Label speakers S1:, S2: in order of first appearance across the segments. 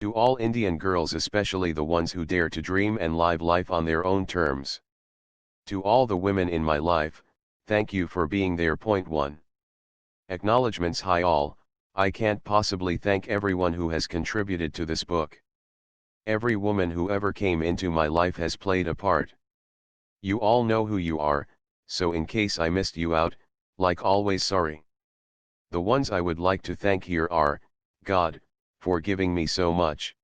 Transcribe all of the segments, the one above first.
S1: To all Indian girls, especially the ones who dare to dream and live life on their own terms. To all the women in my life, thank you for being there. Point 1. Acknowledgements. Hi all, I can't possibly thank everyone who has contributed to this book. Every woman who ever came into my life has played a part. You all know who you are, so in case I missed you out, like always, sorry. The ones I would like to thank here are, God, for giving me so much.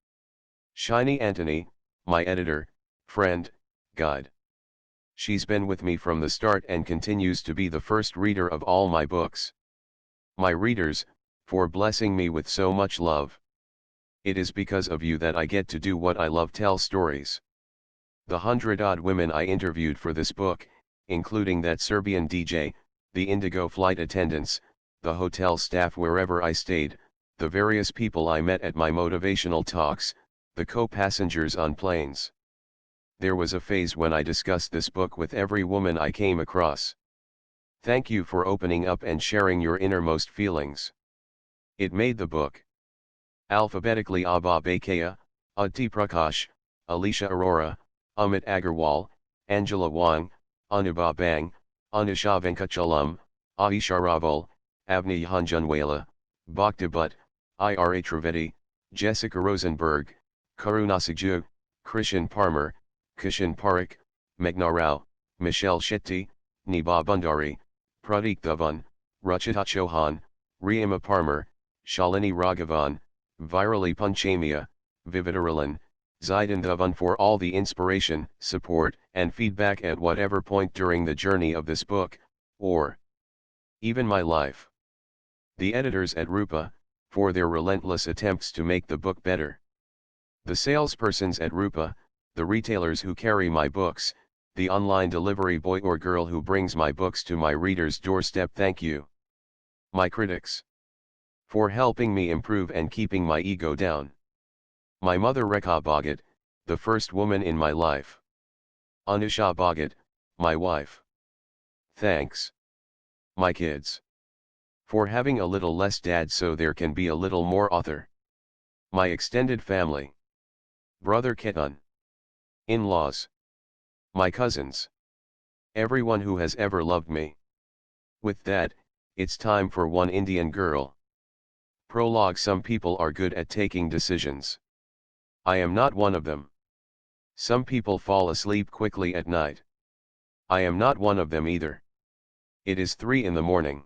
S1: Shiny Anthony, my editor, friend, guide. She's been with me from the start and continues to be the first reader of all my books. My readers, for blessing me with so much love. It is because of you that I get to do what I love, tell stories. The 100-odd women I interviewed for this book, including that Serbian DJ, the Indigo flight attendants, the hotel staff wherever I stayed, the various people I met at my motivational talks, the co-passengers on planes. There was a phase when I discussed this book with every woman I came across. Thank you for opening up and sharing your innermost feelings. It made the book. Alphabetically: Abha Bakaya, Adi Prakash, Alicia Arora, Amit Agarwal, Angela Wang, Anubha Bang, Anusha Venkachalam, Aisha Raval, Avni Hanjunwala, Bhakti Bhatt, Ira Trivedi, Jessica Rosenberg, Karuna Sigju, Krishan Parmar, Kishan Parekh, Meghna Rao, Michelle Shetty, Niba Bhandari, Pradeep Dhawan, Ruchita Chauhan, Riyama Parmar, Shalini Raghavan, Virali Punchamia, Vividaralan, Zaidan Dhawan for all the inspiration, support, and feedback at whatever point during the journey of this book, or even my life. The editors at Rupa, for their relentless attempts to make the book better. The salespersons at Rupa, the retailers who carry my books, the online delivery boy or girl who brings my books to my reader's doorstep, thank you. My critics, for helping me improve and keeping my ego down. My mother Rekha Bhagat, the first woman in my life. Anusha Bhagat, my wife. Thanks. My kids, for having a little less dad so there can be a little more author. My extended family. Brother Chetan. In-laws. My cousins. Everyone who has ever loved me. With that, it's time for one Indian girl. Prologue. Some people are good at taking decisions. I am not one of them. Some people fall asleep quickly at night. I am not one of them either. It is 3 in the morning.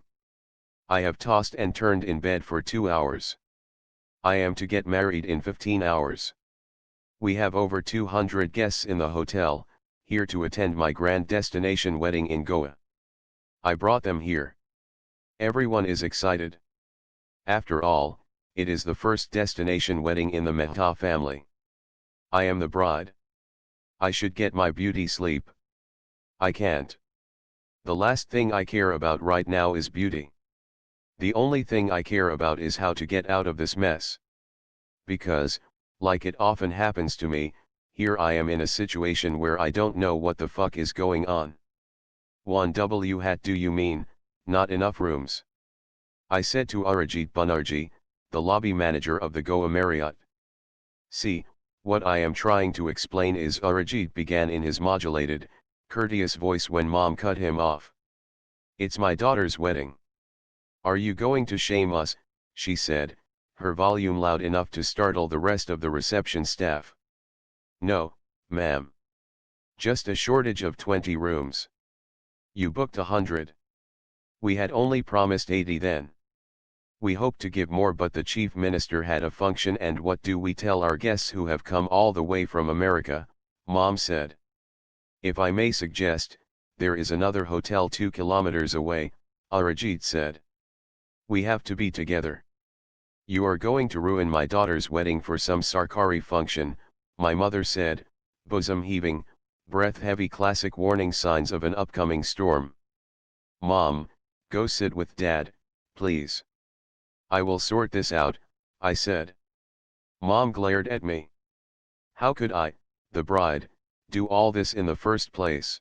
S1: I have tossed and turned in bed for 2 hours. I am to get married in 15 hours. We have over 200 guests in the hotel, here to attend my grand destination wedding in Goa. I brought them here. Everyone is excited. After all, it is the first destination wedding in the Mehta family. I am the bride. I should get my beauty sleep. I can't. The last thing I care about right now is beauty. The only thing I care about is how to get out of this mess. Because, like it often happens to me, here I am in a situation where I don't know what the fuck is going on. 1W hat do you mean, not enough rooms? I said to Arijit Banerjee, the lobby manager of the Goa Marriott. See, what I am trying to explain is, Arijit began in his modulated, courteous voice when Mom cut him off. It's my daughter's wedding. Are you going to shame us? She said, her volume loud enough to startle the rest of the reception staff. No, ma'am. Just a shortage of 20 rooms. You booked 100. We had only promised 80 then. We hoped to give more, but the chief minister had a function, and what do we tell our guests who have come all the way from America? Mom said. If I may suggest, there is another hotel 2 kilometers away, Arijit said. We have to be together. You are going to ruin my daughter's wedding for some Sarkari function, my mother said, bosom heaving, breath heavy, classic warning signs of an upcoming storm. Mom, go sit with Dad, please. I will sort this out, I said. Mom glared at me. How could I, the bride, do all this in the first place?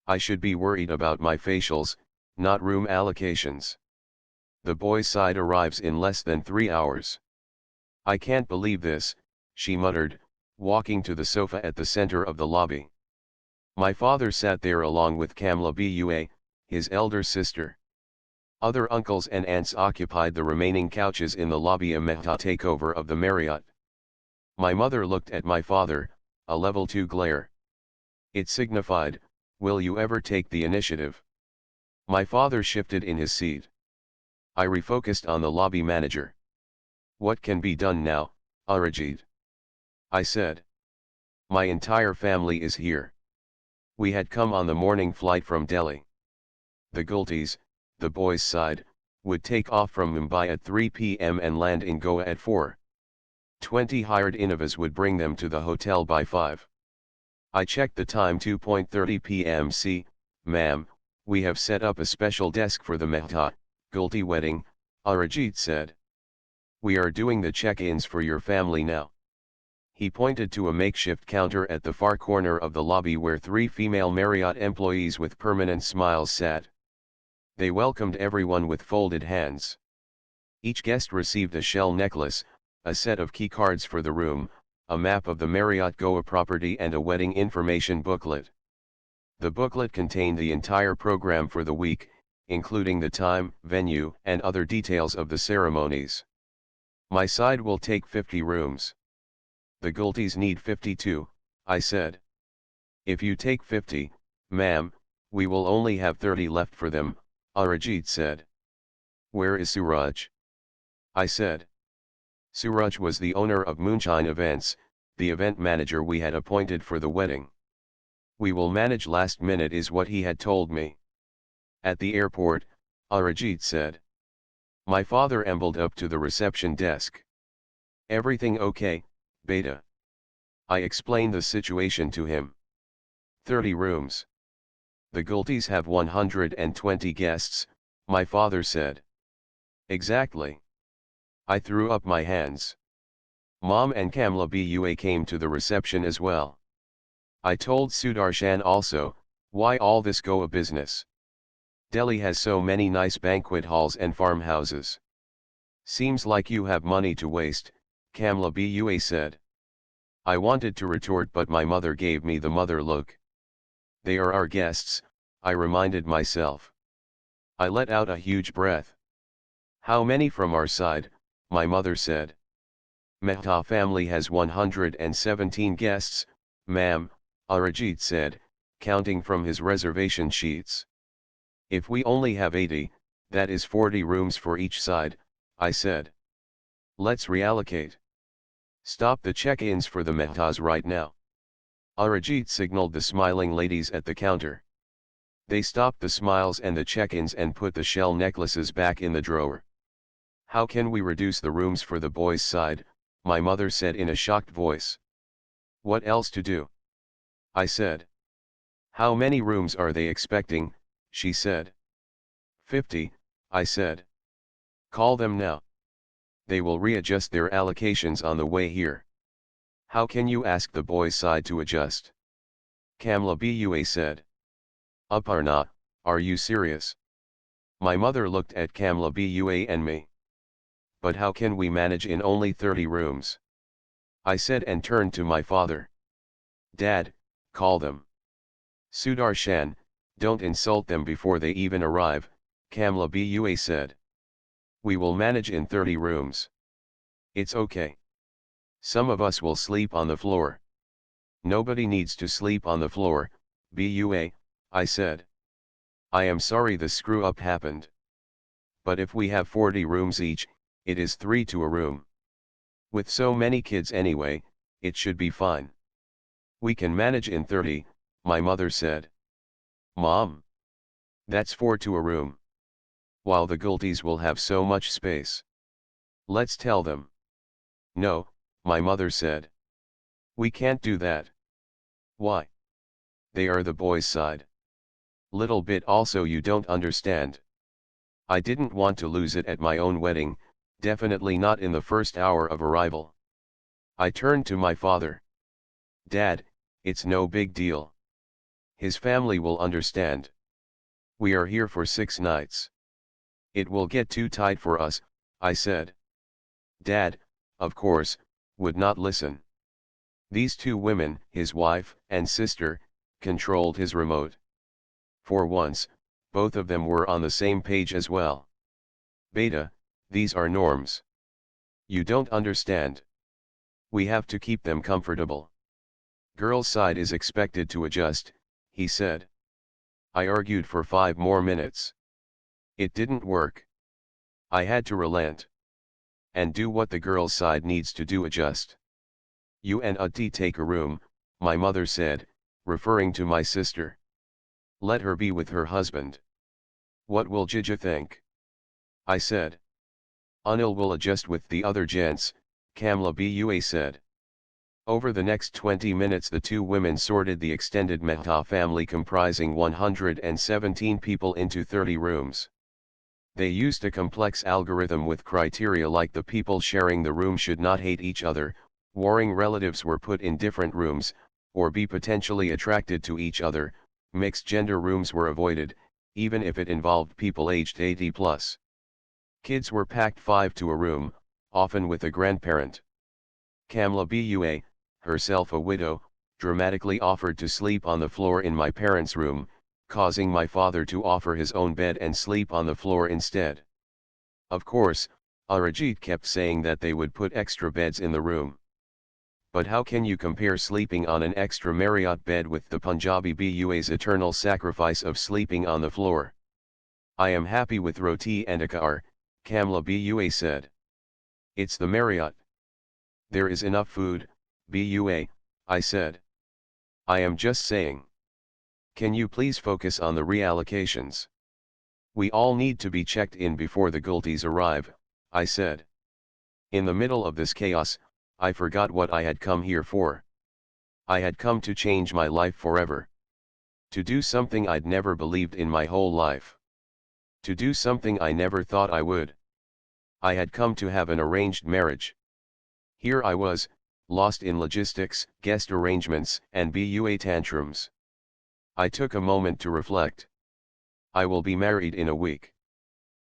S1: I should be worried about my facials, not room allocations. The boys' side arrives in less than 3 hours. I can't believe this, she muttered, walking to the sofa at the center of the lobby. My father sat there along with Kamla Bua, his elder sister. Other uncles and aunts occupied the remaining couches in the lobby. A Mehta takeover of the Marriott. My mother looked at my father, a level 2 glare. It signified, will you ever take the initiative? My father shifted in his seat. I refocused on the lobby manager. What can be done now, Arijit? I said. My entire family is here. We had come on the morning flight from Delhi. The Gultis, the boys' side, would take off from Mumbai at 3 p.m. and land in Goa at 4:20. Hired Innovas would bring them to the hotel by 5. I checked the time, 2:30 p.m. See, ma'am, we have set up a special desk for the Mehta, Gulti wedding, Arijit said. We are doing the check-ins for your family now. He pointed to a makeshift counter at the far corner of the lobby where 3 female Marriott employees with permanent smiles sat. They welcomed everyone with folded hands. Each guest received a shell necklace, a set of key cards for the room, a map of the Marriott Goa property and a wedding information booklet. The booklet contained the entire program for the week, including the time, venue, and other details of the ceremonies. My side will take 50 rooms. The Gultis need 52, I said. If you take 50, ma'am, we will only have 30 left for them, Arijit said. Where is Suraj? I said. Suraj was the owner of Moonshine Events, the event manager we had appointed for the wedding. We will manage last minute is what he had told me. At the airport, Arijit said. My father ambled up to the reception desk. Everything okay, beta? I explained the situation to him. 30 rooms. The Gultis have 120 guests, my father said. Exactly. I threw up my hands. Mom and Kamla Bua came to the reception as well. I told Sudarshan also, why all this Goa business? Delhi has so many nice banquet halls and farmhouses. Seems like you have money to waste, Kamla Bua said. I wanted to retort but my mother gave me the mother look. They are our guests, I reminded myself. I let out a huge breath. How many from our side, my mother said. Mehta family has 117 guests, ma'am, Arijit said, counting from his reservation sheets. If we only have 80, that is 40 rooms for each side, I said. Let's reallocate. Stop the check-ins for the Mehtas right now. Arijit signaled the smiling ladies at the counter. They stopped the smiles and the check-ins and put the shell necklaces back in the drawer. How can we reduce the rooms for the boys' side, my mother said in a shocked voice. What else to do? I said. How many rooms are they expecting, she said. 50, I said. Call them now. They will readjust their allocations on the way here. How can you ask the boys' side to adjust? Kamla Bua said. Aparna, are you serious? My mother looked at Kamla Bua and me. But how can we manage in only 30 rooms? I said and turned to my father. Dad, call them. Sudarshan, don't insult them before they even arrive, Kamla Bua said. We will manage in 30 rooms. It's okay. Some of us will sleep on the floor. Nobody needs to sleep on the floor, Bua, I said. I am sorry the screw-up happened. But if we have 40 rooms each, it is 3 to a room. With so many kids anyway, it should be fine. We can manage in 30, my mother said. Mom. That's 4 to a room. While the Gultis will have so much space. Let's tell them. No, my mother said. We can't do that. Why? They are the boys' side. Little bit also you don't understand. I didn't want to lose it at my own wedding, definitely not in the first hour of arrival. I turned to my father. Dad, it's no big deal. His family will understand. We are here for 6 nights. It will get too tight for us, I said. Dad, of course, would not listen. These two women, his wife and sister, controlled his remote. For once, both of them were on the same page as well. Beta, these are norms. You don't understand. We have to keep them comfortable. Girl's side is expected to adjust, he said. I argued for 5 more minutes. It didn't work. I had to relent. And do what the girl's side needs to do, adjust. You and Utti take a room, my mother said, referring to my sister. Let her be with her husband. What will Jija think? I said. Anil will adjust with the other gents, Kamla Bua said. Over the next 20 minutes the two women sorted the extended Mehta family comprising 117 people into 30 rooms. They used a complex algorithm with criteria like the people sharing the room should not hate each other, warring relatives were put in different rooms, or be potentially attracted to each other, mixed gender rooms were avoided, even if it involved people aged 80 plus. Kids were packed 5 to a room, often with a grandparent. Kamla Bua, herself a widow, dramatically offered to sleep on the floor in my parents' room, causing my father to offer his own bed and sleep on the floor instead. Of course, Arijit kept saying that they would put extra beds in the room. But how can you compare sleeping on an extra Marriott bed with the Punjabi Bua's eternal sacrifice of sleeping on the floor? I am happy with roti and akar, Kamla Bua said. It's the Marriott. There is enough food, Bua, I said. I am just saying. Can you please focus on the reallocations? We all need to be checked in before the Gultis arrive, I said. In the middle of this chaos, I forgot what I had come here for. I had come to change my life forever. To do something I'd never believed in my whole life. To do something I never thought I would. I had come to have an arranged marriage. Here I was, lost in logistics, guest arrangements, and BUA tantrums. I took a moment to reflect. I will be married in a week.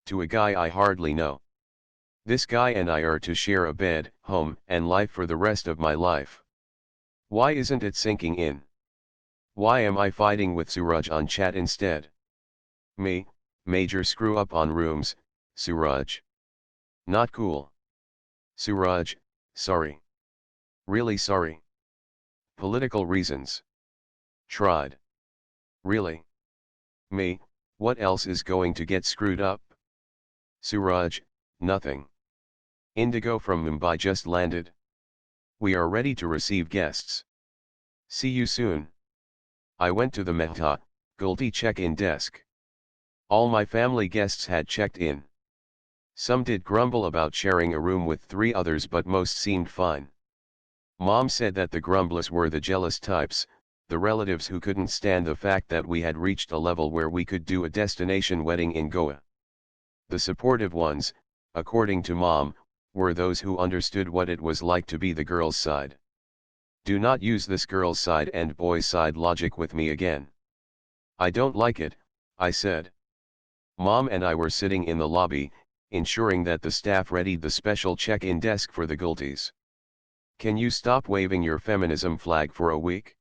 S1: To a guy I hardly know. This guy and I are to share a bed, home, and life for the rest of my life. Why isn't it sinking in? Why am I fighting with Suraj on chat instead? Me, major screw up on rooms, Suraj. Not cool. Suraj, sorry. Really sorry. Political reasons. Tried. Really? Me, what else is going to get screwed up? Suraj, nothing. Indigo from Mumbai just landed. We are ready to receive guests. See you soon. I went to the Mehta, Gulti check-in desk. All my family guests had checked in. Some did grumble about sharing a room with 3 others, but most seemed fine. Mom said that the grumblers were the jealous types, the relatives who couldn't stand the fact that we had reached a level where we could do a destination wedding in Goa. The supportive ones, according to Mom, were those who understood what it was like to be the girl's side. Do not use this girl's side and boy's side logic with me again. I don't like it, I said. Mom and I were sitting in the lobby, ensuring that the staff readied the special check-in desk for the Gultis. Can you stop waving your feminism flag for a week?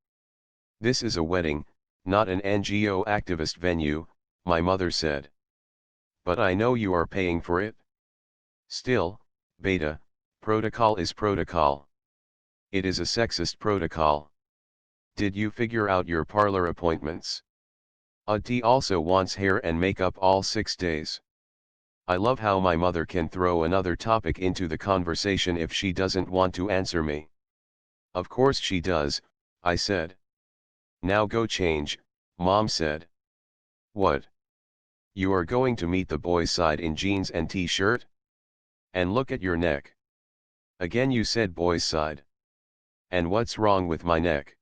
S1: This is a wedding, not an NGO activist venue, my mother said. But I know you are paying for it. Still, Beta, protocol is protocol. It is a sexist protocol. Did you figure out your parlor appointments? Utti also wants hair and makeup all 6 days. I love how my mother can throw another topic into the conversation if she doesn't want to answer me. Of course she does, I said. Now go change, Mom said. What? You are going to meet the boys' side in jeans and t-shirt? And look at your neck. Again you said boys' side. And what's wrong with my neck?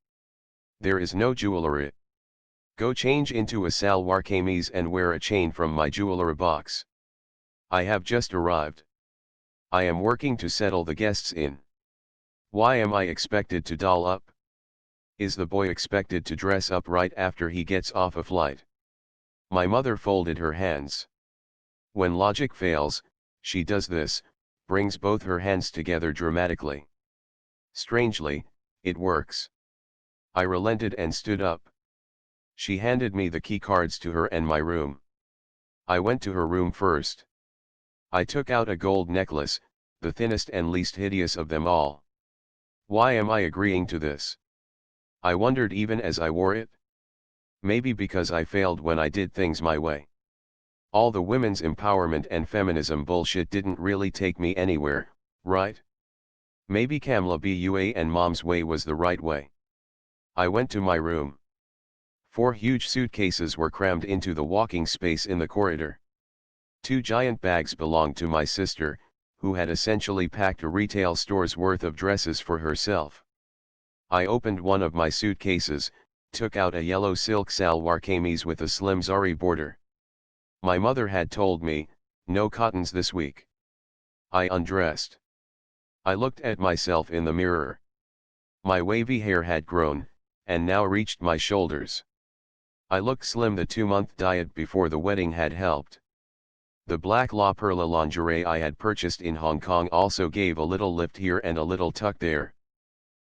S1: There is no jewelry. Go change into a salwar kameez and wear a chain from my jewelry box. I have just arrived. I am working to settle the guests in. Why am I expected to doll up? Is the boy expected to dress up right after he gets off a flight? My mother folded her hands. When logic fails, she does this, brings both her hands together dramatically. Strangely, it works. I relented and stood up. She handed me the key cards to her and my room. I went to her room first. I took out a gold necklace, the thinnest and least hideous of them all. Why am I agreeing to this? I wondered even as I wore it. Maybe because I failed when I did things my way. All the women's empowerment and feminism bullshit didn't really take me anywhere, right? Maybe Kamla Bua and Mom's way was the right way. I went to my room. 4 huge suitcases were crammed into the walking space in the corridor. 2 giant bags belonged to my sister, who had essentially packed a retail store's worth of dresses for herself. I opened one of my suitcases, took out a yellow silk salwar kameez with a slim zari border. My mother had told me, no cottons this week. I undressed. I looked at myself in the mirror. My wavy hair had grown, and now reached my shoulders. I looked slim. The 2-month diet before the wedding had helped. The black La Perla lingerie I had purchased in Hong Kong also gave a little lift here and a little tuck there.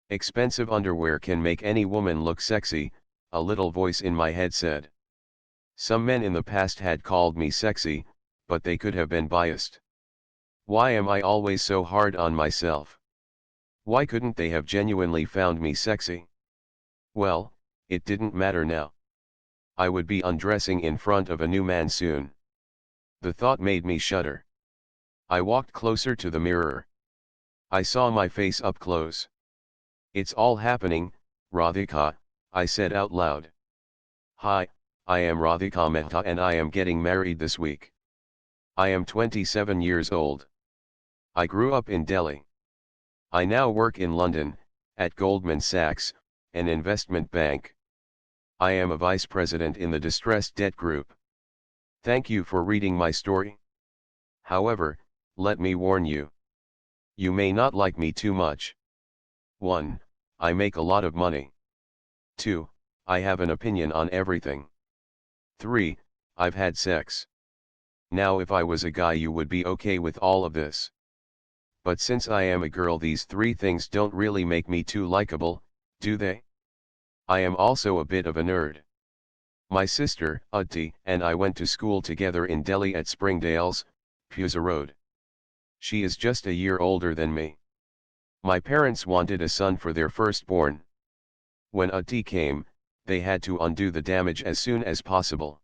S1: Expensive underwear can make any woman look sexy, a little voice in my head said. Some men in the past had called me sexy, but they could have been biased. Why am I always so hard on myself? Why couldn't they have genuinely found me sexy? Well, it didn't matter now. I would be undressing in front of a new man soon. The thought made me shudder. I walked closer to the mirror. I saw my face up close. It's all happening, Radhika, I said out loud. Hi, I am Radhika Mehta and I am getting married this week. I am 27 years old. I grew up in Delhi. I now work in London, at Goldman Sachs, an investment bank. I am a vice president in the distressed debt group. Thank you for reading my story. However, let me warn you. You may not like me too much. 1. I make a lot of money. 2. I have an opinion on everything. 3. I've had sex. Now if I was a guy you would be okay with all of this. But since I am a girl these 3 things don't really make me too likable, do they? I am also a bit of a nerd. My sister, Utti, and I went to school together in Delhi at Springdale's, Pusa Road. She is just a year older than me. My parents wanted a son for their firstborn. When Utti came, they had to undo the damage as soon as possible.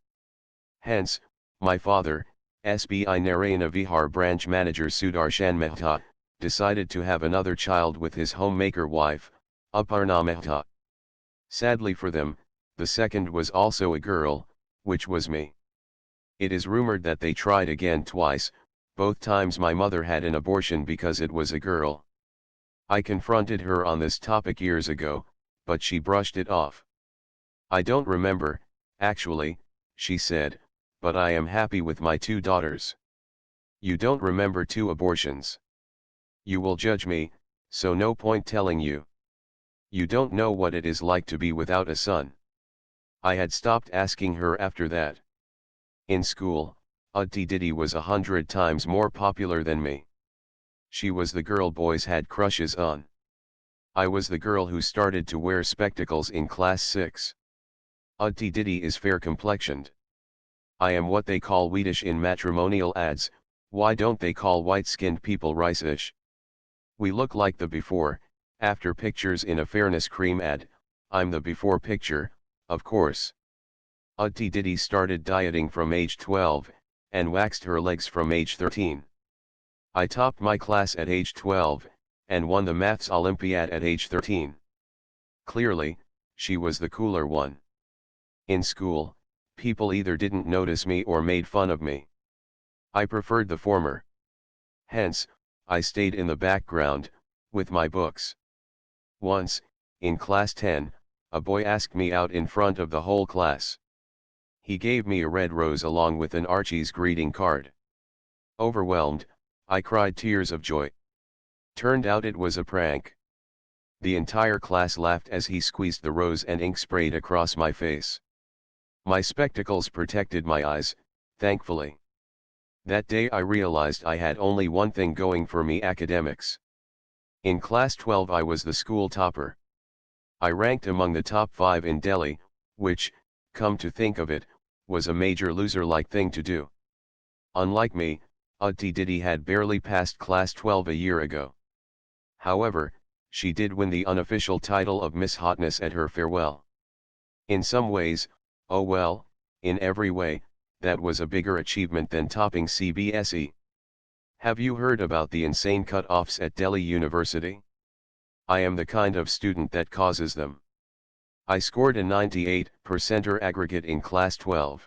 S1: Hence, my father, SBI Narayana Vihar branch manager Sudarshan Mehta, decided to have another child with his homemaker wife, Aparna Mehta. Sadly for them, the second was also a girl, which was me. It is rumored that they tried again twice, both times my mother had an abortion because it was a girl. I confronted her on this topic years ago, but she brushed it off. I don't remember, actually, she said, but I am happy with my 2 daughters. You don't remember 2 abortions. You will judge me, so no point telling you. You don't know what it is like to be without a son. I had stopped asking her after that. In school, Utti Didi was 100 times more popular than me. She was the girl boys had crushes on. I was the girl who started to wear spectacles in class 6. Utti Didi is fair-complexioned. I am what they call wheatish in matrimonial ads. Why don't they call white-skinned people rice-ish? We look like the before, after pictures in a fairness cream ad. I'm the before picture, of course. Utti Didi started dieting from age 12, and waxed her legs from age 13. I topped my class at age 12, and won the maths Olympiad at age 13. Clearly, she was the cooler one. In school, people either didn't notice me or made fun of me. I preferred the former. Hence, I stayed in the background, with my books. Once, in class 10, a boy asked me out in front of the whole class. He gave me a red rose along with an Archie's greeting card. Overwhelmed, I cried tears of joy. Turned out it was a prank. The entire class laughed as he squeezed the rose and ink sprayed across my face. My spectacles protected my eyes, thankfully. That day I realized I had only one thing going for me: academics. In class 12 I was the school topper. I ranked among the top 5 in Delhi, which, come to think of it, was a major loser-like thing to do. Unlike me, Utti Didi had barely passed class 12 a year ago. However, she did win the unofficial title of Miss Hotness at her farewell. In some ways, oh well, in every way, that was a bigger achievement than topping CBSE. Have you heard about the insane cut-offs at Delhi University? I am the kind of student that causes them. I scored a 98% aggregate in class 12.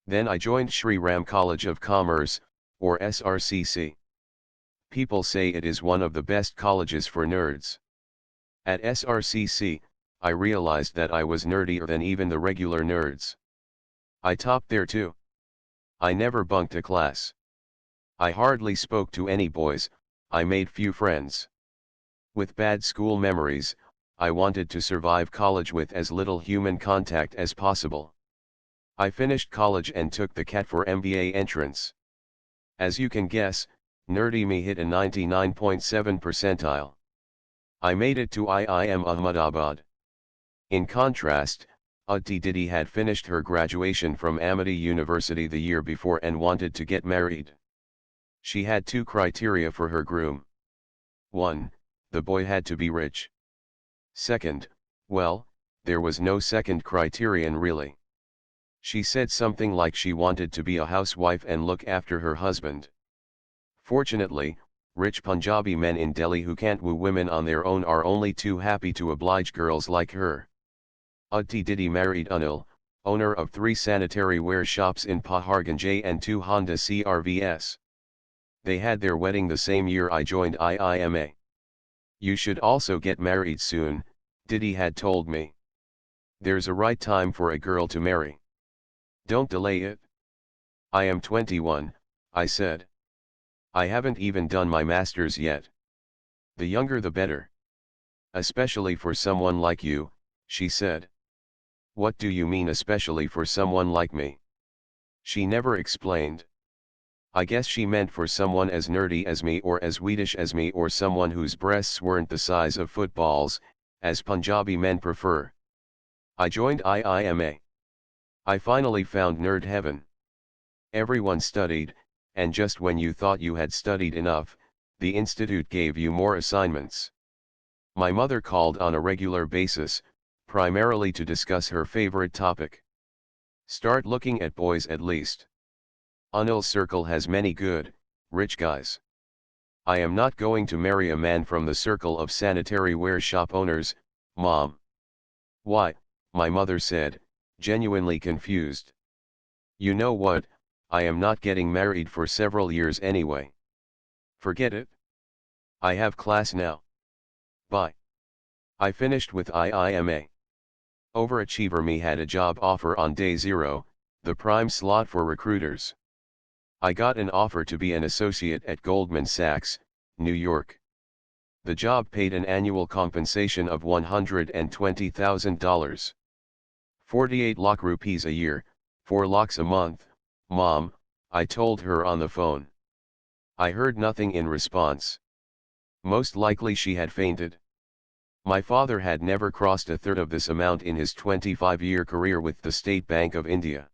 S1: Then I joined Shri Ram College of Commerce, or SRCC. People say it is one of the best colleges for nerds. At SRCC, I realized that I was nerdier than even the regular nerds. I topped there too. I never bunked a class. I hardly spoke to any boys, I made few friends. With bad school memories, I wanted to survive college with as little human contact as possible. I finished college and took the CAT for MBA entrance. As you can guess, nerdy me hit a 99.7 percentile. I made it to IIM Ahmedabad. In contrast, Utti Didi had finished her graduation from Amity University the year before and wanted to get married. She had 2 criteria for her groom. 1, the boy had to be rich. 2nd, well, there was no second criterion really. She said something like she wanted to be a housewife and look after her husband. Fortunately, rich Punjabi men in Delhi who can't woo women on their own are only too happy to oblige girls like her. Utti Didi married Anil, owner of 3 sanitary ware shops in Paharganj and 2 Honda CRVs. They had their wedding the same year I joined IIMA. You should also get married soon, Didi had told me. There's a right time for a girl to marry. Don't delay it. I am 21, I said. I haven't even done my master's yet. The younger the better. Especially for someone like you, she said. What do you mean especially for someone like me? She never explained. I guess she meant for someone as nerdy as me or as Swedish as me or someone whose breasts weren't the size of footballs, as Punjabi men prefer. I joined IIMA. I finally found nerd heaven. Everyone studied, and just when you thought you had studied enough, the institute gave you more assignments. My mother called on a regular basis, primarily to discuss her favorite topic. Start looking at boys at least. Anil's circle has many good, rich guys. I am not going to marry a man from the circle of sanitary ware shop owners, Mom. Why? My mother said, genuinely confused. You know what, I am not getting married for several years anyway. Forget it. I have class now. Bye. I finished with IIMA. Overachiever me had a job offer on day 0, the prime slot for recruiters. I got an offer to be an associate at Goldman Sachs, New York. The job paid an annual compensation of $120,000. 48 lakh rupees a year, 4 lakhs a month, Mom, I told her on the phone. I heard nothing in response. Most likely she had fainted. My father had never crossed a third of this amount in his 25-year career with the State Bank of India.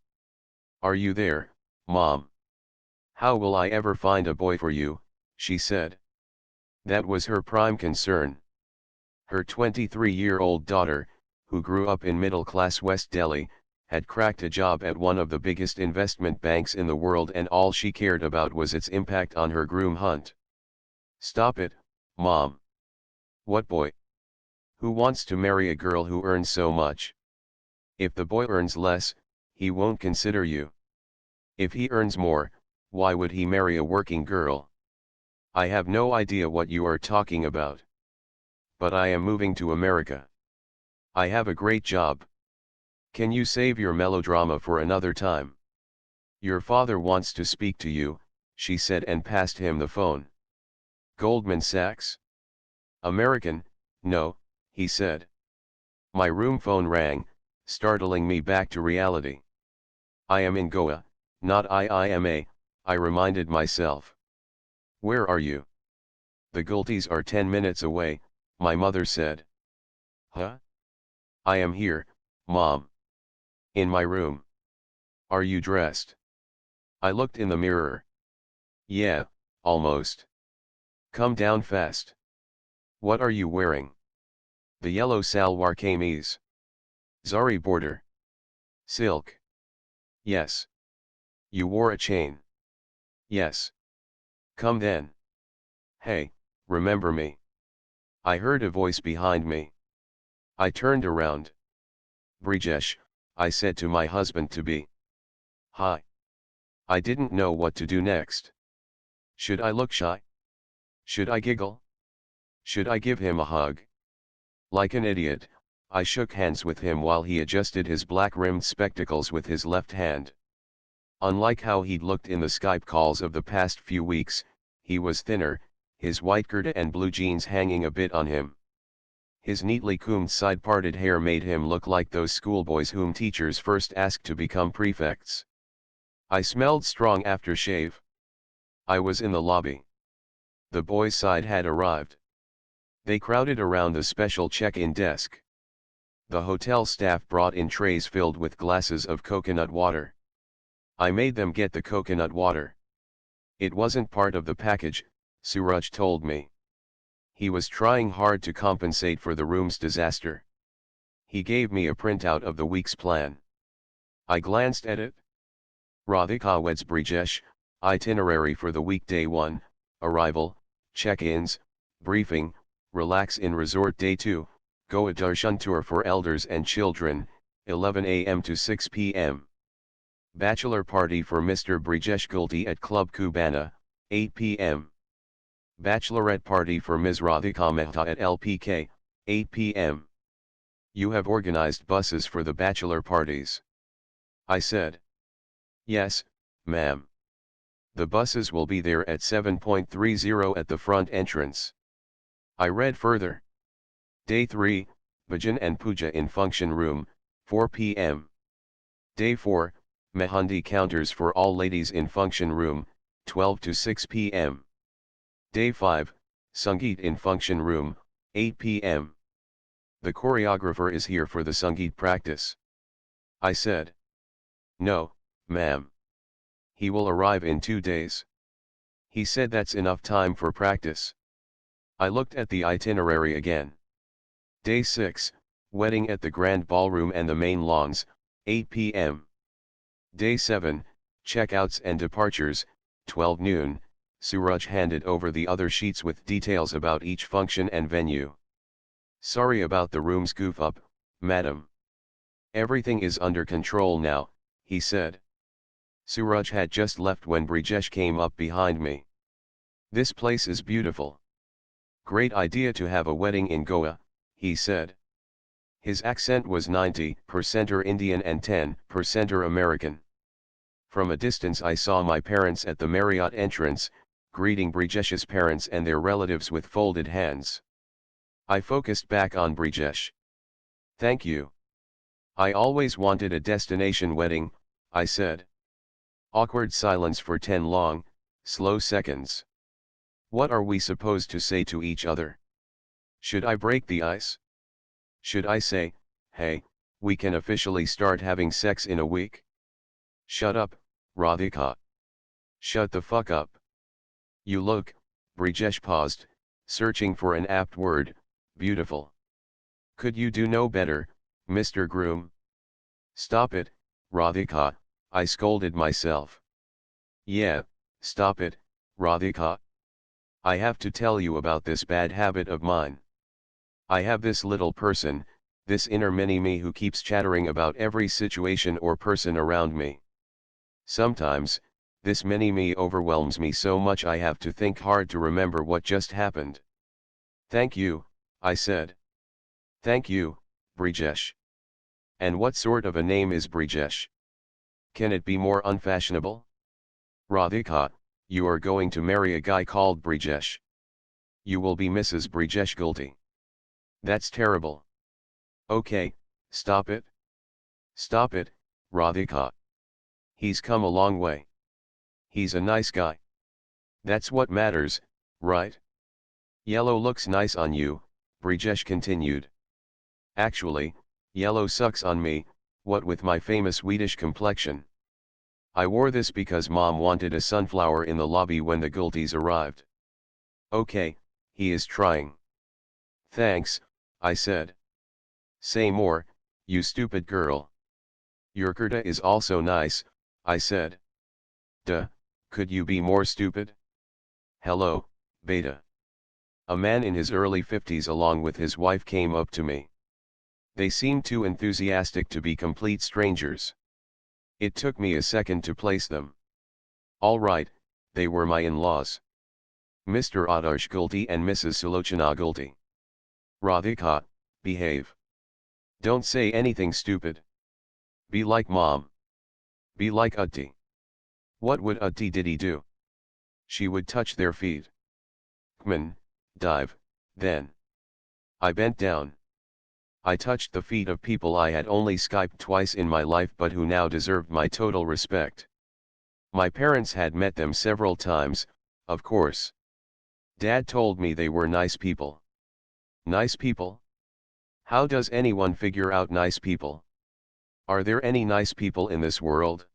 S1: Are you there, Mom? How will I ever find a boy for you, she said. That was her prime concern. Her 23-year-old daughter, who grew up in middle-class West Delhi, had cracked a job at one of the biggest investment banks in the world and all she cared about was its impact on her groom hunt. Stop it, Mom. What boy? Who wants to marry a girl who earns so much? If the boy earns less, he won't consider you. If he earns more, why would he marry a working girl? I have no idea what you are talking about. But I am moving to America. I have a great job. Can you save your melodrama for another time? Your father wants to speak to you, she said and passed him the phone. Goldman Sachs? American, no, he said. My room phone rang, startling me back to reality. I am in Goa, not IIMA, I reminded myself. Where are you? The Gultis are 10 minutes away, my mother said. Huh? I am here, Mom. In my room. Are you dressed? I looked in the mirror. Yeah, almost. Come down fast. What are you wearing? The yellow salwar kameez. Zari border. Silk. Yes. You wore a chain. Yes. Come then. Hey, remember me? I heard a voice behind me. I turned around. Brijesh, I said to my husband-to-be. Hi. I didn't know what to do next. Should I look shy? Should I giggle? Should I give him a hug? Like an idiot, I shook hands with him while he adjusted his black-rimmed spectacles with his left hand. Unlike how he'd looked in the Skype calls of the past few weeks, he was thinner, his white kurta and blue jeans hanging a bit on him. His neatly combed side-parted hair made him look like those schoolboys whom teachers first asked to become prefects. I smelled strong aftershave. I was in the lobby. The boys' side had arrived. They crowded around the special check-in desk. The hotel staff brought in trays filled with glasses of coconut water. I made them get the coconut water. It wasn't part of the package, Suraj told me. He was trying hard to compensate for the room's disaster. He gave me a printout of the week's plan. I glanced at it. Radhika weds Brijesh, itinerary for the week. Day 1, arrival, check-ins, briefing, relax in resort. Day 2, Goa Darshan tour for elders and children, 11 a.m. to 6 p.m. Bachelor party for Mr. Brijesh Gulti at Club Cubana, 8 p.m. Bachelorette party for Ms. Radhika Mehta at LPK, 8 p.m. You have organized buses for the bachelor parties. I said. Yes, ma'am. The buses will be there at 7:30 at the front entrance. I read further. Day 3, Bhajan and Puja in function room, 4 p.m. Day 4, Mehendi counters for all ladies in function room, 12 to 6 p.m. Day 5, Sangeet in function room, 8 p.m. The choreographer is here for the Sangeet practice. I said. No, ma'am. He will arrive in 2 days. He said that's enough time for practice. I looked at the itinerary again. Day 6, wedding at the Grand Ballroom and the main lawns, 8 p.m. Day 7, checkouts and departures, 12 noon, Suraj handed over the other sheets with details about each function and venue. Sorry about the room's goof-up, madam. Everything is under control now, he said. Suraj had just left when Brijesh came up behind me. This place is beautiful. Great idea to have a wedding in Goa, he said. His accent was 90% Indian and 10% American. From a distance I saw my parents at the Marriott entrance, greeting Brijesh's parents and their relatives with folded hands. I focused back on Brijesh. Thank you. I always wanted a destination wedding, I said. Awkward silence for 10 long, slow seconds. What are we supposed to say to each other? Should I break the ice? Should I say, hey, we can officially start having sex in a week? Shut up, Radhika. Shut the fuck up. You look, Brijesh paused, searching for an apt word, beautiful. Could you do no better, Mr. Groom? Stop it, Radhika, I scolded myself. Yeah, stop it, Radhika. I have to tell you about this bad habit of mine. I have this little person, this inner mini-me who keeps chattering about every situation or person around me. Sometimes, this mini-me overwhelms me so much I have to think hard to remember what just happened. Thank you, I said. Thank you, Brijesh. And what sort of a name is Brijesh? Can it be more unfashionable? Radhika, you are going to marry a guy called Brijesh. You will be Mrs. Brijesh Gulti. That's terrible. Okay, stop it. Stop it, Radhika. He's come a long way. He's a nice guy. That's what matters, right? Yellow looks nice on you, Brijesh continued. Actually, yellow sucks on me, what with my famous wheatish complexion. I wore this because mom wanted a sunflower in the lobby when the Gultis arrived. Okay, he is trying. Thanks, I said. Say more, you stupid girl. Your kurta is also nice, I said. Duh, could you be more stupid? Hello, beta. A man in his early 50s along with his wife came up to me. They seemed too enthusiastic to be complete strangers. It took me a second to place them. All right, they were my in-laws. Mr. Adarsh Gulti and Mrs. Sulochana Gulti. Radhika, behave. Don't say anything stupid. Be like mom. Be like Utti. What would Utti Diddy do? She would touch their feet. Kman, dive, then. I bent down. I touched the feet of people I had only Skyped twice in my life but who now deserved my total respect. My parents had met them several times, of course. Dad told me they were nice people. Nice people? How does anyone figure out nice people? Are there any nice people in this world?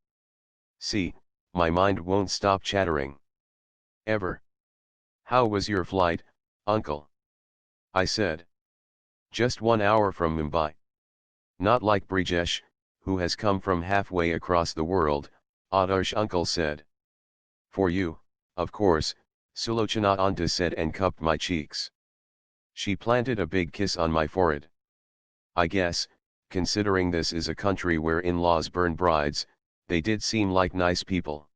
S1: See, my mind won't stop chattering. Ever. How was your flight, uncle? I said. Just 1 hour from Mumbai. Not like Brijesh, who has come from halfway across the world, Adarsh uncle said. For you, of course, Sulochana Anta said and cupped my cheeks. She planted a big kiss on my forehead. I guess, considering this is a country where in-laws burn brides, they did seem like nice people.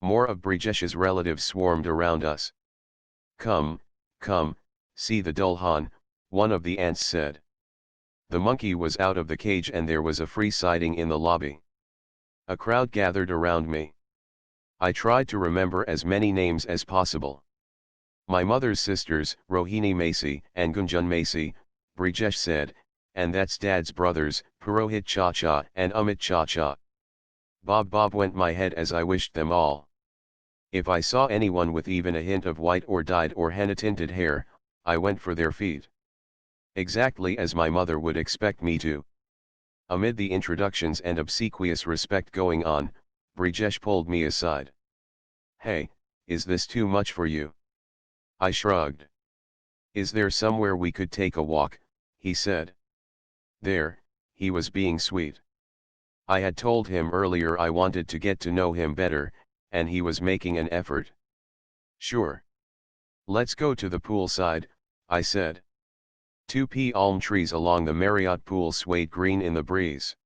S1: More of Brijesh's relatives swarmed around us. Come, see the Dulhan, one of the aunts said. The monkey was out of the cage and there was a free sighting in the lobby. A crowd gathered around me. I tried to remember as many names as possible. My mother's sisters, Rohini Macy and Gunjan Macy, Brijesh said, and that's Dad's brothers, Purohit Chacha and Amit Chacha. Bob went my head as I wished them all. If I saw anyone with even a hint of white or dyed or henna-tinted hair, I went for their feet. Exactly as my mother would expect me to. Amid the introductions and obsequious respect going on, Brijesh pulled me aside. Hey, is this too much for you? I shrugged. Is there somewhere we could take a walk, he said. There, he was being sweet. I had told him earlier I wanted to get to know him better, and he was making an effort. Sure. Let's go to the poolside, I said. 2 palm trees along the Marriott pool swayed green in the breeze.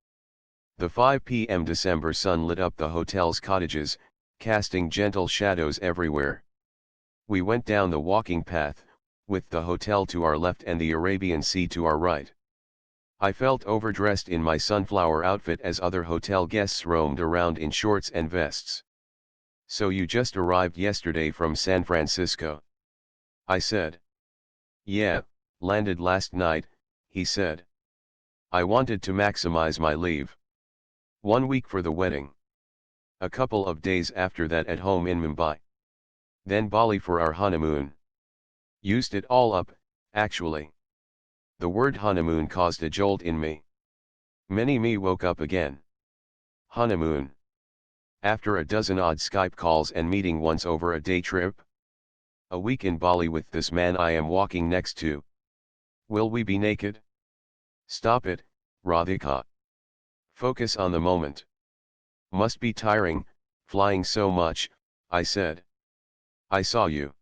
S1: The 5 p.m. December sun lit up the hotel's cottages, casting gentle shadows everywhere. We went down the walking path, with the hotel to our left and the Arabian Sea to our right. I felt overdressed in my sunflower outfit as other hotel guests roamed around in shorts and vests. So you just arrived yesterday from San Francisco? I said. Yeah, landed last night, he said. I wanted to maximize my leave. 1 week for the wedding. A couple of days after that at home in Mumbai. Then Bali for our honeymoon. Used it all up, actually. The word honeymoon caused a jolt in me. Me woke up again. Honeymoon. After a dozen odd Skype calls and meeting once over a day trip. A week in Bali with this man I am walking next to. Will we be naked? Stop it, Radhika. Focus on the moment. Must be tiring, flying so much, I said. I saw you.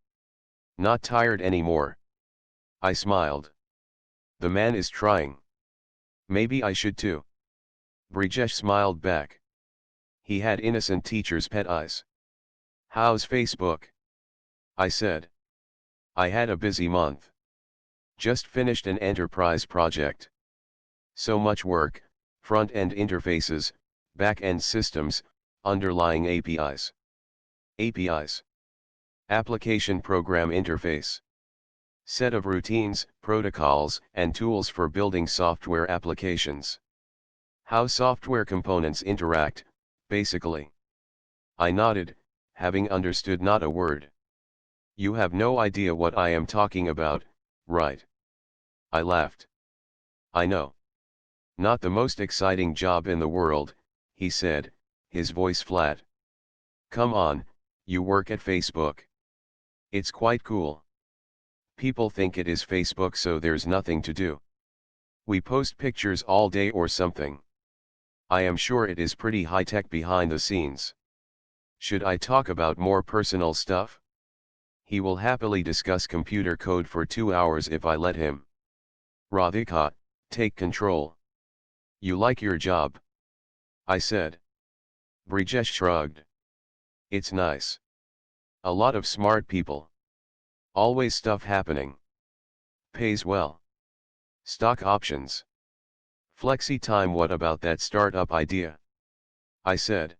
S1: Not tired anymore. I smiled. The man is trying. Maybe I should too. Brijesh smiled back. He had innocent teacher's pet eyes. How's Facebook? I said. I had a busy month. Just finished an enterprise project. So much work, front-end interfaces, back-end systems, underlying APIs. APIs. Application Program Interface. Set of routines, protocols, and tools for building software applications. How software components interact, basically. I nodded, having understood not a word. You have no idea what I am talking about, right? I laughed. I know. Not the most exciting job in the world, he said, his voice flat. Come on, you work at Facebook. It's quite cool. People think it is Facebook so there's nothing to do. We post pictures all day or something. I am sure it is pretty high-tech behind the scenes. Should I talk about more personal stuff? He will happily discuss computer code for 2 hours if I let him. Radhika, take control. You like your job? I said. Brijesh shrugged. It's nice. A lot of smart people. Always stuff happening. Pays well. Stock options. Flexi time. What about that startup idea? I said.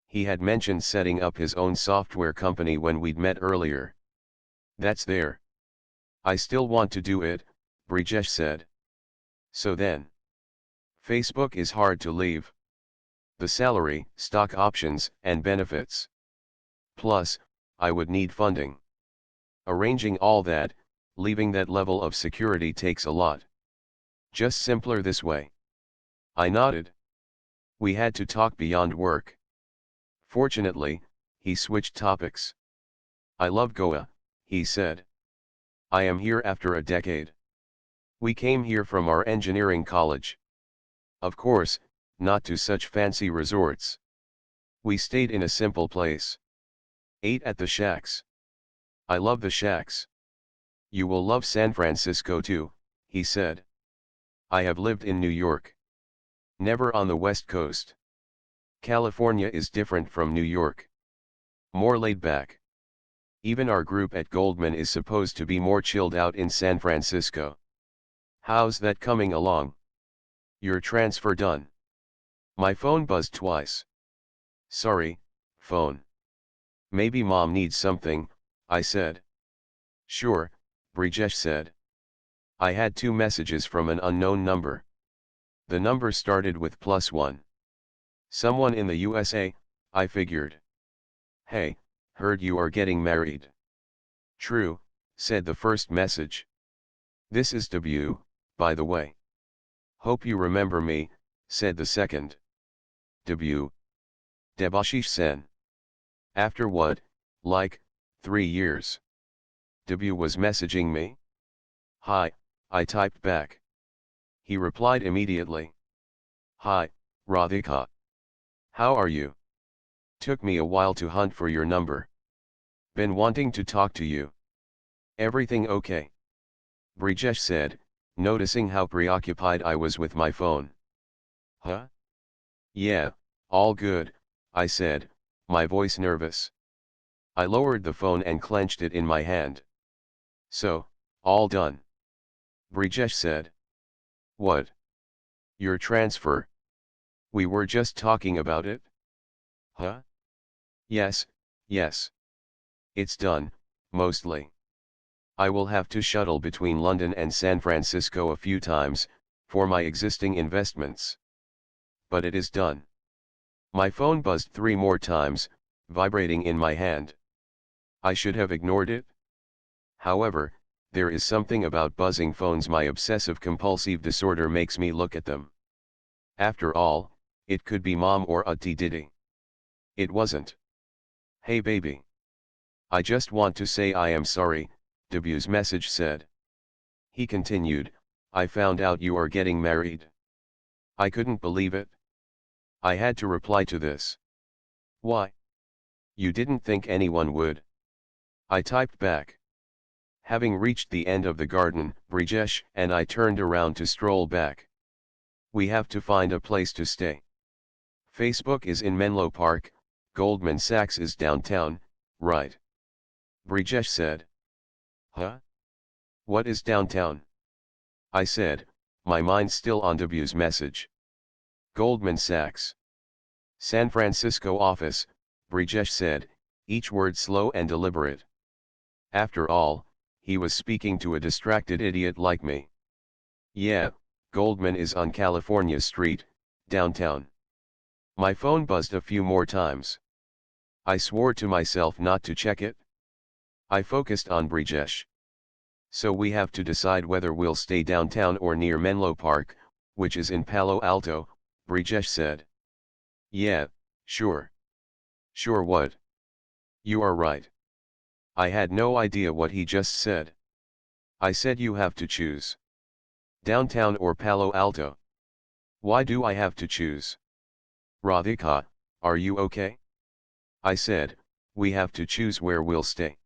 S1: He had mentioned setting up his own software company when we'd met earlier. That's there. I still want to do it, Brijesh said. So then. Facebook is hard to leave. The salary, stock options, and benefits. Plus, I would need funding. Arranging all that, leaving that level of security takes a lot. Just simpler this way. I nodded. We had to talk beyond work. Fortunately, he switched topics. I love Goa, he said. I am here after a decade. We came here from our engineering college. Of course, not to such fancy resorts. We stayed in a simple place. Ate at the shacks. I love the shacks. You will love San Francisco too, he said. I have lived in New York. Never on the West Coast. California is different from New York. More laid back. Even our group at Goldman is supposed to be more chilled out in San Francisco. How's that coming along? Your transfer done? My phone buzzed twice. Sorry, phone. Maybe mom needs something, I said. Sure, Brijesh said. I had 2 messages from an unknown number. The number started with +1. Someone in the USA, I figured. Hey, heard you are getting married. True, said the first message. This is W, by the way. Hope you remember me, said the second. W. Debashish Sen. After what, like, 3 years. W was messaging me? Hi, I typed back. He replied immediately. Hi, Radhika. How are you? Took me a while to hunt for your number. Been wanting to talk to you. Everything okay? Brijesh said, noticing how preoccupied I was with my phone. Huh? Yeah, all good, I said, my voice nervous. I lowered the phone and clenched it in my hand. So, all done. Brijesh said. What? Your transfer? We were just talking about it? Huh? Yes, yes. It's done, mostly. I will have to shuttle between London and San Francisco a few times, for my existing investments. But it is done. My phone buzzed 3 more times, vibrating in my hand. I should have ignored it. However, there is something about buzzing phones. My obsessive-compulsive disorder makes me look at them. After all, it could be mom or Auntie Didi. It wasn't. Hey baby. I just want to say I am sorry, W's message said. He continued, I found out you are getting married. I couldn't believe it. I had to reply to this. Why? You didn't think anyone would? I typed back. Having reached the end of the garden, Brijesh and I turned around to stroll back. We have to find a place to stay. Facebook is in Menlo Park, Goldman Sachs is downtown, right? Brijesh said. Huh? What is downtown? I said, my mind still on W's message. Goldman Sachs. San Francisco office, Brijesh said, each word slow and deliberate. After all, he was speaking to a distracted idiot like me. Yeah, Goldman is on California Street, downtown. My phone buzzed a few more times. I swore to myself not to check it. I focused on Brijesh. So we have to decide whether we'll stay downtown or near Menlo Park, which is in Palo Alto, Brijesh said. Yeah, sure. Sure what? You are right. I had no idea what he just said. I said you have to choose. Downtown or Palo Alto? Why do I have to choose? Radhika, are you okay? I said, we have to choose where we'll stay.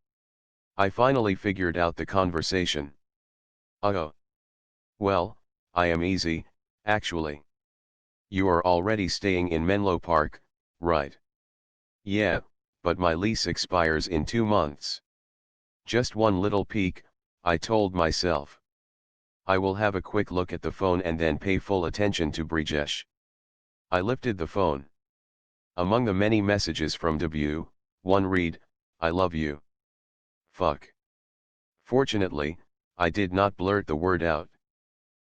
S1: I finally figured out the conversation. Oh. Well, I am easy, actually. You are already staying in Menlo Park, right? Yeah, but my lease expires in 2 months. Just one little peek, I told myself. I will have a quick look at the phone and then pay full attention to Brijesh. I lifted the phone. Among the many messages from W, one read, I love you. Fuck. Fortunately, I did not blurt the word out.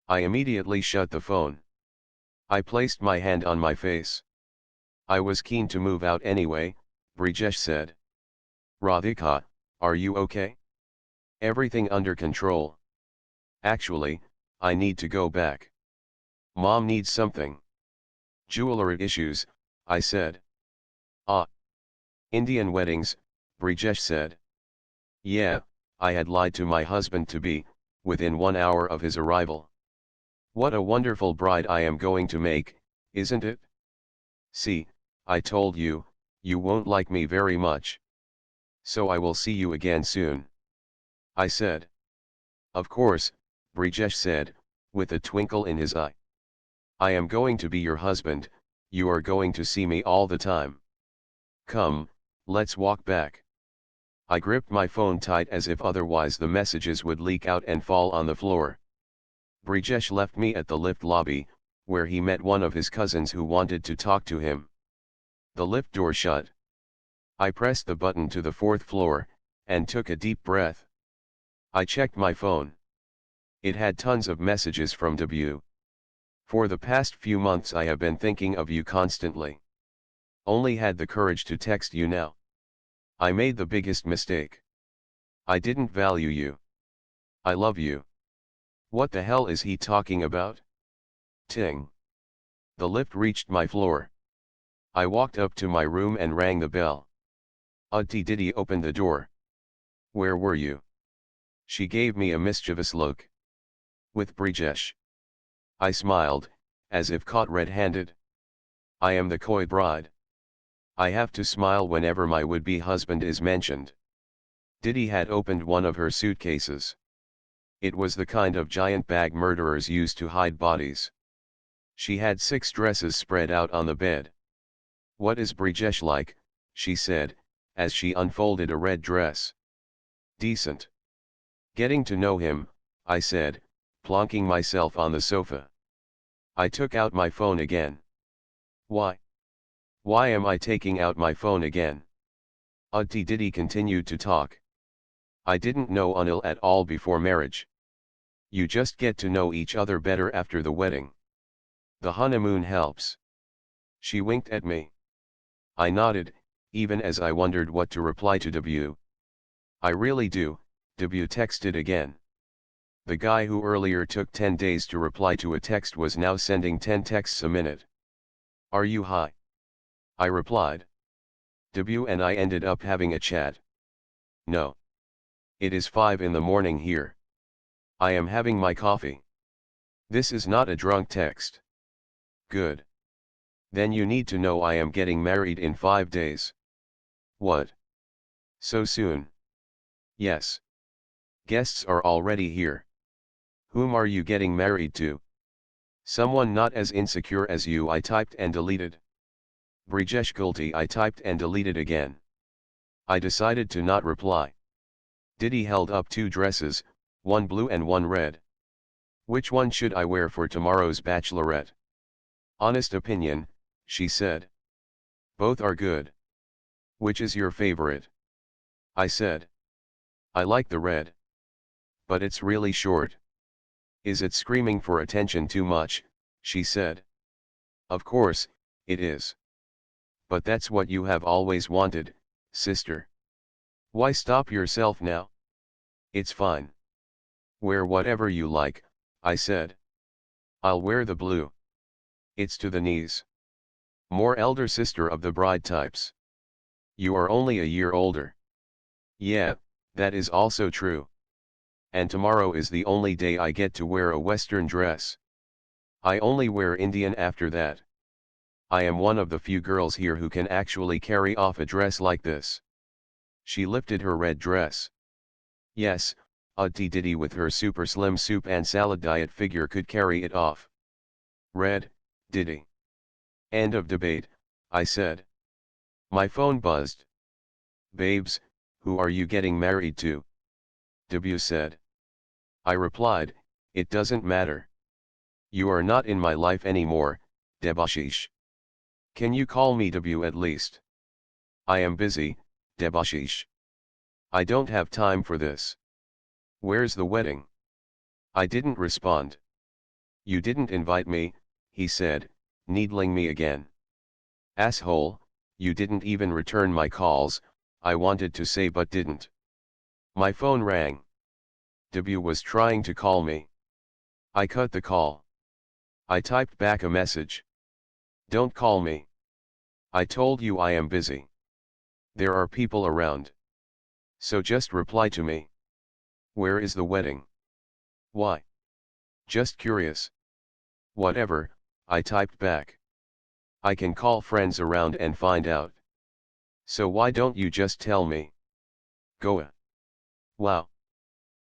S1: I immediately shut the phone. I placed my hand on my face. I was keen to move out anyway, Brijesh said. Radhika, are you okay? Everything under control. Actually, I need to go back. Mom needs something. Jewelry issues, I said. Ah. Indian weddings, Brijesh said. Yeah, I had lied to my husband-to-be, within 1 hour of his arrival. What a wonderful bride I am going to make, isn't it? See, I told you, you won't like me very much. So I will see you again soon. I said. Of course, Brijesh said, with a twinkle in his eye. I am going to be your husband, you are going to see me all the time. Come, let's walk back. I gripped my phone tight as if otherwise the messages would leak out and fall on the floor. Brijesh left me at the lift lobby, where he met one of his cousins who wanted to talk to him. The lift door shut. I pressed the button to the 4th floor, and took a deep breath. I checked my phone. It had tons of messages from W. For the past few months I have been thinking of you constantly. Only had the courage to text you now. I made the biggest mistake. I didn't value you. I love you. What the hell is he talking about? Ting. The lift reached my floor. I walked up to my room and rang the bell. Auntie Diddy opened the door. Where were you? She gave me a mischievous look. With Brijesh. I smiled, as if caught red-handed. I am the coy bride. I have to smile whenever my would-be husband is mentioned. Diddy had opened one of her suitcases. It was the kind of giant bag murderers use to hide bodies. She had 6 dresses spread out on the bed. What is Brijesh like? She said, as she unfolded a red dress. Decent. Getting to know him, I said, plonking myself on the sofa. I took out my phone again. Why? Why am I taking out my phone again? Auntie Diddy continued to talk. I didn't know Anil at all before marriage. You just get to know each other better after the wedding. The honeymoon helps. She winked at me. I nodded, even as I wondered what to reply to W. I really do, W texted again. The guy who earlier took 10 days to reply to a text was now sending 10 texts a minute. Are you high? I replied. W and I ended up having a chat. No. It is 5 in the morning here. I am having my coffee. This is not a drunk text. Good. Then you need to know I am getting married in 5 days. What? So soon? Yes. Guests are already here. Whom are you getting married to? Someone not as insecure as you, I typed and deleted. Brijesh Gulti, I typed and deleted again. I decided to not reply. Diddy held up 2 dresses, one blue and one red. Which one should I wear for tomorrow's bachelorette? Honest opinion, she said. Both are good. Which is your favorite? I said. I like the red. But it's really short. Is it screaming for attention too much? She said. Of course, it is. But that's what you have always wanted, sister. Why stop yourself now? It's fine. Wear whatever you like, I said. I'll wear the blue. It's to the knees. More elder sister of the bride types. You are only a year older. Yeah, that is also true. And tomorrow is the only day I get to wear a Western dress. I only wear Indian after that. I am one of the few girls here who can actually carry off a dress like this. She lifted her red dress. Yes, Auntie Diddy with her super slim soup and salad diet figure could carry it off. Red, Diddy. End of debate, I said. My phone buzzed. Babes, who are you getting married to? W said. I replied, it doesn't matter. You are not in my life anymore, Debashish. Can you call me W at least? I am busy, Debashish. I don't have time for this. Where's the wedding? I didn't respond. You didn't invite me, he said, needling me again. Asshole, you didn't even return my calls, I wanted to say but didn't. My phone rang. W was trying to call me. I cut the call. I typed back a message. Don't call me. I told you I am busy. There are people around. So just reply to me. Where is the wedding? Why? Just curious. Whatever, I typed back. I can call friends around and find out. So why don't you just tell me? Goa. Wow.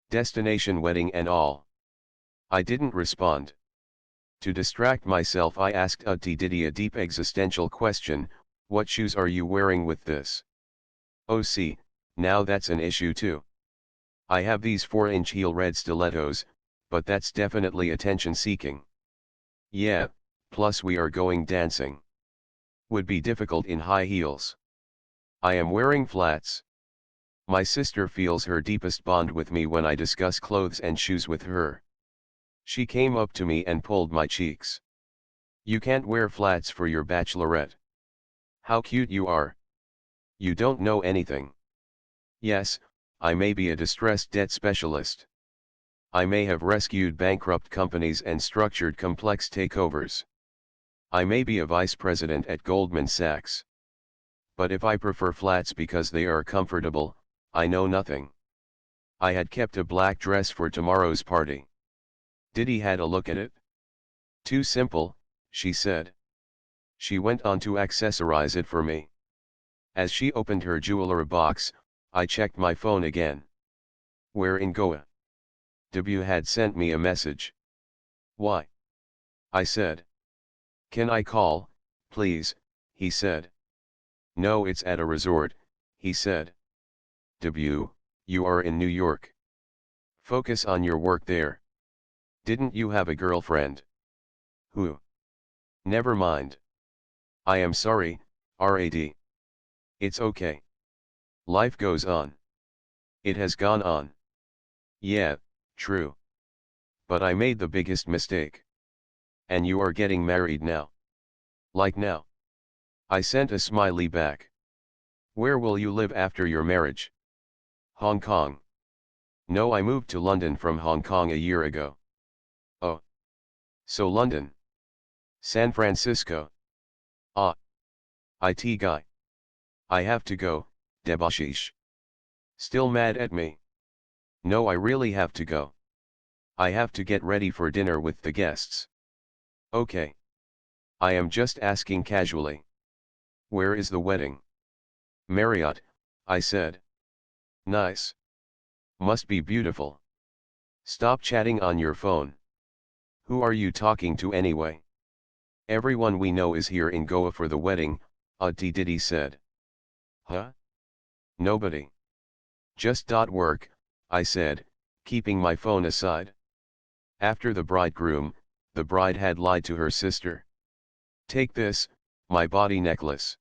S1: Destination wedding and all. I didn't respond. To distract myself I asked Auntie Diddy a deep existential question, what shoes are you wearing with this? Oh see, now that's an issue too. I have these 4-inch heel red stilettos, but that's definitely attention seeking. Yeah, plus we are going dancing. Would be difficult in high heels. I am wearing flats. My sister feels her deepest bond with me when I discuss clothes and shoes with her. She came up to me and pulled my cheeks. You can't wear flats for your bachelorette. How cute you are. You don't know anything. Yes, I may be a distressed debt specialist. I may have rescued bankrupt companies and structured complex takeovers. I may be a vice president at Goldman Sachs. But if I prefer flats because they are comfortable, I know nothing. I had kept a black dress for tomorrow's party. Diddy had a look at it. Too simple, she said. She went on to accessorize it for me. As she opened her jewelry box, I checked my phone again. Where in Goa? W had sent me a message. Why? I said. Can I call, please, he said. No, it's at a resort, he said. W, you are in New York. Focus on your work there. Didn't you have a girlfriend? Who? Never mind. I am sorry, Rad. It's okay. Life goes on. It has gone on. Yeah, true. But I made the biggest mistake. And you are getting married now. Like now. I sent a smiley back. Where will you live after your marriage? Hong Kong. No, I moved to London from Hong Kong a year ago. Oh. So London. San Francisco. Ah. IT guy. I have to go, Debashish. Still mad at me? No, I really have to go. I have to get ready for dinner with the guests. Okay. I am just asking casually. Where is the wedding? Marriott, I said. Nice. Must be beautiful. Stop chatting on your phone. Who are you talking to anyway? Everyone we know is here in Goa for the wedding, Auntie Diddy said. Huh? Nobody. Just .work, I said, keeping my phone aside. After the bridegroom, the bride had lied to her sister. Take this, my body necklace.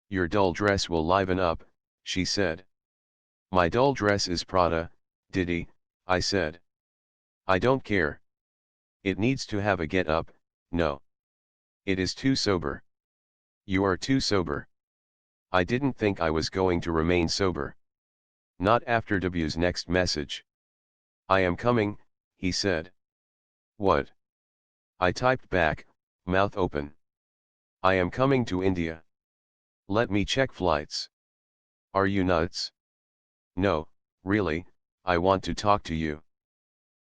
S1: Your dull dress will liven up, she said. My dull dress is Prada, Diddy, I said. I don't care. It needs to have a get-up, no. It is too sober. You are too sober. I didn't think I was going to remain sober. Not after W's next message. I am coming, he said. What? I typed back, mouth open. I am coming to India. Let me check flights. Are you nuts? No, really, I want to talk to you.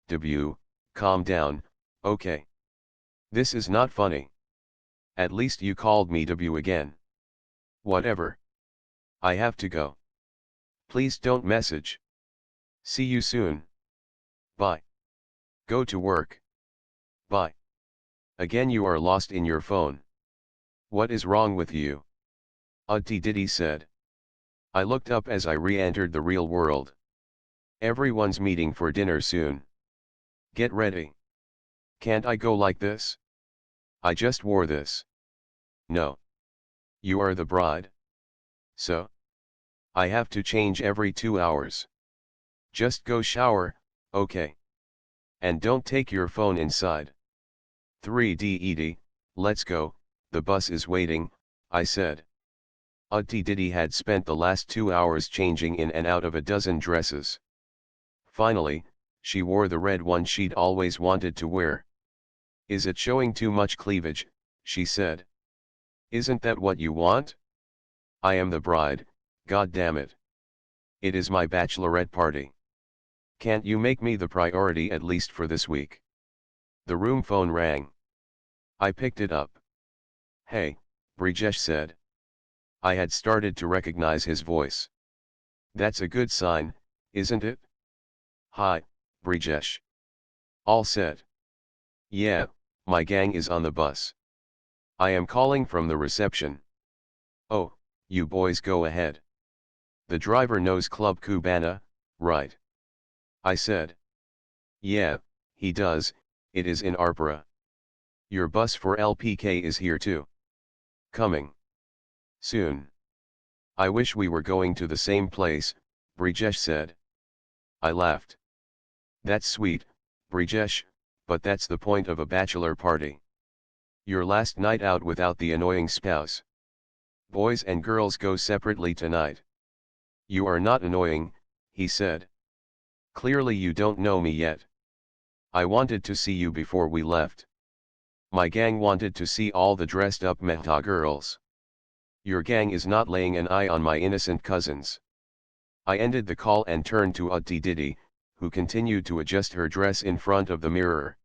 S1: W, calm down, okay. This is not funny. At least you called me W again. Whatever. I have to go. Please don't message. See you soon. Bye. Go to work. Bye. Again you are lost in your phone. What is wrong with you? Auntie Diddy said. I looked up as I re-entered the real world. Everyone's meeting for dinner soon. Get ready. Can't I go like this? I just wore this. No. You are the bride. So? I have to change every 2 hours. Just go shower, okay. And don't take your phone inside. 3D, let's go, the bus is waiting, I said. Auntie Diddy had spent the last 2 hours changing in and out of a dozen dresses. Finally, she wore the red one she'd always wanted to wear. Is it showing too much cleavage? She said. Isn't that what you want? I am the bride, god damn it. It is my bachelorette party. Can't you make me the priority at least for this week? The room phone rang. I picked it up. Hey, Brijesh said. I had started to recognize his voice. That's a good sign, isn't it? Hi, Brijesh. All set. Yeah, my gang is on the bus. I am calling from the reception. Oh, you boys go ahead. The driver knows Club Cubana, right? I said. Yeah, he does, it is in Arpara. Your bus for LPK is here too. Coming. Soon. I wish we were going to the same place, Brijesh said. I laughed. That's sweet, Brijesh, but that's the point of a bachelor party. Your last night out without the annoying spouse. Boys and girls go separately tonight. You are not annoying, he said. Clearly you don't know me yet. I wanted to see you before we left. My gang wanted to see all the dressed up Mehta girls. Your gang is not laying an eye on my innocent cousins. I ended the call and turned to Auntie Diddy, who continued to adjust her dress in front of the mirror.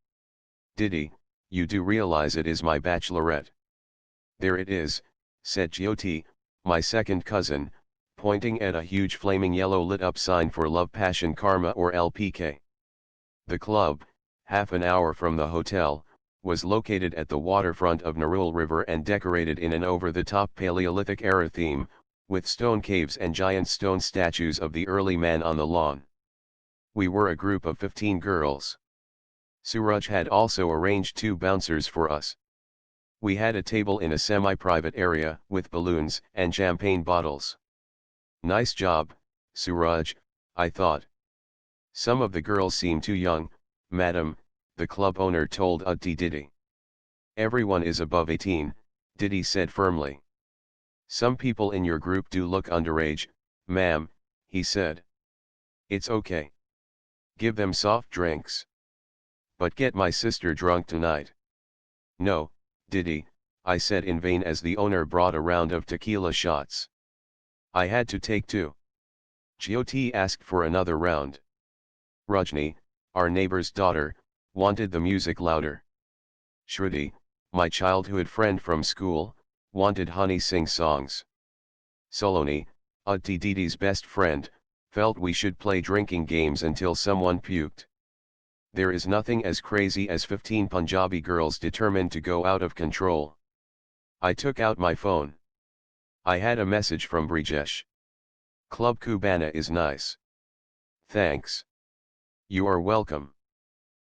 S1: Diddy, you do realize it is my bachelorette. There it is, said Jyoti, my second cousin, pointing at a huge flaming yellow lit up sign for Love Passion Karma or LPK. The club, half an hour from the hotel, was located at the waterfront of Narul River and decorated in an over-the-top Paleolithic era theme, with stone caves and giant stone statues of the early man on the lawn. We were a group of 15 girls. Suraj had also arranged 2 bouncers for us. We had a table in a semi-private area with balloons and champagne bottles. Nice job, Suraj, I thought. Some of the girls seem too young, madam, the club owner told Auntie Diddy. Everyone is above 18, Diddy said firmly. Some people in your group do look underage, ma'am, he said. It's okay. Give them soft drinks. But get my sister drunk tonight. No, Diddy, I said in vain as the owner brought a round of tequila shots. I had to take 2. Jyoti asked for another round. Rajni, our neighbor's daughter, wanted the music louder. Shruti, my childhood friend from school, wanted Honey Sing songs. Soloni, Auntie Diddy's best friend, felt we should play drinking games until someone puked. There is nothing as crazy as 15 Punjabi girls determined to go out of control. I took out my phone. I had a message from Brijesh. Club Cubana is nice. Thanks. You are welcome.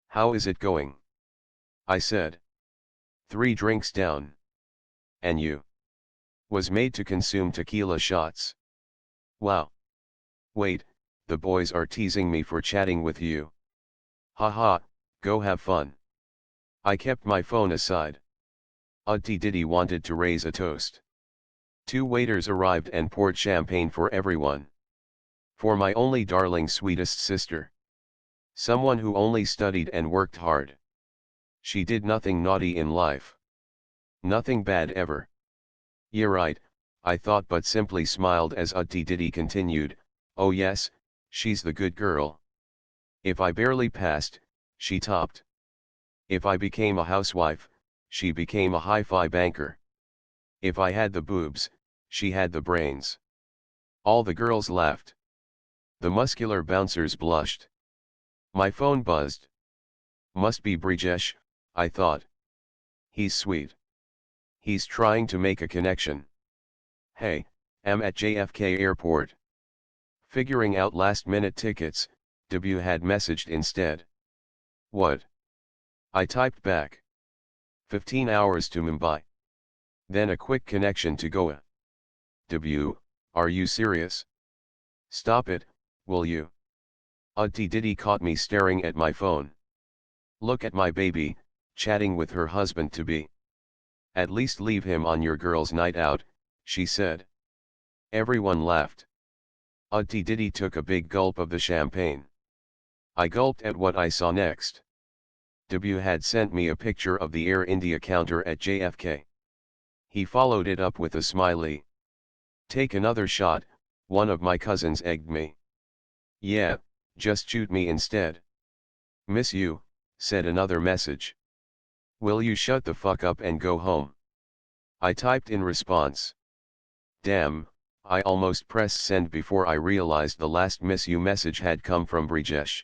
S1: How is it going? I said. 3 drinks down. And you? Was made to consume tequila shots. Wow. Wait, the boys are teasing me for chatting with you. Haha, go have fun. I kept my phone aside. Auntie Diddy wanted to raise a toast. 2 waiters arrived and poured champagne for everyone. For my only darling sweetest sister. Someone who only studied and worked hard. She did nothing naughty in life. Nothing bad ever. Yeah right, I thought but simply smiled as Utti Diddy continued, oh yes, she's the good girl. If I barely passed, she topped. If I became a housewife, she became a hi-fi banker. If I had the boobs, she had the brains. All the girls laughed. The muscular bouncers blushed. My phone buzzed. Must be Brijesh, I thought. He's sweet. He's trying to make a connection. Hey, I'm at JFK Airport. Figuring out last-minute tickets, W had messaged instead. What? I typed back. 15 hours to Mumbai. Then a quick connection to Goa. W, are you serious? Stop it, will you? Utti Diddy caught me staring at my phone. Look at my baby, chatting with her husband-to-be. At least leave him on your girl's night out, she said. Everyone laughed. Utti Diddy took a big gulp of the champagne. I gulped at what I saw next. W had sent me a picture of the Air India counter at JFK. He followed it up with a smiley. Take another shot, one of my cousins egged me. Yeah, just shoot me instead. Miss you, said another message. Will you shut the fuck up and go home? I typed in response. Damn, I almost pressed send before I realized the last miss you message had come from Brijesh.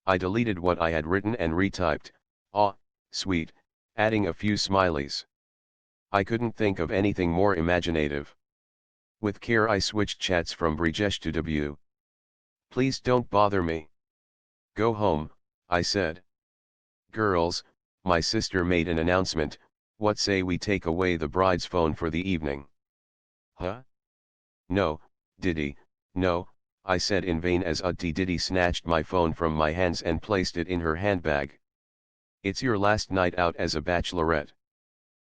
S1: I deleted what I had written and retyped, aw, sweet, adding a few smileys. I couldn't think of anything more imaginative. With care I switched chats from Brijesh to W. Please don't bother me. Go home, I said. Girls, my sister made an announcement, what say we take away the bride's phone for the evening? Huh? No, Diddy, no, I said in vain as Utti Diddy snatched my phone from my hands and placed it in her handbag. It's your last night out as a bachelorette.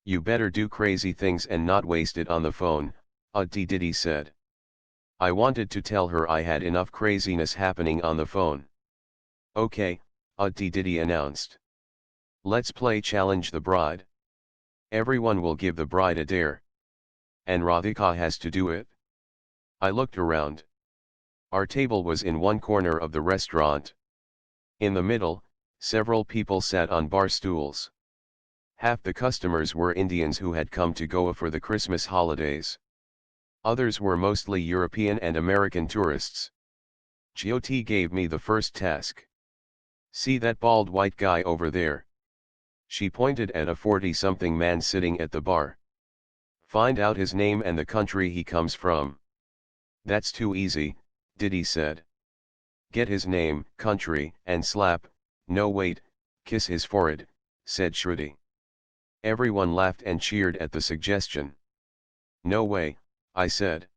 S1: You better do crazy things and not waste it on the phone, Utti Diddy said. I wanted to tell her I had enough craziness happening on the phone. Okay, Utti Diddy announced. Let's play Challenge the Bride. Everyone will give the bride a dare. And Radhika has to do it. I looked around. Our table was in one corner of the restaurant. In the middle, several people sat on bar stools. Half the customers were Indians who had come to Goa for the Christmas holidays. Others were mostly European and American tourists. Jyoti gave me the first task. See that bald white guy over there? She pointed at a 40-something man sitting at the bar. Find out his name and the country he comes from. That's too easy, Diddy said. Get his name, country, and slap, no wait, kiss his forehead, said Shruti. Everyone laughed and cheered at the suggestion. No way, I said.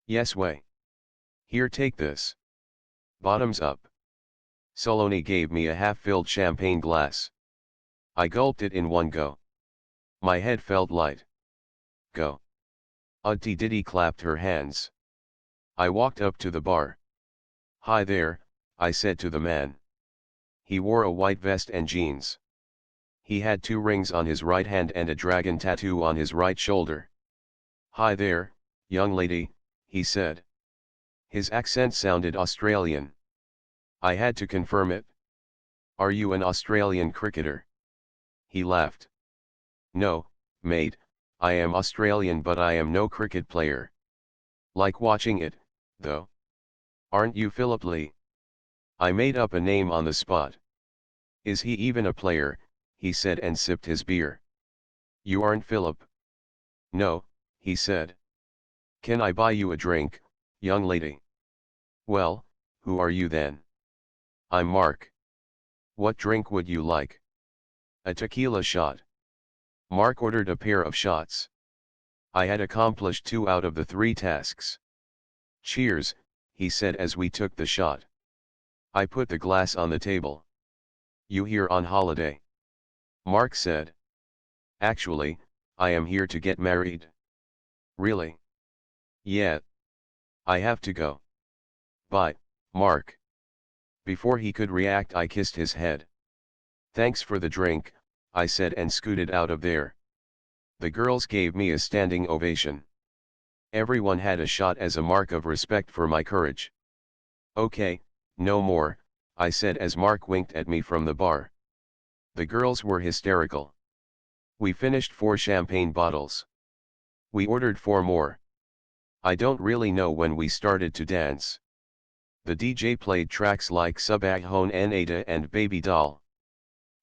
S1: Yes way. Here take this. Bottoms up. Saloni gave me a half-filled champagne glass. I gulped it in one go. My head felt light. Go. Utti Diddy clapped her hands. I walked up to the bar. Hi there, I said to the man. He wore a white vest and jeans. He had 2 rings on his right hand and a dragon tattoo on his right shoulder. Hi there, young lady, he said. His accent sounded Australian. I had to confirm it. Are you an Australian cricketer? He laughed. No, mate, I am Australian but I am no cricket player. Like watching it, though. Aren't you Philip Lee? I made up a name on the spot. Is he even a player, he said and sipped his beer. You aren't Philip? No, he said. Can I buy you a drink, young lady? Well, who are you then? I'm Mark. What drink would you like? A tequila shot. Mark ordered a pair of shots. I had accomplished 2 out of the 3 tasks. Cheers, he said as we took the shot. I put the glass on the table. You here on holiday? Mark said. Actually, I am here to get married. Really? Yeah. I have to go. Bye, Mark. Before he could react, I kissed his head. Thanks for the drink, I said and scooted out of there. The girls gave me a standing ovation. Everyone had a shot as a mark of respect for my courage. Okay, no more, I said as Mark winked at me from the bar. The girls were hysterical. We finished 4 champagne bottles. We ordered 4 more. I don't really know when we started to dance. The DJ played tracks like Subahon Nada and Baby Doll.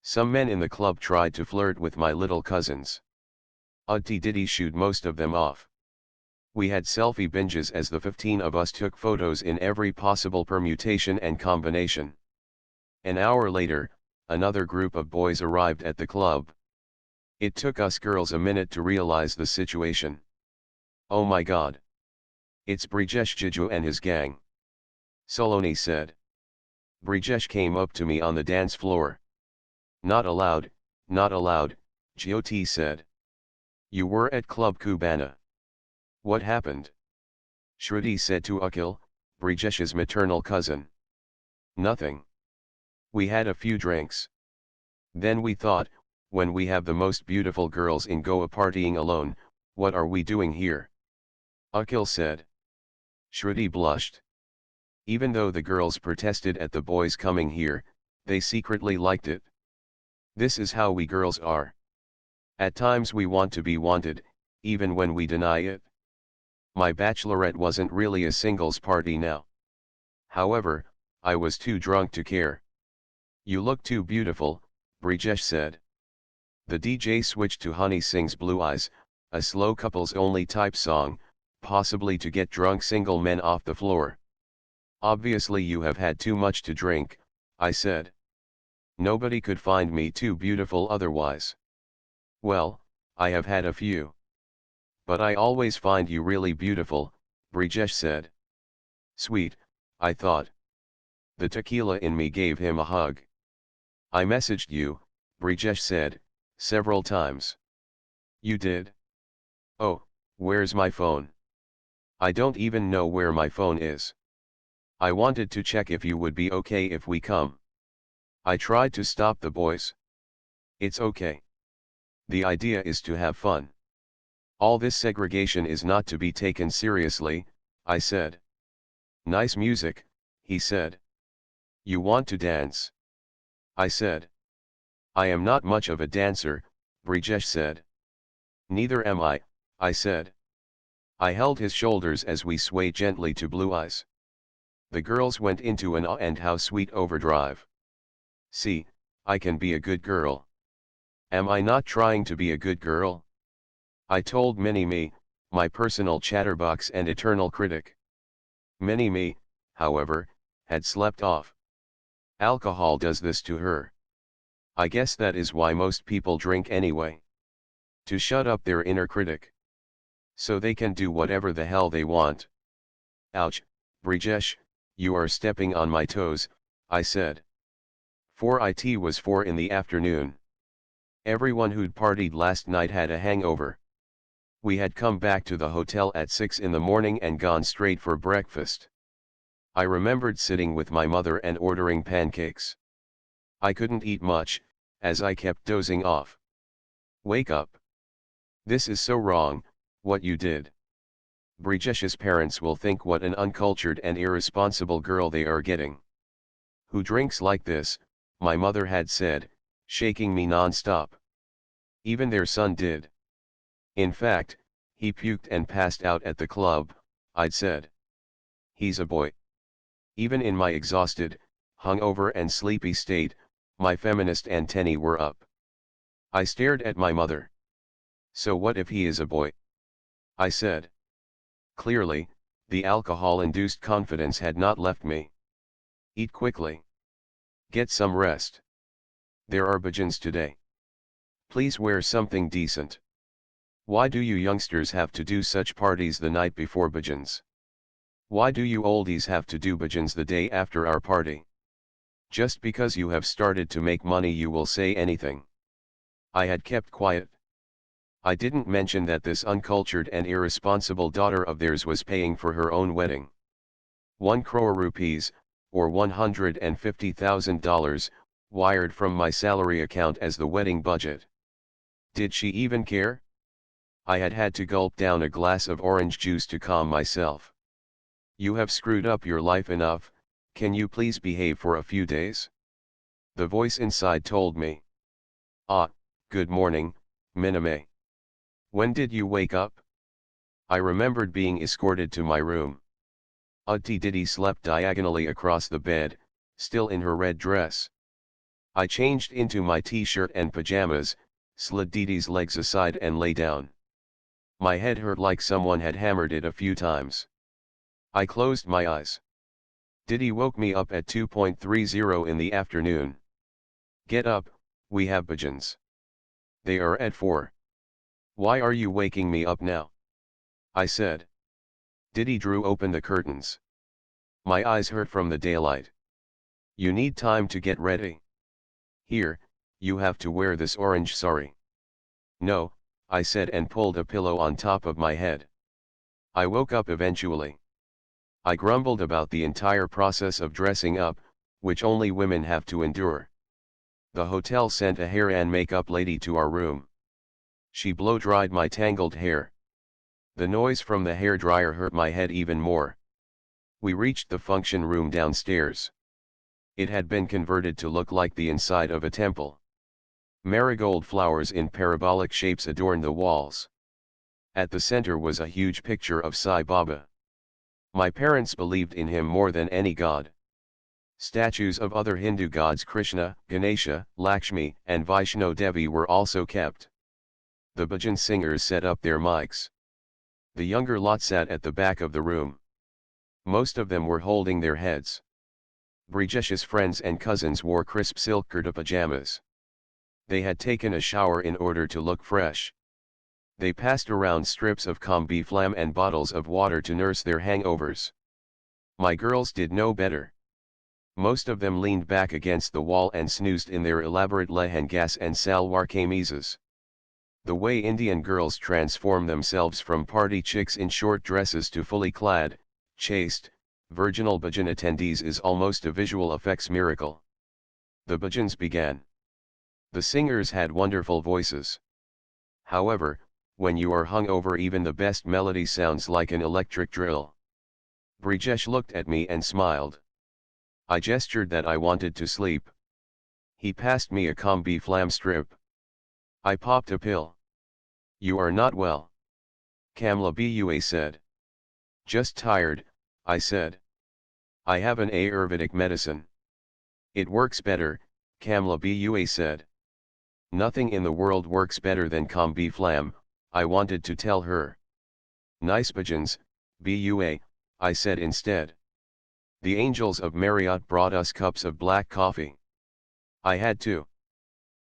S1: Some men in the club tried to flirt with my little cousins. Udti Diddy shooed most of them off. We had selfie binges as the 15 of us took photos in every possible permutation and combination. An hour later, another group of boys arrived at the club. It took us girls a minute to realize the situation. Oh my god. It's Brijesh Jiju and his gang. Soloni said. Brijesh came up to me on the dance floor. Not allowed, Jyoti said. You were at Club Cubana. What happened? Shruti said to Akhil, Brijesh's maternal cousin. Nothing. We had a few drinks. Then we thought, when we have the most beautiful girls in Goa partying alone, what are we doing here? Akhil said. Shruti blushed. Even though the girls protested at the boys coming here, they secretly liked it. This is how we girls are. At times we want to be wanted, even when we deny it. My bachelorette wasn't really a singles party now. However, I was too drunk to care. You look too beautiful, Brijesh said. The DJ switched to Honey Sings Blue Eyes, a slow couples-only type song, possibly to get drunk single men off the floor. Obviously you have had too much to drink, I said. Nobody could find me too beautiful otherwise. Well, I have had a few. But I always find you really beautiful, Brijesh said. Sweet, I thought. The tequila in me gave him a hug. I messaged you, Brijesh said, several times. You did? Oh, where's my phone? I don't even know where my phone is. I wanted to check if you would be okay if we come. I tried to stop the boys. It's okay. The idea is to have fun. All this segregation is not to be taken seriously, I said. Nice music, he said. You want to dance? I said. I am not much of a dancer, Brijesh said. Neither am I said. I held his shoulders as we swayed gently to Blue Eyes. The girls went into an "ah and how sweet" overdrive. See, I can be a good girl. Am I not trying to be a good girl? I told Mini-Me, my personal chatterbox and eternal critic. Mini-Me, however, had slept off. Alcohol does this to her. I guess that is why most people drink anyway. To shut up their inner critic. So they can do whatever the hell they want. Ouch, Brijesh, you are stepping on my toes, I said. 4:00 was 4 in the afternoon. Everyone who'd partied last night had a hangover. We had come back to the hotel at 6 in the morning and gone straight for breakfast. I remembered sitting with my mother and ordering pancakes. I couldn't eat much, as I kept dozing off. Wake up. This is so wrong, what you did. Brijesh's parents will think what an uncultured and irresponsible girl they are getting. Who drinks like this, my mother had said, shaking me non-stop. Even their son did. In fact, he puked and passed out at the club, I'd said. He's a boy. Even in my exhausted, hungover and sleepy state, my feminist antennae were up. I stared at my mother. So what if he is a boy? I said. Clearly, the alcohol-induced confidence had not left me. Eat quickly. Get some rest. There are bhajans today. Please wear something decent. Why do you youngsters have to do such parties the night before bhajans? Why do you oldies have to do bhajans the day after our party? Just because you have started to make money you will say anything. I had kept quiet. I didn't mention that this uncultured and irresponsible daughter of theirs was paying for her own wedding. 1 crore rupees, or $150,000, wired from my salary account as the wedding budget. Did she even care? I had had to gulp down a glass of orange juice to calm myself. You have screwed up your life enough, can you please behave for a few days? The voice inside told me. Ah, good morning, Miname. When did you wake up? I remembered being escorted to my room. Auntie Diddy slept diagonally across the bed, still in her red dress. I changed into my t-shirt and pajamas, slid Didi's legs aside and lay down. My head hurt like someone had hammered it a few times. I closed my eyes. Didi woke me up at 2:30 in the afternoon. Get up, we have bhajans. They are at 4. Why are you waking me up now? I said. Didi drew open the curtains. My eyes hurt from the daylight. You need time to get ready. Here, you have to wear this orange sari. No, I said and pulled a pillow on top of my head. I woke up eventually. I grumbled about the entire process of dressing up, which only women have to endure. The hotel sent a hair and makeup lady to our room. She blow-dried my tangled hair. The noise from the hairdryer hurt my head even more. We reached the function room downstairs. It had been converted to look like the inside of a temple. Marigold flowers in parabolic shapes adorned the walls. At the center was a huge picture of Sai Baba. My parents believed in him more than any god. Statues of other Hindu gods Krishna, Ganesha, Lakshmi, and Vaishno Devi were also kept. The bhajan singers set up their mics. The younger lot sat at the back of the room. Most of them were holding their heads. Brejesh's friends and cousins wore crisp silk kurta pajamas. They had taken a shower in order to look fresh. They passed around strips of combi flam and bottles of water to nurse their hangovers. My girls did no better. Most of them leaned back against the wall and snoozed in their elaborate lehengas and salwar kameezes. The way Indian girls transform themselves from party chicks in short dresses to fully clad, chaste, virginal bhajan attendees is almost a visual effects miracle. The bhajans began. The singers had wonderful voices. However, when you are hungover, even the best melody sounds like an electric drill. Brijesh looked at me and smiled. I gestured that I wanted to sleep. He passed me a combi flam strip. I popped a pill. You are not well. Kamla Bua said. Just tired, I said. I have an Ayurvedic medicine. It works better, Kamla Bua said. Nothing in the world works better than combi flam, I wanted to tell her. Nice bhajans, Bua, I said instead. The angels of Marriott brought us cups of black coffee. I had to.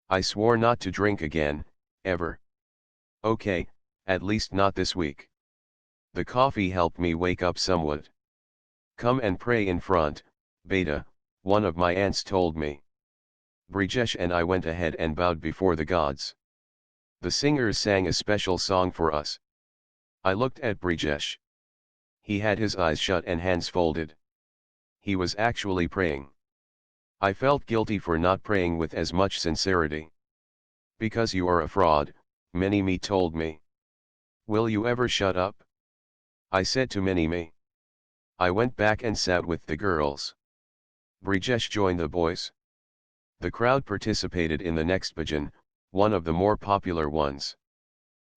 S1: I swore not to drink again, ever. Okay, at least not this week. The coffee helped me wake up somewhat. Come and pray in front, Beta, one of my aunts told me. Brijesh and I went ahead and bowed before the gods. The singers sang a special song for us. I looked at Brijesh. He had his eyes shut and hands folded. He was actually praying. I felt guilty for not praying with as much sincerity. Because you are a fraud, Minime told me. Will you ever shut up? I said to Minime. I went back and sat with the girls. Brijesh joined the boys. The crowd participated in the next bhajan, one of the more popular ones.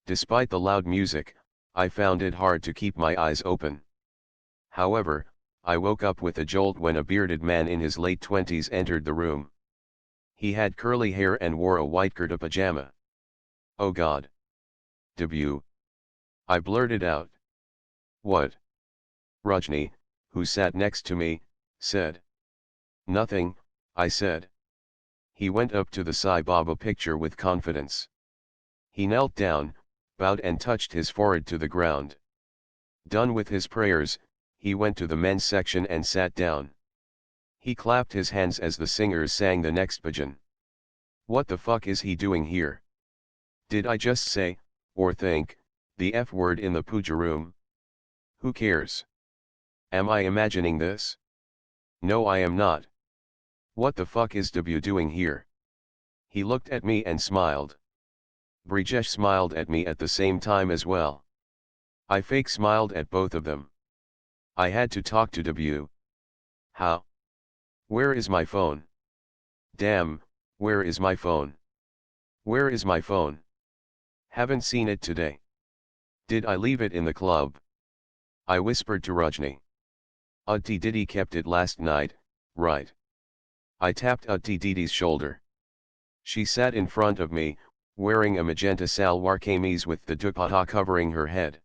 S1: Despite the loud music, I found it hard to keep my eyes open. However, I woke up with a jolt when a bearded man in his late 20s entered the room. He had curly hair and wore a white kurta pajama. Oh God! Debut! I blurted out. What? Rajni, who sat next to me, said. Nothing, I said. He went up to the Sai Baba picture with confidence. He knelt down, bowed and touched his forehead to the ground. Done with his prayers, he went to the men's section and sat down. He clapped his hands as the singers sang the next bhajan. What the fuck is he doing here? Did I just say, or think, the F word in the puja room? Who cares? Am I imagining this? No, I am not. What the fuck is W doing here? He looked at me and smiled. Brijesh smiled at me at the same time as well. I fake smiled at both of them. I had to talk to W. How? Where is my phone? Damn, where is my phone? Where is my phone? Haven't seen it today. Did I leave it in the club? I whispered to Rajni. Utti Didi kept it last night, right? I tapped Utti Didi's shoulder. She sat in front of me, wearing a magenta salwar kameez with the dupatta covering her head.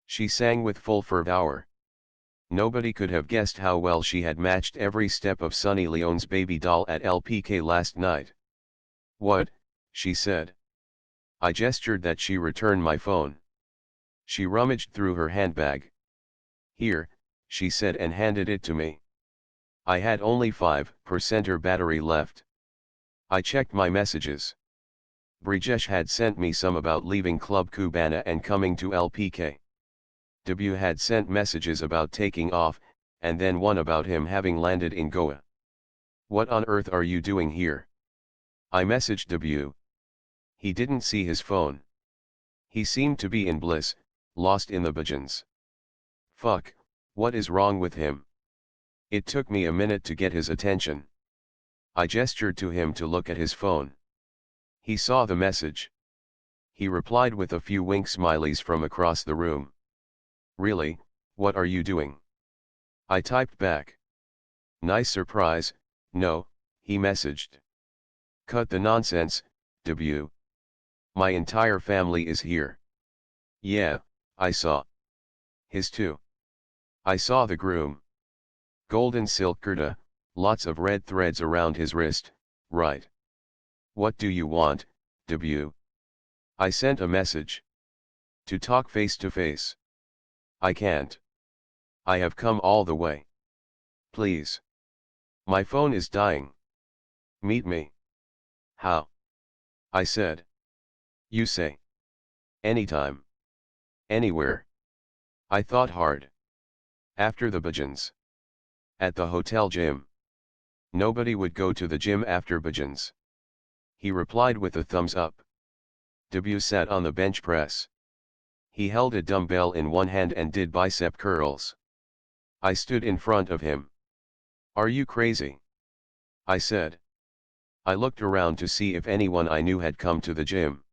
S1: She sang with full fervour. Nobody could have guessed how well she had matched every step of Sunny Leone's baby doll at LPK last night. What? She said. I gestured that she return my phone. She rummaged through her handbag. Here, she said and handed it to me. I had only 5% battery left. I checked my messages. Brijesh had sent me some about leaving Club Cubana and coming to LPK. W had sent messages about taking off, and then one about him having landed in Goa. What on earth are you doing here? I messaged W. He didn't see his phone. He seemed to be in bliss, lost in the bhajans. Fuck, what is wrong with him? It took me a minute to get his attention. I gestured to him to look at his phone. He saw the message. He replied with a few wink smileys from across the room. Really, what are you doing? I typed back. Nice surprise, no, he messaged. Cut the nonsense, W. My entire family is here. Yeah, I saw. His too. I saw the groom. Golden silk kurta, lots of red threads around his wrist, right? What do you want, W? I sent a message. To talk face to face. I can't. I have come all the way. Please. My phone is dying. Meet me. How? I said. You say. Anytime. Anywhere. I thought hard. After the bhajans. At the hotel gym. Nobody would go to the gym after bhajans. He replied with a thumbs up. W sat on the bench press. He held a dumbbell in one hand and did bicep curls. I stood in front of him. Are you crazy? I said. I looked around to see if anyone I knew had come to the gym.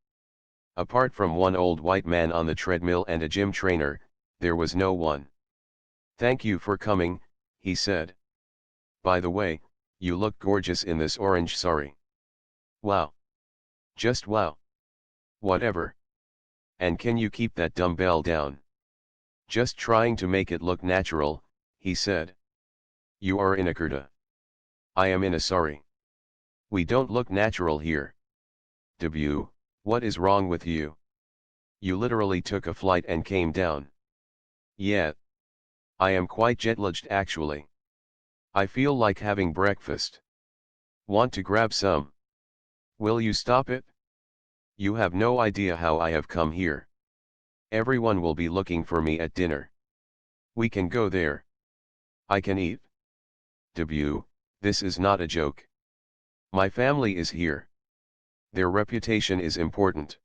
S1: Apart from one old white man on the treadmill and a gym trainer, there was no one. Thank you for coming, he said. By the way, you look gorgeous in this orange sari. Wow. Just wow. Whatever. And can you keep that dumbbell down? Just trying to make it look natural, he said. You are in a kurta. I am in a sari. We don't look natural here. W, what is wrong with you? You literally took a flight and came down. Yeah. I am quite jet-lagged actually. I feel like having breakfast. Want to grab some? Will you stop it? You have no idea how I have come here. Everyone will be looking for me at dinner. We can go there. I can eat. W, this is not a joke. My family is here. Their reputation is important.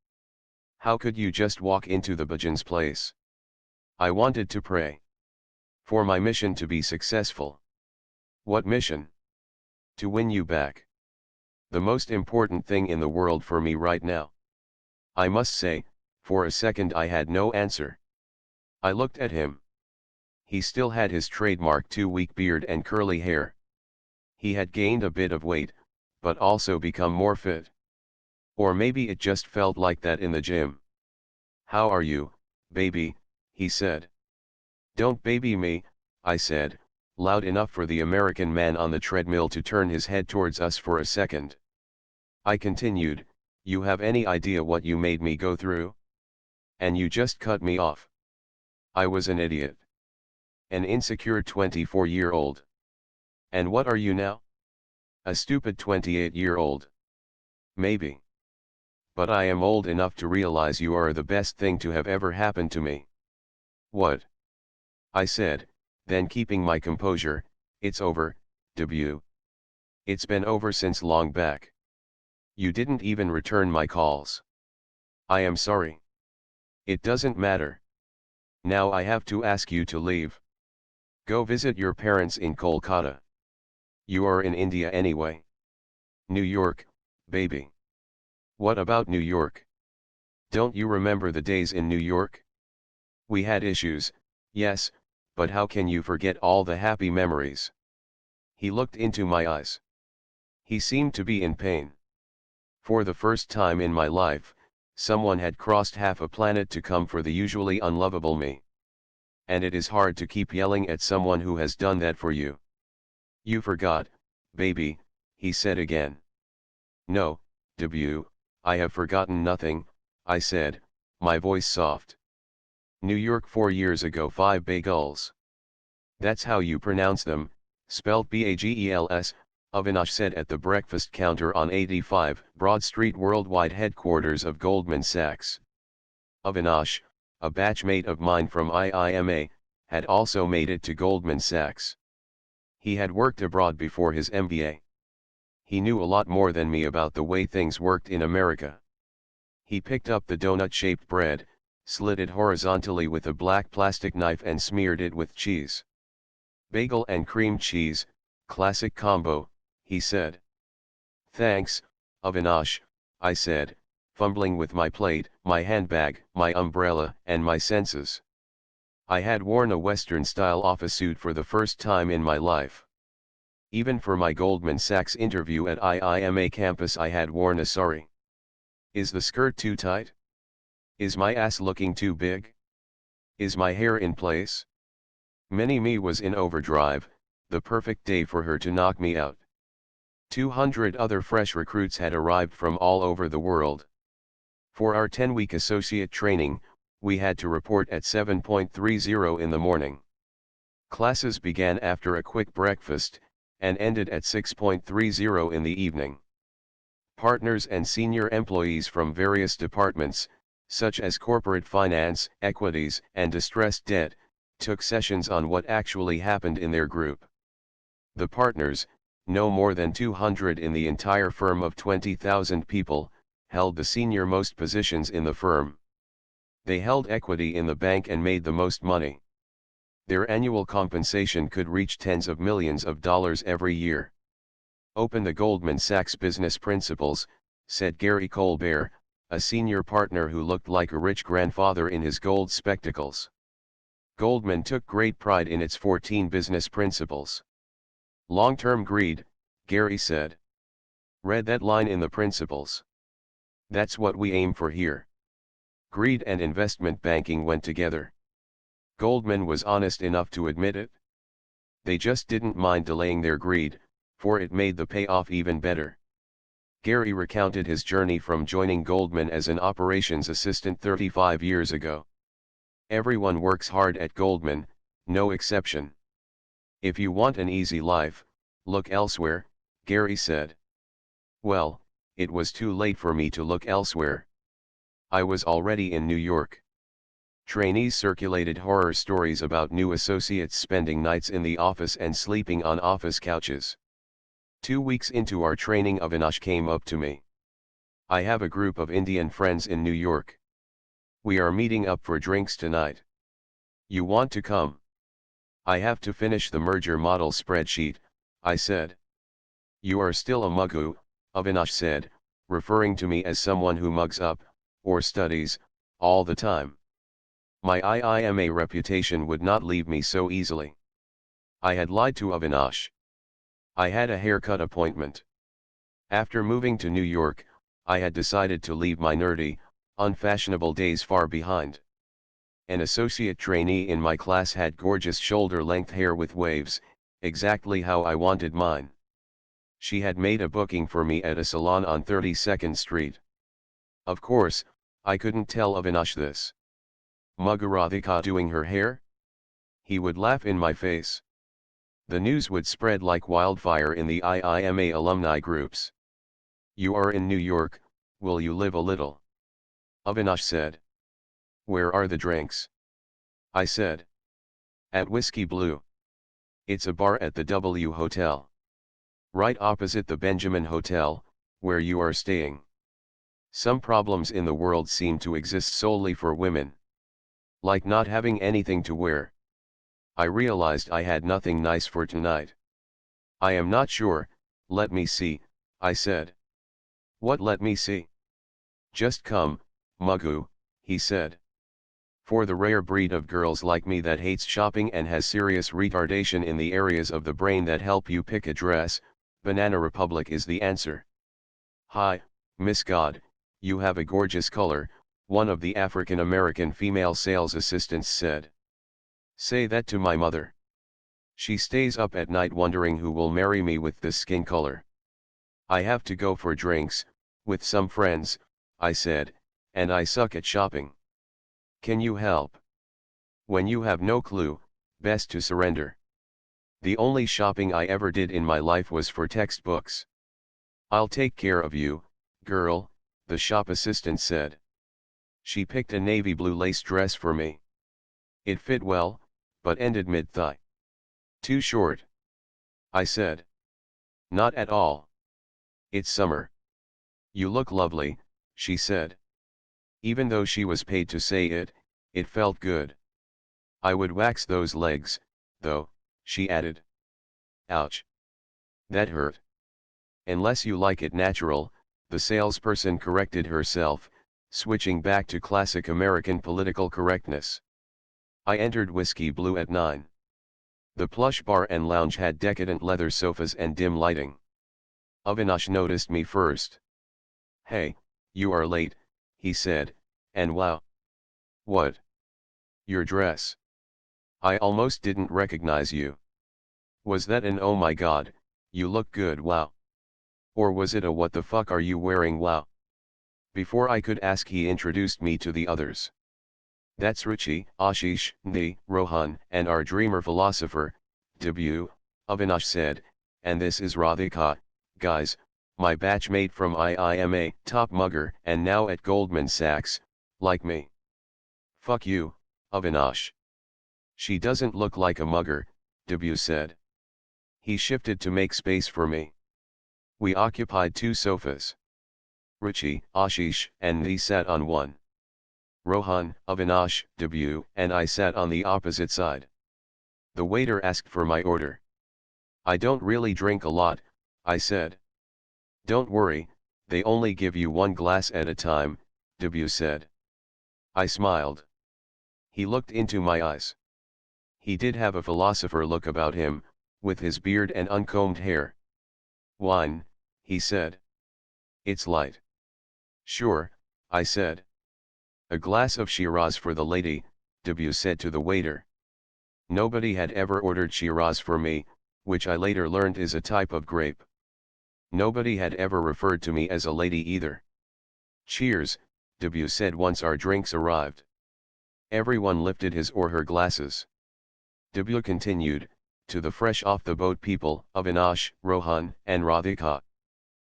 S1: How could you just walk into the bhajan's place? I wanted to pray. For my mission to be successful. What mission? To win you back. The most important thing in the world for me right now. I must say, for a second I had no answer. I looked at him. He still had his trademark 2-week beard and curly hair. He had gained a bit of weight, but also become more fit. Or maybe it just felt like that in the gym. How are you, baby? He said. Don't baby me, I said, loud enough for the American man on the treadmill to turn his head towards us for a second. I continued, you have any idea what you made me go through? And you just cut me off. I was an idiot. An insecure 24-year-old. And what are you now? A stupid 28-year-old. Maybe. But I am old enough to realize you are the best thing to have ever happened to me. What? I said, Then keeping my composure, "It's over, debut. It's been over since long back. You didn't even return my calls. I am sorry. It doesn't matter. Now I have to ask you to leave. Go visit your parents in Kolkata. You are in India anyway. New York, baby. What about New York? Don't you remember the days in New York? We had issues, yes, but how can you forget all the happy memories?" He looked into my eyes. He seemed to be in pain. For the first time in my life, someone had crossed half a planet to come for the usually unlovable me. And it is hard to keep yelling at someone who has done that for you. "You forgot, baby," he said again. "No, debut, I have forgotten nothing," I said, my voice soft. "New York 4 years ago, 5 bagels. That's how you pronounce them, spelt Bagels, Avinash said at the breakfast counter on 85 Broad Street, worldwide headquarters of Goldman Sachs. Avinash, a batchmate of mine from IIMA, had also made it to Goldman Sachs. He had worked abroad before his MBA. He knew a lot more than me about the way things worked in America. He picked up the donut-shaped bread, slit it horizontally with a black plastic knife and smeared it with cheese. "Bagel and cream cheese, classic combo," he said. "Thanks, Avinash," I said, fumbling with my plate, my handbag, my umbrella, and my senses. I had worn a Western-style office suit for the first time in my life. Even for my Goldman Sachs interview at IIMA campus I had worn a sari. Is the skirt too tight? Is my ass looking too big? Is my hair in place? Mini-me was in overdrive, the perfect day for her to knock me out. 200 other fresh recruits had arrived from all over the world. For our 10-week associate training, we had to report at 7:30 in the morning. Classes began after a quick breakfast, and ended at 6:30 in the evening. Partners and senior employees from various departments, such as corporate finance, equities, and distressed debt, took sessions on what actually happened in their group. The partners, no more than 200 in the entire firm of 20,000 people, held the senior-most positions in the firm. They held equity in the bank and made the most money. Their annual compensation could reach tens of millions of dollars every year. "Open the Goldman Sachs Business Principles," said Gary Colbert, a senior partner who looked like a rich grandfather in his gold spectacles. Goldman took great pride in its 14 business principles. "Long-term greed," Gary said. "Read that line in the principles. That's what we aim for here." Greed and investment banking went together. Goldman was honest enough to admit it. They just didn't mind delaying their greed, for it made the payoff even better. Gary recounted his journey from joining Goldman as an operations assistant 35 years ago. "Everyone works hard at Goldman, no exception. If you want an easy life, look elsewhere," Gary said. Well, it was too late for me to look elsewhere. I was already in New York. Trainees circulated horror stories about new associates spending nights in the office and sleeping on office couches. 2 weeks into our training, Avinash came up to me. "I have a group of Indian friends in New York. We are meeting up for drinks tonight. You want to come?" "I have to finish the merger model spreadsheet," I said. "You are still a muggu," Avinash said, referring to me as someone who mugs up, or studies, all the time. My IIMA reputation would not leave me so easily. I had lied to Avinash. I had a haircut appointment. After moving to New York, I had decided to leave my nerdy, unfashionable days far behind. An associate trainee in my class had gorgeous shoulder-length hair with waves, exactly how I wanted mine. She had made a booking for me at a salon on 32nd Street. Of course, I couldn't tell Avinash this. "Mugga Radhika doing her hair?" He would laugh in my face. The news would spread like wildfire in the IIMA alumni groups. "You are in New York, will you live a little?" Avinash said. "Where are the drinks?" I said. "At Whiskey Blue." It's a bar at the W Hotel. Right opposite the Benjamin Hotel, where you are staying. Some problems in the world seem to exist solely for women. Like not having anything to wear. I realized I had nothing nice for tonight. I am not sure, let me see, I said. What let me see? Just come, Mugu, he said. For the rare breed of girls like me that hates shopping and has serious retardation in the areas of the brain that help you pick a dress, Banana Republic is the answer. Hi, Miss God, you have a gorgeous color, one of the African American female sales assistants said. Say that to my mother. She stays up at night wondering who will marry me with this skin color. I have to go for drinks, with some friends, I said, and I suck at shopping. Can you help? When you have no clue, best to surrender. The only shopping I ever did in my life was for textbooks. I'll take care of you, girl, the shop assistant said. She picked a navy blue lace dress for me. It fit well, but ended mid-thigh. Too short. I said. Not at all. It's summer. You look lovely, she said. Even though she was paid to say it, it felt good. I would wax those legs, though, she added. Ouch. That hurt. Unless you like it natural, the salesperson corrected herself, switching back to classic American political correctness. I entered Whiskey Blue at 9. The plush bar and lounge had decadent leather sofas and dim lighting. Avinash noticed me first. Hey, you are late, he said, and wow. What? Your dress. I almost didn't recognize you. Was that an oh my god, you look good wow? Or was it a what the fuck are you wearing wow? Before I could ask he introduced me to the others. That's Ruchi, Ashish, Ni, Rohan, and our dreamer philosopher, W, Avinash said, and this is Radhika, guys, my batchmate from IIMA, top mugger and now at Goldman Sachs, like me. Fuck you, Avinash. She doesn't look like a mugger, W said. He shifted to make space for me. We occupied 2 sofas. Ruchi, Ashish, and Ni sat on one. Rohan, Avinash, W, and I sat on the opposite side. The waiter asked for my order. I don't really drink a lot, I said. Don't worry, they only give you 1 glass at a time, W said. I smiled. He looked into my eyes. He did have a philosopher look about him, with his beard and uncombed hair. Wine, he said. It's light. Sure, I said. A glass of Shiraz for the lady, W said to the waiter. Nobody had ever ordered Shiraz for me, which I later learned is a type of grape. Nobody had ever referred to me as a lady either. Cheers, W said once our drinks arrived. Everyone lifted his or her glasses. W continued, to the fresh off the boat people, Avinash, Rohan, and Radhika.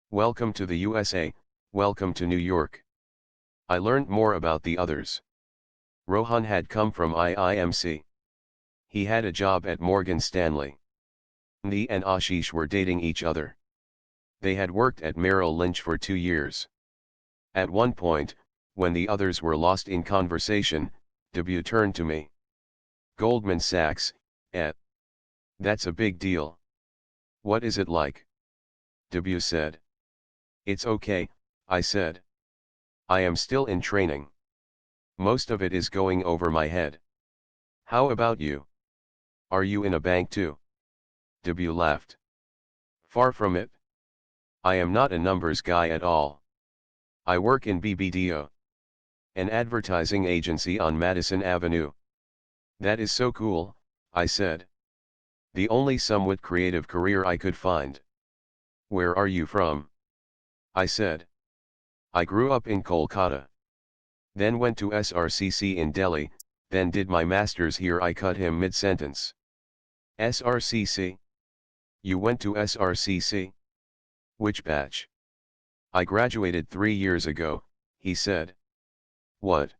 S1: Welcome to the USA, welcome to New York. I learned more about the others. Rohan had come from IIMC. He had a job at Morgan Stanley. Ni and Ashish were dating each other. They had worked at Merrill Lynch for 2 years. At one point, when the others were lost in conversation, W turned to me. Goldman Sachs, That's a big deal. What is it like? W said. It's okay, I said. I am still in training. Most of it is going over my head. How about you? Are you in a bank too? W laughed. Far from it. I am not a numbers guy at all. I work in BBDO. An advertising agency on Madison Avenue. That is so cool, I said. The only somewhat creative career I could find. Where are you from? I said. I grew up in Kolkata. Then went to SRCC in Delhi, then did my master's here. I cut him mid-sentence. SRCC? You went to SRCC? Which batch? I graduated 3 years ago, he said. What?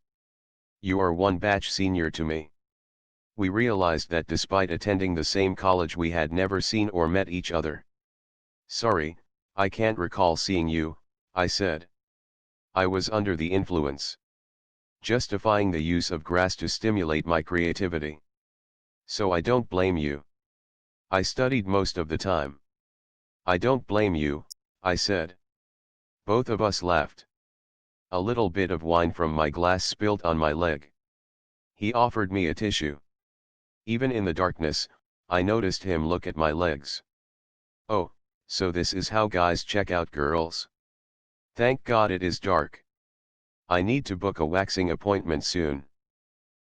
S1: You are 1 batch senior to me. We realized that despite attending the same college we had never seen or met each other. "Sorry, I can't recall seeing you," I said. I was under the influence. Justifying the use of grass to stimulate my creativity. "So I don't blame you. I studied most of the time." "I don't blame you," I said. Both of us laughed. A little bit of wine from my glass spilled on my leg. He offered me a tissue. Even in the darkness, I noticed him look at my legs. "Oh, so this is how guys check out girls. Thank God it is dark. I need to book a waxing appointment soon."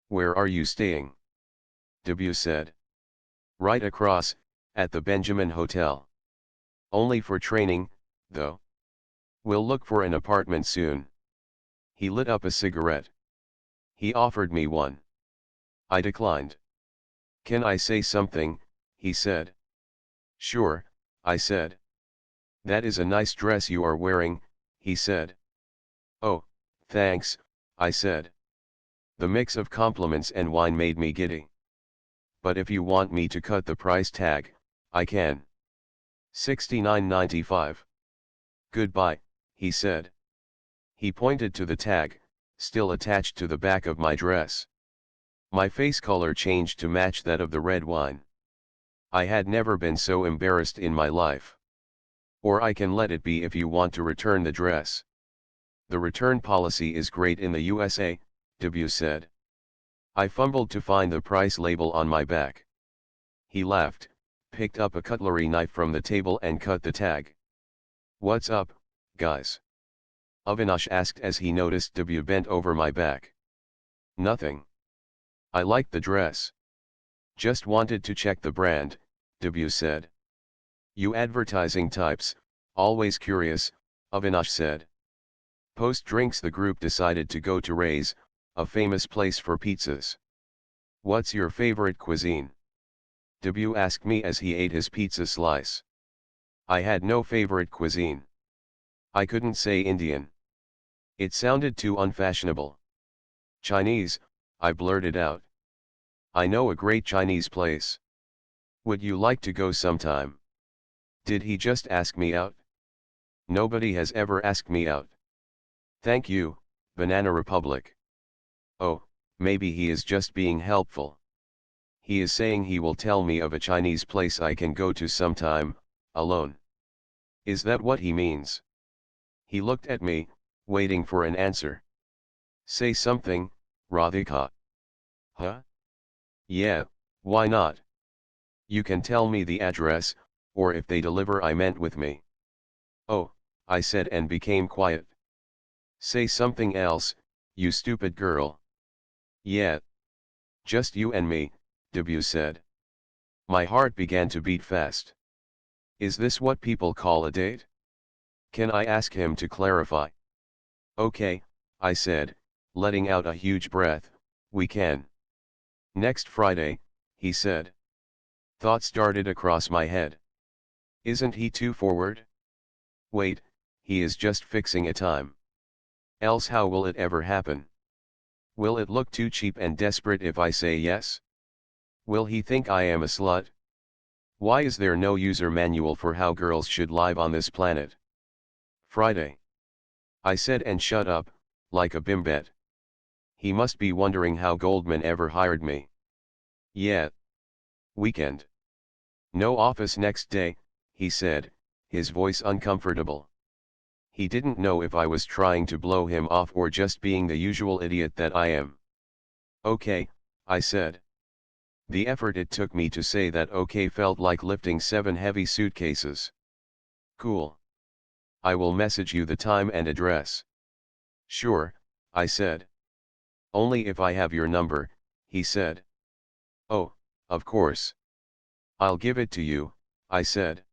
S1: "Where are you staying?" W said. "Right across, at the Benjamin Hotel. Only for training, though. We'll look for an apartment soon." He lit up a cigarette. He offered me one. I declined. "Can I say something?" he said. "Sure," I said. "That is a nice dress you are wearing," he said. "Oh, thanks," I said. The mix of compliments and wine made me giddy. "But if you want me to cut the price tag, I can. $69.95. "Goodbye," he said. He pointed to the tag, still attached to the back of my dress. My face color changed to match that of the red wine. I had never been so embarrassed in my life. "Or I can let it be if you want to return the dress. The return policy is great in the USA," W said. I fumbled to find the price label on my back. He laughed, picked up a cutlery knife from the table and cut the tag. "What's up, guys?" Avinash asked as he noticed W bent over my back. "Nothing. I liked the dress. Just wanted to check the brand," W said. "You advertising types, always curious," Avinash said. Post-drinks the group decided to go to Ray's, a famous place for pizzas. "What's your favorite cuisine?" W asked me as he ate his pizza slice. I had no favorite cuisine. I couldn't say Indian. It sounded too unfashionable. "Chinese," I blurted out. "I know a great Chinese place. Would you like to go sometime?" Did he just ask me out? Nobody has ever asked me out. "Thank you, Banana Republic." Oh, maybe he is just being helpful. He is saying he will tell me of a Chinese place I can go to sometime, alone. Is that what he means? He looked at me, waiting for an answer. "Say something, Radhika." "Huh? Yeah, why not? You can tell me the address, or if they deliver I meant with me." "Oh," I said and became quiet. "Say something else, you stupid girl." "Yeah. Just you and me," W said. My heart began to beat fast. Is this what people call a date? Can I ask him to clarify? "Okay," I said, letting out a huge breath, "we can." "Next Friday," he said. Thoughts darted across my head. Isn't he too forward? Wait, he is just fixing a time. Else how will it ever happen? Will it look too cheap and desperate if I say yes? Will he think I am a slut? Why is there no user manual for how girls should live on this planet? Friday. I said and shut up, like a bimbet. He must be wondering how Goldman ever hired me. Yeah. Weekend. No office next day, he said, his voice uncomfortable. He didn't know if I was trying to blow him off or just being the usual idiot that I am. "Okay," I said. The effort it took me to say that okay felt like lifting 7 heavy suitcases. "Cool. I will message you the time and address." "Sure," I said. "Only if I have your number," he said. "Oh, of course. I'll give it to you," I said.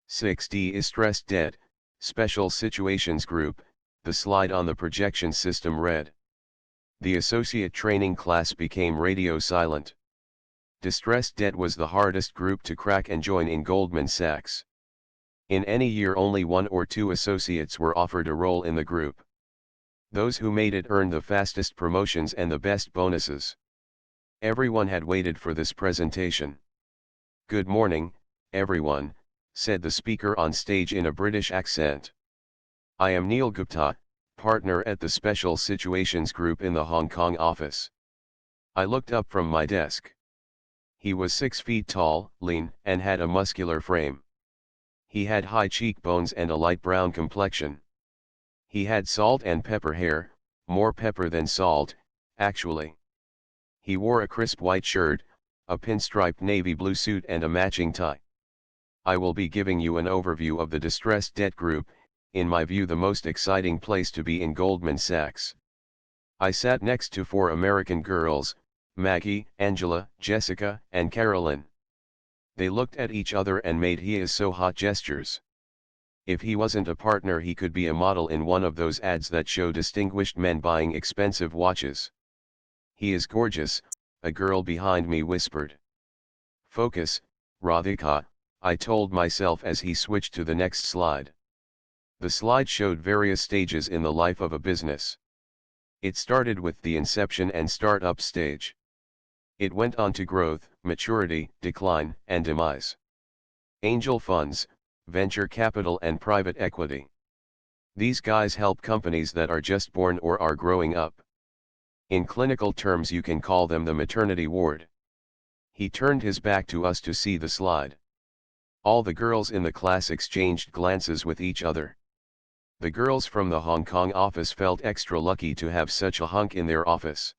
S1: 6D is stress dead, Special Situations Group, the slide on the projection system read. The associate training class became radio silent. Distressed debt was the hardest group to crack and join in Goldman Sachs. In any year only 1 or 2 associates were offered a role in the group. Those who made it earned the fastest promotions and the best bonuses. Everyone had waited for this presentation. "Good morning, everyone," said the speaker on stage in a British accent. "I am Neil Gupta, partner at the Special Situations Group in the Hong Kong office." I looked up from my desk. He was 6 feet tall, lean, and had a muscular frame. He had high cheekbones and a light brown complexion. He had salt and pepper hair, more pepper than salt, actually. He wore a crisp white shirt, a pinstriped navy blue suit and a matching tie. I will be giving you an overview of the distressed debt group, in my view the most exciting place to be in Goldman Sachs. I sat next to 4 American girls, Maggie, Angela, Jessica, and Carolyn. They looked at each other and made "he is so hot" gestures. If he wasn't a partner, he could be a model in one of those ads that show distinguished men buying expensive watches. "He is gorgeous," a girl behind me whispered. "Focus, Radhika," I told myself as he switched to the next slide. The slide showed various stages in the life of a business. It started with the inception and startup stage. It went on to growth, maturity, decline, and demise. Angel funds, venture capital and private equity. These guys help companies that are just born or are growing up. In clinical terms you can call them the maternity ward. He turned his back to us to see the slide. All the girls in the class exchanged glances with each other. The girls from the Hong Kong office felt extra lucky to have such a hunk in their office.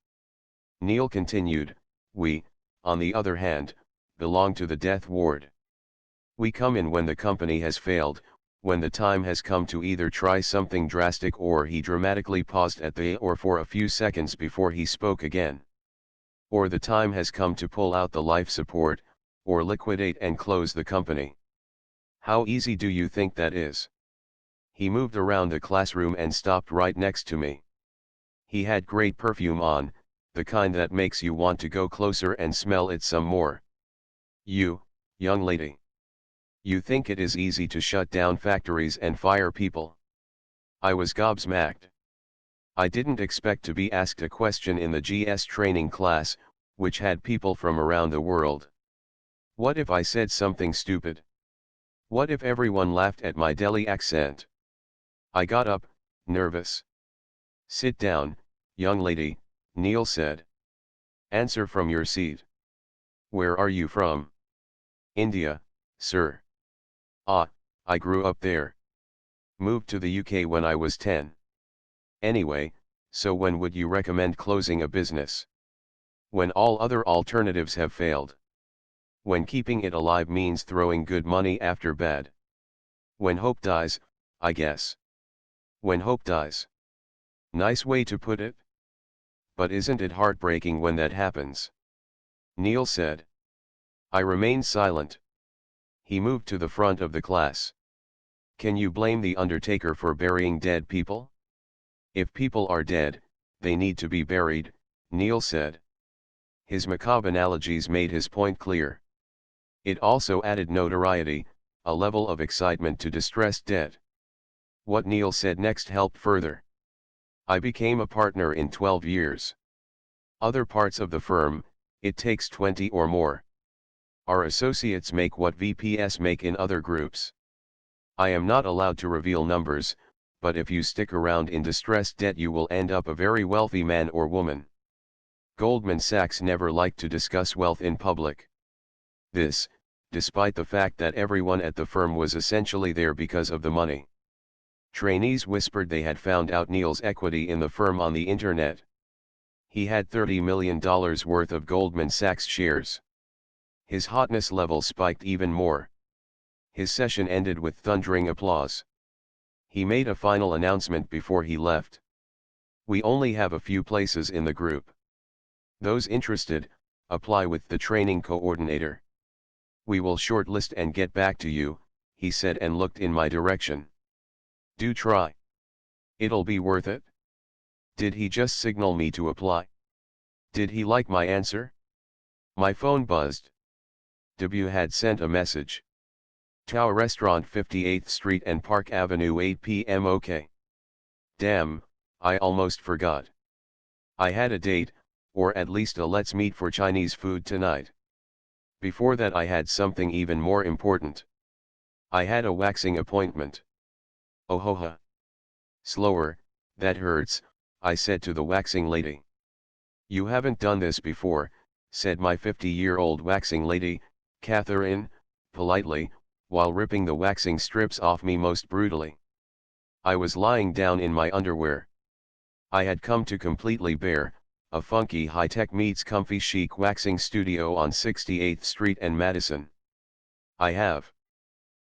S1: Neil continued, "We, on the other hand, belong to the death ward. We come in when the company has failed, when the time has come to either try something drastic," or he dramatically paused at the "or" for a few seconds before he spoke again. "Or the time has come to pull out the life support, or liquidate and close the company. How easy do you think that is?" He moved around the classroom and stopped right next to me. He had great perfume on, the kind that makes you want to go closer and smell it some more. "You, young lady. You think it is easy to shut down factories and fire people?" I was gobsmacked. I didn't expect to be asked a question in the GS training class, which had people from around the world. What if I said something stupid? What if everyone laughed at my Delhi accent? I got up, nervous. "Sit down, young lady," Neil said. "Answer from your seat. Where are you from?" "India, sir." "Ah, I grew up there. Moved to the UK when I was 10. Anyway, so when would you recommend closing a business?" "When all other alternatives have failed. When keeping it alive means throwing good money after bad. When hope dies, I guess." "When hope dies. Nice way to put it. But isn't it heartbreaking when that happens?" Neil said. I remained silent. He moved to the front of the class. "Can you blame the undertaker for burying dead people? If people are dead, they need to be buried," Neil said. His macabre analogies made his point clear. It also added notoriety, a level of excitement to distressed debt. What Neil said next helped further. I became a partner in 12 years. Other parts of the firm, it takes 20 or more. Our associates make what VPs make in other groups. I am not allowed to reveal numbers, but if you stick around in distressed debt you will end up a very wealthy man or woman. Goldman Sachs never liked to discuss wealth in public. This, despite the fact that everyone at the firm was essentially there because of the money. Trainees whispered they had found out Neil's equity in the firm on the internet. He had $30 million worth of Goldman Sachs shares. His hotness level spiked even more. His session ended with thundering applause. He made a final announcement before he left. "We only have a few places in the group. Those interested, apply with the training coordinator. We will shortlist and get back to you," he said and looked in my direction. "Do try. It'll be worth it." Did he just signal me to apply? Did he like my answer? My phone buzzed. W had sent a message. "Tao Restaurant 58th Street and Park Avenue 8 p.m. OK. Damn, I almost forgot. I had a date, or at least a let's meet for Chinese food tonight. Before that I had something even more important. I had a waxing appointment. Oh ho ho. Slower, that hurts, I said to the waxing lady. You haven't done this before, said my 50-year-old waxing lady, Catherine, politely, while ripping the waxing strips off me most brutally. I was lying down in my underwear. I had come to completely bare, a funky high-tech meets comfy chic waxing studio on 68th Street and Madison. I have.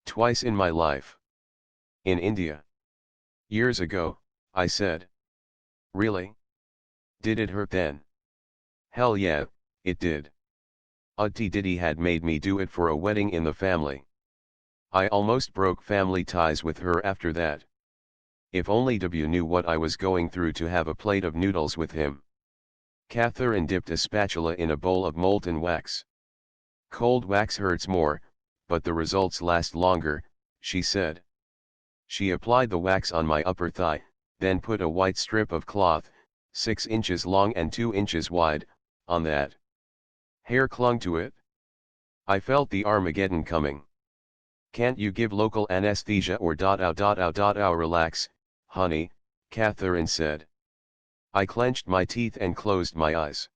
S1: Twice in my life. In India. Years ago, I said. Really? Did it hurt then? Hell yeah, it did. Auntie Diddy had made me do it for a wedding in the family. I almost broke family ties with her after that. If only W knew what I was going through to have a plate of noodles with him. Catherine dipped a spatula in a bowl of molten wax. Cold wax hurts more, but the results last longer, she said. She applied the wax on my upper thigh, then put a white strip of cloth, 6 inches long and 2 inches wide, on that. Hair clung to it. I felt the Armageddon coming. Can't you give local anesthesia or ow relax, honey, Catherine said. I clenched my teeth and closed my eyes.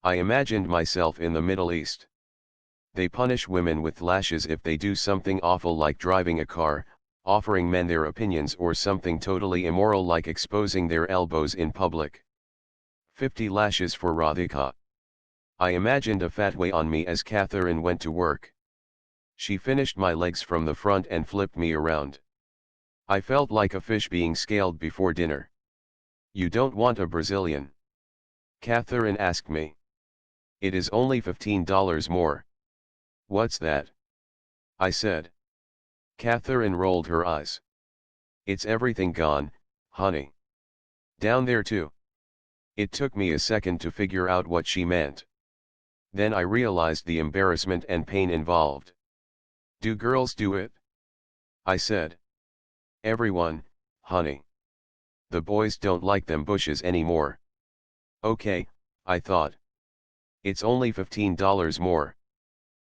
S1: I imagined myself in the Middle East. They punish women with lashes if they do something awful like driving a car, offering men their opinions, or something totally immoral like exposing their elbows in public. 50 lashes for Radhika. I imagined a fatwa on me as Catherine went to work. She finished my legs from the front and flipped me around. I felt like a fish being scaled before dinner. You don't want a Brazilian? Catherine asked me. It is only $15 more. What's that? I said. Catherine rolled her eyes. It's everything gone, honey. Down there too. It took me a second to figure out what she meant. Then I realized the embarrassment and pain involved. Do girls do it? I said. Everyone, honey. The boys don't like them bushes anymore. Okay, I thought. It's only $15 more.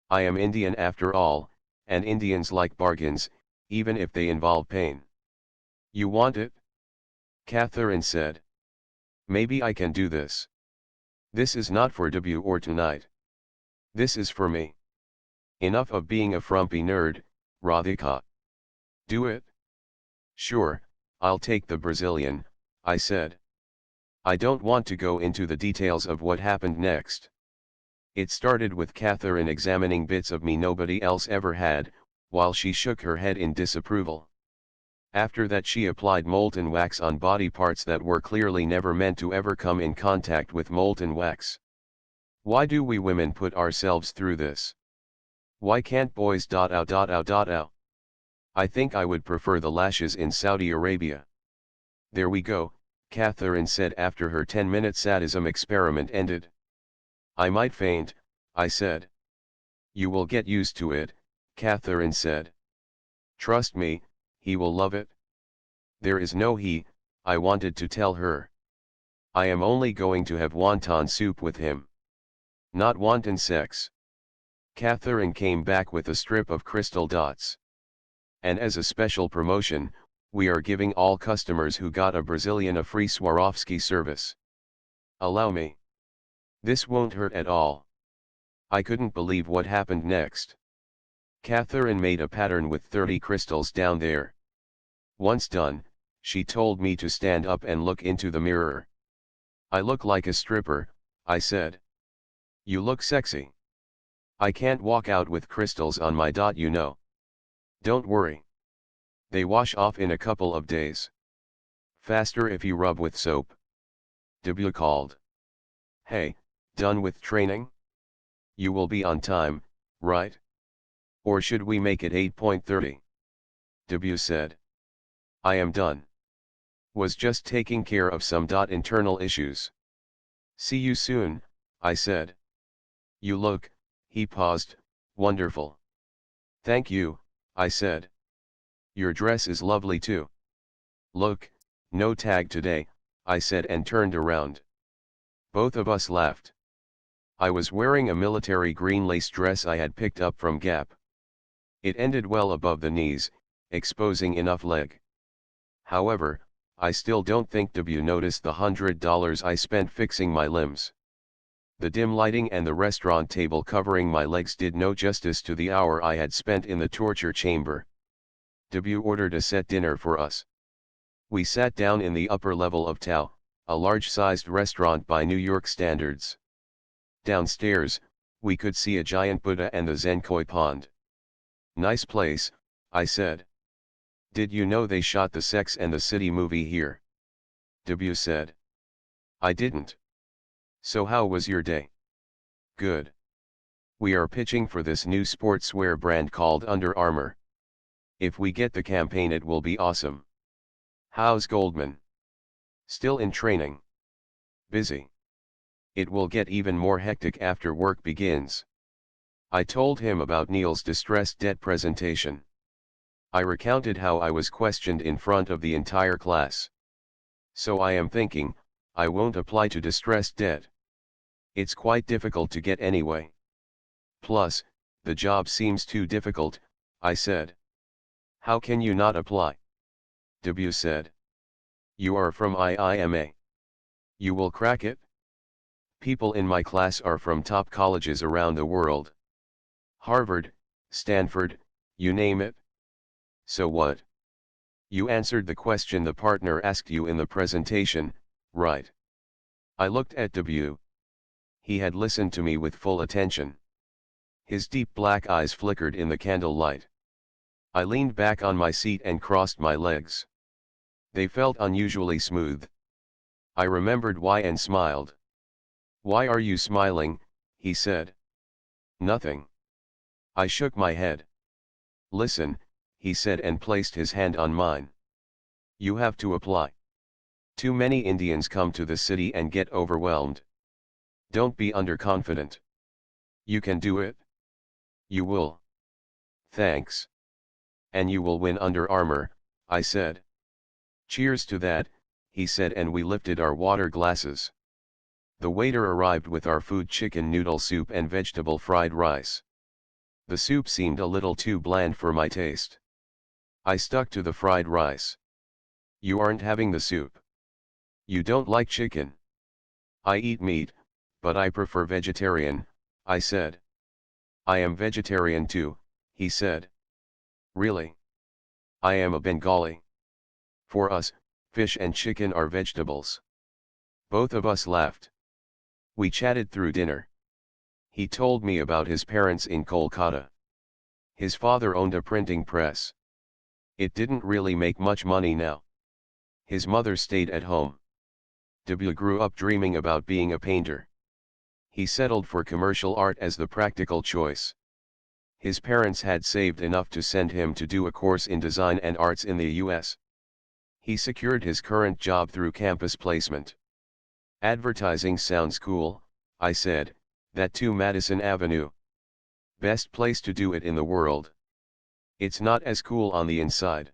S1: I am Indian after all, and Indians like bargains, even if they involve pain. You want it? Catherine said. Maybe I can do this. This is not for W or tonight. This is for me. Enough of being a frumpy nerd, Radhika. Do it? Sure, I'll take the Brazilian, I said. I don't want to go into the details of what happened next. It started with Catherine examining bits of me nobody else ever had, while she shook her head in disapproval. After that she applied molten wax on body parts that were clearly never meant to ever come in contact with molten wax. Why do we women put ourselves through this? Why can't boys ow. I think I would prefer the lashes in Saudi Arabia. There we go, Catherine said after her 10-minute sadism experiment ended. I might faint, I said. You will get used to it, Catherine said. Trust me, he will love it. There is no he, I wanted to tell her. I am only going to have wonton soup with him. Not wanton sex. Catherine came back with a strip of crystal dots. And as a special promotion, we are giving all customers who got a Brazilian a free Swarovski service. Allow me. This won't hurt at all. I couldn't believe what happened next. Catherine made a pattern with 30 crystals down there. Once done, she told me to stand up and look into the mirror. I look like a stripper, I said. You look sexy. I can't walk out with crystals on my dot, you know. Don't worry. They wash off in a couple of days. Faster if you rub with soap. W called. Hey, done with training? You will be on time, right? Or should we make it 8:30? W said. I am done. Was just taking care of some internal issues. See you soon, I said. You look, he paused, wonderful. Thank you, I said. Your dress is lovely too. Look, no tag today, I said and turned around. Both of us laughed. I was wearing a military green lace dress I had picked up from Gap. It ended well above the knees, exposing enough leg. However, I still don't think W noticed the $100 I spent fixing my limbs. The dim lighting and the restaurant table covering my legs did no justice to the hour I had spent in the torture chamber. W ordered a set dinner for us. We sat down in the upper level of Tao, a large-sized restaurant by New York standards. Downstairs, we could see a giant Buddha and the Zenkoi pond. Nice place, I said. Did you know they shot the Sex and the City movie here? W said. I didn't. So how was your day? Good. We are pitching for this new sportswear brand called Under Armour. If we get the campaign it will be awesome. How's Goldman? Still in training. Busy. It will get even more hectic after work begins. I told him about Neil's distressed debt presentation. I recounted how I was questioned in front of the entire class. So I am thinking, I won't apply to distressed debt. It's quite difficult to get anyway. Plus, the job seems too difficult, I said. How can you not apply? W said. You are from IIMA. You will crack it? People in my class are from top colleges around the world. Harvard, Stanford, you name it. So what? You answered the question the partner asked you in the presentation, right? I looked at W. He had listened to me with full attention. His deep black eyes flickered in the candlelight. I leaned back on my seat and crossed my legs. They felt unusually smooth. I remembered why and smiled. Why are you smiling? He said. Nothing. I shook my head. Listen, he said and placed his hand on mine. You have to apply. Too many Indians come to the city and get overwhelmed. Don't be underconfident. You can do it. You will. Thanks. And you will win Under Armour, I said. Cheers to that, he said, and we lifted our water glasses. The waiter arrived with our food: chicken noodle soup and vegetable fried rice. The soup seemed a little too bland for my taste. I stuck to the fried rice. You aren't having the soup. You don't like chicken. I eat meat, but I prefer vegetarian, I said. I am vegetarian too, he said. Really? I am a Bengali. For us, fish and chicken are vegetables. Both of us laughed. We chatted through dinner. He told me about his parents in Kolkata. His father owned a printing press. It didn't really make much money now. His mother stayed at home. W grew up dreaming about being a painter. He settled for commercial art as the practical choice. His parents had saved enough to send him to do a course in design and arts in the US. He secured his current job through campus placement. Advertising sounds cool, I said. That too, Madison Avenue. Best place to do it in the world. It's not as cool on the inside.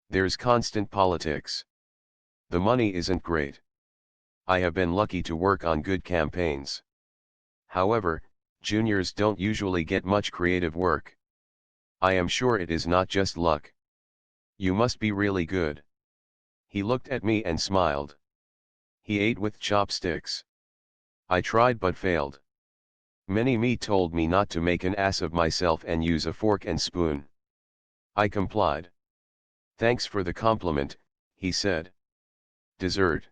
S1: There's constant politics. The money isn't great. I have been lucky to work on good campaigns. However, juniors don't usually get much creative work. I am sure it is not just luck. You must be really good. He looked at me and smiled. He ate with chopsticks. I tried but failed. Me told me not to make an ass of myself and use a fork and spoon. I complied. Thanks for the compliment, he said. Dessert.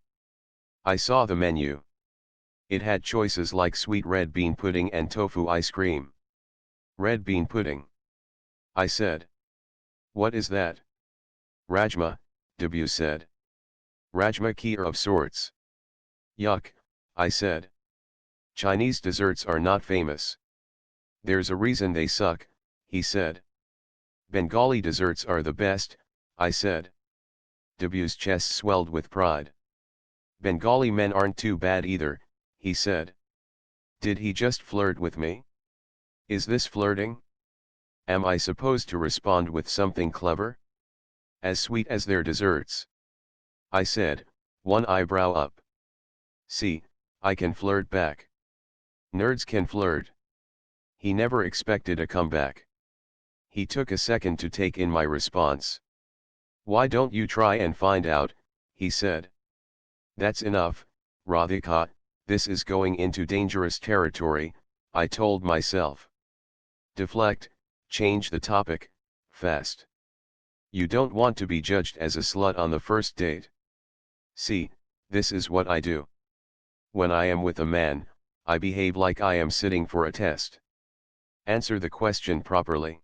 S1: I saw the menu. It had choices like sweet red bean pudding and tofu ice cream. Red bean pudding. I said. What is that? Rajma, W said. Rajma kheer of sorts. Yuck, I said. Chinese desserts are not famous. There's a reason they suck, he said. Bengali desserts are the best, I said. W's chest swelled with pride. Bengali men aren't too bad either, he said. Did he just flirt with me? Is this flirting? Am I supposed to respond with something clever? As sweet as their desserts? I said, one eyebrow up. See, I can flirt back. Nerds can flirt. He never expected a comeback. He took a second to take in my response. Why don't you try and find out, he said. That's enough, Radhika, this is going into dangerous territory, I told myself. Deflect, change the topic, fast. You don't want to be judged as a slut on the first date. See, this is what I do. When I am with a man, I behave like I am sitting for a test. Answer the question properly.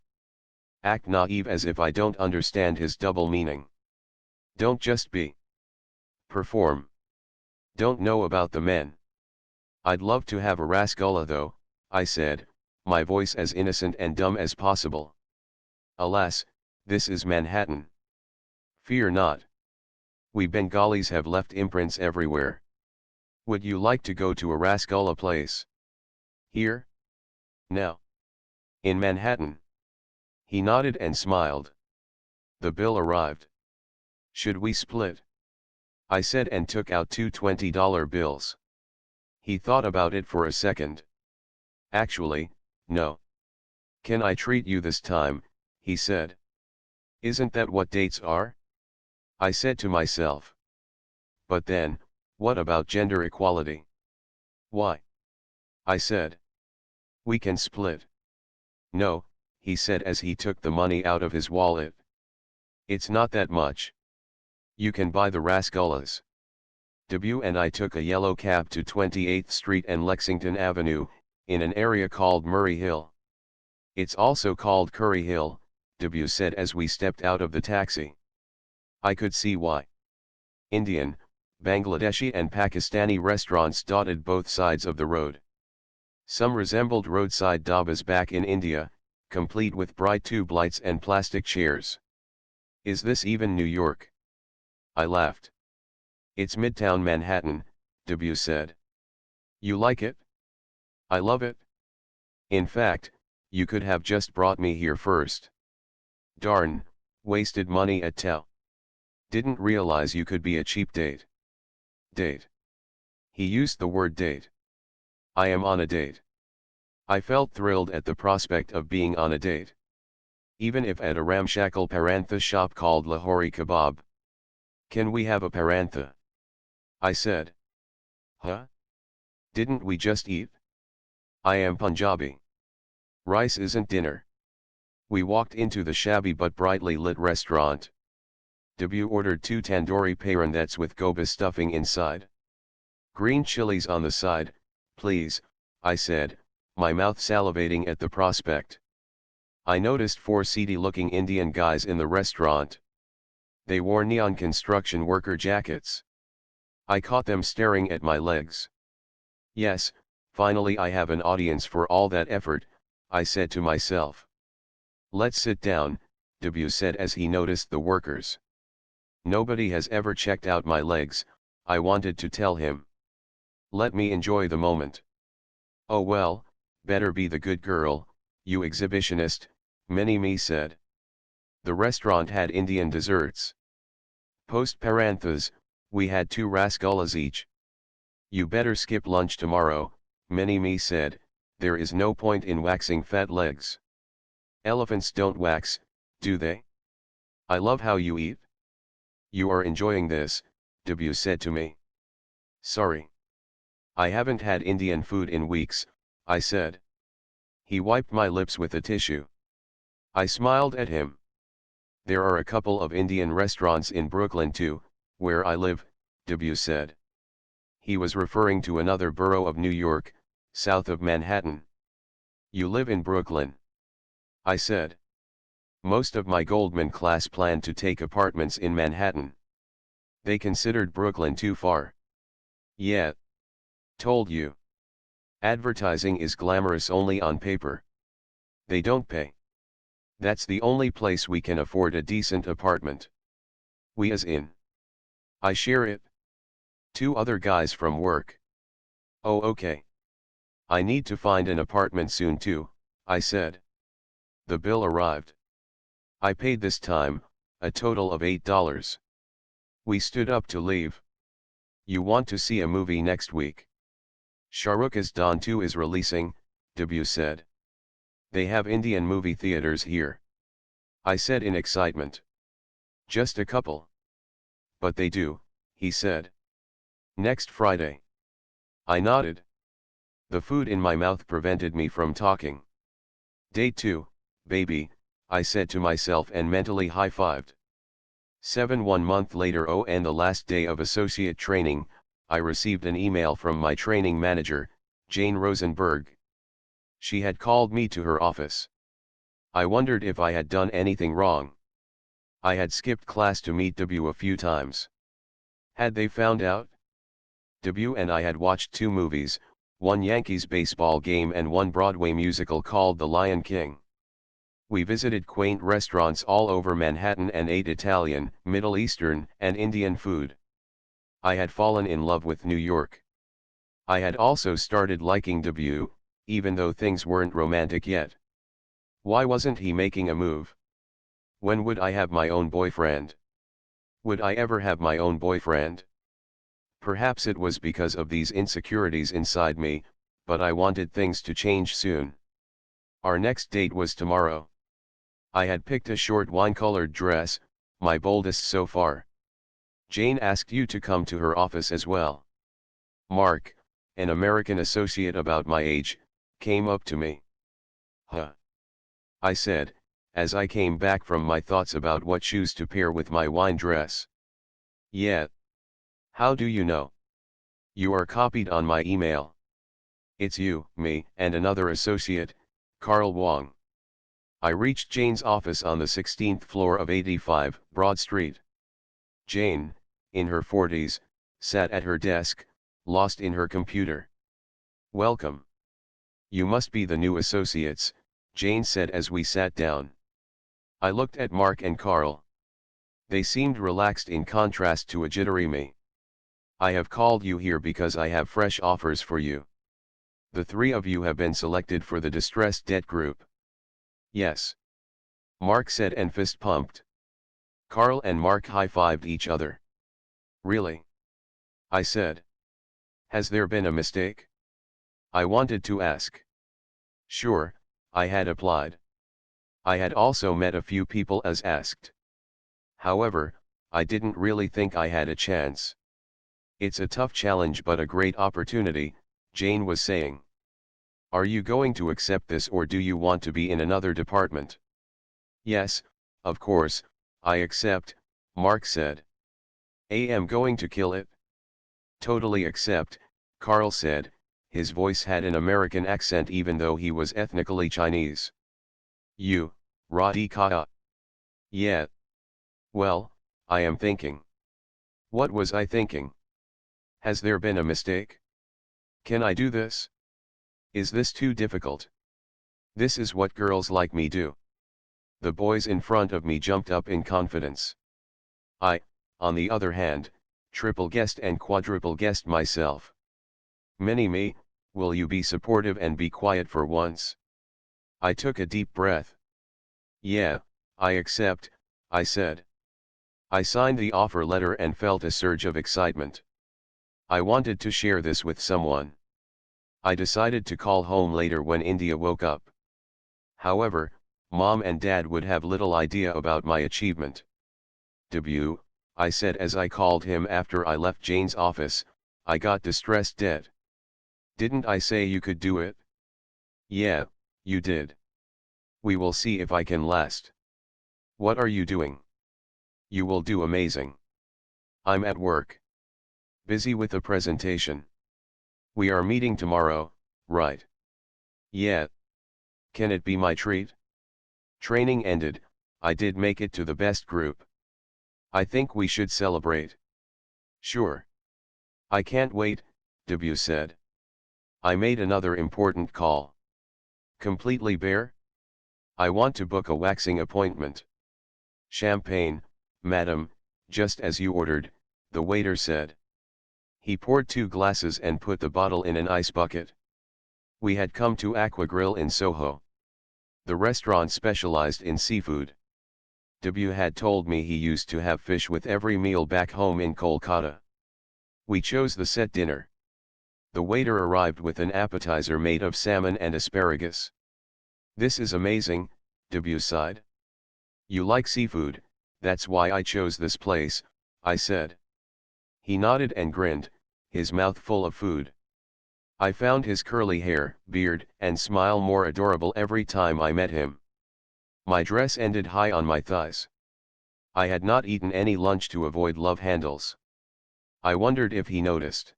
S1: Act naive as if I don't understand his double meaning. Don't just be. Perform. Don't know about the men. I'd love to have a Rasgulla though, I said, my voice as innocent and dumb as possible. Alas, this is Manhattan. Fear not. We Bengalis have left imprints everywhere. Would you like to go to a Rasgulla place? Here? Now. In Manhattan. He nodded and smiled. The bill arrived. Should we split? I said and took out two $20 bills. He thought about it for a second. Actually, no. Can I treat you this time, he said. Isn't that what dates are? I said to myself. But then, what about gender equality? Why? I said. We can split. No, he said as he took the money out of his wallet. It's not that much. You can buy the Rasgullas. W and I took a yellow cab to 28th Street and Lexington Avenue, in an area called Murray Hill. It's also called Curry Hill, W said as we stepped out of the taxi. I could see why. Indian, Bangladeshi and Pakistani restaurants dotted both sides of the road. Some resembled roadside dhabas back in India, complete with bright tube lights and plastic chairs. Is this even New York? I laughed. It's Midtown Manhattan, W said. You like it? I love it. In fact, you could have just brought me here first. Darn, wasted money at Tao. Didn't realize you could be a cheap date. Date. He used the word date. I am on a date. I felt thrilled at the prospect of being on a date. Even if at a ramshackle parantha shop called Lahori Kebab. Can we have a parantha? I said. Huh? Didn't we just eat? I am Punjabi. Rice isn't dinner. We walked into the shabby but brightly lit restaurant. W ordered two tandoori paranthas with gobi stuffing inside. Green chilies on the side, please, I said, my mouth salivating at the prospect. I noticed four seedy-looking Indian guys in the restaurant. They wore neon construction worker jackets. I caught them staring at my legs. Yes, finally I have an audience for all that effort, I said to myself. Let's sit down, W said as he noticed the workers. Nobody has ever checked out my legs, I wanted to tell him. Let me enjoy the moment. Oh well, better be the good girl, you exhibitionist, Mini-Me said. The restaurant had Indian desserts. Post paranthas, we had two rasgullas each. You better skip lunch tomorrow, Mini-Me said, there is no point in waxing fat legs. Elephants don't wax, do they? I love how you eat. You are enjoying this, W said to me. Sorry. I haven't had Indian food in weeks, I said. He wiped my lips with a tissue. I smiled at him. There are a couple of Indian restaurants in Brooklyn too, where I live, W said. He was referring to another borough of New York, south of Manhattan. You live in Brooklyn? I said. Most of my Goldman class planned to take apartments in Manhattan. They considered Brooklyn too far. Yeah. Told you. Advertising is glamorous only on paper. They don't pay. That's the only place we can afford a decent apartment. We as in. I share it. Two other guys from work. Oh okay. I need to find an apartment soon too, I said. The bill arrived. I paid this time, a total of $8. We stood up to leave. You want to see a movie next week? Shahruk's Don 2 is releasing, W said. They have Indian movie theaters here. I said in excitement. Just a couple. But they do, he said. Next Friday. I nodded. The food in my mouth prevented me from talking. Day 2, baby, I said to myself and mentally high-fived. 1 month later, and the last day of associate training, I received an email from my training manager, Jane Rosenberg. She had called me to her office. I wondered if I had done anything wrong. I had skipped class to meet W a few times. Had they found out? W and I had watched 2 movies, one Yankees baseball game and one Broadway musical called The Lion King. We visited quaint restaurants all over Manhattan and ate Italian, Middle Eastern, and Indian food. I had fallen in love with New York. I had also started liking W, even though things weren't romantic yet. Why wasn't he making a move? When would I have my own boyfriend? Would I ever have my own boyfriend? Perhaps it was because of these insecurities inside me, but I wanted things to change soon. Our next date was tomorrow. I had picked a short wine-colored dress, my boldest so far. Jane asked you to come to her office as well. Mark, an American associate about my age, came up to me. Huh? I said, as I came back from my thoughts about what shoes to pair with my wine dress. Yeah. How do you know? You are copied on my email. It's you, me, and another associate, Carl Wong. I reached Jane's office on the 16th floor of 85 Broad Street. Jane, in her 40s, sat at her desk, lost in her computer. Welcome. You must be the new associates, Jane said as we sat down. I looked at Mark and Carl. They seemed relaxed in contrast to a jittery me. I have called you here because I have fresh offers for you. The 3 of you have been selected for the distressed debt group. Yes. Mark said and fist pumped. Carl and Mark high-fived each other. Really? I said. Has there been a mistake? I wanted to ask. Sure, I had applied. I had also met a few people as asked. However, I didn't really think I had a chance. It's a tough challenge but a great opportunity, Jane was saying. Are you going to accept this or do you want to be in another department? Yes, of course, I accept, Mark said. Am going to kill it? Totally accept, Carl said, his voice had an American accent even though he was ethnically Chinese. You, Radhika. Yeah. Well, I am thinking. What was I thinking? Has there been a mistake? Can I do this? Is this too difficult? This is what girls like me do. The boys in front of me jumped up in confidence. I, on the other hand, triple guessed and quadruple guessed myself. Mini-me, will you be supportive and be quiet for once? I took a deep breath. Yeah, I accept, I said. I signed the offer letter and felt a surge of excitement. I wanted to share this with someone. I decided to call home later when India woke up. However, Mom and Dad would have little idea about my achievement. W, I said as I called him after I left Jane's office, I got distressed debt. Didn't I say you could do it? Yeah, you did. We will see if I can last. What are you doing? You will do amazing. I'm at work. Busy with a presentation. We are meeting tomorrow, right? Yeah. Can it be my treat? Training ended, I did make it to the best group. I think we should celebrate. Sure. I can't wait, W said. I made another important call. Completely bare? I want to book a waxing appointment. Champagne, madam, just as you ordered, the waiter said. He poured 2 glasses and put the bottle in an ice bucket. We had come to Aqua Grill in Soho. The restaurant specialized in seafood. W had told me he used to have fish with every meal back home in Kolkata. We chose the set dinner. The waiter arrived with an appetizer made of salmon and asparagus. "This is amazing," W sighed. "You like seafood, that's why I chose this place," I said. He nodded and grinned, his mouth full of food. I found his curly hair, beard, and smile more adorable every time I met him. My dress ended high on my thighs. I had not eaten any lunch to avoid love handles. I wondered if he noticed.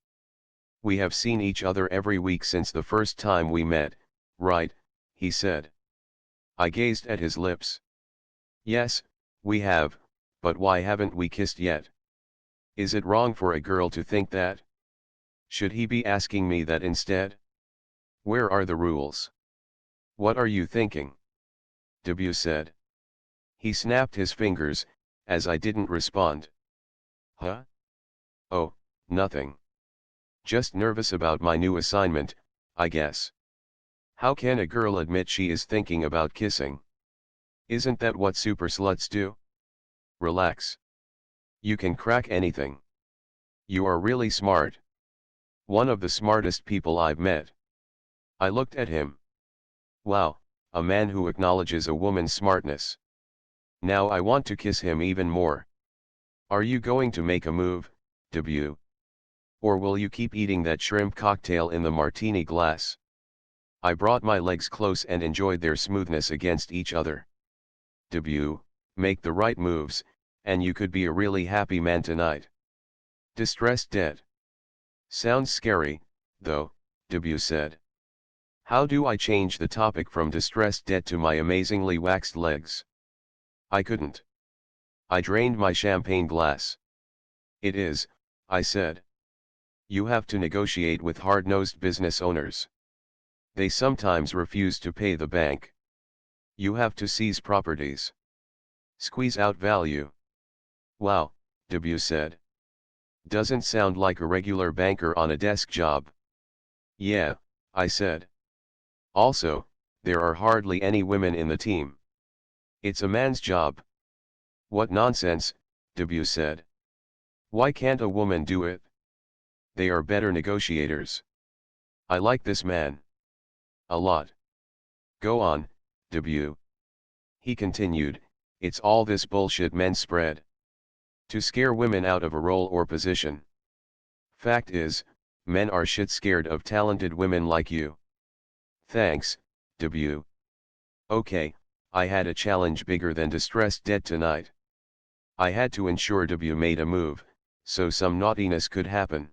S1: "We have seen each other every week since the first time we met, right?" he said. I gazed at his lips. "Yes, we have, but why haven't we kissed yet? Is it wrong for a girl to think that? Should he be asking me that instead? Where are the rules?" "What are you thinking?" W said. He snapped his fingers, as I didn't respond. "Huh? Oh, nothing. Just nervous about my new assignment, I guess. How can a girl admit she is thinking about kissing? Isn't that what super sluts do? Relax. You can crack anything. You are really smart. One of the smartest people I've met." I looked at him. Wow, a man who acknowledges a woman's smartness. Now I want to kiss him even more. "Are you going to make a move, W? Or will you keep eating that shrimp cocktail in the martini glass?" I brought my legs close and enjoyed their smoothness against each other. "W, make the right moves, and you could be a really happy man tonight." "Distressed dead. Sounds scary, though," W said. How do I change the topic from distressed dead to my amazingly waxed legs? I couldn't. I drained my champagne glass. "It is," I said. "You have to negotiate with hard-nosed business owners. They sometimes refuse to pay the bank. You have to seize properties. Squeeze out value." "Wow," W said. "Doesn't sound like a regular banker on a desk job." "Yeah," I said. "Also, there are hardly any women in the team. It's a man's job." "What nonsense," W said. "Why can't a woman do it? They are better negotiators. I like this man. A lot. Go on, W." He continued, "It's all this bullshit men spread. To scare women out of a role or position. Fact is, men are shit scared of talented women like you." "Thanks, W. Okay, I had a challenge bigger than distressed dead tonight. I had to ensure W made a move, so some naughtiness could happen.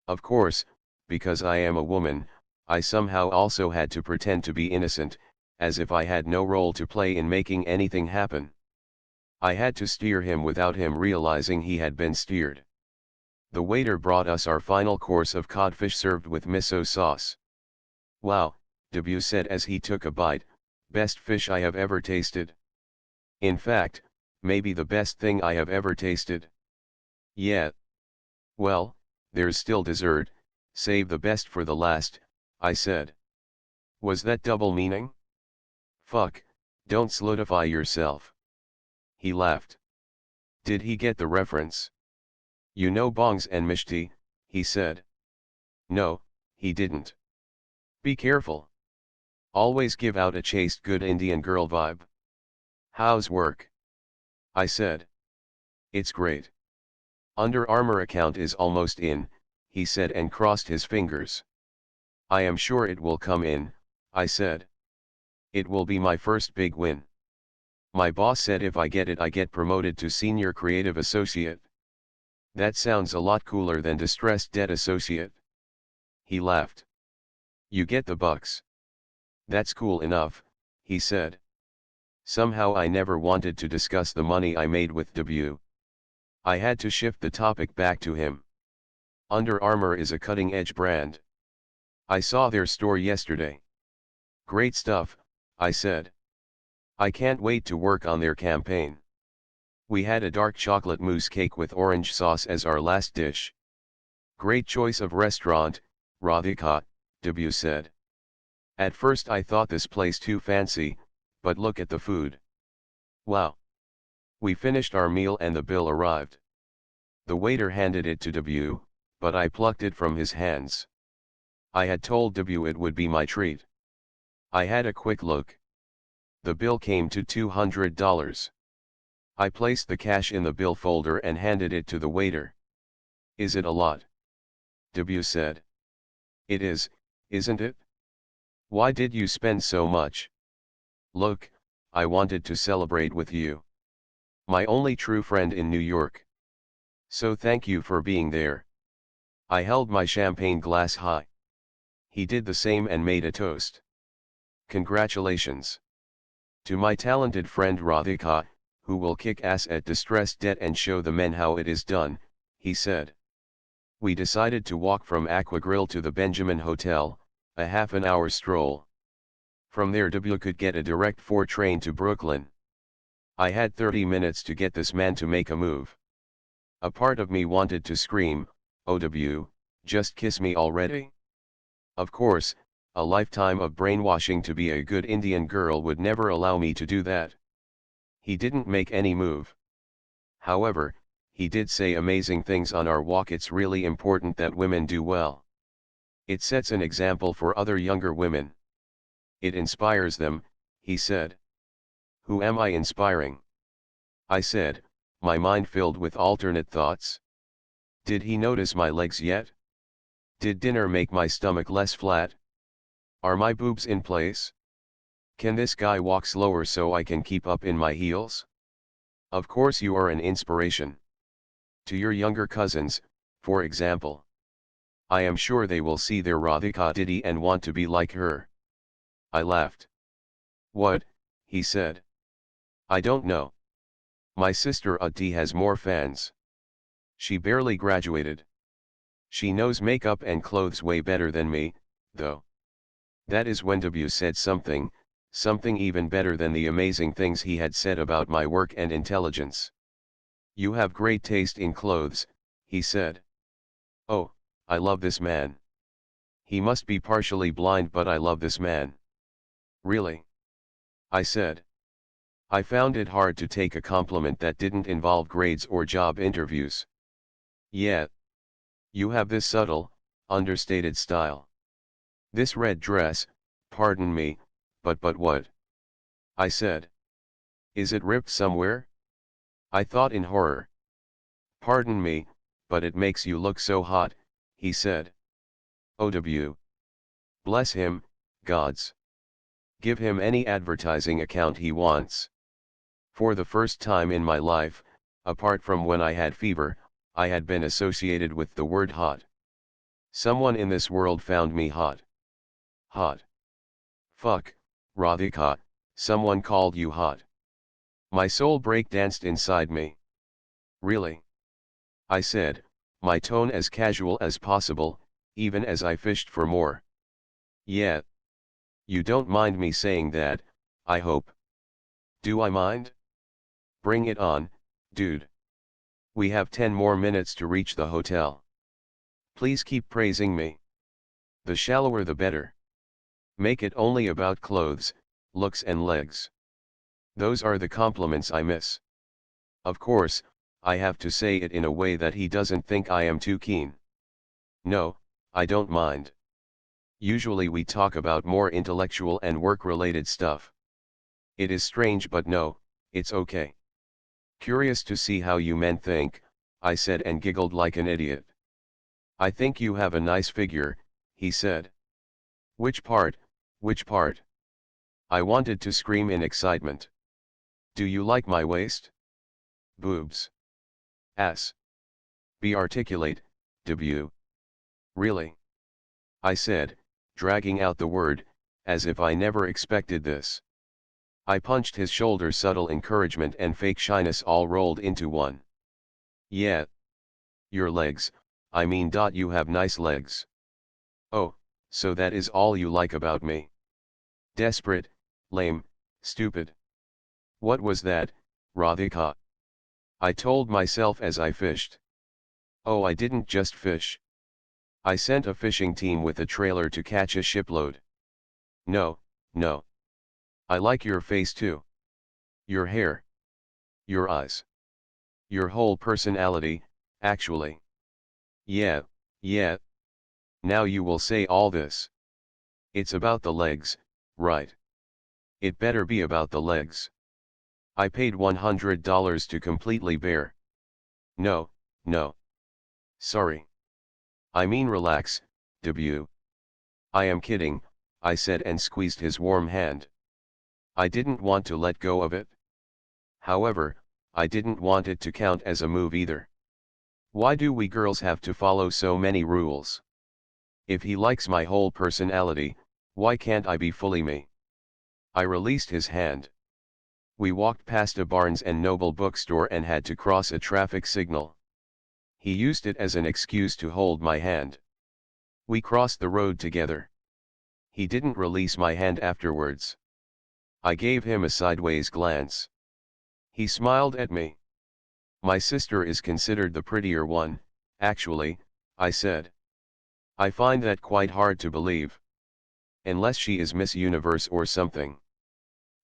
S1: Of course, because I am a woman, I somehow also had to pretend to be innocent, as if I had no role to play in making anything happen. I had to steer him without him realizing he had been steered. The waiter brought us our final course of codfish served with miso sauce. "Wow," W said as he took a bite, "best fish I have ever tasted. In fact, maybe the best thing I have ever tasted." "Yeah. Well, there's still dessert, save the best for the last," I said. "Was that double meaning?" "Fuck, don't solidify yourself." He laughed. Did he get the reference? "You know bongs and mishti," he said. No, he didn't. Be careful. Always give out a chaste good Indian girl vibe. "How's work?" I said. "It's great. Under Armour account is almost in," he said and crossed his fingers. "I am sure it will come in," I said. "It will be my first big win. My boss said if I get it I get promoted to senior creative associate. That sounds a lot cooler than distressed dead associate." He laughed. "You get the bucks." "That's cool enough," he said. Somehow I never wanted to discuss the money I made with W. I had to shift the topic back to him. Under Armour is a cutting-edge brand. I saw their store yesterday. "Great stuff," I said. "I can't wait to work on their campaign." We had a dark chocolate mousse cake with orange sauce as our last dish. "Great choice of restaurant, Radhika," W said. At first I thought this place too fancy, but look at the food. Wow. We finished our meal and the bill arrived. The waiter handed it to W, but I plucked it from his hands. I had told W it would be my treat. I had a quick look. The bill came to $200. I placed the cash in the bill folder and handed it to the waiter. Is it a lot? W said. It is, isn't it? Why did you spend so much? Look, I wanted to celebrate with you. My only true friend in New York. So thank you for being there. I held my champagne glass high. He did the same and made a toast. Congratulations. To my talented friend Radhika, who will kick ass at distressed debt and show the men how it is done, he said. We decided to walk from Aqua Grill to the Benjamin Hotel, a half an hour stroll. From there W could get a direct 4 train to Brooklyn. I had 30 minutes to get this man to make a move. A part of me wanted to scream, "Oh W, just kiss me already?" Of course, a lifetime of brainwashing to be a good Indian girl would never allow me to do that. He didn't make any move. However, he did say amazing things on our walk. It's really important that women do well. It sets an example for other younger women. It inspires them, he said. Who am I inspiring? I said, my mind filled with alternate thoughts. Did he notice my legs yet? Did dinner make my stomach less flat? Are my boobs in place? Can this guy walk slower so I can keep up in my heels? Of course you are an inspiration. To your younger cousins, for example. I am sure they will see their Radhika Didi and want to be like her. I laughed. What? He said. I don't know. My sister Ati has more fans. She barely graduated. She knows makeup and clothes way better than me, though. That is when W said something even better than the amazing things he had said about my work and intelligence. You have great taste in clothes, he said. Oh, I love this man. He must be partially blind, but I love this man. Really? I said. I found it hard to take a compliment that didn't involve grades or job interviews. Yeah. You have this subtle, understated style. This red dress, pardon me, but what? I said. Is it ripped somewhere? I thought in horror. Pardon me, but it makes you look so hot, he said. OW. Bless him, gods. Give him any advertising account he wants. For the first time in my life, apart from when I had fever, I had been associated with the word hot. Someone in this world found me hot. Hot. Fuck, Radhika, someone called you hot. My soul break-danced inside me. Really? I said, my tone as casual as possible, even as I fished for more. Yeah. You don't mind me saying that, I hope. Do I mind? Bring it on, dude. We have 10 more minutes to reach the hotel. Please keep praising me. The shallower the better. Make it only about clothes, looks and legs. Those are the compliments I miss. Of course, I have to say it in a way that he doesn't think I am too keen. No, I don't mind. Usually we talk about more intellectual and work-related stuff. It is strange, but no, it's okay. Curious to see how you men think, I said and giggled like an idiot. I think you have a nice figure, he said. Which part, which part? I wanted to scream in excitement. Do you like my waist? Boobs. Ass. Be articulate, W. Really? I said, dragging out the word, as if I never expected this. I punched his shoulder, subtle encouragement and fake shyness all rolled into one. Yeah. Your legs, I mean. You have nice legs. Oh, so that is all you like about me? Desperate, lame, stupid. What was that, Radhika? I told myself as I fished. Oh, I didn't just fish. I sent a fishing team with a trailer to catch a shipload. No, no. I like your face too. Your hair. Your eyes. Your whole personality, actually. Yeah, yeah. Now you will say all this. It's about the legs, right? It better be about the legs. I paid $100 to completely bare. No, no. Sorry. I mean relax, W. I am kidding, I said and squeezed his warm hand. I didn't want to let go of it. However, I didn't want it to count as a move either. Why do we girls have to follow so many rules? If he likes my whole personality, why can't I be fully me? I released his hand. We walked past a Barnes and Noble bookstore and had to cross a traffic signal. He used it as an excuse to hold my hand. We crossed the road together. He didn't release my hand afterwards. I gave him a sideways glance. He smiled at me. My sister is considered the prettier one, actually, I said. I find that quite hard to believe. Unless she is Miss Universe or something.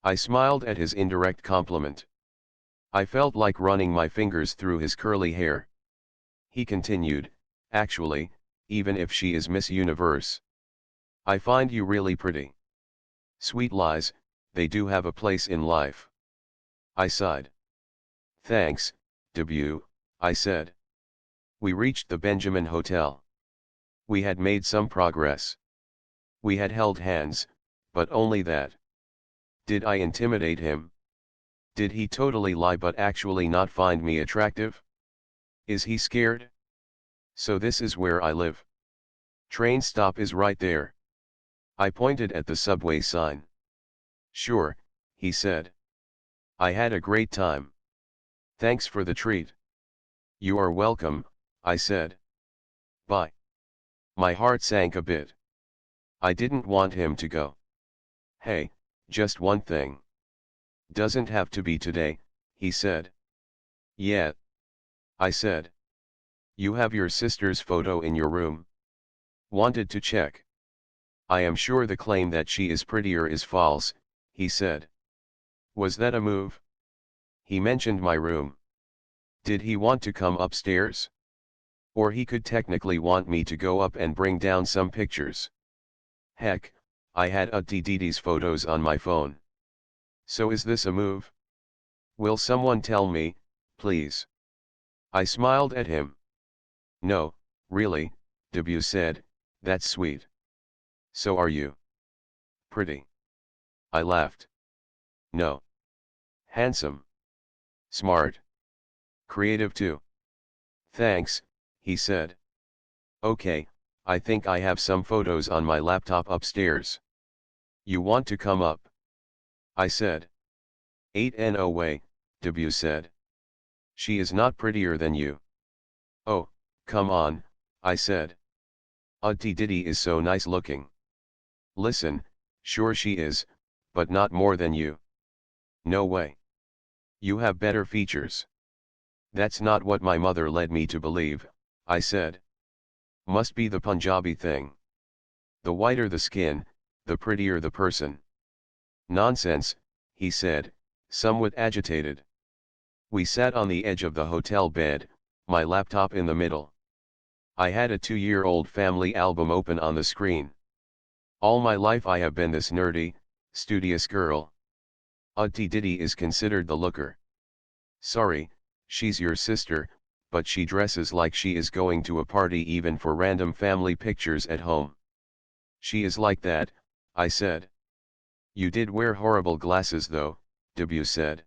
S1: I smiled at his indirect compliment. I felt like running my fingers through his curly hair. He continued, actually, even if she is Miss Universe. I find you really pretty. Sweet lies, they do have a place in life. I sighed. Thanks, W, I said. We reached the Benjamin Hotel. We had made some progress. We had held hands, but only that. Did I intimidate him? Did he totally lie but actually not find me attractive? Is he scared? So this is where I live. Train stop is right there. I pointed at the subway sign. Sure, he said. I had a great time. Thanks for the treat. You are welcome, I said. Bye. My heart sank a bit. I didn't want him to go. Hey, just one thing. Doesn't have to be today, he said. Yeah. I said. You have your sister's photo in your room. Wanted to check. I am sure the claim that she is prettier is false, he said. Was that a move? He mentioned my room. Did he want to come upstairs? Or he could technically want me to go up and bring down some pictures. Heck, I had Auntie Didi's photos on my phone. So is this a move? Will someone tell me, please? I smiled at him. No, really, W said, that's sweet. So are you? Pretty. I laughed. No. Handsome. Smart. Creative too. Thanks, he said. Okay, I think I have some photos on my laptop upstairs. You want to come up? I said. 8 no way, W said. She is not prettier than you. Oh, come on, I said. Auntie Didi is so nice looking. Listen, sure she is, but not more than you. No way. You have better features. That's not what my mother led me to believe, I said. Must be the Punjabi thing. The whiter the skin, the prettier the person. Nonsense, he said, somewhat agitated. We sat on the edge of the hotel bed, my laptop in the middle. I had a 2-year-old family album open on the screen. All my life I have been this nerdy, studious girl. Auntie Didi is considered the looker. Sorry, she's your sister, but she dresses like she is going to a party even for random family pictures at home. She is like that, I said. You did wear horrible glasses though, W said.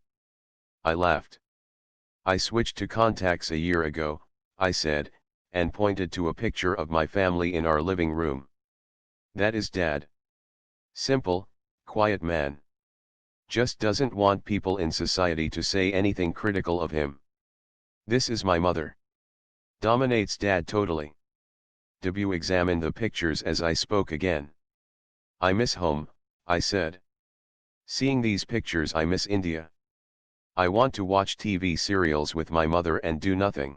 S1: I laughed. I switched to contacts a year ago, I said, and pointed to a picture of my family in our living room. That is Dad. Simple, quiet man. Just doesn't want people in society to say anything critical of him. This is my mother. Dominates Dad totally. W examined the pictures as I spoke again. I miss home, I said. Seeing these pictures I miss India. I want to watch TV serials with my mother and do nothing.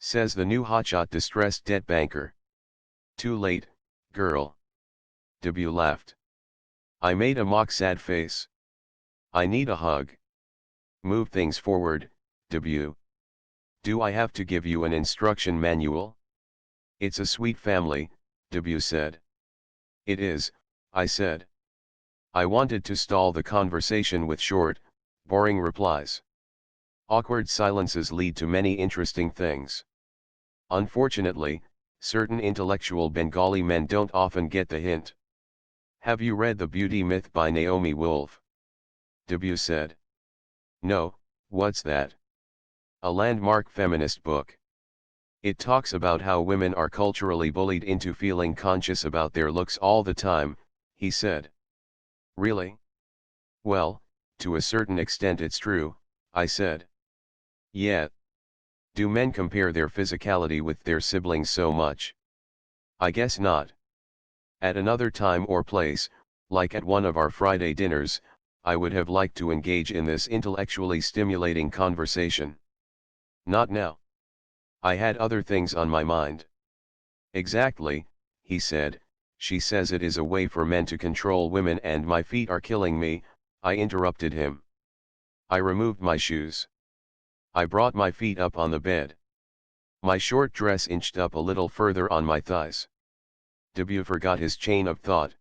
S1: Says the new hotshot distressed debt banker. Too late, girl. W laughed. I made a mock sad face. I need a hug. Move things forward, W. Do I have to give you an instruction manual? It's a sweet family, W said. It is, I said. I wanted to stall the conversation with short, boring replies. Awkward silences lead to many interesting things. Unfortunately, certain intellectual Bengali men don't often get the hint. Have you read The Beauty Myth by Naomi Wolf? W said. No, what's that? A landmark feminist book. It talks about how women are culturally bullied into feeling conscious about their looks all the time, he said. Really? Well, to a certain extent it's true, I said. Yeah. Do men compare their physicality with their siblings so much? I guess not. At another time or place, like at one of our Friday dinners, I would have liked to engage in this intellectually stimulating conversation. Not now. I had other things on my mind. Exactly, he said. She says it is a way for men to control women and my feet are killing me, I interrupted him. I removed my shoes. I brought my feet up on the bed. My short dress inched up a little further on my thighs. W forgot his chain of thought.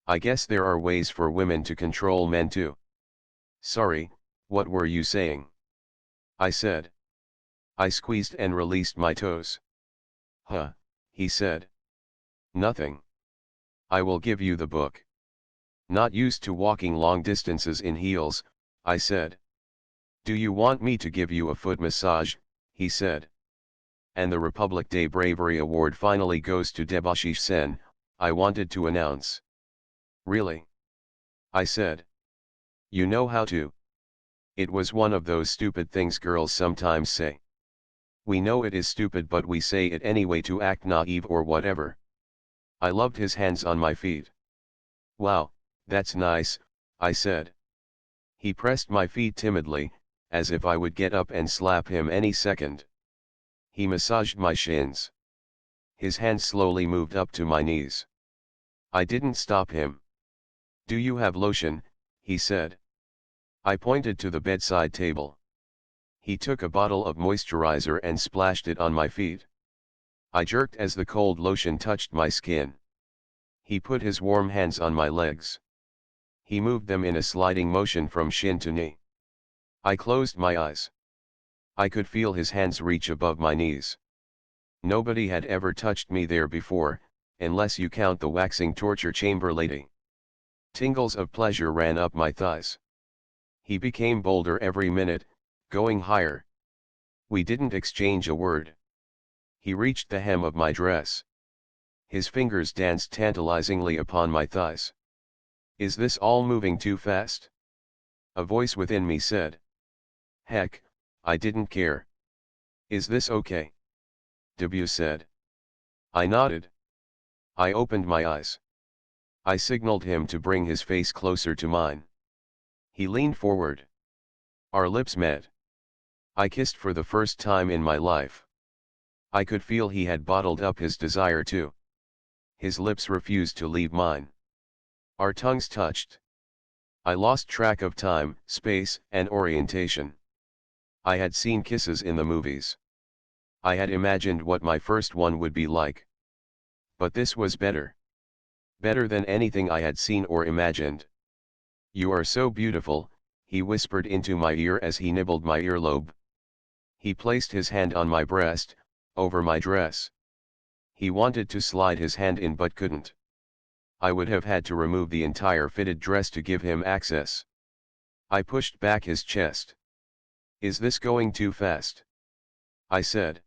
S1: I guess there are ways for women to control men too. Sorry, what were you saying? I said. I squeezed and released my toes. Huh, he said. Nothing. I will give you the book. Not used to walking long distances in heels, I said. Do you want me to give you a foot massage, he said. And the Republic Day Bravery Award finally goes to Debashish Sen, I wanted to announce. Really? I said. You know how to. It was one of those stupid things girls sometimes say. We know it is stupid but we say it anyway to act naive or whatever. I loved his hands on my feet. Wow, that's nice, I said. He pressed my feet timidly, as if I would get up and slap him any second. He massaged my shins. His hands slowly moved up to my knees. I didn't stop him. Do you have lotion? He said. I pointed to the bedside table. He took a bottle of moisturizer and splashed it on my feet. I jerked as the cold lotion touched my skin. He put his warm hands on my legs. He moved them in a sliding motion from shin to knee. I closed my eyes. I could feel his hands reach above my knees. Nobody had ever touched me there before, unless you count the waxing torture chamber lady. Tingles of pleasure ran up my thighs. He became bolder every minute, going higher. We didn't exchange a word. He reached the hem of my dress. His fingers danced tantalizingly upon my thighs. Is this all moving too fast? A voice within me said. Heck, I didn't care. Is this okay? W said. I nodded. I opened my eyes. I signaled him to bring his face closer to mine. He leaned forward. Our lips met. I kissed for the first time in my life. I could feel he had bottled up his desire too. His lips refused to leave mine. Our tongues touched. I lost track of time, space, and orientation. I had seen kisses in the movies. I had imagined what my first one would be like. But this was better. Better than anything I had seen or imagined. You are so beautiful, he whispered into my ear as he nibbled my earlobe. He placed his hand on my breast, over my dress. He wanted to slide his hand in but couldn't. I would have had to remove the entire fitted dress to give him access. I pushed back his chest. Is this going too fast? I said.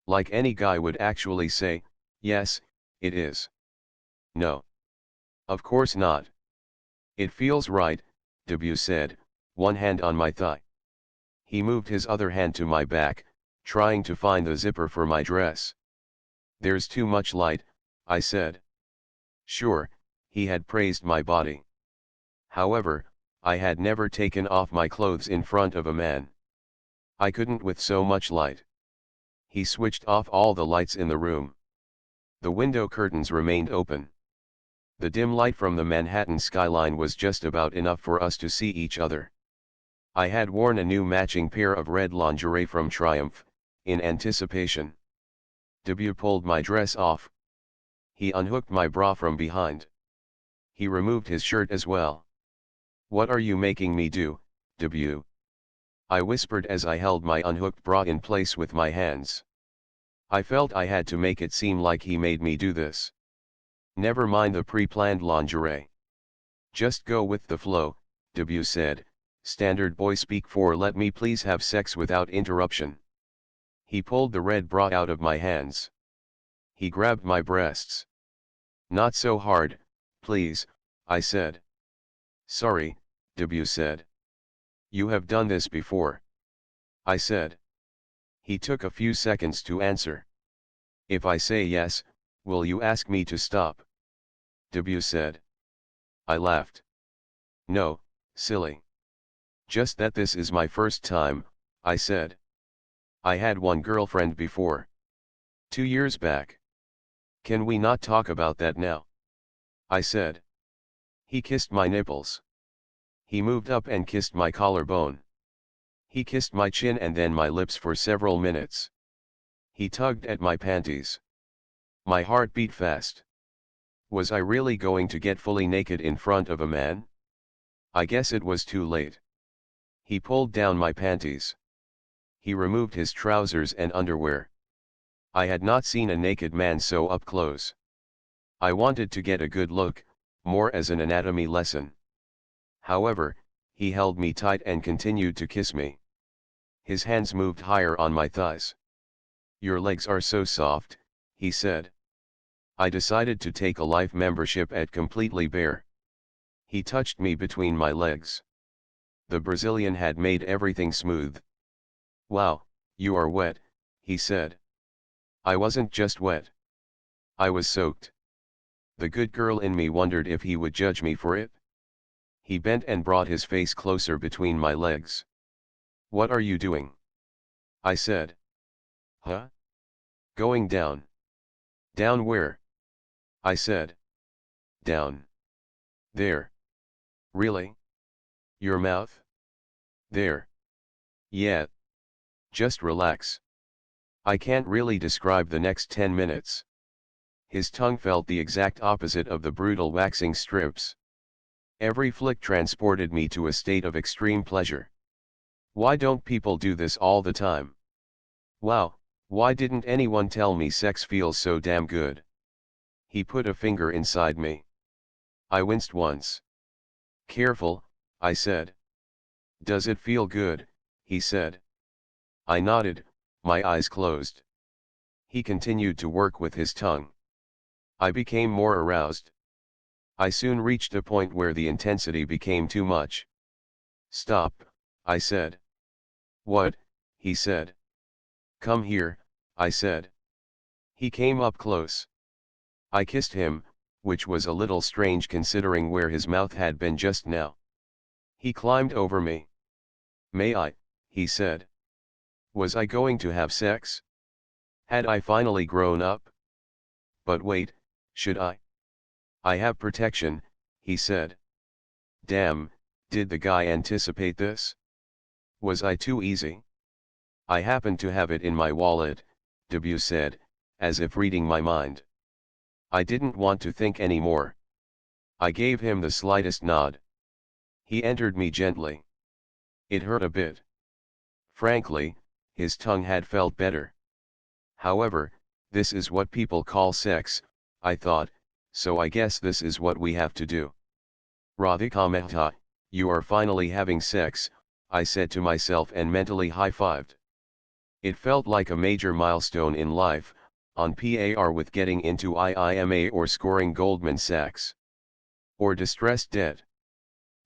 S1: Like any guy would actually say, yes, it is. No. Of course not. It feels right, W said, one hand on my thigh. He moved his other hand to my back, trying to find the zipper for my dress. There's too much light, I said. Sure, he had praised my body. However, I had never taken off my clothes in front of a man. I couldn't with so much light. He switched off all the lights in the room. The window curtains remained open. The dim light from the Manhattan skyline was just about enough for us to see each other. I had worn a new matching pair of red lingerie from Triumph, in anticipation. W pulled my dress off. He unhooked my bra from behind. He removed his shirt as well. "What are you making me do, W?" I whispered as I held my unhooked bra in place with my hands. I felt I had to make it seem like he made me do this. "Never mind the pre-planned lingerie. Just go with the flow," W said, standard boy speak for "let me please have sex without interruption." He pulled the red bra out of my hands. He grabbed my breasts. "Not so hard, please," I said. "Sorry," W said. "You have done this before," I said. He took a few seconds to answer. "If I say yes, will you ask me to stop?" W said. I laughed. "No, silly. Just that this is my first time," I said. "I had one girlfriend before. 2 years back. Can we not talk about that now?" I said. He kissed my nipples. He moved up and kissed my collarbone. He kissed my chin and then my lips for several minutes. He tugged at my panties. My heart beat fast. Was I really going to get fully naked in front of a man? I guess it was too late. He pulled down my panties. He removed his trousers and underwear. I had not seen a naked man so up close. I wanted to get a good look, more as an anatomy lesson. However, he held me tight and continued to kiss me. His hands moved higher on my thighs. "Your legs are so soft," he said. I decided to take a life membership at Completely Bare. He touched me between my legs. The Brazilian had made everything smooth. "Wow, you are wet," he said. I wasn't just wet. I was soaked. The good girl in me wondered if he would judge me for it. He bent and brought his face closer between my legs. "What are you doing?" I said. "Huh? Going down." "Down where?" I said. "Down there." "Really? Your mouth?" "There." "Yeah. Just relax. I can't really describe the next 10 minutes. His tongue felt the exact opposite of the brutal waxing strips. Every flick transported me to a state of extreme pleasure. Why don't people do this all the time? Wow, why didn't anyone tell me sex feels so damn good? He put a finger inside me. I winced once. "Careful," I said. "Does it feel good?" he said. I nodded, my eyes closed. He continued to work with his tongue. I became more aroused. I soon reached a point where the intensity became too much. "Stop," I said. "What?" he said. "Come here," I said. He came up close. I kissed him, which was a little strange considering where his mouth had been just now. He climbed over me. "May I?" he said. Was I going to have sex? Had I finally grown up? But wait, should I? "I have protection," he said. Damn, did the guy anticipate this? Was I too easy? "I happen to have it in my wallet," W said, as if reading my mind. I didn't want to think anymore. I gave him the slightest nod. He entered me gently. It hurt a bit. Frankly, his tongue had felt better. However, this is what people call sex, I thought, so I guess this is what we have to do. "Radhika Mehta, you are finally having sex," I said to myself and mentally high-fived. It felt like a major milestone in life, on par with getting into IIMA or scoring Goldman Sachs. Or distressed debt.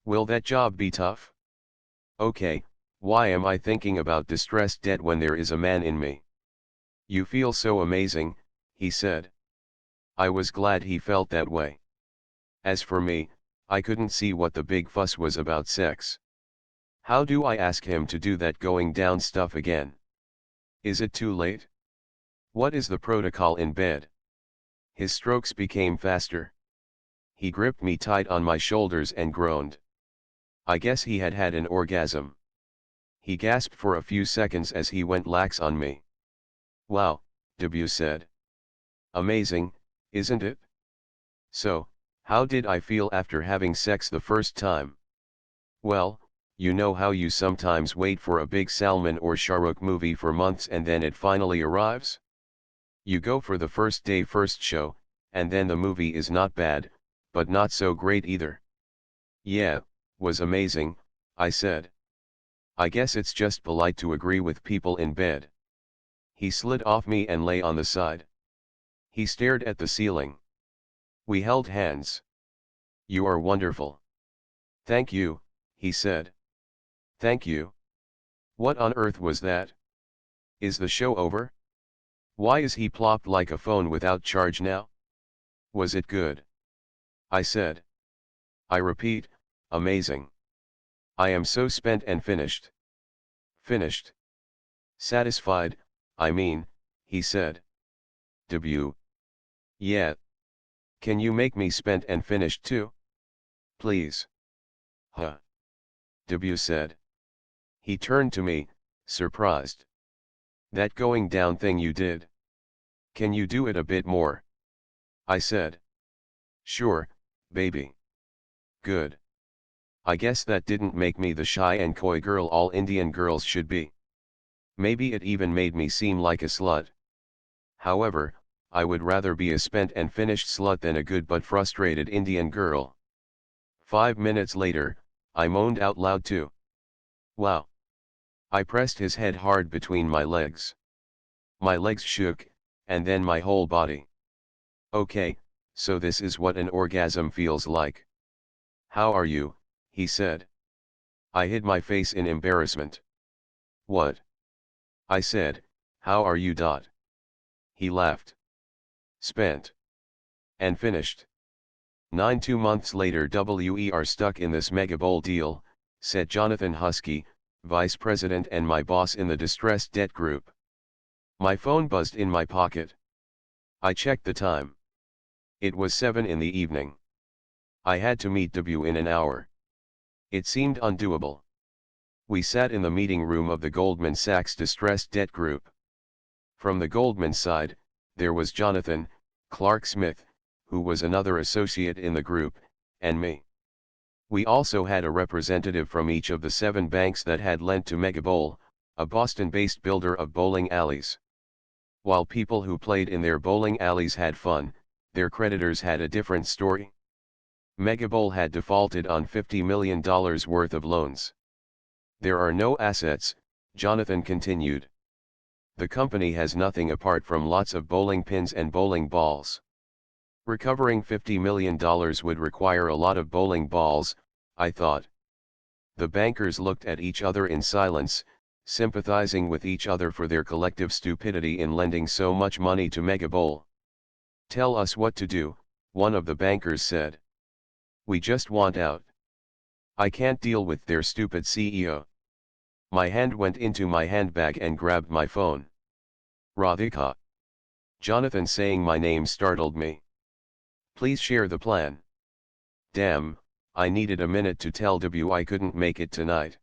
S1: Will that job be tough? Okay, why am I thinking about distressed debt when there is a man in me? "You feel so amazing," he said. I was glad he felt that way. As for me, I couldn't see what the big fuss was about sex. How do I ask him to do that going down stuff again? Is it too late? What is the protocol in bed? His strokes became faster. He gripped me tight on my shoulders and groaned. I guess he had had an orgasm. He gasped for a few seconds as he went lax on me. "Wow," W said. "Amazing, isn't it?" So, how did I feel after having sex the first time? Well, you know how you sometimes wait for a big Salman or Shahrukh movie for months and then it finally arrives? You go for the first day first show, and then the movie is not bad, but not so great either. Yeah, was amazing, I said. I guess it's just polite to agree with people in bed. He slid off me and lay on the side. He stared at the ceiling. We held hands. You are wonderful. Thank you, he said. Thank you. What on earth was that? Is the show over? Why is he plopped like a phone without charge now? Was it good? I said. I repeat, amazing. I am so spent and finished. Finished. Satisfied, I mean, he said. W. Yeah. Can you make me spent and finished too? Please. Huh. W said. He turned to me, surprised. That going down thing you did. Can you do it a bit more? I said. Sure, baby. Good. I guess that didn't make me the shy and coy girl all Indian girls should be. Maybe it even made me seem like a slut. However, I would rather be a spent and finished slut than a good but frustrated Indian girl. 5 minutes later, I moaned out loud too. Wow. I pressed his head hard between my legs. My legs shook, and then my whole body. Okay, so this is what an orgasm feels like. How are you? He said. I hid my face in embarrassment. What? I said, how are you? He laughed. Spent. And finished. 2 months later we are stuck in this mega bowl deal, said Jonathan Husky, vice president and my boss in the distressed debt group. My phone buzzed in my pocket. I checked the time. It was 7 in the evening. I had to meet W in an hour. It seemed undoable. We sat in the meeting room of the Goldman Sachs distressed debt group. From the Goldman side, there was Jonathan, Clark Smith, who was another associate in the group, and me. We also had a representative from each of the 7 banks that had lent to Megabowl, a Boston-based builder of bowling alleys. While people who played in their bowling alleys had fun, their creditors had a different story. Megabowl had defaulted on $50 million worth of loans. There are no assets, Jonathan continued. The company has nothing apart from lots of bowling pins and bowling balls. Recovering $50 million would require a lot of bowling balls, I thought. The bankers looked at each other in silence, sympathizing with each other for their collective stupidity in lending so much money to Megabowl. Tell us what to do, one of the bankers said. We just want out. I can't deal with their stupid CEO. My hand went into my handbag and grabbed my phone. Radhika. Jonathan saying my name startled me. Please share the plan. Damn, I needed a minute to tell W I couldn't make it tonight.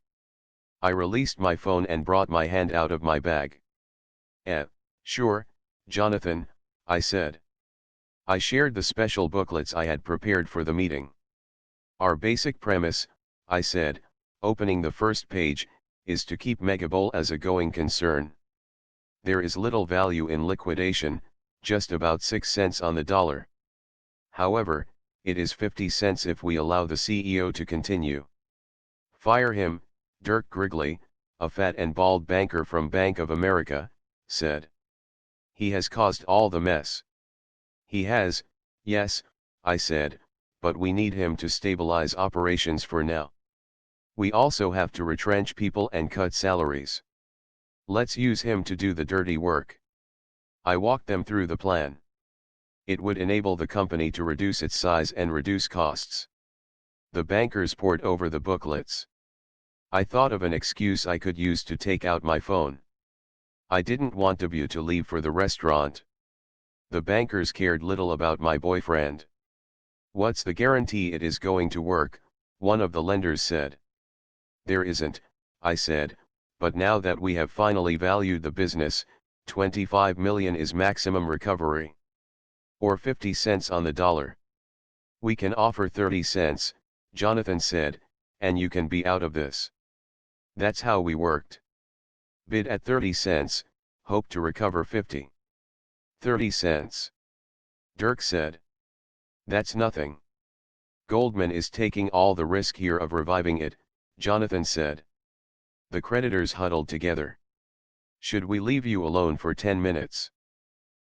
S1: I released my phone and brought my hand out of my bag. Sure, Jonathan, I said. I shared the special booklets I had prepared for the meeting. Our basic premise, I said, opening the first page, is to keep Megabowl as a going concern. There is little value in liquidation, just about 6 cents on the dollar. However, it is 50 cents if we allow the CEO to continue. Fire him, Dirk Grigley, a fat and bald banker from Bank of America, said. He has caused all the mess. He has, yes, I said, but we need him to stabilize operations for now. We also have to retrench people and cut salaries. Let's use him to do the dirty work. I walked them through the plan. It would enable the company to reduce its size and reduce costs. The bankers pored over the booklets. I thought of an excuse I could use to take out my phone. I didn't want W to leave for the restaurant. The bankers cared little about my boyfriend. What's the guarantee it is going to work? One of the lenders said. There isn't, I said, but now that we have finally valued the business, 25 million is maximum recovery. Or 50 cents on the dollar. We can offer 30 cents, Jonathan said, and you can be out of this. That's how we worked. Bid at 30 cents, hope to recover 50. 30 cents. Dirk said. That's nothing. Goldman is taking all the risk here of reviving it, Jonathan said. The creditors huddled together. Should we leave you alone for 10 minutes?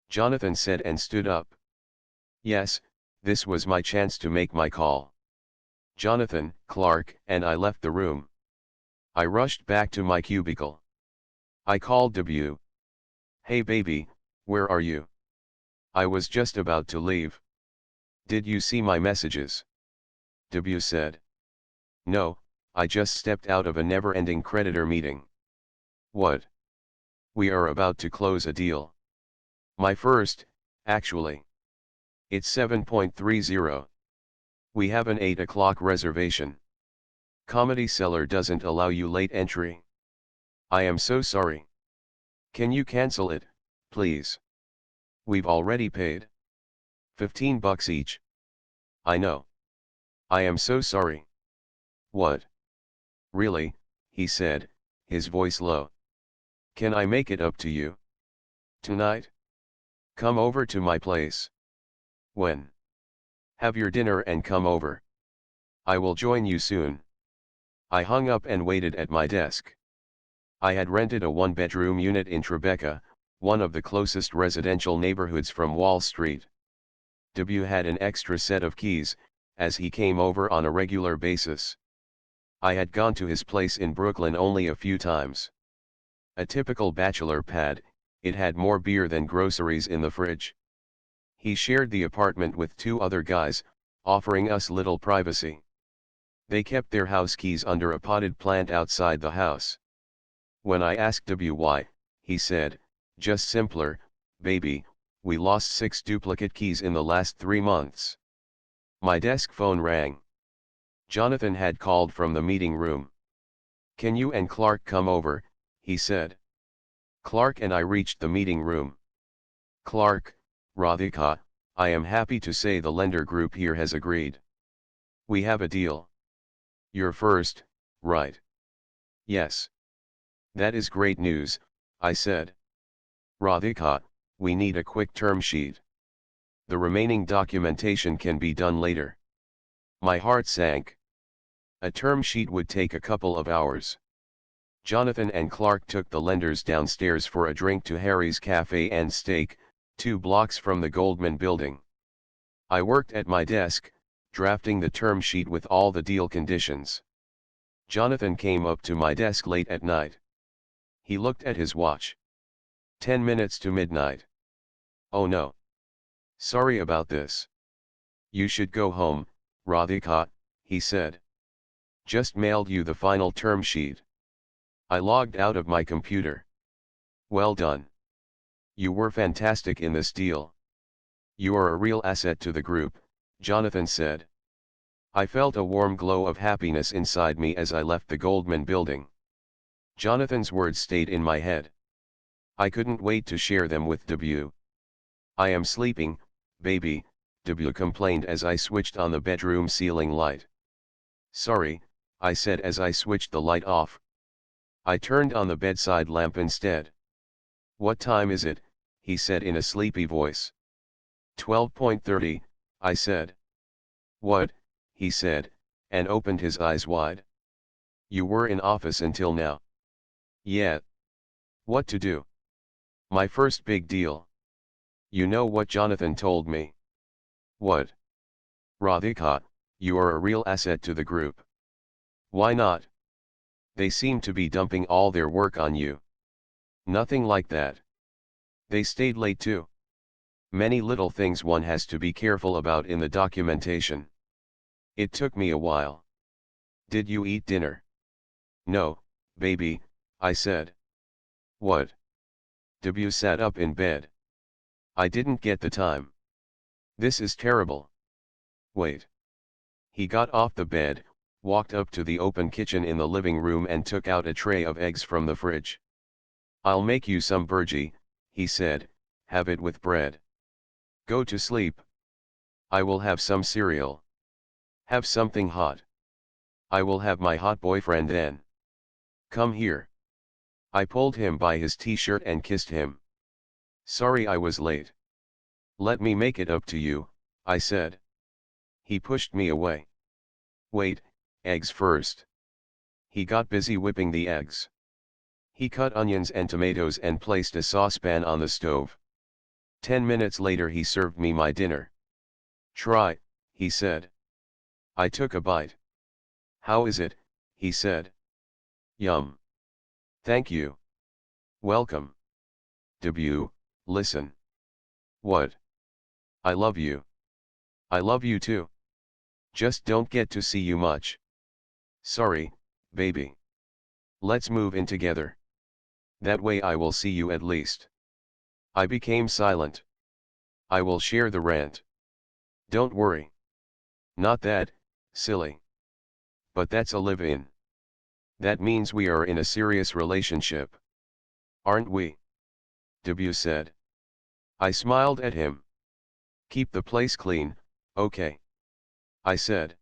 S1: Jonathan said and stood up. Yes, this was my chance to make my call. Jonathan, Clark, and I left the room. I rushed back to my cubicle. I called W. Hey baby, where are you? I was just about to leave. Did you see my messages? W said. No, I just stepped out of a never-ending creditor meeting. What? We are about to close a deal. My first, actually. It's 7.30. We have an 8 o'clock reservation. Comedy Cellar doesn't allow you late entry. I am so sorry. Can you cancel it, please? We've already paid. $15 each. I know. I am so sorry. What? Really, he said, his voice low. Can I make it up to you? Tonight? Come over to my place. When? Have your dinner and come over. I will join you soon. I hung up and waited at my desk. I had rented a one-bedroom unit in Tribeca, one of the closest residential neighborhoods from Wall Street. W had an extra set of keys, as he came over on a regular basis. I had gone to his place in Brooklyn only a few times. A typical bachelor pad, it had more beer than groceries in the fridge. He shared the apartment with 2 other guys, offering us little privacy. They kept their house keys under a potted plant outside the house. When I asked W why, he said, just simpler, baby, we lost 6 duplicate keys in the last 3 months. My desk phone rang. Jonathan had called from the meeting room. Can you and Clark come over, he said. Clark and I reached the meeting room. Clark, Radhika, I am happy to say the lender group here has agreed. We have a deal. You're first, right? Yes. That is great news, I said. Radhika, we need a quick term sheet. The remaining documentation can be done later. My heart sank. A term sheet would take a couple of hours. Jonathan and Clark took the lenders downstairs for a drink to Harry's Cafe and Steak, 2 blocks from the Goldman building. I worked at my desk, drafting the term sheet with all the deal conditions. Jonathan came up to my desk late at night. He looked at his watch. 10 minutes to midnight. Oh no. Sorry about this. You should go home, Radhika, he said. Just mailed you the final term sheet. I logged out of my computer. Well done. You were fantastic in this deal. You are a real asset to the group, Jonathan said. I felt a warm glow of happiness inside me as I left the Goldman building. Jonathan's words stayed in my head. I couldn't wait to share them with W. I am sleeping, baby, W complained as I switched on the bedroom ceiling light. Sorry, I said as I switched the light off. I turned on the bedside lamp instead. What time is it? He said in a sleepy voice. 12:30, I said. What? He said, and opened his eyes wide. You were in office until now. Yeah. What to do? My first big deal. You know what Jonathan told me? What? Radhika, you are a real asset to the group. Why not? They seem to be dumping all their work on you. Nothing like that. They stayed late too. Many little things one has to be careful about in the documentation. It took me a while. Did you eat dinner? No, baby, I said. What? W sat up in bed. I didn't get the time. This is terrible. Wait. He got off the bed, walked up to the open kitchen in the living room and took out a tray of eggs from the fridge. I'll make you some burgee, he said, have it with bread. Go to sleep. I will have some cereal. Have something hot. I will have my hot boyfriend then. Come here. I pulled him by his t-shirt and kissed him. Sorry I was late. Let me make it up to you, I said. He pushed me away. Wait, eggs first. He got busy whipping the eggs. He cut onions and tomatoes and placed a saucepan on the stove. 10 minutes later he served me my dinner. Try, he said. I took a bite. How is it, he said. Yum. Thank you. Welcome. Debut, listen. What? I love you. I love you too. Just don't get to see you much. Sorry, baby. Let's move in together. That way I will see you at least. I became silent. I will share the rent. Don't worry. Not that, silly. But that's a live-in. That means we are in a serious relationship. Aren't we? Debut said. I smiled at him. Keep the place clean, okay. I said.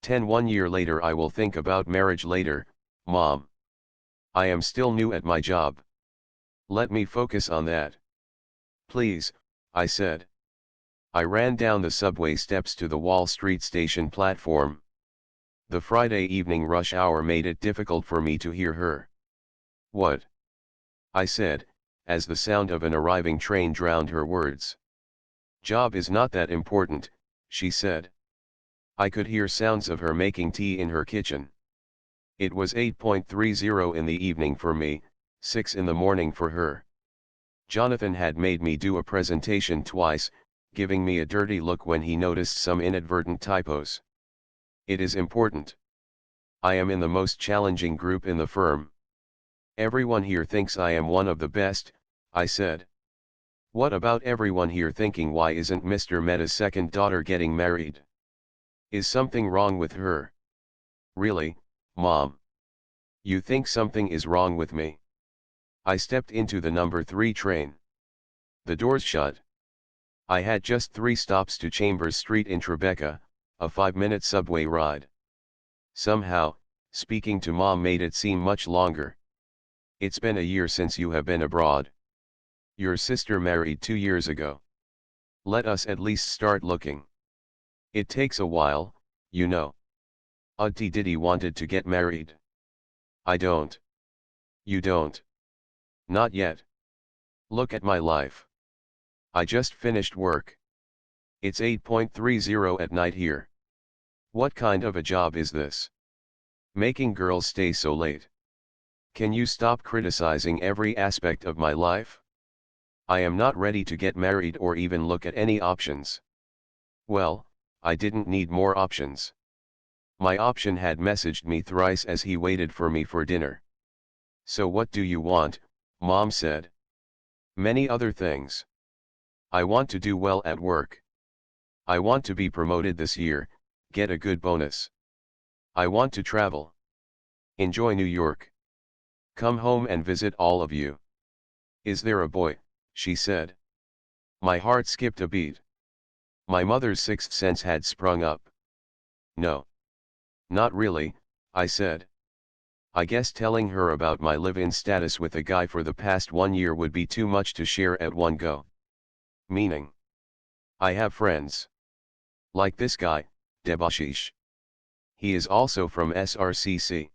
S1: 1 year later I will think about marriage later, Mom. I am still new at my job. Let me focus on that. Please, I said. I ran down the subway steps to the Wall Street Station platform. The Friday evening rush hour made it difficult for me to hear her. What? I said, as the sound of an arriving train drowned her words. Job is not that important, she said. I could hear sounds of her making tea in her kitchen. It was 8:30 in the evening for me, 6 in the morning for her. Jonathan had made me do a presentation twice, giving me a dirty look when he noticed some inadvertent typos. It is important. I am in the most challenging group in the firm. Everyone here thinks I am one of the best, I said. What about everyone here thinking why isn't Mr. Mehta's second daughter getting married? Is something wrong with her? Really, Mom? You think something is wrong with me? I stepped into the number 3 train. The doors shut. I had just 3 stops to Chambers Street in Tribeca, a 5-minute subway ride. Somehow, speaking to Mom made it seem much longer. It's been a year since you have been abroad. Your sister married 2 years ago. Let us at least start looking. It takes a while, you know. Auntie Diddy wanted to get married. I don't. You don't. Not yet. Look at my life. I just finished work. It's 8:30 at night here. What kind of a job is this? Making girls stay so late. Can you stop criticizing every aspect of my life? I am not ready to get married or even look at any options. Well, I didn't need more options. My option had messaged me thrice as he waited for me for dinner. So what do you want, Mom said. Many other things. I want to do well at work. I want to be promoted this year, get a good bonus. I want to travel. Enjoy New York. Come home and visit all of you. Is there a boy? She said. My heart skipped a beat. My mother's sixth sense had sprung up. No. Not really, I said. I guess telling her about my live-in status with a guy for the past 1 year would be too much to share at one go. Meaning. I have friends. Like this guy, Debashish. He is also from SRCC.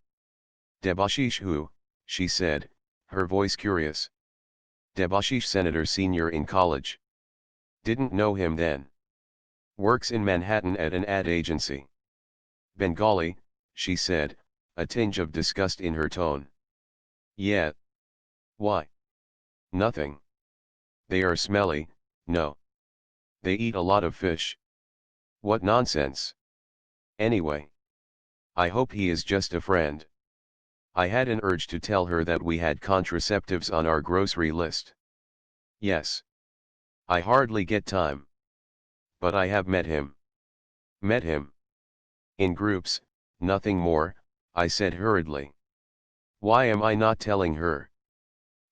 S1: Debashish who? She said, her voice curious. Debashish Senator senior in college. Didn't know him then. Works in Manhattan at an ad agency. Bengali, she said, a tinge of disgust in her tone. Yeah. Why? Nothing. They are smelly, no. They eat a lot of fish. What nonsense. Anyway. I hope he is just a friend. I had an urge to tell her that we had contraceptives on our grocery list. Yes. I hardly get time. But I have met him. Met him. In groups, nothing more, I said hurriedly. Why am I not telling her?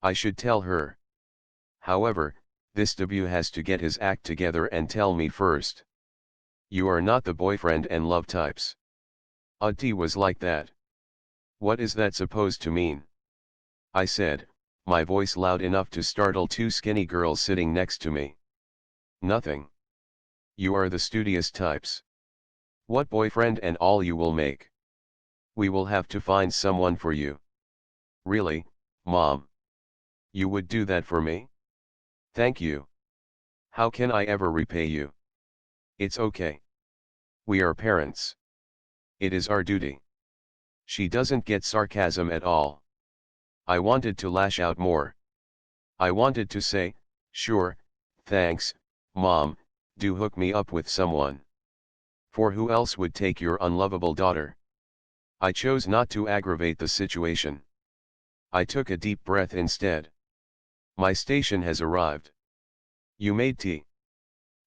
S1: I should tell her. However, this debut has to get his act together and tell me first. You are not the boyfriend and love types. T was like that. What is that supposed to mean? I said, my voice loud enough to startle two skinny girls sitting next to me. Nothing. You are the studious types. What boyfriend and all you will make? We will have to find someone for you. Really, Mom? You would do that for me? Thank you. How can I ever repay you? It's okay. We are parents. It is our duty. She doesn't get sarcasm at all. I wanted to lash out more. I wanted to say, sure, thanks, Mom, do hook me up with someone. For who else would take your unlovable daughter? I chose not to aggravate the situation. I took a deep breath instead. My station has arrived. You made tea?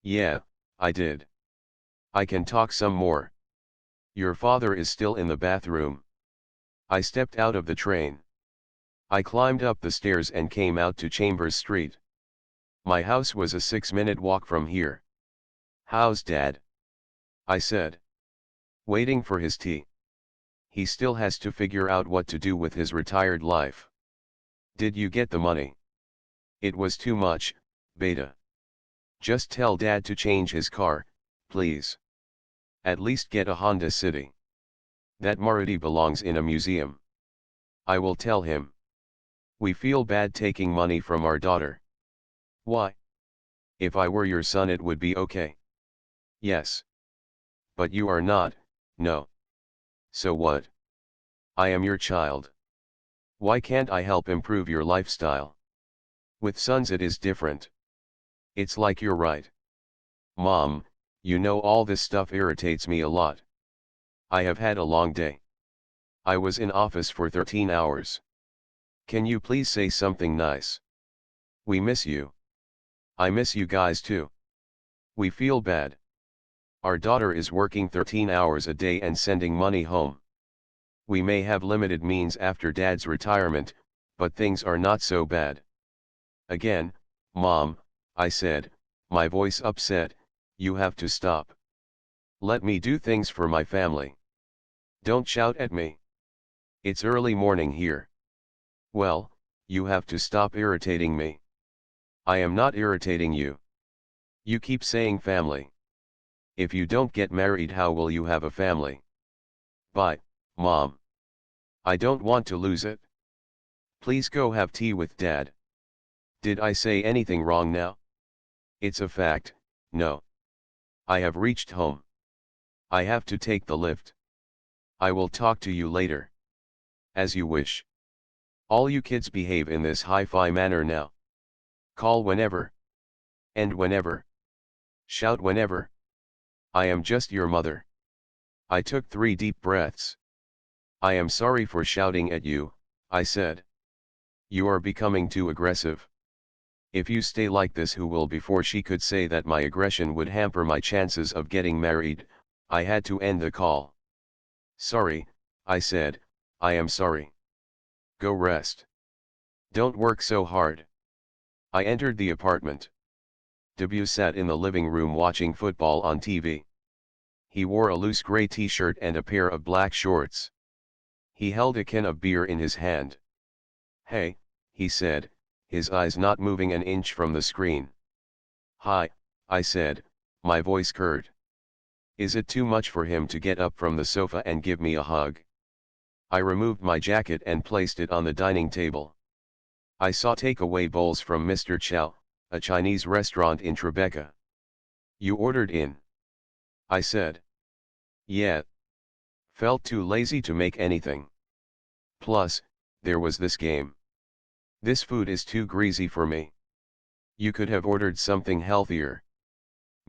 S1: Yeah, I did. I can talk some more. Your father is still in the bathroom. I stepped out of the train. I climbed up the stairs and came out to Chambers Street. My house was a 6-minute walk from here. How's Dad? I said. Waiting for his tea. He still has to figure out what to do with his retired life. Did you get the money? It was too much, Beta. Just tell Dad to change his car, please. At least get a Honda City. That Maruti belongs in a museum. I will tell him. We feel bad taking money from our daughter. Why? If I were your son it would be okay. Yes. But you are not, no. So what? I am your child. Why can't I help improve your lifestyle? With sons it is different. It's like you're right. Mom, you know all this stuff irritates me a lot. I have had a long day. I was in office for 13 hours. Can you please say something nice? We miss you. I miss you guys too. We feel bad. Our daughter is working 13 hours a day and sending money home. We may have limited means after Dad's retirement, but things are not so bad. Again, Mom, I said, my voice upset, you have to stop. Let me do things for my family. Don't shout at me. It's early morning here. Well, you have to stop irritating me. I am not irritating you. You keep saying family. If you don't get married, how will you have a family? Bye, Mom. I don't want to lose it. Please go have tea with Dad. Did I say anything wrong now? It's a fact, no. I have reached home. I have to take the lift. I will talk to you later. As you wish. All you kids behave in this hi-fi manner now. Call whenever. And whenever. Shout whenever. I am just your mother. I took 3 deep breaths. I am sorry for shouting at you, I said. You are becoming too aggressive. If you stay like this, who will? Before she could say that my aggression would hamper my chances of getting married, I had to end the call. Sorry, I said, I am sorry. Go rest. Don't work so hard. I entered the apartment. Debut sat in the living room watching football on TV. He wore a loose gray t-shirt and a pair of black shorts. He held a can of beer in his hand. Hey, he said, his eyes not moving an inch from the screen. Hi, I said, my voice curt. Is it too much for him to get up from the sofa and give me a hug? I removed my jacket and placed it on the dining table. I saw takeaway bowls from Mr. Chow, a Chinese restaurant in Tribeca. You ordered in? I said. Yeah. Felt too lazy to make anything. Plus, there was this game. This food is too greasy for me. You could have ordered something healthier.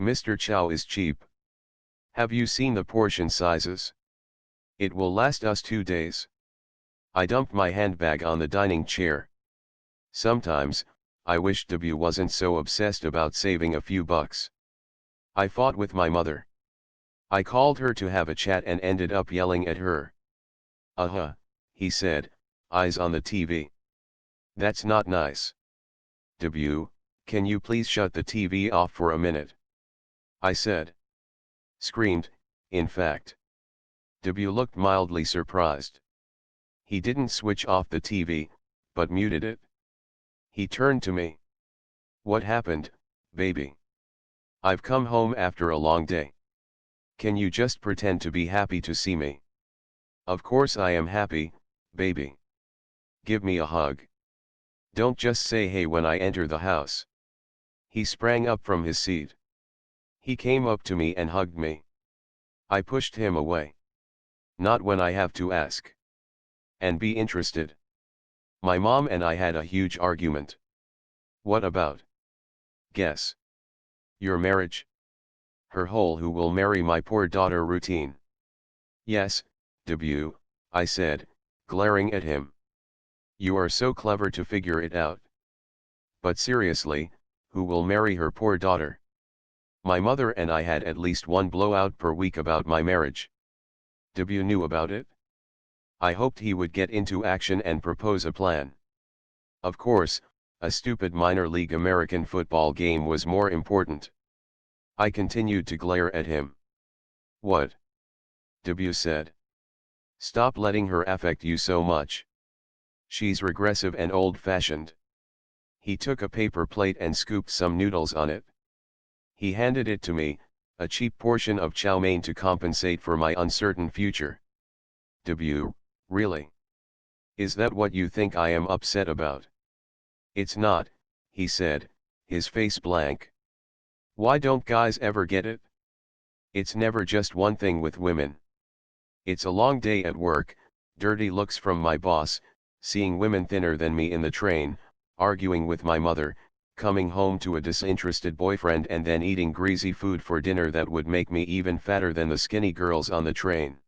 S1: Mr. Chow is cheap. Have you seen the portion sizes? It will last us 2 days. I dumped my handbag on the dining chair. Sometimes, I wish Debut wasn't so obsessed about saving a few bucks. I fought with my mother. I called her to have a chat and ended up yelling at her. He said, eyes on the TV. That's not nice. Debut, can you please shut the TV off for a minute? I said. Screamed, in fact. W looked mildly surprised. He didn't switch off the TV, but muted it. He turned to me. What happened, baby? I've come home after a long day. Can you just pretend to be happy to see me? Of course I am happy, baby. Give me a hug. Don't just say hey when I enter the house. He sprang up from his seat. He came up to me and hugged me. I pushed him away. Not when I have to ask. And be interested. My mom and I had a huge argument. What about? Guess. Your marriage? Her whole who will marry my poor daughter routine. Yes, W, I said, glaring at him. You are so clever to figure it out. But seriously, who will marry her poor daughter? My mother and I had at least one blowout per week about my marriage. W knew about it. I hoped he would get into action and propose a plan. Of course, a stupid minor league American football game was more important. I continued to glare at him. What? W said. Stop letting her affect you so much. She's regressive and old-fashioned. He took a paper plate and scooped some noodles on it. He handed it to me, a cheap portion of chow mein to compensate for my uncertain future. W, really? Is that what you think I am upset about? It's not, he said, his face blank. Why don't guys ever get it? It's never just one thing with women. It's a long day at work, dirty looks from my boss, seeing women thinner than me in the train, arguing with my mother, coming home to a disinterested boyfriend and then eating greasy food for dinner that would make me even fatter than the skinny girls on the train.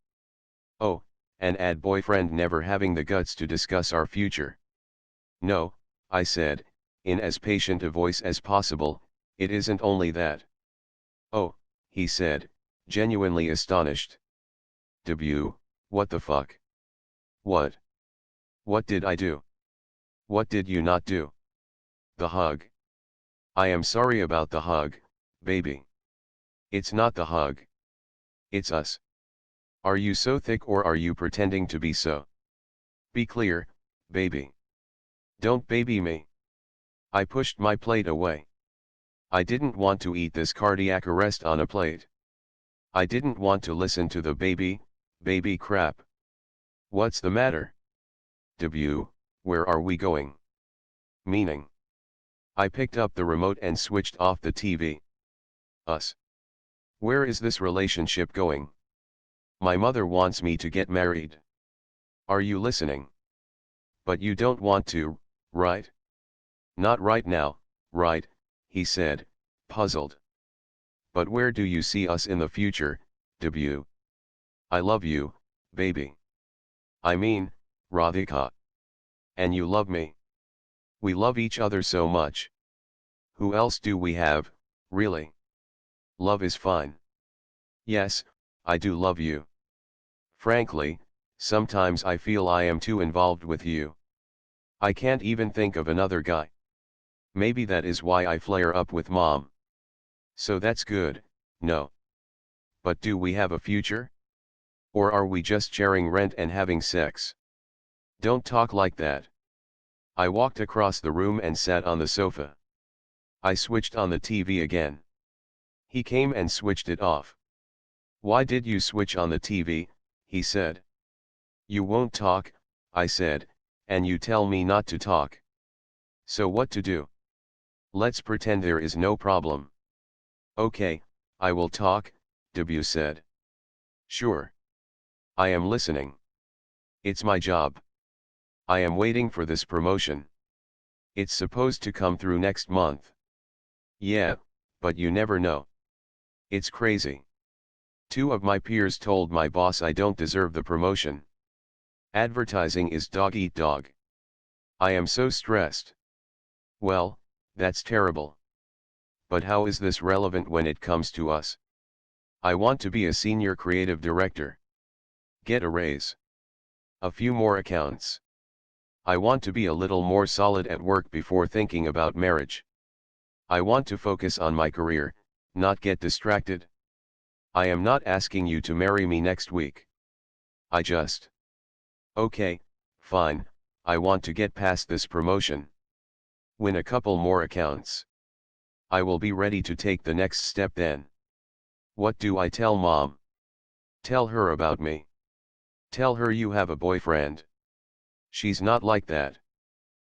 S1: Oh, and add boyfriend never having the guts to discuss our future. No, I said, in as patient a voice as possible, it isn't only that. Oh, he said, genuinely astonished. W, what the fuck? What? What did I do? What did you not do? The hug. I am sorry about the hug, baby. It's not the hug. It's us. Are you so thick or are you pretending to be so? Be clear, baby. Don't baby me. I pushed my plate away. I didn't want to eat this cardiac arrest on a plate. I didn't want to listen to the baby crap. What's the matter? W, where are we going? Meaning. I picked up the remote and switched off the TV. Us. Where is this relationship going? My mother wants me to get married. Are you listening? But you don't want to, right? Not right now, right, he said, puzzled. But where do you see us in the future, W? I love you, baby. I mean, Radhika. And you love me. We love each other so much. Who else do we have, really? Love is fine. Yes, I do love you. Frankly, sometimes I feel I am too involved with you. I can't even think of another guy. Maybe that is why I flare up with mom. So that's good, no. But do we have a future? Or are we just sharing rent and having sex? Don't talk like that. I walked across the room and sat on the sofa. I switched on the TV again. He came and switched it off. Why did you switch on the TV? He said. You won't talk, I said, and you tell me not to talk. So what to do? Let's pretend there is no problem. Okay, I will talk, W said. Sure. I am listening. It's my job. I am waiting for this promotion. It's supposed to come through next month. Yeah, but you never know. It's crazy. 2 of my peers told my boss I don't deserve the promotion. Advertising is dog eat dog. I am so stressed. Well, that's terrible. But how is this relevant when it comes to us? I want to be a senior creative director. Get a raise. A few more accounts. I want to be a little more solid at work before thinking about marriage. I want to focus on my career, not get distracted. I am not asking you to marry me next week. I just. Okay, fine, I want to get past this promotion. Win a couple more accounts. I will be ready to take the next step then. What do I tell mom? Tell her about me. Tell her you have a boyfriend. She's not like that.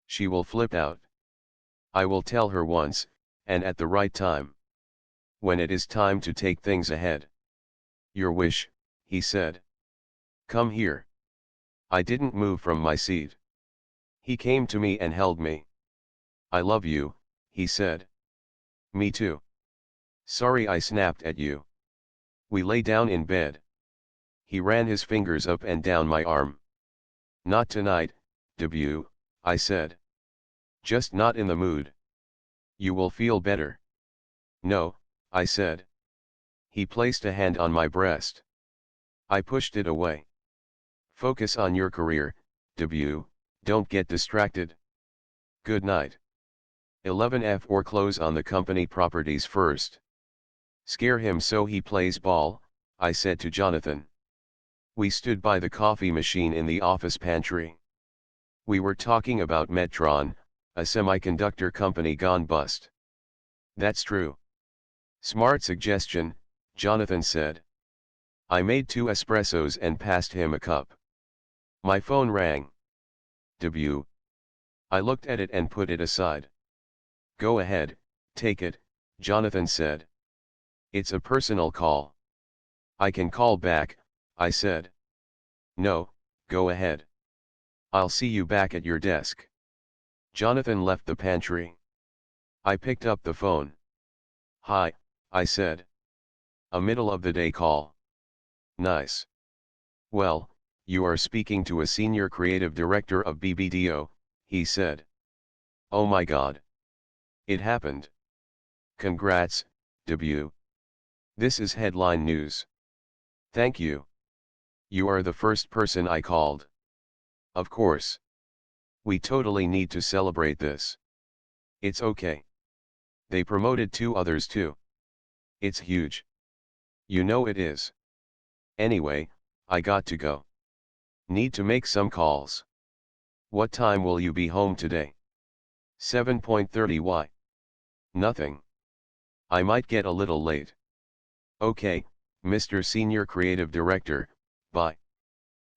S1: She will flip out. I will tell her once, and at the right time. When it is time to take things ahead. Your wish, he said. Come here. I didn't move from my seat. He came to me and held me. I love you, he said. Me too. Sorry I snapped at you. We lay down in bed. He ran his fingers up and down my arm. Not tonight, debut, I said. Just not in the mood. You will feel better. No, I said. He placed a hand on my breast. I pushed it away. Focus on your career, debut, don't get distracted. Good night. 11F or close on the company properties first. Scare him so he plays ball, I said to Jonathan. We stood by the coffee machine in the office pantry. We were talking about Metron, a semiconductor company gone bust. That's true. Smart suggestion, Jonathan said. I made 2 espressos and passed him a cup. My phone rang. Debut. I looked at it and put it aside. Go ahead, take it, Jonathan said. It's a personal call. I can call back, I said. No, go ahead. I'll see you back at your desk. Jonathan left the pantry. I picked up the phone. Hi, I said. A middle of the day call. Nice. Well, you are speaking to a senior creative director of BBDO, he said. Oh my God. It happened. Congrats, debut. This is headline news. Thank you. You are the first person I called. Of course. We totally need to celebrate this. It's okay. They promoted 2 others too. It's huge. You know it is. Anyway, I got to go. Need to make some calls. What time will you be home today? 7:30. Why? Nothing. I might get a little late. Okay, Mr. Senior Creative Director, bye.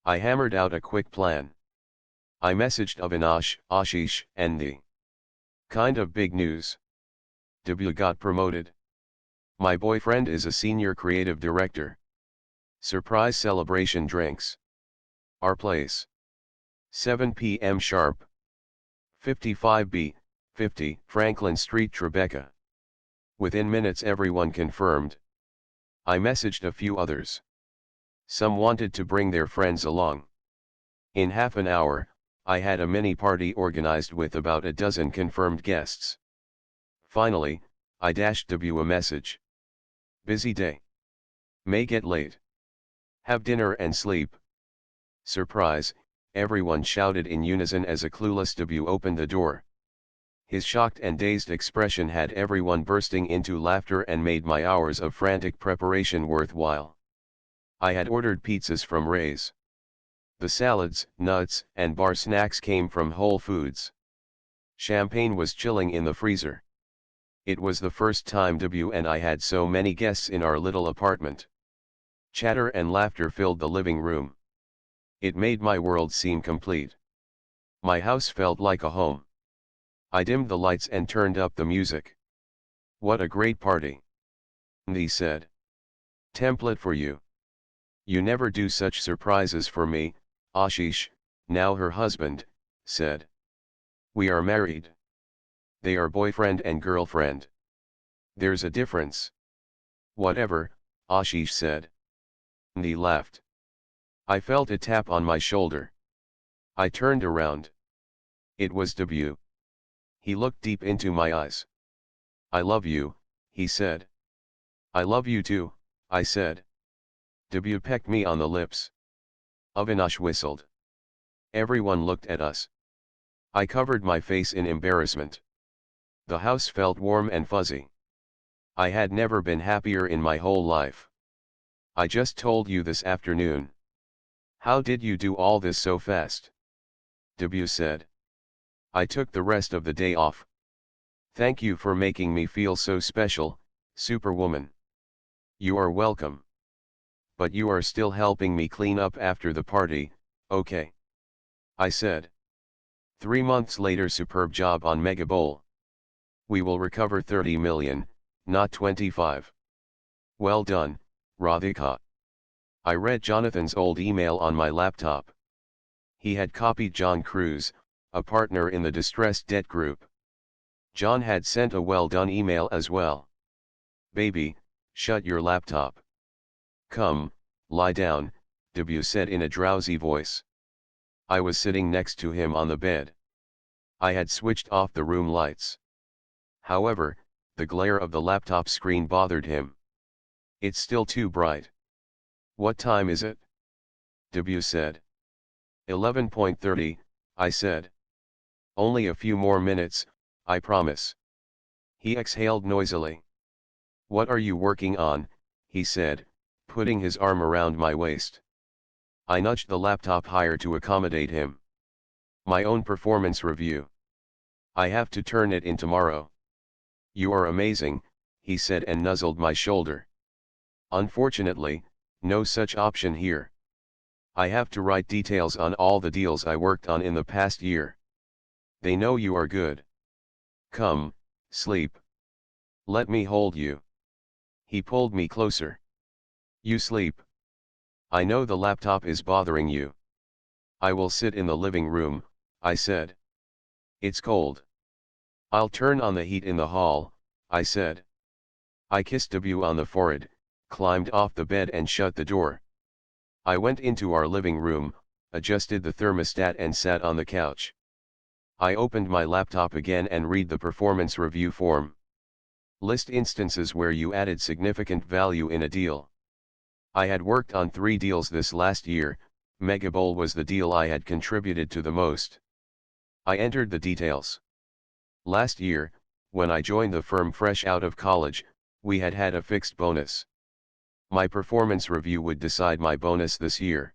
S1: I hammered out a quick plan. I messaged Avinash, Ashish, and the kind of big news. W got promoted. My boyfriend is a senior creative director. Surprise celebration drinks. Our place. 7 p.m. sharp. 55B, 50 Franklin Street, Tribeca. Within minutes everyone confirmed. I messaged a few others. Some wanted to bring their friends along. In half an hour, I had a mini party organized with about a dozen confirmed guests. Finally, I dashed W a message. Busy day. May get late. Have dinner and sleep. Surprise, everyone shouted in unison as a clueless W opened the door. His shocked and dazed expression had everyone bursting into laughter and made my hours of frantic preparation worthwhile. I had ordered pizzas from Ray's. The salads, nuts, and bar snacks came from Whole Foods. Champagne was chilling in the freezer. It was the first time W and I had so many guests in our little apartment. Chatter and laughter filled the living room. It made my world seem complete. My house felt like a home. I dimmed the lights and turned up the music. What a great party. They said. Template for you. You never do such surprises for me, Ashish, now her husband, said. We are married. They are boyfriend and girlfriend. There's a difference. Whatever, Ashish said. They laughed. I felt a tap on my shoulder. I turned around. It was W. He looked deep into my eyes. I love you, he said. I love you too, I said. W pecked me on the lips. Avinash whistled. Everyone looked at us. I covered my face in embarrassment. The house felt warm and fuzzy. I had never been happier in my whole life. I just told you this afternoon. How did you do all this so fast? W said. I took the rest of the day off. Thank you for making me feel so special, Superwoman. You are welcome. But you are still helping me clean up after the party, okay? I said. 3 months later, superb job on Mega Bowl. We will recover 30 million, not 25. Well done, Radhika. I read Jonathan's old email on my laptop. He had copied John Cruz, a partner in the distressed debt group. John had sent a well done email as well. Baby, shut your laptop. Come, lie down, W said in a drowsy voice. I was sitting next to him on the bed. I had switched off the room lights. However, the glare of the laptop screen bothered him. It's still too bright. What time is it? W said. 11:30, I said. Only a few more minutes, I promise. He exhaled noisily. What are you working on? He said, putting his arm around my waist. I nudged the laptop higher to accommodate him. My own performance review. I have to turn it in tomorrow. You are amazing, he said and nuzzled my shoulder. Unfortunately, no such option here. I have to write details on all the deals I worked on in the past year. They know you are good. Come, sleep. Let me hold you. He pulled me closer. You sleep. I know the laptop is bothering you. I will sit in the living room, I said. It's cold. I'll turn on the heat in the hall, I said. I kissed W on the forehead, climbed off the bed and shut the door. I went into our living room, adjusted the thermostat and sat on the couch. I opened my laptop again and read the performance review form. List instances where you added significant value in a deal. I had worked on 3 deals this last year. Mega Bowl was the deal I had contributed to the most. I entered the details. Last year, when I joined the firm fresh out of college, we had had a fixed bonus. My performance review would decide my bonus this year.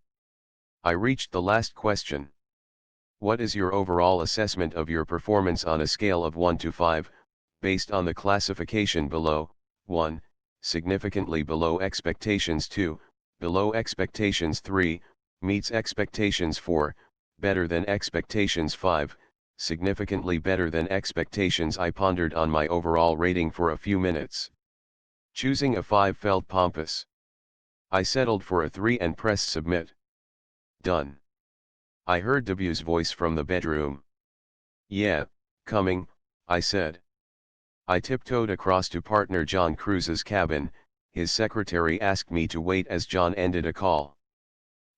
S1: I reached the last question. What is your overall assessment of your performance on a scale of 1 to 5, based on the classification below? 1, significantly below expectations. 2, below expectations. 3, meets expectations. 4, better than expectations. 5, significantly better than expectations. I pondered on my overall rating for a few minutes. Choosing a 5 felt pompous. I settled for a 3 and pressed submit. Done. I heard W's voice from the bedroom. Yeah, coming, I said. I tiptoed across to partner John Cruz's cabin. His secretary asked me to wait as John ended a call.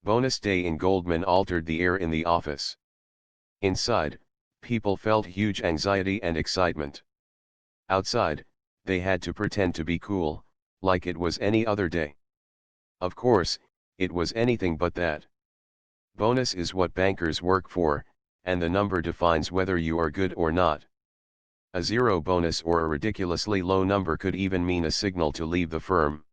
S1: Bonus day in Goldman altered the air in the office. Inside, people felt huge anxiety and excitement. Outside, they had to pretend to be cool, like it was any other day. Of course, it was anything but that. Bonus is what bankers work for, and the number defines whether you are good or not. A 0 bonus or a ridiculously low number could even mean a signal to leave the firm.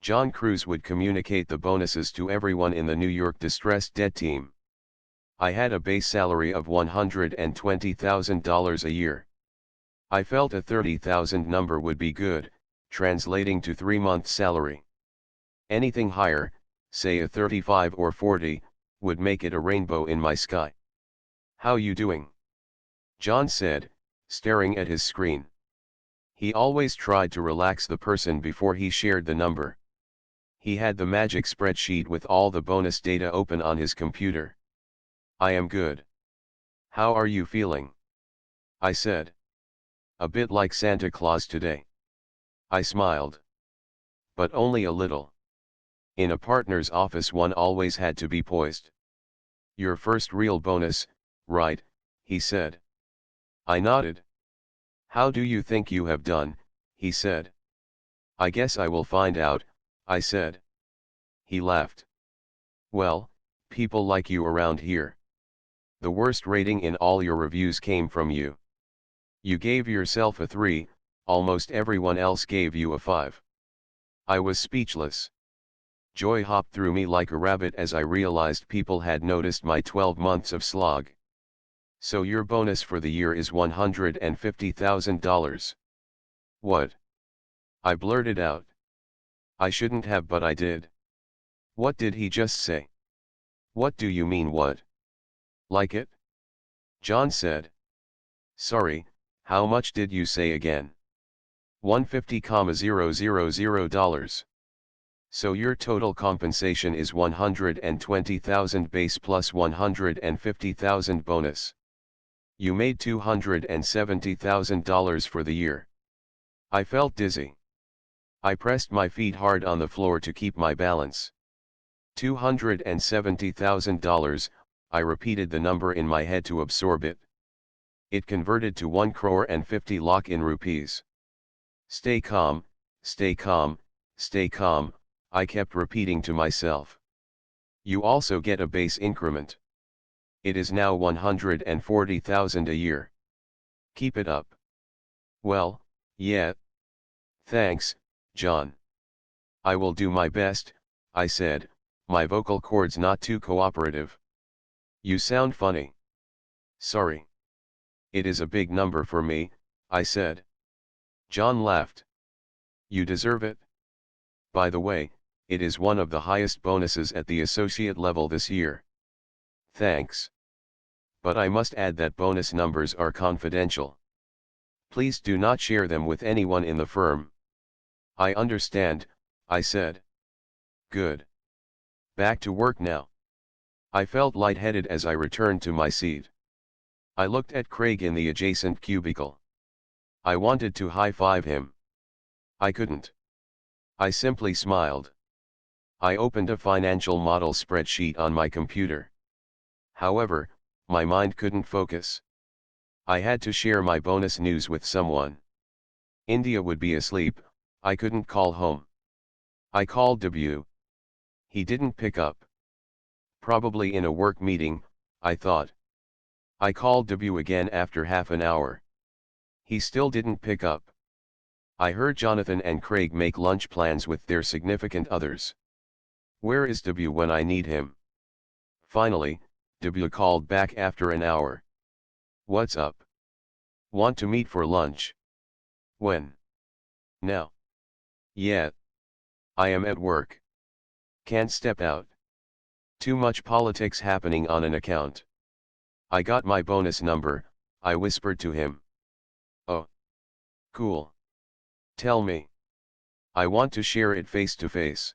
S1: John Cruz would communicate the bonuses to everyone in the New York distressed debt team. I had a base salary of $120,000 a year. I felt a $30,000 number would be good, translating to 3-month salary. Anything higher, say a 35 or 40, would make it a rainbow in my sky. How you doing? John said, staring at his screen. He always tried to relax the person before he shared the number. He had the magic spreadsheet with all the bonus data open on his computer. I am good. How are you feeling? I said. A bit like Santa Claus today. I smiled. But only a little. In a partner's office one always had to be poised. Your first real bonus, right? He said. I nodded. How do you think you have done? He said. I guess I will find out, I said. He laughed. Well, people like you around here. The worst rating in all your reviews came from you. You gave yourself a 3, almost everyone else gave you a 5. I was speechless. Joy hopped through me like a rabbit as I realized people had noticed my 12 months of slog. So your bonus for the year is $150,000. What? I blurted out. I shouldn't have, but I did. What did he just say? What do you mean what? Like it? John said. Sorry, how much did you say again? $150,000. So your total compensation is 120,000 base plus 150,000 bonus. You made $270,000 for the year. I felt dizzy. I pressed my feet hard on the floor to keep my balance. $270,000, I repeated the number in my head to absorb it. It converted to 1 crore and 50 lakh in rupees. Stay calm, stay calm, stay calm, I kept repeating to myself. You also get a base increment. It is now 140,000 a year. Keep it up. Well, yeah. Thanks, John. I will do my best, I said, my vocal cords not too cooperative. You sound funny. Sorry. It is a big number for me, I said. John laughed. You deserve it. By the way, it is one of the highest bonuses at the associate level this year. Thanks. But I must add that bonus numbers are confidential. Please do not share them with anyone in the firm. I understand, I said. Good. Back to work now. I felt lightheaded as I returned to my seat. I looked at Craig in the adjacent cubicle. I wanted to high-five him. I couldn't. I simply smiled. I opened a financial model spreadsheet on my computer. However, my mind couldn't focus. I had to share my bonus news with someone. India would be asleep, I couldn't call home. I called W. He didn't pick up. Probably in a work meeting, I thought. I called W again after half an hour. He still didn't pick up. I heard Jonathan and Craig make lunch plans with their significant others. Where is W when I need him? Finally, W called back after an hour. What's up? Want to meet for lunch? When? Now. Yeah. I am at work. Can't step out. Too much politics happening on an account. I got my bonus number, I whispered to him. Oh. Cool. Tell me. I want to share it face to face.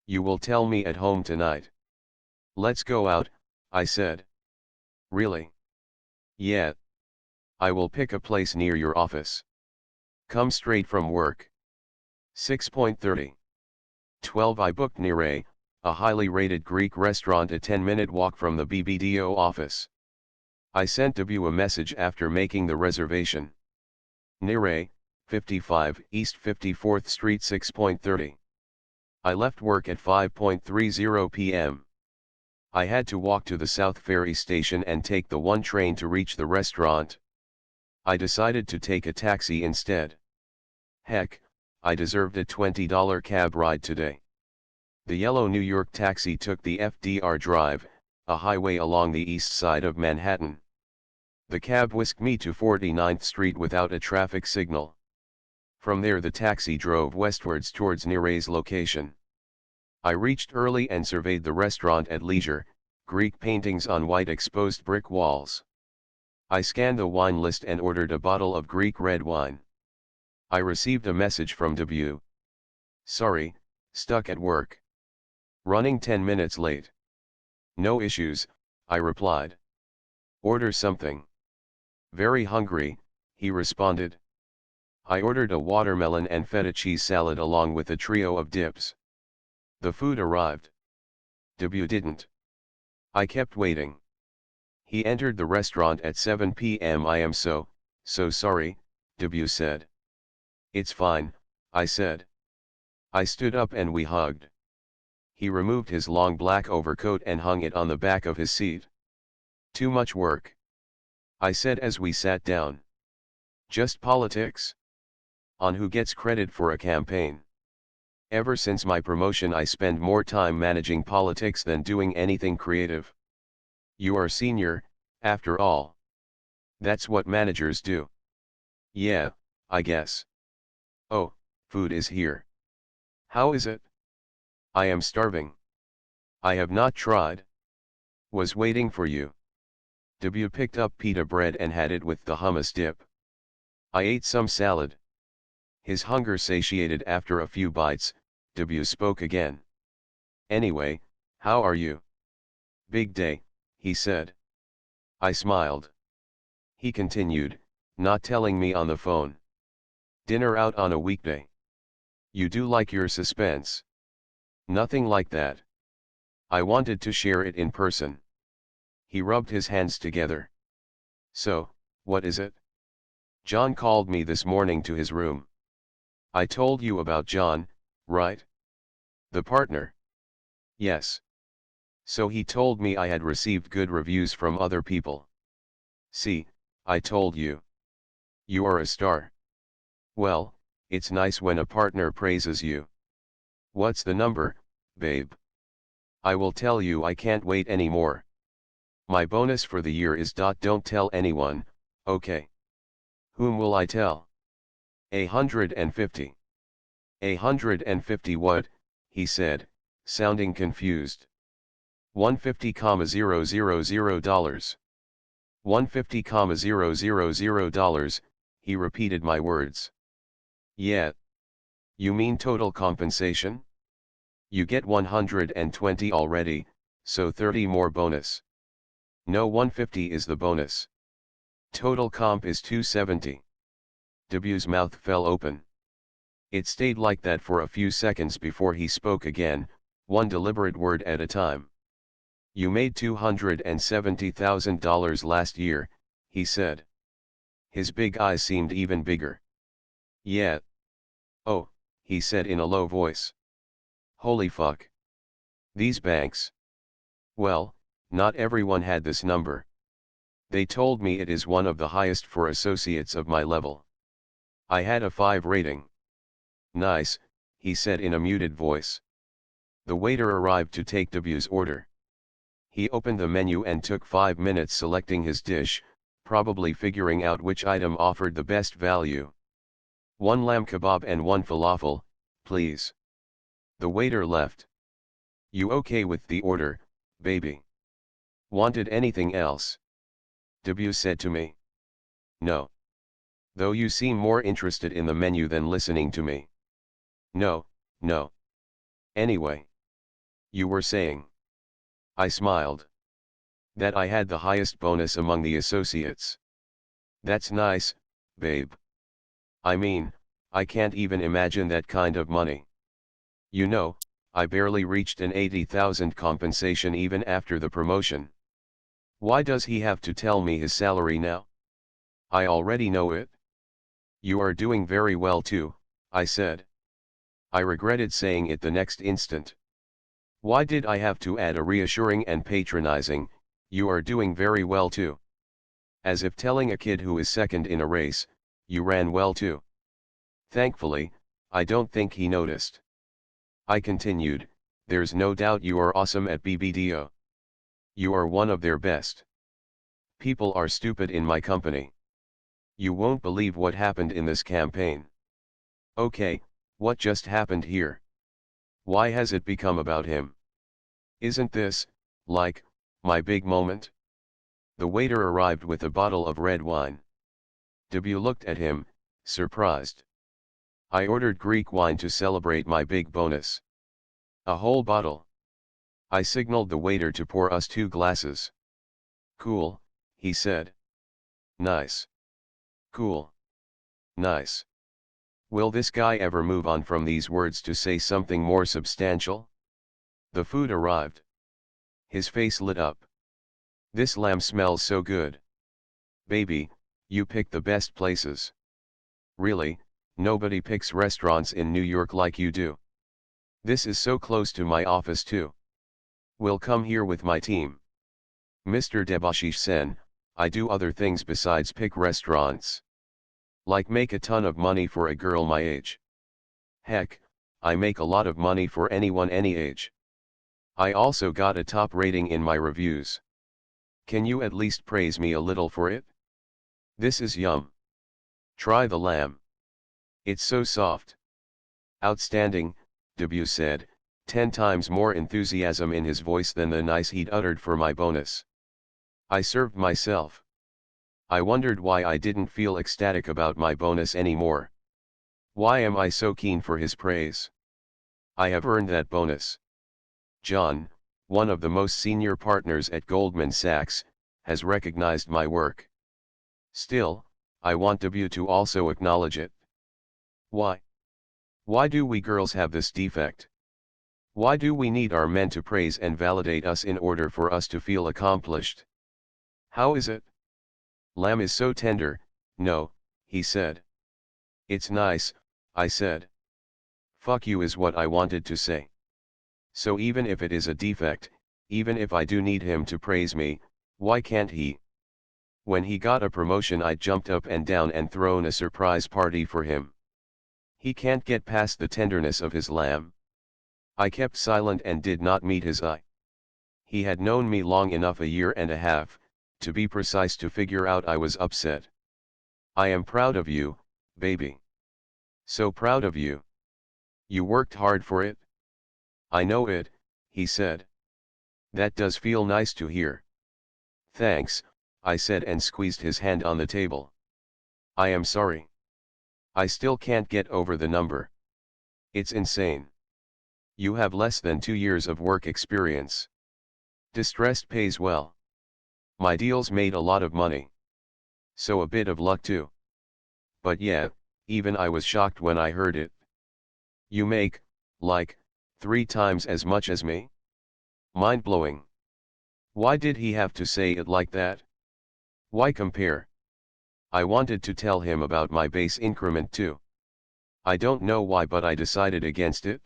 S1: You will tell me at home tonight. Let's go out, I said. Really? Yeah. I will pick a place near your office. Come straight from work. 6:30. 12 I booked Nire, a highly rated Greek restaurant a 10-minute walk from the BBDO office. I sent W a message after making the reservation. Nire, 55 East 54th Street 6:30. I left work at 5:30 p.m. I had to walk to the South Ferry station and take the 1 train to reach the restaurant. I decided to take a taxi instead. Heck, I deserved a $20 cab ride today. The yellow New York taxi took the FDR Drive, a highway along the east side of Manhattan. The cab whisked me to 49th Street without a traffic signal. From there the taxi drove westwards towards Nire's location. I reached early and surveyed the restaurant at leisure, Greek paintings on white exposed brick walls. I scanned the wine list and ordered a bottle of Greek red wine. I received a message from W. Sorry, stuck at work. Running 10 minutes late. No issues, I replied. Order something. Very hungry, he responded. I ordered a watermelon and feta cheese salad along with a trio of dips. The food arrived. W didn't. I kept waiting. He entered the restaurant at 7 p.m. I am so sorry, W said. It's fine, I said. I stood up and we hugged. He removed his long black overcoat and hung it on the back of his seat. Too much work, I said as we sat down. Just politics? On who gets credit for a campaign? Ever since my promotion I spend more time managing politics than doing anything creative. You are senior, after all. That's what managers do. Yeah, I guess. Oh, food is here. How is it? I am starving. I have not tried. Was waiting for you. W picked up pita bread and had it with the hummus dip. I ate some salad. His hunger satiated after a few bites, W spoke again. Anyway, how are you? Big day, he said. I smiled. He continued, not telling me on the phone. Dinner out on a weekday. You do like your suspense. Nothing like that. I wanted to share it in person. He rubbed his hands together. So, what is it? John called me this morning to his room. I told you about John, right? The partner. Yes. So he told me I had received good reviews from other people. See, I told you. You are a star. Well, it's nice when a partner praises you. What's the number, babe? I will tell you I can't wait anymore. My bonus for the year is. Don't tell anyone, okay? Whom will I tell? 150. 150 what? He said, sounding confused. $150,000. $150,000, he repeated my words. Yeah. You mean total compensation? You get 120 already, so 30 more bonus. No, 150 is the bonus. Total comp is 270. W's mouth fell open. It stayed like that for a few seconds before he spoke again, one deliberate word at a time. You made $270,000 last year, he said. His big eyes seemed even bigger. Yeah. Oh, he said in a low voice. Holy fuck. These banks. Well, not everyone had this number. They told me it is one of the highest for associates of my level. I had a 5 rating. Nice, he said in a muted voice. The waiter arrived to take W's order. He opened the menu and took 5 minutes selecting his dish, probably figuring out which item offered the best value. 1 lamb kebab and 1 falafel, please. The waiter left. You okay with the order, baby? Wanted anything else? W said to me. No. Though you seem more interested in the menu than listening to me. No, no. Anyway. You were saying. I smiled. That I had the highest bonus among the associates. That's nice, babe. I mean, I can't even imagine that kind of money. You know, I barely reached an 80,000 compensation even after the promotion. Why does he have to tell me his salary now? I already know it. You are doing very well too, I said. I regretted saying it the next instant. Why did I have to add a reassuring and patronizing, you are doing very well too? As if telling a kid who is second in a race, you ran well too. Thankfully, I don't think he noticed. I continued, there's no doubt you are awesome at BBDO. You are one of their best. People are stupid in my company. You won't believe what happened in this campaign. Okay, what just happened here? Why has it become about him? Isn't this, like, my big moment? The waiter arrived with a bottle of red wine. W looked at him, surprised. I ordered Greek wine to celebrate my big bonus. A whole bottle. I signaled the waiter to pour us 2 glasses. Cool, he said. Nice. Cool. Nice. Will this guy ever move on from these words to say something more substantial? The food arrived. His face lit up. This lamb smells so good. Baby, you pick the best places. Really, nobody picks restaurants in New York like you do. This is so close to my office too. Will come here with my team. Mr. Debashish Sen, I do other things besides pick restaurants. Like make a ton of money for a girl my age. Heck, I make a lot of money for anyone any age. I also got a top rating in my reviews. Can you at least praise me a little for it? This is yum. Try the lamb. It's so soft. Outstanding, Debut said, 10 times more enthusiasm in his voice than the nice he'd uttered for my bonus. I served myself. I wondered why I didn't feel ecstatic about my bonus anymore. Why am I so keen for his praise? I have earned that bonus. John, one of the most senior partners at Goldman Sachs, has recognized my work. Still, I want Debut to also acknowledge it. Why? Why do we girls have this defect? Why do we need our men to praise and validate us in order for us to feel accomplished? How is it? Lamb is so tender, no, he said. It's nice, I said. Fuck you is what I wanted to say. So even if it is a defect, even if I do need him to praise me, why can't he? When he got a promotion I jumped up and down and thrown a surprise party for him. He can't get past the tenderness of his lamb. I kept silent and did not meet his eye. He had known me long enough, a year and a half, to be precise, to figure out I was upset. I am proud of you, baby. So proud of you. You worked hard for it? I know it, he said. That does feel nice to hear. Thanks, I said and squeezed his hand on the table. I am sorry. I still can't get over the number. It's insane. You have less than 2 years of work experience. Distressed pays well. My deals made a lot of money. So a bit of luck too. But yeah, even I was shocked when I heard it. You make, like, 3 times as much as me? Mind-blowing. Why did he have to say it like that? Why compare? I wanted to tell him about my base increment too. I don't know why, but I decided against it.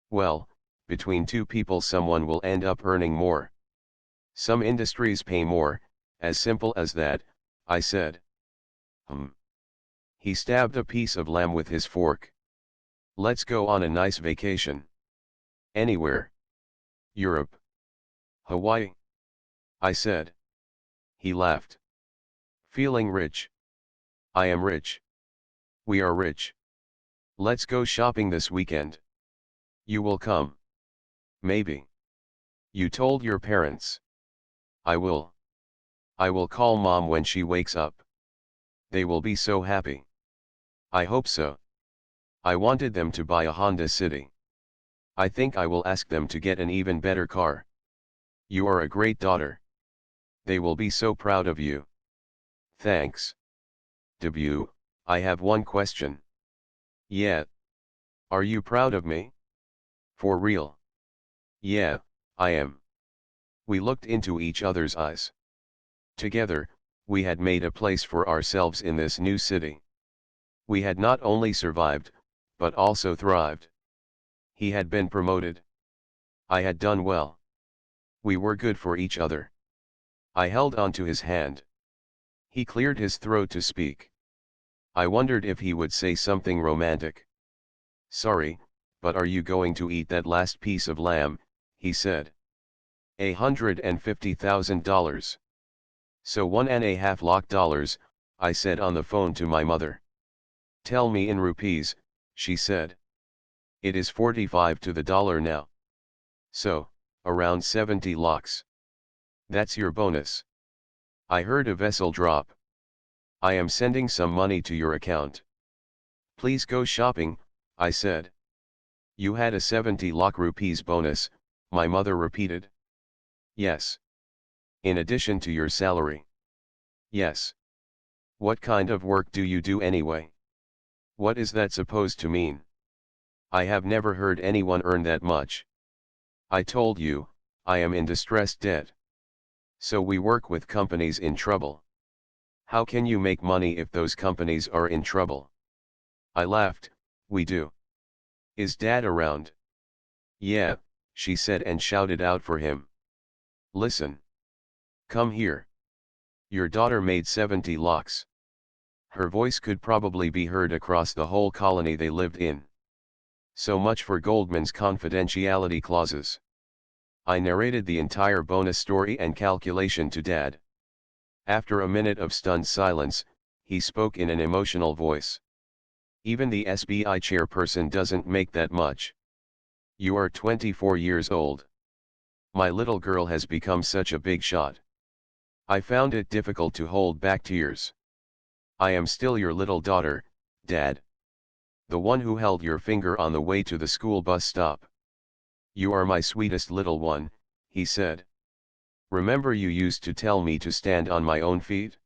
S1: Well, between 2 people someone will end up earning more. Some industries pay more, as simple as that, I said. He stabbed a piece of lamb with his fork. Let's go on a nice vacation. Anywhere. Europe. Hawaii. I said. He laughed. Feeling rich. I am rich. We are rich. Let's go shopping this weekend. You will come. Maybe. You told your parents. I will. I will call Mom when she wakes up. They will be so happy. I hope so. I wanted them to buy a Honda City. I think I will ask them to get an even better car. You are a great daughter. They will be so proud of you. Thanks. Debut, I have one question. Yeah. Are you proud of me? For real? Yeah, I am. We looked into each other's eyes. Together, we had made a place for ourselves in this new city. We had not only survived, but also thrived. He had been promoted. I had done well. We were good for each other. I held on to his hand. He cleared his throat to speak. I wondered if he would say something romantic. Sorry, but are you going to eat that last piece of lamb? He said. $150,000. So $1.5 lakh, I said on the phone to my mother. Tell me in rupees, she said. It is 45 to the dollar now. So, around 70 lakhs. That's your bonus. I heard a vessel drop. I am sending some money to your account. Please go shopping, I said. You had a 70 lakh rupees bonus, my mother repeated. Yes. In addition to your salary. Yes. What kind of work do you do anyway? What is that supposed to mean? I have never heard anyone earn that much. I told you, I am in distressed debt. So we work with companies in trouble. How can you make money if those companies are in trouble? I laughed. We do. Is Dad around? Yeah, she said and shouted out for him. Listen. Come here. Your daughter made 70 lakhs. Her voice could probably be heard across the whole colony they lived in. So much for Goldman's confidentiality clauses. I narrated the entire bonus story and calculation to Dad. After a minute of stunned silence, he spoke in an emotional voice. Even the SBI chairperson doesn't make that much. You are 24 years old. My little girl has become such a big shot. I found it difficult to hold back tears. I am still your little daughter, Dad. The one who held your finger on the way to the school bus stop. You are my sweetest little one, he said. Remember you used to tell me to stand on my own feet?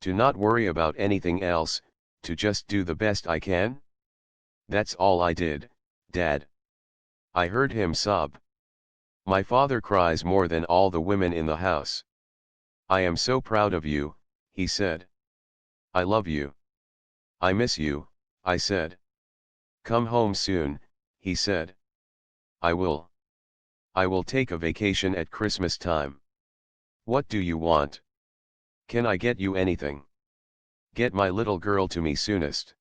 S1: To not worry about anything else, to just do the best I can? That's all I did, Dad. I heard him sob. My father cries more than all the women in the house. I am so proud of you, he said. I love you. I miss you, I said. Come home soon, he said. I will. I will take a vacation at Christmas time. What do you want? Can I get you anything? Get my little girl to me soonest.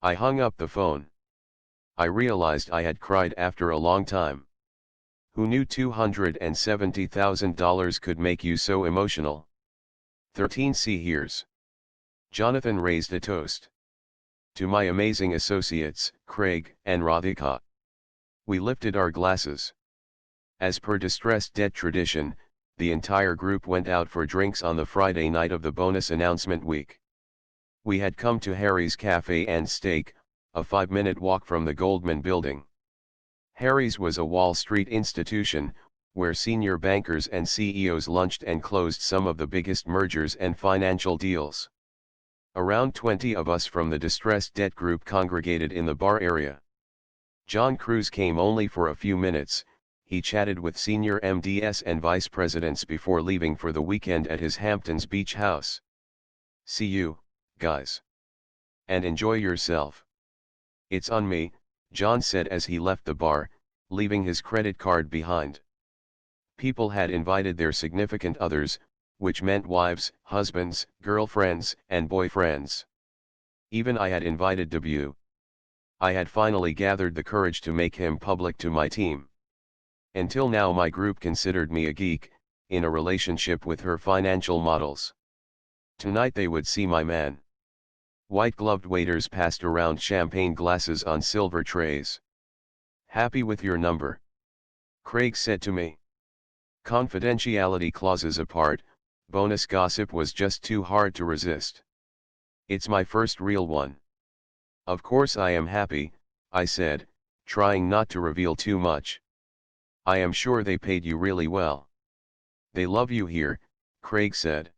S1: I hung up the phone. I realized I had cried after a long time. Who knew $270,000 could make you so emotional? 13 See here's. Jonathan raised a toast. To my amazing associates, Craig and Radhika. We lifted our glasses. As per distressed debt tradition, the entire group went out for drinks on the Friday night of the bonus announcement week. We had come to Harry's Cafe and Steak, a 5-minute walk from the Goldman building. Harry's was a Wall Street institution, where senior bankers and CEOs lunched and closed some of the biggest mergers and financial deals. Around 20 of us from the distressed debt group congregated in the bar area. John Cruz came only for a few minutes. He chatted with senior MDs and vice presidents before leaving for the weekend at his Hamptons Beach house. See you, guys. And enjoy yourself. It's on me, John said as he left the bar, leaving his credit card behind. People had invited their significant others, which meant wives, husbands, girlfriends, and boyfriends. Even I had invited Debut. I had finally gathered the courage to make him public to my team. Until now my group considered me a geek, in a relationship with her financial models. Tonight they would see my man. White-gloved waiters passed around champagne glasses on silver trays. Happy with your number? Craig said to me. Confidentiality clauses apart, bonus gossip was just too hard to resist. It's my first real one. Of course I am happy, I said, trying not to reveal too much. I am sure they paid you really well. They love you here, Craig said.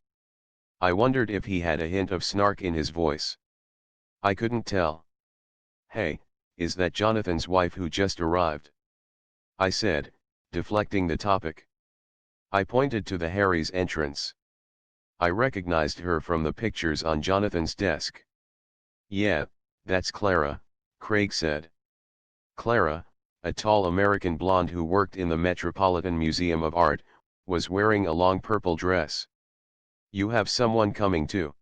S1: I wondered if he had a hint of snark in his voice. I couldn't tell. Hey, is that Jonathan's wife who just arrived? I said, deflecting the topic. I pointed to the Harry's entrance. I recognized her from the pictures on Jonathan's desk. Yeah, that's Clara, Craig said. Clara, a tall American blonde who worked in the Metropolitan Museum of Art, was wearing a long purple dress. You have someone coming too?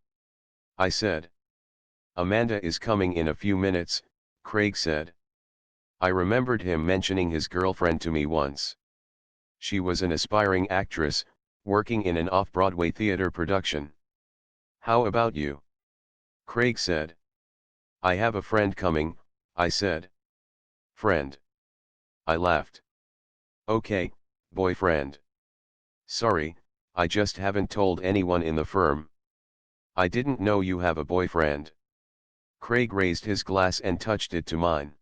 S1: I said. Amanda is coming in a few minutes, Craig said. I remembered him mentioning his girlfriend to me once. She was an aspiring actress, working in an off-Broadway theater production. How about you? Craig said. I have a friend coming, I said. Friend. I laughed. Okay, boyfriend. Sorry, I just haven't told anyone in the firm. I didn't know you have a boyfriend. Craig raised his glass and touched it to mine.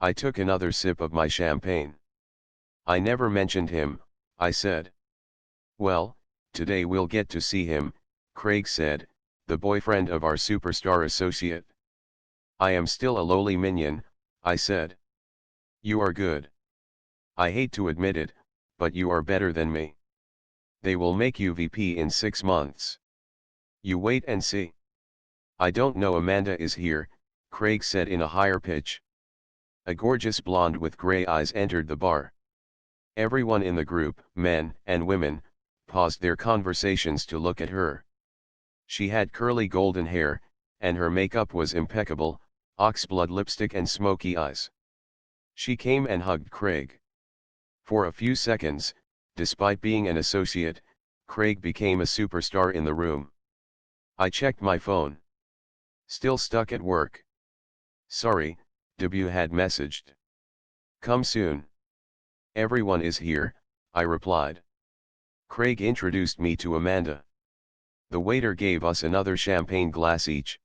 S1: I took another sip of my champagne. I never mentioned him, I said. Well, today we'll get to see him, Craig said, the boyfriend of our superstar associate. I am still a lowly minion, I said. You are good. I hate to admit it, but you are better than me. They will make you VP in 6 months. You wait and see. I don't know Amanda is here, Craig said in a higher pitch. A gorgeous blonde with gray eyes entered the bar. Everyone in the group, men and women, paused their conversations to look at her. She had curly golden hair, and her makeup was impeccable, oxblood lipstick and smoky eyes. She came and hugged Craig. For a few seconds, despite being an associate, Craig became a superstar in the room. I checked my phone. Still stuck at work. Sorry, W had messaged. Come soon. Everyone is here, I replied. Craig introduced me to Amanda. The waiter gave us another champagne glass each.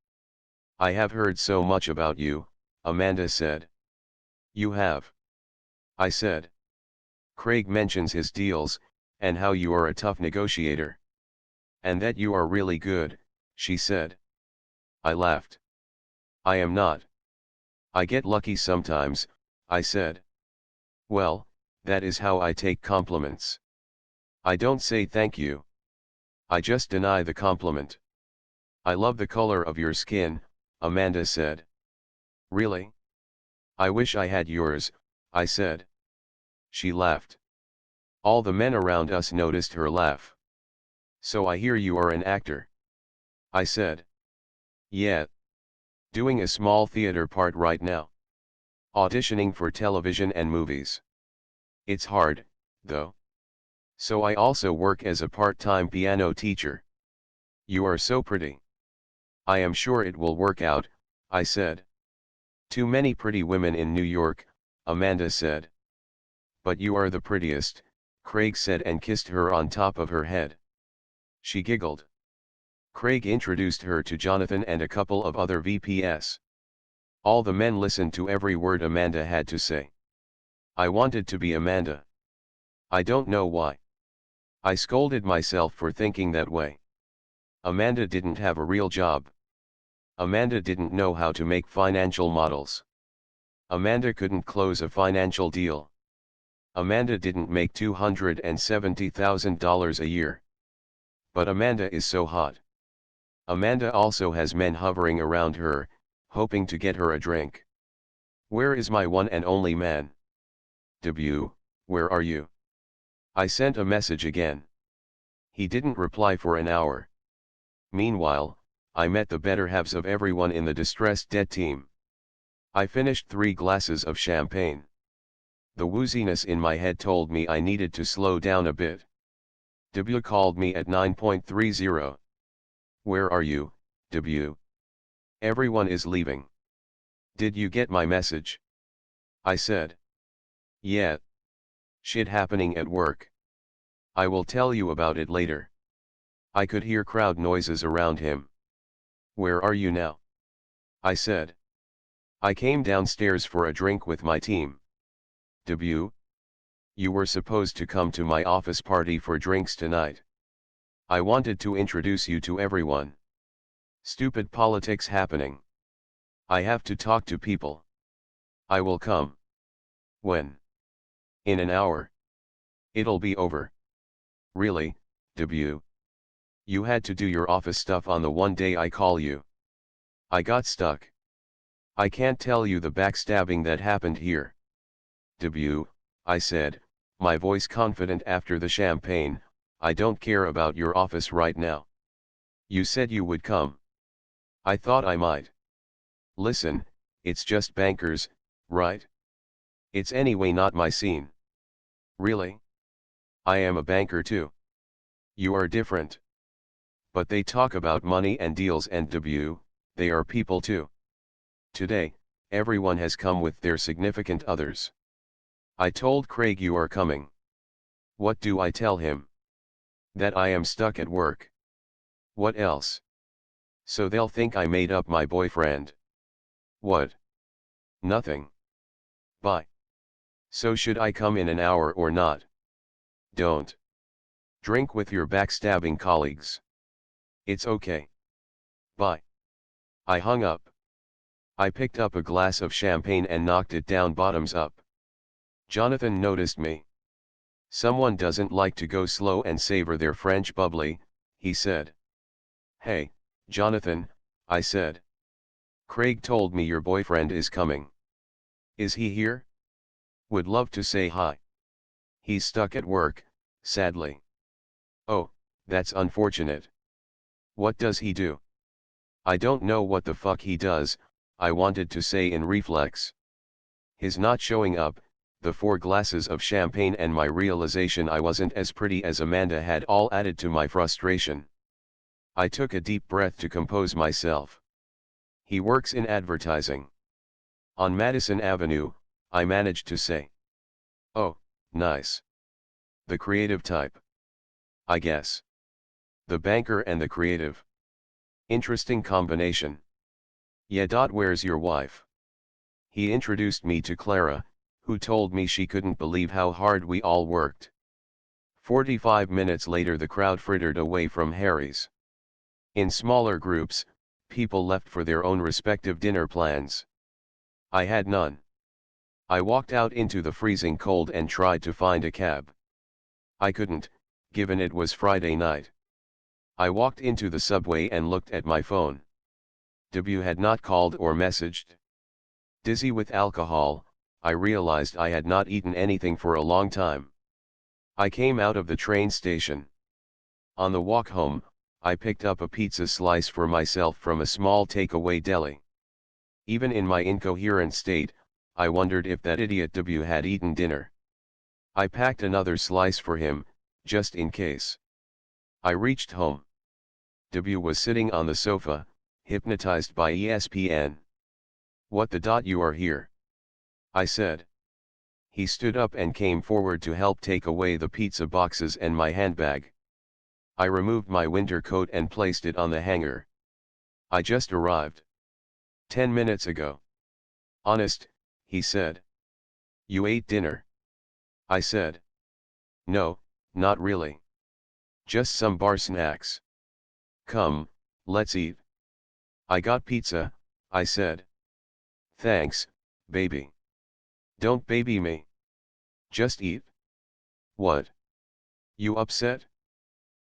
S1: I have heard so much about you, Amanda said. You have? I said. Craig mentions his deals, and how you are a tough negotiator. And that you are really good, she said. I laughed. I am not. I get lucky sometimes, I said. Well, that is how I take compliments. I don't say thank you. I just deny the compliment. I love the color of your skin, Amanda said. Really? I wish I had yours, I said. She laughed. All the men around us noticed her laugh. So I hear you are an actor. I said. Yeah. Doing a small theater part right now. Auditioning for television and movies. It's hard, though. So I also work as a part-time piano teacher. You are so pretty. I am sure it will work out, I said. Too many pretty women in New York, Amanda said. But you are the prettiest, Craig said and kissed her on top of her head. She giggled. Craig introduced her to Jonathan and a couple of other VPs. All the men listened to every word Amanda had to say. I wanted to be Amanda. I don't know why. I scolded myself for thinking that way. Amanda didn't have a real job. Amanda didn't know how to make financial models. Amanda couldn't close a financial deal. Amanda didn't make $270,000 a year. But Amanda is so hot. Amanda also has men hovering around her, hoping to get her a drink. Where is my one and only man? W, where are you? I sent a message again. He didn't reply for an hour. Meanwhile, I met the better halves of everyone in the distressed debt team. I finished 3 glasses of champagne. The wooziness in my head told me I needed to slow down a bit. W called me at 9:30. Where are you, W? Everyone is leaving. Did you get my message? I said. Yeah. Shit happening at work. I will tell you about it later. I could hear crowd noises around him. Where are you now? I said. I came downstairs for a drink with my team. W? You were supposed to come to my office party for drinks tonight. I wanted to introduce you to everyone. Stupid politics happening. I have to talk to people. I will come. When? In an hour. It'll be over. Really, W? You had to do your office stuff on the one day I call you. I got stuck. I can't tell you the backstabbing that happened here. W, I said, my voice confident after the champagne, I don't care about your office right now. You said you would come. I thought I might. Listen, it's just bankers, right? It's anyway not my scene. Really? I am a banker too. You are different. But they talk about money and deals and W, they are people too. Today, everyone has come with their significant others. I told Craig you are coming. What do I tell him? That I am stuck at work. What else? So they'll think I made up my boyfriend. What? Nothing. Bye. So should I come in an hour or not? Don't. Drink with your backstabbing colleagues. It's okay. Bye. I hung up. I picked up a glass of champagne and knocked it down bottoms up. Jonathan noticed me. Someone doesn't like to go slow and savor their French bubbly, he said. Hey, Jonathan, I said. Craig told me your boyfriend is coming. Is he here? Would love to say hi. He's stuck at work, sadly. Oh, that's unfortunate. What does he do? I don't know what the fuck he does, I wanted to say in reflex. His not showing up, the 4 glasses of champagne and my realization I wasn't as pretty as Amanda had all added to my frustration. I took a deep breath to compose myself. He works in advertising. On Madison Avenue, I managed to say. Oh, nice. The creative type. I guess. The banker and the creative. Interesting combination. Yeah. Where's your wife? He introduced me to Clara, who told me she couldn't believe how hard we all worked. 45 minutes later the crowd frittered away from Harry's. In smaller groups, people left for their own respective dinner plans. I had none. I walked out into the freezing cold and tried to find a cab. I couldn't, given it was Friday night. I walked into the subway and looked at my phone. W had not called or messaged. Dizzy with alcohol, I realized I had not eaten anything for a long time. I came out of the train station. On the walk home, I picked up a pizza slice for myself from a small takeaway deli. Even in my incoherent state, I wondered if that idiot W had eaten dinner. I packed another slice for him, just in case. I reached home. W was sitting on the sofa, hypnotized by ESPN. What the. You are here? I said. He stood up and came forward to help take away the pizza boxes and my handbag. I removed my winter coat and placed it on the hanger. I just arrived. 10 minutes ago. Honest, he said. You ate dinner? I said. No, not really. Just some bar snacks. Come, let's eat. I got pizza, I said. Thanks, baby. Don't baby me. Just eat. What? You upset?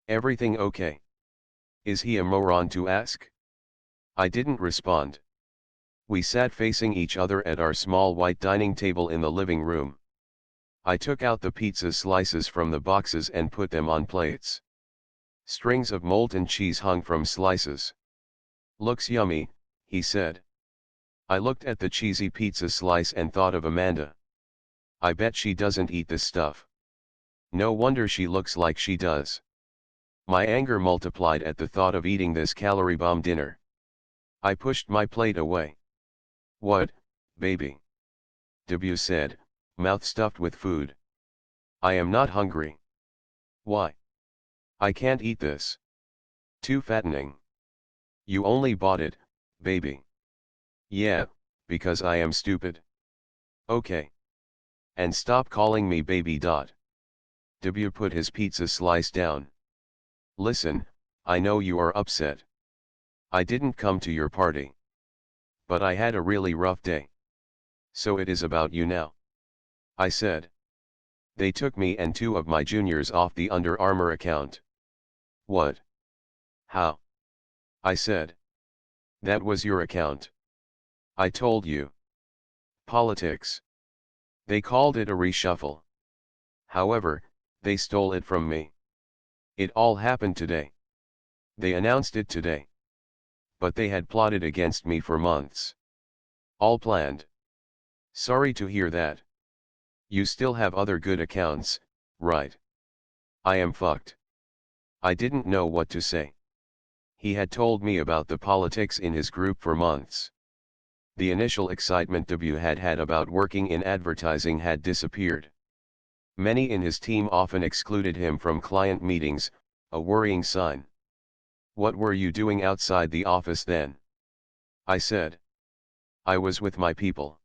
S1: Everything okay? Is he a moron to ask? I didn't respond. We sat facing each other at our small white dining table in the living room. I took out the pizza slices from the boxes and put them on plates. Strings of molten cheese hung from slices. Looks yummy, he said. I looked at the cheesy pizza slice and thought of Amanda. I bet she doesn't eat this stuff. No wonder she looks like she does. My anger multiplied at the thought of eating this calorie bomb dinner. I pushed my plate away. What, baby? W said, mouth stuffed with food. I am not hungry. Why? I can't eat this. Too fattening. You only bought it, baby. Yeah, because I am stupid. Okay. And stop calling me baby. W put his pizza slice down. Listen, I know you are upset. I didn't come to your party. But I had a really rough day. So it is about you now. I said. They took me and 2 of my juniors off the Under Armour account. What? How? I said. That was your account. I told you. Politics. They called it a reshuffle. However, they stole it from me. It all happened today. They announced it today. But they had plotted against me for months. All planned. Sorry to hear that. You still have other good accounts, right? I am fucked. I didn't know what to say. He had told me about the politics in his group for months. The initial excitement W had had about working in advertising had disappeared. Many in his team often excluded him from client meetings, a worrying sign. What were you doing outside the office then? I said. I was with my people.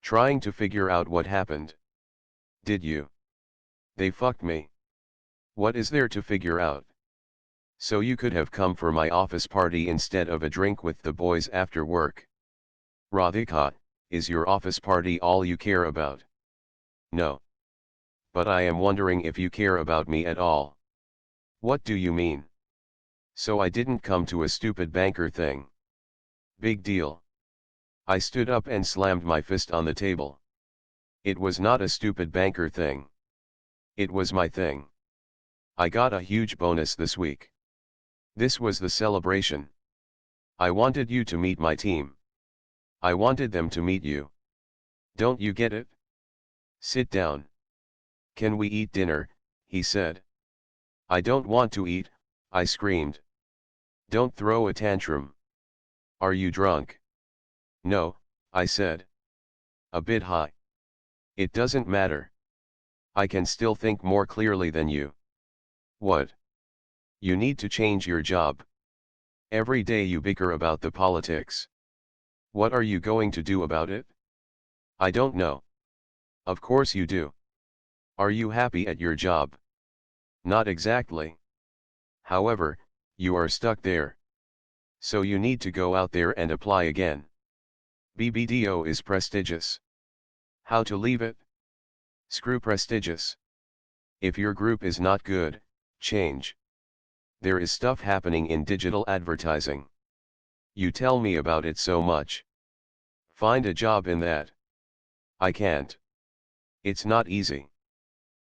S1: Trying to figure out what happened. Did you? They fucked me. What is there to figure out? So you could have come for my office party instead of a drink with the boys after work. Radhika, is your office party all you care about? No. But I am wondering if you care about me at all. What do you mean? So I didn't come to a stupid banker thing. Big deal. I stood up and slammed my fist on the table. It was not a stupid banker thing. It was my thing. I got a huge bonus this week. This was the celebration. I wanted you to meet my team. I wanted them to meet you. Don't you get it? Sit down. Can we eat dinner? He said. I don't want to eat, I screamed. Don't throw a tantrum. Are you drunk? No, I said. A bit high. It doesn't matter. I can still think more clearly than you. What? You need to change your job. Every day you bicker about the politics. What are you going to do about it? I don't know. Of course you do. Are you happy at your job? Not exactly. However, you are stuck there. So you need to go out there and apply again. BBDO is prestigious. How to leave it? Screw prestigious. If your group is not good, change. There is stuff happening in digital advertising. You tell me about it so much. Find a job in that. I can't. It's not easy.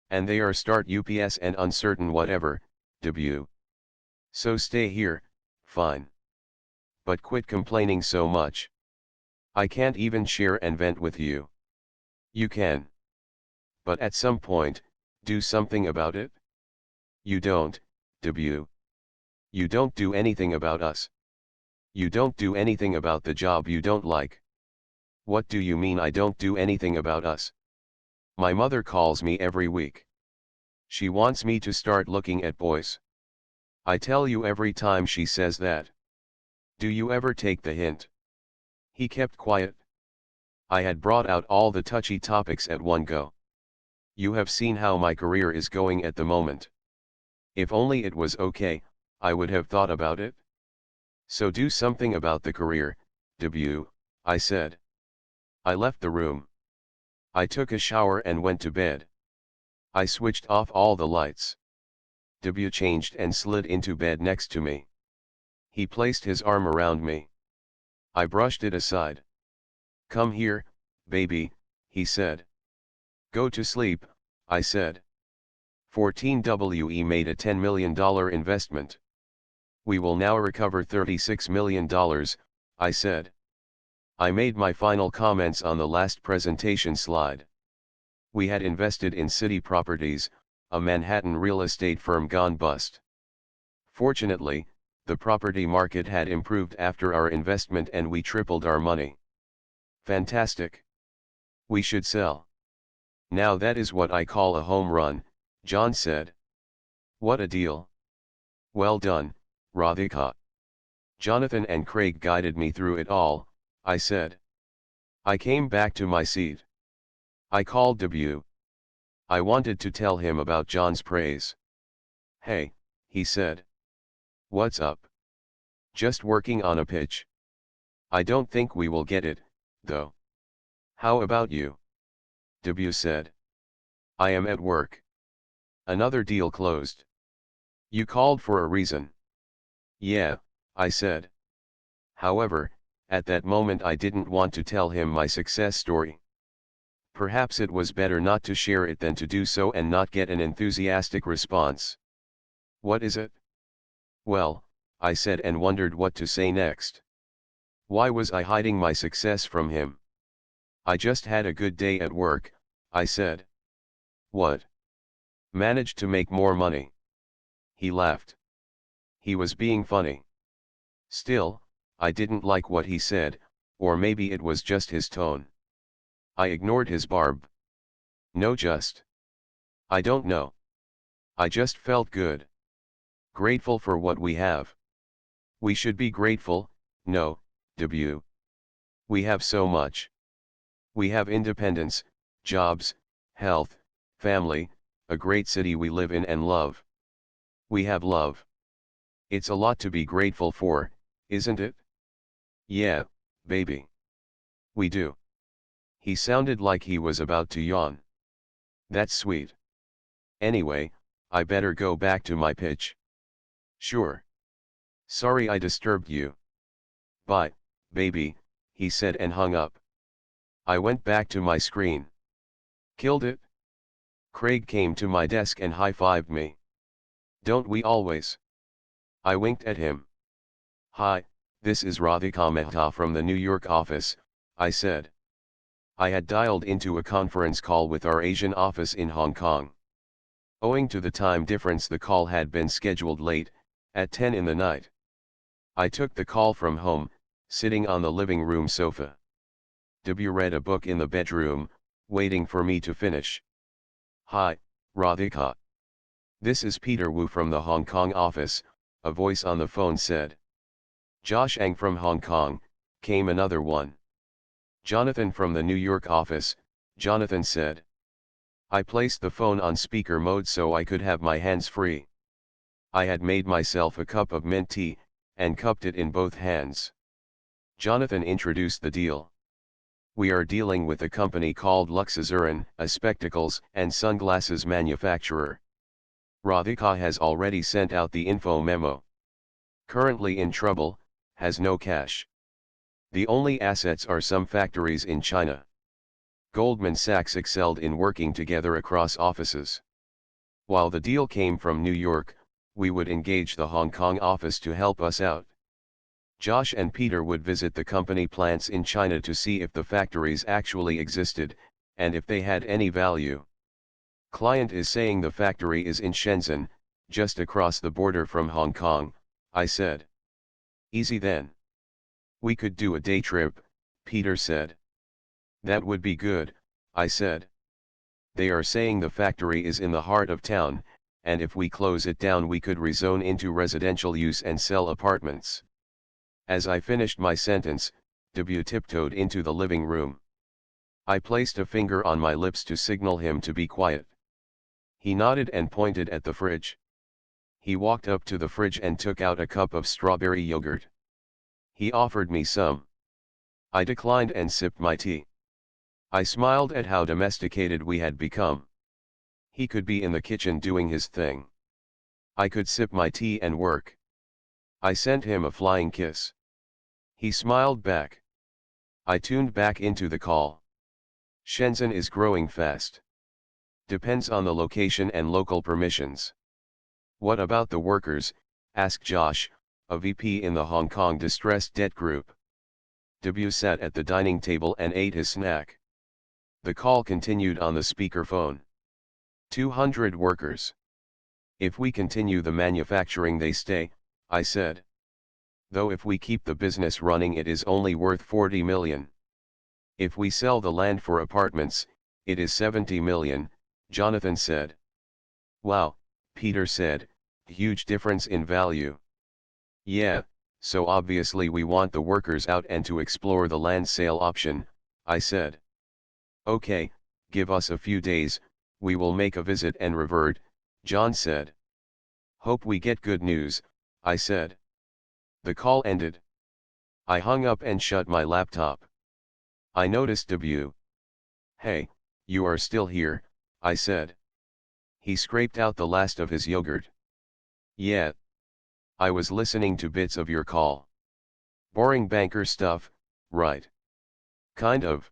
S1: And they are start UPS and uncertain whatever, W. So stay here, fine. But quit complaining so much. I can't even share and vent with you. You can. But at some point, do something about it. You don't, W. You don't do anything about us. You don't do anything about the job you don't like. What do you mean I don't do anything about us? My mother calls me every week. She wants me to start looking at boys. I tell you every time she says that. Do you ever take the hint? He kept quiet. I had brought out all the touchy topics at one go. You have seen how my career is going at the moment. If only it was okay, I would have thought about it. So do something about the career, W, I said. I left the room. I took a shower and went to bed. I switched off all the lights. W changed and slid into bed next to me. He placed his arm around me. I brushed it aside. Come here, baby, he said. Go to sleep, I said. 14WE made a $10 million investment. We will now recover $36 million, I said. I made my final comments on the last presentation slide. We had invested in City Properties, a Manhattan real estate firm gone bust. Fortunately, the property market had improved after our investment and we tripled our money. Fantastic. We should sell. Now that is what I call a home run, John said. What a deal. Well done, Radhika. Jonathan and Craig guided me through it all, I said. I came back to my seat. I called W. I wanted to tell him about John's praise. Hey, he said. What's up? Just working on a pitch. I don't think we will get it, though. How about you? W said. I am at work. Another deal closed. You called for a reason. Yeah, I said. However, at that moment I didn't want to tell him my success story. Perhaps it was better not to share it than to do so and not get an enthusiastic response. What is it? Well, I said and wondered what to say next. Why was I hiding my success from him? I just had a good day at work, I said. What? Managed to make more money. He laughed. He was being funny. Still, I didn't like what he said, or maybe it was just his tone. I ignored his barb. No, just. I don't know. I just felt good. Grateful for what we have. We should be grateful, no, W. We have so much. We have independence, jobs, health, family, a great city we live in and love. We have love. It's a lot to be grateful for, isn't it? Yeah, baby. We do. He sounded like he was about to yawn. That's sweet. Anyway, I better go back to my pitch. Sure. Sorry I disturbed you. Bye, baby, he said and hung up. I went back to my screen. Killed it? Craig came to my desk and high-fived me. Don't we always? I winked at him. Hi, this is Radhika Mehta from the New York office, I said. I had dialed into a conference call with our Asian office in Hong Kong. Owing to the time difference, the call had been scheduled late, at 10 in the night. I took the call from home, sitting on the living room sofa. W read a book in the bedroom, waiting for me to finish. "Hi, Radhika. This is Peter Wu from the Hong Kong office," a voice on the phone said. "Josh Ang from Hong Kong," came another one. "Jonathan from the New York office," Jonathan said. I placed the phone on speaker mode so I could have my hands free. I had made myself a cup of mint tea, and cupped it in both hands. Jonathan introduced the deal. "We are dealing with a company called Luxazuran, a spectacles and sunglasses manufacturer. Radhika has already sent out the info memo. Currently in trouble, has no cash. The only assets are some factories in China. Goldman Sachs excelled in working together across offices. While the deal came from New York, we would engage the Hong Kong office to help us out. Josh and Peter would visit the company plants in China to see if the factories actually existed, and if they had any value. Client is saying the factory is in Shenzhen, just across the border from Hong Kong," I said. "Easy then. We could do a day trip," Peter said. "That would be good," I said. "They are saying the factory is in the heart of town, and if we close it down we could rezone into residential use and sell apartments." As I finished my sentence, W tiptoed into the living room. I placed a finger on my lips to signal him to be quiet. He nodded and pointed at the fridge. He walked up to the fridge and took out a cup of strawberry yogurt. He offered me some. I declined and sipped my tea. I smiled at how domesticated we had become. He could be in the kitchen doing his thing. I could sip my tea and work. I sent him a flying kiss. He smiled back. I tuned back into the call. "Shenzhen is growing fast. Depends on the location and local permissions." "What about the workers?" asked Josh, a VP in the Hong Kong distressed debt group. W sat at the dining table and ate his snack. The call continued on the speakerphone. 200 workers. If we continue the manufacturing they stay, I said. Though if we keep the business running it is only worth 40 million. If we sell the land for apartments, it is 70 million, Jonathan said. Wow, Peter said, huge difference in value. Yeah, so obviously we want the workers out and to explore the land sale option, I said. Okay, give us a few days, we will make a visit and revert, John said. Hope we get good news, I said. The call ended. I hung up and shut my laptop. I noticed W. Hey, you are still here, I said. He scraped out the last of his yogurt. Yeah. I was listening to bits of your call. Boring banker stuff, right? Kind of.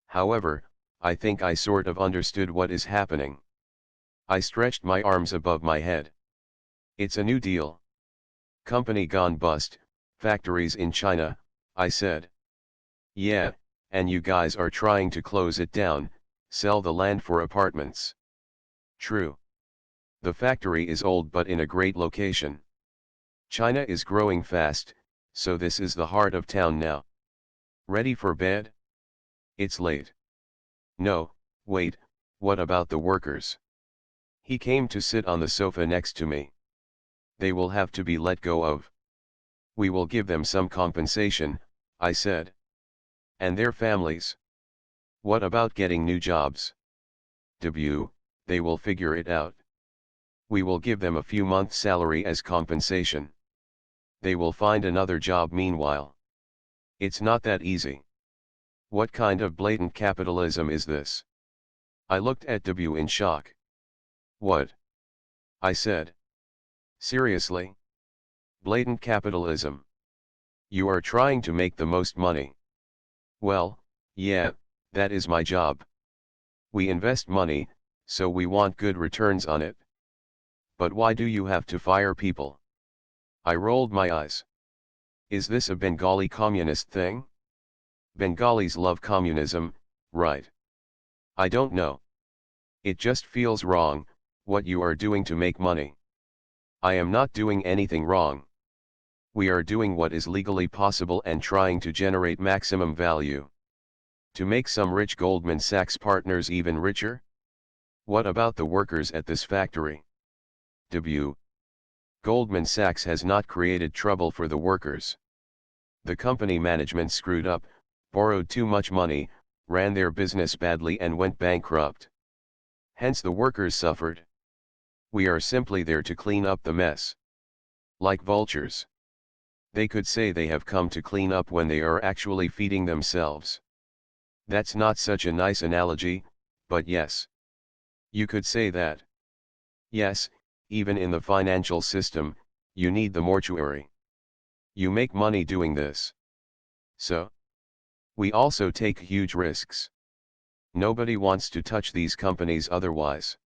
S1: However, I think I sort of understood what is happening. I stretched my arms above my head. It's a new deal. Company gone bust, factories in China, I said. Yeah, and you guys are trying to close it down, sell the land for apartments. True. The factory is old but in a great location. China is growing fast, so this is the heart of town now. Ready for bed? It's late. No, wait, what about the workers? He came to sit on the sofa next to me. They will have to be let go of. We will give them some compensation, I said. And their families? What about getting new jobs? They will figure it out. We will give them a few months' salary as compensation. They will find another job meanwhile. It's not that easy. What kind of blatant capitalism is this? I looked at W in shock. What? I said. Seriously? Blatant capitalism. You are trying to make the most money. Well, yeah, that is my job. We invest money, so we want good returns on it. But why do you have to fire people? I rolled my eyes. Is this a Bengali communist thing? Bengalis love communism, Right. I don't know. It just feels wrong, what you are doing to make money. I am not doing anything wrong. We are doing what is legally possible and trying to generate maximum value. To make some rich Goldman Sachs partners even richer? What about the workers at this factory? W. Goldman Sachs has not created trouble for the workers. The company management screwed up, borrowed too much money, ran their business badly and went bankrupt. Hence the workers suffered. We are simply there to clean up the mess. Like vultures. They could say they have come to clean up when they are actually feeding themselves. That's not such a nice analogy, but yes. You could say that. Yes, even in the financial system, you need the mortuary. You make money doing this. So? We also take huge risks. Nobody wants to touch these companies otherwise.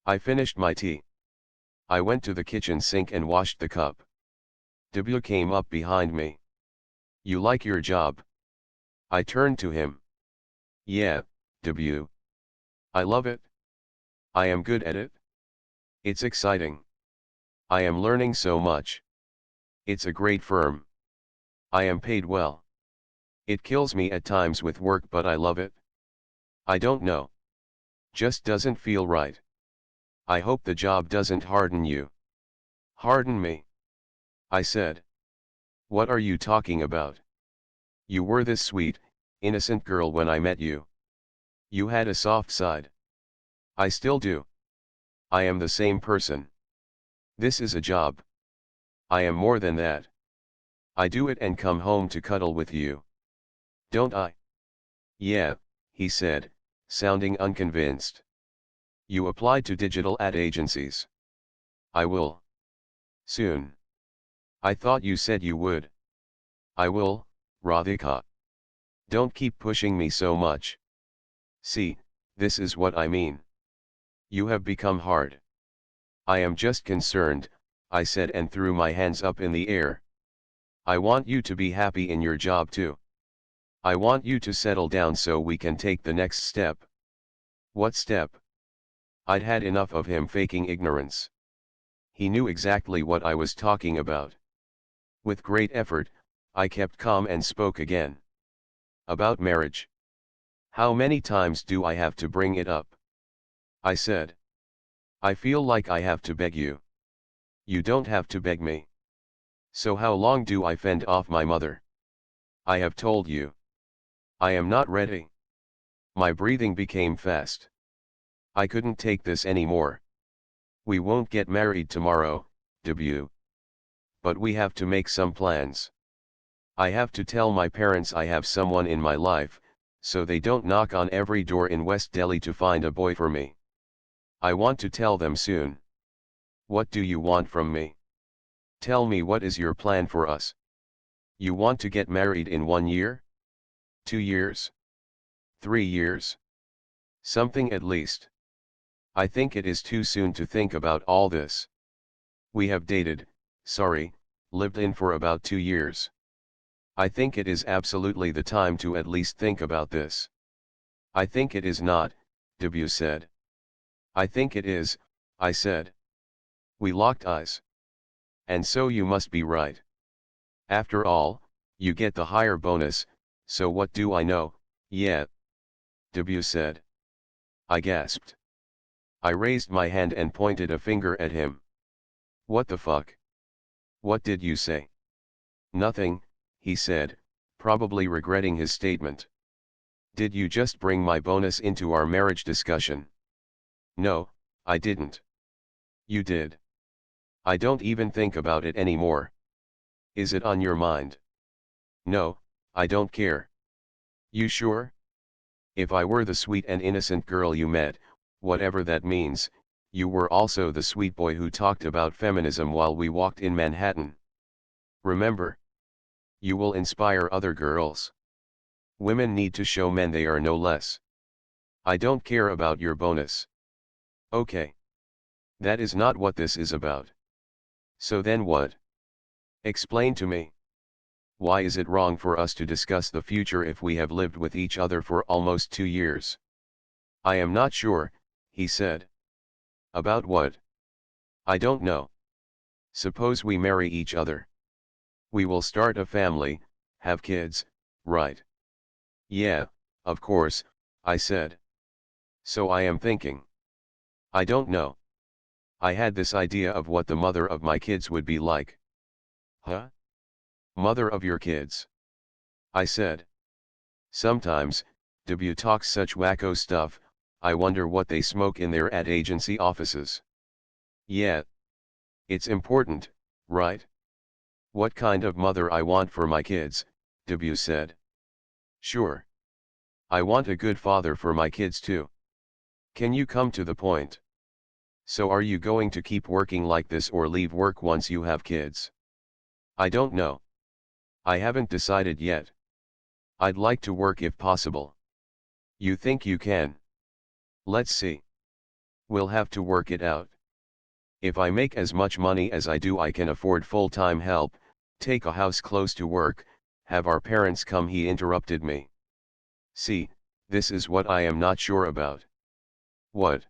S1: I finished my tea. I went to the kitchen sink and washed the cup. W came up behind me. You like your job? I turned to him. Yeah, W. I love it. I am good at it. It's exciting. I am learning so much. It's a great firm. I am paid well. It kills me at times with work, but I love it. I don't know. Just doesn't feel right. I hope the job doesn't harden you. Harden me? I said. What are you talking about? You were this sweet, innocent girl when I met you. You had a soft side. I still do. I am the same person. This is a job. I am more than that. I do it and come home to cuddle with you. Don't I? Yeah, he said, sounding unconvinced. You applied to digital ad agencies. I will. Soon. I thought you said you would. I will, Radhika. Don't keep pushing me so much. See, this is what I mean. You have become hard. I am just concerned, I said and threw my hands up in the air. I want you to be happy in your job too. I want you to settle down so we can take the next step. What step? I'd had enough of him faking ignorance. He knew exactly what I was talking about. With great effort, I kept calm and spoke again. About marriage. How many times do I have to bring it up? I said. I feel like I have to beg you. You don't have to beg me. So how long do I fend off my mother? I have told you. I am not ready. My breathing became fast. I couldn't take this anymore. We won't get married tomorrow, W. But we have to make some plans. I have to tell my parents I have someone in my life, so they don't knock on every door in West Delhi to find a boy for me. I want to tell them soon. What do you want from me? Tell me, what is your plan for us? You want to get married in 1 year? 2 years? 3 years? Something at least. I think it is too soon to think about all this. We have dated, lived in for about 2 years. I think it is absolutely the time to at least think about this. I think it is not, W said. I think it is, I said. We locked eyes. And so you must be right. After all, you get the higher bonus, so what do I know? Yeah. W said. I gasped. I raised my hand and pointed a finger at him. What the fuck? What did you say? Nothing, he said, probably regretting his statement. Did you just bring my bonus into our marriage discussion? No, I didn't. You did. I don't even think about it anymore. Is it on your mind? No, I don't care. You sure? If I were the sweet and innocent girl you met, whatever that means, you were also the sweet boy who talked about feminism while we walked in Manhattan. Remember? You will inspire other girls. Women need to show men they are no less. I don't care about your bonus. Okay. That is not what this is about. So then what? Explain to me. Why is it wrong for us to discuss the future if we have lived with each other for almost 2 years? I am not sure, he said. About what? I don't know. Suppose we marry each other. We will start a family, have kids, right? Yeah, of course, I said. So I am thinking. I don't know. I had this idea of what the mother of my kids would be like. Huh? Mother of your kids? I said. Sometimes, W talks such wacko stuff, I wonder what they smoke in their ad agency offices. Yeah. It's important, right? What kind of mother I want for my kids, W said. Sure. I want a good father for my kids too. Can you come to the point? So are you going to keep working like this or leave work once you have kids? I don't know. I haven't decided yet. I'd like to work if possible. You think you can? Let's see. We'll have to work it out. If I make as much money as I do, I can afford full-time help, take a house close to work, have our parents come. He interrupted me. See, this is what I am not sure about. What?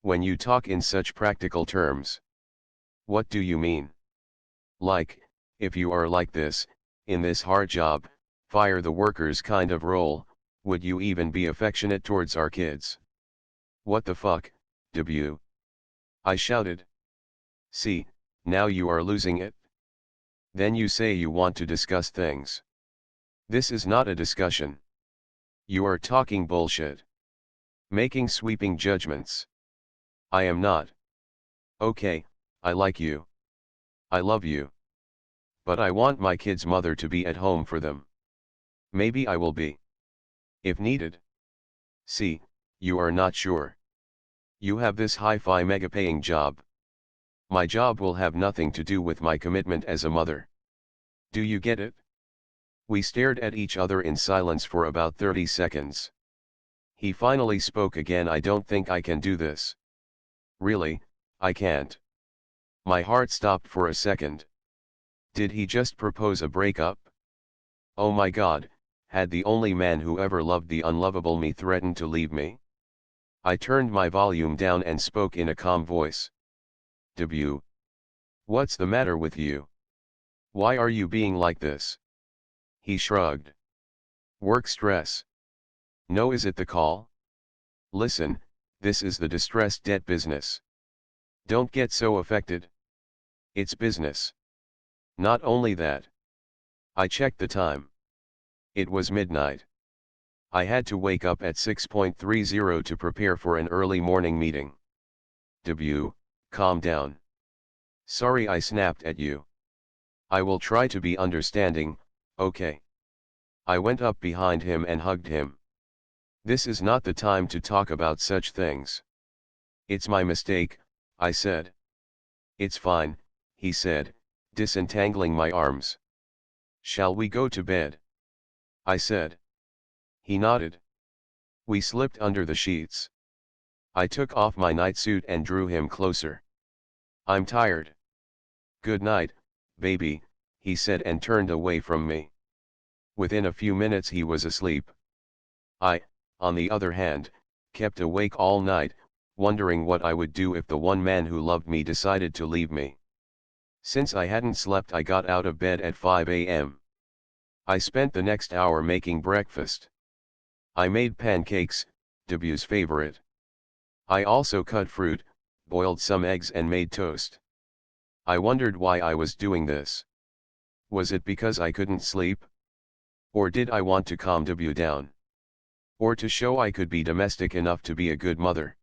S1: When you talk in such practical terms. What do you mean? Like, if you are like this, in this hard job, fire the workers kind of role, would you even be affectionate towards our kids? What the fuck, W? I shouted. See, now you are losing it. Then you say you want to discuss things. This is not a discussion. You are talking bullshit. Making sweeping judgments. I am not. Okay, I like you. I love you. But I want my kids' mother to be at home for them. Maybe I will be. If needed. See, you are not sure. You have this hi-fi mega-paying job. My job will have nothing to do with my commitment as a mother. Do you get it? We stared at each other in silence for about 30 seconds. He finally spoke again. I don't think I can do this. Really, I can't. My heart stopped for a second. Did he just propose a breakup? Oh my God, had the only man who ever loved the unlovable me threatened to leave me? I turned my volume down and spoke in a calm voice. W. What's the matter with you? Why are you being like this? He shrugged. Work stress. No, is it the call? Listen, this is the distressed debt business. Don't get so affected. It's business. Not only that. I checked the time. It was midnight. I had to wake up at 6:30 to prepare for an early morning meeting. W, calm down. Sorry I snapped at you. I will try to be understanding, okay? I went up behind him and hugged him. This is not the time to talk about such things. It's my mistake, I said. It's fine, he said, disentangling my arms. Shall we go to bed? I said. He nodded. We slipped under the sheets. I took off my nightsuit and drew him closer. I'm tired. Good night, baby, he said and turned away from me. Within a few minutes he was asleep. I, on the other hand, kept awake all night, wondering what I would do if the one man who loved me decided to leave me. Since I hadn't slept, I got out of bed at 5 a.m. I spent the next hour making breakfast. I made pancakes, W's favorite. I also cut fruit, boiled some eggs and made toast. I wondered why I was doing this. Was it because I couldn't sleep? Or did I want to calm W down? Or to show I could be domestic enough to be a good mother?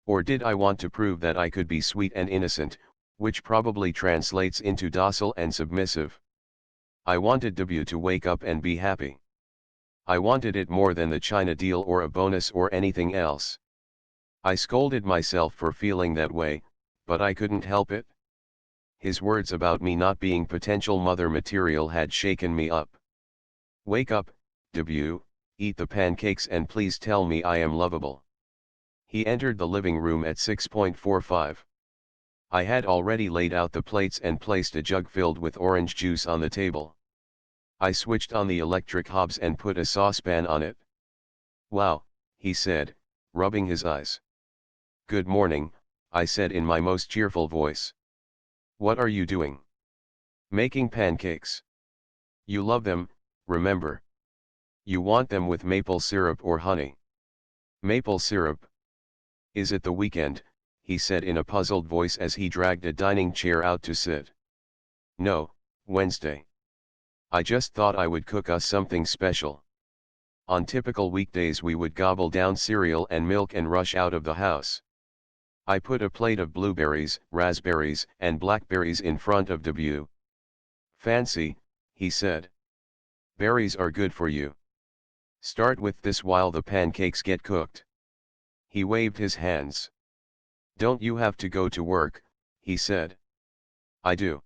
S1: Or did I want to prove that I could be sweet and innocent, which probably translates into docile and submissive? I wanted W to wake up and be happy. I wanted it more than the China deal or a bonus or anything else. I scolded myself for feeling that way, but I couldn't help it. His words about me not being potential mother material had shaken me up. Wake up, W, eat the pancakes and please tell me I am lovable. He entered the living room at 6:45. I had already laid out the plates and placed a jug filled with orange juice on the table. I switched on the electric hobs and put a saucepan on it. Wow, he said, rubbing his eyes. Good morning, I said in my most cheerful voice. What are you doing? Making pancakes. You love them, remember. You want them with maple syrup or honey. Maple syrup. Is it the weekend? He said in a puzzled voice as he dragged a dining chair out to sit. No, Wednesday. I just thought I would cook us something special. On typical weekdays we would gobble down cereal and milk and rush out of the house. I put a plate of blueberries, raspberries, and blackberries in front of Debut. Fancy, he said. Berries are good for you. Start with this while the pancakes get cooked. He waved his hands. Don't you have to go to work? He said. I do.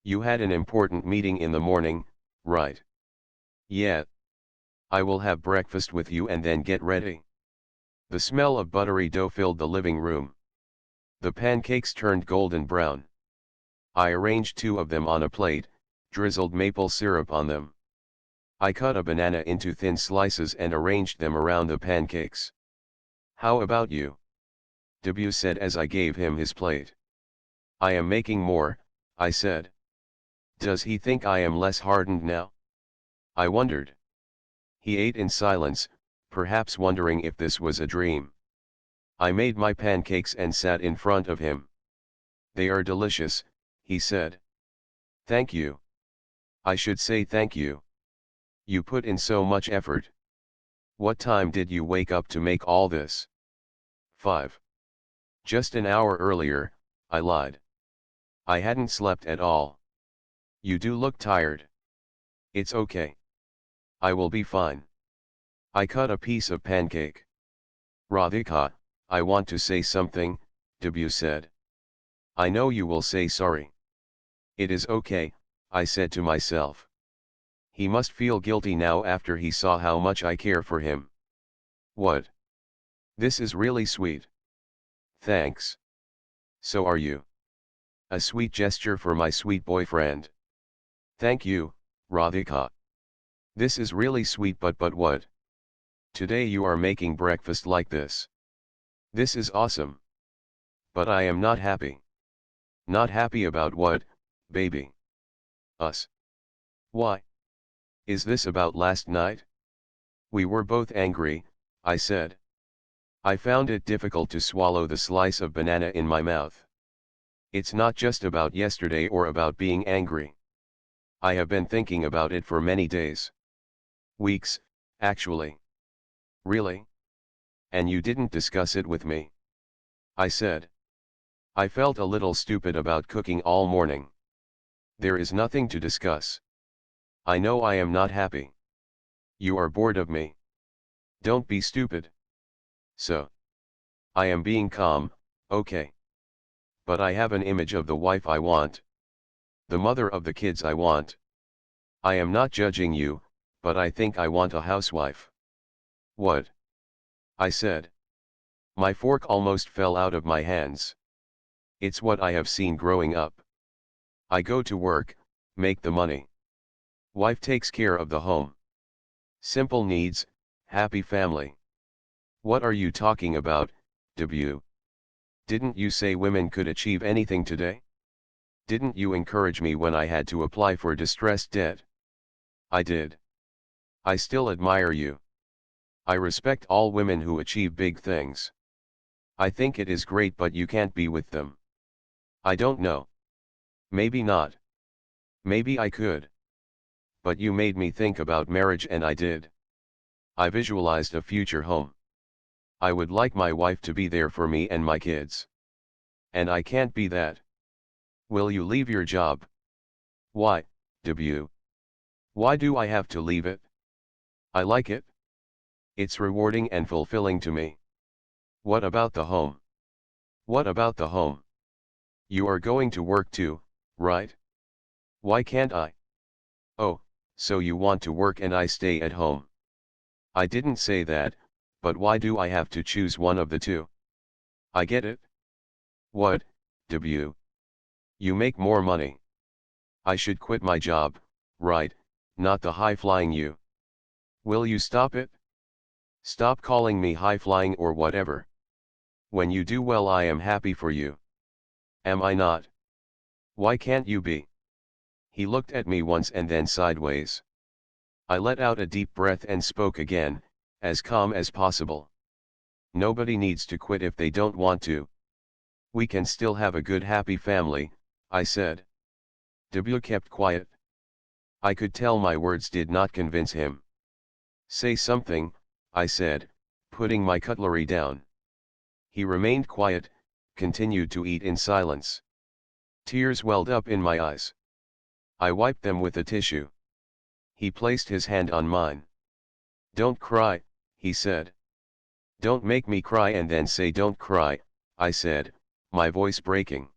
S1: You had an important meeting in the morning, right? Yeah. I will have breakfast with you and then get ready. The smell of buttery dough filled the living room. The pancakes turned golden brown. I arranged 2 of them on a plate, drizzled maple syrup on them. I cut a banana into thin slices and arranged them around the pancakes. How about you? Debut said as I gave him his plate. I am making more, I said. Does he think I am less hardened now? I wondered. He ate in silence, perhaps wondering if this was a dream. I made my pancakes and sat in front of him. They are delicious, he said. Thank you. I should say thank you. You put in so much effort. What time did you wake up to make all this? 5. Just an hour earlier, I lied. I hadn't slept at all. You do look tired. It's okay. I will be fine. I cut a piece of pancake. Radhika, I want to say something, Debut said. I know you will say sorry. It is okay, I said to myself. He must feel guilty now after he saw how much I care for him. What? This is really sweet. Thanks. So are you. A sweet gesture for my sweet boyfriend. Thank you, Radhika. This is really sweet, but what? Today you are making breakfast like this. This is awesome. But I am not happy. Not happy about what, baby? Us. Why? Is this about last night? We were both angry, I said. I found it difficult to swallow the slice of banana in my mouth. It's not just about yesterday or about being angry. I have been thinking about it for many days. Weeks, actually. Really? And you didn't discuss it with me? I said. I felt a little stupid about cooking all morning. There is nothing to discuss. I know I am not happy. You are bored of me. Don't be stupid. So. I am being calm, okay. But I have an image of the wife I want. The mother of the kids I want. I am not judging you, but I think I want a housewife. What? I said. My fork almost fell out of my hands. It's what I have seen growing up. I go to work, make the money. Wife takes care of the home. Simple needs, happy family. What are you talking about, Debut? Didn't you say women could achieve anything today? Didn't you encourage me when I had to apply for distressed debt? I did. I still admire you. I respect all women who achieve big things. I think it is great, but you can't be with them. I don't know. Maybe not. Maybe I could. But you made me think about marriage and I did. I visualized a future home. I would like my wife to be there for me and my kids. And I can't be that. Will you leave your job? Why, Debut? Why do I have to leave it? I like it. It's rewarding and fulfilling to me. What about the home? What about the home? You are going to work too, right? Why can't I? Oh, so you want to work and I stay at home. I didn't say that, but why do I have to choose one of the two? I get it. What, Debut? You make more money. I should quit my job, right, not the high-flying you. Will you stop it? Stop calling me high-flying or whatever. When you do well, I am happy for you. Am I not? Why can't you be? He looked at me once and then sideways. I let out a deep breath and spoke again, as calm as possible. Nobody needs to quit if they don't want to. We can still have a good happy family, I said. W kept quiet. I could tell my words did not convince him. Say something, I said, putting my cutlery down. He remained quiet, continued to eat in silence. Tears welled up in my eyes. I wiped them with a tissue. He placed his hand on mine. Don't cry, he said. Don't make me cry and then say don't cry, I said, my voice breaking.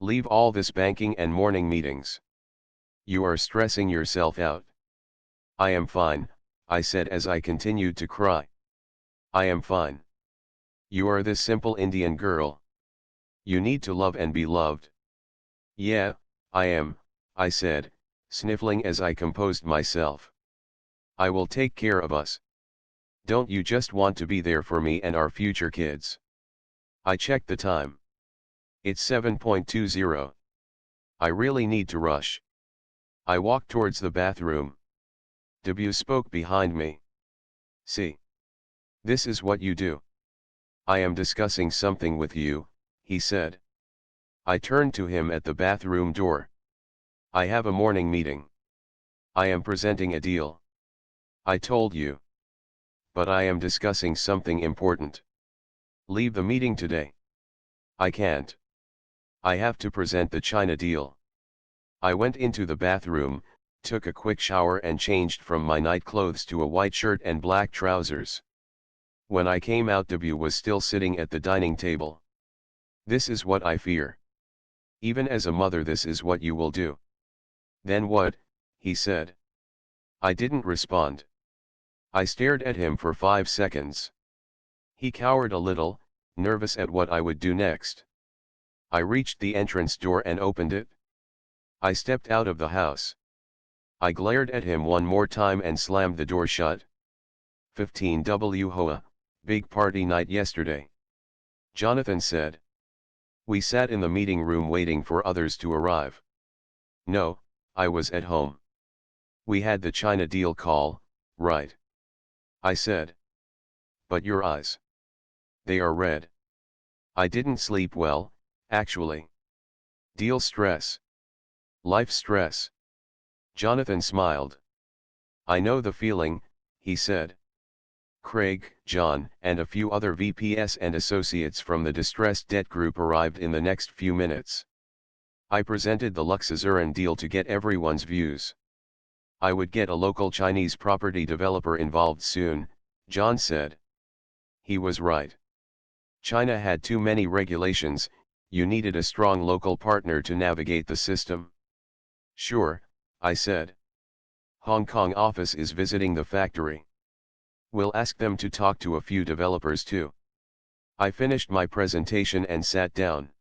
S1: Leave all this banking and morning meetings. You are stressing yourself out. I am fine, I said as I continued to cry. I am fine. You are this simple Indian girl. You need to love and be loved. Yeah, I am, I said, sniffling as I composed myself. I will take care of us. Don't you just want to be there for me and our future kids? I checked the time. It's 7:20. I really need to rush. I walked towards the bathroom. W spoke behind me. See. This is what you do. I am discussing something with you, he said. I turned to him at the bathroom door. I have a morning meeting. I am presenting a deal. I told you. But I am discussing something important. Leave the meeting today. I can't. I have to present the China deal. I went into the bathroom, took a quick shower and changed from my night clothes to a white shirt and black trousers. When I came out, W was still sitting at the dining table. This is what I fear. Even as a mother, this is what you will do. Then what? He said. I didn't respond. I stared at him for 5 seconds. He cowered a little, nervous at what I would do next. I reached the entrance door and opened it. I stepped out of the house. I glared at him one more time and slammed the door shut. 15W Hoa, big party night yesterday. Jonathan said. We sat in the meeting room waiting for others to arrive. No, I was at home. We had the China deal call, right? I said. But your eyes. They are red. I didn't sleep well, actually. Deal stress. Life stress. Jonathan smiled. I know the feeling, he said. Craig, John, and a few other VPs and associates from the distressed debt group arrived in the next few minutes. I presented the Luxazuran deal to get everyone's views. I would get a local Chinese property developer involved soon, John said. He was right. China had too many regulations, you needed a strong local partner to navigate the system. Sure, I said. Hong Kong office is visiting the factory. We'll ask them to talk to a few developers too. I finished my presentation and sat down.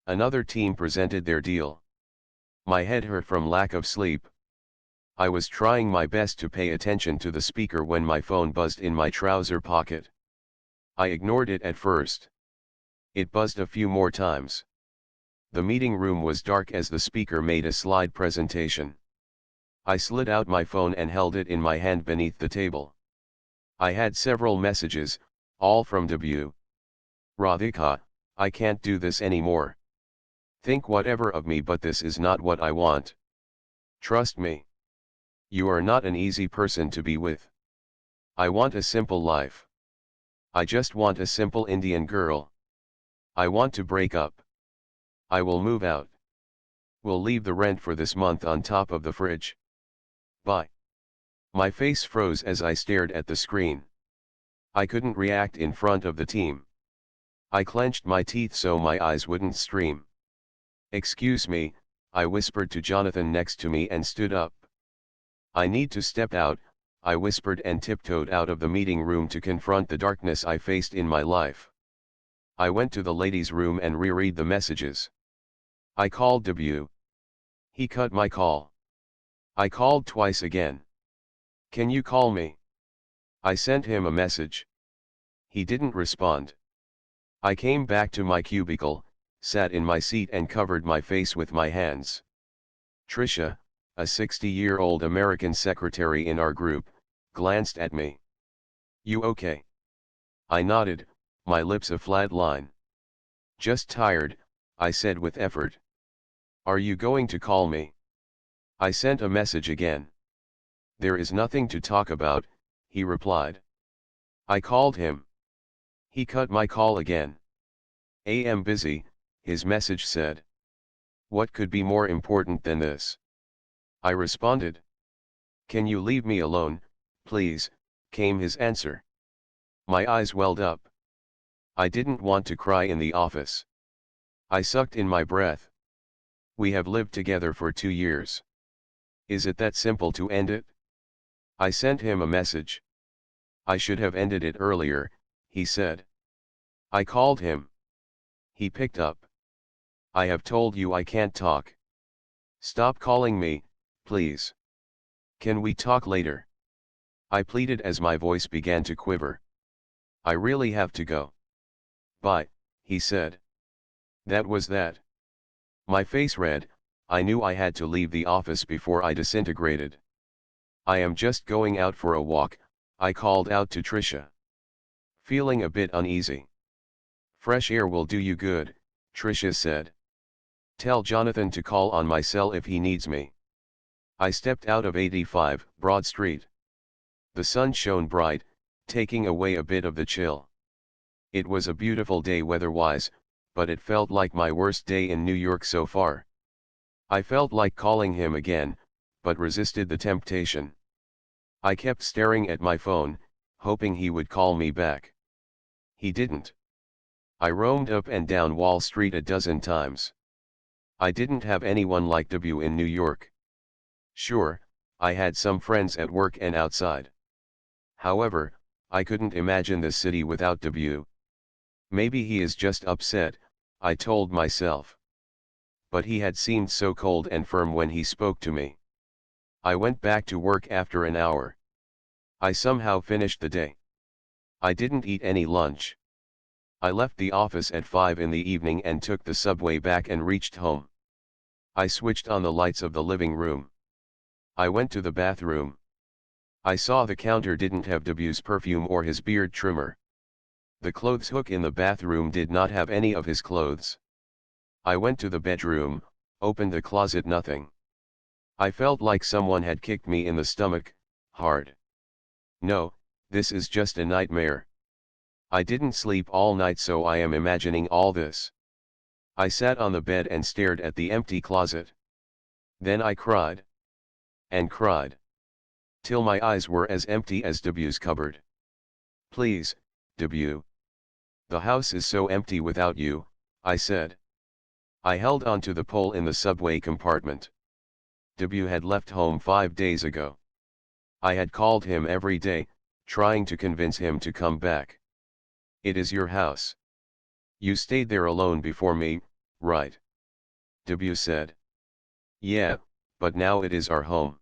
S1: Another team presented their deal. My head hurt from lack of sleep. I was trying my best to pay attention to the speaker when my phone buzzed in my trouser pocket. I ignored it at first. It buzzed a few more times. The meeting room was dark as the speaker made a slide presentation. I slid out my phone and held it in my hand beneath the table. I had several messages, all from W. Radhika, I can't do this anymore. Think whatever of me, but this is not what I want. Trust me. You are not an easy person to be with. I want a simple life. I just want a simple Indian girl. I want to break up. I will move out. We'll leave the rent for this month on top of the fridge. Bye. My face froze as I stared at the screen. I couldn't react in front of the team. I clenched my teeth so my eyes wouldn't stream. Excuse me, I whispered to Jonathan next to me and stood up. I need to step out, I whispered and tiptoed out of the meeting room to confront the darkness I faced in my life. I went to the ladies' room and reread the messages. I called W. He cut my call. I called twice again. Can you call me? I sent him a message. He didn't respond. I came back to my cubicle, sat in my seat and covered my face with my hands. Tricia, a 60-year-old American secretary in our group, glanced at me. You okay? I nodded, my lips a flat line. Just tired, I said with effort. Are you going to call me? I sent a message again. There is nothing to talk about, he replied. I called him. He cut my call again. Am busy, his message said. What could be more important than this? I responded. Can you leave me alone, please, came his answer. My eyes welled up. I didn't want to cry in the office. I sucked in my breath. We have lived together for 2 years. Is it that simple to end it? I sent him a message. I should have ended it earlier, he said. I called him. He picked up. I have told you I can't talk. Stop calling me, please. Can we talk later? I pleaded as my voice began to quiver. I really have to go. Bye, he said. That was that. My face red, I knew I had to leave the office before I disintegrated. I am just going out for a walk, I called out to Tricia. Feeling a bit uneasy. Fresh air will do you good, Tricia said. Tell Jonathan to call on my cell if he needs me. I stepped out of 85 Broad Street. The sun shone bright, taking away a bit of the chill. It was a beautiful day weather-wise, but it felt like my worst day in New York so far. I felt like calling him again, but resisted the temptation. I kept staring at my phone, hoping he would call me back. He didn't. I roamed up and down Wall Street a dozen times. I didn't have anyone like W in New York. Sure, I had some friends at work and outside. However, I couldn't imagine the city without W. Maybe he is just upset, I told myself. But he had seemed so cold and firm when he spoke to me. I went back to work after an hour. I somehow finished the day. I didn't eat any lunch. I left the office at 5 in the evening and took the subway back and reached home. I switched on the lights of the living room. I went to the bathroom. I saw the counter didn't have W's perfume or his beard trimmer. The clothes hook in the bathroom did not have any of his clothes. I went to the bedroom, opened the closet, nothing. I felt like someone had kicked me in the stomach, hard. No, this is just a nightmare. I didn't sleep all night, so I am imagining all this. I sat on the bed and stared at the empty closet. Then I cried. And cried. Till my eyes were as empty as W's cupboard. Please, W. The house is so empty without you, I said. I held onto the pole in the subway compartment. W had left home 5 days ago. I had called him every day, trying to convince him to come back. It is your house. You stayed there alone before me, right? W said. Yeah, but now it is our home.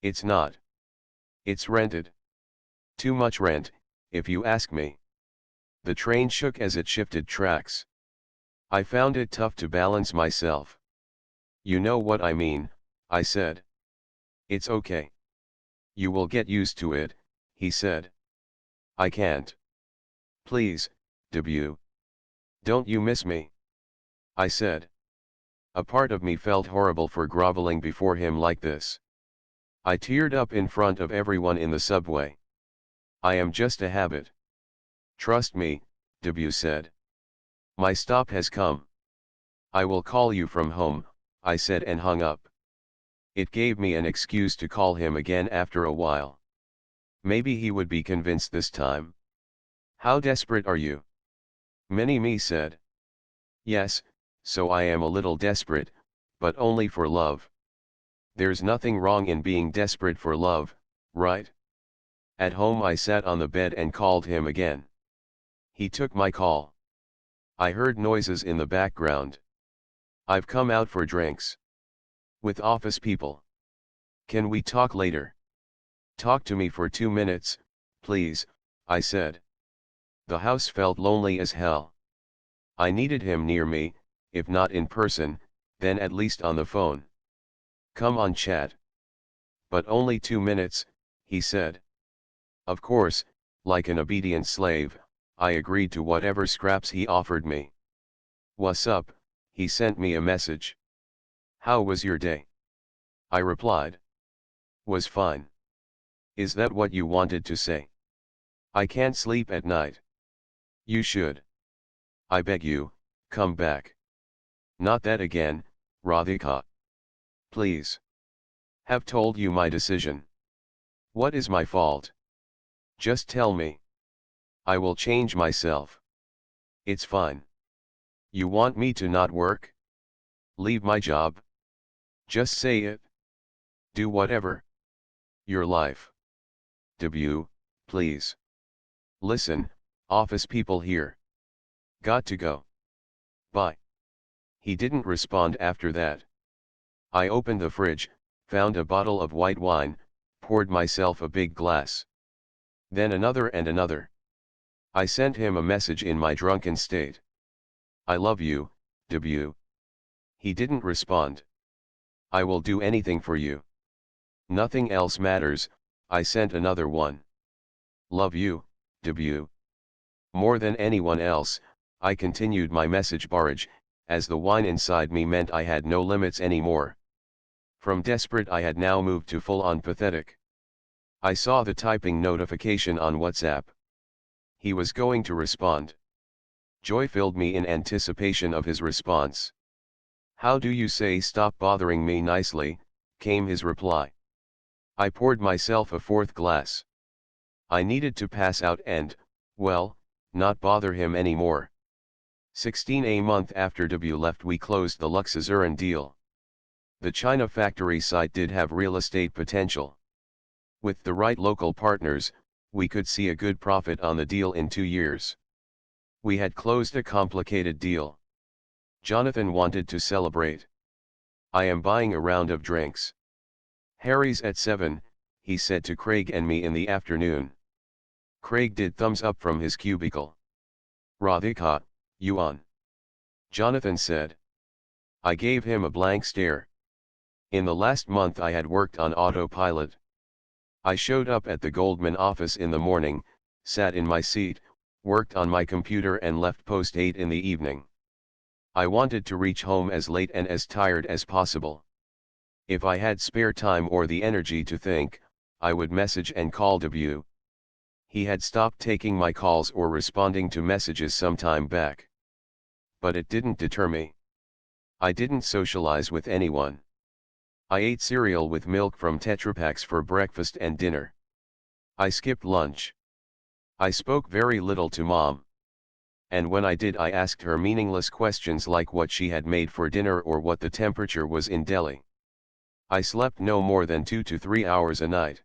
S1: It's not. It's rented. Too much rent, if you ask me. The train shook as it shifted tracks. I found it tough to balance myself. You know what I mean, I said. It's okay. You will get used to it, he said. I can't. Please, W. Don't you miss me? I said. A part of me felt horrible for groveling before him like this. I teared up in front of everyone in the subway. I am just a habit. Trust me, W said. My stop has come. I will call you from home, I said and hung up. It gave me an excuse to call him again after a while. Maybe he would be convinced this time. How desperate are you? Mini-Me said. Yes, so I am a little desperate, but only for love. There's nothing wrong in being desperate for love, right? At home I sat on the bed and called him again. He took my call. I heard noises in the background. I've come out for drinks. With office people. Can we talk later? Talk to me for 2 minutes, please, I said. The house felt lonely as hell. I needed him near me, if not in person, then at least on the phone. Come on, chat. But only 2 minutes, he said. Of course, like an obedient slave, I agreed to whatever scraps he offered me. What's up? He sent me a message. How was your day? I replied. Was fine. Is that what you wanted to say? I can't sleep at night. You should. I beg you, come back. Not that again, Radhika. Please. Have told you my decision. What is my fault? Just tell me. I will change myself. It's fine. You want me to not work? Leave my job? Just say it. Do whatever. Your life. Debut, please. Listen, office people here. Got to go. Bye. He didn't respond after that. I opened the fridge, found a bottle of white wine, poured myself a big glass. Then another and another. I sent him a message in my drunken state. I love you, debut. He didn't respond. I will do anything for you. Nothing else matters, I sent another one. Love you, debut. More than anyone else, I continued my message barrage, as the wine inside me meant I had no limits anymore. From desperate I had now moved to full-on pathetic. I saw the typing notification on WhatsApp. He was going to respond. Joy filled me in anticipation of his response. How do you say stop bothering me nicely, came his reply. I poured myself a fourth glass. I needed to pass out and, well, not bother him anymore. 16 a month after debut left we closed the Luxazuran deal. The China factory site did have real estate potential. With the right local partners, we could see a good profit on the deal in 2 years. We had closed a complicated deal. Jonathan wanted to celebrate. I am buying a round of drinks. Harry's at 7, he said to Craig and me in the afternoon. Craig did thumbs up from his cubicle. Radhika, you on? Jonathan said. I gave him a blank stare. In the last month I had worked on autopilot. I showed up at the Goldman office in the morning, sat in my seat, worked on my computer and left post 8 in the evening. I wanted to reach home as late and as tired as possible. If I had spare time or the energy to think, I would message and call debut. He had stopped taking my calls or responding to messages some time back. But it didn't deter me. I didn't socialize with anyone. I ate cereal with milk from Tetra Paks for breakfast and dinner. I skipped lunch. I spoke very little to Mom. And when I did, I asked her meaningless questions like what she had made for dinner or what the temperature was in Delhi. I slept no more than 2 to 3 hours a night.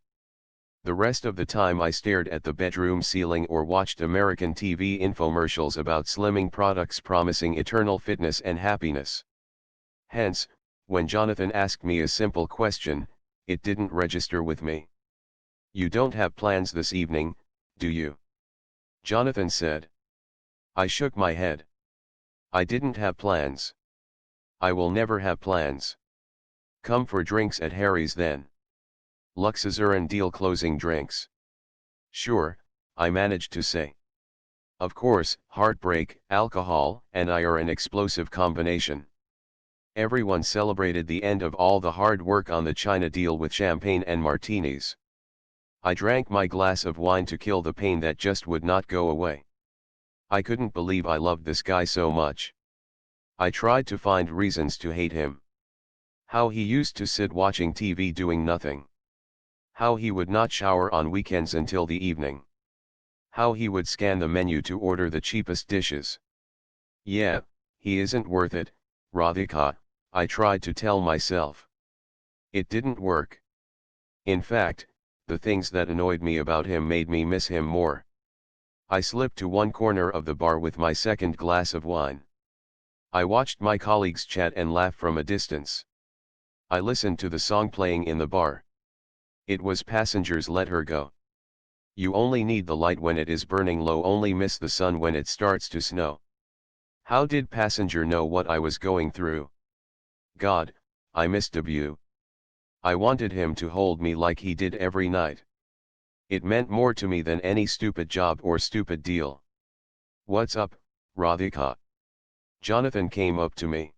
S1: The rest of the time I stared at the bedroom ceiling or watched American TV infomercials about slimming products promising eternal fitness and happiness. Hence, when Jonathan asked me a simple question, it didn't register with me. You don't have plans this evening, do you? Jonathan said. I shook my head. I didn't have plans. I will never have plans. Come for drinks at Harry's then. Luxazuran deal closing drinks. Sure, I managed to say. Of course, heartbreak, alcohol, and I are an explosive combination. Everyone celebrated the end of all the hard work on the China deal with champagne and martinis. I drank my glass of wine to kill the pain that just would not go away. I couldn't believe I loved this guy so much. I tried to find reasons to hate him. How he used to sit watching TV doing nothing. How he would not shower on weekends until the evening. How he would scan the menu to order the cheapest dishes. Yeah, he isn't worth it, Radhika, I tried to tell myself. It didn't work. In fact, the things that annoyed me about him made me miss him more. I slipped to one corner of the bar with my second glass of wine. I watched my colleagues chat and laugh from a distance. I listened to the song playing in the bar. It was passengers let her go. You only need the light when it is burning low, only miss the sun when it starts to snow. How did passenger know what I was going through? God, I missed W. I wanted him to hold me like he did every night. It meant more to me than any stupid job or stupid deal. What's up, Radhika? Jonathan came up to me.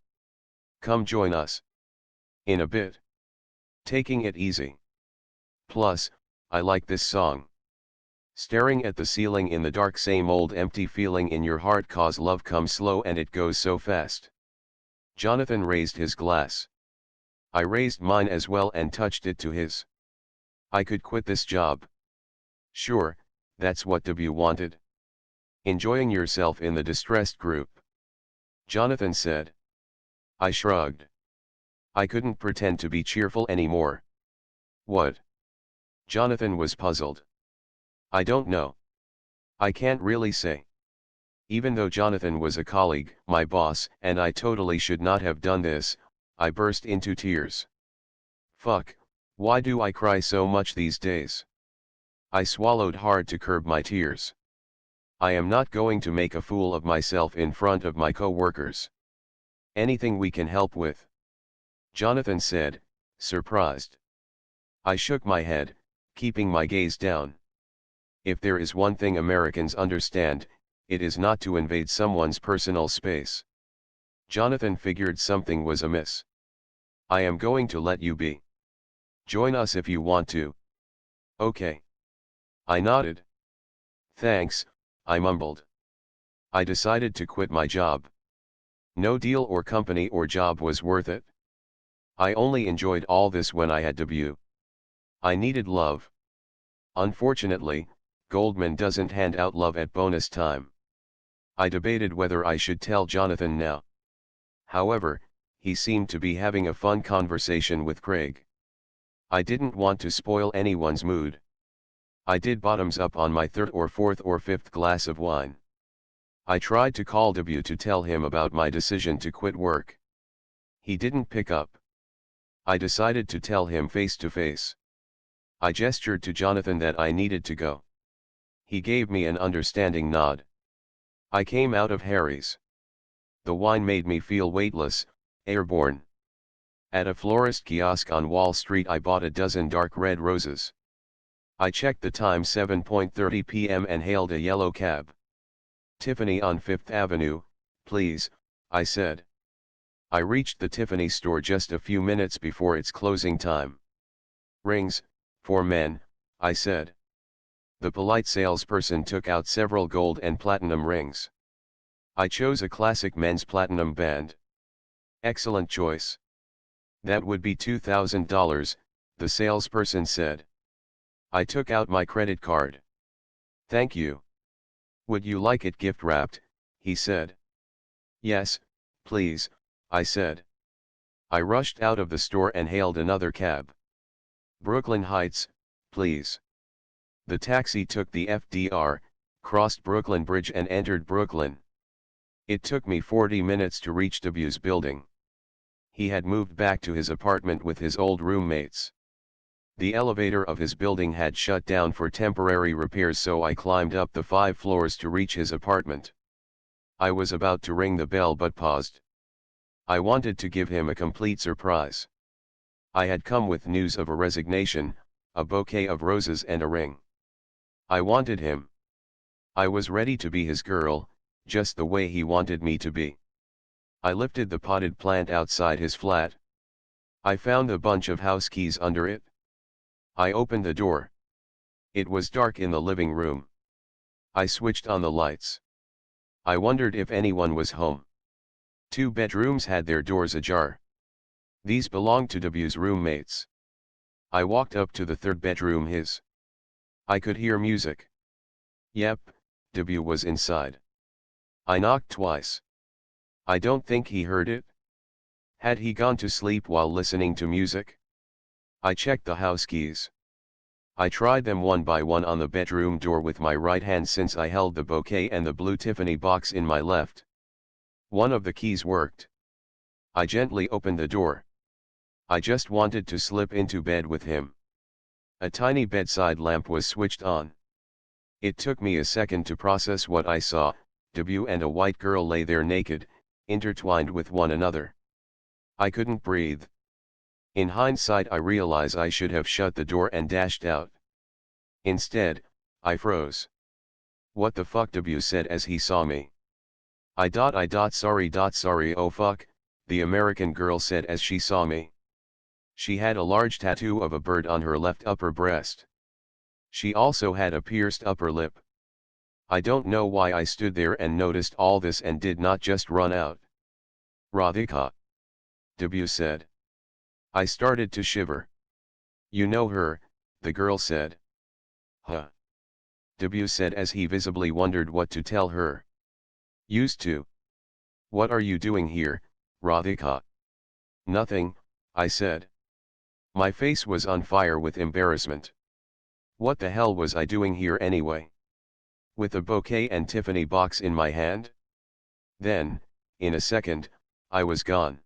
S1: Come join us. In a bit. Taking it easy. Plus, I like this song. Staring at the ceiling in the dark, same old empty feeling in your heart, cause love comes slow and it goes so fast. Jonathan raised his glass. I raised mine as well and touched it to his. I could quit this job. Sure, that's what W wanted. Enjoying yourself in the distressed group. Jonathan said. I shrugged. I couldn't pretend to be cheerful anymore. What? Jonathan was puzzled. I don't know. I can't really say. Even though Jonathan was a colleague, my boss, and I totally should not have done this, I burst into tears. Fuck, why do I cry so much these days? I swallowed hard to curb my tears. I am not going to make a fool of myself in front of my co-workers. Anything we can help with? Jonathan said, surprised. I shook my head, keeping my gaze down. If there is one thing Americans understand, it is not to invade someone's personal space. Jonathan figured something was amiss. I am going to let you be. Join us if you want to. Okay. I nodded. Thanks, I mumbled. I decided to quit my job. No deal or company or job was worth it. I only enjoyed all this when I had W. I needed love. Unfortunately, Goldman doesn't hand out love at bonus time. I debated whether I should tell Jonathan now. However, he seemed to be having a fun conversation with Craig. I didn't want to spoil anyone's mood. I did bottoms up on my third or fourth or fifth glass of wine. I tried to call W to tell him about my decision to quit work. He didn't pick up. I decided to tell him face to face. I gestured to Jonathan that I needed to go. He gave me an understanding nod. I came out of Harry's. The wine made me feel weightless, airborne. At a florist kiosk on Wall Street I bought a dozen dark red roses. I checked the time, 7:30 p.m. and hailed a yellow cab. Tiffany on 5th Avenue, please, I said. I reached the Tiffany store just a few minutes before its closing time. Rings, for men, I said. The polite salesperson took out several gold and platinum rings. I chose a classic men's platinum band. Excellent choice. That would be $2,000, the salesperson said. I took out my credit card. Thank you. Would you like it gift wrapped? He said. Yes, please, I said. I rushed out of the store and hailed another cab. Brooklyn Heights, please. The taxi took the FDR, crossed Brooklyn Bridge and entered Brooklyn. It took me 40 minutes to reach W's building. He had moved back to his apartment with his old roommates. The elevator of his building had shut down for temporary repairs, so I climbed up the 5 floors to reach his apartment. I was about to ring the bell but paused. I wanted to give him a complete surprise. I had come with news of a resignation, a bouquet of roses and a ring. I wanted him. I was ready to be his girl, just the way he wanted me to be. I lifted the potted plant outside his flat. I found a bunch of house keys under it. I opened the door. It was dark in the living room. I switched on the lights. I wondered if anyone was home. 2 bedrooms had their doors ajar. These belonged to W's roommates. I walked up to the 3rd bedroom, his. I could hear music. Yep, W was inside. I knocked twice. I don't think he heard it. Had he gone to sleep while listening to music? I checked the house keys. I tried them one by one on the bedroom door with my right hand, since I held the bouquet and the blue Tiffany box in my left. One of the keys worked. I gently opened the door. I just wanted to slip into bed with him. A tiny bedside lamp was switched on. It took me a second to process what I saw. W and a white girl lay there naked, intertwined with one another. I couldn't breathe. In hindsight, I realize I should have shut the door and dashed out. Instead, I froze. "What the fuck?" W said as he saw me. Sorry, oh fuck," the American girl said as she saw me. She had a large tattoo of a bird on her left upper breast. She also had a pierced upper lip. I don't know why I stood there and noticed all this and did not just run out. "Radhika," W said. I started to shiver. "You know her," the girl said. "Huh?" W said as he visibly wondered what to tell her. "Used to." "What are you doing here, Radhika?" "Nothing," I said. My face was on fire with embarrassment. What the hell was I doing here anyway? With a bouquet and Tiffany box in my hand? Then, in a second, I was gone.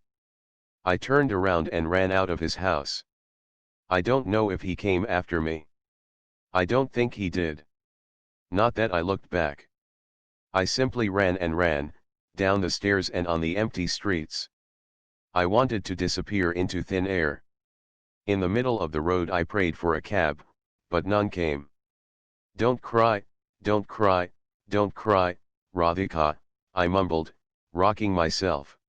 S1: I turned around and ran out of his house. I don't know if he came after me. I don't think he did. Not that I looked back. I simply ran and ran, down the stairs and on the empty streets. I wanted to disappear into thin air. In the middle of the road I prayed for a cab, but none came. Don't cry, don't cry, Radhika," I mumbled, rocking myself.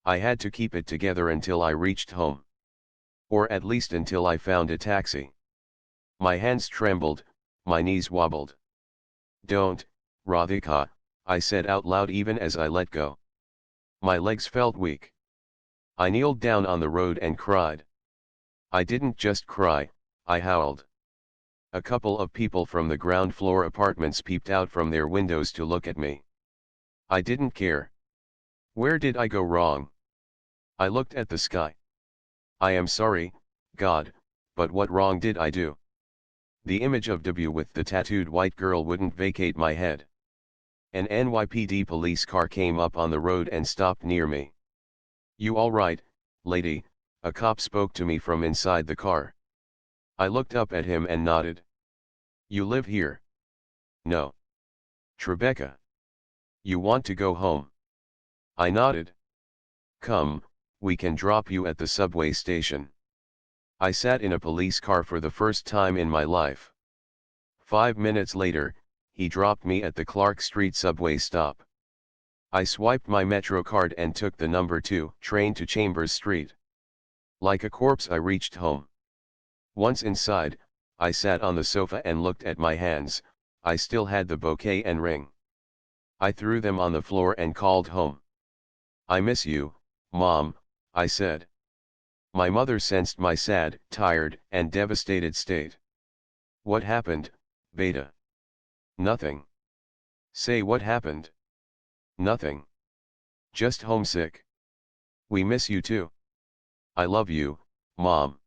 S1: I had to keep it together until I reached home. Or at least until I found a taxi. My hands trembled, my knees wobbled. "Don't, Radhika," I said out loud even as I let go. My legs felt weak. I kneeled down on the road and cried. I didn't just cry, I howled. A couple of people from the ground floor apartments peeped out from their windows to look at me. I didn't care. Where did I go wrong? I looked at the sky. I am sorry, God, but what wrong did I do? The image of W with the tattooed white girl wouldn't vacate my head. An NYPD police car came up on the road and stopped near me. "You all right, lady?" a cop spoke to me from inside the car. I looked up at him and nodded. "You live here?" "No." "Tribeca. You want to go home?" I nodded. "Come, we can drop you at the subway station." I sat in a police car for the first time in my life. 5 minutes later, he dropped me at the Clark Street subway stop. I swiped my Metro card and took the number 2 train to Chambers Street. Like a corpse I reached home. Once inside, I sat on the sofa and looked at my hands. I still had the bouquet and ring. I threw them on the floor and called home. "I miss you, Mom," I said. My mother sensed my sad, tired, and devastated state. "What happened, Beta?" "Nothing." "Say what happened." "Nothing. Just homesick." "We miss you too." "I love you, Mom."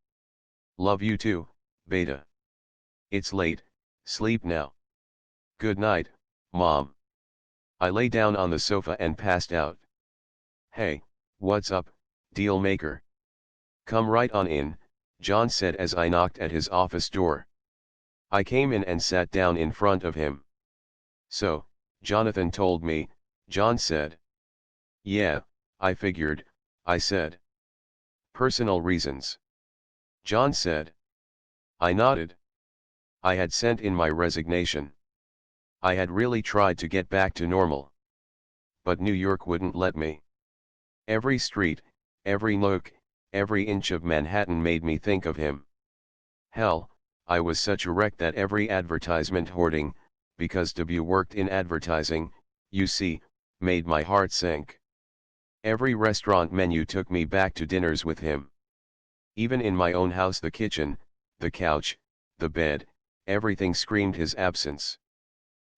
S1: "Love you too, Beta." "It's late, sleep now." "Good night, Mom." I lay down on the sofa and passed out. "Hey, what's up, deal maker?" "Come right on in," John said as I knocked at his office door. I came in and sat down in front of him. "So, Jonathan told me," John said. "Yeah, I figured," I said. "Personal reasons," John said. I nodded. I had sent in my resignation. I had really tried to get back to normal. But New York wouldn't let me. Every street, every nook, every inch of Manhattan made me think of him. Hell, I was such a wreck that every advertisement hoarding, because W worked in advertising, you see, made my heart sink. Every restaurant menu took me back to dinners with him. Even in my own house, the kitchen, the couch, the bed, everything screamed his absence.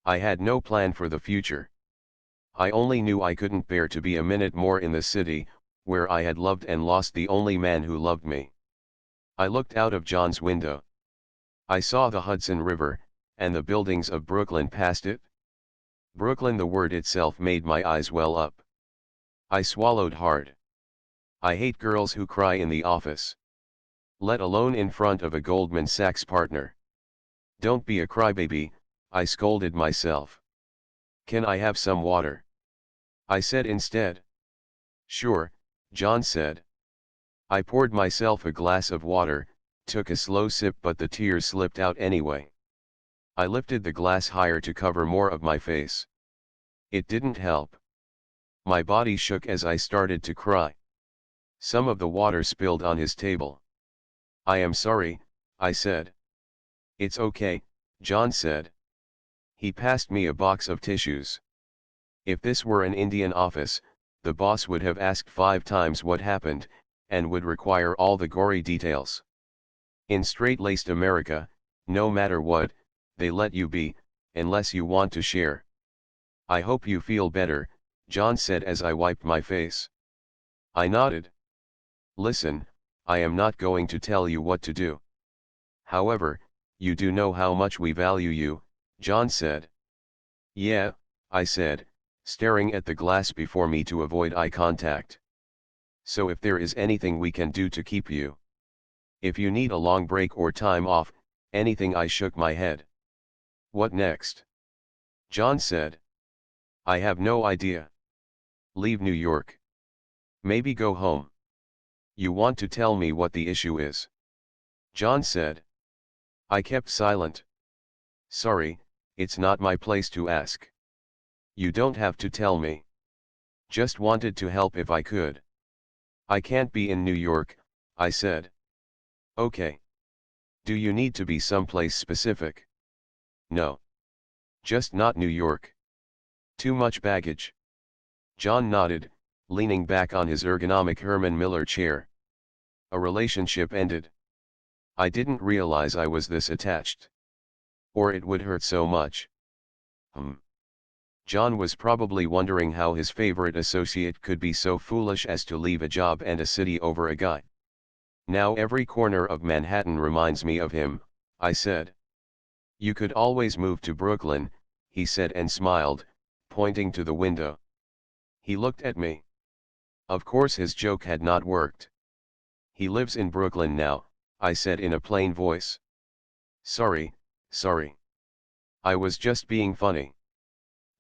S1: I had no plan for the future. I only knew I couldn't bear to be a minute more in the city, where I had loved and lost the only man who loved me. I looked out of John's window. I saw the Hudson River, and the buildings of Brooklyn past it. Brooklyn, the word itself made my eyes well up. I swallowed hard. I hate girls who cry in the office. let alone in front of a Goldman Sachs partner. Don't be a crybaby, I scolded myself. Can I have some water? I said instead. Sure, John said. I poured myself a glass of water, took a slow sip, but the tears slipped out anyway. I lifted the glass higher to cover more of my face. It didn't help. My body shook as I started to cry. Some of the water spilled on his table. I am sorry, I said. It's okay, John said. He passed me a box of tissues. If this were an Indian office, the boss would have asked 5 times what happened, and would require all the gory details. In straight-laced America, no matter what, they let you be, unless you want to share. I hope you feel better, John said as I wiped my face. I nodded. Listen, I am not going to tell you what to do. However, you do know how much we value you, John said. Yeah, I said, staring at the glass before me to avoid eye contact. So if there is anything we can do to keep you. If you need a long break or time off, anything. I shook my head. What next? John said. I have no idea. Leave New York. Maybe go home. You want to tell me what the issue is? John said. I kept silent. Sorry, it's not my place to ask. You don't have to tell me. Just wanted to help if I could. I can't be in New York, I said. Okay. Do you need to be someplace specific? No. Just not New York. Too much baggage. John nodded, leaning back on his ergonomic Herman Miller chair. A relationship ended. I didn't realize I was this attached. Or it would hurt so much. John was probably wondering how his favorite associate could be so foolish as to leave a job and a city over a guy. Now every corner of Manhattan reminds me of him, I said. You could always move to Brooklyn, he said and smiled, pointing to the window. He looked at me. Of course his joke had not worked. He lives in Brooklyn now, I said in a plain voice. Sorry. I was just being funny.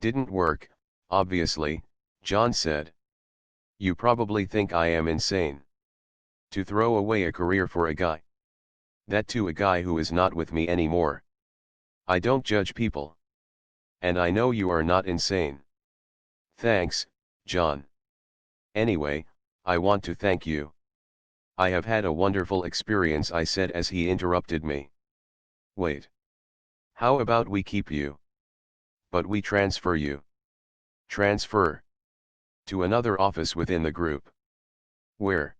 S1: Didn't work, obviously, John said. You probably think I am insane. To throw away a career for a guy. That too a guy who is not with me anymore. I don't judge people. And I know you are not insane. Thanks, John. Anyway, I want to thank you. I have had a wonderful experience, I said as he interrupted me. Wait. How about we keep you? But we transfer you. Transfer. To another office within the group. Where?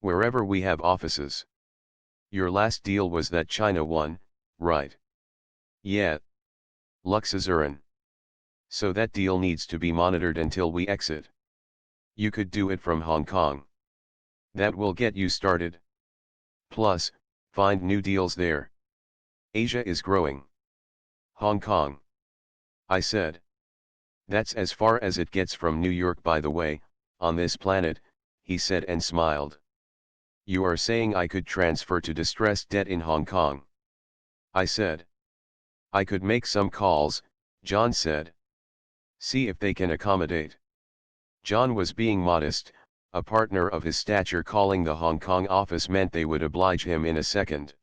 S1: Wherever we have offices. Your last deal was that China one, right? Yeah. Luxazurin. So that deal needs to be monitored until we exit. You could do it from Hong Kong. That will get you started. Plus, find new deals there. Asia is growing. Hong Kong. I said. That's as far as it gets from New York, by the way, on this planet, he said and smiled. You are saying I could transfer to distressed debt in Hong Kong? I said. I could make some calls, John said. See if they can accommodate. John was being modest. A partner of his stature calling the Hong Kong office meant they would oblige him in a second.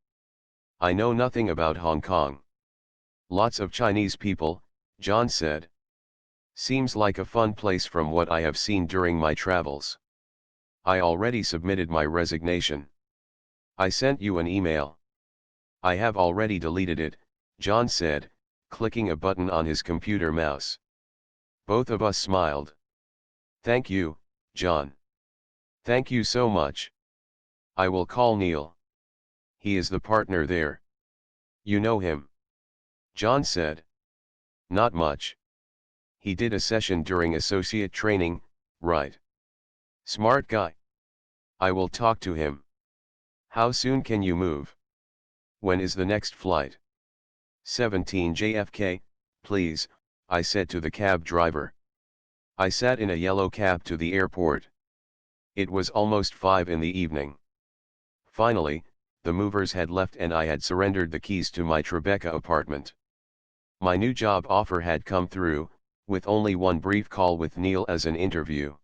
S1: I know nothing about Hong Kong. Lots of Chinese people, John said. Seems like a fun place from what I have seen during my travels. I already submitted my resignation. I sent you an email. I have already deleted it, John said, clicking a button on his computer mouse. Both of us smiled. Thank you, John. Thank you so much. I will call Neil. He is the partner there. You know him? John said. Not much. He did a session during associate training, right? Smart guy. I will talk to him. How soon can you move? When is the next flight? 17 JFK, please, I said to the cab driver. I sat in a yellow cab to the airport. It was almost 5 in the evening. Finally, the movers had left and I had surrendered the keys to my Tribeca apartment. My new job offer had come through, with only one brief call with Neil as an interview.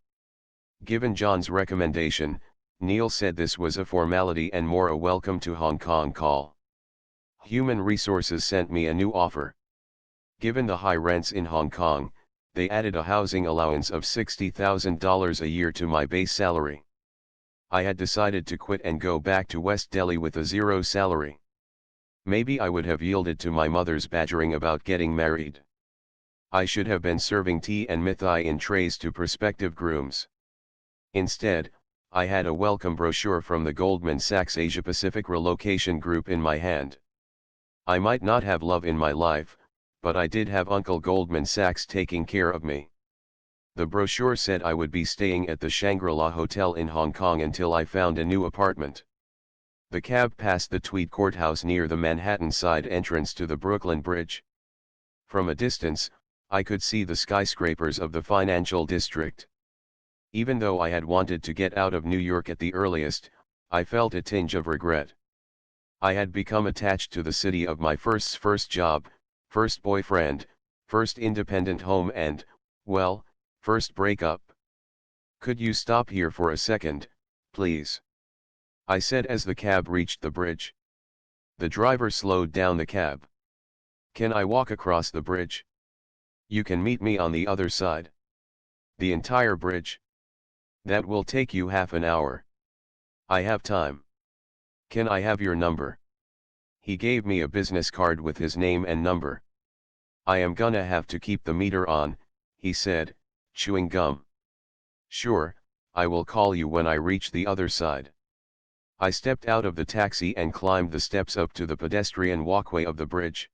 S1: Given John's recommendation, Neil said this was a formality and more a welcome to Hong Kong call. Human Resources sent me a new offer. Given the high rents in Hong Kong, they added a housing allowance of $60,000 a year to my base salary. I had decided to quit and go back to West Delhi with a zero salary. Maybe I would have yielded to my mother's badgering about getting married. I should have been serving tea and mithai in trays to prospective grooms. Instead, I had a welcome brochure from the Goldman Sachs Asia Pacific Relocation Group in my hand. I might not have love in my life, but I did have Uncle Goldman Sachs taking care of me. The brochure said I would be staying at the Shangri-La Hotel in Hong Kong until I found a new apartment. The cab passed the Tweed Courthouse near the Manhattan side entrance to the Brooklyn Bridge. From a distance, I could see the skyscrapers of the financial district. Even though I had wanted to get out of New York at the earliest, I felt a tinge of regret. I had become attached to the city of my first job, first boyfriend, first independent home and, well, first breakup. "Could you stop here for a second, please?" I said as the cab reached the bridge. The driver slowed down the cab. "Can I walk across the bridge?" "You can meet me on the other side." "The entire bridge?" "That will take you half an hour." "I have time." "Can I have your number?" He gave me a business card with his name and number. "I am gonna have to keep the meter on," he said, chewing gum. "Sure, I will call you when I reach the other side." I stepped out of the taxi and climbed the steps up to the pedestrian walkway of the bridge.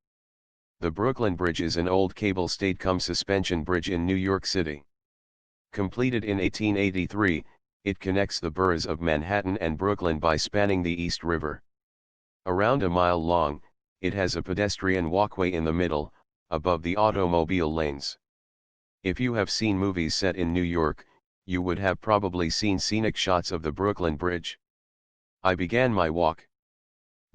S1: The Brooklyn Bridge is an old cable-stayed suspension bridge in New York City. Completed in 1883, it connects the boroughs of Manhattan and Brooklyn by spanning the East River. Around a mile long, it has a pedestrian walkway in the middle, above the automobile lanes. If you have seen movies set in New York, you would have probably seen scenic shots of the Brooklyn Bridge. I began my walk.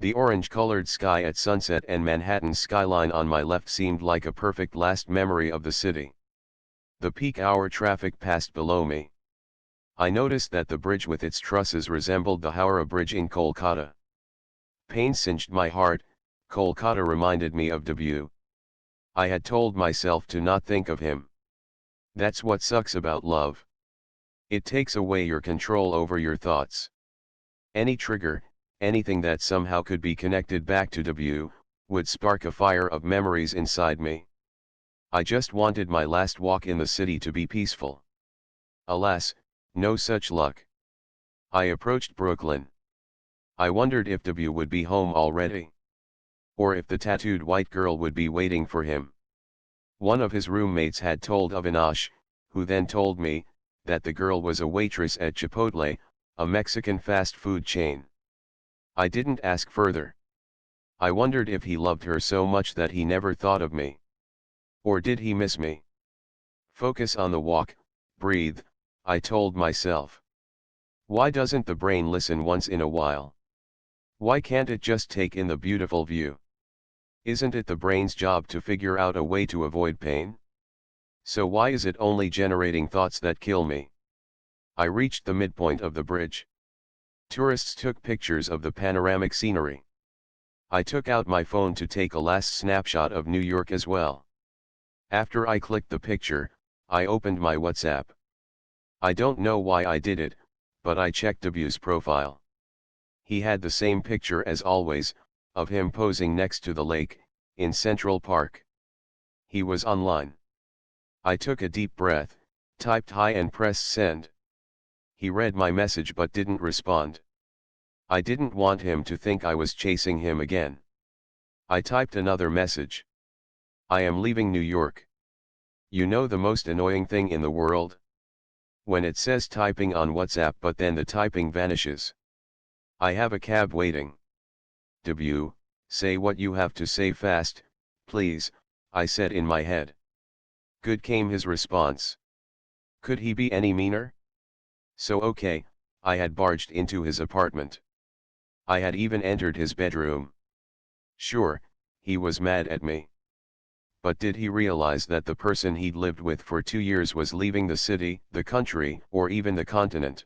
S1: The orange-colored sky at sunset and Manhattan's skyline on my left seemed like a perfect last memory of the city. The peak hour traffic passed below me. I noticed that the bridge with its trusses resembled the Howrah Bridge in Kolkata. Pain cinched my heart. Kolkata reminded me of Debut. I had told myself to not think of him. That's what sucks about love. It takes away your control over your thoughts. Any trigger, anything that somehow could be connected back to Debut, would spark a fire of memories inside me. I just wanted my last walk in the city to be peaceful. Alas, no such luck. I approached Brooklyn. I wondered if Debut would be home already. Or if the tattooed white girl would be waiting for him. One of his roommates had told Avinash, who then told me, that the girl was a waitress at Chipotle, a Mexican fast food chain. I didn't ask further. I wondered if he loved her so much that he never thought of me. Or did he miss me? Focus on the walk, breathe, I told myself. Why doesn't the brain listen once in a while? Why can't it just take in the beautiful view? Isn't it the brain's job to figure out a way to avoid pain? So why is it only generating thoughts that kill me? I reached the midpoint of the bridge. Tourists took pictures of the panoramic scenery. I took out my phone to take a last snapshot of New York as well. After I clicked the picture, I opened my WhatsApp. I don't know why I did it, but I checked Debu's profile. He had the same picture as always, of him posing next to the lake, in Central Park. He was online. I took a deep breath, typed hi and pressed send. He read my message but didn't respond. I didn't want him to think I was chasing him again. I typed another message. I am leaving New York. You know the most annoying thing in the world? When it says typing on WhatsApp but then the typing vanishes. I have a cab waiting. Debut, say what you have to say fast, please, I said in my head. Good came his response. Could he be any meaner? So okay, I had barged into his apartment. I had even entered his bedroom. Sure, he was mad at me. But did he realize that the person he'd lived with for 2 years was leaving the city, the country, or even the continent?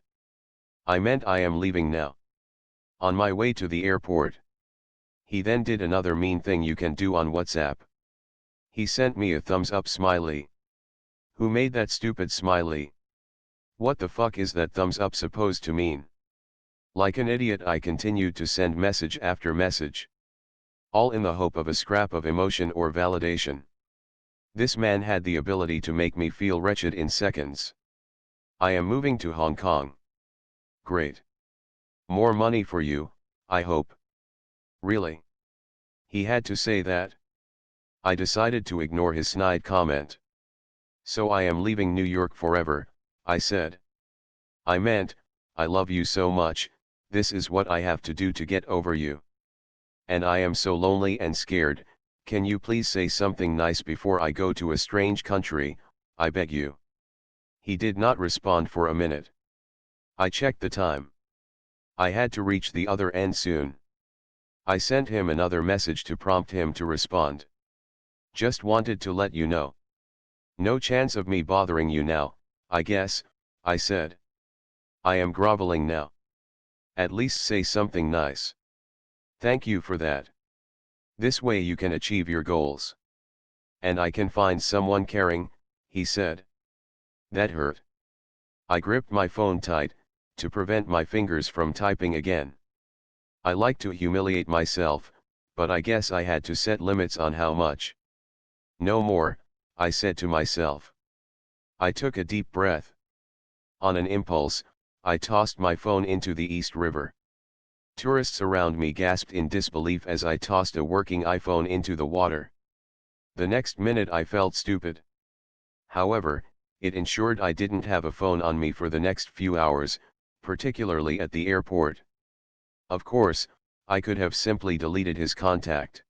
S1: I meant I am leaving now. On my way to the airport. He then did another mean thing you can do on WhatsApp. He sent me a thumbs up smiley. Who made that stupid smiley? What the fuck is that thumbs up supposed to mean? Like an idiot I continued to send message after message. All in the hope of a scrap of emotion or validation. This man had the ability to make me feel wretched in seconds. I am moving to Hong Kong. Great. More money for you, I hope. Really? He had to say that? I decided to ignore his snide comment. So I am leaving New York forever, I said. I meant, I love you so much, this is what I have to do to get over you. And I am so lonely and scared, can you please say something nice before I go to a strange country, I beg you. He did not respond for a minute. I checked the time. I had to reach the other end soon. I sent him another message to prompt him to respond. Just wanted to let you know. No chance of me bothering you now, I guess, I said. I am groveling now. At least say something nice. Thank you for that. This way you can achieve your goals. And I can find someone caring, he said. That hurt. I gripped my phone tight, to prevent my fingers from typing again. I like to humiliate myself, but I guess I had to set limits on how much. No more, I said to myself. I took a deep breath. On an impulse, I tossed my phone into the East River. Tourists around me gasped in disbelief as I tossed a working iPhone into the water. The next minute I felt stupid. However, it ensured I didn't have a phone on me for the next few hours, particularly at the airport. Of course, I could have simply deleted his contact.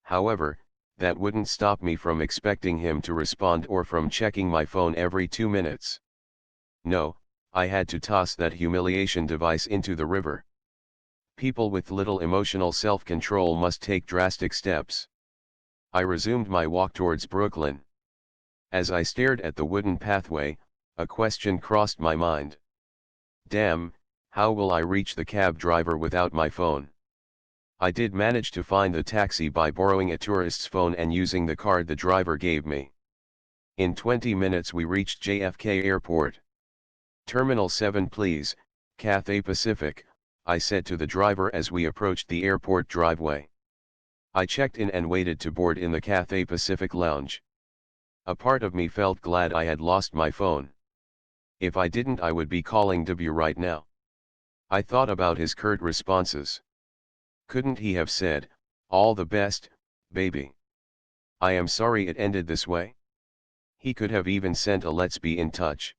S1: However, that wouldn't stop me from expecting him to respond or from checking my phone every 2 minutes. No, I had to toss that humiliation device into the river. People with little emotional self-control must take drastic steps. I resumed my walk towards Brooklyn. As I stared at the wooden pathway, a question crossed my mind. Damn, how will I reach the cab driver without my phone? I did manage to find the taxi by borrowing a tourist's phone and using the card the driver gave me. In 20 minutes we reached JFK Airport. Terminal 7 please, Cathay Pacific, I said to the driver as we approached the airport driveway. I checked in and waited to board in the Cathay Pacific lounge. A part of me felt glad I had lost my phone. If I didn't I would be calling W right now. I thought about his curt responses. Couldn't he have said, all the best, baby. I am sorry it ended this way. He could have even sent a let's be in touch.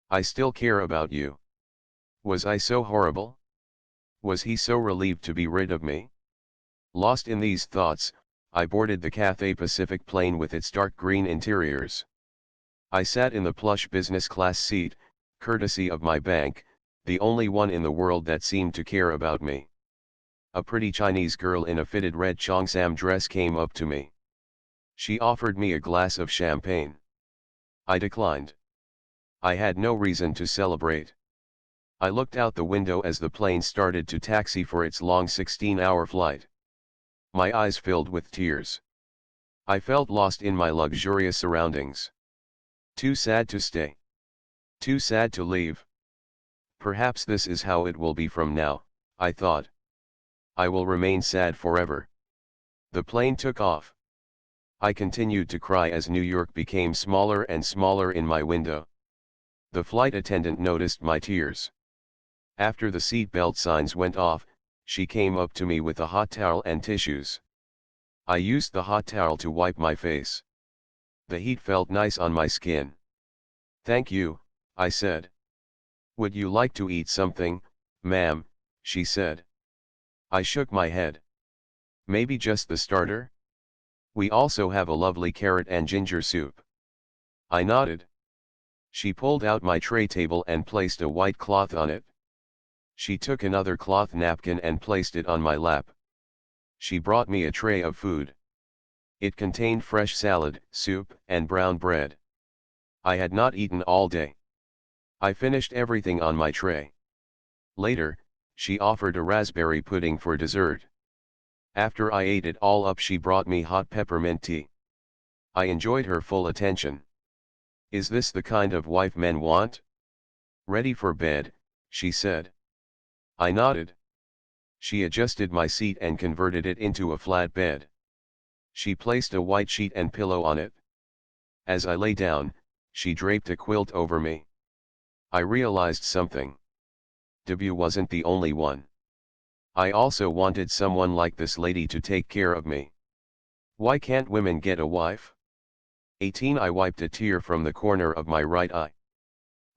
S1: I still care about you. Was I so horrible? Was he so relieved to be rid of me? Lost in these thoughts, I boarded the Cathay Pacific plane with its dark green interiors. I sat in the plush business class seat, courtesy of my bank, the only one in the world that seemed to care about me. A pretty Chinese girl in a fitted red cheongsam dress came up to me. She offered me a glass of champagne. I declined. I had no reason to celebrate. I looked out the window as the plane started to taxi for its long 16-hour flight. My eyes filled with tears. I felt lost in my luxurious surroundings. Too sad to stay. Too sad to leave. Perhaps this is how it will be from now, I thought. I will remain sad forever. The plane took off. I continued to cry as New York became smaller and smaller in my window. The flight attendant noticed my tears. After the seatbelt signs went off, she came up to me with a hot towel and tissues. I used the hot towel to wipe my face. The heat felt nice on my skin. Thank you, I said. Would you like to eat something, ma'am, she said. I shook my head. Maybe just the starter? We also have a lovely carrot and ginger soup. I nodded. She pulled out my tray table and placed a white cloth on it. She took another cloth napkin and placed it on my lap. She brought me a tray of food. It contained fresh salad, soup, and brown bread. I had not eaten all day. I finished everything on my tray. Later, she offered a raspberry pudding for dessert. After I ate it all up, she brought me hot peppermint tea. I enjoyed her full attention. Is this the kind of wife men want? Ready for bed, she said. I nodded. She adjusted my seat and converted it into a flat bed. She placed a white sheet and pillow on it. As I lay down, she draped a quilt over me. I realized something. W wasn't the only one. I also wanted someone like this lady to take care of me. Why can't women get a wife? 18. I wiped a tear from the corner of my right eye.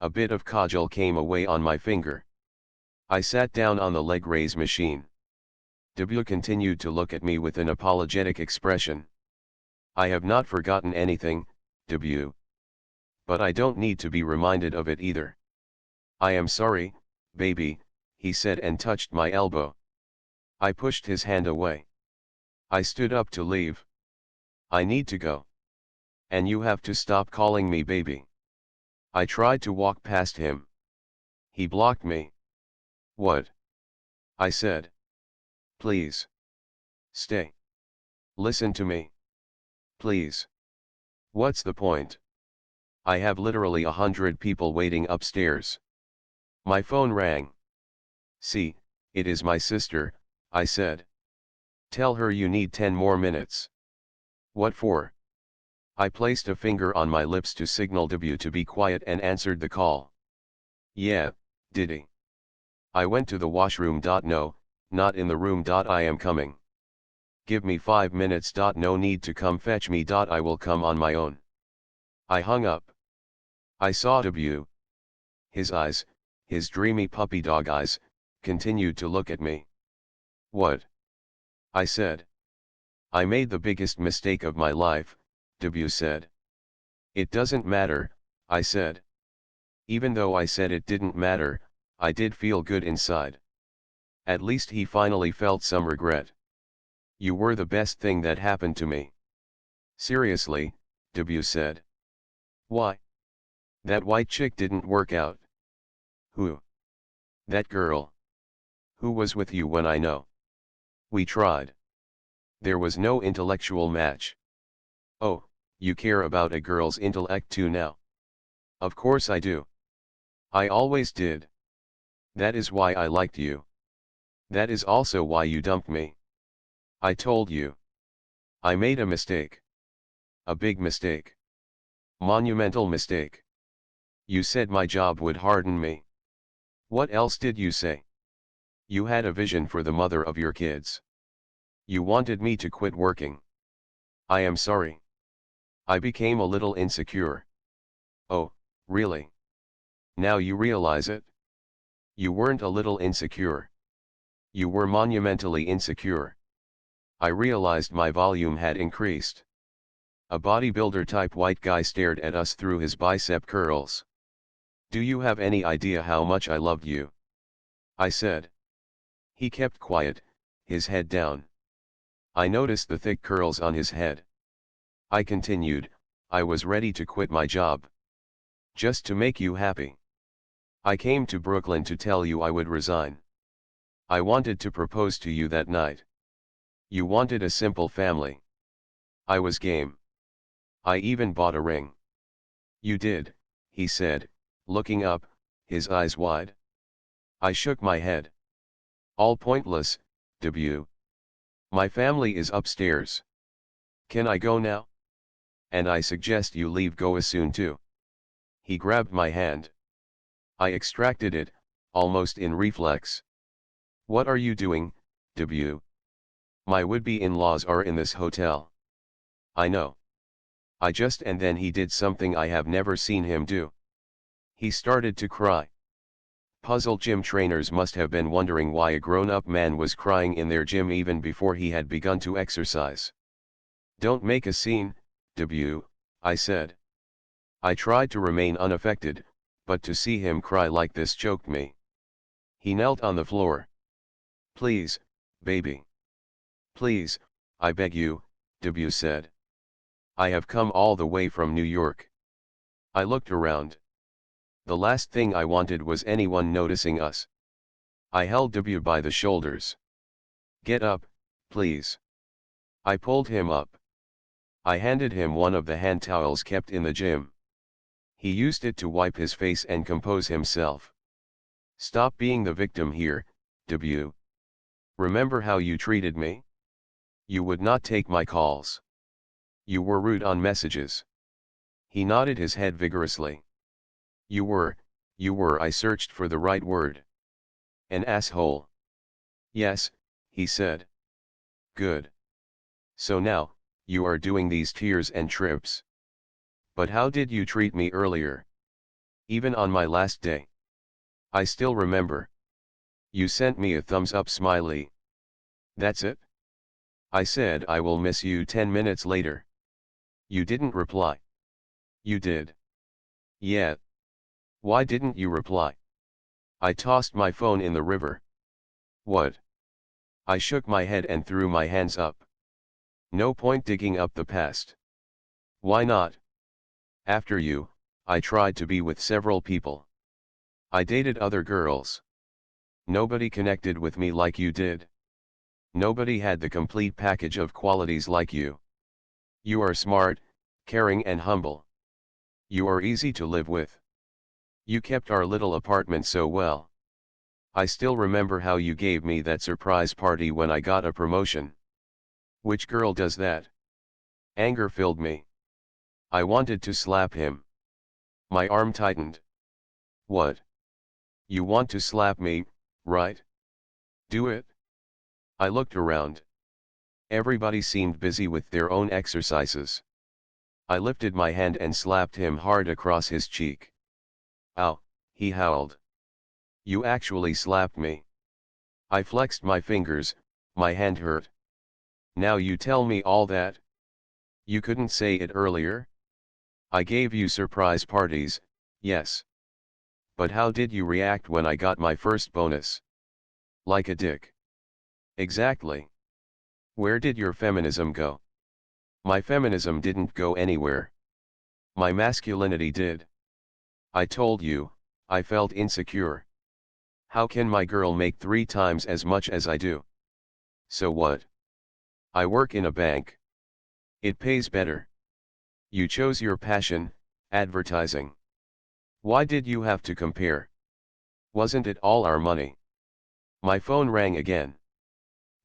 S1: A bit of kajal came away on my finger. I sat down on the leg raise machine. W continued to look at me with an apologetic expression. I have not forgotten anything, W. But I don't need to be reminded of it either. I am sorry, baby, he said and touched my elbow. I pushed his hand away. I stood up to leave. I need to go. And you have to stop calling me baby. I tried to walk past him. He blocked me. What? I said. Please. Stay. Listen to me. Please. What's the point? I have literally 100 people waiting upstairs. My phone rang. See, it is my sister, I said. Tell her you need 10 more minutes. What for? I placed a finger on my lips to signal W to be quiet and answered the call. Yeah, Diddy. I went to the washroom. No, not in the room. I am coming. Give me 5 minutes. No need to come fetch me. I will come on my own. I hung up. I saw W. His eyes, his dreamy puppy dog eyes, continued to look at me. What? I said. I made the biggest mistake of my life, W said. It doesn't matter, I said. Even though I said it didn't matter, I did feel good inside. At least he finally felt some regret. You were the best thing that happened to me. Seriously, W said. Why? That white chick didn't work out. Who? That girl. Who was with you when I know? We tried. There was no intellectual match. Oh, you care about a girl's intellect too now? Of course I do. I always did. That is why I liked you. That is also why you dumped me. I told you. I made a mistake. A big mistake. Monumental mistake. You said my job would harden me. What else did you say? You had a vision for the mother of your kids. You wanted me to quit working. I am sorry. I became a little insecure. Oh, really? Now you realize it? You weren't a little insecure. You were monumentally insecure. I realized my volume had increased. A bodybuilder type white guy stared at us through his bicep curls. Do you have any idea how much I loved you? I said. He kept quiet, his head down. I noticed the thick curls on his head. I continued, I was ready to quit my job. Just to make you happy. I came to Brooklyn to tell you I would resign. I wanted to propose to you that night. You wanted a simple family. I was game. I even bought a ring. You did, he said, looking up, his eyes wide. I shook my head. All pointless, W. My family is upstairs. Can I go now? And I suggest you leave go as soon too. He grabbed my hand. I extracted it, almost in reflex. What are you doing, W? My would-be in-laws are in this hotel. I know. And then he did something I have never seen him do. He started to cry. Puzzled gym trainers must have been wondering why a grown-up man was crying in their gym even before he had begun to exercise. Don't make a scene, W, I said. I tried to remain unaffected, but to see him cry like this choked me. He knelt on the floor. Please, baby. Please, I beg you, W said. I have come all the way from New York. I looked around. The last thing I wanted was anyone noticing us. I held W by the shoulders. Get up, please. I pulled him up. I handed him one of the hand towels kept in the gym. He used it to wipe his face and compose himself. Stop being the victim here, W. Remember how you treated me? You would not take my calls. You were rude on messages. He nodded his head vigorously. You were, I searched for the right word. An asshole. Yes, he said. Good. So now, you are doing these tears and trips. But how did you treat me earlier? Even on my last day. I still remember. You sent me a thumbs up smiley. That's it? I said I will miss you 10 minutes later. You didn't reply. You did. Yeah. Why didn't you reply? I tossed my phone in the river. What? I shook my head and threw my hands up. No point digging up the past. Why not? After you, I tried to be with several people. I dated other girls. Nobody connected with me like you did. Nobody had the complete package of qualities like you. You are smart, caring and humble. You are easy to live with. You kept our little apartment so well. I still remember how you gave me that surprise party when I got a promotion. Which girl does that? Anger filled me. I wanted to slap him. My arm tightened. What? You want to slap me, right? Do it. I looked around. Everybody seemed busy with their own exercises. I lifted my hand and slapped him hard across his cheek. Ow, he howled. You actually slapped me. I flexed my fingers, my hand hurt. Now you tell me all that? You couldn't say it earlier? I gave you surprise parties, yes. But how did you react when I got my first bonus? Like a dick. Exactly. Where did your feminism go? My feminism didn't go anywhere. My masculinity did. I told you, I felt insecure. How can my girl make 3 times as much as I do? So what? I work in a bank. It pays better. You chose your passion, advertising. Why did you have to compare? Wasn't it all our money? My phone rang again.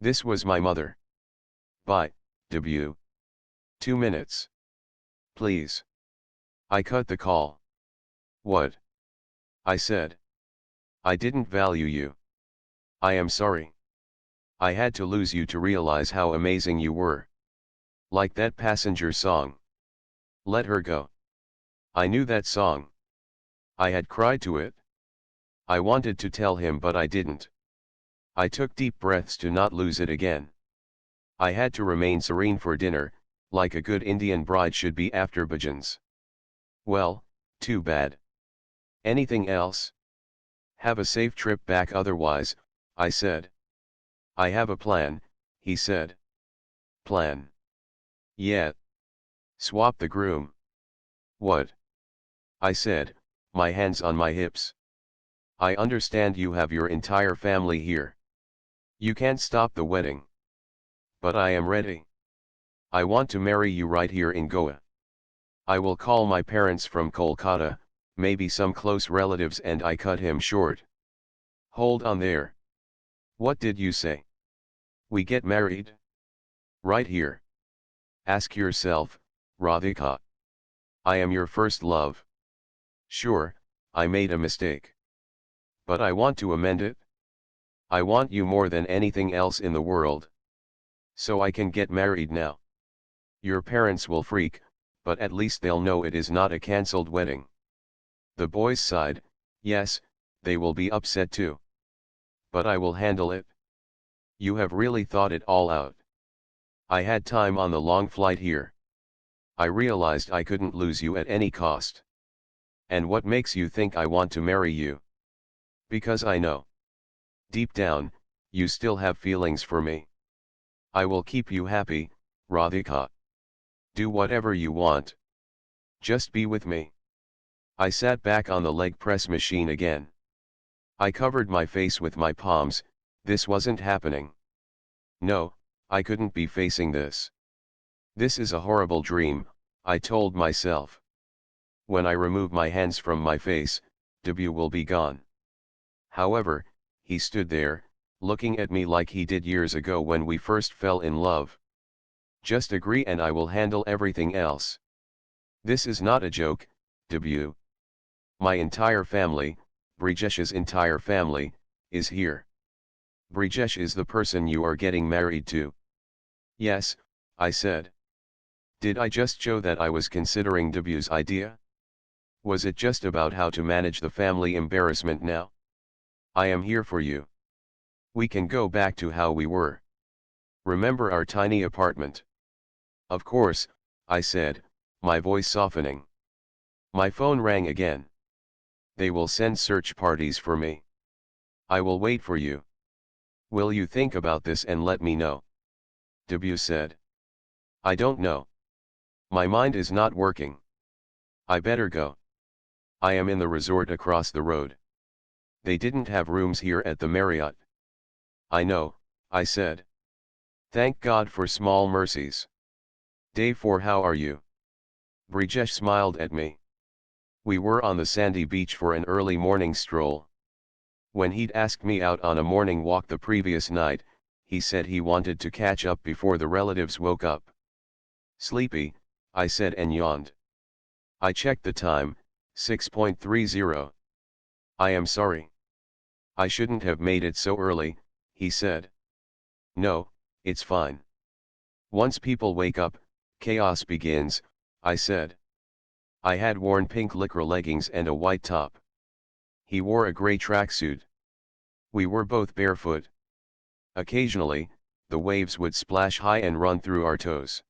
S1: This was my mother. Bye, W. 2 minutes. Please. I cut the call. What? I said. I didn't value you. I am sorry. I had to lose you to realize how amazing you were. Like that Passenger song. Let Her Go. I knew that song. I had cried to it. I wanted to tell him but I didn't. I took deep breaths to not lose it again. I had to remain serene for dinner, like a good Indian bride should be after bhajans. Well, too bad. Anything else? Have a safe trip back otherwise, I said. I have a plan, he said. Plan? Yeah. Swap the groom. What? I said, my hands on my hips. I understand you have your entire family here. You can't stop the wedding. But I am ready. I want to marry you right here in Goa. I will call my parents from Kolkata, maybe some close relatives, and I cut him short. Hold on there. What did you say? We get married? Right here. Ask yourself, Radhika. I am your first love. Sure, I made a mistake. But I want to amend it. I want you more than anything else in the world. So I can get married now. Your parents will freak, but at least they'll know it is not a cancelled wedding. The boys sighed, yes, they will be upset too. But I will handle it. You have really thought it all out. I had time on the long flight here. I realized I couldn't lose you at any cost. And what makes you think I want to marry you? Because I know. Deep down, you still have feelings for me. I will keep you happy, Radhika. Do whatever you want. Just be with me. I sat back on the leg press machine again. I covered my face with my palms. This wasn't happening. No, I couldn't be facing this. This is a horrible dream, I told myself. When I remove my hands from my face, W will be gone. However, he stood there, looking at me like he did years ago when we first fell in love. Just agree and I will handle everything else. This is not a joke, W. My entire family, Brijesh's entire family, is here. Brijesh is the person you are getting married to. Yes, I said. Did I just show that I was considering W's idea? Was it just about how to manage the family embarrassment now? I am here for you. We can go back to how we were. Remember our tiny apartment? Of course, I said, my voice softening. My phone rang again. They will send search parties for me. I will wait for you. Will you think about this and let me know? W said. I don't know. My mind is not working. I better go. I am in the resort across the road. They didn't have rooms here at the Marriott. I know, I said. Thank God for small mercies. Day 4. How are you? Brijesh smiled at me. We were on the sandy beach for an early morning stroll. When he'd asked me out on a morning walk the previous night, he said he wanted to catch up before the relatives woke up. Sleepy, I said and yawned. I checked the time, 6:30. I am sorry. I shouldn't have made it so early, he said. No, it's fine. Once people wake up, chaos begins, I said. I had worn pink lycra leggings and a white top. He wore a gray tracksuit. We were both barefoot. Occasionally, the waves would splash high and run through our toes.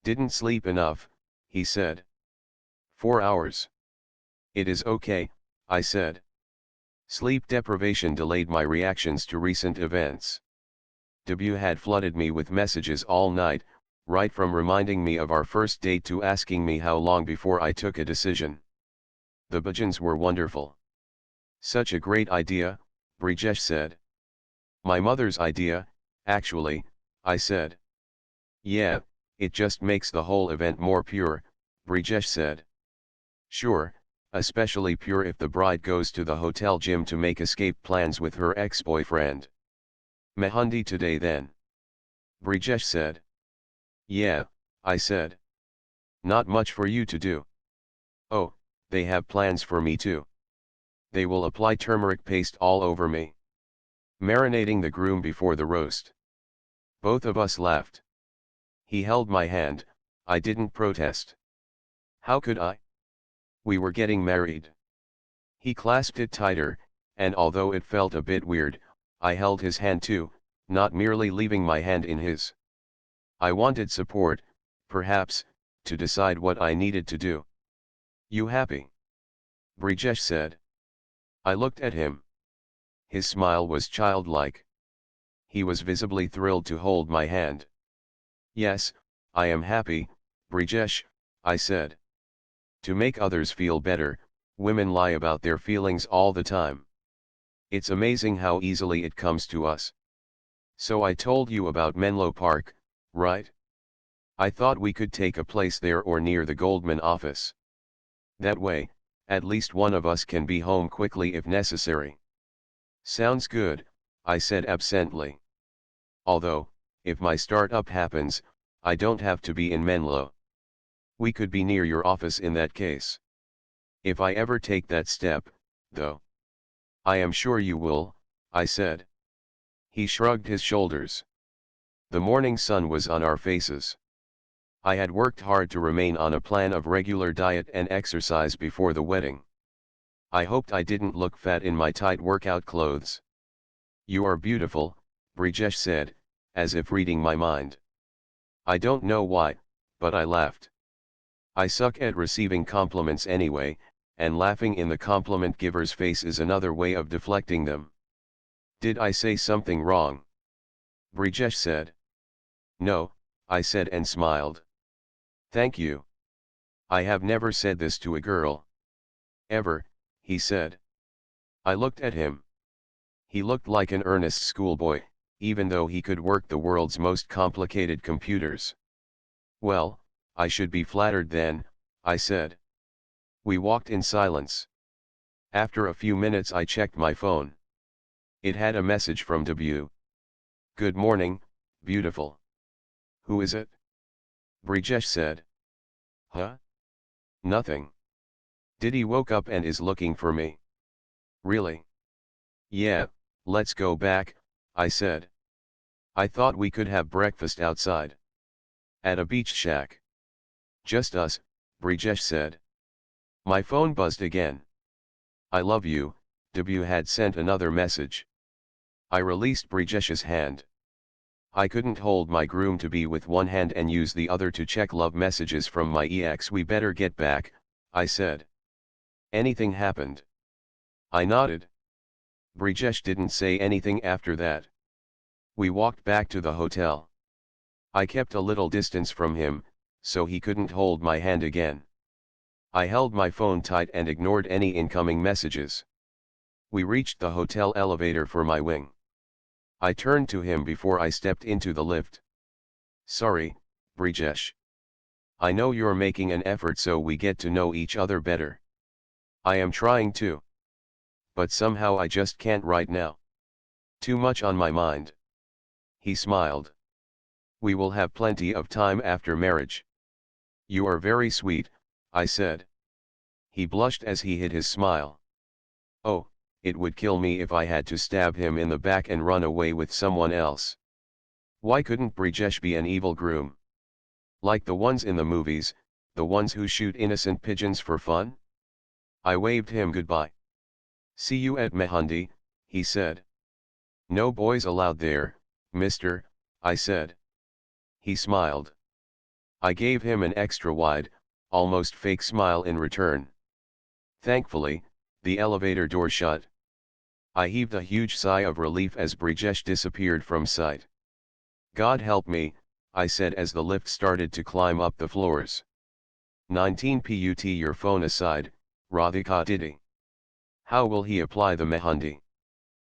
S1: Didn't sleep enough, he said. 4 hours. It is okay, I said. Sleep deprivation delayed my reactions to recent events. W had flooded me with messages all night, right from reminding me of our first date to asking me how long before I took a decision. The bhajans were wonderful. Such a great idea, Brijesh said. My mother's idea, actually, I said. Yeah, it just makes the whole event more pure, Brijesh said. Sure, especially pure if the bride goes to the hotel gym to make escape plans with her ex-boyfriend. Mehundi today then. Brijesh said. Yeah, I said. Not much for you to do. Oh, they have plans for me too. They will apply turmeric paste all over me. Marinating the groom before the roast. Both of us laughed. He held my hand, I didn't protest. How could I? We were getting married. He clasped it tighter, and although it felt a bit weird, I held his hand too, not merely leaving my hand in his. I wanted support, perhaps, to decide what I needed to do. You happy? Brijesh said. I looked at him. His smile was childlike. He was visibly thrilled to hold my hand. Yes, I am happy, Brijesh, I said. To make others feel better, women lie about their feelings all the time. It's amazing how easily it comes to us. So I told you about Menlo Park, right? I thought we could take a place there or near the Goldman office. That way, at least one of us can be home quickly if necessary. Sounds good, I said absently. Although, if my startup happens, I don't have to be in Menlo. We could be near your office in that case. If I ever take that step, though. I am sure you will, I said. He shrugged his shoulders. The morning sun was on our faces. I had worked hard to remain on a plan of regular diet and exercise before the wedding. I hoped I didn't look fat in my tight workout clothes. You are beautiful, Brijesh said, as if reading my mind. I don't know why, but I laughed. I suck at receiving compliments anyway, and laughing in the compliment giver's face is another way of deflecting them. Did I say something wrong? Brijesh said. No, I said and smiled. Thank you. I have never said this to a girl. Ever, he said. I looked at him. He looked like an earnest schoolboy, even though he could work the world's most complicated computers. Well, I should be flattered then, I said. We walked in silence. After a few minutes I checked my phone. It had a message from W. Good morning, beautiful. Who is it? Brijesh said. Huh? Nothing. Diddy woke up and is looking for me. Really? Yeah, let's go back, I said. I thought we could have breakfast outside. At a beach shack. Just us, Brijesh said. My phone buzzed again. I love you, W had sent another message. I released Brijesh's hand. I couldn't hold my groom-to-be with one hand and use the other to check love messages from my ex. We better get back, I said. Anything happened? I nodded. Brijesh didn't say anything after that. We walked back to the hotel. I kept a little distance from him, so he couldn't hold my hand again. I held my phone tight and ignored any incoming messages. We reached the hotel elevator for my wing. I turned to him before I stepped into the lift. Sorry, Brijesh. I know you're making an effort so we get to know each other better. I am trying to. But somehow I just can't right now. Too much on my mind. He smiled. We will have plenty of time after marriage. You are very sweet, I said. He blushed as he hid his smile. Oh, it would kill me if I had to stab him in the back and run away with someone else. Why couldn't Brijesh be an evil groom? Like the ones in the movies, the ones who shoot innocent pigeons for fun? I waved him goodbye. See you at Mehandi, he said. No boys allowed there, mister, I said. He smiled. I gave him an extra wide, almost fake smile in return. Thankfully, the elevator door shut. I heaved a huge sigh of relief as Brijesh disappeared from sight. God help me, I said as the lift started to climb up the floors. 19 put your phone aside, Radhika Didi. How will he apply the mehandi?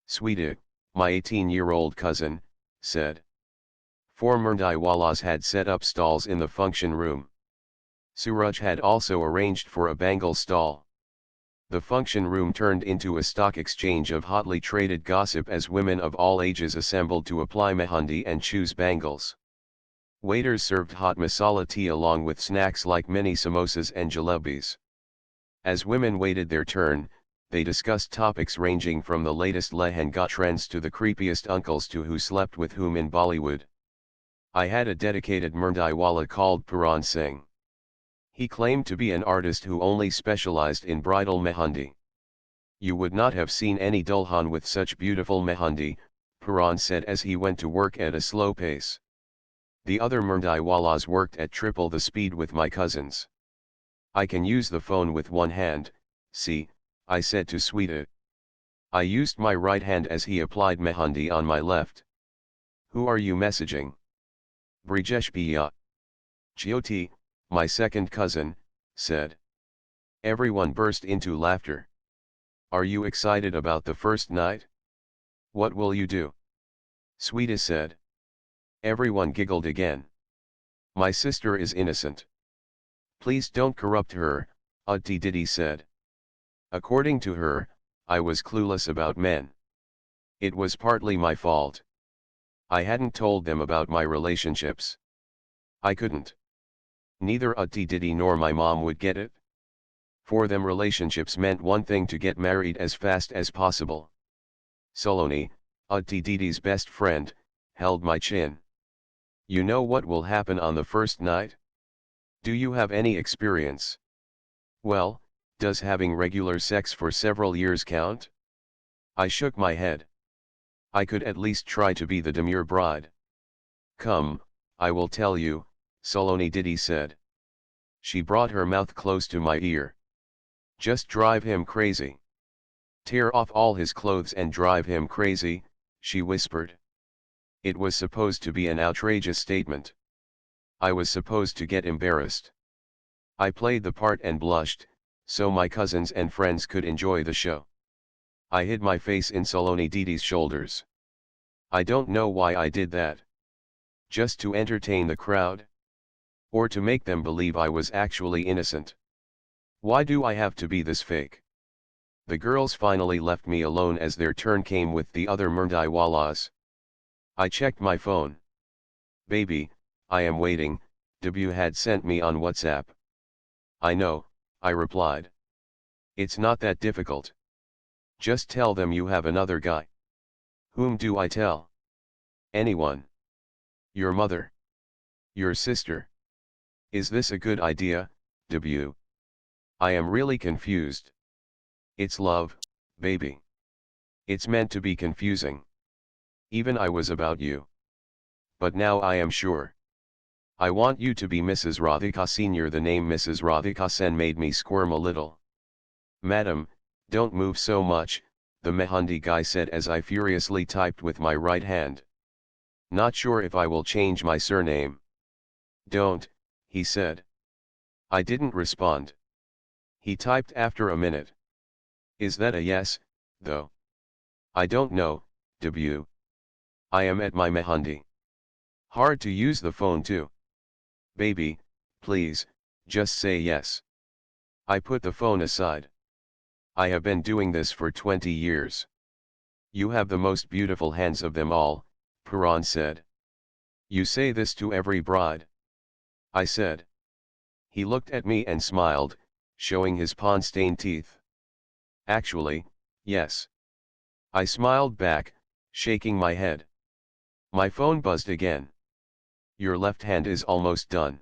S1: Sweetie, my 18-year-old cousin, said. 4 Murdaiwalas had set up stalls in the function room. Suraj had also arranged for a bangle stall. The function room turned into a stock exchange of hotly traded gossip as women of all ages assembled to apply mehandi and choose bangles. Waiters served hot masala tea along with snacks like mini samosas and jalebis. As women waited their turn, they discussed topics ranging from the latest lehenga trends to the creepiest uncles to who slept with whom in Bollywood. I had a dedicated Murdaiwala called Puran Singh. He claimed to be an artist who only specialized in bridal mehandi. You would not have seen any dulhan with such beautiful mehandi, Puran said as he went to work at a slow pace. The other Murdaiwalas worked at triple the speed with my cousins. I can use the phone with one hand, see, I said to Sweeta. I used my right hand as he applied mehandi on my left. Who are you messaging? Brijesh Bhaiya. Jyoti, my second cousin, said. Everyone burst into laughter. Are you excited about the first night? What will you do? Sweeta said. Everyone giggled again. My sister is innocent. Please don't corrupt her, Auntie Didi said. According to her, I was clueless about men. It was partly my fault. I hadn't told them about my relationships. I couldn't. Neither Auntie Didi nor my mom would get it. For them relationships meant one thing: to get married as fast as possible. Saloni, Auntie Didi's best friend, held my chin. You know what will happen on the first night? Do you have any experience? Well, does having regular sex for several years count? I shook my head. I could at least try to be the demure bride. Come, I will tell you, Saloni Didi said. She brought her mouth close to my ear. Just drive him crazy. Tear off all his clothes and drive him crazy, she whispered. It was supposed to be an outrageous statement. I was supposed to get embarrassed. I played the part and blushed, so my cousins and friends could enjoy the show. I hid my face in Saloni Didi's shoulders. I don't know why I did that. Just to entertain the crowd? Or to make them believe I was actually innocent? Why do I have to be this fake? The girls finally left me alone as their turn came with the other Murdaiwalas. I checked my phone. Baby, I am waiting, W had sent me on WhatsApp. I know, I replied. It's not that difficult. Just tell them you have another guy. Whom do I tell? Anyone. Your mother. Your sister. Is this a good idea, W? I am really confused. It's love, baby. It's meant to be confusing. Even I was about you. But now I am sure. I want you to be Mrs. Radhika Sr. The name Mrs. Radhika Sen made me squirm a little. Madam, don't move so much, the Mehandi guy said as I furiously typed with my right hand. Not sure if I will change my surname. Don't, he said. I didn't respond. He typed after a minute. Is that a yes, though? I don't know, W. I am at my Mehandi. Hard to use the phone too. Baby, please, just say yes. I put the phone aside. I have been doing this for 20 years. You have the most beautiful hands of them all, Puran said. You say this to every bride? I said. He looked at me and smiled, showing his pawn-stained teeth. Actually, yes. I smiled back, shaking my head. My phone buzzed again. Your left hand is almost done.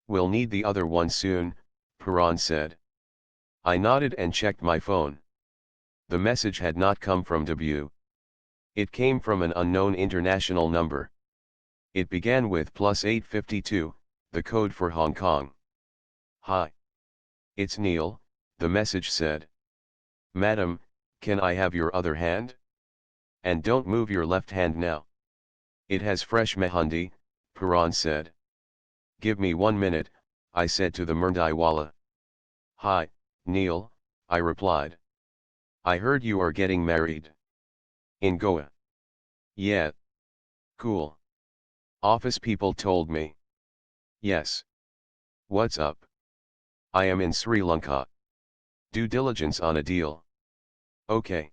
S1: We'll need the other one soon, Puran said. I nodded and checked my phone. The message had not come from W. It came from an unknown international number. It began with +852, the code for Hong Kong. Hi. It's Neil, the message said. Madam, can I have your other hand? And don't move your left hand now. It has fresh mehandi, Puran said. Give me 1 minute, I said to the Murdaiwala. Hi, Neil, I replied. I heard you are getting married. In Goa. Yeah. Cool. Office people told me. Yes. What's up? I am in Sri Lanka. Due diligence on a deal. Okay.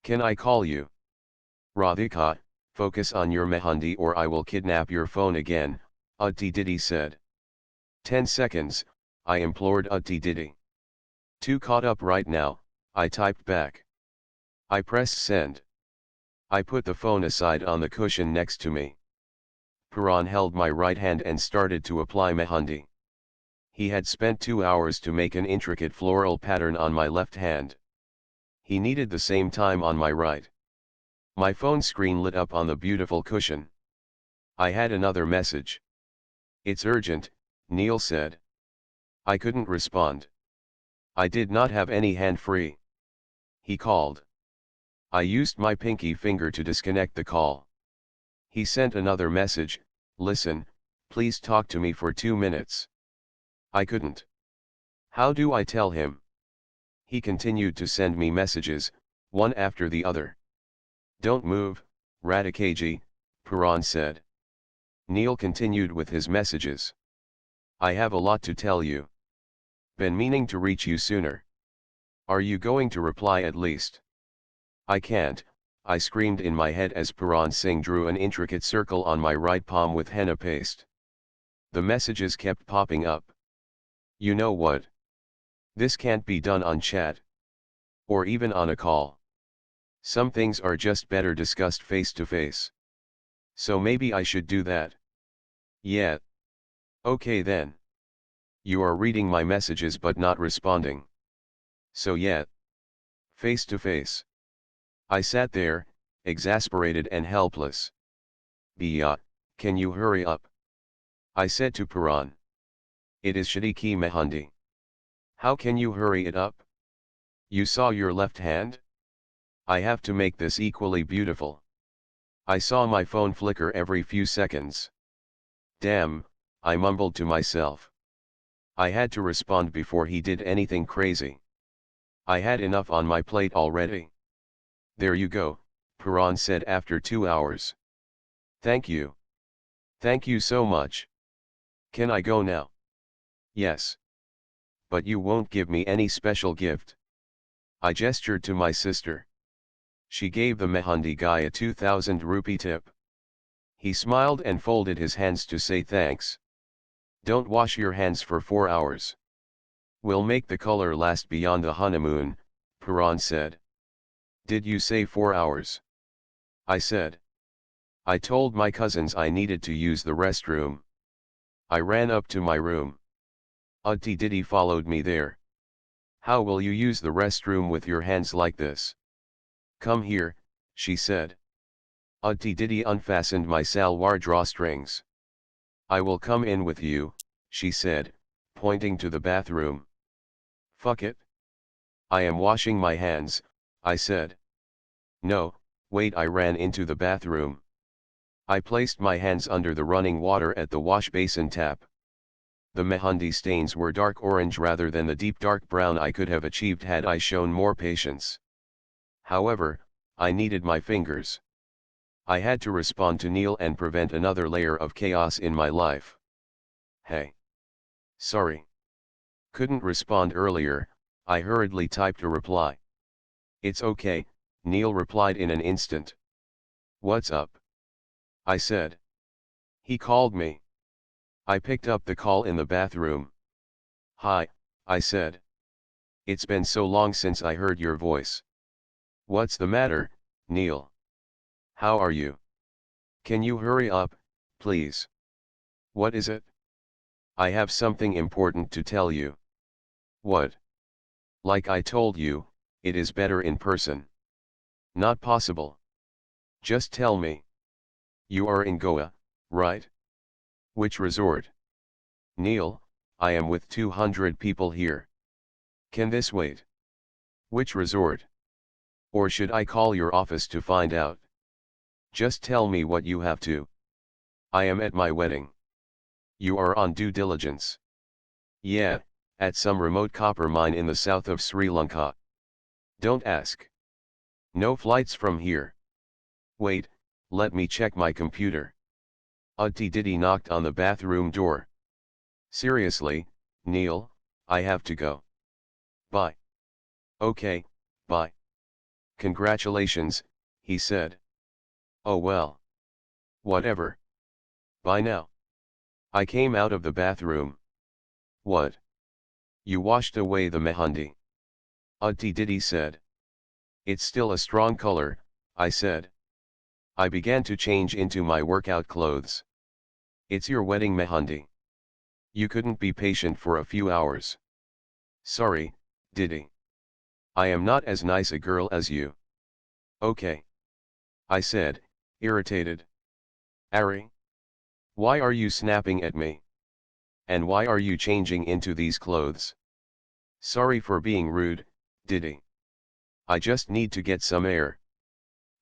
S1: Can I call you? Radhika, focus on your mehandi or I will kidnap your phone again, Utti Didi said. 10 seconds, I implored Utti Didi. Too caught up right now, I typed back. I pressed send. I put the phone aside on the cushion next to me. Puran held my right hand and started to apply mehandi. He had spent 2 hours to make an intricate floral pattern on my left hand. He needed the same time on my right. My phone screen lit up on the beautiful cushion. I had another message. It's urgent, Neil said. I couldn't respond. I did not have any hand free. He called. I used my pinky finger to disconnect the call. He sent another message, listen, please talk to me for 2 minutes. I couldn't. How do I tell him? He continued to send me messages, one after the other. Don't move, Radhikaji, Puran said. Neil continued with his messages. I have a lot to tell you. Been meaning to reach you sooner. Are you going to reply at least? I can't, I screamed in my head as Puran Singh drew an intricate circle on my right palm with henna paste. The messages kept popping up. You know what? This can't be done on chat. Or even on a call. Some things are just better discussed face to face. So maybe I should do that. Yeah. Okay then. You are reading my messages but not responding. So yeah. Face to face. I sat there, exasperated and helpless. Bia, can you hurry up? I said to Puran. It is Shadiki Mehandi. How can you hurry it up? You saw your left hand? I have to make this equally beautiful. I saw my phone flicker every few seconds. Damn, I mumbled to myself. I had to respond before he did anything crazy. I had enough on my plate already. There you go, Puran said after 2 hours. Thank you. Thank you so much. Can I go now? Yes. But you won't give me any special gift. I gestured to my sister. She gave the Mehndi guy a 2,000 rupee tip. He smiled and folded his hands to say thanks. Don't wash your hands for 4 hours. We'll make the color last beyond the honeymoon, Puran said. Did you say 4 hours? I said. I told my cousins I needed to use the restroom. I ran up to my room. Auntie Didi followed me there. How will you use the restroom with your hands like this? Come here, she said. Auntie Didi unfastened my salwar drawstrings. I will come in with you, she said, pointing to the bathroom. Fuck it. I am washing my hands, I said. No, wait, I ran into the bathroom. I placed my hands under the running water at the wash basin tap. The Mehndi stains were dark orange rather than the deep dark brown I could have achieved had I shown more patience. However, I needed my fingers. I had to respond to Neil and prevent another layer of chaos in my life. Hey. Sorry. Couldn't respond earlier, I hurriedly typed a reply. It's okay, Neil replied in an instant. What's up? I said. He called me. I picked up the call in the bathroom. Hi, I said. It's been so long since I heard your voice. What's the matter, Neil? How are you? Can you hurry up, please? What is it? I have something important to tell you. What? Like I told you, it is better in person. Not possible. Just tell me. You are in Goa, right? Which resort? Neil, I am with 200 people here. Can this wait? Which resort? Or should I call your office to find out? Just tell me what you have to. I am at my wedding. You are on due diligence. Yeah, at some remote copper mine in the south of Sri Lanka. Don't ask. No flights from here. Wait, let me check my computer. Auntie Didi knocked on the bathroom door. Seriously, Neil, I have to go. Bye. Okay, bye. Congratulations, he said. Oh well. Whatever. Bye now. I came out of the bathroom. What? You washed away the Mehndi. Auntie Didi said. It's still a strong color, I said. I began to change into my workout clothes. It's your wedding Mehndi. You couldn't be patient for a few hours. Sorry, Didi. I am not as nice a girl as you. Okay. I said, irritated. Ari? Why are you snapping at me? And why are you changing into these clothes? Sorry for being rude, Didi. I just need to get some air.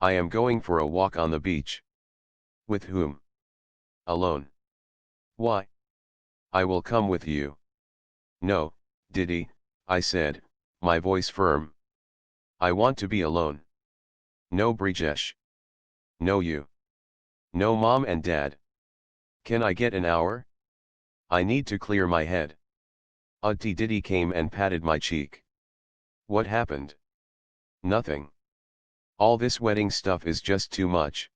S1: I am going for a walk on the beach. With whom? Alone. Why? I will come with you. No, Didi, I said, my voice firm. I want to be alone. No Brijesh. No you. No mom and dad. Can I get an hour? I need to clear my head. Auntie Didi came and patted my cheek. What happened? Nothing. All this wedding stuff is just too much.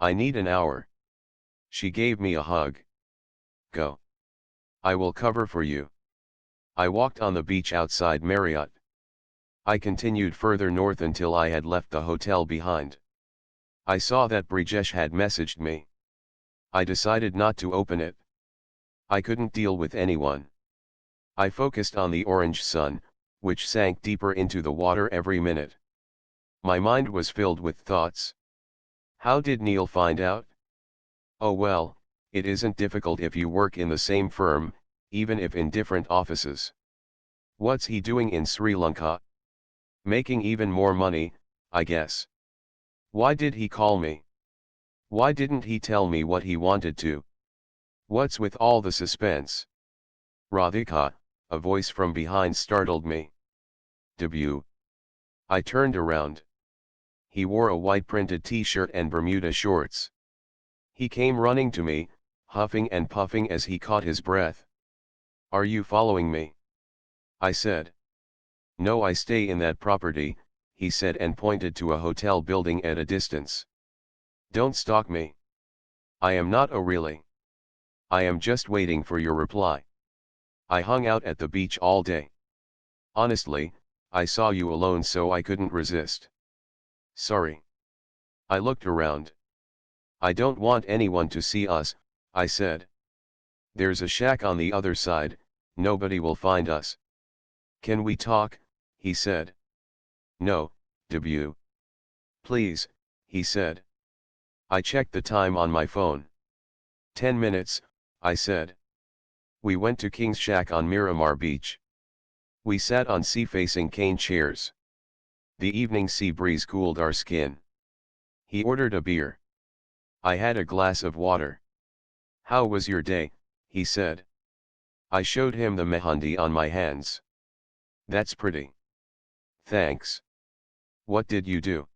S1: I need an hour. She gave me a hug. Go. I will cover for you. I walked on the beach outside Marriott. I continued further north until I had left the hotel behind. I saw that Brijesh had messaged me. I decided not to open it. I couldn't deal with anyone. I focused on the orange sun, which sank deeper into the water every minute. My mind was filled with thoughts. How did Neil find out? Oh well, it isn't difficult if you work in the same firm, even if in different offices. What's he doing in Sri Lanka? Making even more money, I guess. Why did he call me? Why didn't he tell me what he wanted to? What's with all the suspense? Radhika, a voice from behind startled me. W. I turned around. He wore a white printed t-shirt and Bermuda shorts. He came running to me, huffing and puffing as he caught his breath. Are you following me? I said. No, I stay in that property, he said and pointed to a hotel building at a distance. Don't stalk me. I am not. Oh really? I am just waiting for your reply. I hung out at the beach all day. Honestly, I saw you alone so I couldn't resist. Sorry. I looked around. I don't want anyone to see us, I said. There's a shack on the other side, nobody will find us. Can we talk? He said. No, W. Please, he said. I checked the time on my phone. 10 minutes, I said. We went to King's Shack on Miramar Beach. We sat on sea-facing cane chairs. The evening sea breeze cooled our skin. He ordered a beer. I had a glass of water. How was your day? He said. I showed him the mehendi on my hands. That's pretty. Thanks. What did you do?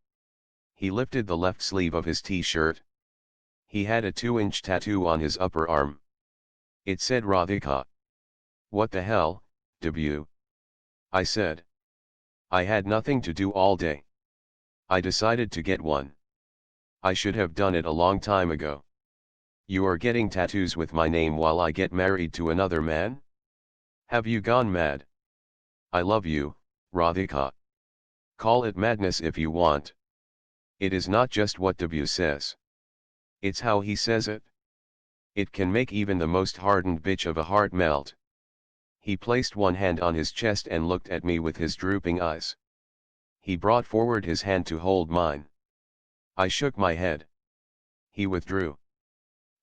S1: He lifted the left sleeve of his t-shirt. He had a 2-inch tattoo on his upper arm. It said Radhika. What the hell, W? I said. I had nothing to do all day. I decided to get one. I should have done it a long time ago. You are getting tattoos with my name while I get married to another man? Have you gone mad? I love you, Radhika. Call it madness if you want. It is not just what W says. It's how he says it. It can make even the most hardened bitch of a heart melt. He placed one hand on his chest and looked at me with his drooping eyes. He brought forward his hand to hold mine. I shook my head. He withdrew.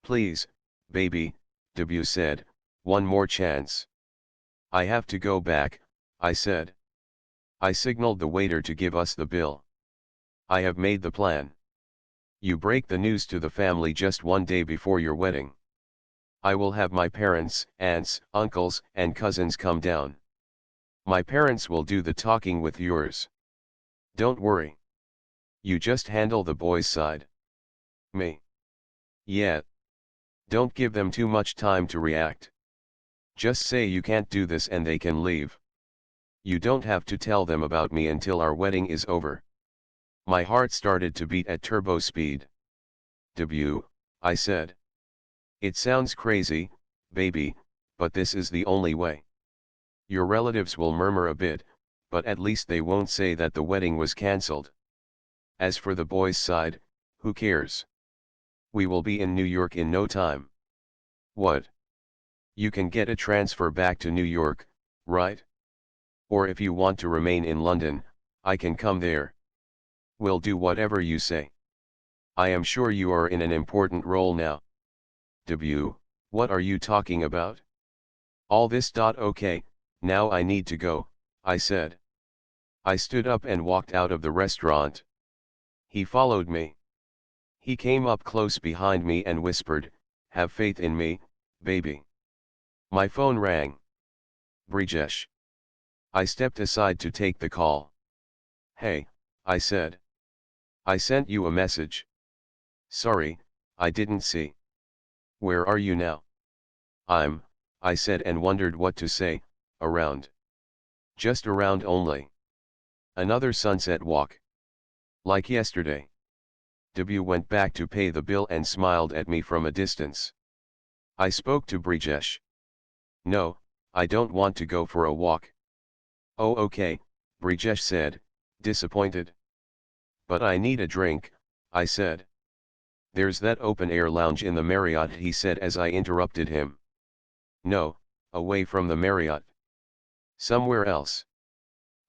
S1: Please, baby, W said, one more chance. I have to go back, I said. I signaled the waiter to give us the bill. I have made the plan. You break the news to the family just one day before your wedding. I will have my parents, aunts, uncles, and cousins come down. My parents will do the talking with yours. Don't worry. You just handle the boys' side. Me. Yeah. Don't give them too much time to react. Just say you can't do this and they can leave. You don't have to tell them about me until our wedding is over. My heart started to beat at turbo speed. W, I said. It sounds crazy, baby, but this is the only way. Your relatives will murmur a bit, but at least they won't say that the wedding was cancelled. As for the boys' side, who cares? We will be in New York in no time. What? You can get a transfer back to New York, right? Or if you want to remain in London, I can come there. We'll do whatever you say. I am sure you are in an important role now. W, what are you talking about? All this. Okay, now I need to go, I said. I stood up and walked out of the restaurant. He followed me. He came up close behind me and whispered, have faith in me, baby. My phone rang. Brijesh. I stepped aside to take the call. Hey, I said. I sent you a message. Sorry, I didn't see. Where are you now? I said and wondered what to say, around. Just around only. Another sunset walk. Like yesterday. W went back to pay the bill and smiled at me from a distance. I spoke to Brijesh. No, I don't want to go for a walk. Oh okay, Brijesh said, disappointed. But I need a drink, I said. There's that open-air lounge in the Marriott, he said as I interrupted him. No, away from the Marriott. Somewhere else.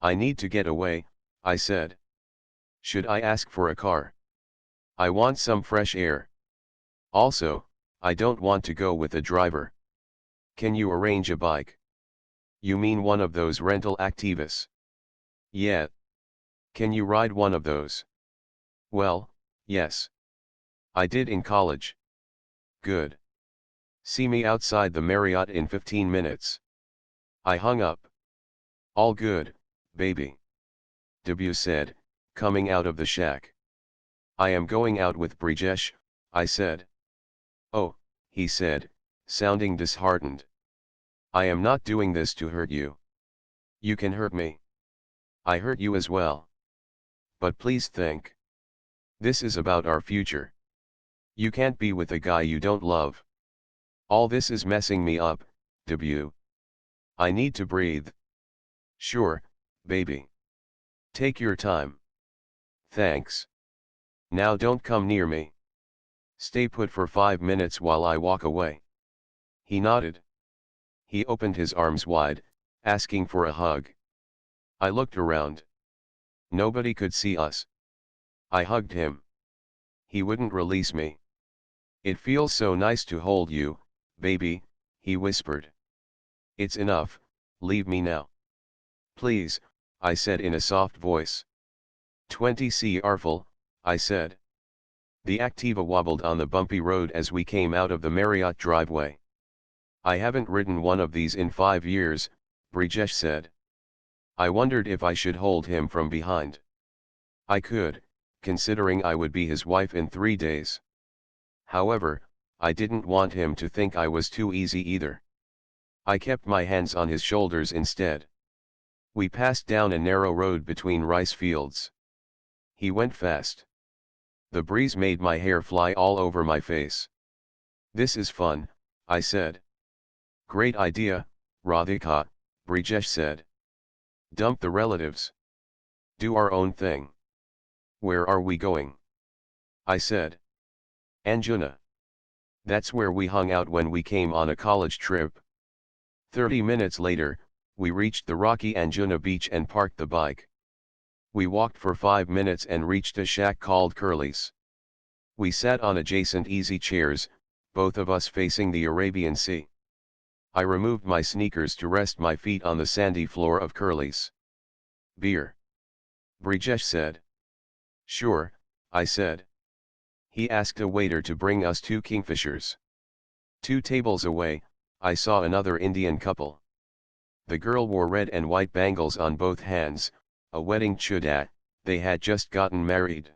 S1: I need to get away, I said. Should I ask for a car? I want some fresh air. Also, I don't want to go with a driver. Can you arrange a bike? You mean one of those rental Activas? Yeah. Can you ride one of those? Well, yes. I did in college. Good. See me outside the Marriott in 15 minutes. I hung up. All good, baby. Debut said, coming out of the shack. I am going out with Brijesh, I said. Oh, he said, sounding disheartened. I am not doing this to hurt you. You can hurt me. I hurt you as well. But please think. This is about our future. You can't be with a guy you don't love. All this is messing me up, Debut. I need to breathe. Sure, baby. Take your time. Thanks. Now don't come near me. Stay put for 5 minutes while I walk away. He nodded. He opened his arms wide, asking for a hug. I looked around. Nobody could see us. I hugged him. He wouldn't release me. It feels so nice to hold you, baby, he whispered. It's enough, leave me now. Please, I said in a soft voice. 20 Artful, I said. The Activa wobbled on the bumpy road as we came out of the Marriott driveway. I haven't ridden one of these in 5 years, Brijesh said. I wondered if I should hold him from behind. I could, considering I would be his wife in 3 days. However, I didn't want him to think I was too easy either. I kept my hands on his shoulders instead. We passed down a narrow road between rice fields. He went fast. The breeze made my hair fly all over my face. This is fun, I said. Great idea, Radhika, Brijesh said. Dump the relatives. Do our own thing. Where are we going? I said. Anjuna. That's where we hung out when we came on a college trip. 30 minutes later, we reached the rocky Anjuna beach and parked the bike. We walked for 5 minutes and reached a shack called Curly's. We sat on adjacent easy chairs, both of us facing the Arabian Sea. I removed my sneakers to rest my feet on the sandy floor of Curly's. Beer? Brijesh said. Sure, I said. He asked a waiter to bring us 2 kingfishers. 2 tables away, I saw another Indian couple. The girl wore red and white bangles on both hands, a wedding chuda. They had just gotten married.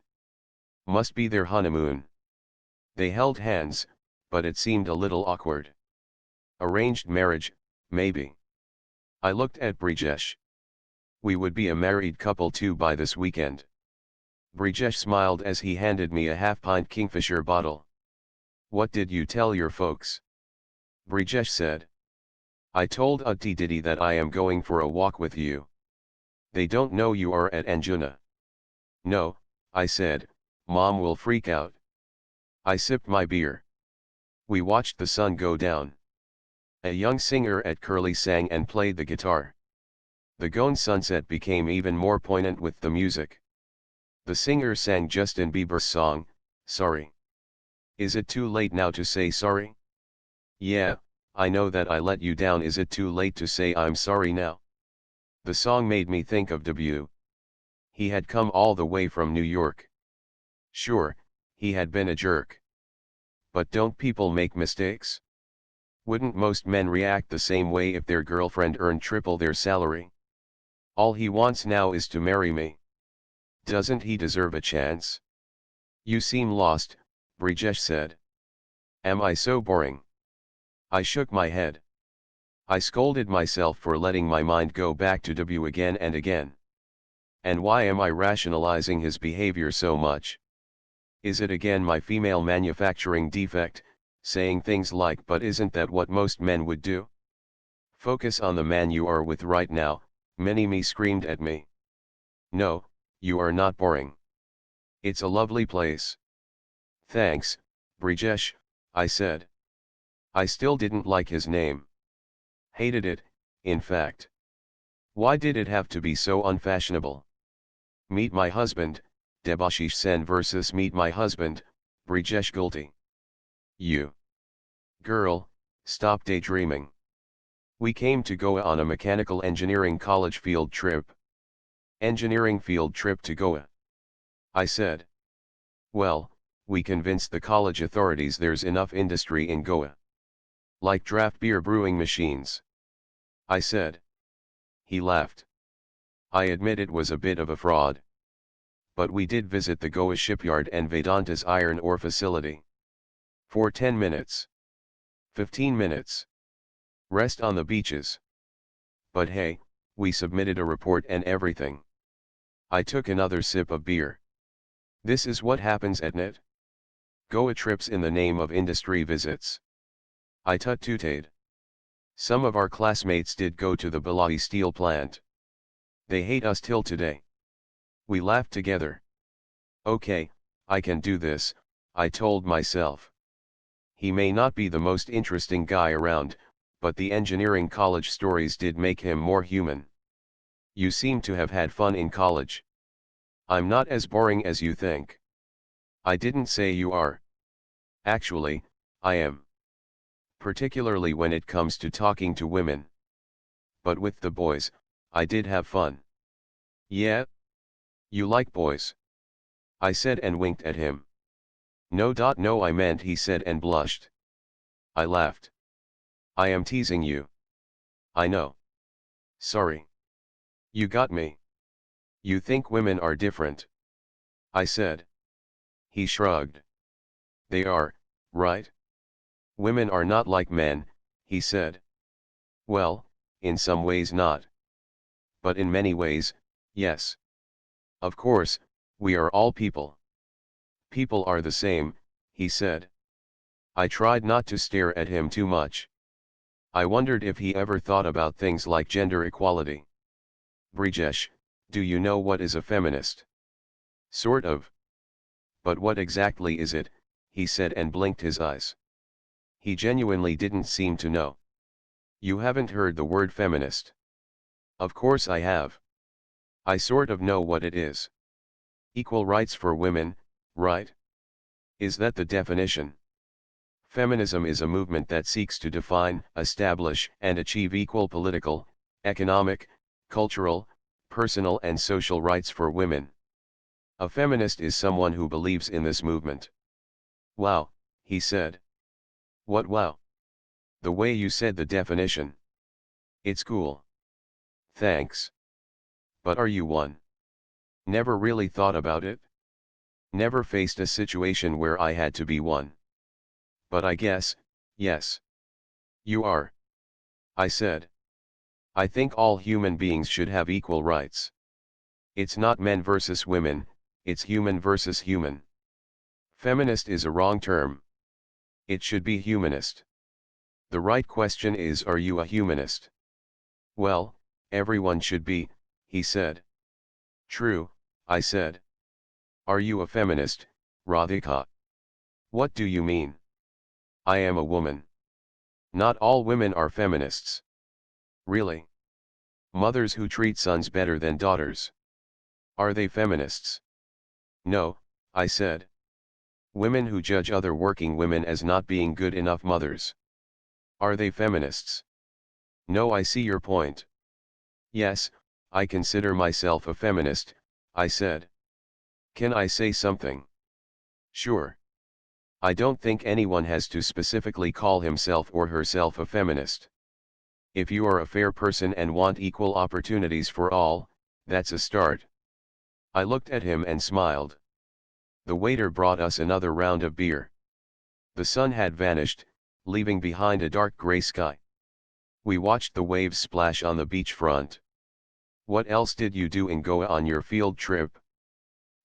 S1: Must be their honeymoon. They held hands, but it seemed a little awkward. Arranged marriage, maybe. I looked at Brijesh. We would be a married couple too by this weekend. Brijesh smiled as he handed me a half-pint Kingfisher bottle. What did you tell your folks? Brijesh said. I told Utti Didi that I am going for a walk with you. They don't know you are at Anjuna. No, I said, Mom will freak out. I sipped my beer. We watched the sun go down. A young singer at Curly sang and played the guitar. The Goan sunset became even more poignant with the music. The singer sang Justin Bieber's song, Sorry. Is it too late now to say sorry? Yeah, I know that I let you down. Is it too late to say I'm sorry now? The song made me think of Debut. He had come all the way from New York. Sure, he had been a jerk. But don't people make mistakes? Wouldn't most men react the same way if their girlfriend earned triple their salary? All he wants now is to marry me. Doesn't he deserve a chance? You seem lost, Brijesh said. Am I so boring? I shook my head. I scolded myself for letting my mind go back to Debut again and again. And why am I rationalizing his behavior so much? Is it again my female manufacturing defect, saying things like, but isn't that what most men would do? Focus on the man you are with right now, Mini-Me screamed at me. No, you are not boring. It's a lovely place. Thanks, Brijesh, I said. I still didn't like his name. Hated it, in fact. Why did it have to be so unfashionable? Meet my husband, Debashish Sen versus Meet my husband, Brijesh Gulti. You. Girl, stop daydreaming. We came to Goa on a mechanical engineering college field trip. Engineering field trip to Goa. I said. Well, we convinced the college authorities there's enough industry in Goa. Like draft beer brewing machines. I said. He laughed. I admit it was a bit of a fraud. But we did visit the Goa shipyard and Vedanta's iron ore facility. For 10 minutes. 15 minutes. Rest on the beaches. But hey, we submitted a report and everything. I took another sip of beer. This is what happens at NET. Goa trips in the name of industry visits. I tut-tuted. Some of our classmates did go to the Billai steel plant. They hate us till today. We laughed together. Okay, I can do this, I told myself. He may not be the most interesting guy around, but the engineering college stories did make him more human. You seem to have had fun in college. I'm not as boring as you think. I didn't say you are. Actually, I am. Particularly when it comes to talking to women. But with the boys, I did have fun. Yeah? You like boys? I said and winked at him. No, I meant, he said and blushed. I laughed. I am teasing you. I know. Sorry. You got me. You think women are different? I said. He shrugged. They are, right? Women are not like men, he said. Well, in some ways not. But in many ways, yes. Of course, we are all people. People are the same, he said. I tried not to stare at him too much. I wondered if he ever thought about things like gender equality. Brijesh, do you know what is a feminist? Sort of. But what exactly is it, he said and blinked his eyes. He genuinely didn't seem to know. You haven't heard the word feminist. Of course I have. I sort of know what it is. Equal rights for women, right? Is that the definition? Feminism is a movement that seeks to define, establish, and achieve equal political, economic, cultural, personal and social rights for women. A feminist is someone who believes in this movement. Wow, he said. What wow? The way you said the definition. It's cool. Thanks. But are you one? Never really thought about it? Never faced a situation where I had to be one. But I guess, yes. You are. I said. I think all human beings should have equal rights. It's not men versus women, it's human versus human. Feminist is a wrong term. It should be humanist. The right question is, are you a humanist? Well, everyone should be, he said. True, I said. Are you a feminist, Radhika? What do you mean? I am a woman. Not all women are feminists. Really? Mothers who treat sons better than daughters. Are they feminists? No, I said. Women who judge other working women as not being good enough mothers. Are they feminists? No, I see your point. Yes, I consider myself a feminist, I said. Can I say something? Sure. I don't think anyone has to specifically call himself or herself a feminist. If you are a fair person and want equal opportunities for all, that's a start. I looked at him and smiled. The waiter brought us another round of beer. The sun had vanished, leaving behind a dark gray sky. We watched the waves splash on the beachfront. What else did you do in Goa on your field trip?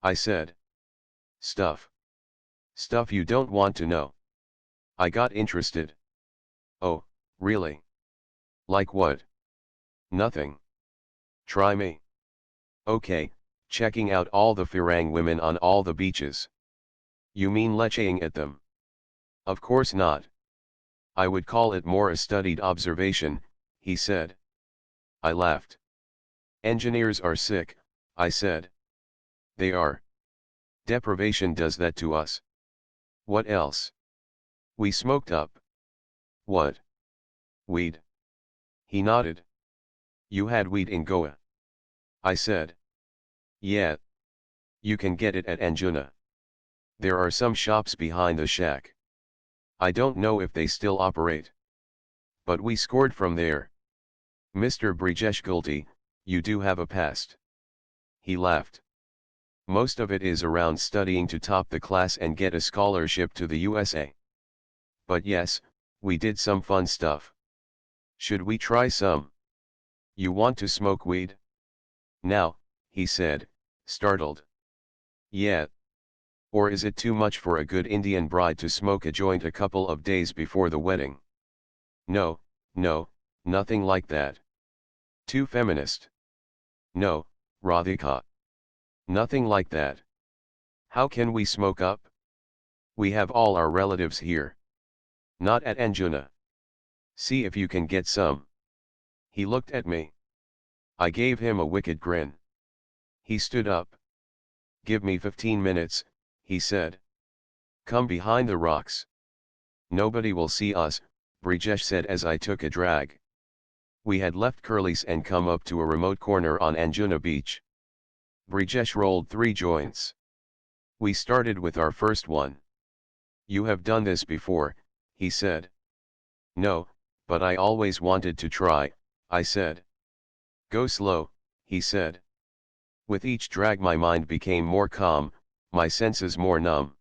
S1: I said. Stuff. Stuff you don't want to know. I got interested. Oh, really? Like what? Nothing. Try me. Okay, checking out all the Firang women on all the beaches. You mean lecheing at them? Of course not. I would call it more a studied observation, he said. I laughed. Engineers are sick, I said. They are. Deprivation does that to us. What else? We smoked up. What? Weed. He nodded. You had weed in Goa. I said. Yeah. You can get it at Anjuna. There are some shops behind the shack. I don't know if they still operate. But we scored from there. Mr. Brijesh Gulti, you do have a past. He laughed. Most of it is around studying to top the class and get a scholarship to the USA. But yes, we did some fun stuff. Should we try some? You want to smoke weed? Now, he said, startled. Yeah. Or is it too much for a good Indian bride to smoke a joint a couple of days before the wedding? No, no, nothing like that. Too feminist. No, Radhika. Nothing like that. How can we smoke up? We have all our relatives here. Not at Anjuna. See if you can get some. He looked at me. I gave him a wicked grin. He stood up. Give me 15 minutes, he said. Come behind the rocks. Nobody will see us, Brijesh said as I took a drag. We had left Curly's and come up to a remote corner on Anjuna beach. Brijesh rolled 3 joints. We started with our first one. You have done this before, he said. No, but I always wanted to try, I said. Go slow, he said. With each drag my mind became more calm, my senses more numb.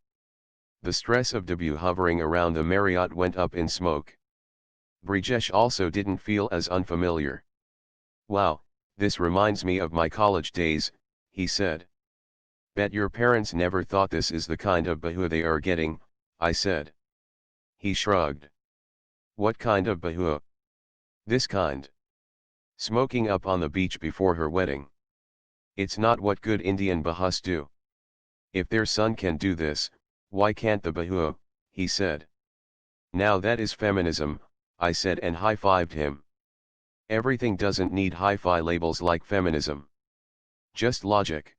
S1: The stress of debut hovering around the Marriott went up in smoke. Brijesh also didn't feel as unfamiliar. Wow, this reminds me of my college days, he said. Bet your parents never thought this is the kind of bahu they are getting, I said. He shrugged. What kind of bahu? This kind. Smoking up on the beach before her wedding. It's not what good Indian bahus do. If their son can do this, why can't the bahu, he said. Now that is feminism, I said and high-fived him. Everything doesn't need hi-fi labels like feminism. Just logic.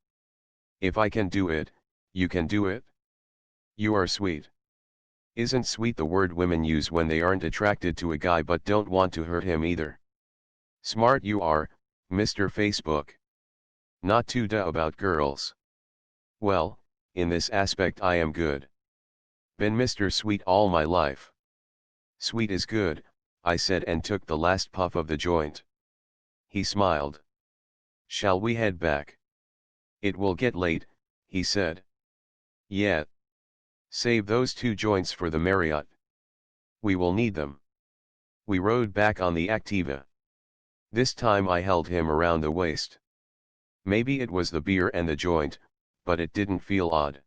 S1: If I can do it, you can do it? You are sweet. Isn't sweet the word women use when they aren't attracted to a guy but don't want to hurt him either? Smart you are, Mr. Facebook. Not too duh about girls. Well, in this aspect I am good. Been Mr. Sweet all my life. Sweet is good, I said and took the last puff of the joint. He smiled. Shall we head back? It will get late, he said. Yeah. Save those 2 joints for the Marriott. We will need them. We rode back on the Activa. This time I held him around the waist. Maybe it was the beer and the joint, but it didn't feel odd.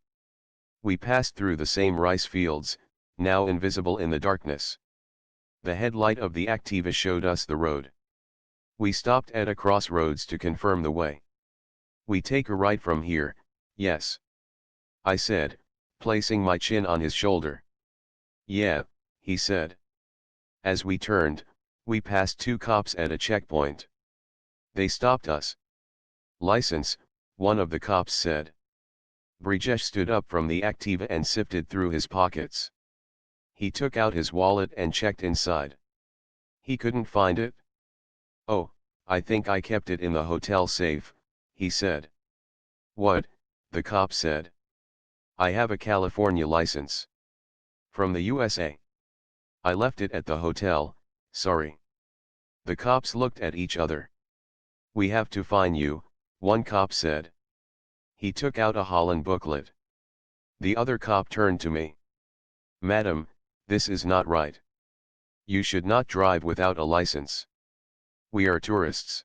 S1: We passed through the same rice fields, now invisible in the darkness. The headlight of the Activa showed us the road. We stopped at a crossroads to confirm the way. We take a right from here, yes. I said, placing my chin on his shoulder. Yeah, he said. As we turned, we passed 2 cops at a checkpoint. They stopped us. License, one of the cops said. Brijesh stood up from the Activa and sifted through his pockets. He took out his wallet and checked inside. He couldn't find it. Oh, I think I kept it in the hotel safe, he said. What? The cop said. I have a California license. From the USA. I left it at the hotel, sorry. The cops looked at each other. We have to fine you, one cop said. He took out a Holland booklet. The other cop turned to me. Madam, this is not right. You should not drive without a license. We are tourists.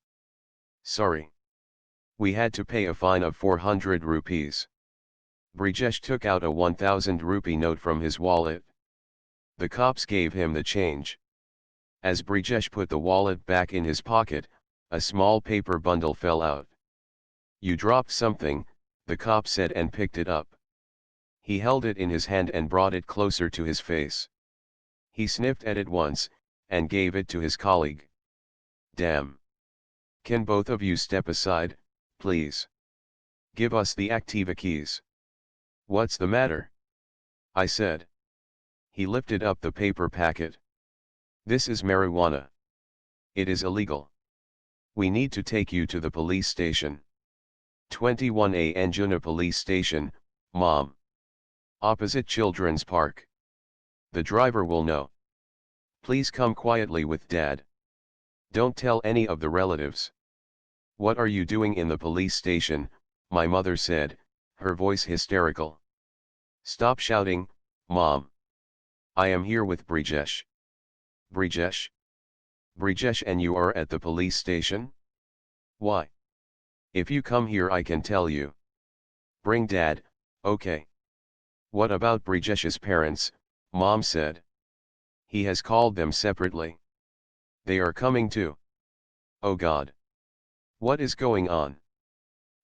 S1: Sorry. We had to pay a fine of 400 rupees. Brijesh took out a 1000 rupee note from his wallet. The cops gave him the change. As Brijesh put the wallet back in his pocket, a small paper bundle fell out. You dropped something, the cop said and picked it up. He held it in his hand and brought it closer to his face. He sniffed at it once, and gave it to his colleague. Damn. Can both of you step aside, please? Give us the Activa keys. What's the matter? I said. He lifted up the paper packet. This is marijuana. It is illegal. We need to take you to the police station. 21A Anjuna Police Station, Mom. Opposite Children's Park. The driver will know. Please come quietly with Dad. Don't tell any of the relatives. What are you doing in the police station? My mother said, her voice hysterical. Stop shouting, Mom. I am here with Brijesh. Brijesh? Brijesh and you are at the police station? Why? If you come here I can tell you. Bring Dad, okay. What about Brijesh's parents? Mom said. He has called them separately. They are coming too. Oh God. What is going on?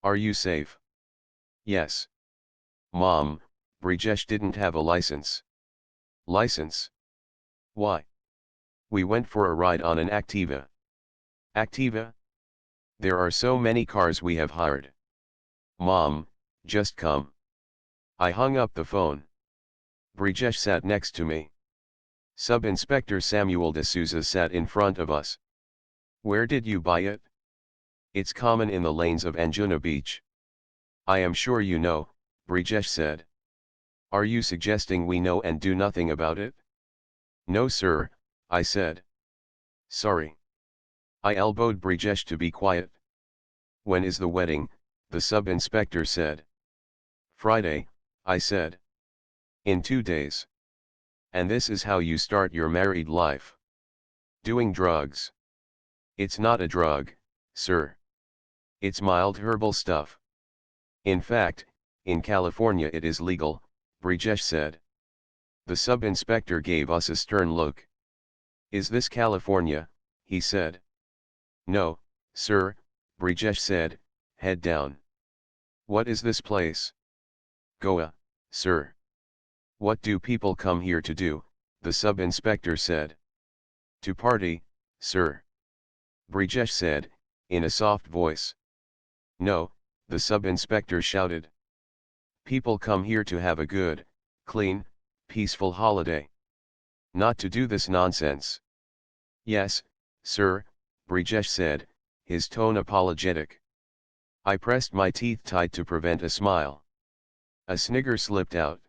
S1: Are you safe? Yes. Mom, Brijesh didn't have a license. License? Why? We went for a ride on an Activa. Activa? There are so many cars we have hired. Mom, just come. I hung up the phone. Brijesh sat next to me. Sub-Inspector Samuel D'Souza sat in front of us. Where did you buy it? It's common in the lanes of Anjuna Beach. I am sure you know, Brijesh said. Are you suggesting we know and do nothing about it? No sir, I said. Sorry. I elbowed Brijesh to be quiet. When is the wedding? The sub-inspector said. Friday, I said. In 2 days. And this is how you start your married life. Doing drugs. It's not a drug, sir. It's mild herbal stuff. In fact, in California it is legal, Brijesh said. The sub-inspector gave us a stern look. Is this California? He said. No, sir, Brijesh said, head down. What is this place? Goa, sir. What do people come here to do? The sub-inspector said. To party, sir. Brijesh said, in a soft voice. No, the sub-inspector shouted. People come here to have a good, clean, peaceful holiday. Not to do this nonsense. Yes, sir, Brijesh said, his tone apologetic. I pressed my teeth tight to prevent a smile. A snigger slipped out.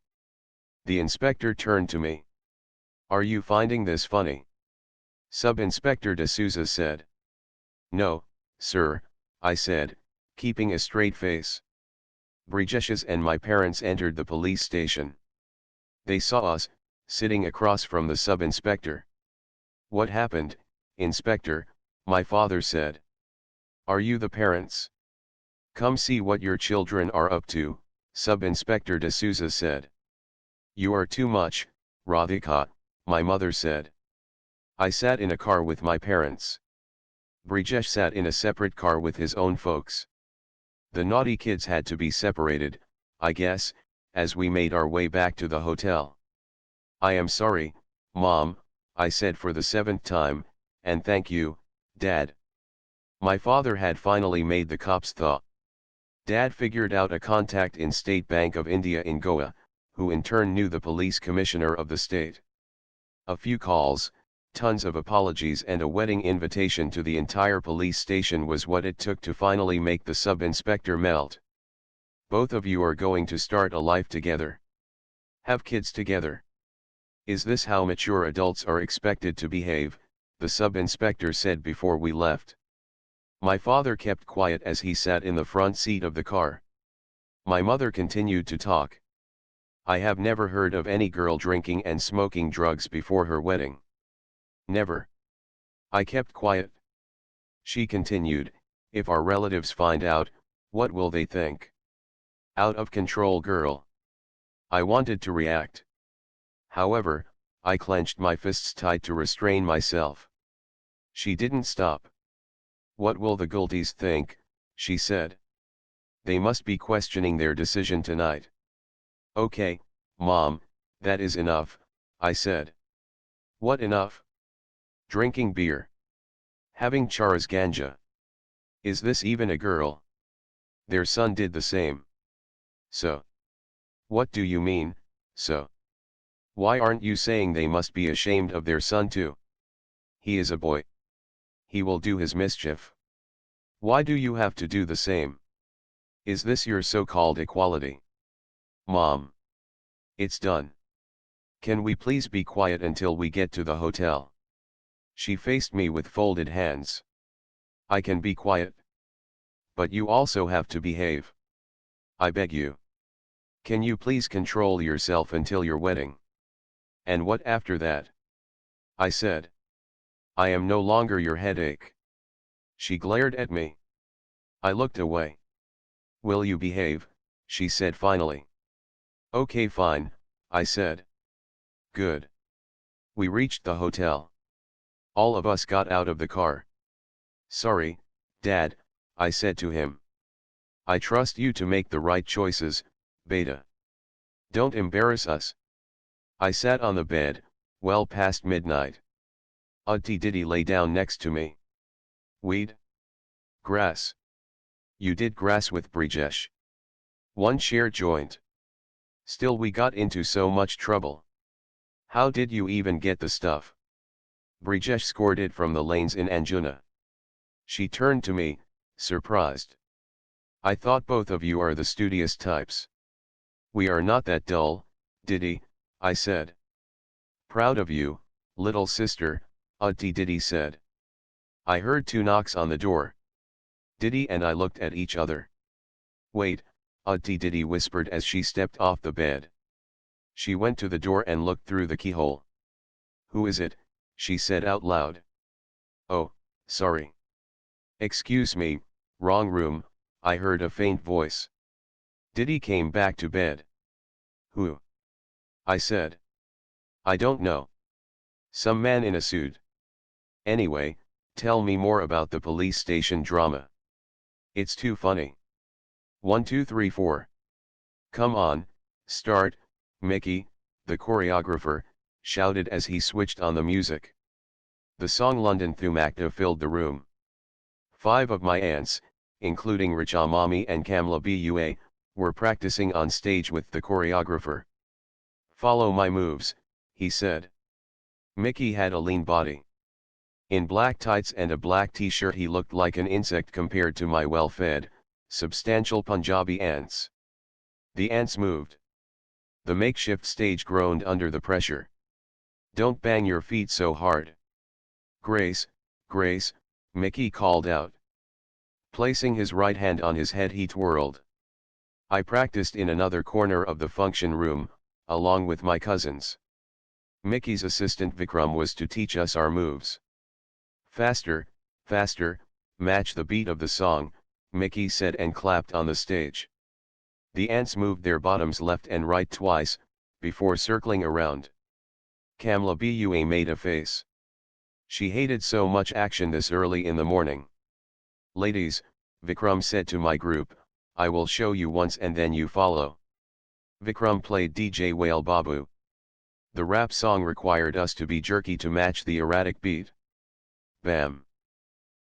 S1: The inspector turned to me. Are you finding this funny? Sub-Inspector D'Souza said. No, sir, I said, keeping a straight face. Brijesh's and my parents entered the police station. They saw us, sitting across from the sub-inspector. What happened, Inspector? My father said. Are you the parents? Come see what your children are up to, Sub-Inspector D'Souza said. You are too much, Radhika, my mother said. I sat in a car with my parents. Brijesh sat in a separate car with his own folks. The naughty kids had to be separated, I guess, as we made our way back to the hotel. I am sorry, Mom, I said for the 7th time, and thank you, Dad. My father had finally made the cops thaw. Dad figured out a contact in State Bank of India in Goa, who in turn knew the police commissioner of the state. A few calls, tons of apologies and a wedding invitation to the entire police station was what it took to finally make the sub-inspector melt. Both of you are going to start a life together. Have kids together. Is this how mature adults are expected to behave? The sub-inspector said before we left. My father kept quiet as he sat in the front seat of the car. My mother continued to talk. I have never heard of any girl drinking and smoking drugs before her wedding. Never. I kept quiet. She continued, if our relatives find out, what will they think? Out of control girl. I wanted to react. However, I clenched my fists tight to restrain myself. She didn't stop. What will the Gultis think? She said. They must be questioning their decision tonight. Okay, Mom, that is enough, I said. What enough? Drinking beer. Having charas ganja. Is this even a girl? Their son did the same. So. What do you mean, so? Why aren't you saying they must be ashamed of their son too? He is a boy. He will do his mischief. Why do you have to do the same? Is this your so-called equality? Mom. It's done. Can we please be quiet until we get to the hotel? She faced me with folded hands. I can be quiet. But you also have to behave. I beg you. Can you please control yourself until your wedding? And what after that? I said. I am no longer your headache. She glared at me. I looked away. Will you behave? She said finally. Okay, fine, I said. Good. We reached the hotel. All of us got out of the car. Sorry, Dad, I said to him. I trust you to make the right choices, Beta. Don't embarrass us. I sat on the bed, well past midnight. Auntie Diddy lay down next to me. Weed? Grass. You did grass with Brijesh. One share joint. Still we got into so much trouble. How did you even get the stuff? Brijesh scored it from the lanes in Anjuna. She turned to me, surprised. I thought both of you are the studious types. We are not that dull, Diddy, I said. Proud of you, little sister, Auntie Diddy said. I heard 2 knocks on the door. Diddy and I looked at each other. Wait, Auntie Diddy whispered as she stepped off the bed. She went to the door and looked through the keyhole. Who is it? She said out loud. Oh, sorry. Excuse me, wrong room, I heard a faint voice. Diddy came back to bed. Who? I said. I don't know. Some man in a suit. Anyway, tell me more about the police station drama. It's too funny. 1 2 3 4. Come on, start, Mickey, the choreographer, shouted as he switched on the music. The song London Thumakta filled the room. 5 of my aunts, including Richa Mami and Kamla Bua, were practicing on stage with the choreographer. Follow my moves, he said. Mickey had a lean body. In black tights and a black t-shirt he looked like an insect compared to my well-fed, substantial Punjabi aunts. The aunts moved. The makeshift stage groaned under the pressure. Don't bang your feet so hard. Grace, Grace, Mickey called out. Placing his right hand on his head he twirled. I practiced in another corner of the function room, along with my cousins. Mickey's assistant Vikram was to teach us our moves. Faster, faster, match the beat of the song, Mickey said and clapped on the stage. The ants moved their bottoms left and right twice, before circling around. Kamla Bua made a face. She hated so much action this early in the morning. Ladies, Vikram said to my group, I will show you once and then you follow. Vikram played DJ Whale Babu. The rap song required us to be jerky to match the erratic beat. Bam!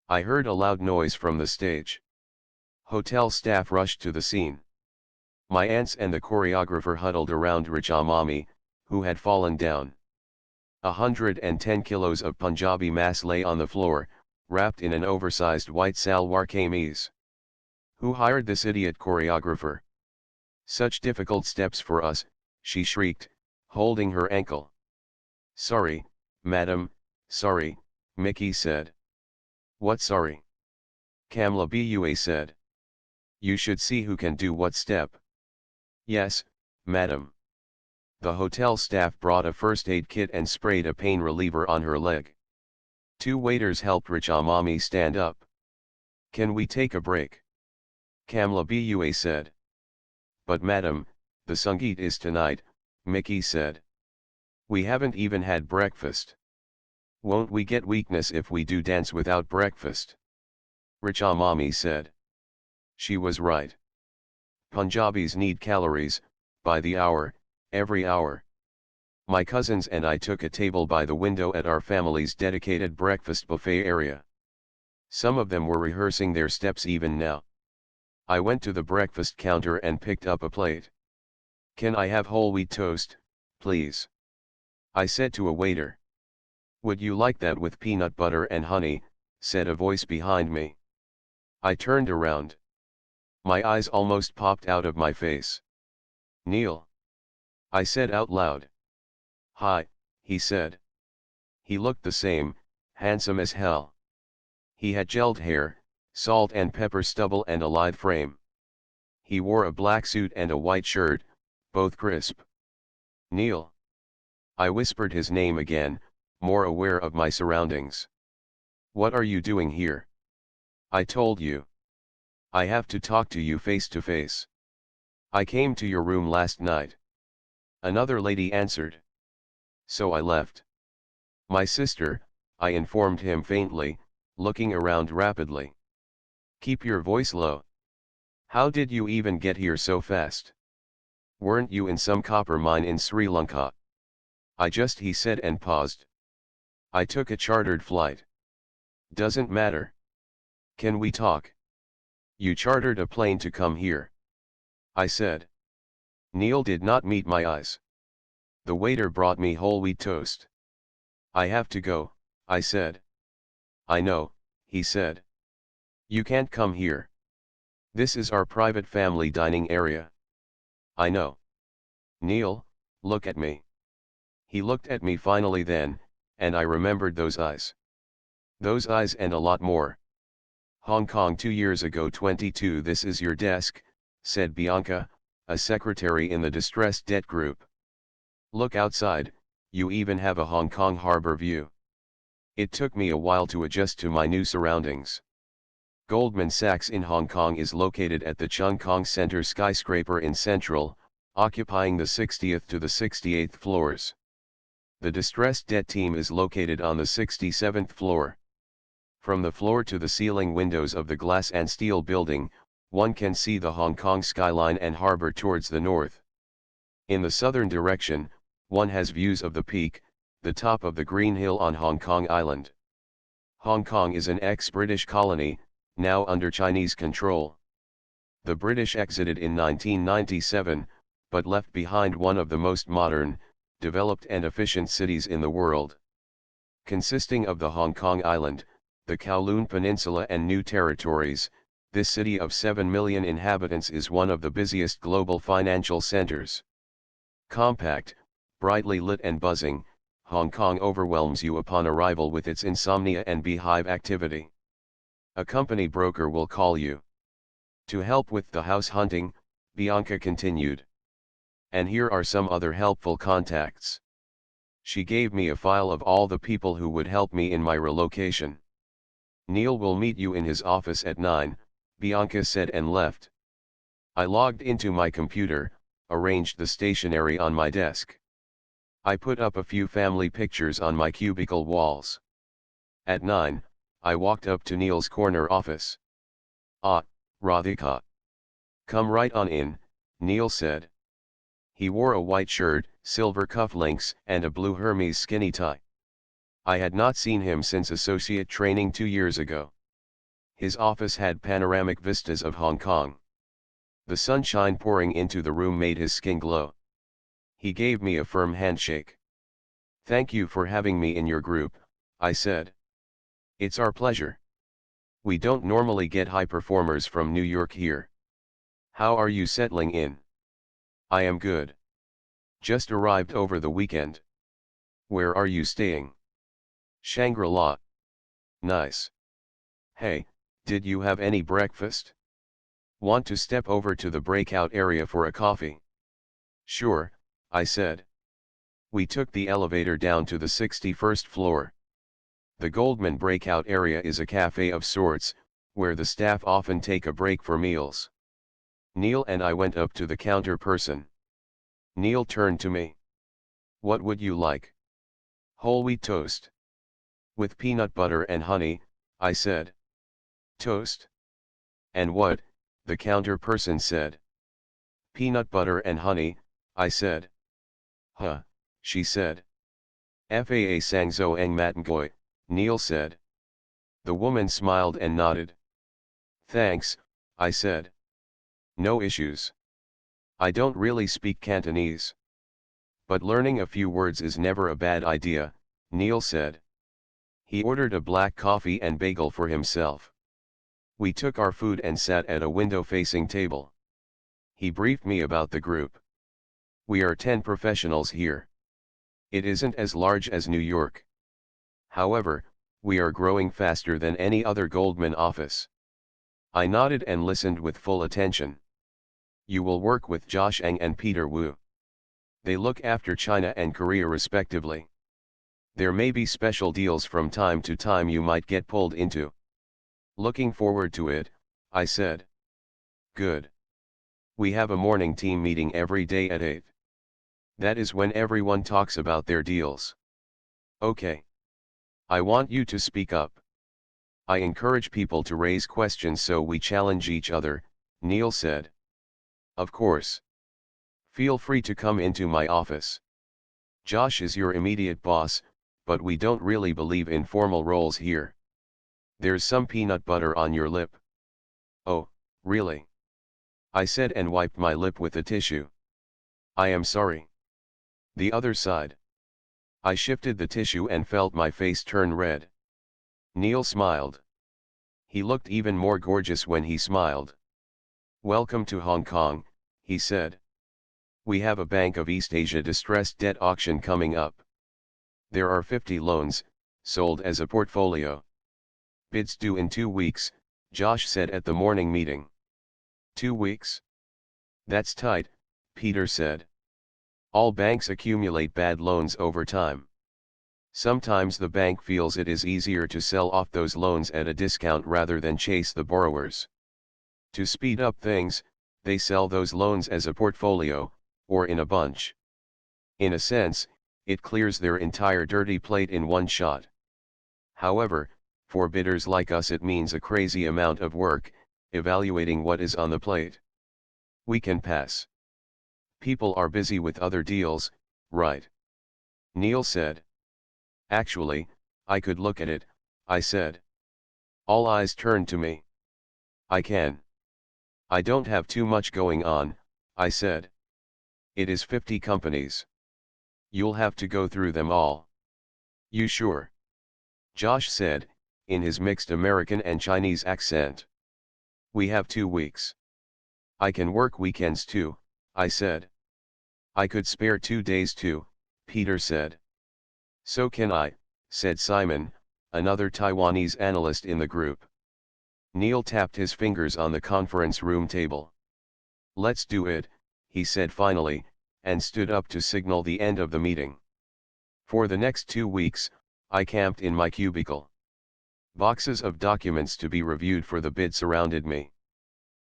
S1: I heard a loud noise from the stage. Hotel staff rushed to the scene. My aunts and the choreographer huddled around Richa Mami, who had fallen down. 110 kilos of Punjabi mass lay on the floor, wrapped in an oversized white salwar kameez. Who hired this idiot choreographer? Such difficult steps for us, she shrieked, holding her ankle. Sorry, madam, sorry, Mickey said. What sorry? Kamla Bua said. You should see who can do what step. Yes, madam. The hotel staff brought a first aid kit and sprayed a pain reliever on her leg. 2 waiters helped Richa Mami stand up. Can we take a break? Kamla Bua said. But madam, the Sangeet is tonight, Mickey said. We haven't even had breakfast. Won't we get weakness if we do dance without breakfast? Richa Mami said. She was right. Punjabis need calories, by the hour, every hour. My cousins and I took a table by the window at our family's dedicated breakfast buffet area. Some of them were rehearsing their steps even now. I went to the breakfast counter and picked up a plate. Can I have whole wheat toast, please? I said to a waiter. Would you like that with peanut butter and honey, said a voice behind me. I turned around. My eyes almost popped out of my face. Neil. I said out loud. Hi, he said. He looked the same, handsome as hell. He had gelled hair, salt and pepper stubble and a lithe frame. He wore a black suit and a white shirt, both crisp. Neil. I whispered his name again, more aware of my surroundings. What are you doing here? I told you. I have to talk to you face to face. I came to your room last night. Another lady answered. So I left. My sister, I informed him faintly, looking around rapidly. Keep your voice low. How did you even get here so fast? Weren't you in some copper mine in Sri Lanka? He said and paused. I took a chartered flight. Doesn't matter. Can we talk? You chartered a plane to come here. I said. Neil did not meet my eyes. The waiter brought me whole wheat toast. I have to go, I said. I know, he said. You can't come here. This is our private family dining area. I know. Neil, look at me. He looked at me finally then, and I remembered those eyes. Those eyes and a lot more. Hong Kong 2 years ago 22. This is your desk, said Bianca, a secretary in the distressed debt group. Look outside, you even have a Hong Kong harbor view. It took me a while to adjust to my new surroundings. Goldman Sachs in Hong Kong is located at the Chung Kong Center skyscraper in Central, occupying the 60th to the 68th floors. The distressed debt team is located on the 67th floor. From the floor to the ceiling windows of the glass and steel building, one can see the Hong Kong skyline and harbor towards the north. In the southern direction, one has views of the Peak, the top of the Green Hill on Hong Kong Island. Hong Kong is an ex-British colony, now under Chinese control. The British exited in 1997, but left behind one of the most modern, developed and efficient cities in the world. Consisting of the Hong Kong Island, the Kowloon Peninsula and New Territories, this city of 7 million inhabitants is one of the busiest global financial centers. Compact, brightly lit and buzzing, Hong Kong overwhelms you upon arrival with its insomnia and beehive activity. A company broker will call you. To help with the house hunting, Bianca continued. And here are some other helpful contacts. She gave me a file of all the people who would help me in my relocation. Neil will meet you in his office at 9, Bianca said and left. I logged into my computer, arranged the stationery on my desk. I put up a few family pictures on my cubicle walls. At 9, I walked up to Neil's corner office. Ah, Radhika. Come right on in, Neil said. He wore a white shirt, silver cufflinks and a blue Hermes skinny tie. I had not seen him since associate training 2 years ago. His office had panoramic vistas of Hong Kong. The sunshine pouring into the room made his skin glow. He gave me a firm handshake. Thank you for having me in your group, I said. It's our pleasure. We don't normally get high performers from New York here. How are you settling in? I am good. Just arrived over the weekend. Where are you staying? Shangri-La. Nice. Hey, did you have any breakfast? Want to step over to the breakout area for a coffee? Sure, I said. We took the elevator down to the 61st floor. The Goldman breakout area is a cafe of sorts, where the staff often take a break for meals. Neil and I went up to the counter person. Neil turned to me. What would you like? Whole wheat toast. With peanut butter and honey, I said. Toast? And what? The counter person said. Peanut butter and honey, I said. Huh, she said. Faa sang zoang matngoy, Neil said. The woman smiled and nodded. Thanks, I said. No issues. I don't really speak Cantonese. But learning a few words is never a bad idea, Neil said. He ordered a black coffee and bagel for himself. We took our food and sat at a window-facing table. He briefed me about the group. We are 10 professionals here. It isn't as large as New York. However, we are growing faster than any other Goldman office. I nodded and listened with full attention. You will work with Josh Ng and Peter Wu. They look after China and Korea respectively. There may be special deals from time to time you might get pulled into. Looking forward to it, I said. Good. We have a morning team meeting every day at 8. That is when everyone talks about their deals. Okay. I want you to speak up. I encourage people to raise questions so we challenge each other, Neil said. Of course. Feel free to come into my office. Josh is your immediate boss, but we don't really believe in formal roles here. There's some peanut butter on your lip. Oh, really? I said and wiped my lip with a tissue. I am sorry. The other side. I shifted the tissue and felt my face turn red. Neil smiled. He looked even more gorgeous when he smiled. Welcome to Hong Kong, he said. We have a Bank of East Asia distressed debt auction coming up. There are 50 loans, sold as a portfolio. Bids due in 2 weeks, Josh said at the morning meeting. 2 weeks? That's tight, Peter said. All banks accumulate bad loans over time. Sometimes the bank feels it is easier to sell off those loans at a discount rather than chase the borrowers. To speed up things, they sell those loans as a portfolio, or in a bunch. In a sense, it clears their entire dirty plate in one shot. However, for bidders like us it means a crazy amount of work, evaluating what is on the plate. We can pass. People are busy with other deals, right? Neil said. Actually, I could look at it, I said. All eyes turned to me. I can. I don't have too much going on, I said. It is 50 companies. You'll have to go through them all. You sure? Josh said, in his mixed American and Chinese accent. We have 2 weeks. I can work weekends too, I said. I could spare 2 days too, Peter said. So can I, said Simon, another Taiwanese analyst in the group. Neil tapped his fingers on the conference room table. Let's do it, he said finally, and stood up to signal the end of the meeting. For the next 2 weeks, I camped in my cubicle. Boxes of documents to be reviewed for the bid surrounded me.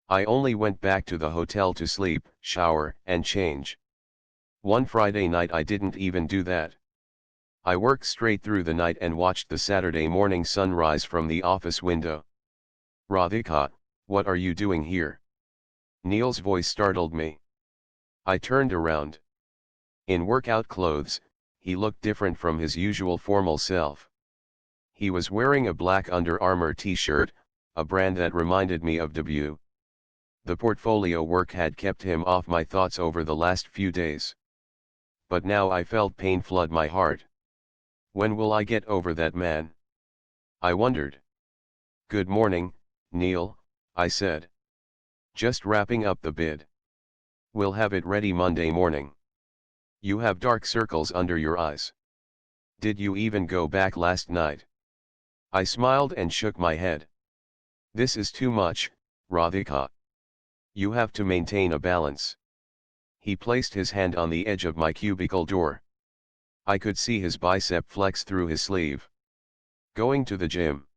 S1: I only went back to the hotel to sleep, shower, and change. One Friday night I didn't even do that. I worked straight through the night and watched the Saturday morning sunrise from the office window. Radhika, what are you doing here? Neil's voice startled me. I turned around. In workout clothes, he looked different from his usual formal self. He was wearing a black Under Armour t-shirt, a brand that reminded me of debut. The portfolio work had kept him off my thoughts over the last few days. But now I felt pain flood my heart. When will I get over that man? I wondered. Good morning, Neil, I said. Just wrapping up the bid. We'll have it ready Monday morning. You have dark circles under your eyes. Did you even go back last night? I smiled and shook my head. This is too much, Radhika. You have to maintain a balance. He placed his hand on the edge of my cubicle door. I could see his bicep flex through his sleeve. Going to the gym?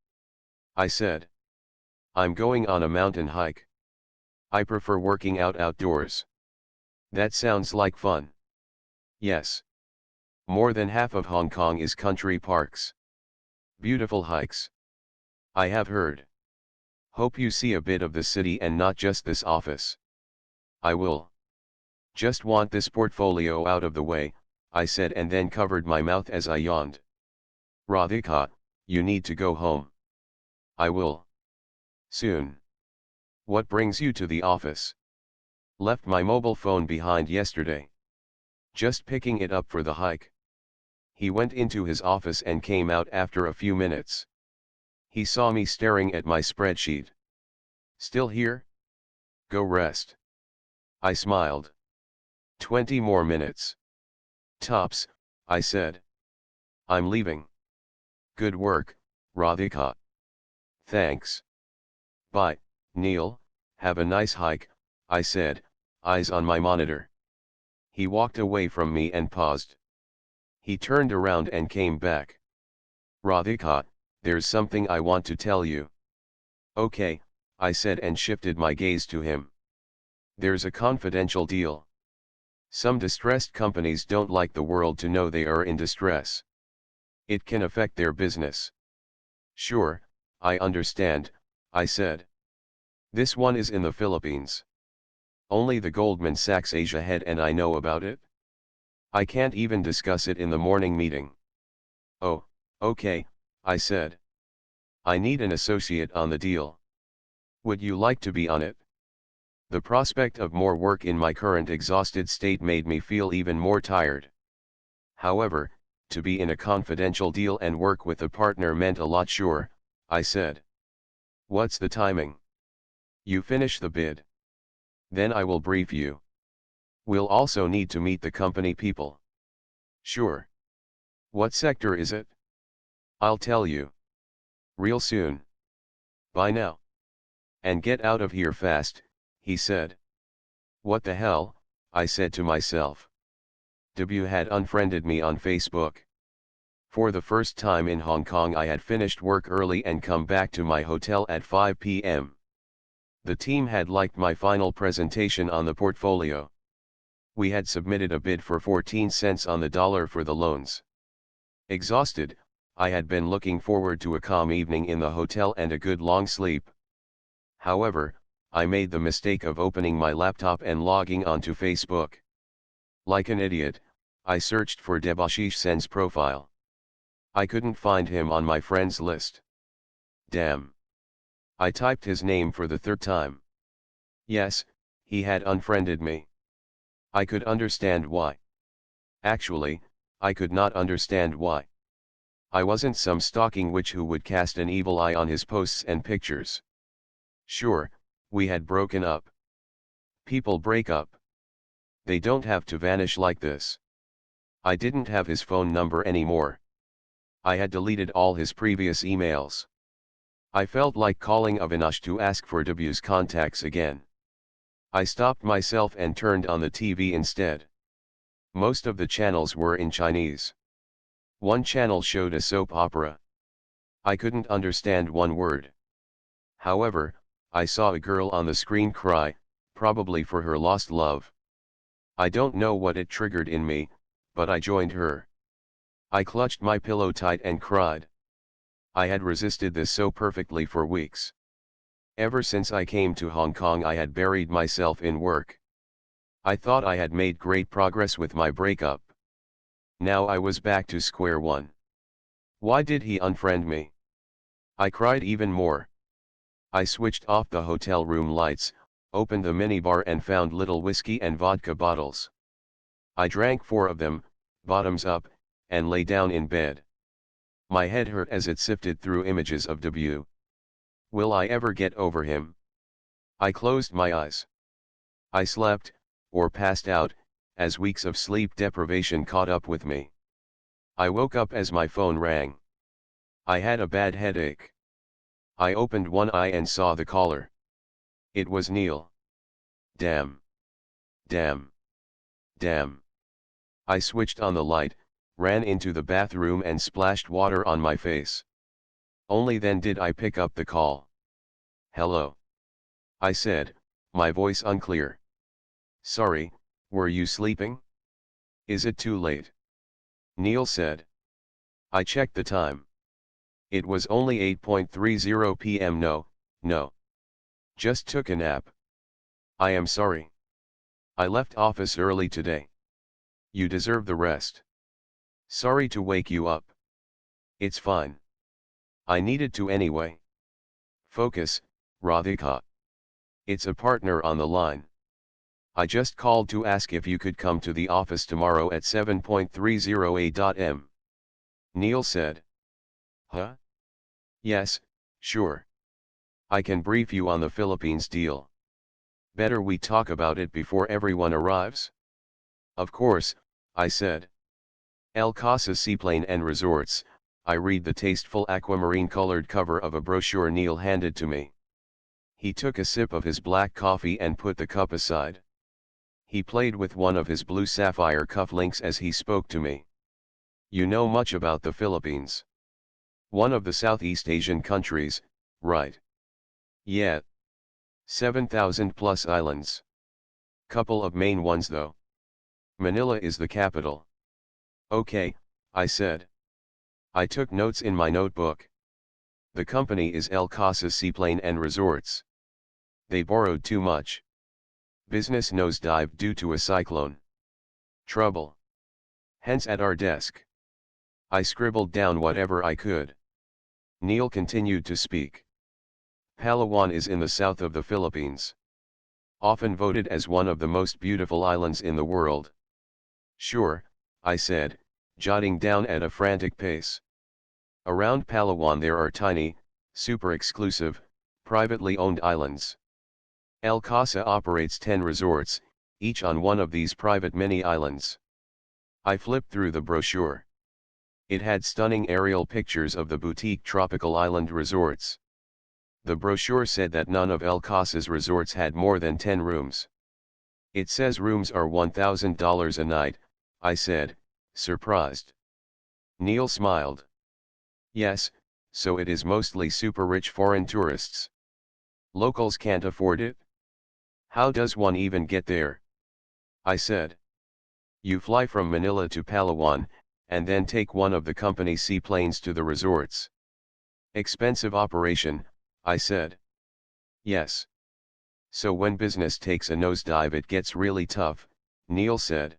S1: I said. I'm going on a mountain hike. I prefer working out outdoors. That sounds like fun. Yes. More than half of Hong Kong is country parks. Beautiful hikes. I have heard. Hope you see a bit of the city and not just this office. I will. Just want this portfolio out of the way, I said and then covered my mouth as I yawned. Radhika, you need to go home. I will. Soon. What brings you to the office? Left my mobile phone behind yesterday. Just picking it up for the hike. He went into his office and came out after a few minutes. He saw me staring at my spreadsheet. Still here? Go rest. I smiled. 20 more minutes. Tops, I said. I'm leaving. Good work, Radhika. Thanks. Bye, Neil, have a nice hike, I said, eyes on my monitor. He walked away from me and paused. He turned around and came back. Radhika, there's something I want to tell you. Okay, I said and shifted my gaze to him. There's a confidential deal. Some distressed companies don't like the world to know they are in distress. It can affect their business. Sure, I understand, I said. This one is in the Philippines. Only the Goldman Sachs Asia head and I know about it. I can't even discuss it in the morning meeting. Oh, okay, I said. I need an associate on the deal. Would you like to be on it? The prospect of more work in my current exhausted state made me feel even more tired. However, to be in a confidential deal and work with a partner meant a lot. Sure, I said. What's the timing? You finish the bid. Then I will brief you. We'll also need to meet the company people. Sure. What sector is it? I'll tell you. Real soon. Bye now. And get out of here fast, he said. What the hell, I said to myself. W had unfriended me on Facebook. For the first time in Hong Kong I had finished work early and come back to my hotel at 5 p.m. The team had liked my final presentation on the portfolio. We had submitted a bid for 14 cents on the dollar for the loans. Exhausted, I had been looking forward to a calm evening in the hotel and a good long sleep. However, I made the mistake of opening my laptop and logging onto Facebook. Like an idiot, I searched for Debashish Sen's profile. I couldn't find him on my friends list. Damn. I typed his name for the third time. Yes, he had unfriended me. I could understand why. Actually, I could not understand why. I wasn't some stalking witch who would cast an evil eye on his posts and pictures. Sure, we had broken up. People break up. They don't have to vanish like this. I didn't have his phone number anymore. I had deleted all his previous emails. I felt like calling Avinash to ask for W's contacts again. I stopped myself and turned on the TV instead. Most of the channels were in Chinese. One channel showed a soap opera. I couldn't understand one word. However, I saw a girl on the screen cry, probably for her lost love. I don't know what it triggered in me, but I joined her. I clutched my pillow tight and cried. I had resisted this so perfectly for weeks. Ever since I came to Hong Kong I had buried myself in work. I thought I had made great progress with my breakup. Now I was back to square one. Why did he unfriend me? I cried even more. I switched off the hotel room lights, opened the minibar and found little whiskey and vodka bottles. I drank 4 of them, bottoms up, and lay down in bed. My head hurt as it sifted through images of W. Will I ever get over him? I closed my eyes. I slept, or passed out, as weeks of sleep deprivation caught up with me. I woke up as my phone rang. I had a bad headache. I opened one eye and saw the caller. It was Neil. Damn. Damn. Damn. I switched on the light, ran into the bathroom and splashed water on my face. Only then did I pick up the call. Hello. I said, my voice unclear. Sorry, were you sleeping? Is it too late? Neil said. I checked the time. It was only 8:30 p.m. No. Just took a nap. I am sorry. I left office early today. You deserve the rest. Sorry to wake you up. It's fine. I needed to anyway. Focus, Radhika. It's a partner on the line. I just called to ask if you could come to the office tomorrow at 7:30 a.m. Neil said. Huh? Yes, sure. I can brief you on the Philippines deal. Better we talk about it before everyone arrives? Of course, I said. El Casa Seaplane and Resorts. I read the tasteful aquamarine-colored cover of a brochure Neil handed to me. He took a sip of his black coffee and put the cup aside. He played with one of his blue sapphire cufflinks as he spoke to me. You know much about the Philippines. One of the Southeast Asian countries, right? Yeah. 7,000 plus islands. Couple of main ones though. Manila is the capital. Okay, I said. I took notes in my notebook. The company is El Casa Seaplane and Resorts. They borrowed too much. Business nosedived due to a cyclone. Trouble. Hence at our desk. I scribbled down whatever I could. Neil continued to speak. Palawan is in the south of the Philippines. Often voted as one of the most beautiful islands in the world. Sure, I said, jotting down at a frantic pace. Around Palawan there are tiny, super exclusive, privately owned islands. El Casa operates 10 resorts, each on one of these private mini-islands. I flipped through the brochure. It had stunning aerial pictures of the boutique tropical island resorts. The brochure said that none of El Casa's resorts had more than 10 rooms. It says rooms are $1,000 a night, I said, surprised. Neil smiled. Yes, so it is mostly super rich foreign tourists. Locals can't afford it? How does one even get there? I said. You fly from Manila to Palawan, and then take one of the company's seaplanes to the resorts. Expensive operation, I said. Yes. So when business takes a nosedive it gets really tough, Neil said.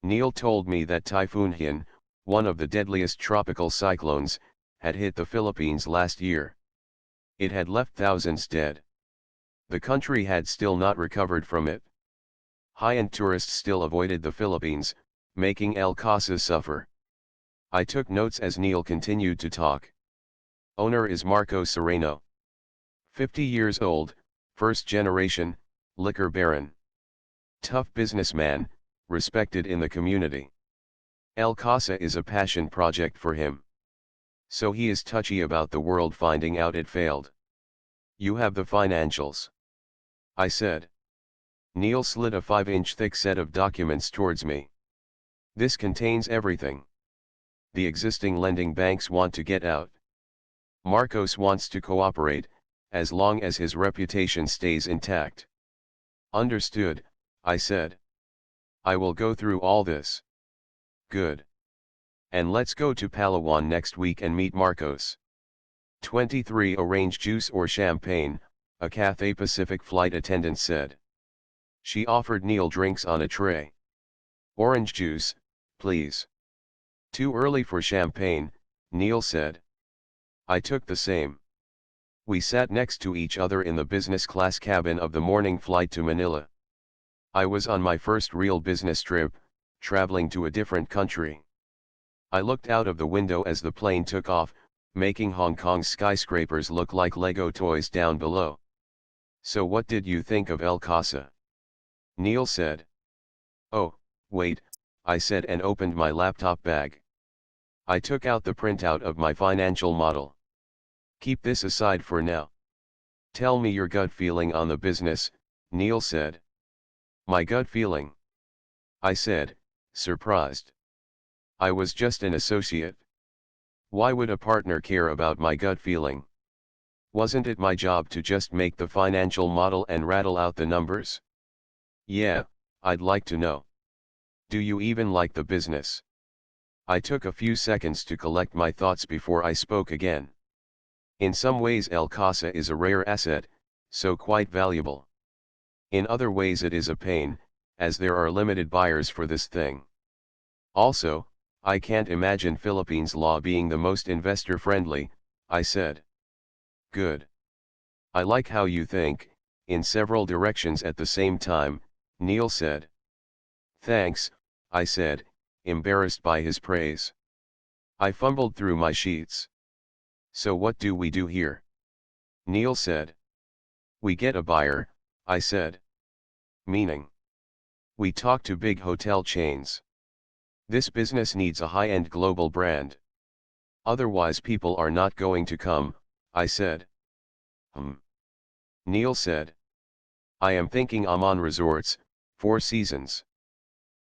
S1: Neil told me that Typhoon Haiyan, one of the deadliest tropical cyclones, had hit the Philippines last year. It had left thousands dead. The country had still not recovered from it. High-end tourists still avoided the Philippines, making El Casa suffer. I took notes as Neil continued to talk. Owner is Marco Sereno. 50 years old, first generation, liquor baron. Tough businessman, respected in the community. El Casa is a passion project for him. So he is touchy about the world finding out it failed. You have the financials. I said. Neil slid a 5-inch thick set of documents towards me. This contains everything. The existing lending banks want to get out. Marcos wants to cooperate, as long as his reputation stays intact. Understood, I said. I will go through all this. Good. And let's go to Palawan next week and meet Marcos. 23 Orange juice or champagne, a Cathay Pacific flight attendant said. She offered Neil drinks on a tray. Orange juice, please. Too early for champagne, Neil said. I took the same. We sat next to each other in the business class cabin of the morning flight to Manila. I was on my first real business trip, traveling to a different country. I looked out of the window as the plane took off, making Hong Kong's skyscrapers look like Lego toys down below. So what did you think of El Casa? Neil said. Oh, wait, I said and opened my laptop bag. I took out the printout of my financial model. Keep this aside for now. Tell me your gut feeling on the business, Neil said. My gut feeling? I said, surprised. I was just an associate. Why would a partner care about my gut feeling? Wasn't it my job to just make the financial model and rattle out the numbers? Yeah, I'd like to know. Do you even like the business? I took a few seconds to collect my thoughts before I spoke again. In some ways El Casa is a rare asset, so quite valuable. In other ways it is a pain, as there are limited buyers for this thing. Also, I can't imagine Philippines law being the most investor-friendly, I said. Good. I like how you think, in several directions at the same time, Neil said. Thanks, I said, embarrassed by his praise. I fumbled through my sheets. So what do we do here? Neil said. We get a buyer, I said. Meaning? We talk to big hotel chains. This business needs a high-end global brand. Otherwise people are not going to come, I said. Neil said. I am thinking Aman Resorts, Four Seasons.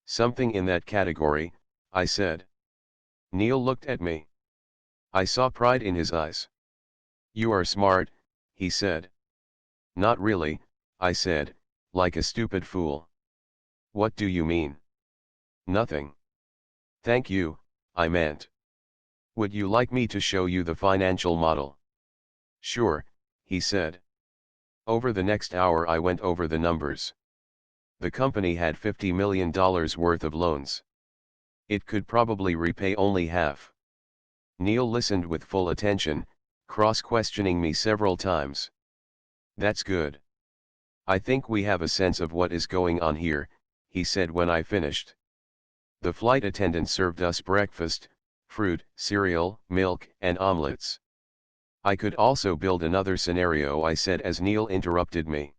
S1: Something in that category, I said. Neil looked at me. I saw pride in his eyes. You are smart, he said. Not really, I said, like a stupid fool. What do you mean? Nothing. Thank you, I meant. Would you like me to show you the financial model? Sure, he said. Over the next hour I went over the numbers. The company had $50 million worth of loans. It could probably repay only half. Neil listened with full attention, cross-questioning me several times. That's good. I think we have a sense of what is going on here, he said when I finished. The flight attendant served us breakfast, fruit, cereal, milk, and omelets. I could also build another scenario, I said as Neil interrupted me.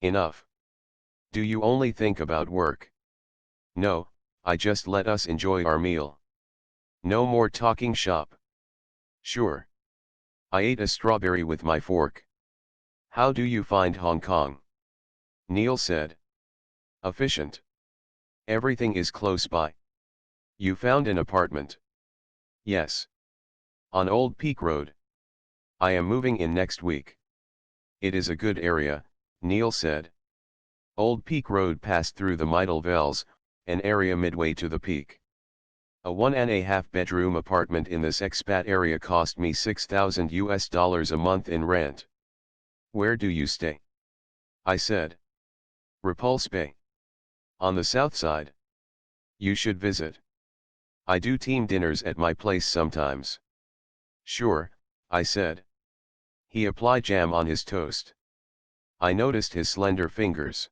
S1: Enough. Do you only think about work? No, I just let us enjoy our meal. No more talking shop. Sure. I ate a strawberry with my fork. How do you find Hong Kong? Neil said. Efficient. Everything is close by. You found an apartment? Yes. On Old Peak Road. I am moving in next week. It is a good area, Neil said. Old Peak Road passed through the Midel Vales, an area midway to the peak. A 1.5 bedroom apartment in this expat area cost me $6,000 a month in rent. Where do you stay? I said. Repulse Bay. On the south side. You should visit. I do team dinners at my place sometimes. Sure, I said. He applied jam on his toast. I noticed his slender fingers.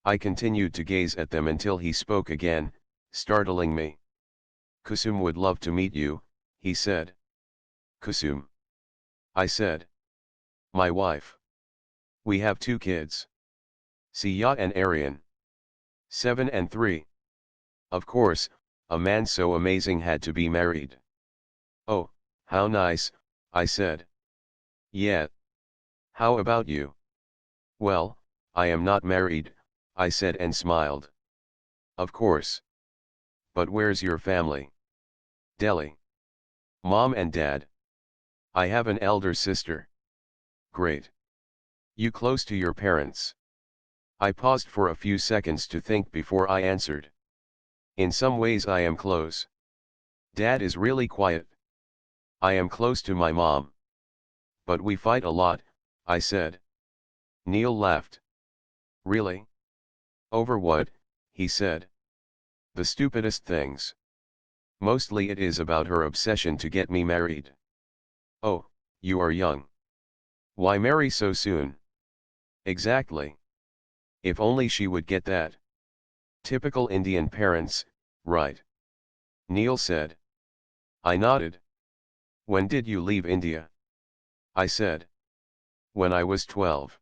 S1: I continued to gaze at them until he spoke again, startling me. Kusum would love to meet you, he said. Kusum? I said. My wife. We have 2 kids. Siya and Aryan. 7 and 3. Of course, a man so amazing had to be married. Oh, how nice, I said. Yeah. How about you? Well, I am not married, I said and smiled. Of course. But where's your family? Delhi. Mom and Dad. I have an elder sister. Great. You close to your parents? I paused for a few seconds to think before I answered. In some ways I am close. Dad is really quiet. I am close to my mom. But we fight a lot, I said. Neil laughed. Really? Over what? He said. The stupidest things. Mostly it is about her obsession to get me married. Oh, you are young. Why marry so soon? Exactly. If only she would get that. Typical Indian parents, right? Neil said. I nodded. When did you leave India? I said. When I was 12.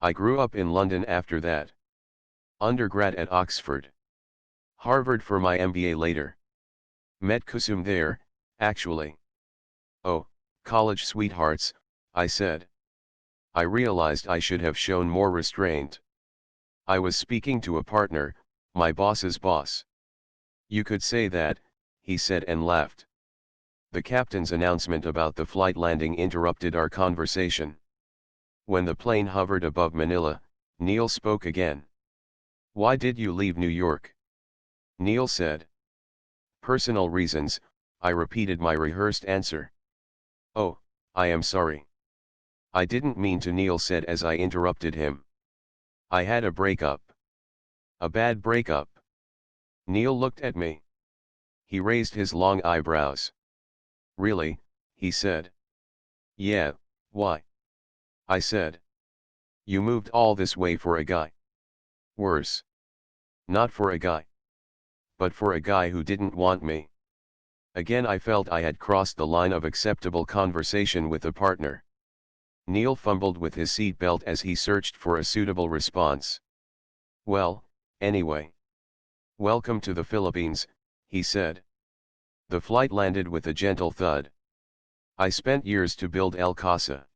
S1: I grew up in London after that. Undergrad at Oxford. Harvard for my MBA later. Met Kusum there, actually. Oh, college sweethearts, I said. I realized I should have shown more restraint. I was speaking to a partner, my boss's boss. You could say that, he said and laughed. The captain's announcement about the flight landing interrupted our conversation. When the plane hovered above Manila, Neil spoke again. Why did you leave New York? Neil said. Personal reasons, I repeated my rehearsed answer. Oh, I am sorry. I didn't mean to, Neil said as I interrupted him. I had a breakup. A bad breakup. Neil looked at me. He raised his long eyebrows. Really, he said. Yeah, why? I said. You moved all this way for a guy. Worse. Not for a guy. But for a guy who didn't want me. Again I felt I had crossed the line of acceptable conversation with a partner. Neil fumbled with his seat belt as he searched for a suitable response. "Well, anyway. Welcome to the Philippines," he said. The flight landed with a gentle thud. "I spent years to build El Casa.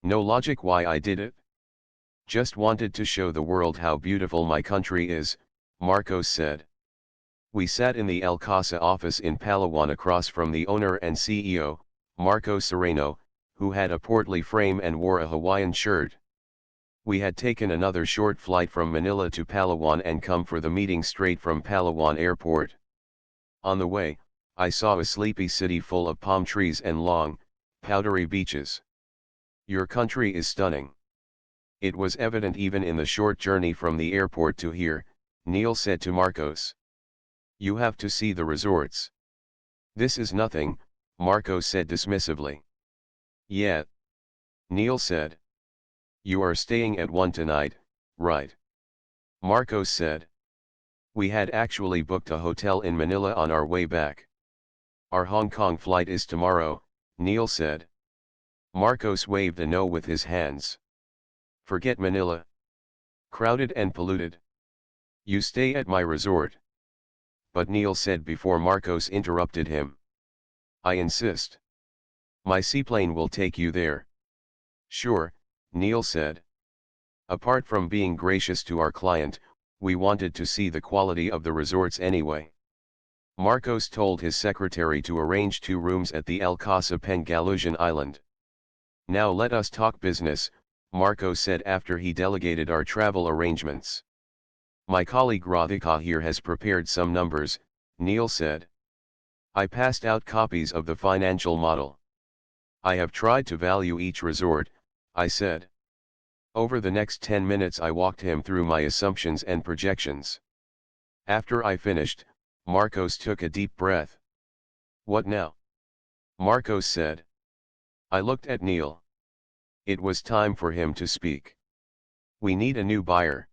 S1: No logic why I did it. Just wanted to show the world how beautiful my country is," Marcos said. We sat in the El Casa office in Palawan across from the owner and CEO, Marco Sereno, who had a portly frame and wore a Hawaiian shirt. We had taken another short flight from Manila to Palawan and come for the meeting straight from Palawan Airport. On the way, I saw a sleepy city full of palm trees and long, powdery beaches. "Your country is stunning." It was evident even in the short journey from the airport to here, Neil said to Marcos. "You have to see the resorts." "This is nothing," Marcos said dismissively. "Yeah," Neil said. "You are staying at one tonight, right?" Marcos said. We had actually booked a hotel in Manila on our way back. "Our Hong Kong flight is tomorrow," Neil said. Marcos waved a no with his hands. "Forget Manila. Crowded and polluted. You stay at my resort." But Neil said before Marcos interrupted him. "I insist. My seaplane will take you there." "Sure," Neil said. "Apart from being gracious to our client, we wanted to see the quality of the resorts anyway." Marcos told his secretary to arrange 2 rooms at the El Casa Pengalusian Island. "Now let us talk business," Marcos said after he delegated our travel arrangements. "My colleague Radhika here has prepared some numbers," Neil said. I passed out copies of the financial model. "I have tried to value each resort," I said. Over the next 10 minutes I walked him through my assumptions and projections. After I finished, Marcos took a deep breath. "What now?" Marcos said. I looked at Neil. It was time for him to speak. "We need a new buyer.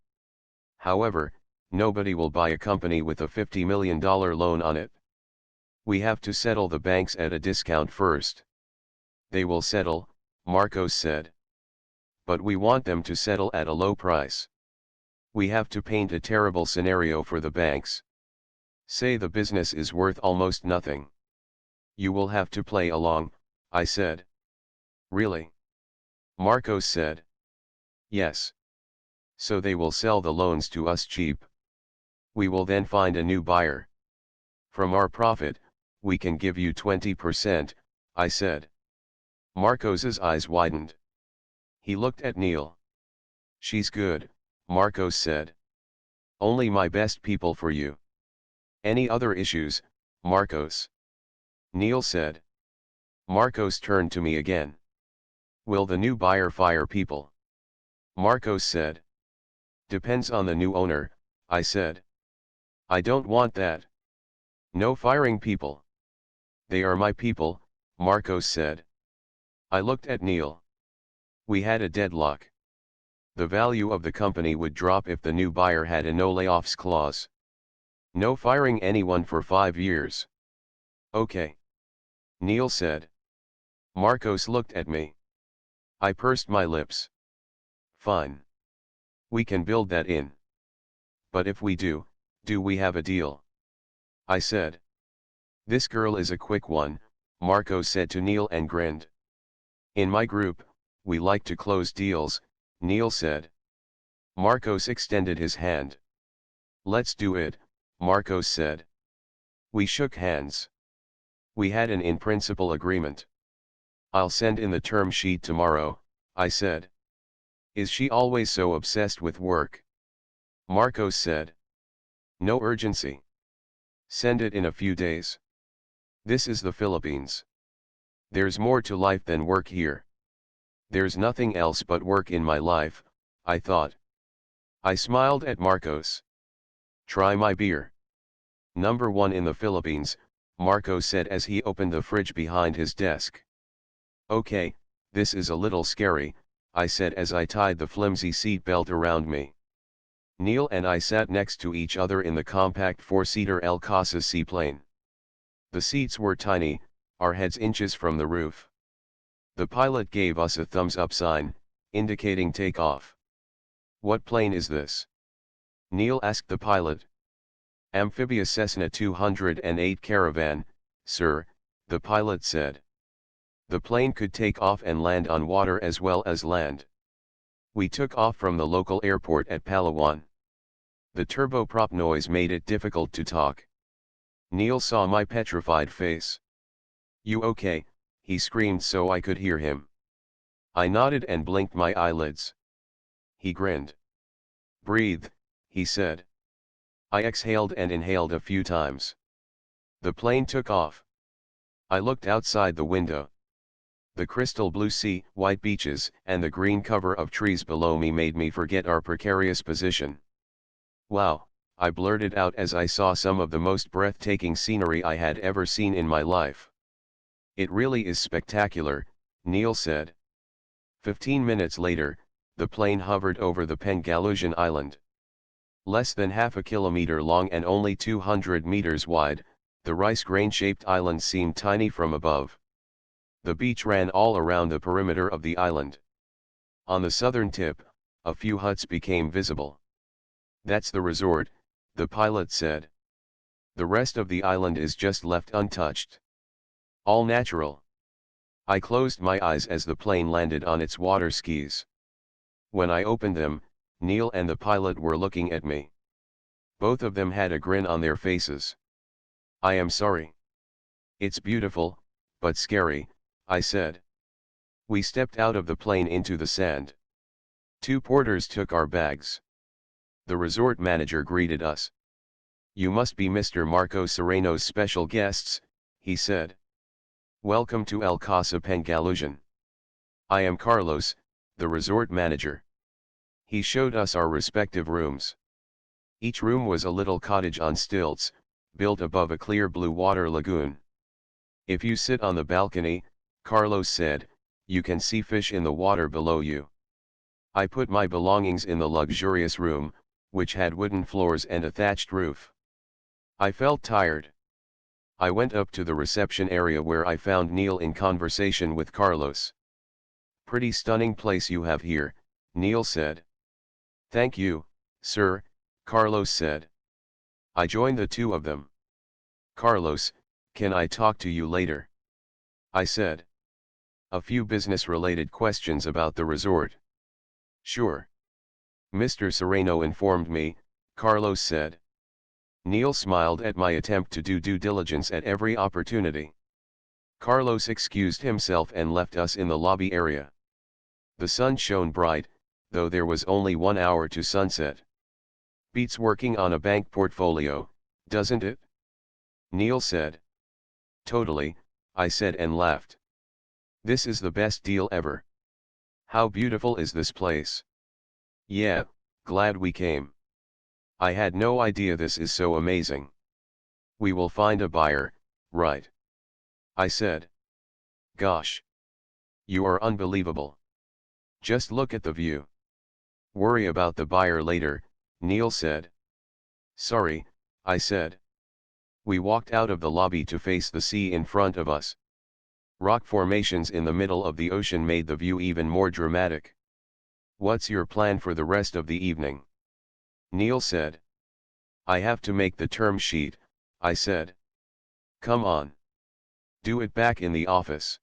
S1: However, nobody will buy a company with a $50 million loan on it. We have to settle the banks at a discount first." "They will settle," Marcos said. "But we want them to settle at a low price. We have to paint a terrible scenario for the banks. Say the business is worth almost nothing. You will have to play along," I said. "Really?" Marcos said. "Yes. So they will sell the loans to us cheap. We will then find a new buyer. From our profit, we can give you 20%, I said. Marcos's eyes widened. He looked at Neil. "She's good," Marcos said. "Only my best people for you." "Any other issues, Marcos?" Neil said. Marcos turned to me again. "Will the new buyer fire people?" Marcos said. "Depends on the new owner," I said. "I don't want that. No firing people." "They are my people," Marcos said. I looked at Neil. We had a deadlock. The value of the company would drop if the new buyer had a no layoffs clause. No firing anyone for 5 years. "Okay," Neil said. Marcos looked at me. I pursed my lips. "Fine. We can build that in. But if we do we have a deal?" I said. "This girl is a quick one," Marcos said to Neil and grinned. "In my group, we like to close deals," Neil said. Marcos extended his hand. "Let's do it," Marcos said. We shook hands. We had an in-principle agreement. "I'll send in the term sheet tomorrow," I said. "Is she always so obsessed with work?" Marcos said. "No urgency. Send it in a few days. This is the Philippines. There's more to life than work here. There's nothing else but work in my life," I thought. I smiled at Marcos. "Try my beer." "Number 1 in the Philippines," Marcos said as he opened the fridge behind his desk. "Okay, this is a little scary," I said as I tied the flimsy seat belt around me. Neil and I sat next to each other in the compact 4-seater El Casa seaplane. The seats were tiny, our heads inches from the roof. The pilot gave us a thumbs up sign, indicating takeoff. "What plane is this?" Neil asked the pilot. "Amphibious Cessna 208 Caravan, sir," the pilot said. The plane could take off and land on water as well as land. We took off from the local airport at Palawan. The turboprop noise made it difficult to talk. Neil saw my petrified face. "You okay?" he screamed so I could hear him. I nodded and blinked my eyelids. He grinned. "Breathe," he said. I exhaled and inhaled a few times. The plane took off. I looked outside the window. The crystal blue sea, white beaches, and the green cover of trees below me made me forget our precarious position. "Wow," I blurted out as I saw some of the most breathtaking scenery I had ever seen in my life. "It really is spectacular," Neil said. 15 minutes later, the plane hovered over the Pengalusian island. Less than half a kilometer long and only 200 meters wide, the rice grain-shaped island seemed tiny from above. The beach ran all around the perimeter of the island. On the southern tip, a few huts became visible. "That's the resort," the pilot said. "The rest of the island is just left untouched. All natural." I closed my eyes as the plane landed on its water skis. When I opened them, Neil and the pilot were looking at me. Both of them had a grin on their faces. "I am sorry." "It's beautiful, but scary," I said. We stepped out of the plane into the sand. Two porters took our bags. The resort manager greeted us. "You must be Mr. Marco Sereno's special guests," he said. "Welcome to El Casa Pengalusian. I am Carlos, the resort manager." He showed us our respective rooms. Each room was a little cottage on stilts, built above a clear blue water lagoon. "If you sit on the balcony," Carlos said, "you can see fish in the water below you." I put my belongings in the luxurious room, which had wooden floors and a thatched roof. I felt tired. I went up to the reception area where I found Neil in conversation with Carlos. "Pretty stunning place you have here," Neil said. "Thank you, sir," Carlos said. I joined the two of them. "Carlos, can I talk to you later?" I said. "A few business-related questions about the resort." "Sure." Mr. Sereno informed me, Carlos said. Neil smiled at my attempt to do due diligence at every opportunity. Carlos excused himself and left us in the lobby area. The sun shone bright, though there was only 1 hour to sunset. "Beats working on a bank portfolio, doesn't it?" Neil said. "Totally," I said and laughed. "This is the best deal ever. How beautiful is this place?" "Yeah, glad we came. I had no idea this is so amazing." "We will find a buyer, right?" I said. "Gosh. You are unbelievable. Just look at the view." "Worry about the buyer later," Neil said. "Sorry," I said. We walked out of the lobby to face the sea in front of us. Rock formations in the middle of the ocean made the view even more dramatic. "What's your plan for the rest of the evening?" Neil said. "I have to make the term sheet," I said. "Come on. Do it back in the office."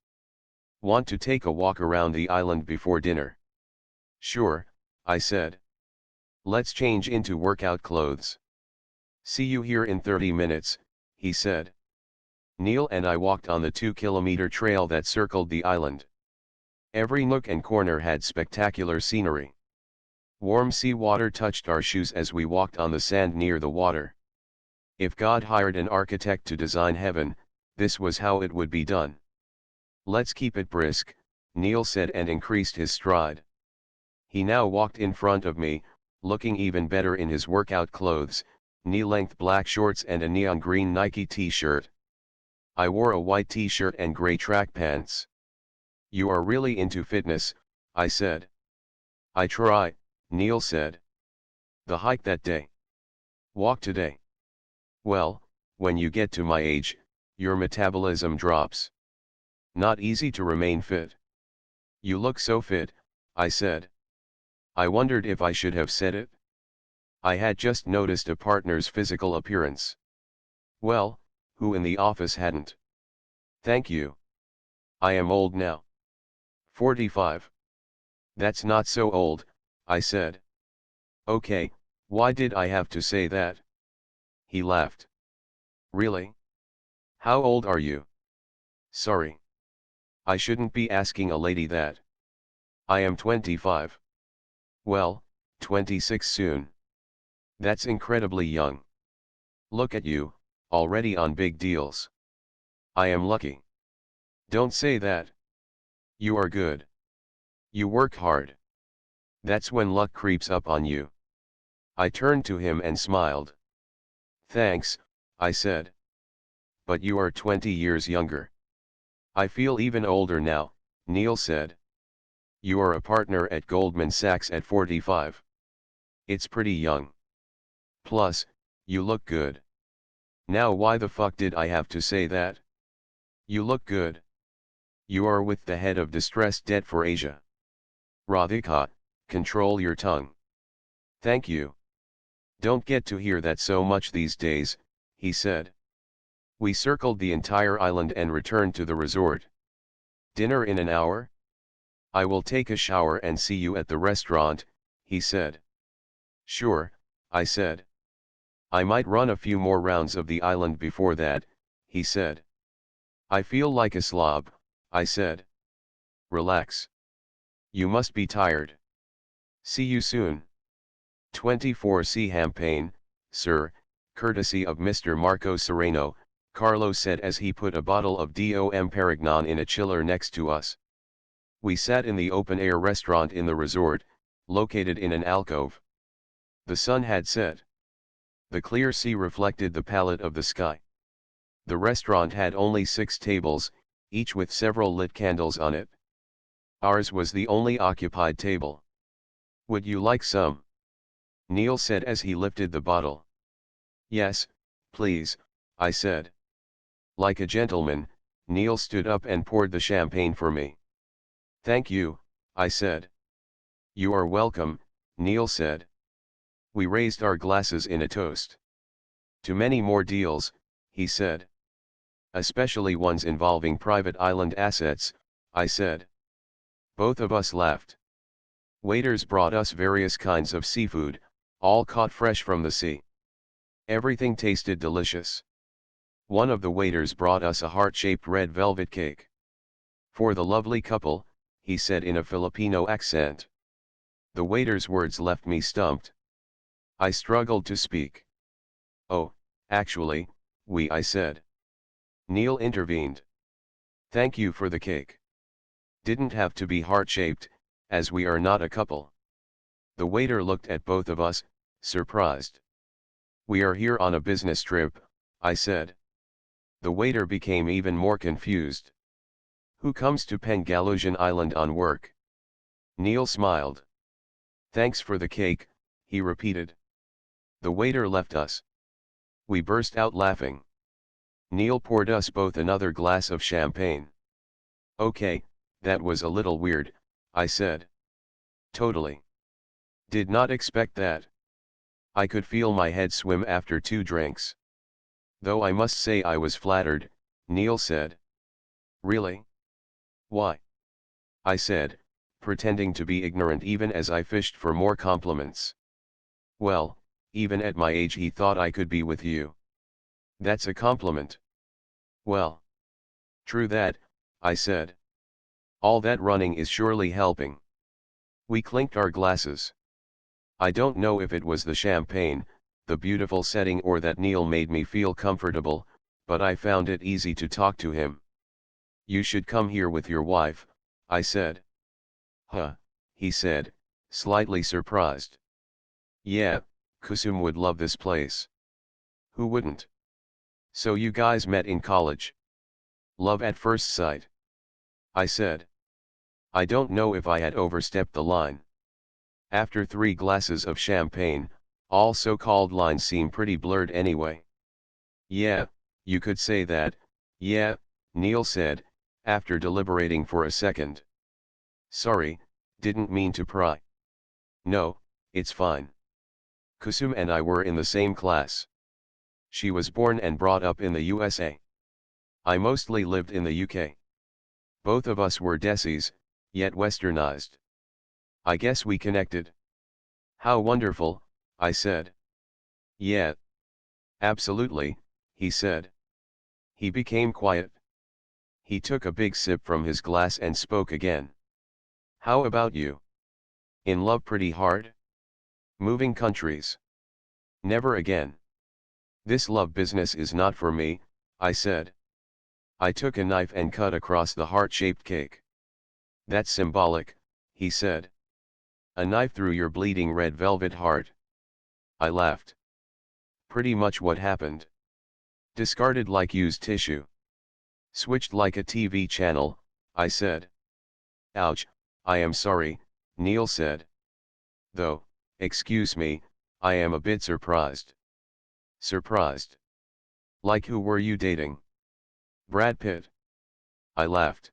S1: "Want to take a walk around the island before dinner?" "Sure," I said. "Let's change into workout clothes." "See you here in 30 minutes, he said. Neil and I walked on the 2-kilometer trail that circled the island. Every nook and corner had spectacular scenery. Warm sea water touched our shoes as we walked on the sand near the water. If God hired an architect to design heaven, this was how it would be done. "Let's keep it brisk," Neil said and increased his stride. He now walked in front of me, looking even better in his workout clothes, knee-length black shorts and a neon green Nike t-shirt. I wore a white t-shirt and gray track pants. "You are really into fitness," I said. "I try," Neil said. "The hike that day. Walk today." "Well, when you get to my age, your metabolism drops. Not easy to remain fit." You look so fit, I said. I wondered if I should have said it. I had just noticed a partner's physical appearance. Well, who in the office hadn't? Thank you. I am old now. 45. That's not so old, I said. Okay, why did I have to say that? He laughed. Really? How old are you? Sorry. I shouldn't be asking a lady that. I am 25. Well, 26 soon. That's incredibly young. Look at you, already on big deals. I am lucky. Don't say that. You are good. You work hard. That's when luck creeps up on you. I turned to him and smiled. Thanks, I said. But you are 20 years younger. I feel even older now, Neil said. You are a partner at Goldman Sachs at 45. It's pretty young. Plus, you look good. Now why the fuck did I have to say that? You look good. You are with the head of distressed debt for Asia. Radhika, control your tongue. Thank you. Don't get to hear that so much these days, he said. We circled the entire island and returned to the resort. Dinner in an hour? I will take a shower and see you at the restaurant, he said. Sure, I said. I might run a few more rounds of the island before that, he said. I feel like a slob, I said. Relax. You must be tired. See you soon. 24C Champagne, sir, courtesy of Mr. Marco Sereno, Carlo said as he put a bottle of Dom Perignon in a chiller next to us. We sat in the open-air restaurant in the resort, located in an alcove. The sun had set. The clear sea reflected the palette of the sky. The restaurant had only 6 tables, each with several lit candles on it. Ours was the only occupied table. Would you like some? Neil said as he lifted the bottle. Yes, please, I said. Like a gentleman, Neil stood up and poured the champagne for me. Thank you, I said. You are welcome, Neil said. We raised our glasses in a toast. To many more deals, he said. Especially ones involving private island assets, I said. Both of us laughed. Waiters brought us various kinds of seafood, all caught fresh from the sea. Everything tasted delicious. One of the waiters brought us a heart-shaped red velvet cake. For the lovely couple, he said in a Filipino accent. The waiter's words left me stumped. I struggled to speak. Oh, actually, I said. Neil intervened. Thank you for the cake. Didn't have to be heart-shaped, as we are not a couple. The waiter looked at both of us, surprised. We are here on a business trip, I said. The waiter became even more confused. Who comes to Pengalusian Island on work? Neil smiled. Thanks for the cake, he repeated. The waiter left us. We burst out laughing. Neil poured us both another glass of champagne. Okay, that was a little weird, I said. Totally. Did not expect that. I could feel my head swim after 2 drinks. Though I must say I was flattered, Neil said. Really? Why? I said, pretending to be ignorant even as I fished for more compliments. Well, even at my age he thought I could be with you. That's a compliment. Well. True that, I said. All that running is surely helping. We clinked our glasses. I don't know if it was the champagne, the beautiful setting or that Neil made me feel comfortable, but I found it easy to talk to him. You should come here with your wife, I said. Huh, he said, slightly surprised. Yeah, Kusum would love this place. Who wouldn't? So you guys met in college? Love at first sight? I said. I don't know if I had overstepped the line. After 3 glasses of champagne, all so-called lines seem pretty blurred anyway. Yeah, you could say that, yeah, Neil said, after deliberating for a second. Sorry, didn't mean to pry. No, it's fine. Kusum and I were in the same class. She was born and brought up in the USA. I mostly lived in the UK. Both of us were Desis, yet westernized. I guess we connected. How wonderful, I said. Yeah. Absolutely, he said. He became quiet. He took a big sip from his glass and spoke again. How about you? In love pretty hard? Moving countries? Never again. This love business is not for me, I said. I took a knife and cut across the heart-shaped cake. That's symbolic, he said. A knife through your bleeding red velvet heart. I laughed. Pretty much what happened. Discarded like used tissue. Switched like a TV channel, I said. Ouch, I am sorry, Neil said. Though, excuse me, I am a bit surprised. Surprised? Like who were you dating? Brad Pitt. I laughed.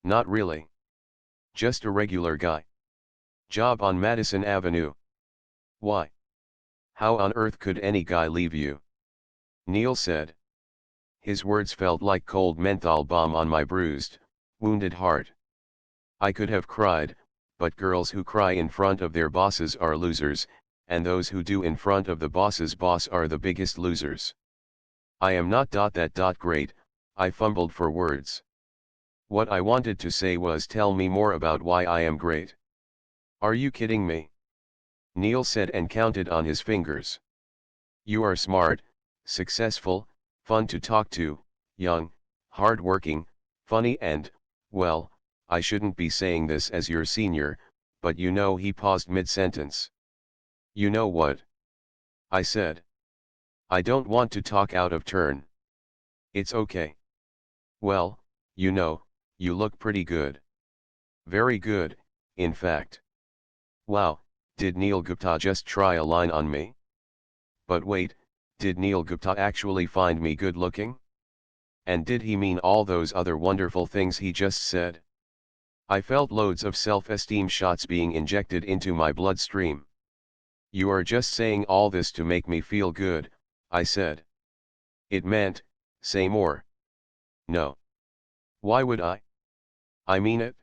S1: Not really. Just a regular guy. Job on Madison Avenue. Why? How on earth could any guy leave you? Neil said. His words felt like cold menthol balm on my bruised, wounded heart. I could have cried, but girls who cry in front of their bosses are losers, and those who do in front of the boss's boss are the biggest losers. I am not that great, I fumbled for words. What I wanted to say was tell me more about why I am great. Are you kidding me? Neil said and counted on his fingers. You are smart, successful, fun to talk to, young, hard-working, funny and, well, I shouldn't be saying this as your senior, but you know. He paused mid-sentence. You know what? I said. I don't want to talk out of turn. It's okay. Well, you know, you look pretty good. Very good, in fact. Wow, did Neil Gupta just try a line on me? But wait, did Neil Gupta actually find me good looking? And did he mean all those other wonderful things he just said? I felt loads of self-esteem shots being injected into my bloodstream. You are just saying all this to make me feel good, I said. It meant, say more. No. Why would I? I mean it.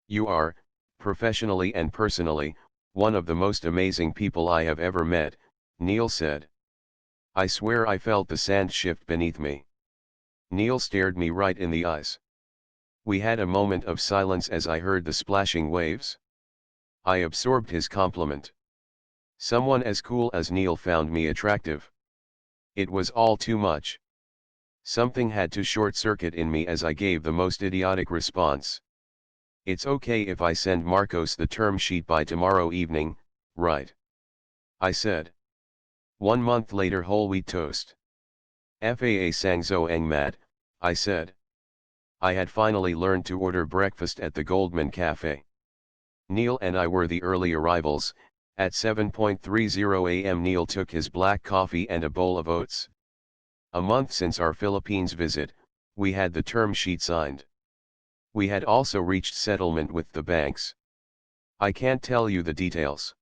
S1: You are, professionally and personally, one of the most amazing people I have ever met, Neil said. I swear I felt the sand shift beneath me. Neil stared me right in the eyes. We had a moment of silence as I heard the splashing waves. I absorbed his compliment. Someone as cool as Neil found me attractive. It was all too much. Something had to short-circuit in me as I gave the most idiotic response. It's okay if I send Marcos the term sheet by tomorrow evening, right? I said. 1 month later, whole wheat toast. Faa sang zo eng mat, I said. I had finally learned to order breakfast at the Goldman Cafe. Neil and I were the early arrivals. At 7:30 a.m. Neil took his black coffee and a bowl of oats. A month since our Philippines visit, we had the term sheet signed. We had also reached settlement with the banks. I can't tell you the details.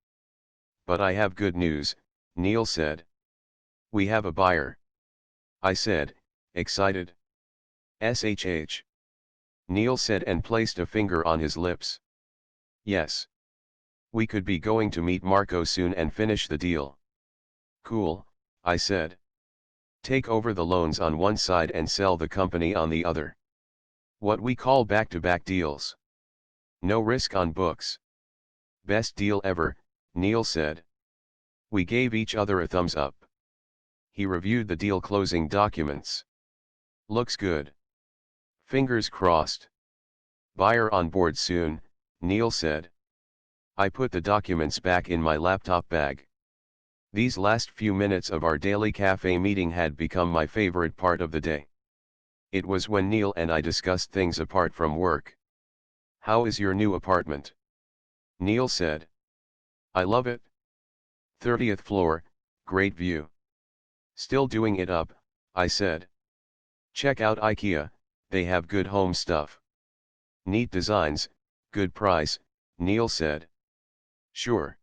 S1: But I have good news, Neil said. We have a buyer. I said, excited. SHH. Neil said and placed a finger on his lips. Yes. We could be going to meet Marco soon and finish the deal. Cool, I said. Take over the loans on one side and sell the company on the other. What we call back-to-back deals. No risk on books. Best deal ever, Neil said. We gave each other a thumbs up. He reviewed the deal closing documents. Looks good. Fingers crossed. Buyer on board soon, Neil said. I put the documents back in my laptop bag. These last few minutes of our daily cafe meeting had become my favorite part of the day. It was when Neil and I discussed things apart from work. How is your new apartment? Neil said. I love it. 30th floor, great view. Still doing it up, I said. Check out IKEA, they have good home stuff. Neat designs, Good price, Neil said. Sure.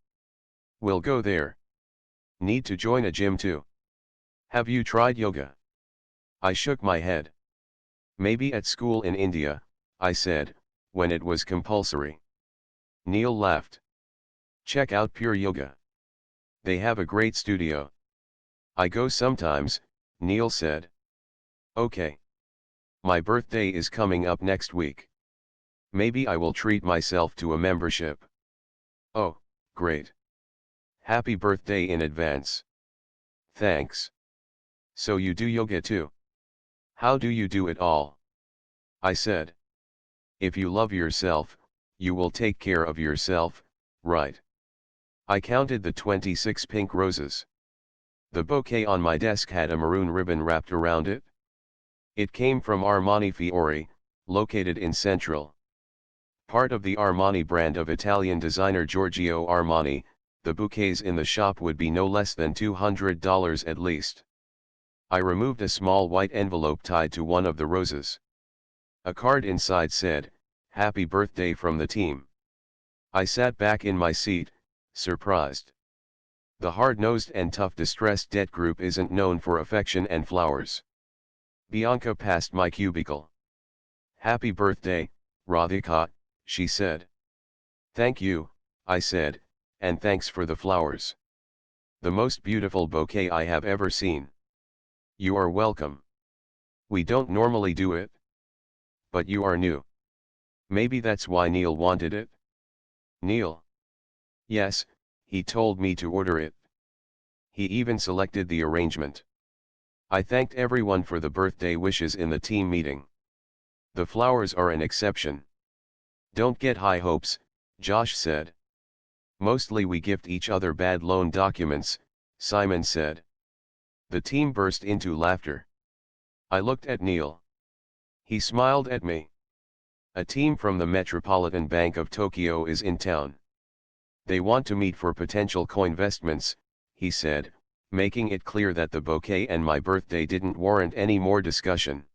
S1: We'll go there. Need to join a gym too. Have you tried yoga? I shook my head. Maybe at school in India, I said, when it was compulsory. Neil laughed. Check out Pure Yoga. They have a great studio. I go sometimes, Neil said. Okay. My birthday is coming up next week. Maybe I will treat myself to a membership. Oh, great. Happy birthday in advance. Thanks. So you do yoga too? How do you do it all? I said. If you love yourself, you will take care of yourself, right? I counted the 26 pink roses. The bouquet on my desk had a maroon ribbon wrapped around it. It came from Armani Fiore, located in Central. Part of the Armani brand of Italian designer Giorgio Armani, the bouquets in the shop would be no less than $200 at least. I removed a small white envelope tied to one of the roses. A card inside said, "Happy birthday from the team." I sat back in my seat, surprised. The hard-nosed and tough distressed debt group isn't known for affection and flowers. Bianca passed my cubicle. "Happy birthday, Radhika," she said. "Thank you," I said, "and thanks for the flowers. The most beautiful bouquet I have ever seen." "You are welcome. We don't normally do it. But you are new. Maybe that's why Neil wanted it." "Neil?" "Yes, he told me to order it. He even selected the arrangement." I thanked everyone for the birthday wishes in the team meeting. "The flowers are an exception." "Don't get high hopes," Josh said. "Mostly we gift each other bad loan documents," Simon said. The team burst into laughter. I looked at Neil. He smiled at me. "A team from the Metropolitan Bank of Tokyo is in town. They want to meet for potential co-investments," he said, making it clear that the bouquet and my birthday didn't warrant any more discussion.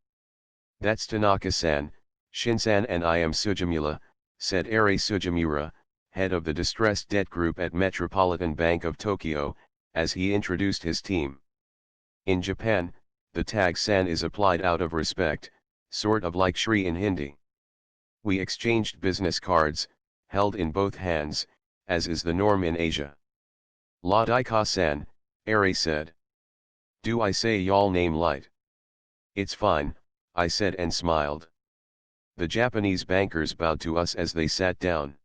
S1: "That's Tanaka-san, Shin-san, and I am Sujimura," said Eri Sujimura, head of the distressed debt group at Metropolitan Bank of Tokyo, as he introduced his team. In Japan, the tag "san" is applied out of respect, sort of like Shri in Hindi. We exchanged business cards, held in both hands, as is the norm in Asia. "Radhika-san," Eri said. "Do I say y'all name light?" "It's fine," I said and smiled. The Japanese bankers bowed to us as they sat down.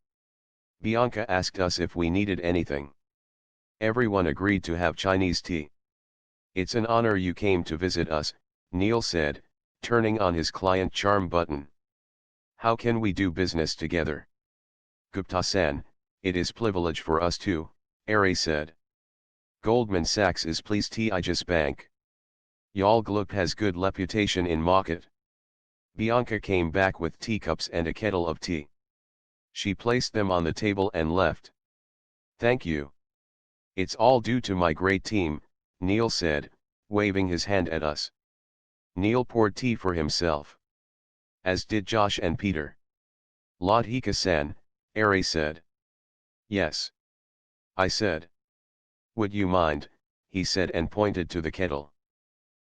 S1: Bianca asked us if we needed anything. Everyone agreed to have Chinese tea. "It's an honor you came to visit us," Neil said, turning on his client charm button. "How can we do business together?" "Gupta-san, it is privilege for us too," Eri said. "Goldman Sachs is pleased Tejas Bank. Y'all group has good reputation in market." Bianca came back with teacups and a kettle of tea. She placed them on the table and left. "Thank you. It's all due to my great team," Neil said, waving his hand at us. Neil poured tea for himself. As did Josh and Peter. "Radhika-san," Eri said. "Yes." I said. "Would you mind," he said and pointed to the kettle.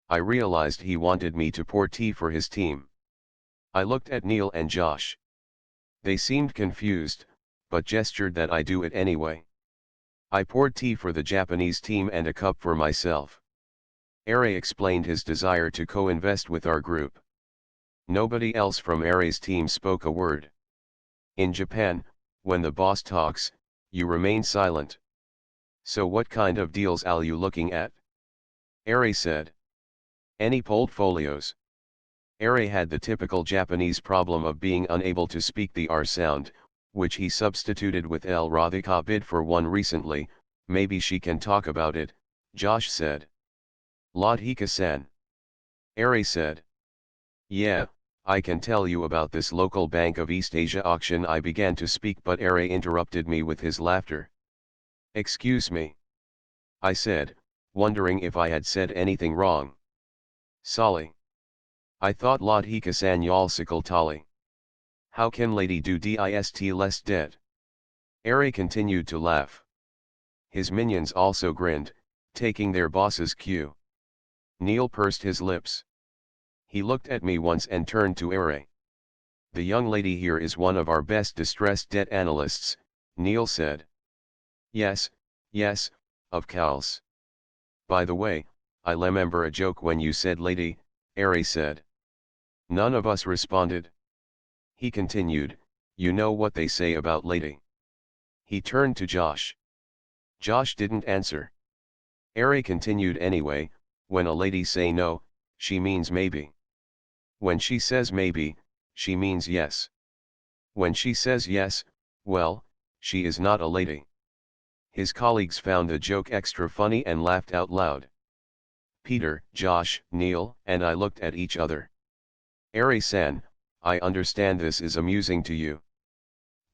S1: I realized he wanted me to pour tea for his team. I looked at Neil and Josh. They seemed confused, but gestured that I do it anyway. I poured tea for the Japanese team and a cup for myself. Eri explained his desire to co-invest with our group. Nobody else from Eri's team spoke a word. In Japan, when the boss talks, you remain silent. "So what kind of deals are you looking at?" Eri said. "Any portfolios?" Eri had the typical Japanese problem of being unable to speak the R sound, which he substituted with L. Radhika bid for one recently. "Maybe she can talk about it," Josh said. "Radhika-san." Eri said. "Yeah, I can tell you about this local Bank of East Asia auction." I began to speak, but Eri interrupted me with his laughter. "Excuse me," I said, wondering if I had said anything wrong. "Sorry. I thought Radhika-san y'all sickle tali." How can lady do dist less debt? Ari continued to laugh. His minions also grinned, taking their boss's cue. Neil pursed his lips. He looked at me once and turned to Ari. The young lady here is one of our best distressed debt analysts, Neil said. Yes, yes, of course. By the way, I remember a joke when you said lady, Ari said. None of us responded. He continued, you know what they say about lady. He turned to Josh. Josh didn't answer. Ari continued anyway, when a lady say no, she means maybe. When she says maybe, she means yes. When she says yes, well, she is not a lady. His colleagues found the joke extra funny and laughed out loud. Peter, Josh, Neil, and I looked at each other. Ari-san, I understand this is amusing to you.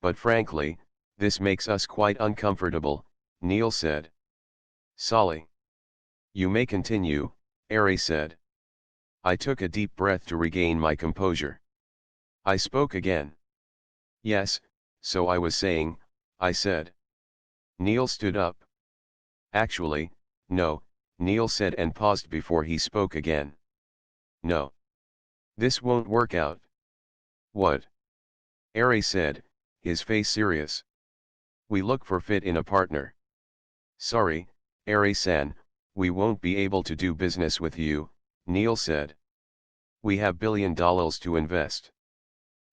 S1: But frankly, this makes us quite uncomfortable, Neil said. Solly. You may continue, Ari said. I took a deep breath to regain my composure. I spoke again. Yes, so I was saying, I said. Neil stood up. Actually, no, Neil said and paused before he spoke again. No. This won't work out. What? Ari said, his face serious. We look for fit in a partner. Sorry, Ari-san, we won't be able to do business with you, Neil said. We have $1 billion to invest.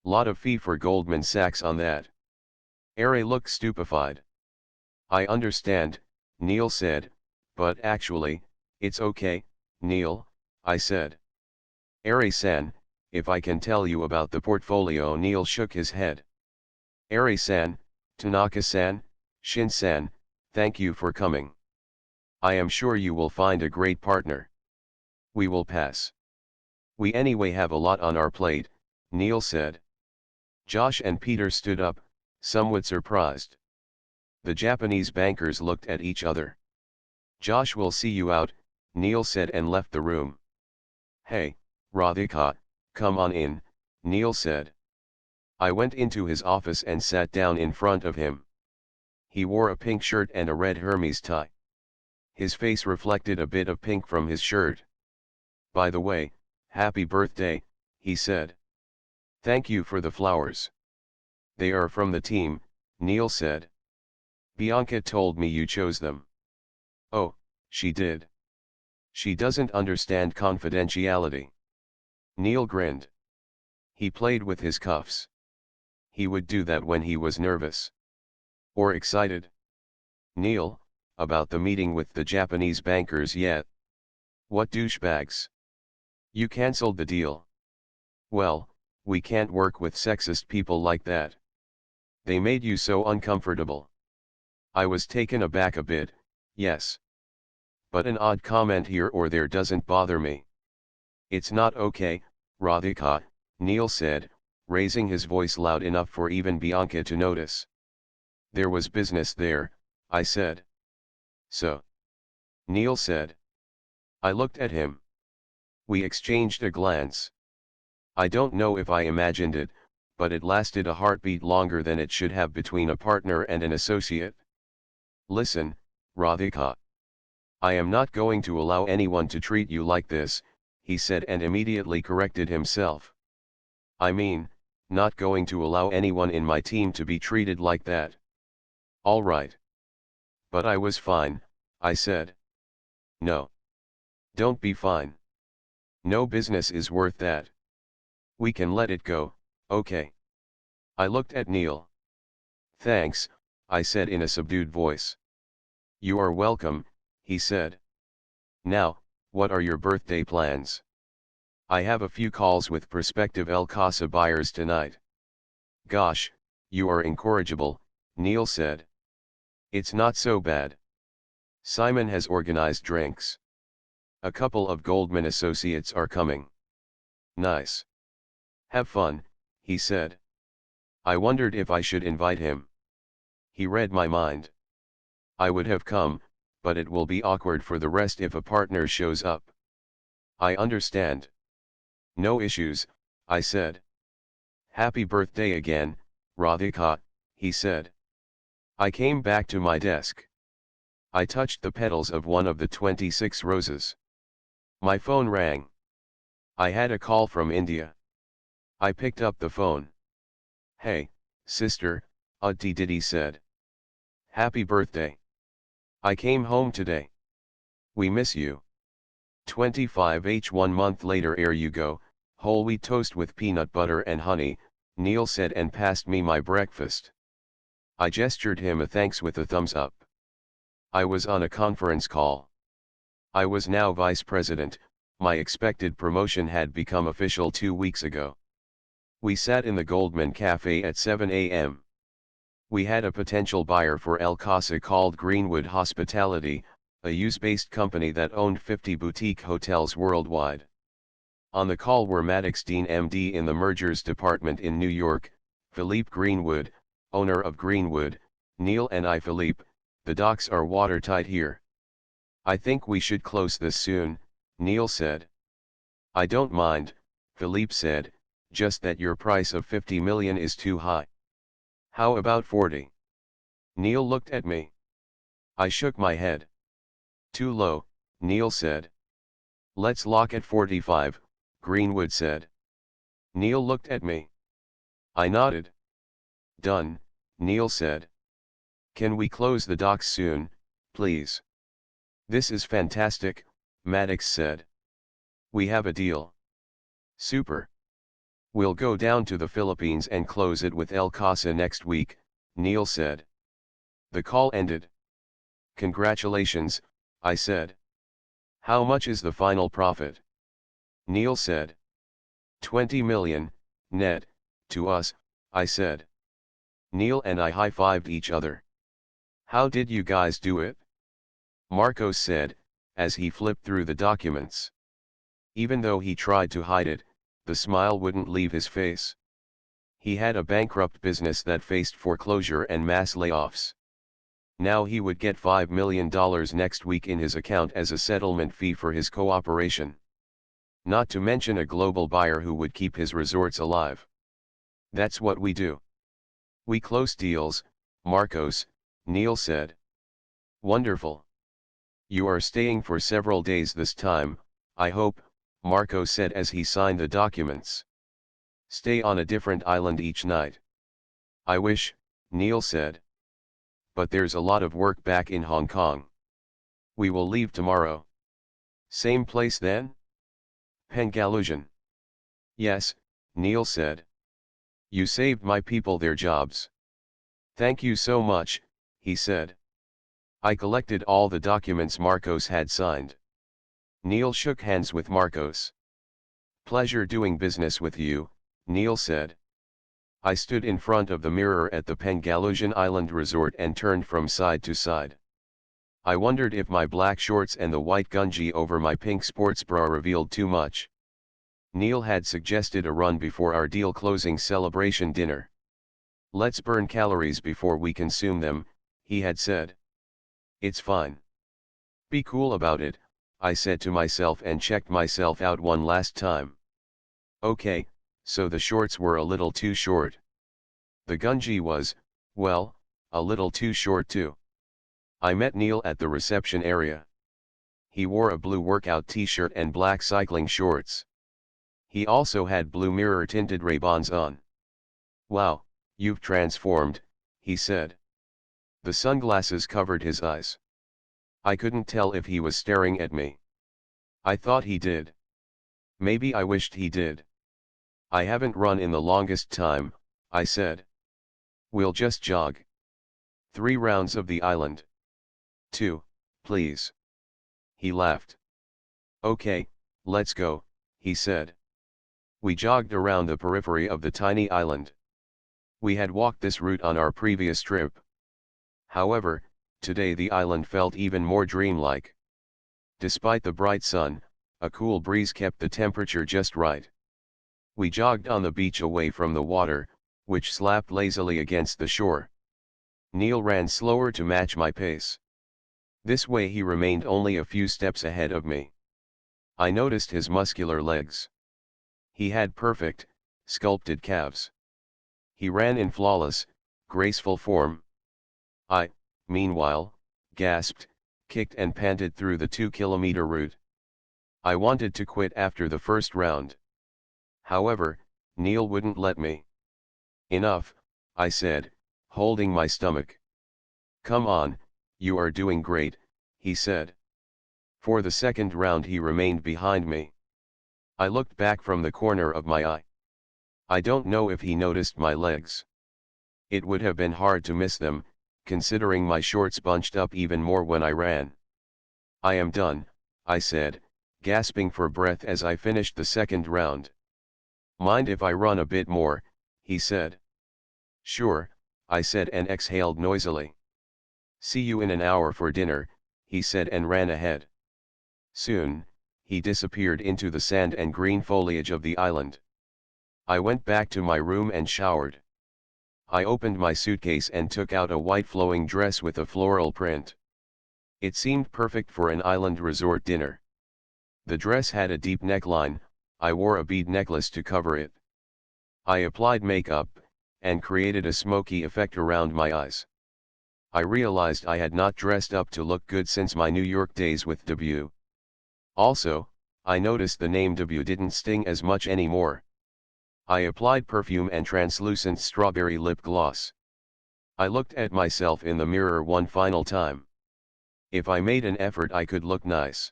S1: Lot of fee for Goldman Sachs on that. Ari looked stupefied. I understand, Neil said, but actually, it's okay, Neil, I said. Ari-san, if I can tell you about the portfolio. Neil shook his head. Ari-san, Tanaka-san, Shin-san, thank you for coming. I am sure you will find a great partner. We will pass. We anyway have a lot on our plate, Neil said. Josh and Peter stood up, somewhat surprised. The Japanese bankers looked at each other. Josh will see you out, Neil said and left the room. Hey, Radhika, come on in, Neil said. I went into his office and sat down in front of him. He wore a pink shirt and a red Hermes tie. His face reflected a bit of pink from his shirt. By the way, happy birthday, he said. Thank you for the flowers. They are from the team, Neil said. Bianca told me you chose them. Oh, she did. She doesn't understand confidentiality. Neil grinned. He played with his cuffs. He would do that when he was nervous. Or excited. Neil, about the meeting with the Japanese bankers yet? What douchebags. You cancelled the deal. Well, we can't work with sexist people like that. They made you so uncomfortable. I was taken aback a bit, yes. But an odd comment here or there doesn't bother me. It's not okay, Radhika, Neil said, raising his voice loud enough for even Bianca to notice. There was business there, I said. So? Neil said. I looked at him. We exchanged a glance. I don't know if I imagined it, but it lasted a heartbeat longer than it should have between a partner and an associate. Listen, Radhika. I am not going to allow anyone to treat you like this, he said and immediately corrected himself. I mean, not going to allow anyone in my team to be treated like that. All right. But I was fine, I said. No. Don't be fine. No business is worth that. We can let it go, okay. I looked at Neil. Thanks, I said in a subdued voice. You are welcome, he said. Now, what are your birthday plans? I have a few calls with prospective El Casa buyers tonight. Gosh, you are incorrigible, Neil said. It's not so bad. Simon has organized drinks. A couple of Goldman associates are coming. Nice. Have fun, he said. I wondered if I should invite him. He read my mind. I would have come, but it will be awkward for the rest if a partner shows up. I understand. No issues, I said. Happy birthday again, Radhika, he said. I came back to my desk. I touched the petals of one of the 26 roses. My phone rang. I had a call from India. I picked up the phone. Hey, sister, Auntie Diddy said. Happy birthday. I came home today. We miss you. 25h 1 month later, here you go, whole wheat toast with peanut butter and honey, Neil said and passed me my breakfast. I gestured him a thanks with a thumbs up. I was on a conference call. I was now vice president, my expected promotion had become official 2 weeks ago. We sat in the Goldman Cafe at 7 a.m. We had a potential buyer for El Casa called Greenwood Hospitality, a US-based company that owned 50 boutique hotels worldwide. On the call were Maddox Dean MD in the mergers department in New York, Philippe Greenwood, owner of Greenwood, Neil and I. Philippe, the docks are watertight here. I think we should close this soon, Neil said. I don't mind, Philippe said, just that your price of 50 million is too high. How about 40? Neil looked at me. I shook my head. Too low, Neil said. Let's lock at 45, Greenwood said. Neil looked at me. I nodded. Done, Neil said. Can we close the docks soon, please? This is fantastic, Maddox said. We have a deal. Super. We'll go down to the Philippines and close it with El Casa next week, Neil said. The call ended. Congratulations, I said. How much is the final profit? Neil said. 20 million, net, to us, I said. Neil and I high-fived each other. How did you guys do it? Marcos said, as he flipped through the documents. Even though he tried to hide it, the smile wouldn't leave his face. He had a bankrupt business that faced foreclosure and mass layoffs. Now he would get $5 million next week in his account as a settlement fee for his cooperation. Not to mention a global buyer who would keep his resorts alive. That's what we do. We close deals, Marcos, Neil said. Wonderful. You are staying for several days this time, I hope, Marcos said as he signed the documents. Stay on a different island each night. I wish, Neil said. But there's a lot of work back in Hong Kong. We will leave tomorrow. Same place then? Pengalusion. Yes, Neil said. You saved my people their jobs. Thank you so much, he said. I collected all the documents Marcos had signed. Neil shook hands with Marcos. Pleasure doing business with you, Neil said. I stood in front of the mirror at the Pengalusion Island Resort and turned from side to side. I wondered if my black shorts and the white gunji over my pink sports bra revealed too much. Neil had suggested a run before our deal closing celebration dinner. Let's burn calories before we consume them, he had said. It's fine. Be cool about it, I said to myself and checked myself out one last time. Okay, so the shorts were a little too short. The gunji was, well, a little too short too. I met Neil at the reception area. He wore a blue workout t-shirt and black cycling shorts. He also had blue mirror-tinted Ray-Bans on. Wow, you've transformed, he said. The sunglasses covered his eyes. I couldn't tell if he was staring at me. I thought he did. Maybe I wished he did. I haven't run in the longest time, I said. We'll just jog. 3 rounds of the island. 2, please. He laughed. Okay, let's go, he said. We jogged around the periphery of the tiny island. We had walked this route on our previous trip. However, today the island felt even more dreamlike. Despite the bright sun, a cool breeze kept the temperature just right. We jogged on the beach away from the water, which slapped lazily against the shore. Neil ran slower to match my pace. This way he remained only a few steps ahead of me. I noticed his muscular legs. He had perfect, sculpted calves. He ran in flawless, graceful form. I, meanwhile, gasped, kicked and panted through the 2-kilometer route. I wanted to quit after the first round. However, Neil wouldn't let me. Enough, I said, holding my stomach. Come on, you are doing great, he said. For the second round he remained behind me. I looked back from the corner of my eye. I don't know if he noticed my legs. It would have been hard to miss them, considering my shorts bunched up even more when I ran. I am done, I said, gasping for breath as I finished the second round. Mind if I run a bit more, he said. Sure, I said and exhaled noisily. See you in an hour for dinner, he said and ran ahead. Soon, he disappeared into the sand and green foliage of the island. I went back to my room and showered. I opened my suitcase and took out a white flowing dress with a floral print. It seemed perfect for an island resort dinner. The dress had a deep neckline. I wore a bead necklace to cover it. I applied makeup, and created a smoky effect around my eyes. I realized I had not dressed up to look good since my New York days with Debut. Also, I noticed the name Debut didn't sting as much anymore. I applied perfume and translucent strawberry lip gloss. I looked at myself in the mirror one final time. If I made an effort I could look nice.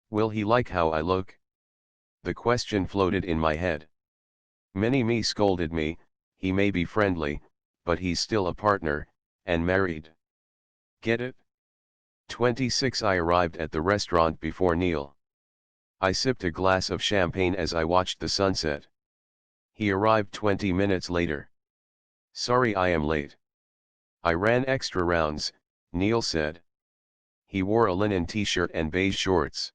S1: Will he like how I look? The question floated in my head. Me scolded me, he may be friendly, but he's still a partner, and married. Get it? 26 I arrived at the restaurant before Neil. I sipped a glass of champagne as I watched the sunset. He arrived 20 minutes later. Sorry I am late. I ran extra rounds, Neil said. He wore a linen t-shirt and beige shorts.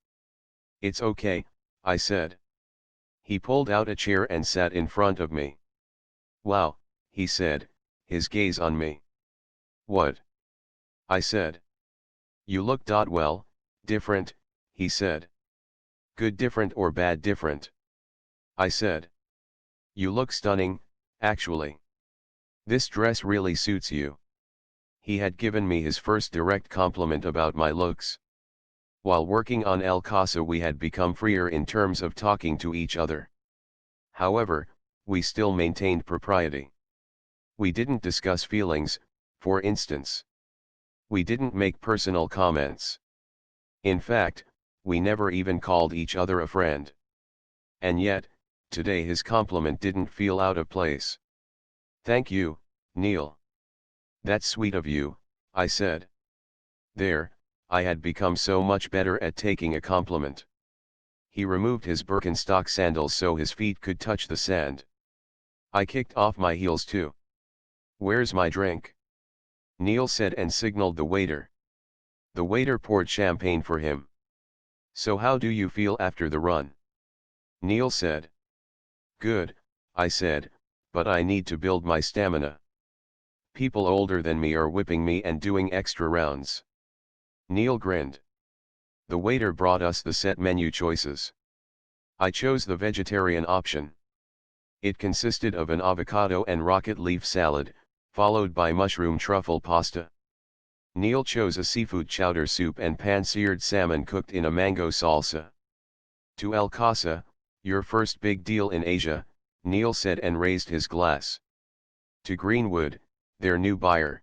S1: It's okay, I said. He pulled out a chair and sat in front of me. Wow, he said, his gaze on me. What? I said. You look well, different, he said. Good different or bad different? I said. You look stunning, actually. This dress really suits you. He had given me his first direct compliment about my looks. While working on El Casa we had become freer in terms of talking to each other. However, we still maintained propriety. We didn't discuss feelings, for instance. We didn't make personal comments. In fact, we never even called each other a friend. And yet, today his compliment didn't feel out of place. Thank you, Neil. That's sweet of you, I said. There, I had become so much better at taking a compliment. He removed his Birkenstock sandals so his feet could touch the sand. I kicked off my heels too. Where's my drink? Neil said and signaled the waiter. The waiter poured champagne for him. So how do you feel after the run? Neil said. Good, I said, but I need to build my stamina. People older than me are whipping me and doing extra rounds. Neil grinned. The waiter brought us the set menu choices. I chose the vegetarian option. It consisted of an avocado and rocket leaf salad, followed by mushroom truffle pasta. Neil chose a seafood chowder soup and pan-seared salmon cooked in a mango salsa. To El Casa, your first big deal in Asia, Neil said and raised his glass. To Greenwood, their new buyer.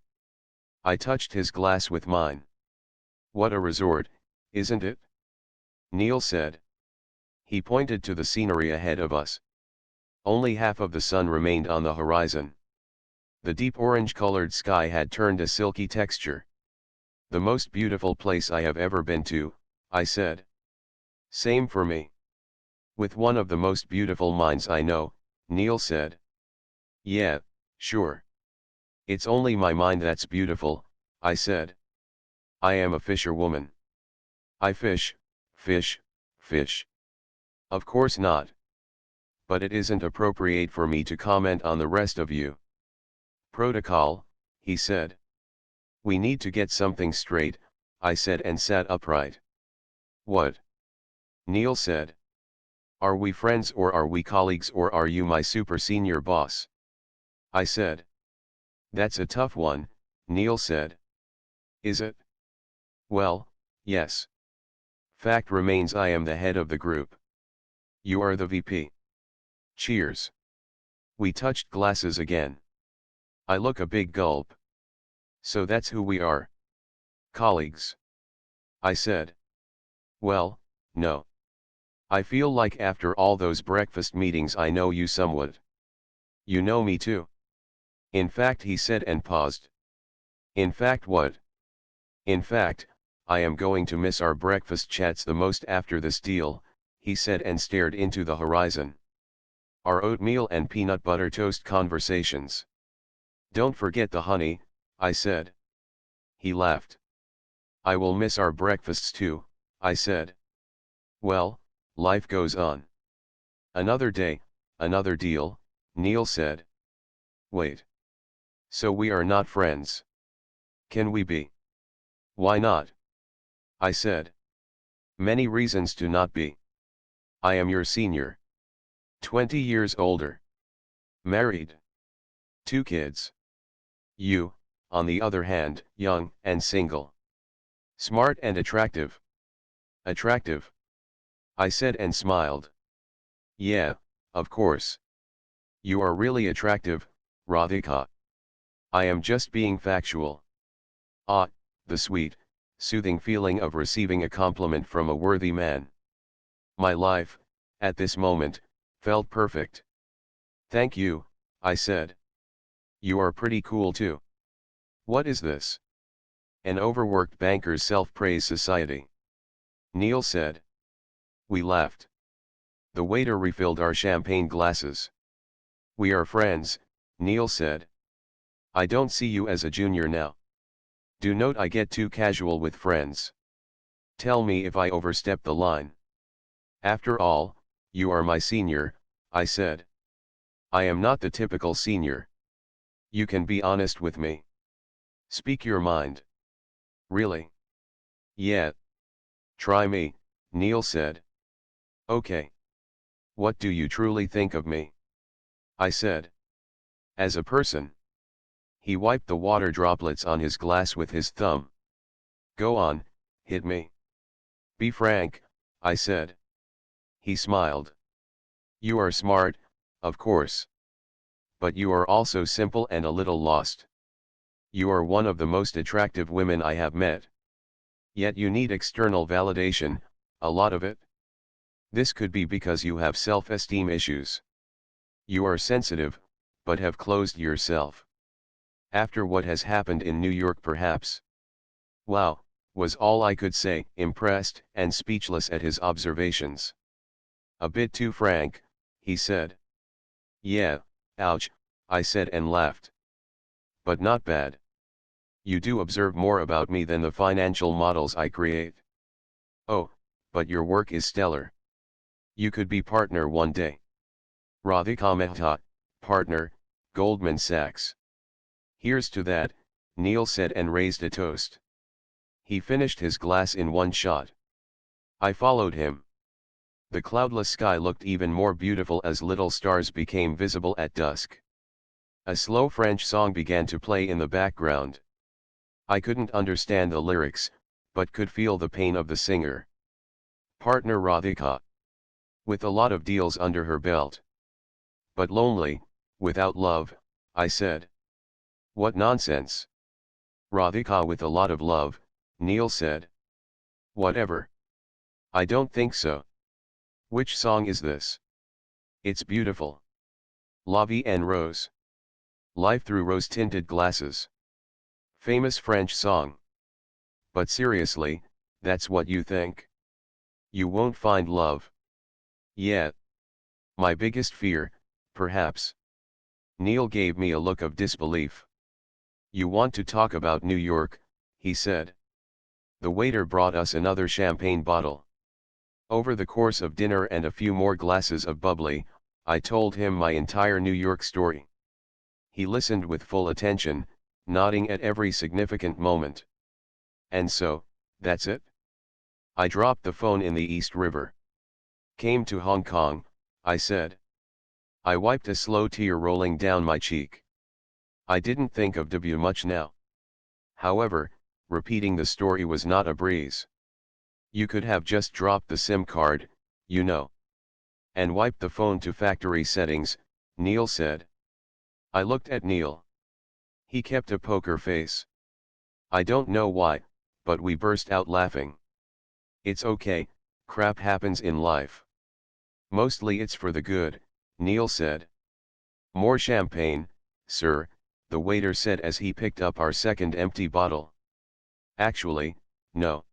S1: I touched his glass with mine. What a resort, isn't it? Neil said. He pointed to the scenery ahead of us. Only half of the sun remained on the horizon. The deep orange-colored sky had turned a silky texture. The most beautiful place I have ever been to, I said. Same for me. With one of the most beautiful minds I know, Neil said. Yeah, sure. It's only my mind that's beautiful, I said. I am a fisherwoman. I fish, fish, fish. Of course not. But it isn't appropriate for me to comment on the rest of you. Protocol, he said. We need to get something straight, I said and sat upright. What? Neil said. Are we friends or are we colleagues or are you my super senior boss? I said. That's a tough one, Neil said. Is it? Well, yes. Fact remains I am the head of the group. You are the VP. Cheers. We touched glasses again. I look a big gulp. So that's who we are. Colleagues. I said. Well, no. I feel like after all those breakfast meetings I know you somewhat. You know me too. In fact, he said and paused. In fact what? In fact, I am going to miss our breakfast chats the most after this deal, he said and stared into the horizon. Our oatmeal and peanut butter toast conversations. Don't forget the honey, I said. He laughed. I will miss our breakfasts too, I said. Well, life goes on. Another day, another deal, Neil said. Wait. So we are not friends. Can we be? Why not? I said. Many reasons to not be. I am your senior. 20 years older. Married. 2 kids. You, on the other hand, young and single. Smart and attractive. Attractive. I said and smiled. Yeah, of course. You are really attractive, Radhika. I am just being factual. Ah, the sweet, soothing feeling of receiving a compliment from a worthy man. My life, at this moment, felt perfect. Thank you, I said. You are pretty cool too. What is this? An overworked banker's self-praise society. Neil said. We laughed. The waiter refilled our champagne glasses. We are friends, Neil said. I don't see you as a junior now. Do note I get too casual with friends. Tell me if I overstep the line. After all, you are my senior, I said. I am not the typical senior. You can be honest with me. Speak your mind. Really? Yeah. Try me, Neil said. Okay. What do you truly think of me? I said. As a person. He wiped the water droplets on his glass with his thumb. Go on, hit me. Be frank, I said. He smiled. You are smart, of course. But you are also simple and a little lost. You are one of the most attractive women I have met. Yet you need external validation, a lot of it. This could be because you have self-esteem issues. You are sensitive, but have closed yourself. After what has happened in New York perhaps. Wow, was all I could say, impressed and speechless at his observations. A bit too frank, he said. Yeah, ouch, I said and laughed. But not bad. You do observe more about me than the financial models I create. Oh, but your work is stellar. You could be partner one day. Radhika Mehta, partner, Goldman Sachs. Here's to that, Neil said and raised a toast. He finished his glass in one shot. I followed him. The cloudless sky looked even more beautiful as little stars became visible at dusk. A slow French song began to play in the background. I couldn't understand the lyrics, but could feel the pain of the singer. Partner Radhika. With a lot of deals under her belt. But lonely, without love, I said. What nonsense. Radhika with a lot of love, Neil said. Whatever. I don't think so. Which song is this? It's beautiful. La Vie en Rose. Life through rose-tinted glasses. Famous French song. But seriously, that's what you think? You won't find love. Yeah. My biggest fear, perhaps. Neil gave me a look of disbelief. You want to talk about New York, he said. The waiter brought us another champagne bottle. Over the course of dinner and a few more glasses of bubbly, I told him my entire New York story. He listened with full attention, nodding at every significant moment. And so, that's it? I dropped the phone in the East River. Came to Hong Kong, I said. I wiped a slow tear rolling down my cheek. I didn't think of W much now. However, repeating the story was not a breeze. You could have just dropped the SIM card, you know. And wiped the phone to factory settings, Neil said. I looked at Neil. He kept a poker face. I don't know why, but we burst out laughing. It's okay, crap happens in life. Mostly it's for the good, Neil said. More champagne, sir, the waiter said as he picked up our second empty bottle. Actually, no.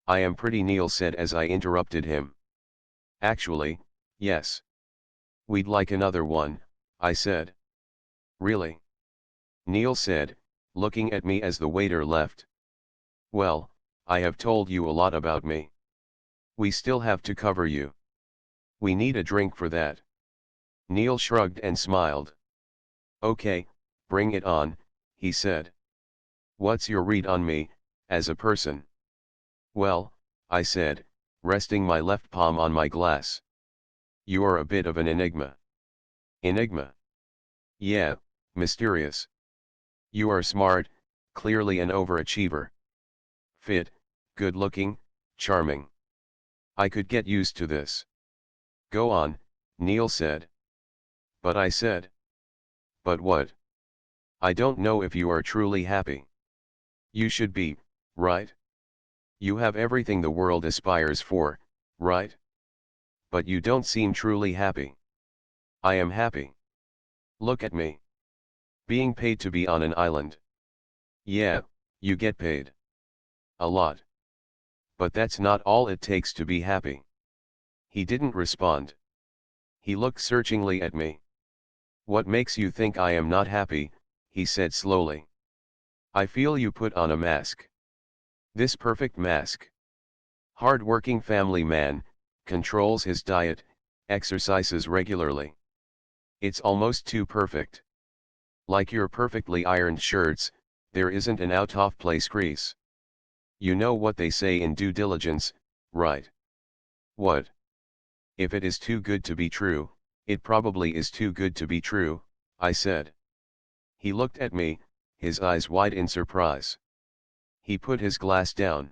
S1: I am pretty, Neil said as I interrupted him. Actually, yes. We'd like another one, I said. Really? Neil said, looking at me as the waiter left. Well, I have told you a lot about me. We still have to cover you. We need a drink for that. Neil shrugged and smiled. Okay, bring it on, he said. What's your read on me, as a person? Well, I said, resting my left palm on my glass. You are a bit of an enigma. Enigma? Yeah, mysterious. You are smart, clearly an overachiever. Fit, good-looking, charming. I could get used to this. Go on, Neil said. But I said. But what? I don't know if you are truly happy. You should be, right? You have everything the world aspires for, right? But you don't seem truly happy. I am happy. Look at me. Being paid to be on an island. Yeah, you get paid. A lot. But that's not all it takes to be happy. He didn't respond. He looked searchingly at me. What makes you think I am not happy, he said slowly. I feel you put on a mask. This perfect mask. Hard-working family man, controls his diet, exercises regularly. It's almost too perfect. Like your perfectly ironed shirts, there isn't an out-of-place crease. You know what they say in due diligence, right? What? If it is too good to be true, it probably is too good to be true, I said. He looked at me, his eyes wide in surprise. He put his glass down.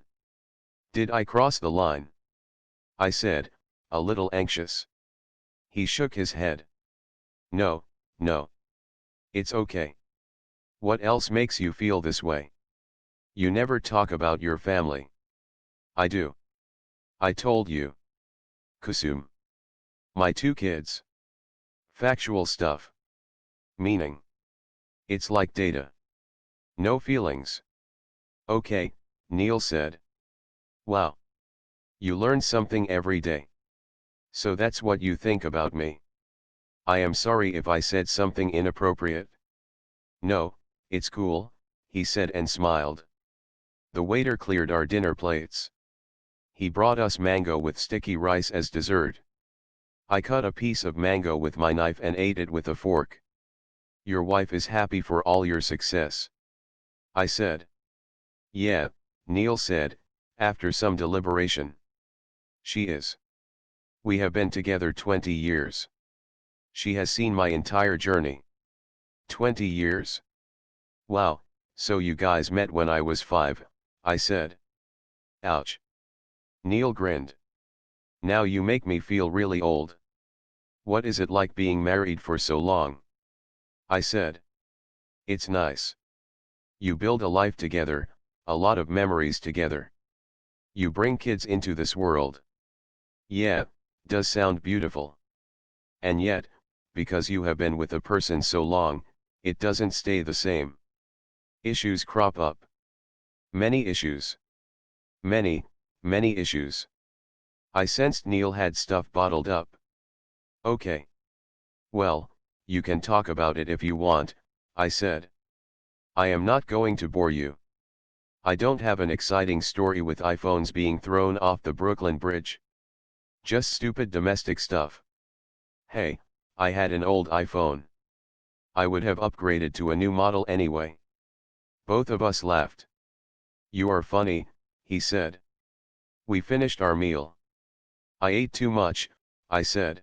S1: Did I cross the line? I said, a little anxious. He shook his head. No, no. It's okay. What else makes you feel this way? You never talk about your family. I do. I told you. Kusum. My 2 kids. Factual stuff. Meaning. It's like data. No feelings. Okay, Neil said. Wow. You learn something every day. So that's what you think about me. I am sorry if I said something inappropriate. No, it's cool, he said and smiled. The waiter cleared our dinner plates. He brought us mango with sticky rice as dessert. I cut a piece of mango with my knife and ate it with a fork. Your wife is happy for all your success. I said. Yeah, Neil said, after some deliberation. She is. We have been together 20 years. She has seen my entire journey. 20 years? Wow, so you guys met when I was 5, I said. Ouch. Neil grinned. Now you make me feel really old. What is it like being married for so long? I said. It's nice. You build a life together, a lot of memories together. You bring kids into this world. Yeah, does sound beautiful. And yet, because you have been with a person so long, it doesn't stay the same. Issues crop up. Many issues. Many, many issues. I sensed Neil had stuff bottled up. Okay. Well, you can talk about it if you want, I said. I am not going to bore you. I don't have an exciting story with iPhones being thrown off the Brooklyn Bridge. Just stupid domestic stuff. Hey, I had an old iPhone. I would have upgraded to a new model anyway. Both of us laughed. You are funny, he said. We finished our meal. I ate too much, I said.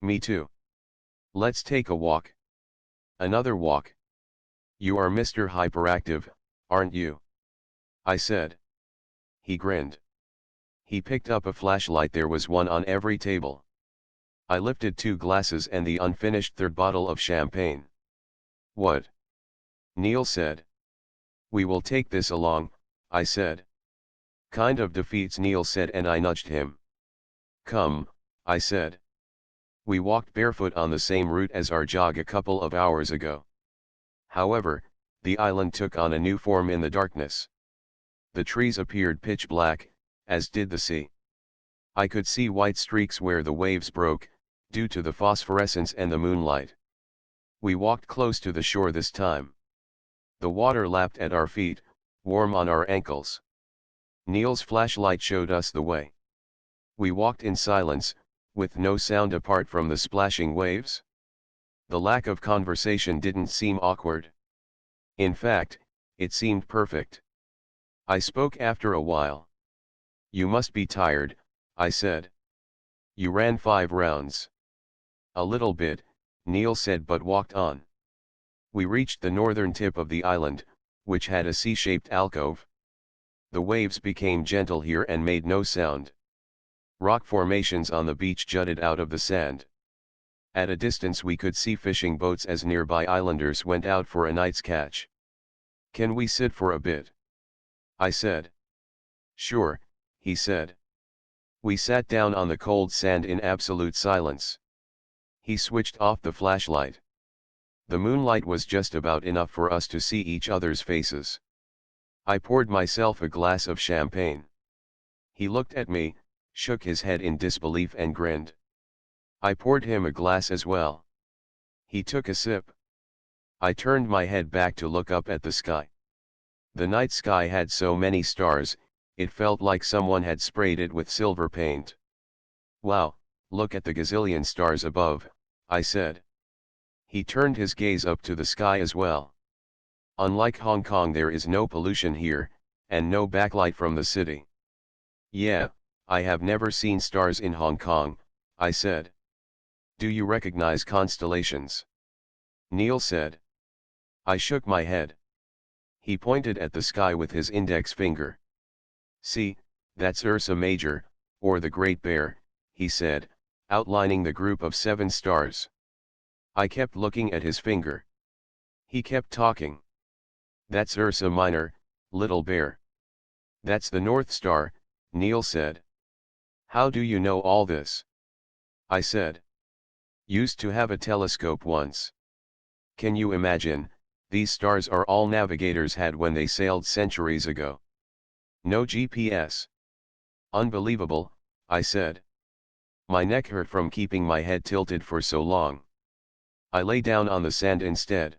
S1: Me too. Let's take a walk. Another walk. You are Mr. Hyperactive, aren't you? I said. He grinned. He picked up a flashlight. There was one on every table. I lifted 2 glasses and the unfinished 3rd bottle of champagne. What? Neil said. We will take this along, I said. Kind of defeats, Neil said, and I nudged him. Come, I said. We walked barefoot on the same route as our jog a couple of hours ago. However, the island took on a new form in the darkness. The trees appeared pitch black, as did the sea. I could see white streaks where the waves broke, due to the phosphorescence and the moonlight. We walked close to the shore this time. The water lapped at our feet, warm on our ankles. Neil's flashlight showed us the way. We walked in silence, with no sound apart from the splashing waves. The lack of conversation didn't seem awkward. In fact, it seemed perfect. I spoke after a while. You must be tired, I said. You ran 5 rounds. A little bit, Neil said, but walked on. We reached the northern tip of the island, which had a C-shaped alcove. The waves became gentle here and made no sound. Rock formations on the beach jutted out of the sand. At a distance we could see fishing boats as nearby islanders went out for a night's catch. Can we sit for a bit? I said. Sure, he said. We sat down on the cold sand in absolute silence. He switched off the flashlight. The moonlight was just about enough for us to see each other's faces. I poured myself a glass of champagne. He looked at me, shook his head in disbelief and grinned. I poured him a glass as well. He took a sip. I turned my head back to look up at the sky. The night sky had so many stars, it felt like someone had sprayed it with silver paint. Wow, look at the gazillion stars above, I said. He turned his gaze up to the sky as well. Unlike Hong Kong, there is no pollution here, and no backlight from the city. Yeah, I have never seen stars in Hong Kong, I said. Do you recognize constellations? Neil said. I shook my head. He pointed at the sky with his index finger. See, that's Ursa Major, or the Great Bear, he said, outlining the group of 7 stars. I kept looking at his finger. He kept talking. That's Ursa Minor, Little Bear. That's the North Star, Neil said. How do you know all this? I said. Used to have a telescope once. Can you imagine, these stars are all navigators had when they sailed centuries ago. No GPS. Unbelievable, I said. My neck hurt from keeping my head tilted for so long. I lay down on the sand instead.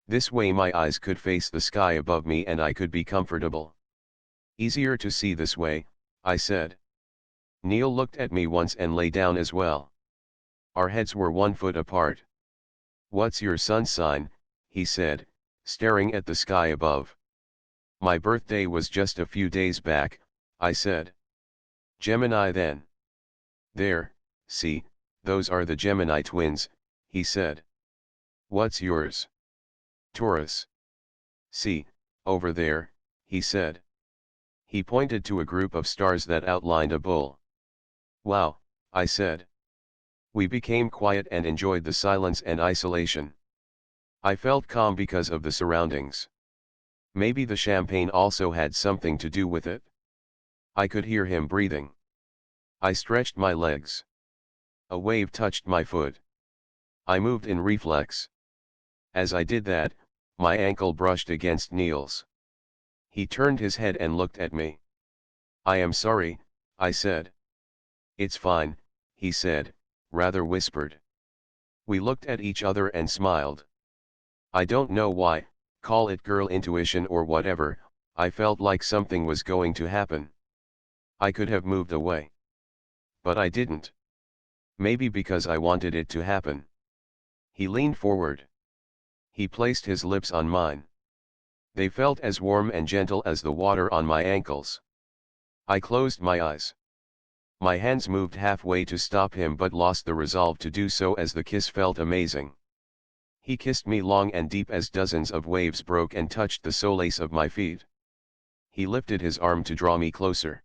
S1: This way my eyes could face the sky above me and I could be comfortable. Easier to see this way, I said. Neil looked at me once and lay down as well. Our heads were 1 foot apart. What's your sun sign? He said, staring at the sky above. My birthday was just a few days back, I said. Gemini then. There, see, those are the Gemini twins, he said. What's yours? Taurus. See, over there, he said. He pointed to a group of stars that outlined a bull. Wow, I said. We became quiet and enjoyed the silence and isolation. I felt calm because of the surroundings. Maybe the champagne also had something to do with it. I could hear him breathing. I stretched my legs. A wave touched my foot. I moved in reflex. As I did that, my ankle brushed against Neil's. He turned his head and looked at me. I am sorry, I said. It's fine, he said, rather whispered. We looked at each other and smiled. I don't know why, call it girl intuition or whatever, I felt like something was going to happen. I could have moved away. But I didn't. Maybe because I wanted it to happen. He leaned forward. He placed his lips on mine. They felt as warm and gentle as the water on my ankles. I closed my eyes. My hands moved halfway to stop him but lost the resolve to do so as the kiss felt amazing. He kissed me long and deep as dozens of waves broke and touched the soles of my feet. He lifted his arm to draw me closer.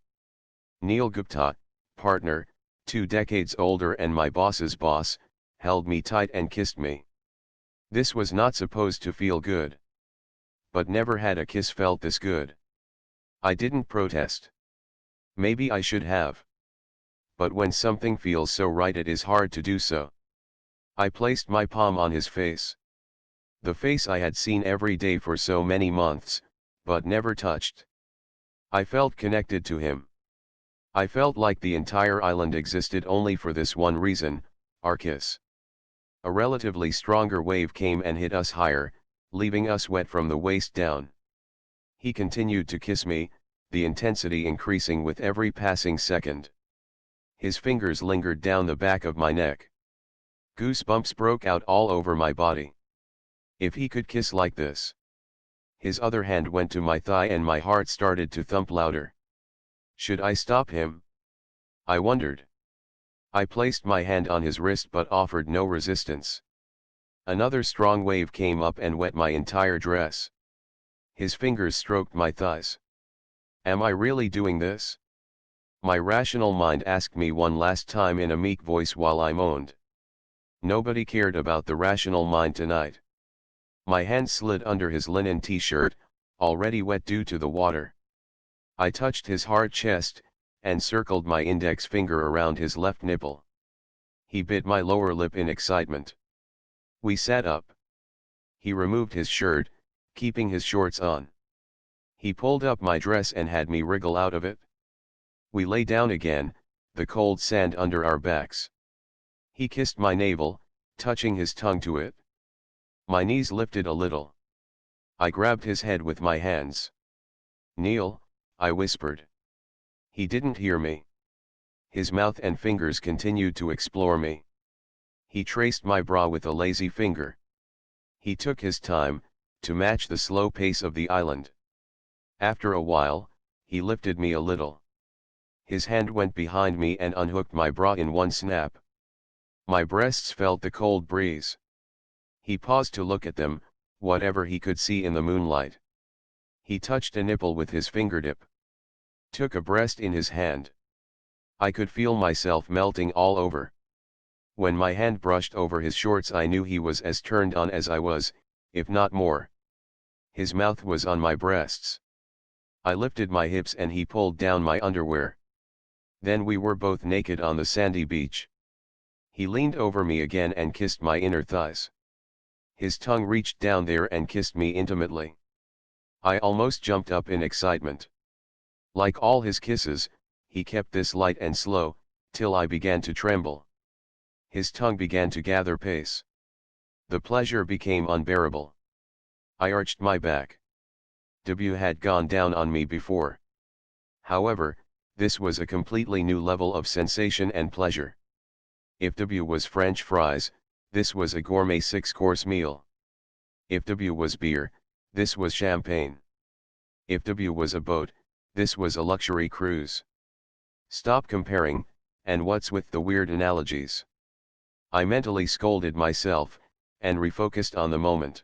S1: Neil Gupta, partner, 2 decades older and my boss's boss, held me tight and kissed me. This was not supposed to feel good. But never had a kiss felt this good. I didn't protest. Maybe I should have. But when something feels so right it is hard to do so. I placed my palm on his face. The face I had seen every day for so many months, but never touched. I felt connected to him. I felt like the entire island existed only for this one reason, our kiss. A relatively stronger wave came and hit us higher, leaving us wet from the waist down. He continued to kiss me, the intensity increasing with every passing second. His fingers lingered down the back of my neck. Goosebumps broke out all over my body. If he could kiss like this. His other hand went to my thigh and my heart started to thump louder. Should I stop him? I wondered. I placed my hand on his wrist but offered no resistance. Another strong wave came up and wet my entire dress. His fingers stroked my thighs. Am I really doing this? My rational mind asked me one last time in a meek voice while I moaned. Nobody cared about the rational mind tonight. My hand slid under his linen t-shirt, already wet due to the water. I touched his hard chest, and circled my index finger around his left nipple. He bit my lower lip in excitement. We sat up. He removed his shirt, keeping his shorts on. He pulled up my dress and had me wriggle out of it. We lay down again, the cold sand under our backs. He kissed my navel, touching his tongue to it. My knees lifted a little. I grabbed his head with my hands. Neil, I whispered. He didn't hear me. His mouth and fingers continued to explore me. He traced my bra with a lazy finger. He took his time, to match the slow pace of the island. After a while, he lifted me a little. His hand went behind me and unhooked my bra in one snap. My breasts felt the cold breeze. He paused to look at them, whatever he could see in the moonlight. He touched a nipple with his fingertip. Took a breast in his hand. I could feel myself melting all over. When my hand brushed over his shorts I knew he was as turned on as I was, if not more. His mouth was on my breasts. I lifted my hips and he pulled down my underwear. Then we were both naked on the sandy beach. He leaned over me again and kissed my inner thighs. His tongue reached down there and kissed me intimately. I almost jumped up in excitement. Like all his kisses, he kept this light and slow, till I began to tremble. His tongue began to gather pace. The pleasure became unbearable. I arched my back. W had gone down on me before. However, this was a completely new level of sensation and pleasure. If W was French fries, this was a gourmet 6-course meal. If W was beer, this was champagne. If W was a boat, this was a luxury cruise. Stop comparing, and what's with the weird analogies? I mentally scolded myself, and refocused on the moment.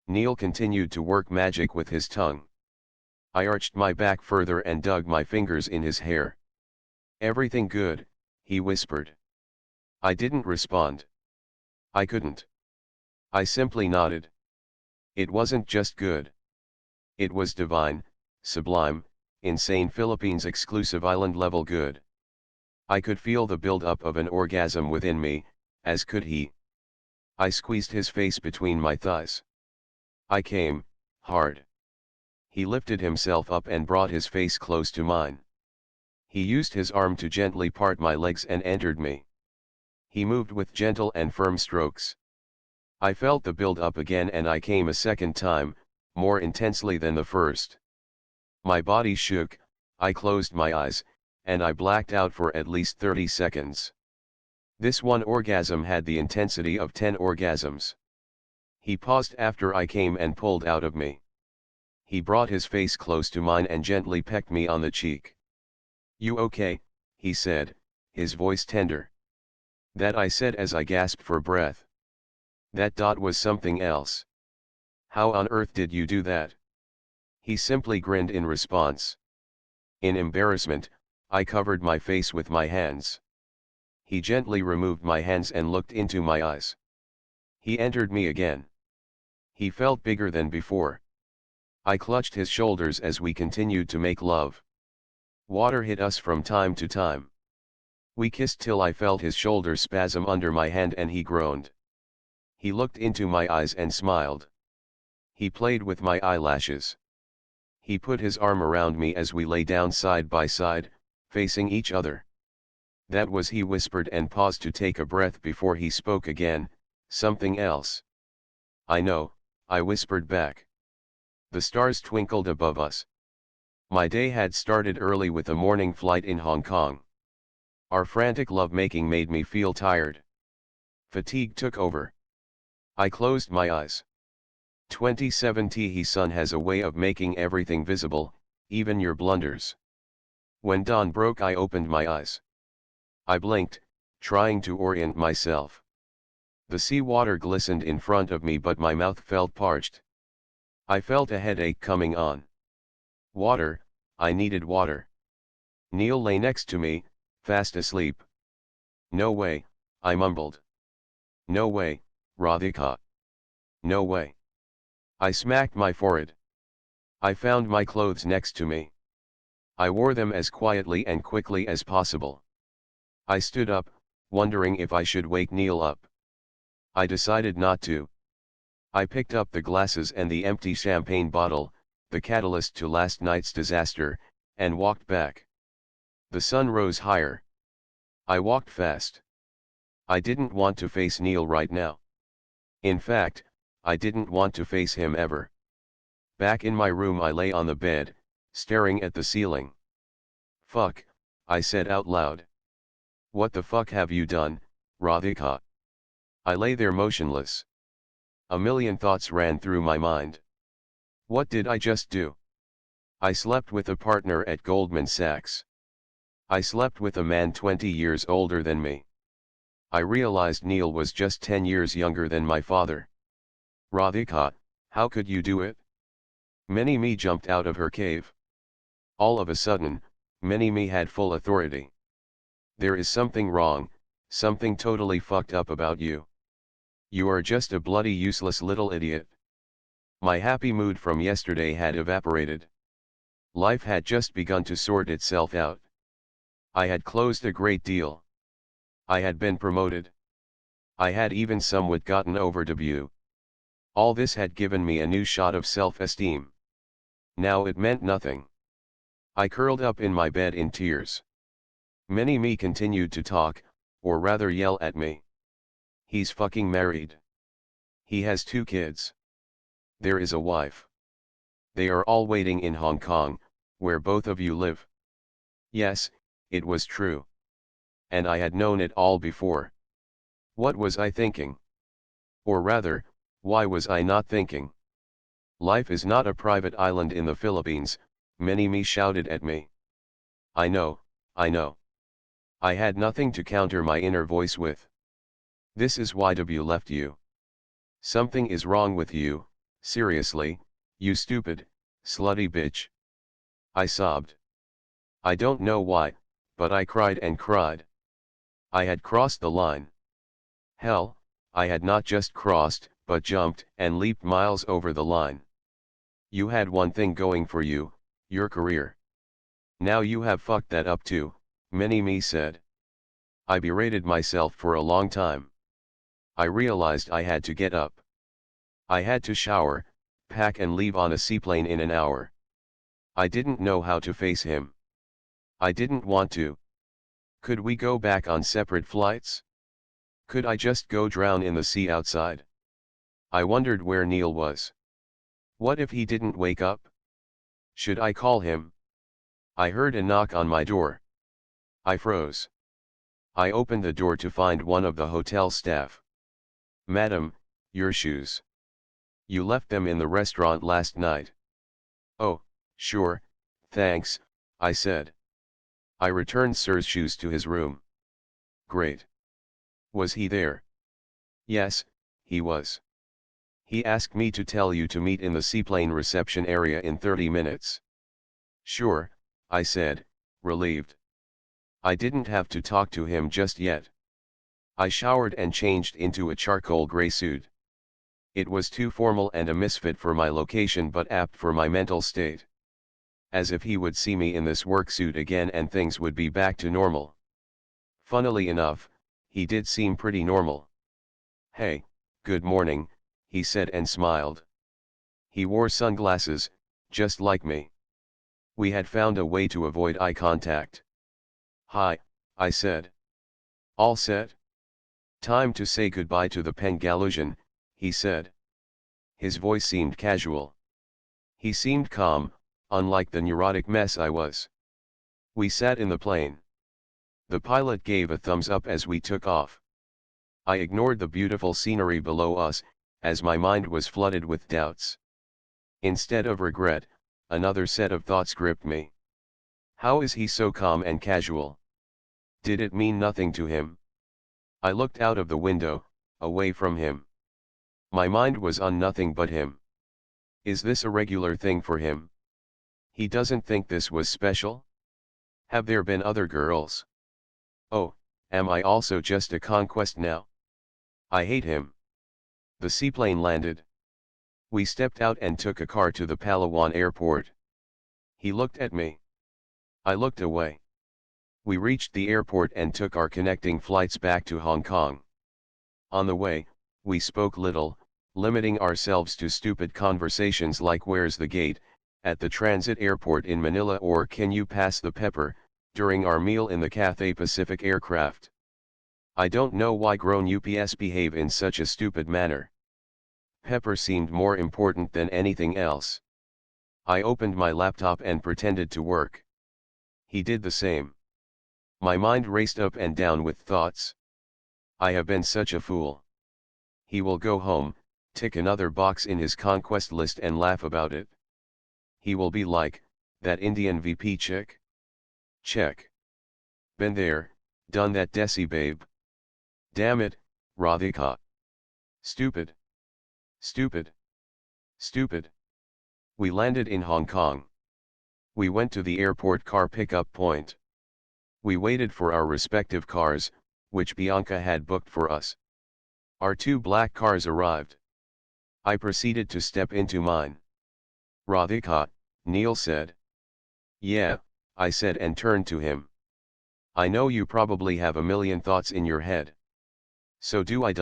S1: Neil continued to work magic with his tongue. I arched my back further and dug my fingers in his hair. Everything good, he whispered. I didn't respond. I couldn't. I simply nodded. It wasn't just good. It was divine, sublime, insane Philippines exclusive island level good. I could feel the build-up of an orgasm within me, as could he. I squeezed his face between my thighs. I came, hard. He lifted himself up and brought his face close to mine. He used his arm to gently part my legs and entered me. He moved with gentle and firm strokes. I felt the build-up again and I came a second time, more intensely than the first. My body shook, I closed my eyes, and I blacked out for at least 30 seconds. This one orgasm had the intensity of 10 orgasms. He paused after I came and pulled out of me. He brought his face close to mine and gently pecked me on the cheek. "You okay?" he said, his voice tender. That I said as I gasped for breath. That dot was something else. How on earth did you do that? He simply grinned in response. In embarrassment, I covered my face with my hands. He gently removed my hands and looked into my eyes. He entered me again. He felt bigger than before. I clutched his shoulders as we continued to make love. Water hit us from time to time. We kissed till I felt his shoulders spasm under my hand and he groaned. He looked into my eyes and smiled. He played with my eyelashes. He put his arm around me as we lay down side by side, facing each other. That was, he whispered and paused to take a breath before he spoke again, something else. I know, I whispered back. The stars twinkled above us. My day had started early with a morning flight in Hong Kong. Our frantic lovemaking made me feel tired. Fatigue took over. I closed my eyes. 2070 Sun has a way of making everything visible, even your blunders. When dawn broke, I opened my eyes. I blinked, trying to orient myself. The sea water glistened in front of me, but my mouth felt parched. I felt a headache coming on. Water, I needed water. Neil lay next to me, fast asleep. No way, I mumbled. No way, Radhika. No way. I smacked my forehead. I found my clothes next to me. I wore them as quietly and quickly as possible. I stood up, wondering if I should wake Neil up. I decided not to. I picked up the glasses and the empty champagne bottle, the catalyst to last night's disaster, and walked back. The sun rose higher. I walked fast. I didn't want to face Neil right now. In fact, I didn't want to face him ever. Back in my room, I lay on the bed, staring at the ceiling. Fuck, I said out loud. What the fuck have you done, Radhika? I lay there motionless. A million thoughts ran through my mind. What did I just do? I slept with a partner at Goldman Sachs. I slept with a man 20 years older than me. I realized Neil was just 10 years younger than my father. Radhika, how could you do it? Mini-Me jumped out of her cave. All of a sudden, Mini-Me had full authority. There is something wrong, something totally fucked up about you. You are just a bloody useless little idiot. My happy mood from yesterday had evaporated. Life had just begun to sort itself out. I had closed a great deal. I had been promoted. I had even somewhat gotten over debut. All this had given me a new shot of self-esteem. Now it meant nothing. I curled up in my bed in tears. Mini-Me continued to talk, or rather yell at me. He's fucking married. He has 2 kids. There is a wife. They are all waiting in Hong Kong, where both of you live. Yes, it was true. And I had known it all before. What was I thinking? Or rather, why was I not thinking? Life is not a private island in the Philippines, Mini-Me shouted at me. I know, I know. I had nothing to counter my inner voice with. This is why W left you. Something is wrong with you, seriously, you stupid, slutty bitch. I sobbed. I don't know why, but I cried and cried. I had crossed the line. Hell, I had not just crossed, but jumped and leaped miles over the line. You had one thing going for you, your career. Now you have fucked that up too, Mini-Me said. I berated myself for a long time. I realized I had to get up. I had to shower, pack and leave on a seaplane in an hour. I didn't know how to face him. I didn't want to. Could we go back on separate flights? Could I just go drown in the sea outside? I wondered where Neil was. What if he didn't wake up? Should I call him? I heard a knock on my door. I froze. I opened the door to find one of the hotel staff. Madam, your shoes. You left them in the restaurant last night. Oh, sure, thanks, I said. I returned Sir's shoes to his room. Great. Was he there? Yes, he was. He asked me to tell you to meet in the seaplane reception area in 30 minutes. Sure, I said, relieved. I didn't have to talk to him just yet. I showered and changed into a charcoal gray suit. It was too formal and a misfit for my location but apt for my mental state. As if he would see me in this work suit again and things would be back to normal. Funnily enough, he did seem pretty normal. Hey, good morning, he said and smiled. He wore sunglasses, just like me. We had found a way to avoid eye contact. Hi, I said. All set? Time to say goodbye to the Pengalusian, he said. His voice seemed casual. He seemed calm, unlike the neurotic mess I was. We sat in the plane. The pilot gave a thumbs up as we took off. I ignored the beautiful scenery below us, as my mind was flooded with doubts. Instead of regret, another set of thoughts gripped me. How is he so calm and casual? Did it mean nothing to him? I looked out of the window, away from him. My mind was on nothing but him. Is this a regular thing for him? He doesn't think this was special? Have there been other girls? Oh, am I also just a conquest now? I hate him. The seaplane landed. We stepped out and took a car to the Palawan airport. He looked at me. I looked away. We reached the airport and took our connecting flights back to Hong Kong. On the way, we spoke little, limiting ourselves to stupid conversations like where's the gate, at the transit airport in Manila or can you pass the pepper, during our meal in the Cathay Pacific aircraft. I don't know why grown UPS behave in such a stupid manner. Pepper seemed more important than anything else. I opened my laptop and pretended to work. He did the same. My mind raced up and down with thoughts. I have been such a fool. He will go home, tick another box in his conquest list and laugh about it. He will be like, that Indian VP chick? Check. Been there, done that Desi babe. Damn it, Radhika. Stupid. Stupid. Stupid. We landed in Hong Kong. We went to the airport car pickup point. We waited for our respective cars, which Bianca had booked for us. Our two black cars arrived. I proceeded to step into mine. Radhika, Neil said. Yeah, I said and turned to him. I know you probably have a million thoughts in your head. So do I.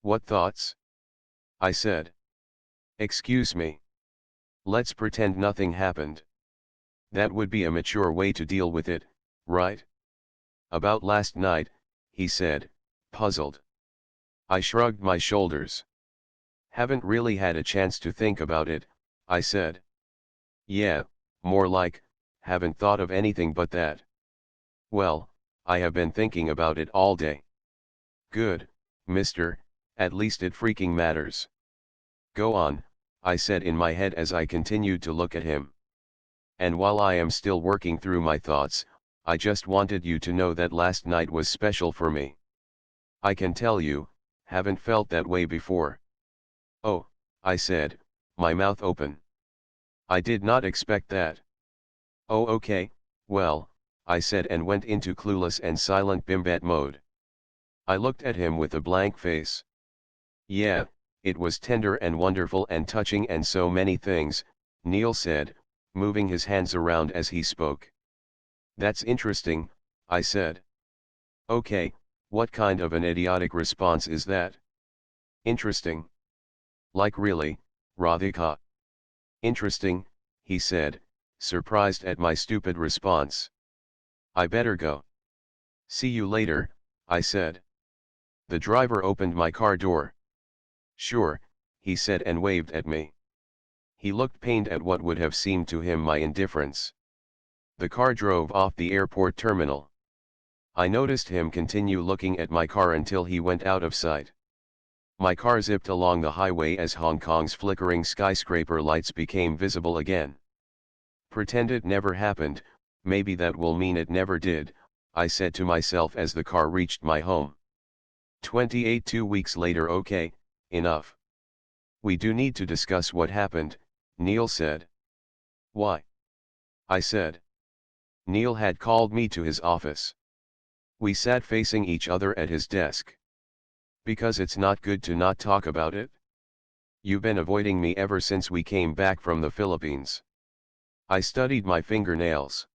S1: What thoughts? I said. Excuse me. Let's pretend nothing happened. That would be a mature way to deal with it, right? About last night, he said, puzzled. I shrugged my shoulders. Haven't really had a chance to think about it, I said. Yeah, more like, haven't thought of anything but that. Well, I have been thinking about it all day. Good, mister, at least it freaking matters. Go on, I said in my head as I continued to look at him. And while I am still working through my thoughts, I just wanted you to know that last night was special for me. I can tell you, haven't felt that way before. Oh, I said, my mouth open. I did not expect that. Oh okay, well, I said and went into clueless and silent bimbet mode. I looked at him with a blank face. Yeah, it was tender and wonderful and touching and so many things, Neil said, moving his hands around as he spoke. That's interesting, I said. Okay, what kind of an idiotic response is that? Interesting. Like really, Radhika? Interesting, he said, surprised at my stupid response. I better go. See you later, I said. The driver opened my car door. Sure, he said and waved at me. He looked pained at what would have seemed to him my indifference. The car drove off the airport terminal. I noticed him continue looking at my car until he went out of sight. My car zipped along the highway as Hong Kong's flickering skyscraper lights became visible again. Pretend it never happened, maybe that will mean it never did, I said to myself as the car reached my home. 28 2 weeks later. Okay, enough. We do need to discuss what happened, Neil said. Why? I said. Neil had called me to his office. We sat facing each other at his desk. Because it's not good to not talk about it? You've been avoiding me ever since we came back from the Philippines. I studied my fingernails.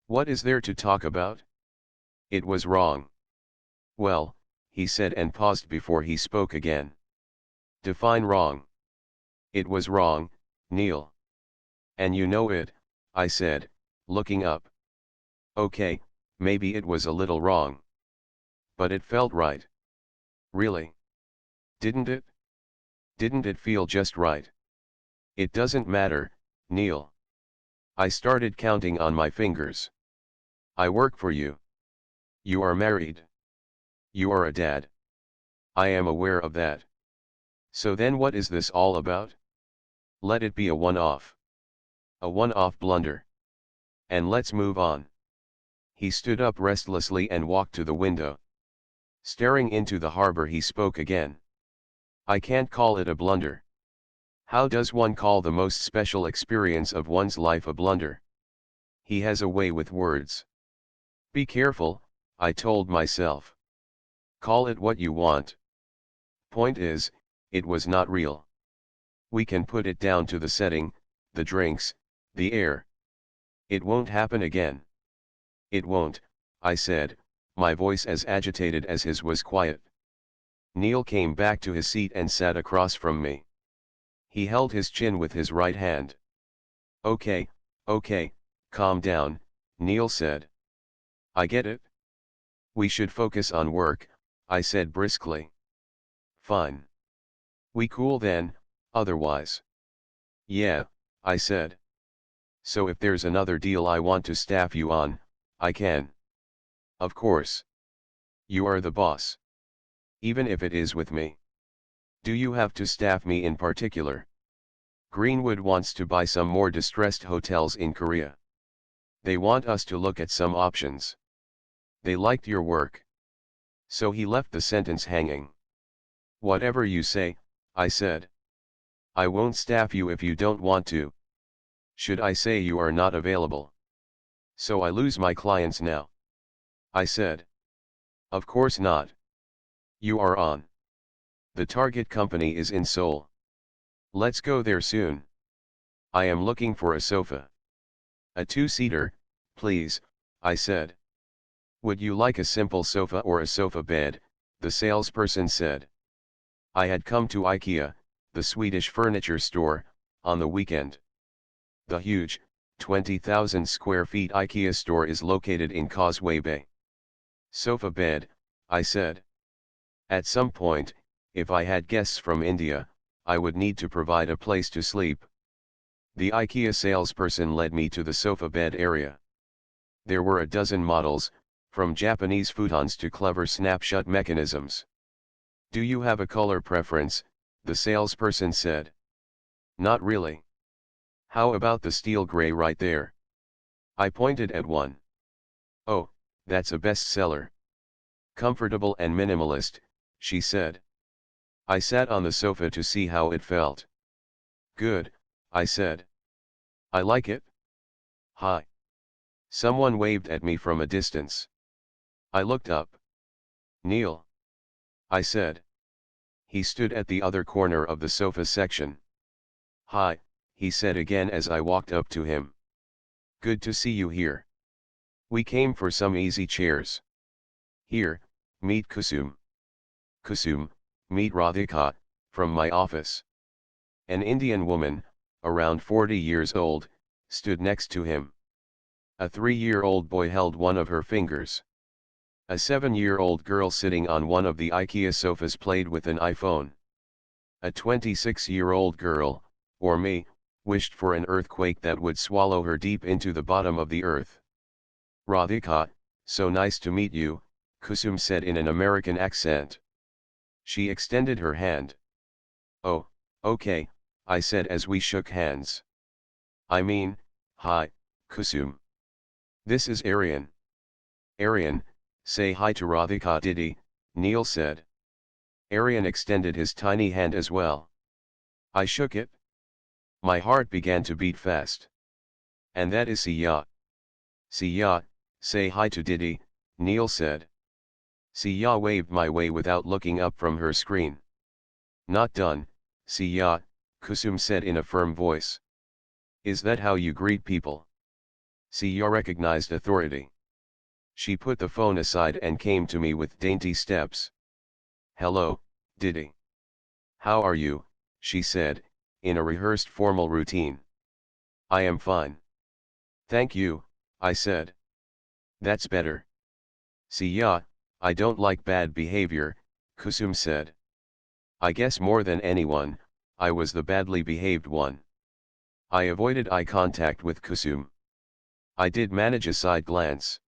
S1: What is there to talk about? It was wrong. Well, he said and paused before he spoke again. Define wrong. It was wrong, Neil. And you know it, I said, looking up. Okay, maybe it was a little wrong. But it felt right. Really? Didn't it? Didn't it feel just right? It doesn't matter, Neil. I started counting on my fingers. I work for you. You are married. You are a dad. I am aware of that. So then what is this all about? Let it be a one-off. A one-off blunder. And let's move on. He stood up restlessly and walked to the window. Staring into the harbor, he spoke again. I can't call it a blunder. How does one call the most special experience of one's life a blunder? He has a way with words. Be careful, I told myself. Call it what you want. Point is, it was not real. We can put it down to the setting, the drinks, the air. It won't happen again. It won't, I said, my voice as agitated as his was quiet. Neil came back to his seat and sat across from me. He held his chin with his right hand. Okay, calm down, Neil said. I get it. We should focus on work, I said briskly. Fine. We cool then, otherwise. Yeah, I said. So if there's another deal I want to staff you on, I can. Of course. You are the boss. Even if it is with me. Do you have to staff me in particular? Greenwood wants to buy some more distressed hotels in Korea. They want us to look at some options. They liked your work. So he left the sentence hanging. Whatever you say, I said. I won't staff you if you don't want to. Should I say you are not available? So I lose my clients now? I said. Of course not. You are on. The target company is in Seoul. Let's go there soon. I am looking for a sofa. A two-seater, please, I said. Would you like a simple sofa or a sofa bed? The salesperson said. I had come to IKEA, the Swedish furniture store, on the weekend. The huge, 20,000 square feet IKEA store is located in Causeway Bay. Sofa bed, I said. At some point, if I had guests from India, I would need to provide a place to sleep. The IKEA salesperson led me to the sofa bed area. There were a dozen models, from Japanese futons to clever snap-shut mechanisms. Do you have a color preference? The salesperson said. Not really. How about the steel gray right there? I pointed at one. Oh, that's a bestseller. Comfortable and minimalist, she said. I sat on the sofa to see how it felt. Good, I said. I like it. Hi. Someone waved at me from a distance. I looked up. Neil. I said. He stood at the other corner of the sofa section. Hi, he said again as I walked up to him. Good to see you here. We came for some easy chairs. Here, meet Kusum. Kusum, meet Radhika, from my office. An Indian woman, around 40 years old, stood next to him. A 3-year-old boy held one of her fingers. A 7-year-old girl sitting on one of the IKEA sofas played with an iPhone. A 26-year-old girl, or me, wished for an earthquake that would swallow her deep into the bottom of the earth. Radhika, so nice to meet you, Kusum said in an American accent. She extended her hand. Oh, okay, I said as we shook hands. I mean, hi, Kusum. This is Aryan. Aryan, say hi to Radhika Didi, Neil said. Aryan extended his tiny hand as well. I shook it. My heart began to beat fast. And that is Siya. Siya, say hi to Didi, Neil said. Siya waved my way without looking up from her screen. Not done, Siya, Kusum said in a firm voice. Is that how you greet people? Siya recognized authority. She put the phone aside and came to me with dainty steps. Hello, Didi. How are you, she said, in a rehearsed formal routine. I am fine. Thank you, I said. That's better. Siya, I don't like bad behavior, Kusum said. I guess more than anyone, I was the badly behaved one. I avoided eye contact with Kusum. I did manage a side glance.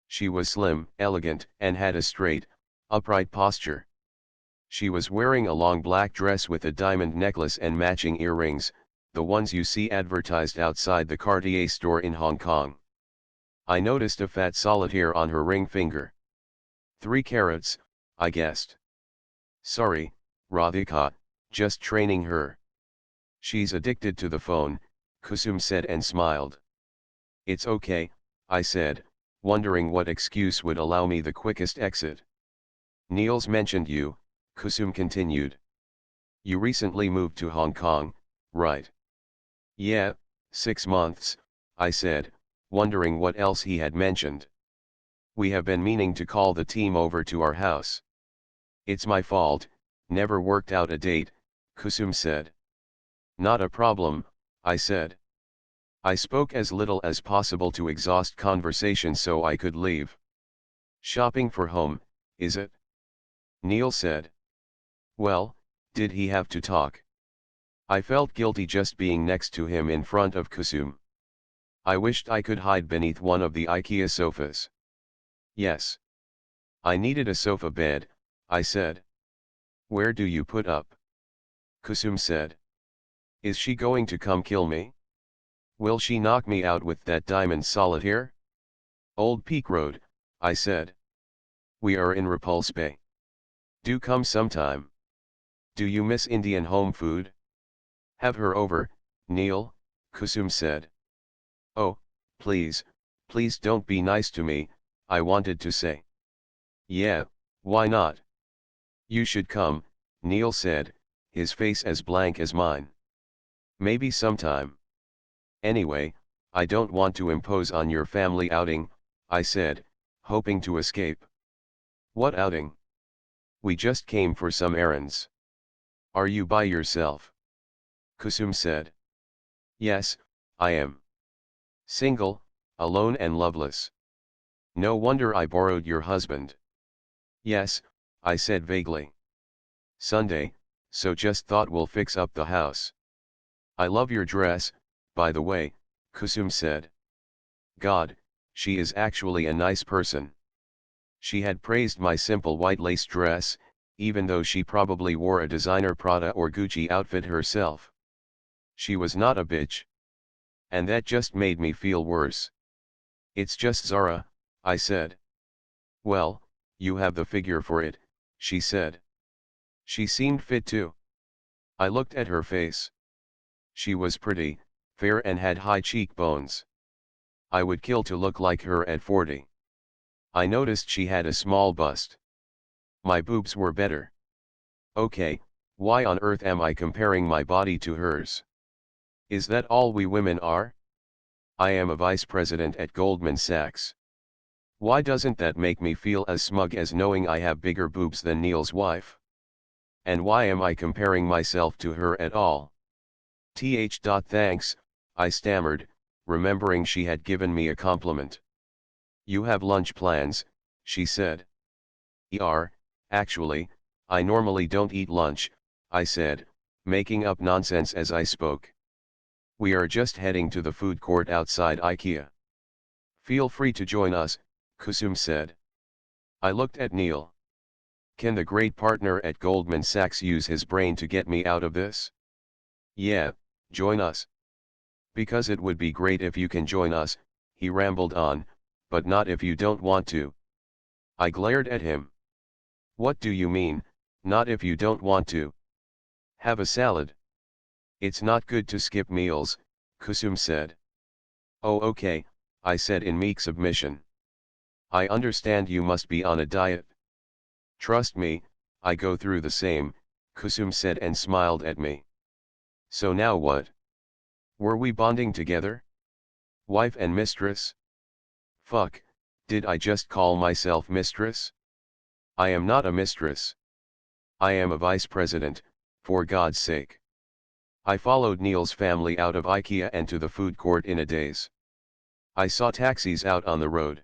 S1: She was slim, elegant, and had a straight, upright posture. She was wearing a long black dress with a diamond necklace and matching earrings, the ones you see advertised outside the Cartier store in Hong Kong. I noticed a fat solitaire on her ring finger. 3 carats, I guessed. Sorry, Radhika, just training her. She's addicted to the phone, Kusum said and smiled. It's okay, I said, wondering what excuse would allow me the quickest exit. Niels mentioned you, Kusum continued. You recently moved to Hong Kong, right? Yeah, 6 months, I said, wondering what else he had mentioned. We have been meaning to call the team over to our house. It's my fault, never worked out a date, Kusum said. Not a problem, I said. I spoke as little as possible to exhaust conversation so I could leave. Shopping for home, is it? Neil said. Well, did he have to talk? I felt guilty just being next to him in front of Kusum. I wished I could hide beneath one of the IKEA sofas. Yes. I needed a sofa bed, I said. Where do you put up? Kusum said. Is she going to come kill me? Will she knock me out with that diamond solitaire? Old Peak Road, I said. We are in Repulse Bay. Do come sometime. Do you miss Indian home food? Have her over, Neil, Kusum said. Oh, please don't be nice to me, I wanted to say. Yeah, why not? You should come, Neil said, his face as blank as mine. Maybe sometime. Anyway, I don't want to impose on your family outing, I said, hoping to escape. What outing? We just came for some errands. Are you by yourself? Kusum said. Yes, I am. Single, alone and loveless. No wonder I borrowed your husband. Yes, I said vaguely. Sunday, so just thought we'll fix up the house. I love your dress, by the way, Kusum said. God, she is actually a nice person. She had praised my simple white lace dress, even though she probably wore a designer Prada or Gucci outfit herself. She was not a bitch. And that just made me feel worse. It's just Zara, I said. Well, you have the figure for it, she said. She seemed fit too. I looked at her face. She was pretty, fair and had high cheekbones. I would kill to look like her at 40. I noticed she had a small bust. My boobs were better. Okay, why on earth am I comparing my body to hers? Is that all we women are? I am a vice president at Goldman Sachs. Why doesn't that make me feel as smug as knowing I have bigger boobs than Neil's wife? And why am I comparing myself to her at all? Thanks, I stammered, remembering she had given me a compliment. You have lunch plans, she said. Actually, I normally don't eat lunch, I said, making up nonsense as I spoke. We are just heading to the food court outside IKEA. Feel free to join us, Kusum said. I looked at Neil. Can the great partner at Goldman Sachs use his brain to get me out of this? Yeah, join us. Because it would be great if you can join us, he rambled on, but not if you don't want to. I glared at him. What do you mean, Not if you don't want to. Have a salad. It's not good to skip meals, Kusum said. Oh okay, I said in meek submission. I understand you must be on a diet. Trust me, I go through the same, Kusum said and smiled at me. So now what? Were we bonding together? Wife and mistress? Fuck, did I just call myself mistress? I am not a mistress. I am a vice president, for God's sake. I followed Neil's family out of IKEA and to the food court in a daze. I saw taxis out on the road.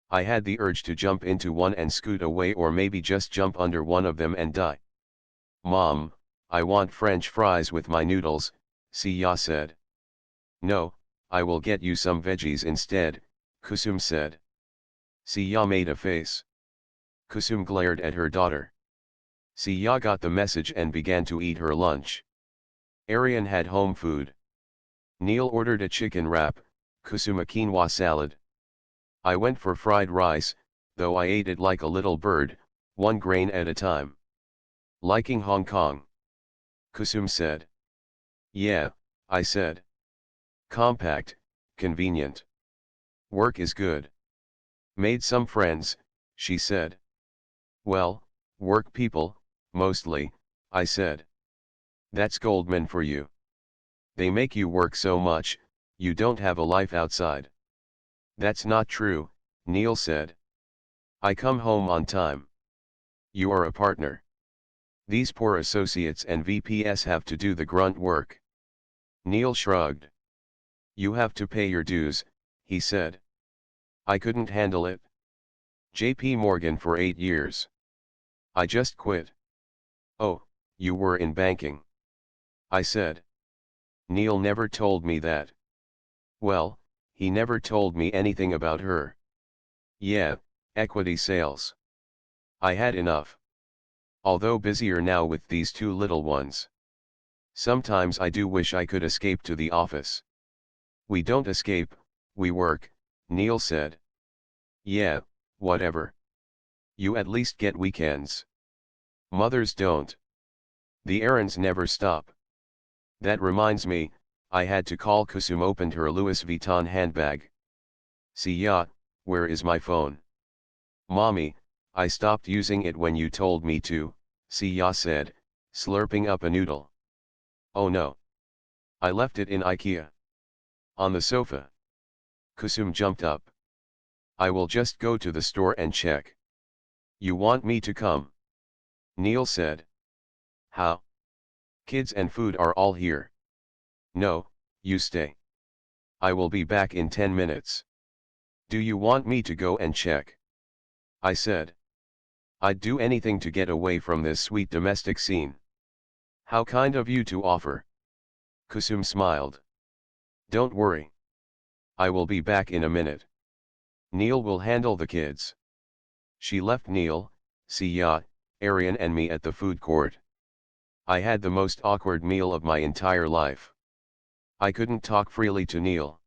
S1: I had the urge to jump into one and scoot away, or maybe just jump under one of them and die. Mom, I want French fries with my noodles, Siya said. No, I will get you some veggies instead, Kusum said. Siya made a face. Kusum glared at her daughter. Siya got the message and began to eat her lunch. Aryan had home food. Neil ordered a chicken wrap, Kusum a quinoa salad. I went for fried rice, though I ate it like a little bird, one grain at a time. Liking Hong Kong? Kusum said. Yeah, I said. Compact, convenient. Work is good. Made some friends, she said. Well, work people, mostly, I said. That's Goldman for you. They make you work so much, you don't have a life outside. That's not true, Neil said. I come home on time. You are a partner. These poor associates and VPs have to do the grunt work. Neil shrugged. You have to pay your dues, he said. I couldn't handle it. JP Morgan for 8 years. I just quit. Oh, you were in banking. I said. Neil never told me that. Well, he never told me anything about her. Yeah, equity sales. I had enough. Although busier now with these 2 little ones. Sometimes I do wish I could escape to the office. We don't escape, we work, Neil said. Yeah, whatever. You at least get weekends. Mothers don't. The errands never stop. That reminds me, I had to call. Kusum opened her Louis Vuitton handbag. Siya, where is my phone? Mommy, I stopped using it when you told me to, Siya said, slurping up a noodle. Oh no. I left it in IKEA. On the sofa. Kusum jumped up. I will just go to the store and check. You want me to come? Neil said. How? Kids and food are all here. No, you stay. I will be back in 10 minutes. Do you want me to go and check? I said. I'd do anything to get away from this sweet domestic scene. How kind of you to offer. Kusum smiled. Don't worry. I will be back in a minute. Neil will handle the kids. She left Neil, Siya, Aryan and me at the food court. I had the most awkward meal of my entire life. I couldn't talk freely to Neil.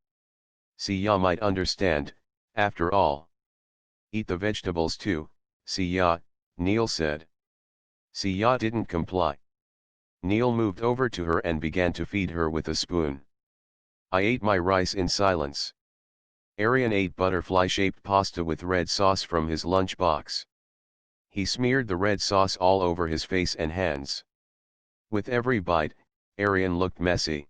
S1: Siya might understand, after all. Eat the vegetables too, Siya, Neil said. Siya didn't comply. Neil moved over to her and began to feed her with a spoon. I ate my rice in silence. Aryan ate butterfly-shaped pasta with red sauce from his lunchbox. He smeared the red sauce all over his face and hands. With every bite, Aryan looked messy.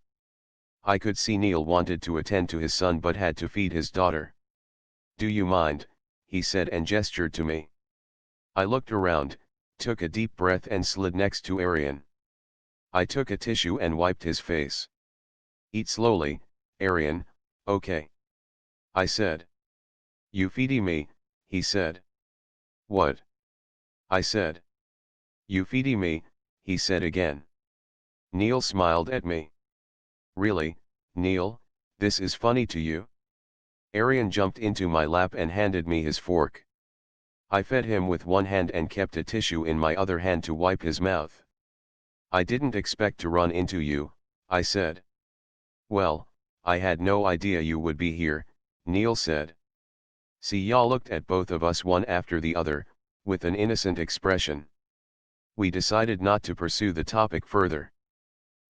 S1: I could see Neil wanted to attend to his son but had to feed his daughter. Do you mind, he said and gestured to me. I looked around, took a deep breath and slid next to Aryan. I took a tissue and wiped his face. Eat slowly, Aryan, okay? I said. You feeding me, he said. What? I said. You feeding me, he said again. Neil smiled at me. Really, Neil, this is funny to you? Aryan jumped into my lap and handed me his fork. I fed him with one hand and kept a tissue in my other hand to wipe his mouth. I didn't expect to run into you, I said. Well, I had no idea you would be here, Neil said. Siya looked at both of us one after the other, with an innocent expression. We decided not to pursue the topic further.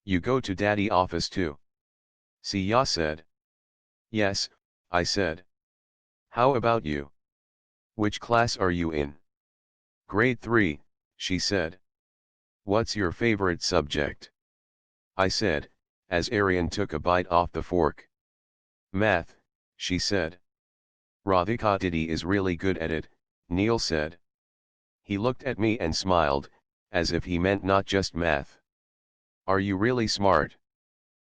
S1: You go to daddy office too? Siya said. Yes, I said. How about you? Which class are you in? Grade 3, she said. What's your favorite subject? I said, as Arian took a bite off the fork. Math, she said. Radhika Didi is really good at it, Neil said. He looked at me and smiled, as if he meant not just math. Are you really smart?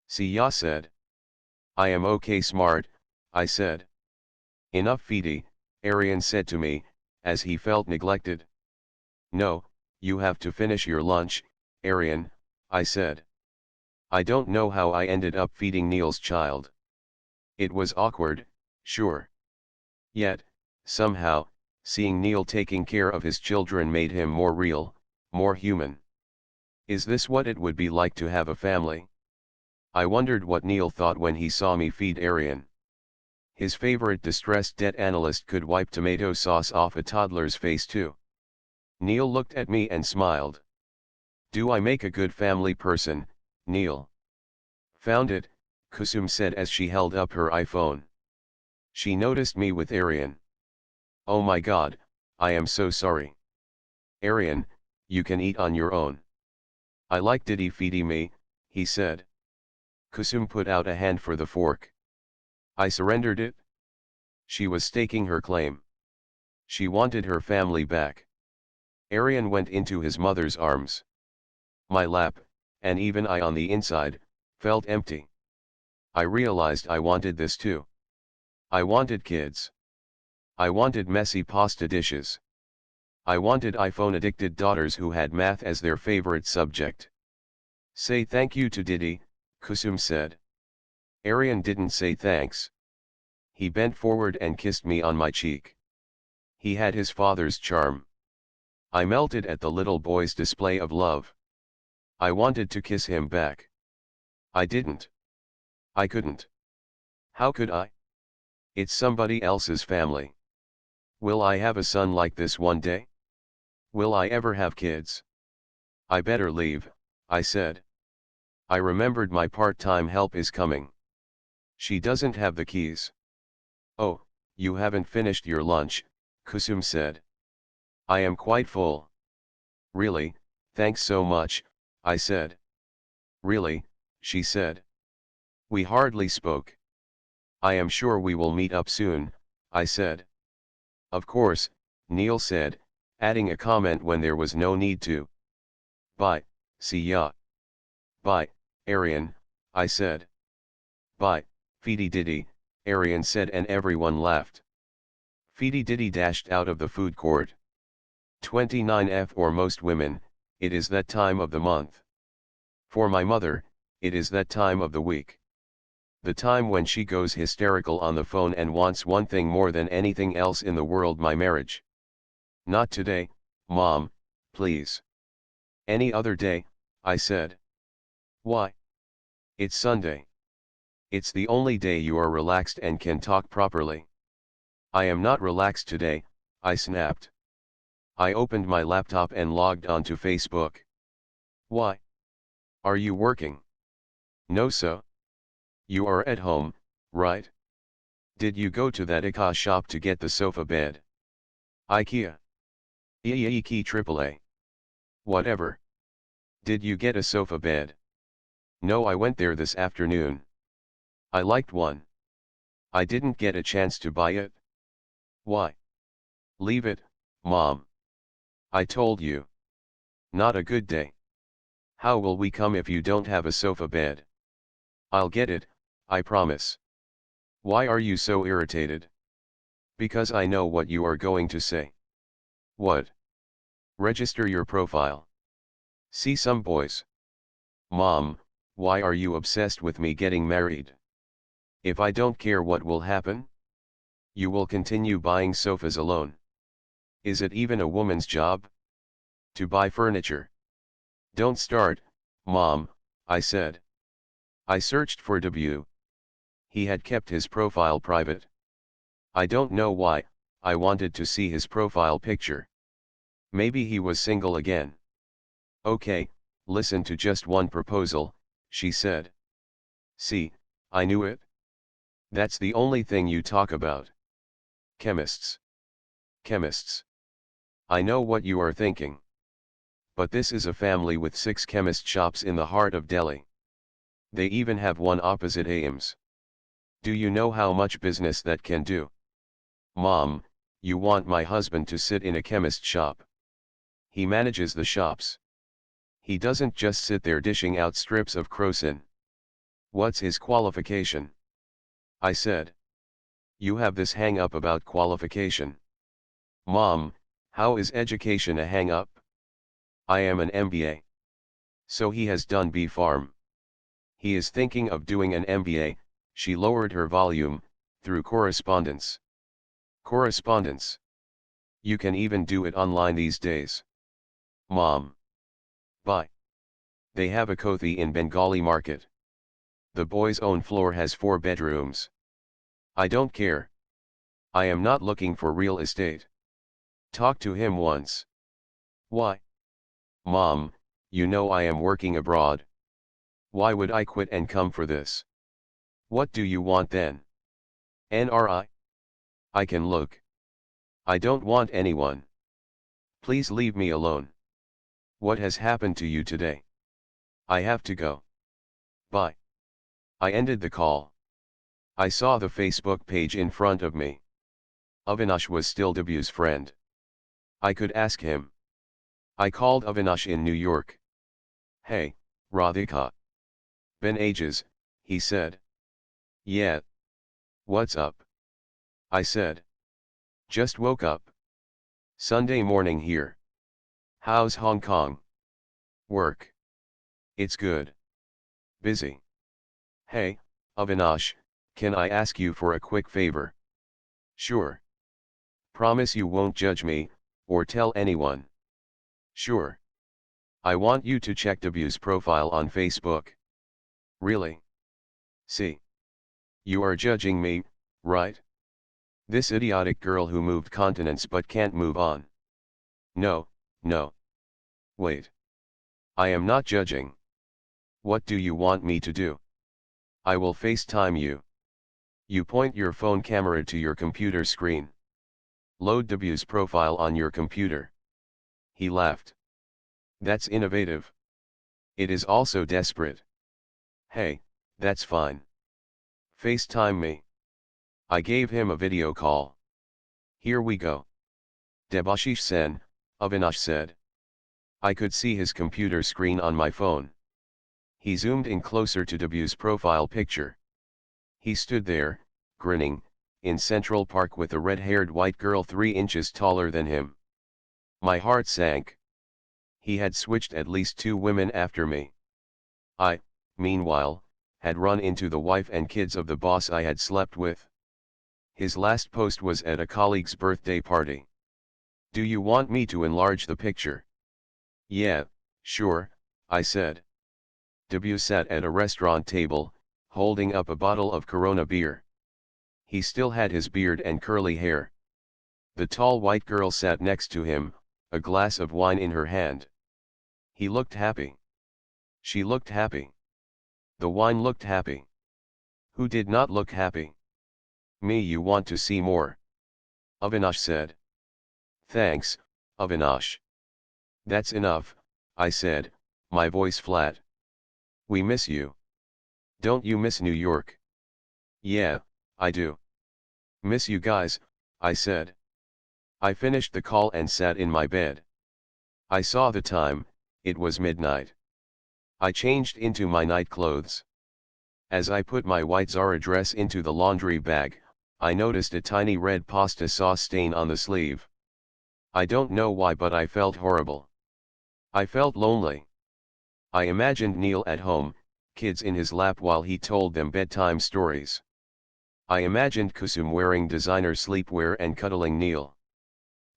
S1: Siya said. I am okay smart, I said. Enough Fidi, Arian said to me, as he felt neglected. No, you have to finish your lunch, Arian, I said. I don't know how I ended up feeding Neil's child. It was awkward, sure. Yet, somehow, seeing Neil taking care of his children made him more real, more human. Is this what it would be like to have a family? I wondered what Neil thought when he saw me feed Arian. His favorite distressed debt analyst could wipe tomato sauce off a toddler's face too. Neil looked at me and smiled. Do I make a good family person, Neil? Found it, Kusum said as she held up her iPhone. She noticed me with Arian. Oh my god, I am so sorry. Arian, you can eat on your own. I like Didi feeding me, he said. Kusum put out a hand for the fork. I surrendered it. She was staking her claim. She wanted her family back. Arian went into his mother's arms. My lap, and even I on the inside, felt empty. I realized I wanted this too. I wanted kids. I wanted messy pasta dishes. I wanted iPhone-addicted daughters who had math as their favorite subject. Say thank you to Didi, Kusum said. Arian didn't say thanks. He bent forward and kissed me on my cheek. He had his father's charm. I melted at the little boy's display of love. I wanted to kiss him back. I didn't. I couldn't. How could I? It's somebody else's family. Will I have a son like this one day? Will I ever have kids? I better leave, I said. I remembered my part-time help is coming. She doesn't have the keys. Oh, you haven't finished your lunch, Kusum said. I am quite full. Really, thanks so much, I said. Really, she said. We hardly spoke. I am sure we will meet up soon, I said. Of course, Neil said, adding a comment when there was no need to. Bye, see ya. Bye, Arian, I said. Bye, Fidi Didi, Arian said and everyone laughed. Fidi Didi dashed out of the food court. 29F for most women, it is that time of the month. For my mother, it is that time of the week. The time when she goes hysterical on the phone and wants one thing more than anything else in the world: my marriage. Not today, Mom, please. Any other day, I said. Why? It's Sunday. It's the only day you are relaxed and can talk properly. I am not relaxed today, I snapped. I opened my laptop and logged onto Facebook. Why? Are you working? No so. You are at home, right? Did you go to that IKEA shop to get the sofa bed? IKEA. IKEA AAA. Whatever. Did you get a sofa bed? No, I went there this afternoon. I liked one. I didn't get a chance to buy it. Why? Leave it, Mom. I told you. Not a good day. How will we come if you don't have a sofa bed? I'll get it, I promise. Why are you so irritated? Because I know what you are going to say. What? Register your profile. See some boys. Mom, why are you obsessed with me getting married? If I don't care, what will happen? You will continue buying sofas alone. Is it even a woman's job? To buy furniture. Don't start, Mom, I said. I searched for W. He had kept his profile private. I don't know why, I wanted to see his profile picture. Maybe he was single again. Okay, listen to just one proposal, she said. See, I knew it. That's the only thing you talk about. Chemists. Chemists. I know what you are thinking. But this is a family with 6 chemist shops in the heart of Delhi. They even have one opposite Ames. Do you know how much business that can do? Mom, you want my husband to sit in a chemist shop. He manages the shops. He doesn't just sit there dishing out strips of crocin. What's his qualification? I said. You have this hang up about qualification. Mom, how is education a hang up? I am an MBA. So he has done B Farm. He is thinking of doing an MBA, she lowered her volume, through correspondence. Correspondence. You can even do it online these days. Mom. Bye. They have a kothi in Bengali market. The boy's own floor has 4 bedrooms. I don't care. I am not looking for real estate. Talk to him once. Why? Mom, you know I am working abroad. Why would I quit and come for this? What do you want then? NRI? I can look. I don't want anyone. Please leave me alone. What has happened to you today? I have to go. Bye. I ended the call. I saw the Facebook page in front of me. Avinash was still Debu's friend. I could ask him. I called Avinash in New York. Hey, Radhika. Been ages, he said. Yeah. What's up? I said. Just woke up. Sunday morning here. How's Hong Kong? Work. It's good. Busy. Hey, Avinash, can I ask you for a quick favor? Sure. Promise you won't judge me, or tell anyone. Sure. I want you to check Debu's profile on Facebook. Really? See. You are judging me, right? This idiotic girl who moved continents but can't move on. No, no. Wait. I am not judging. What do you want me to do? I will FaceTime you. You point your phone camera to your computer screen. Load Debu's profile on your computer. He laughed. That's innovative. It is also desperate. Hey, that's fine. FaceTime me. I gave him a video call. Here we go. Debashish Sen, Avinash said. I could see his computer screen on my phone. He zoomed in closer to Debu's profile picture. He stood there, grinning, in Central Park with a red-haired white girl 3 inches taller than him. My heart sank. He had switched at least 2 women after me. I, meanwhile, had run into the wife and kids of the boss I had slept with. His last post was at a colleague's birthday party. Do you want me to enlarge the picture? Yeah, sure, I said. Debu sat at a restaurant table, holding up a bottle of Corona beer. He still had his beard and curly hair. The tall white girl sat next to him, a glass of wine in her hand. He looked happy. She looked happy. The wine looked happy. Who did not look happy? Me. You want to see more? Avinash said. Thanks, Avinash. That's enough, I said, my voice flat. We miss you. Don't you miss New York? Yeah, I do. Miss you guys, I said. I finished the call and sat in my bed. I saw the time, it was midnight. I changed into my night clothes. As I put my white Zara dress into the laundry bag, I noticed a tiny red pasta sauce stain on the sleeve. I don't know why, but I felt horrible. I felt lonely. I imagined Neil at home, kids in his lap while he told them bedtime stories. I imagined Kusum wearing designer sleepwear and cuddling Neil.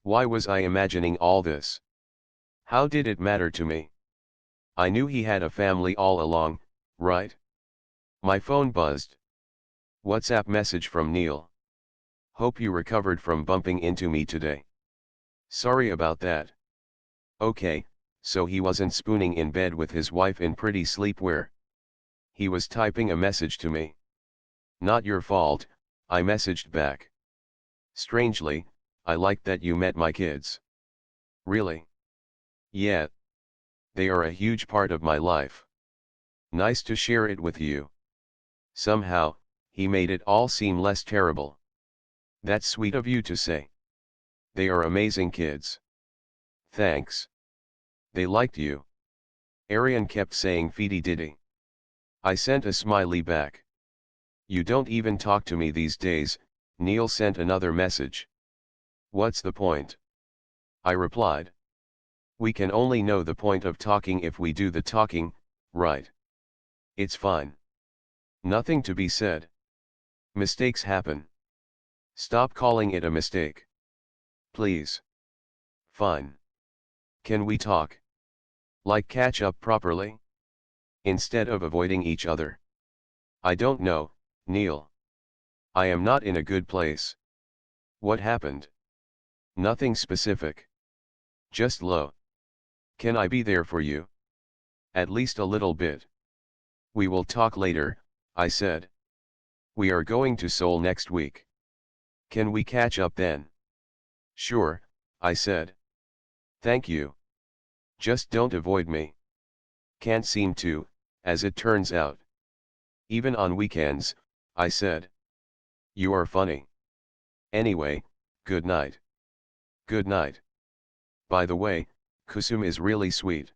S1: Why was I imagining all this? How did it matter to me? I knew he had a family all along, right? My phone buzzed. WhatsApp message from Neil. Hope you recovered from bumping into me today. Sorry about that. Okay, so he wasn't spooning in bed with his wife in pretty sleepwear. He was typing a message to me. Not your fault, I messaged back. Strangely, I liked that you met my kids. Really? Yeah. They are a huge part of my life. Nice to share it with you. Somehow, he made it all seem less terrible. That's sweet of you to say. They are amazing kids. Thanks. They liked you. Arian kept saying Feedy Diddy. I sent a smiley back. You don't even talk to me these days, Neil sent another message. What's the point? I replied. We can only know the point of talking if we do the talking, right? It's fine. Nothing to be said. Mistakes happen. Stop calling it a mistake. Please. Fine. Can we talk? Like catch up properly? Instead of avoiding each other. I don't know, Neil. I am not in a good place. What happened? Nothing specific. Just low. Can I be there for you? At least a little bit. We will talk later, I said. We are going to Seoul next week. Can we catch up then? Sure, I said. Thank you. Just don't avoid me. Can't seem to, as it turns out. Even on weekends, I said. You are funny. Anyway, good night. Good night. By the way, Kusum is really sweet.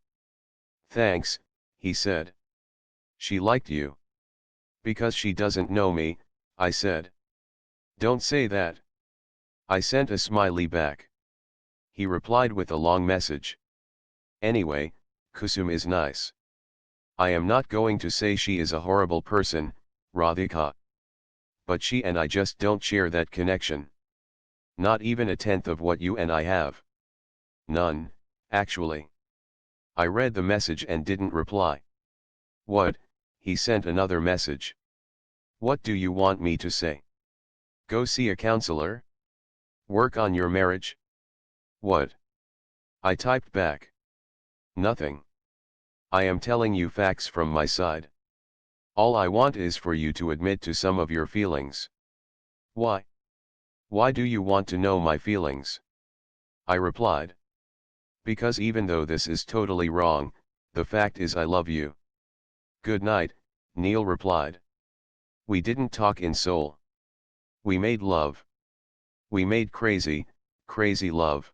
S1: Thanks, he said. She liked you. Because she doesn't know me, I said. Don't say that. I sent a smiley back. He replied with a long message. Anyway, Kusum is nice. I am not going to say she is a horrible person, Radhika. But she and I just don't share that connection. Not even a tenth of what you and I have. None, actually. I read the message and didn't reply. What? He sent another message. What do you want me to say? Go see a counselor? Work on your marriage? What? I typed back. Nothing. I am telling you facts from my side. All I want is for you to admit to some of your feelings. Why? Why do you want to know my feelings? I replied. Because even though this is totally wrong, the fact is I love you. Good night, Neil replied. We didn't talk in Seoul. We made love. We made crazy, crazy love.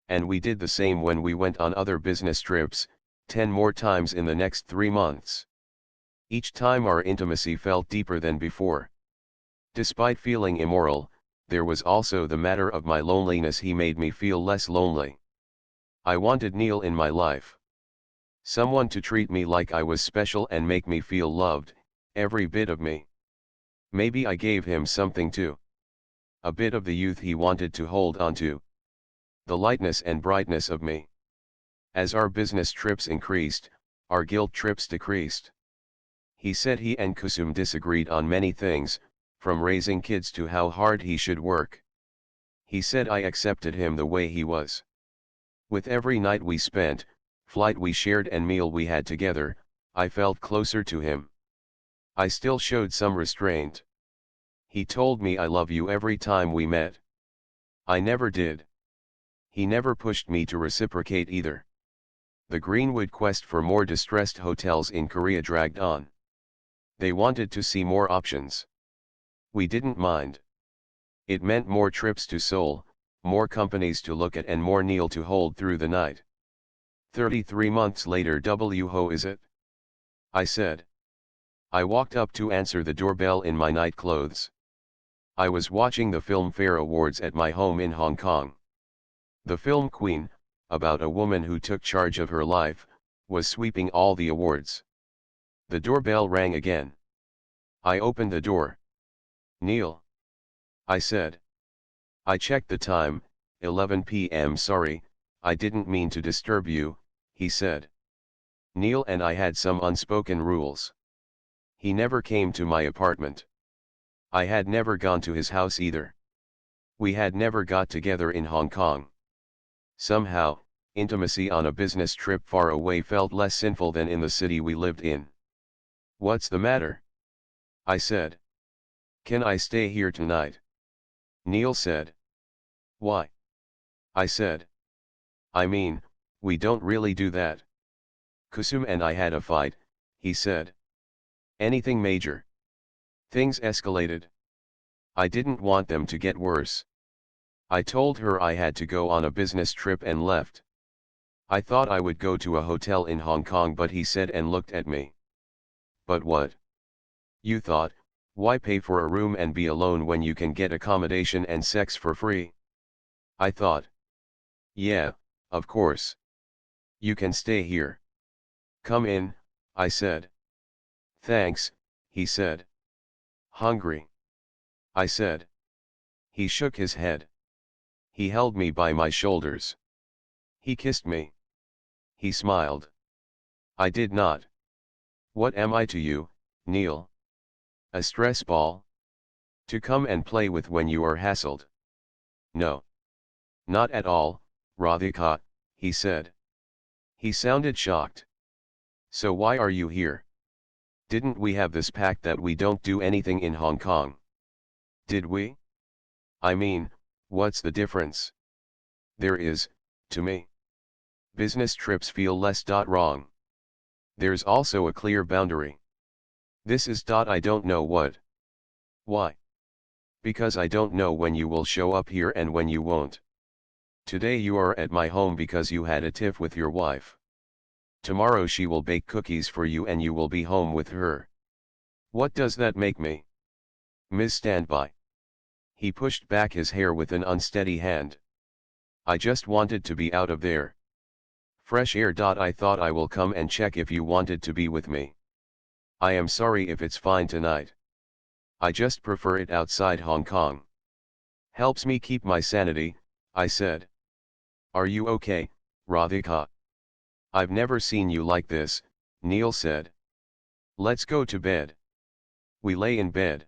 S1: And we did the same when we went on other business trips, 10 more times in the next 3 months. Each time our intimacy felt deeper than before. Despite feeling immoral, there was also the matter of my loneliness. He made me feel less lonely. I wanted Neil in my life. Someone to treat me like I was special and make me feel loved, every bit of me. Maybe I gave him something too. A bit of the youth he wanted to hold on to. The lightness and brightness of me. As our business trips increased, our guilt trips decreased. He said he and Kusum disagreed on many things, from raising kids to how hard he should work. He said I accepted him the way he was. With every night we spent, flight we shared and meal we had together, I felt closer to him. I still showed some restraint. He told me I love you every time we met. I never did. He never pushed me to reciprocate either. The Greenwood quest for more distressed hotels in Korea dragged on. They wanted to see more options. We didn't mind. It meant more trips to Seoul, more companies to look at and more Neil to hold through the night. 33 months later, how is it? I said. I walked up to answer the doorbell in my night clothes. I was watching the Filmfare Awards at my home in Hong Kong. The film Queen, about a woman who took charge of her life, was sweeping all the awards. The doorbell rang again. I opened the door. Neil. I said. I checked the time, 11 p.m. Sorry, I didn't mean to disturb you, he said. Neil and I had some unspoken rules. He never came to my apartment. I had never gone to his house either. We had never got together in Hong Kong. Somehow, Intimacy on a business trip far away felt less sinful than in the city we lived in. "What's the matter?" I said. "Can I stay here tonight?" Neil said. "Why?" I said. "I mean, we don't really do that." "Kusum and I had a fight," he said. "Anything major?" "Things escalated. I didn't want them to get worse. I told her I had to go on a business trip and left. I thought I would go to a hotel in Hong Kong, but he said and looked at me. But what? You thought, why pay for a room and be alone when you can get accommodation and sex for free? I thought. Yeah, of course. You can stay here. Come in, I said. Thanks, he said. Hungry? I said. He shook his head. He held me by my shoulders. He kissed me. He smiled. I did not. What am I to you, Neil? A stress ball? To come and play with when you are hassled? No. Not at all, Radhika, he said. He sounded shocked. So why are you here? Didn't we have this pact that we don't do anything in Hong Kong? Did we? I mean, what's the difference? There is, to me. Business trips feel less wrong. There's also a clear boundary. This is I don't know what. Why? Because I don't know when you will show up here and when you won't. Today you are at my home because you had a tiff with your wife. Tomorrow she will bake cookies for you and you will be home with her. What does that make me? Ms. Standby. He pushed back his hair with an unsteady hand. I just wanted to be out of there. Fresh air. I thought I will come and check if you wanted to be with me. I am sorry if it's fine tonight. I just prefer it outside Hong Kong. Helps me keep my sanity, I said. Are you okay, Radhika? I've never seen you like this, Neil said. Let's go to bed. We lay in bed.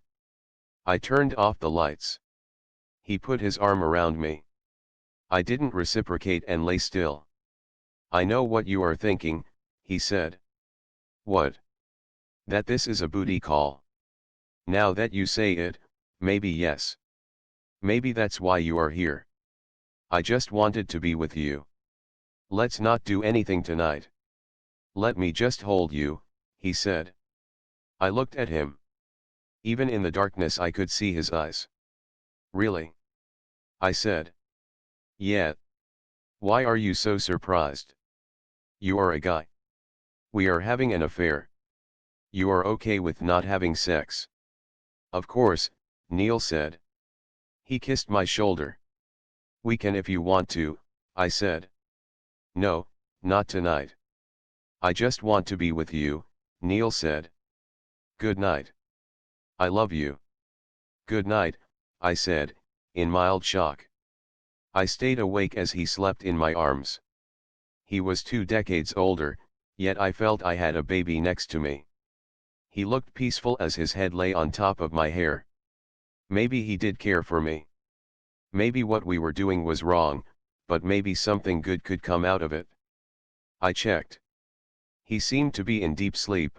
S1: I turned off the lights. He put his arm around me. I didn't reciprocate and lay still. I know what you are thinking, he said. What? That this is a booty call. Now that you say it, maybe yes. Maybe that's why you are here. I just wanted to be with you. Let's not do anything tonight. Let me just hold you, he said. I looked at him. Even in the darkness I could see his eyes. Really? I said. Yeah. Why are you so surprised? You are a guy. We are having an affair. You are okay with not having sex? Of course, Neil said. He kissed my shoulder. We can if you want to, I said. No, not tonight. I just want to be with you, Neil said. Good night. I love you. Good night, I said, in mild shock. I stayed awake as he slept in my arms. He was 2 decades older, yet I felt I had a baby next to me. He looked peaceful as his head lay on top of my hair. Maybe he did care for me. Maybe what we were doing was wrong, but maybe something good could come out of it. I checked. He seemed to be in deep sleep.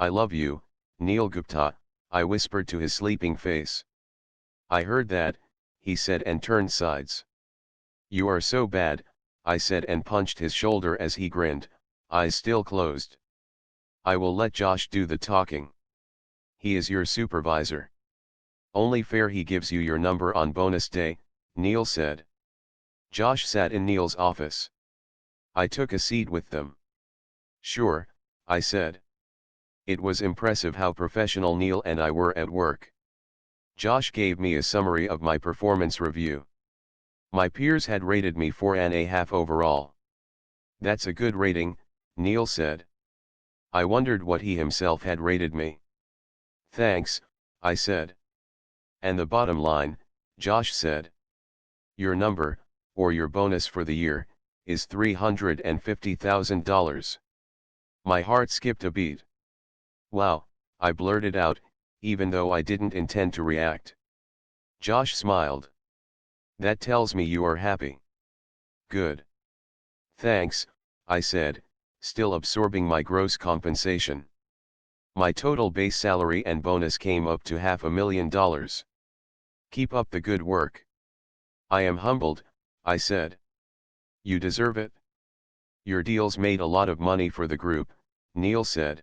S1: I love you, Neil Gupta, I whispered to his sleeping face. I heard that, he said and turned sides. You are so bad, I said and punched his shoulder as he grinned, eyes still closed. I will let Josh do the talking. He is your supervisor. Only fair he gives you your number on bonus day, Neil said. Josh sat in Neil's office. I took a seat with them. Sure, I said. It was impressive how professional Neil and I were at work. Josh gave me a summary of my performance review. My peers had rated me 4.5 overall. That's a good rating, Neil said. I wondered what he himself had rated me. Thanks, I said. And the bottom line, Josh said. Your number, or your bonus for the year, is $350,000. My heart skipped a beat. Wow, I blurted out, even though I didn't intend to react. Josh smiled. That tells me you are happy. Good. Thanks, I said, still absorbing my gross compensation. My total base salary and bonus came up to $500,000. Keep up the good work. I am humbled, I said. You deserve it. Your deals made a lot of money for the group, Neil said.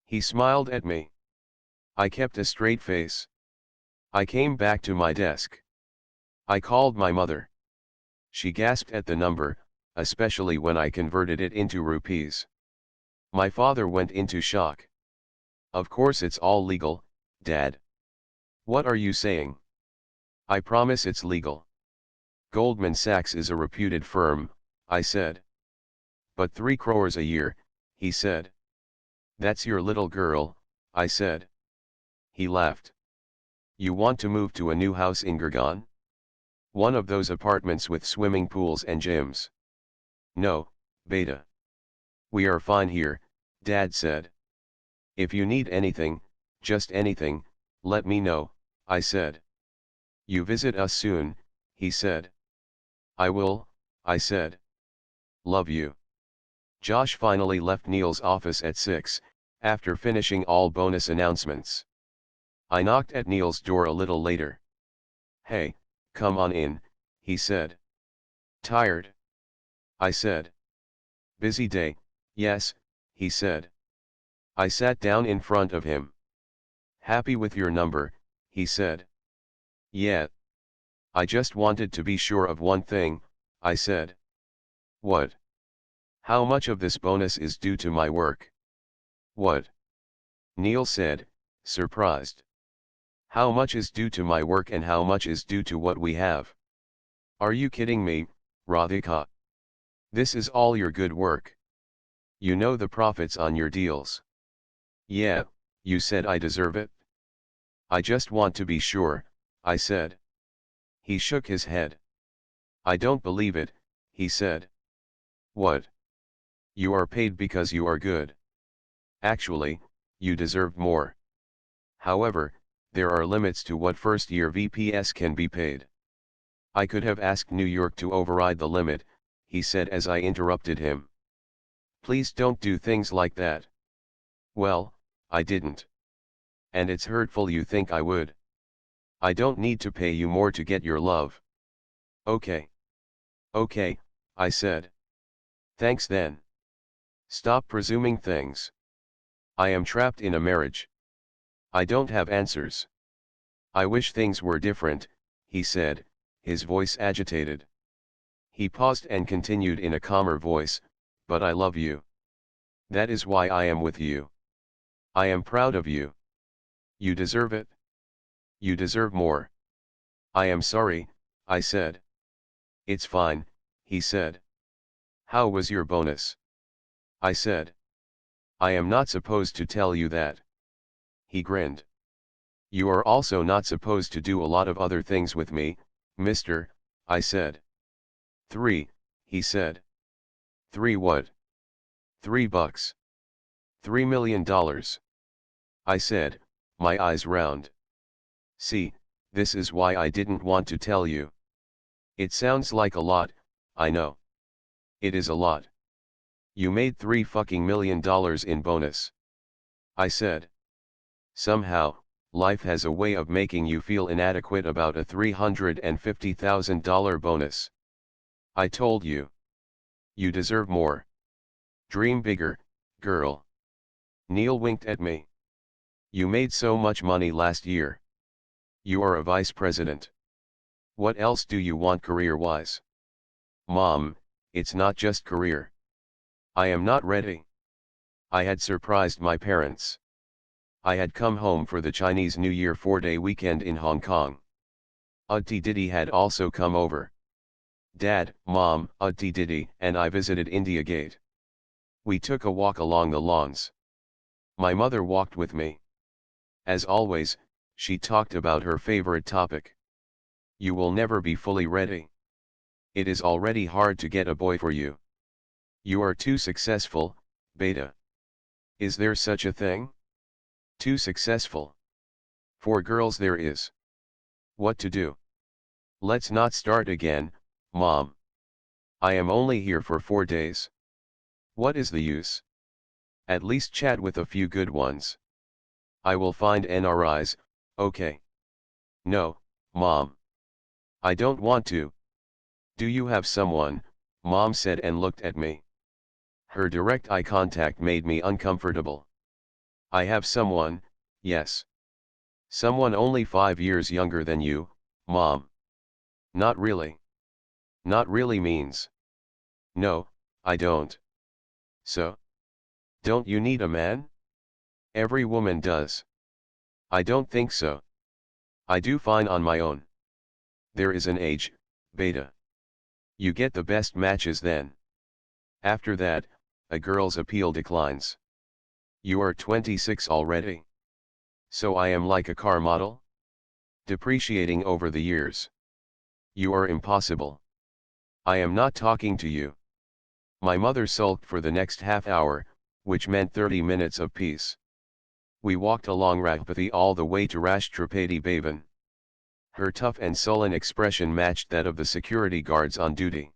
S1: He smiled at me. I kept a straight face. I came back to my desk. I called my mother. She gasped at the number, especially when I converted it into rupees. My father went into shock. Of course it's all legal, Dad. What are you saying? I promise it's legal. Goldman Sachs is a reputed firm, I said. But 3 crores a year, he said. That's your little girl, I said. He laughed. You want to move to a new house in Gurgaon? One of those apartments with swimming pools and gyms. No, beta. We are fine here, Dad said. If you need anything, just anything, let me know, I said. You visit us soon, he said. I will, I said. Love you. Josh finally left Neil's office at 6, after finishing all bonus announcements. I knocked at Neil's door a little later. Hey, come on in, he said. Tired? I said. Busy day, yes, he said. I sat down in front of him. Happy with your number, he said. Yeah. I just wanted to be sure of one thing, I said. What? How much of this bonus is due to my work? What? Neil said, surprised. How much is due to my work and how much is due to what we have? Are you kidding me, Radhika? This is all your good work. You know the profits on your deals. Yeah, you said I deserve it? I just want to be sure, I said. He shook his head. I don't believe it, he said. What? You are paid because you are good. Actually, you deserve more. However, there are limits to what first-year VPs can be paid. I could have asked New York to override the limit, he said as I interrupted him. Please don't do things like that. Well, I didn't. And it's hurtful you think I would. I don't need to pay you more to get your love. Okay. Okay, I said. Thanks then. Stop presuming things. I am trapped in a marriage. I don't have answers. I wish things were different, he said, his voice agitated. He paused and continued in a calmer voice, but I love you. That is why I am with you. I am proud of you. You deserve it. You deserve more. I am sorry, I said. It's fine, he said. How was your bonus? I said. I am not supposed to tell you that. He grinned. You are also not supposed to do a lot of other things with me, mister, I said. 3, he said. 3 what? $3. $3 million. I said, my eyes round. See, this is why I didn't want to tell you. It sounds like a lot, I know. It is a lot. You made $3 million in bonus. I said. Somehow, life has a way of making you feel inadequate about a $350,000 bonus. I told you. You deserve more. Dream bigger, girl. Neil winked at me. You made so much money last year. You are a vice president. What else do you want career-wise? Mom, it's not just career. I am not ready. I had surprised my parents. I had come home for the Chinese New Year 4-day weekend in Hong Kong. Auntie Didi had also come over. Dad, Mom, Auntie Didi, and I visited India Gate. We took a walk along the lawns. My mother walked with me. As always, she talked about her favorite topic. You will never be fully ready. It is already hard to get a boy for you. You are too successful, beta. Is there such a thing? Too successful. For girls there is. What to do? Let's not start again, Mom. I am only here for 4 days. What is the use? At least chat with a few good ones. I will find NRIs, okay. No, Mom. I don't want to. Do you have someone? Mom said and looked at me. Her direct eye contact made me uncomfortable. I have someone, yes. Someone only 5 years younger than you, Mom. Not really. Not really means. No, I don't. So? Don't you need a man? Every woman does. I don't think so. I do fine on my own. There is an age, beta. You get the best matches then. After that, a girl's appeal declines. You are 26 already. So I am like a car model? Depreciating over the years. You are impossible. I am not talking to you. My mother sulked for the next half hour, which meant 30 minutes of peace. We walked along Ragpathy all the way to Rashtrapati Bhavan. Her tough and sullen expression matched that of the security guards on duty.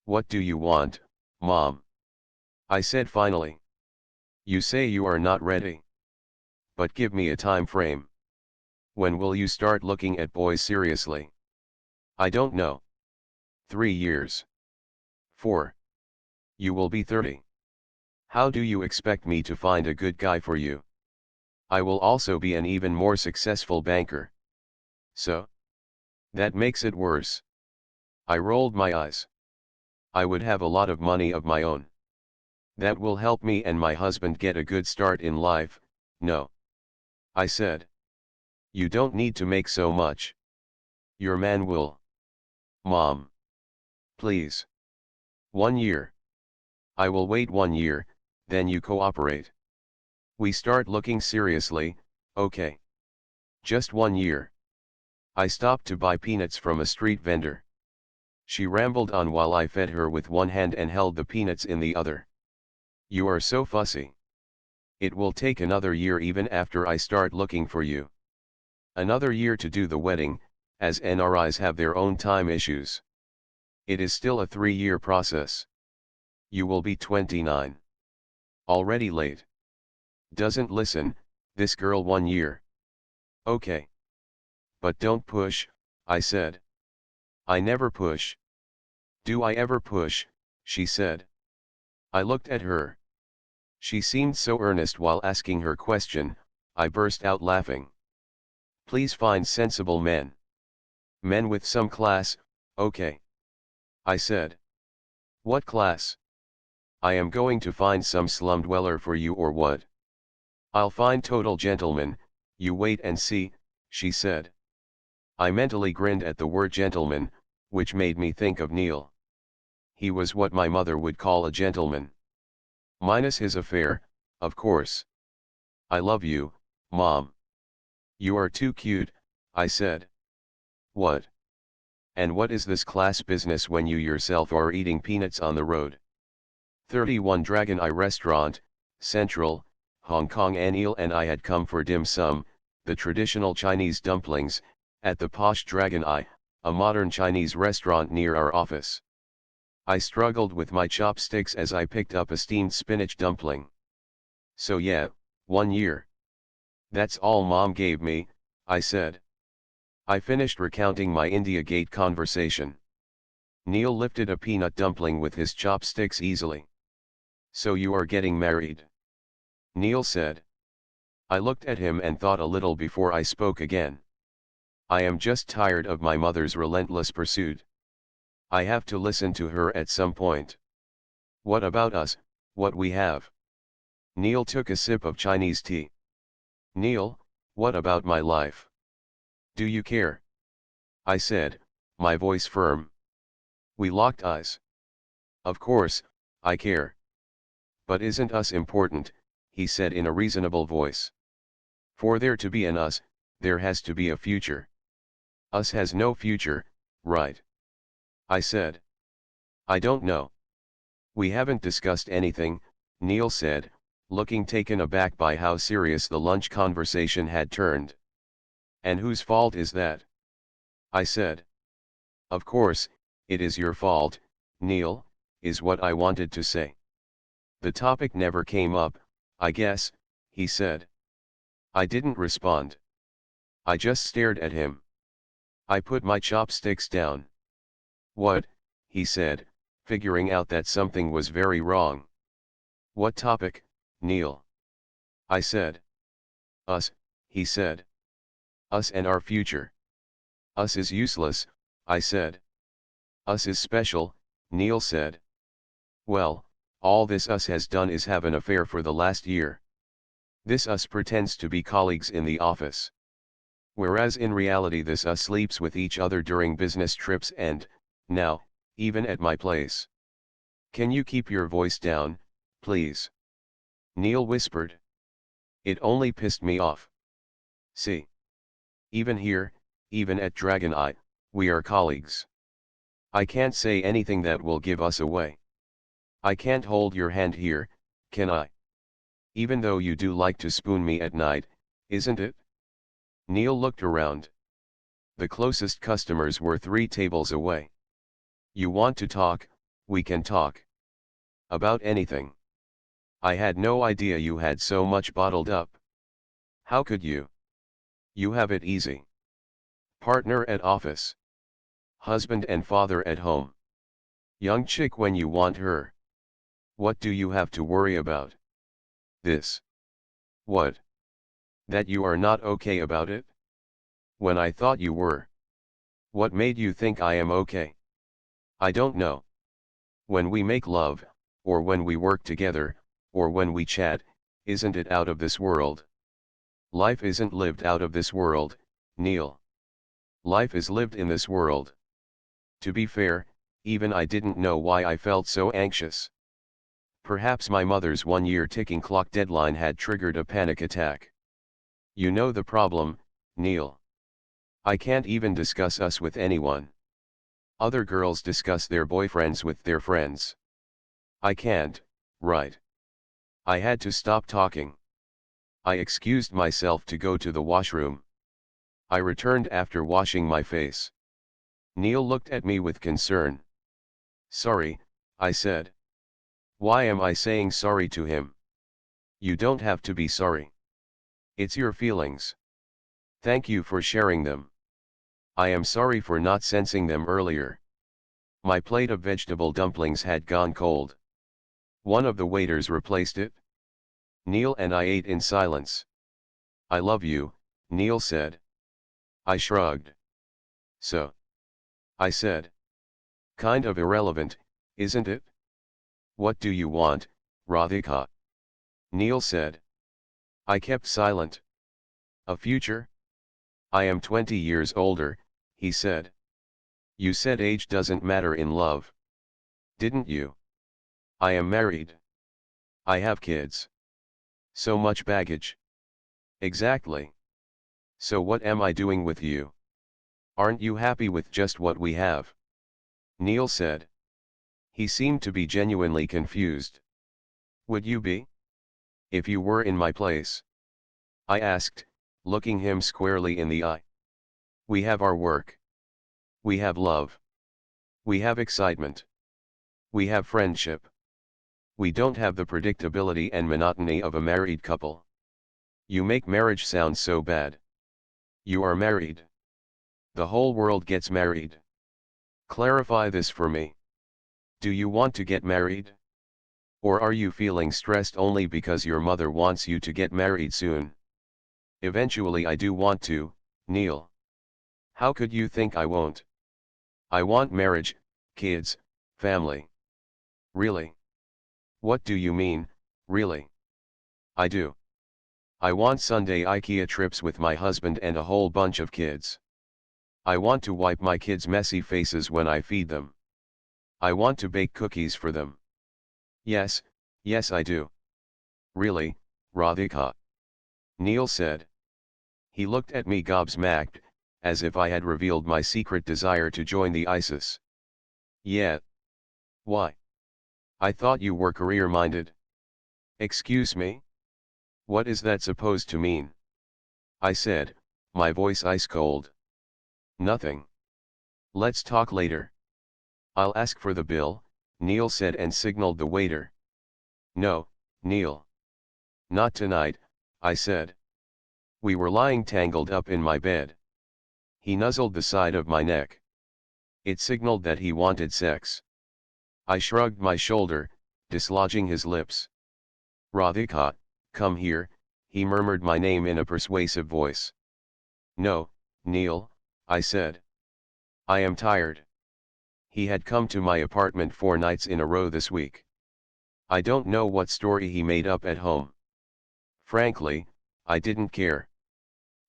S1: What do you want, Mom? I said finally. You say you are not ready. But give me a time frame. When will you start looking at boys seriously? I don't know. 3 years. 4. You will be 30. How do you expect me to find a good guy for you? I will also be an even more successful banker. So? That makes it worse. I rolled my eyes. I would have a lot of money of my own. That will help me and my husband get a good start in life, no. I said. You don't need to make so much. Your man will. Mom. Please. 1 year. I will wait 1 year, then you cooperate. We start looking seriously, okay. Just 1 year. I stopped to buy peanuts from a street vendor. She rambled on while I fed her with one hand and held the peanuts in the other. You are so fussy. It will take another year even after I start looking for you. Another year to do the wedding, as NRIs have their own time issues. It is still a 3-year process. You will be 29. Already late. Doesn't listen, this girl 1 year. Okay. But don't push, I said. I never push. Do I ever push, she said. I looked at her. She seemed so earnest while asking her question, I burst out laughing. Please find sensible men. Men with some class, okay. I said. What class? I am going to find some slum dweller for you or what? I'll find total gentleman, you wait and see, she said. I mentally grinned at the word gentleman, which made me think of Neil. He was what my mother would call a gentleman. Minus his affair, of course. I love you, Mom. You are too cute, I said. What? And what is this class business when you yourself are eating peanuts on the road? 31 Dragon Eye Restaurant, Central, Hong Kong. Neil and I had come for dim sum, the traditional Chinese dumplings, at the posh Dragon Eye, a modern Chinese restaurant near our office. I struggled with my chopsticks as I picked up a steamed spinach dumpling. So yeah, 1 year. That's all Mom gave me, I said. I finished recounting my India Gate conversation. Neil lifted a peanut dumpling with his chopsticks easily. So you are getting married? Neil said. I looked at him and thought a little before I spoke again. I am just tired of my mother's relentless pursuit. I have to listen to her at some point. What about us, what we have? Neil took a sip of Chinese tea. Neil, what about my life? Do you care? I said, my voice firm. We locked eyes. Of course, I care. But isn't us important, he said in a reasonable voice. For there to be an us, there has to be a future. Us has no future, right? I said. I don't know. We haven't discussed anything, Neil said, looking taken aback by how serious the lunch conversation had turned. And whose fault is that? I said. Of course, it is your fault, Neil, is what I wanted to say. The topic never came up, I guess, he said. I didn't respond. I just stared at him. I put my chopsticks down. What, he said, figuring out that something was very wrong. What topic, Neil? I said. Us, he said. Us and our future. Us is useless, I said. Us is special, Neil said. Well, all this us has done is have an affair for the last year. This us pretends to be colleagues in the office. Whereas in reality this us sleeps with each other during business trips and, now, even at my place. Can you keep your voice down, please? Neil whispered. It only pissed me off. See? Even here, even at Dragon Eye, we are colleagues. I can't say anything that will give us away. I can't hold your hand here, can I? Even though you do like to spoon me at night, isn't it? Neil looked around. The closest customers were 3 tables away. You want to talk, we can talk. About anything. I had no idea you had so much bottled up. How could you? You have it easy. Partner at office. Husband and father at home. Young chick when you want her. What do you have to worry about? This. What? That you are not okay about it? When I thought you were. What made you think I am okay? I don't know. When we make love, or when we work together, or when we chat, isn't it out of this world? Life isn't lived out of this world, Neil. Life is lived in this world. To be fair, even I didn't know why I felt so anxious. Perhaps my mother's 1-year ticking clock deadline had triggered a panic attack. You know the problem, Neil. I can't even discuss us with anyone. Other girls discuss their boyfriends with their friends. I can't, right? I had to stop talking. I excused myself to go to the washroom. I returned after washing my face. Neil looked at me with concern. Sorry, I said. Why am I saying sorry to him? You don't have to be sorry. It's your feelings. Thank you for sharing them. I am sorry for not sensing them earlier. My plate of vegetable dumplings had gone cold. One of the waiters replaced it. Neil and I ate in silence. I love you, Neil said. I shrugged. So? I said. Kind of irrelevant, isn't it? What do you want, Radhika? Neil said. I kept silent. A future? I am 20 years older, he said. You said age doesn't matter in love. Didn't you? I am married. I have kids. So much baggage. Exactly. So what am I doing with you? Aren't you happy with just what we have? Neil said. He seemed to be genuinely confused. Would you be? If you were in my place? I asked, looking him squarely in the eye. We have our work. We have love. We have excitement. We have friendship. We don't have the predictability and monotony of a married couple. You make marriage sound so bad. You are married. The whole world gets married. Clarify this for me. Do you want to get married? Or are you feeling stressed only because your mother wants you to get married soon? Eventually I do want to, Neil. How could you think I won't? I want marriage, kids, family. Really? What do you mean, really? I do. I want Sunday IKEA trips with my husband and a whole bunch of kids. I want to wipe my kids' messy faces when I feed them. I want to bake cookies for them. Yes, yes I do. Really, Radhika? Neil said. He looked at me gobsmacked, as if I had revealed my secret desire to join the ISIS. Yeah. Why? I thought you were career-minded. Excuse me? What is that supposed to mean? I said, my voice ice cold. Nothing. Let's talk later. I'll ask for the bill, Neil said and signaled the waiter. No, Neil. Not tonight, I said. We were lying tangled up in my bed. He nuzzled the side of my neck. It signaled that he wanted sex. I shrugged my shoulder, dislodging his lips. Radhika, come here, he murmured my name in a persuasive voice. No, Neil, I said. I am tired. He had come to my apartment 4 nights in a row this week. I don't know what story he made up at home. Frankly, I didn't care.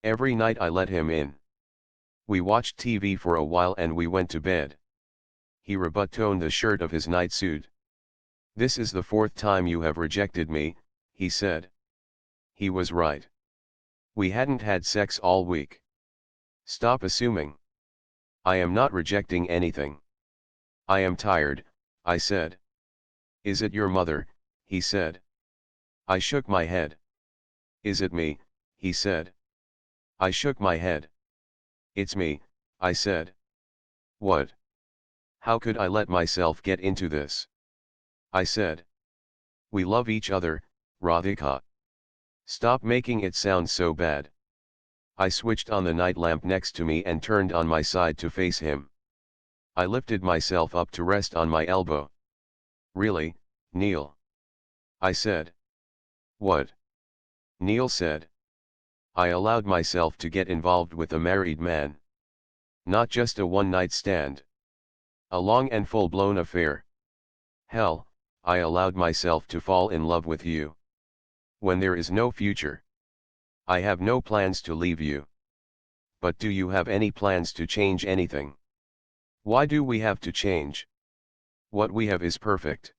S1: Every night I let him in. We watched TV for a while and we went to bed. He rebuttoned the shirt of his nightsuit. This is the 4th time you have rejected me, he said. He was right. We hadn't had sex all week. Stop assuming. I am not rejecting anything. I am tired, I said. Is it your mother, he said. I shook my head. Is it me, he said. I shook my head. It's me, I said. What? How could I let myself get into this? I said. We love each other, Radhika. Stop making it sound so bad. I switched on the night lamp next to me and turned on my side to face him. I lifted myself up to rest on my elbow. Really, Neil? I said. What? Neil said. I allowed myself to get involved with a married man. Not just a one-night stand. A long and full-blown affair. Hell, I allowed myself to fall in love with you. When there is no future. I have no plans to leave you. But do you have any plans to change anything? Why do we have to change? What we have is perfect.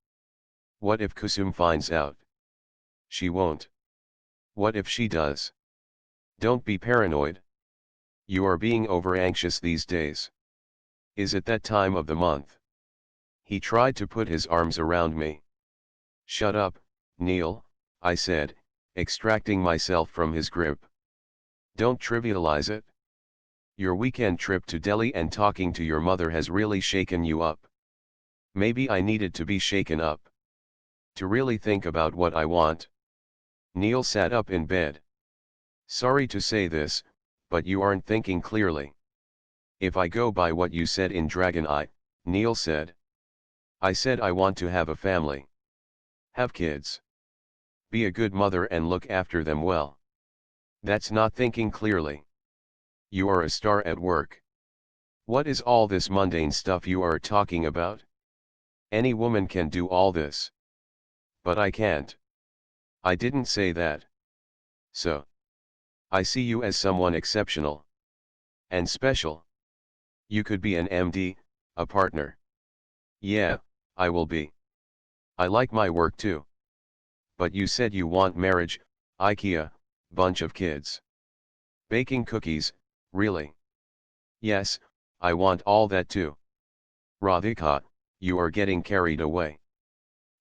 S1: What if Kusum finds out? She won't. What if she does? Don't be paranoid. You are being over-anxious these days. Is it that time of the month? He tried to put his arms around me. Shut up, Neil, I said, extracting myself from his grip. Don't trivialize it. Your weekend trip to Delhi and talking to your mother has really shaken you up. Maybe I needed to be shaken up. To really think about what I want. Neil sat up in bed. Sorry to say this, but you aren't thinking clearly. If I go by what you said in Dragon Eye, Neil said. I said I want to have a family. Have kids. Be a good mother and look after them well. That's not thinking clearly. You are a star at work. What is all this mundane stuff you are talking about? Any woman can do all this. But I can't. I didn't say that. So. I see you as someone exceptional. And special. You could be an MD, a partner. Yeah, I will be. I like my work too. But you said you want marriage, IKEA, bunch of kids. Baking cookies, really? Yes, I want all that too. Radhika, you are getting carried away.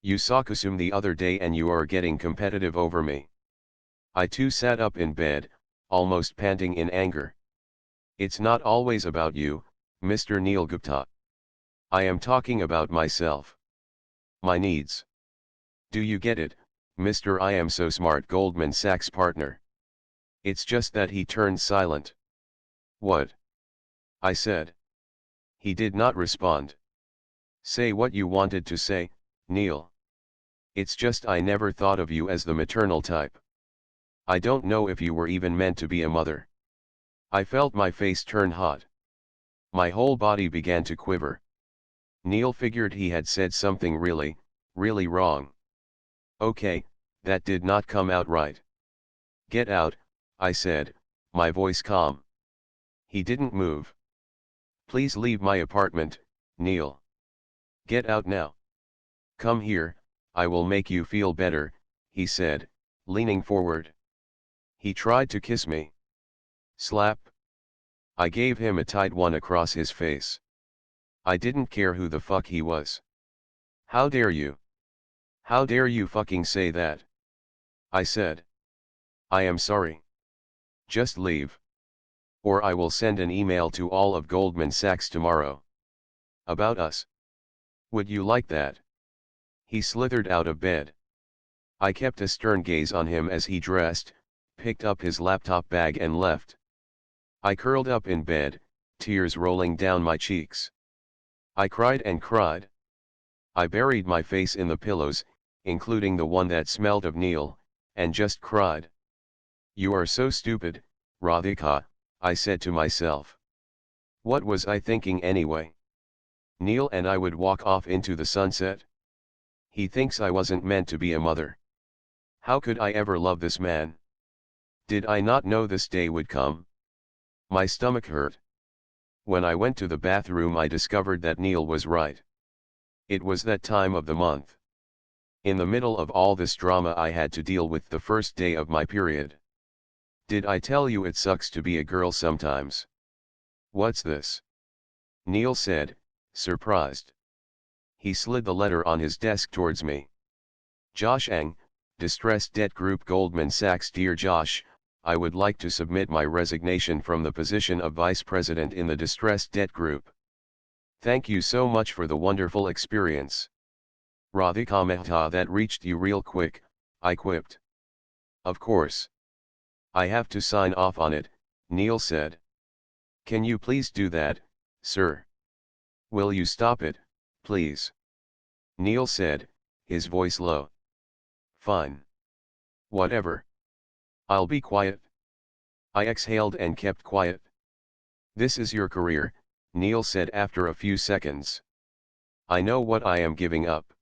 S1: You saw Kusum the other day and you are getting competitive over me. I too sat up in bed, almost panting in anger. It's not always about you, Mr. Neil Gupta. I am talking about myself. My needs. Do you get it, Mr. I am so smart Goldman Sachs partner? It's just that he turned silent. What? I said. He did not respond. Say what you wanted to say, Neil. It's just I never thought of you as the maternal type. I don't know if you were even meant to be a mother. I felt my face turn hot. My whole body began to quiver. Neil figured he had said something really, really wrong. Okay, that did not come out right. Get out, I said, my voice calm. He didn't move. Please leave my apartment, Neil. Get out now. Come here, I will make you feel better, he said, leaning forward. He tried to kiss me. Slap. I gave him a tight one across his face. I didn't care who the fuck he was. How dare you? How dare you fucking say that? I said. I am sorry. Just leave. Or I will send an email to all of Goldman Sachs tomorrow. About us. Would you like that? He slithered out of bed. I kept a stern gaze on him as he dressed, picked up his laptop bag and left. I curled up in bed, tears rolling down my cheeks. I cried and cried. I buried my face in the pillows, including the one that smelled of Neil, and just cried. You are so stupid, Radhika, I said to myself. What was I thinking anyway? Neil and I would walk off into the sunset. He thinks I wasn't meant to be a mother. How could I ever love this man? Did I not know this day would come? My stomach hurt. When I went to the bathroom I discovered that Neil was right. It was that time of the month. In the middle of all this drama I had to deal with the first day of my period. Did I tell you it sucks to be a girl sometimes? What's this? Neil said, surprised. He slid the letter on his desk towards me. Josh Ang, Distressed Debt Group Goldman Sachs. Dear Josh, I would like to submit my resignation from the position of Vice President in the Distressed Debt Group. Thank you so much for the wonderful experience. Radhika Mehta, that reached you real quick, I quipped. Of course. I have to sign off on it, Neil said. Can you please do that, sir? Will you stop it, please? Neil said, his voice low. Fine. Whatever. I'll be quiet. I exhaled and kept quiet. This is your career, Neil said after a few seconds. I know what I am giving up.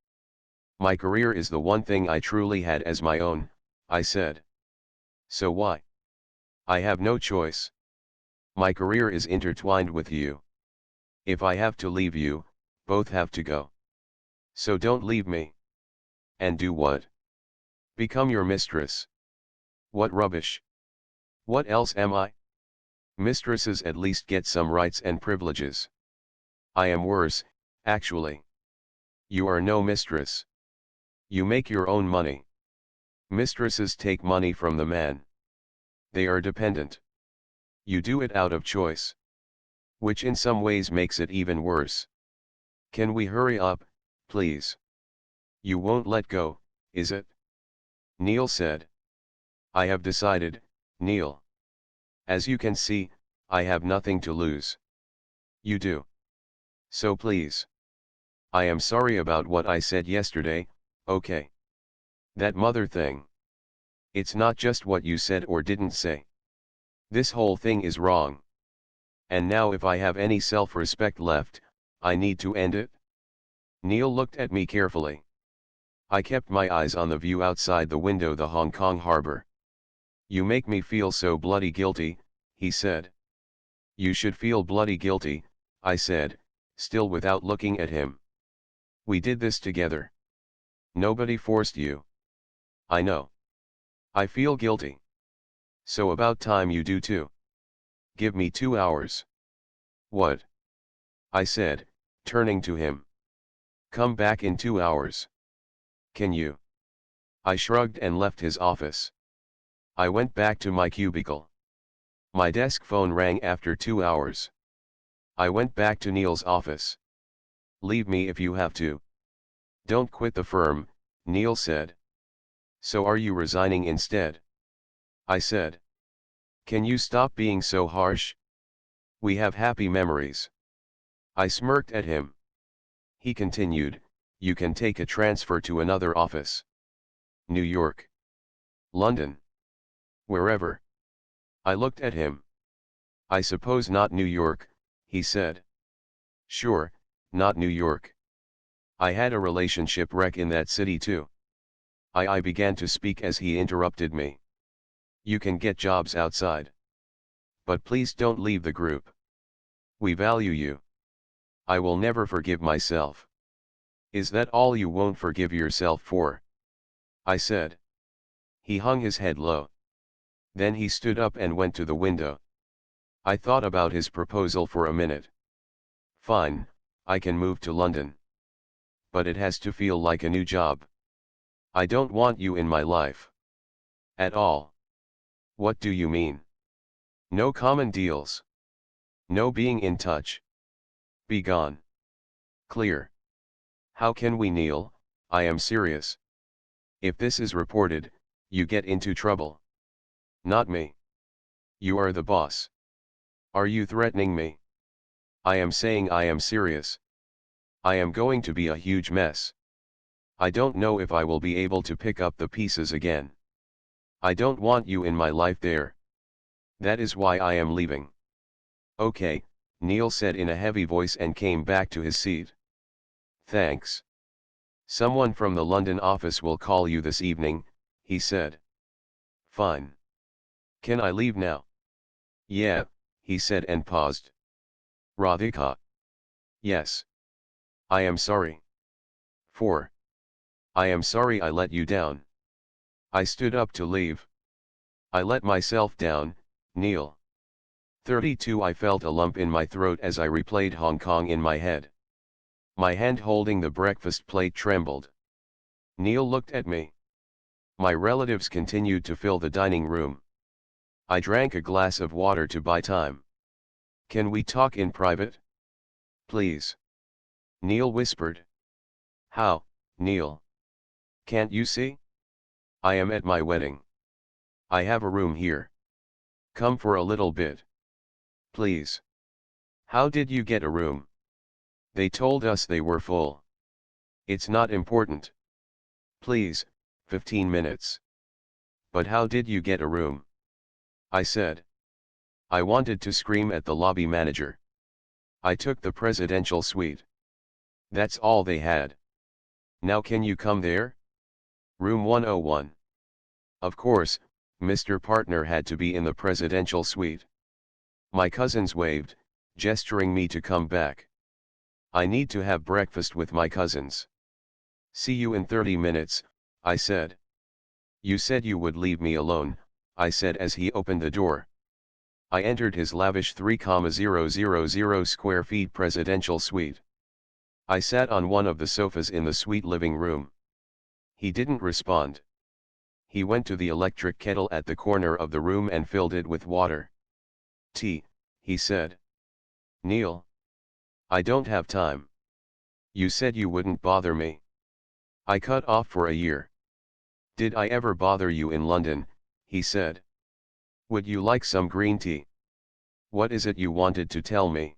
S1: My career is the one thing I truly had as my own, I said. So why? I have no choice. My career is intertwined with you. If I have to leave you, both have to go. So don't leave me. And do what? Become your mistress. What rubbish. What else am I? Mistresses at least get some rights and privileges. I am worse, actually. You are no mistress. You make your own money. Mistresses take money from the man. They are dependent. You do it out of choice. Which in some ways makes it even worse. Can we hurry up, please? You won't let go, is it? Neil said. I have decided, Neil. As you can see, I have nothing to lose. You do. So please. I am sorry about what I said yesterday, okay? That mother thing. It's not just what you said or didn't say. This whole thing is wrong. And now if I have any self-respect left, I need to end it. Neil looked at me carefully. I kept my eyes on the view outside the window, the Hong Kong harbor. You make me feel so bloody guilty, he said. You should feel bloody guilty, I said, still without looking at him. We did this together. Nobody forced you. I know. I feel guilty. So about time you do too. Give me 2 hours. What? I said, turning to him. Come back in 2 hours. Can you? I shrugged and left his office. I went back to my cubicle. My desk phone rang after 2 hours. I went back to Neil's office. Leave me if you have to. Don't quit the firm, Neil said. So are you resigning instead? I said. Can you stop being so harsh? We have happy memories. I smirked at him. He continued, you can take a transfer to another office. New York. London. Wherever. I looked at him. I suppose not New York, he said. Sure, not New York. I had a relationship wreck in that city too. I began to speak as he interrupted me. You can get jobs outside. But please don't leave the group. We value you. I will never forgive myself. Is that all you won't forgive yourself for? I said. He hung his head low. Then he stood up and went to the window. I thought about his proposal for a minute. Fine, I can move to London. But it has to feel like a new job. I don't want you in my life. At all. What do you mean? No common deals. No being in touch. Be gone. Clear. How can we, Neil? I am serious. If this is reported, you get into trouble. Not me. You are the boss. Are you threatening me? I am saying I am serious. I am going to be a huge mess. I don't know if I will be able to pick up the pieces again. I don't want you in my life there. That is why I am leaving. Okay, Neil said in a heavy voice and came back to his seat. Thanks. Someone from the London office will call you this evening, he said. Fine. Can I leave now? Yeah, he said and paused. Radhika. Yes. I am sorry. 4. I am sorry I let you down. I stood up to leave. I let myself down, Neil. 32. I felt a lump in my throat as I replayed Hong Kong in my head. My hand holding the breakfast plate trembled. Neil looked at me. My relatives continued to fill the dining room. I drank a glass of water to buy time. Can we talk in private? Please. Neil whispered. How, Neil? Can't you see? I am at my wedding. I have a room here. Come for a little bit. Please. How did you get a room? They told us they were full. It's not important. Please, 15 minutes. But how did you get a room? I said. I wanted to scream at the lobby manager. I took the presidential suite. That's all they had. Now can you come there? Room 101. Of course, Mr. Partner had to be in the presidential suite. My cousins waved, gesturing me to come back. I need to have breakfast with my cousins. See you in 30 minutes, I said. You said you would leave me alone, I said as he opened the door. I entered his lavish 3,000 square feet presidential suite. I sat on one of the sofas in the suite living room. He didn't respond. He went to the electric kettle at the corner of the room and filled it with water. Tea, he said. Neil. I don't have time. You said you wouldn't bother me. I cut off for a year. Did I ever bother you in London? He said. Would you like some green tea? What is it you wanted to tell me?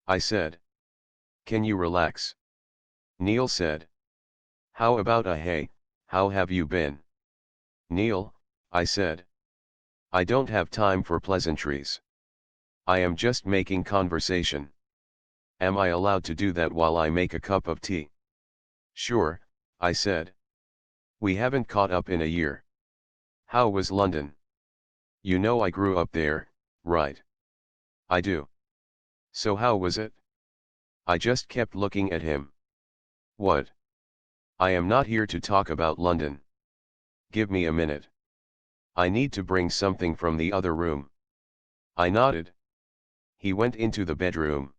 S1: I said. Can you relax? Neil said. How about a hey, how have you been? Neil, I said. I don't have time for pleasantries. I am just making conversation. Am I allowed to do that while I make a cup of tea? Sure, I said. We haven't caught up in a year. How was London? You know I grew up there, right? I do. So how was it? I just kept looking at him. What? I am not here to talk about London. Give me a minute. I need to bring something from the other room. I nodded. He went into the bedroom.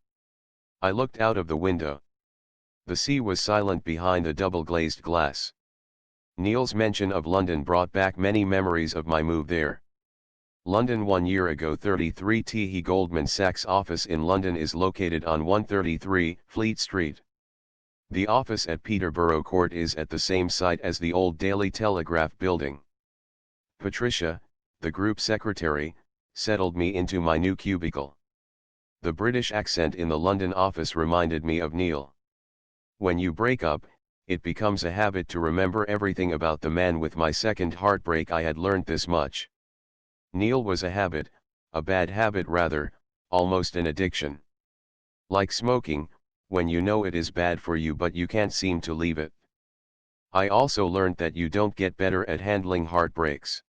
S1: I looked out of the window. The sea was silent behind the double-glazed glass. Neil's mention of London brought back many memories of my move there. London 1 year ago. 33 Goldman Sachs office in London is located on 133 Fleet Street. The office at Peterborough Court is at the same site as the old Daily Telegraph building. Patricia, the group secretary, settled me into my new cubicle. The British accent in the London office reminded me of Neil. When you break up, it becomes a habit to remember everything about the man with my second heartbreak. I had learned this much. Neil was a habit, a bad habit rather, almost an addiction. Like smoking, when you know it is bad for you but you can't seem to leave it. I also learned that you don't get better at handling heartbreaks.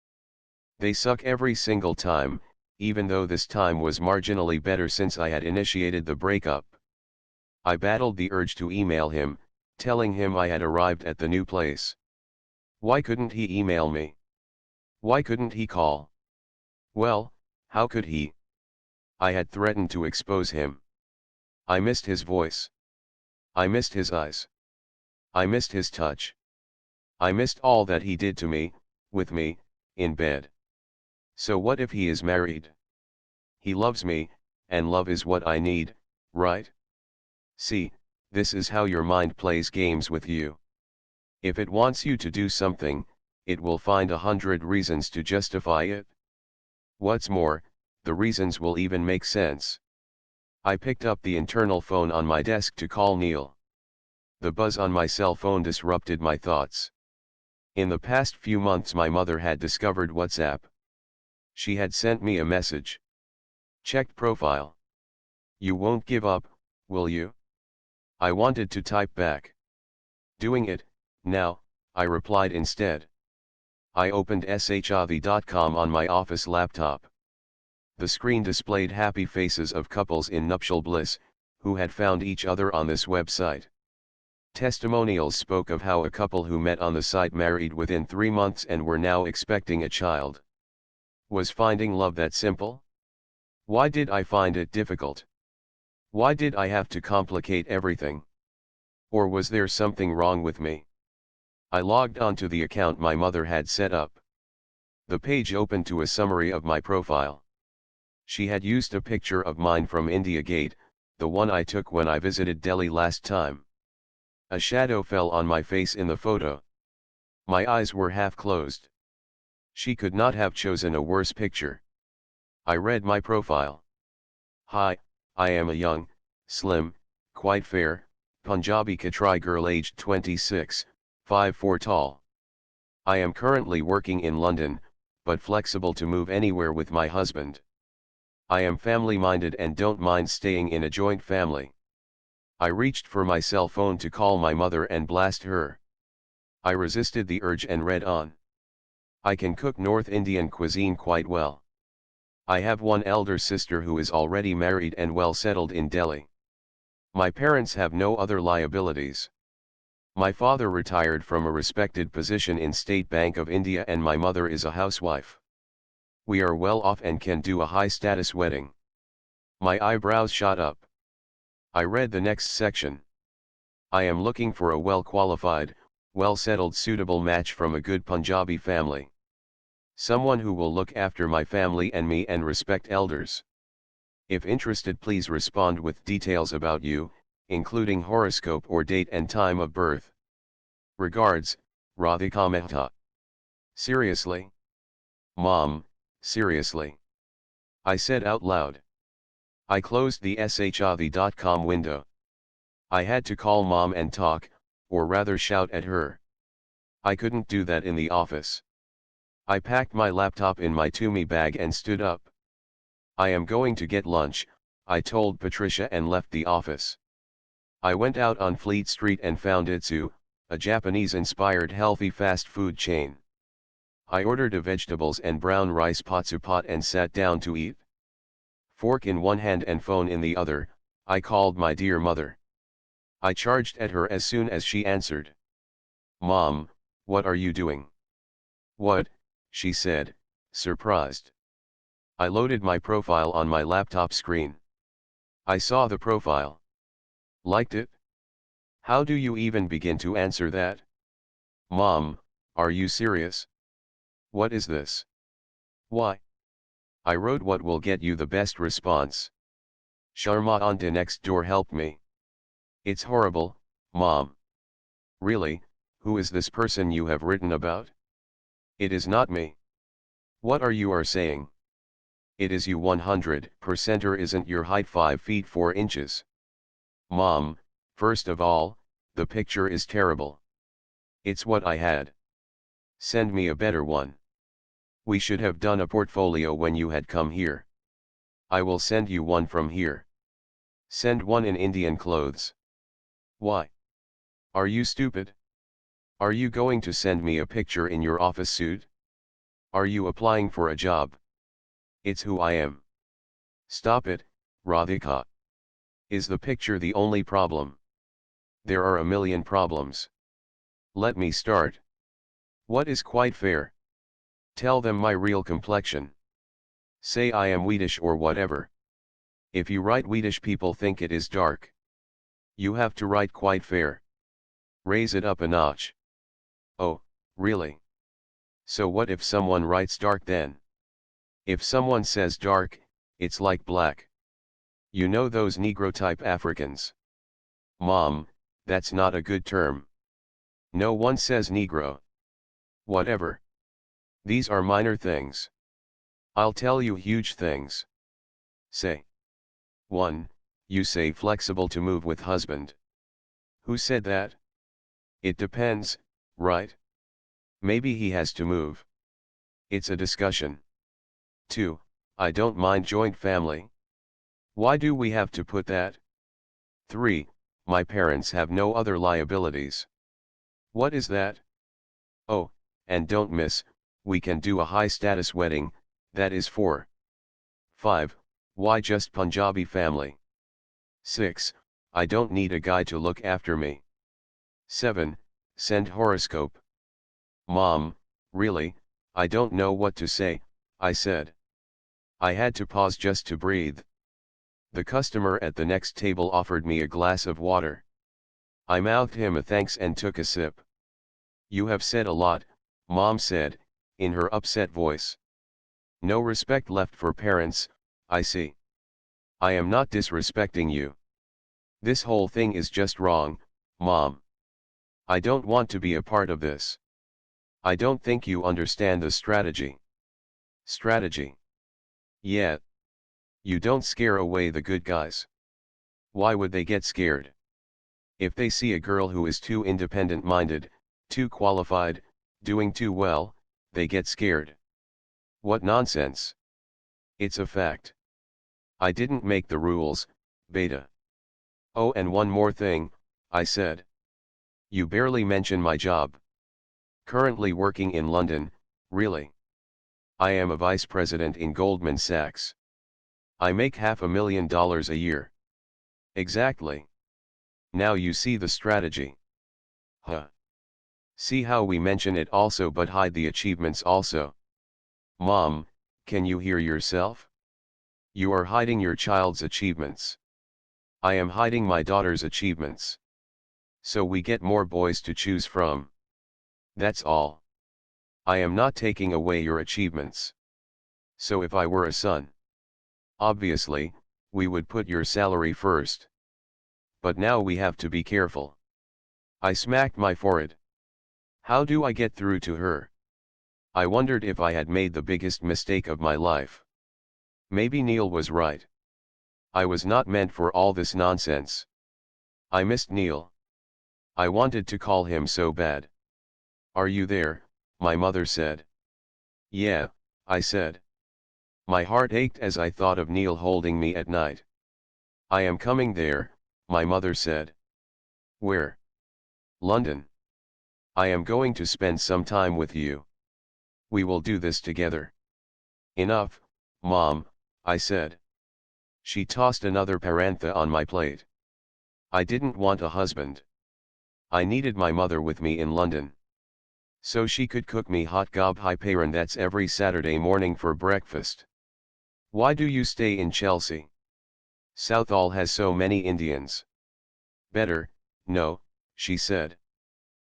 S1: They suck every single time, even though this time was marginally better since I had initiated the breakup. I battled the urge to email him, telling him I had arrived at the new place. Why couldn't he email me? Why couldn't he call? Well, how could he? I had threatened to expose him. I missed his voice. I missed his eyes. I missed his touch. I missed all that he did to me, with me, in bed. So what if he is married? He loves me, and love is what I need, right? See, This is how your mind plays games with you. If it wants you to do something, it will find 100 reasons to justify it. What's more, the reasons will even make sense. I picked up the internal phone on my desk to call Neil. The buzz on my cell phone disrupted my thoughts. In the past few months my mother had discovered WhatsApp. She had sent me a message. Checked profile. You won't give up, will you? I wanted to type back. Doing it, now, I replied instead. I opened shavi.com on my office laptop. The screen displayed happy faces of couples in nuptial bliss, who had found each other on this website. Testimonials spoke of how a couple who met on the site married within 3 months and were now expecting a child. Was finding love that simple? Why did I find it difficult? Why did I have to complicate everything? Or was there something wrong with me? I logged onto the account my mother had set up. The page opened to a summary of my profile. She had used a picture of mine from India Gate, the one I took when I visited Delhi last time. A shadow fell on my face in the photo. My eyes were half closed. She could not have chosen a worse picture. I read my profile. Hi, I am a young, slim, quite fair, Punjabi Khatri girl aged 26, 5'4" tall. I am currently working in London, but flexible to move anywhere with my husband. I am family-minded and don't mind staying in a joint family. I reached for my cell phone to call my mother and blast her. I resisted the urge and read on. I can cook North Indian cuisine quite well. I have one elder sister who is already married and well settled in Delhi. My parents have no other liabilities. My father retired from a respected position in State Bank of India and my mother is a housewife. We are well off and can do a high-status wedding. My eyebrows shot up. I read the next section. I am looking for a well-qualified, well-settled suitable match from a good Punjabi family. Someone who will look after my family and me and respect elders. If interested, please respond with details about you, including horoscope or date and time of birth. Regards, Radhika Mehta. Seriously? Mom, seriously? I said out loud. I closed the shavi.com window. I had to call Mom and talk, or rather shout at her. I couldn't do that in the office. I packed my laptop in my Tumi bag and stood up. I am going to get lunch, I told Patricia and left the office. I went out on Fleet Street and found Itsu, a Japanese-inspired healthy fast food chain. I ordered a vegetables and brown rice patsupat and sat down to eat. Fork in one hand and phone in the other, I called my dear mother. I charged at her as soon as she answered. Mom, what are you doing? What? She said, surprised. I loaded my profile on my laptop screen. I saw the profile. Liked it? How do you even begin to answer that? Mom, are you serious? What is this? Why? I wrote what will get you the best response. Sharma on the next door helped me. It's horrible, Mom. Really, who is this person you have written about? It is not me. What are you saying? It is you 100%, or isn't your height 5 feet 4 inches? Mom, first of all, the picture is terrible. It's what I had. Send me a better one. We should have done a portfolio when you had come here. I will send you one from here. Send one in Indian clothes. Why? Are you stupid? Are you going to send me a picture in your office suit? Are you applying for a job? It's who I am. Stop it, Radhika. Is the picture the only problem? There are a million problems. Let me start. What is quite fair? Tell them my real complexion. Say I am wheatish or whatever. If you write wheatish, people think it is dark. You have to write quite fair. Raise it up a notch. Oh, really? So what if someone writes dark then? If someone says dark, it's like black. You know those Negro-type Africans. Mom, that's not a good term. No one says Negro. Whatever. These are minor things. I'll tell you huge things. Say. 1. You say flexible to move with husband. Who said that? It depends, right? Maybe he has to move. It's a discussion. 2. I don't mind joint family. Why do we have to put that? 3. My parents have no other liabilities. What is that? Oh, and don't miss, we can do a high-status wedding, that is 4. 5. Why just Punjabi family? 6. I don't need a guy to look after me. 7. Send horoscope. Mom, really, I don't know what to say, I said. I had to pause just to breathe. The customer at the next table offered me a glass of water. I mouthed him a thanks and took a sip. You have said a lot, Mom said, in her upset voice. No respect left for parents, I see. I am not disrespecting you. This whole thing is just wrong, Mom. I don't want to be a part of this. I don't think you understand the strategy. Strategy? Yeah. You don't scare away the good guys. Why would they get scared? If they see a girl who is too independent-minded, too qualified, doing too well, they get scared. What nonsense. It's a fact. I didn't make the rules, Beta. Oh, and one more thing, I said. You barely mention my job. Currently working in London, really. I am a vice president in Goldman Sachs. I make $500,000 a year. Exactly. Now you see the strategy. Huh. See how we mention it also but hide the achievements also. Mom, can you hear yourself? You are hiding your child's achievements. I am hiding my daughter's achievements. So we get more boys to choose from. That's all. I am not taking away your achievements. So if I were a son, obviously, we would put your salary first. But now we have to be careful. I smacked my forehead. How do I get through to her? I wondered if I had made the biggest mistake of my life. Maybe Neil was right. I was not meant for all this nonsense. I missed Neil. I wanted to call him so bad. Are you there? My mother said. Yeah, I said. My heart ached as I thought of Neil holding me at night. I am coming there, my mother said. Where? London. I am going to spend some time with you. We will do this together. Enough, Mom, I said. She tossed another parantha on my plate. I didn't want a husband. I needed my mother with me in London. So she could cook me hot gob hi parandats every Saturday morning for breakfast. Why do you stay in Chelsea? Southall has so many Indians. Better, no, she said.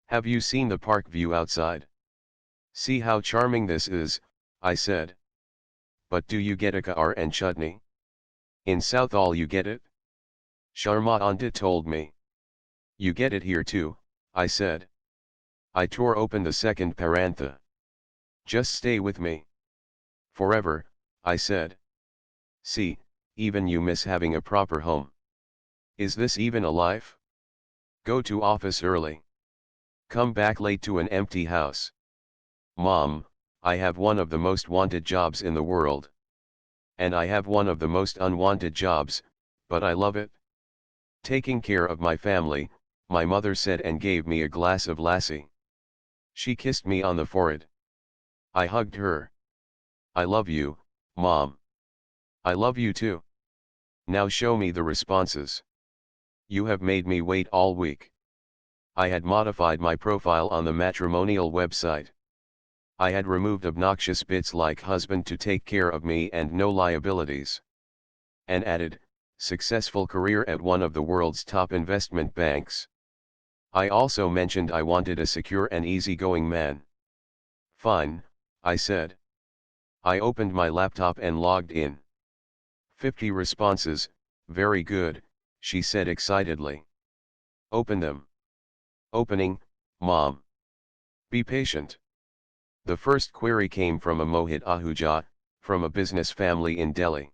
S1: Have you seen the park view outside? See how charming this is, I said. But do you get a car and chutney? In Southall you get it? Sharma Anta told me. You get it here too, I said. I tore open the second parantha. Just stay with me. Forever, I said. See, even you miss having a proper home. Is this even a life? Go to office early. Come back late to an empty house. Mom, I have one of the most wanted jobs in the world. And I have one of the most unwanted jobs, but I love it. Taking care of my family, my mother said and gave me a glass of lassi. She kissed me on the forehead. I hugged her. I love you, Mom. I love you too. Now show me the responses. You have made me wait all week. I had modified my profile on the matrimonial website. I had removed obnoxious bits like husband to take care of me and no liabilities. And added, successful career at one of the world's top investment banks. I also mentioned I wanted a secure and easygoing man. Fine, I said. I opened my laptop and logged in. 50 responses, very good, she said excitedly. Open them. Opening, Mom. Be patient. The first query came from a Mohit Ahuja, from a business family in Delhi.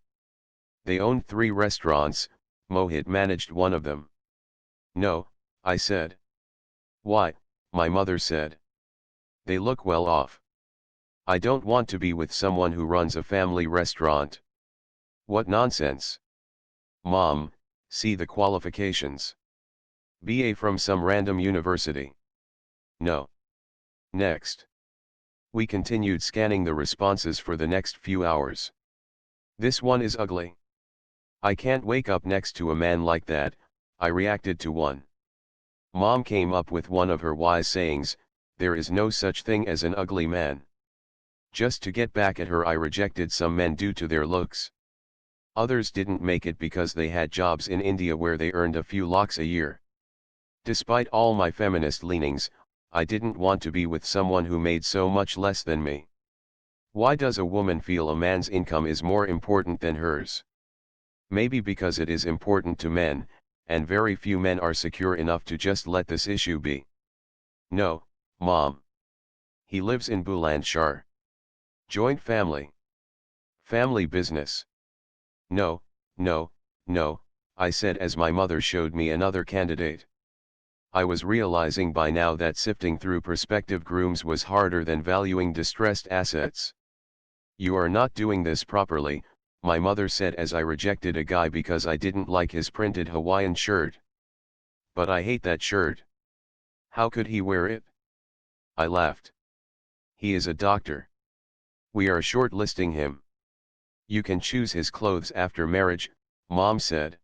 S1: They owned 3 restaurants, Mohit managed one of them. No, I said. Why, my mother said. They look well off. I don't want to be with someone who runs a family restaurant. What nonsense. Mom, see the qualifications. BA from some random university. No. Next. We continued scanning the responses for the next few hours. This one is ugly. I can't wake up next to a man like that, I reacted to one. Mom came up with one of her wise sayings, there is no such thing as an ugly man. Just to get back at her, I rejected some men due to their looks. Others didn't make it because they had jobs in India where they earned a few lakhs a year. Despite all my feminist leanings, I didn't want to be with someone who made so much less than me. Why does a woman feel a man's income is more important than hers? Maybe because it is important to men, and very few men are secure enough to just let this issue be. No, Mom. He lives in Bulandshahar. Joint family. Family business. No, no, no, I said as my mother showed me another candidate. I was realizing by now that sifting through prospective grooms was harder than valuing distressed assets. You are not doing this properly, my mother said as I rejected a guy because I didn't like his printed Hawaiian shirt. But I hate that shirt. How could he wear it? I laughed. He is a doctor. We are shortlisting him. You can choose his clothes after marriage, Mom said.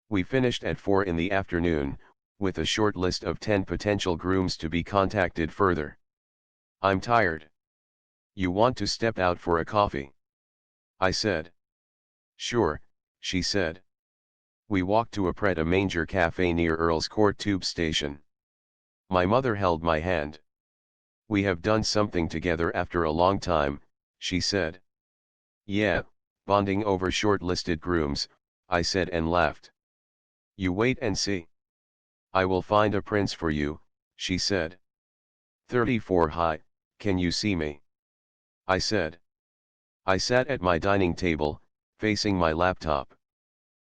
S1: We finished at 4 in the afternoon, with a short list of 10 potential grooms to be contacted further. I'm tired. You want to step out for a coffee? I said. Sure, she said. We walked to a Pret-a-Manger cafe near Earl's Court Tube Station. My mother held my hand. We have done something together after a long time, she said. Yeah, bonding over short-listed grooms, I said and laughed. You wait and see. I will find a prince for you, she said. 34 high, can you see me? I said. I sat at my dining table, facing my laptop.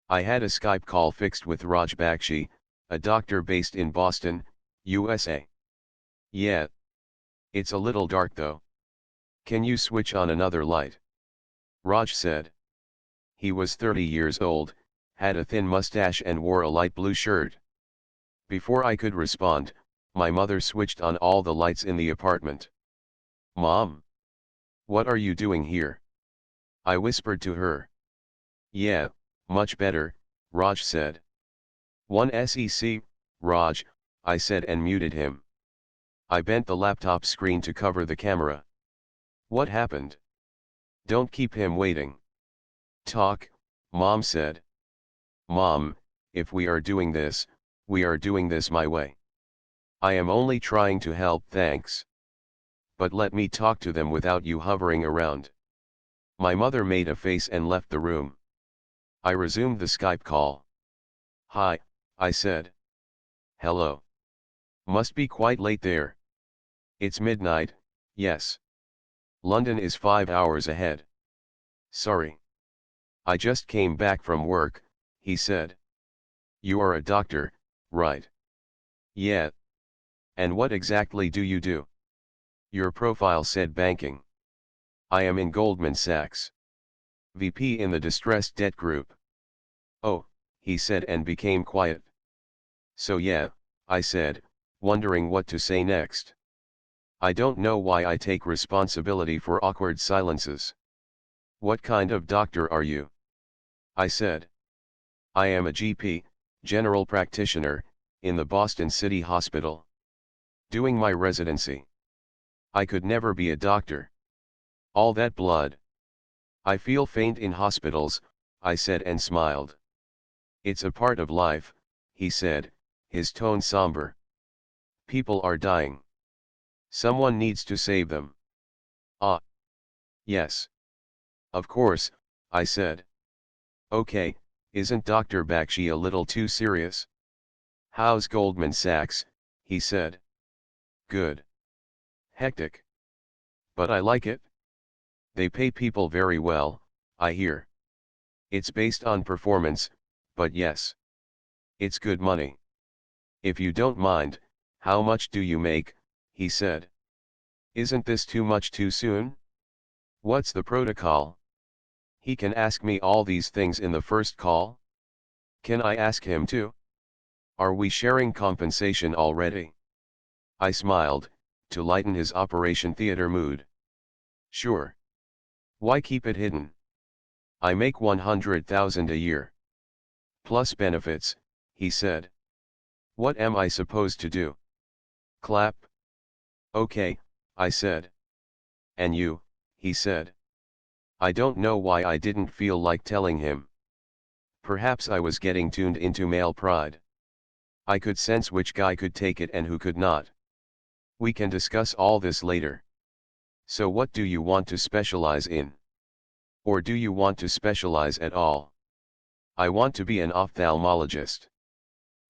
S1: I had a Skype call fixed with Raj Bakshi, a doctor based in Boston, USA. Yeah. It's a little dark though. Can you switch on another light? Raj said. He was 30 years old, had a thin mustache and wore a light blue shirt. Before I could respond, my mother switched on all the lights in the apartment. Mom? What are you doing here? I whispered to her. Yeah, much better, Raj said. One sec, Raj, I said and muted him. I bent the laptop screen to cover the camera. What happened? Don't keep him waiting. Talk, Mom said. Mom, if we are doing this, we are doing this my way. I am only trying to help, thanks. But let me talk to them without you hovering around. My mother made a face and left the room. I resumed the Skype call. Hi, I said. Hello. Must be quite late there. It's midnight, yes. London is 5 hours ahead. Sorry. I just came back from work, he said. You are a doctor, right? Yeah. And what exactly do you do? Your profile said banking. I am in Goldman Sachs. VP in the distressed debt group. Oh, he said and became quiet. So yeah, I said, wondering what to say next. I don't know why I take responsibility for awkward silences. What kind of doctor are you? I said. I am a GP, general practitioner, in the Boston City Hospital. Doing my residency. I could never be a doctor. All that blood. I feel faint in hospitals, I said and smiled. It's a part of life, he said, his tone somber. People are dying. Someone needs to save them. Ah. Yes. Of course, I said. Okay, isn't Dr. Bakshi a little too serious? How's Goldman Sachs? He said. Good. Hectic. But I like it. They pay people very well, I hear. It's based on performance, but yes. It's good money. If you don't mind, how much do you make? He said. Isn't this too much too soon? What's the protocol? He can ask me all these things in the first call? Can I ask him too? Are we sharing compensation already? I smiled, to lighten his Operation Theater mood. Sure. Why keep it hidden? I make 100,000 a year. Plus benefits, he said. What am I supposed to do? Clap? Okay, I said. And you, he said. I don't know why I didn't feel like telling him. Perhaps I was getting tuned into male pride. I could sense which guy could take it and who could not. We can discuss all this later. So what do you want to specialize in? Or do you want to specialize at all? I want to be an ophthalmologist.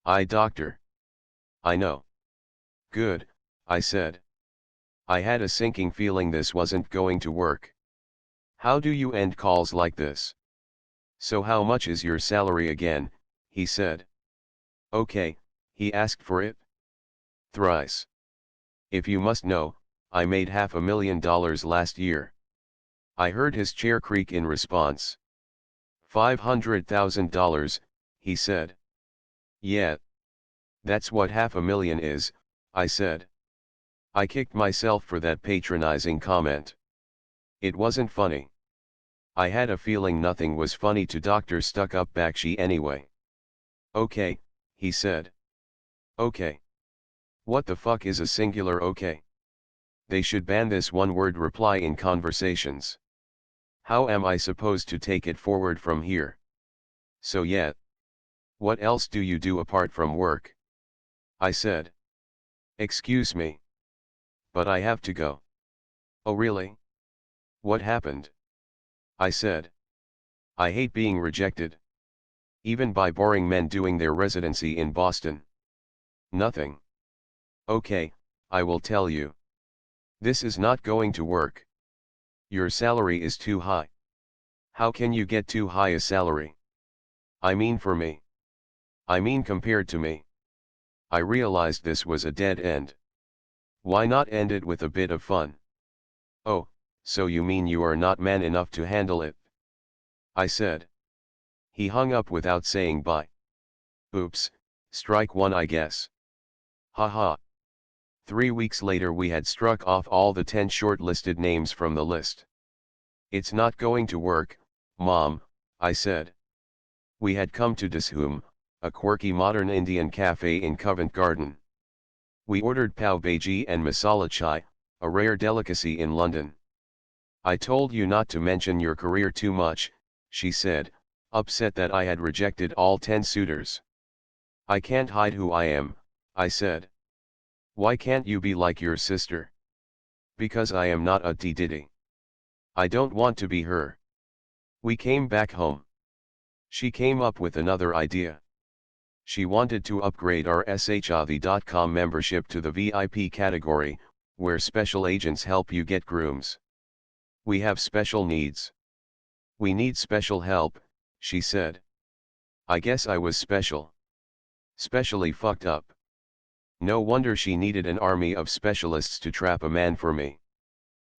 S1: Eye doctor. I know. Good, I said. I had a sinking feeling this wasn't going to work. How do you end calls like this? So how much is your salary again? He said. Okay, he asked for it. Thrice. If you must know, I made $500,000 last year. I heard his chair creak in response. $500,000, he said. Yeah. That's what $500,000 is, I said. I kicked myself for that patronizing comment. It wasn't funny. I had a feeling nothing was funny to Dr. Stuck-Up Bakshi anyway. Okay, he said. Okay. What the fuck is a singular okay? They should ban this one-word reply in conversations. How am I supposed to take it forward from here? So yeah. What else do you do apart from work? I said. Excuse me. But I have to go. Oh really? What happened? I said. I hate being rejected. Even by boring men doing their residency in Boston. Nothing. Okay, I will tell you. This is not going to work. Your salary is too high. How can you get too high a salary? I mean for me. I mean compared to me. I realized this was a dead end. Why not end it with a bit of fun? Oh, so you mean you are not man enough to handle it? I said. He hung up without saying bye. Oops, strike one I guess. Haha. 3 weeks later we had struck off all the 10 shortlisted names from the list. It's not going to work, Mom, I said. We had come to Dishum, a quirky modern Indian cafe in Covent Garden. We ordered pav bhaji and masala chai, a rare delicacy in London. I told you not to mention your career too much, she said, upset that I had rejected all 10 suitors. I can't hide who I am, I said. Why can't you be like your sister? Because I am not a Didi. I don't want to be her. We came back home. She came up with another idea. She wanted to upgrade our shaadi.com membership to the VIP category, where special agents help you get grooms. We have special needs. We need special help, she said. I guess I was special. Specially fucked up. No wonder she needed an army of specialists to trap a man for me.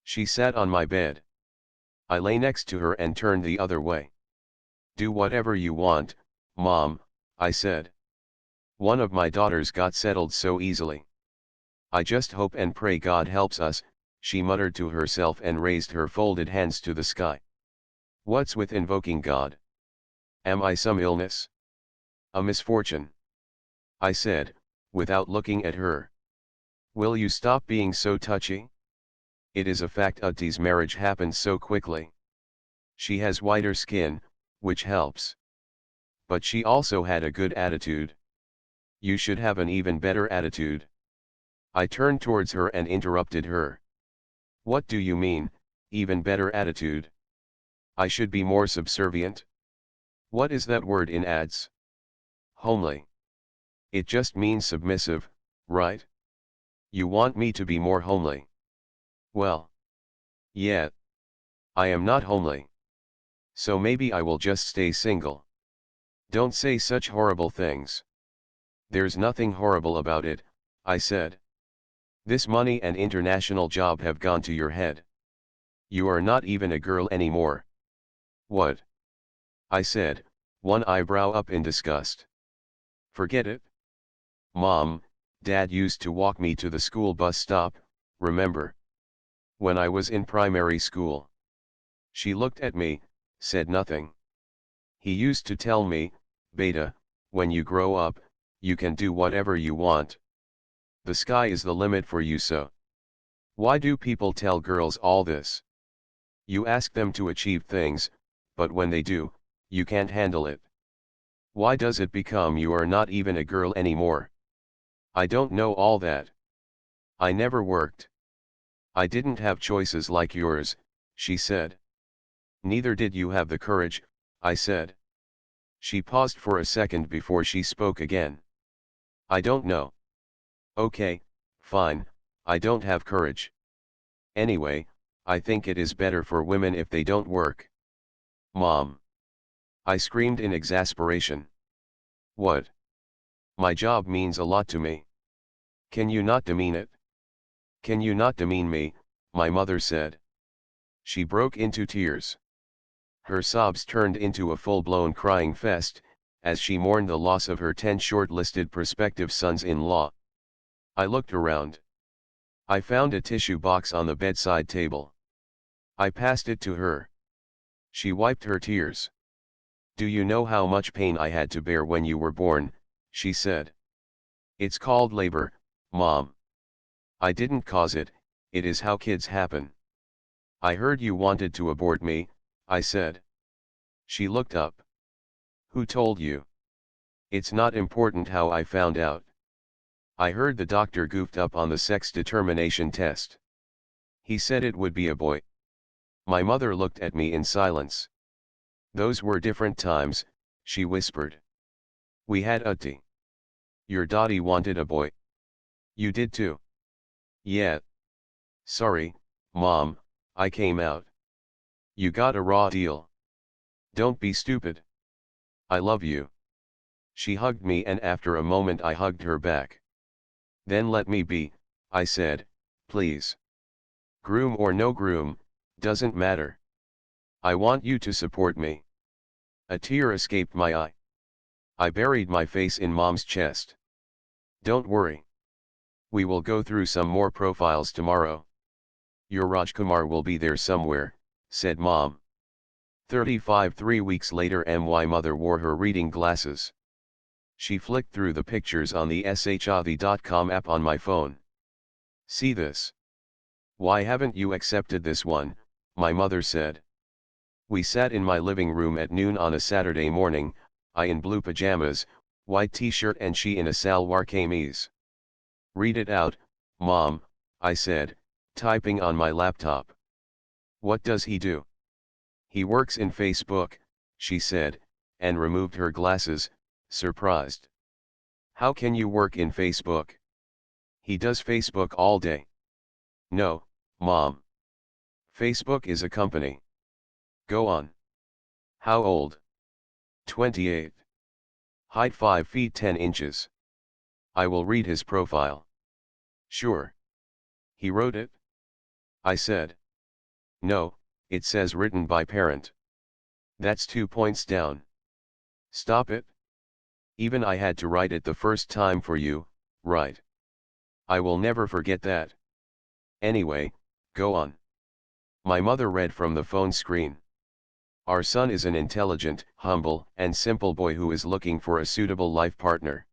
S1: She sat on my bed. I lay next to her and turned the other way. Do whatever you want, Mom, I said. One of my daughters got settled so easily. I just hope and pray God helps us, she muttered to herself and raised her folded hands to the sky. What's with invoking God? Am I some illness? A misfortune? I said, without looking at her. Will you stop being so touchy? It is a fact Utti's marriage happened so quickly. She has whiter skin, which helps. But she also had a good attitude. You should have an even better attitude. I turned towards her and interrupted her. What do you mean, even better attitude? I should be more subservient? What is that word in ads? Homely. It just means submissive, right? You want me to be more homely. Well, yeah. I am not homely. So maybe I will just stay single. Don't say such horrible things. There's nothing horrible about it, I said. This money and international job have gone to your head. You are not even a girl anymore. What? I said, one eyebrow up in disgust. Forget it. Mom, Dad used to walk me to the school bus stop, remember? When I was in primary school. She looked at me, said nothing. He used to tell me, Beta, when you grow up, you can do whatever you want. The sky is the limit for you, so. Why do people tell girls all this? You ask them to achieve things, but when they do, you can't handle it. Why does it become you are not even a girl anymore? I don't know all that. I never worked. I didn't have choices like yours, she said. Neither did you have the courage, I said. She paused for a second before she spoke again. I don't know. Okay, fine, I don't have courage. Anyway, I think it is better for women if they don't work. Mom. I screamed in exasperation. What? My job means a lot to me. Can you not demean it? Can you not demean me, my mother said. She broke into tears. Her sobs turned into a full-blown crying fest, as she mourned the loss of her 10 short-listed prospective sons-in-law. I looked around. I found a tissue box on the bedside table. I passed it to her. She wiped her tears. Do you know how much pain I had to bear when you were born, she said. It's called labor, Mom. I didn't cause it, it is how kids happen. I heard you wanted to abort me, I said. She looked up. Who told you? It's not important how I found out. I heard the doctor goofed up on the sex determination test. He said it would be a boy. My mother looked at me in silence. Those were different times, she whispered. We had a tea. Your daddy wanted a boy. You did too. Yeah. Sorry, Mom, I came out. You got a raw deal. Don't be stupid. I love you. She hugged me and after a moment I hugged her back. Then let me be, I said, please. Groom or no groom, doesn't matter. I want you to support me. A tear escaped my eye. I buried my face in Mom's chest. Don't worry. We will go through some more profiles tomorrow. Your Rajkumar will be there somewhere, said Mom. 35 3 weeks later my mother wore her reading glasses. She flicked through the pictures on the shaadi.com app on my phone. See this? Why haven't you accepted this one, my mother said. We sat in my living room at noon on a Saturday morning, I in blue pajamas, white t-shirt and she in a salwar kameez. Read it out, Mom, I said, typing on my laptop. What does he do? He works in Facebook, she said, and removed her glasses, surprised. How can you work in Facebook? He does Facebook all day. No, Mom. Facebook is a company. Go on. How old? 28. Height 5 feet 10 inches. I will read his profile. Sure. He wrote it? I said. No, it says written by parent. That's 2 points down. Stop it. Even I had to write it the first time for you, right? I will never forget that. Anyway, go on. My mother read from the phone screen. Our son is an intelligent, humble, and simple boy who is looking for a suitable life partner.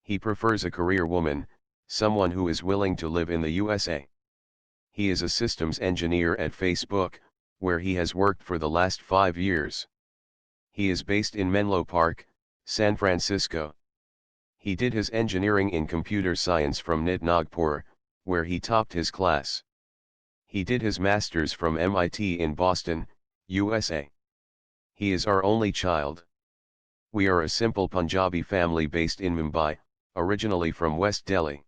S1: He prefers a career woman, someone who is willing to live in the USA. He is a systems engineer at Facebook, where he has worked for the last 5 years. He is based in Menlo Park, San Francisco. He did his engineering in computer science from NIT Nagpur, where he topped his class. He did his master's from MIT in Boston, USA. He is our only child. We are a simple Punjabi family based in Mumbai, originally from West Delhi.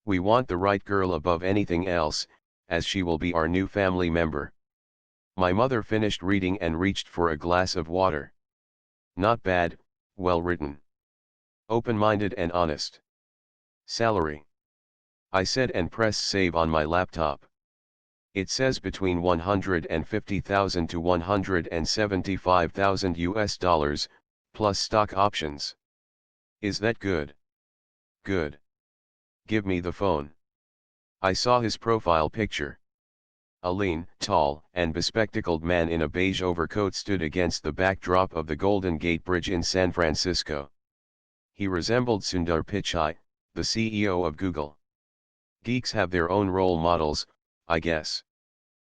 S1: We want the right girl above anything else, as she will be our new family member. My mother finished reading and reached for a glass of water. Not bad, well written. Open-minded and honest. Salary, I said and pressed save on my laptop. It says between 150,000 to 175,000 US dollars, plus stock options. Is that good? Good. Give me the phone. I saw his profile picture. A lean, tall, and bespectacled man in a beige overcoat stood against the backdrop of the Golden Gate Bridge in San Francisco. He resembled Sundar Pichai, the CEO of Google. Geeks have their own role models, I guess.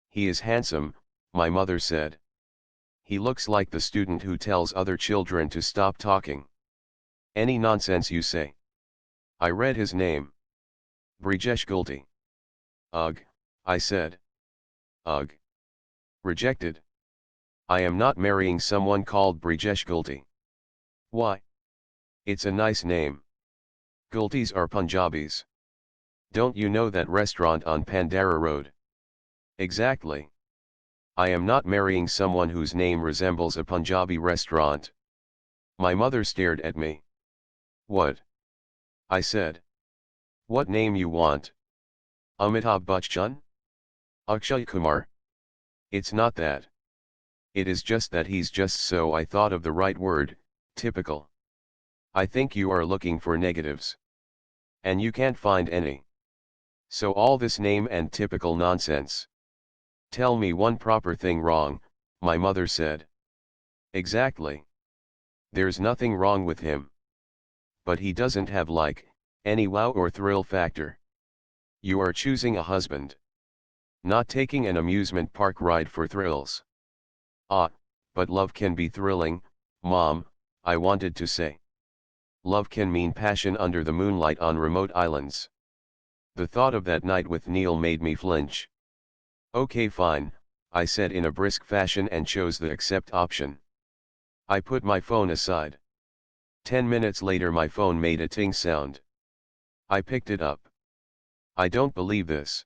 S1: He is handsome, my mother said. He looks like the student who tells other children to stop talking. Any nonsense you say. I read his name. Brijesh Gulti. Ugh, I said. Ugh. Rejected. I am not marrying someone called Brijesh Gulti. Why? It's a nice name. Gultis are Punjabis. Don't you know that restaurant on Pandara Road? Exactly. I am not marrying someone whose name resembles a Punjabi restaurant. My mother stared at me. What? I said. What name you want? Amitabh Bachchan? Akshay Kumar? It's not that. It is just that he's just so I thought of the right word, typical. I think you are looking for negatives. And you can't find any. So all this name and typical nonsense. Tell me one proper thing wrong, my mother said. Exactly. There's nothing wrong with him. But he doesn't have any wow or thrill factor. You are choosing a husband. Not taking an amusement park ride for thrills. Ah, but love can be thrilling, Mom, I wanted to say. Love can mean passion under the moonlight on remote islands. The thought of that night with Neil made me flinch. Okay fine, I said in a brisk fashion and chose the accept option. I put my phone aside. 10 minutes later my phone made a ting sound. I picked it up. I don't believe this.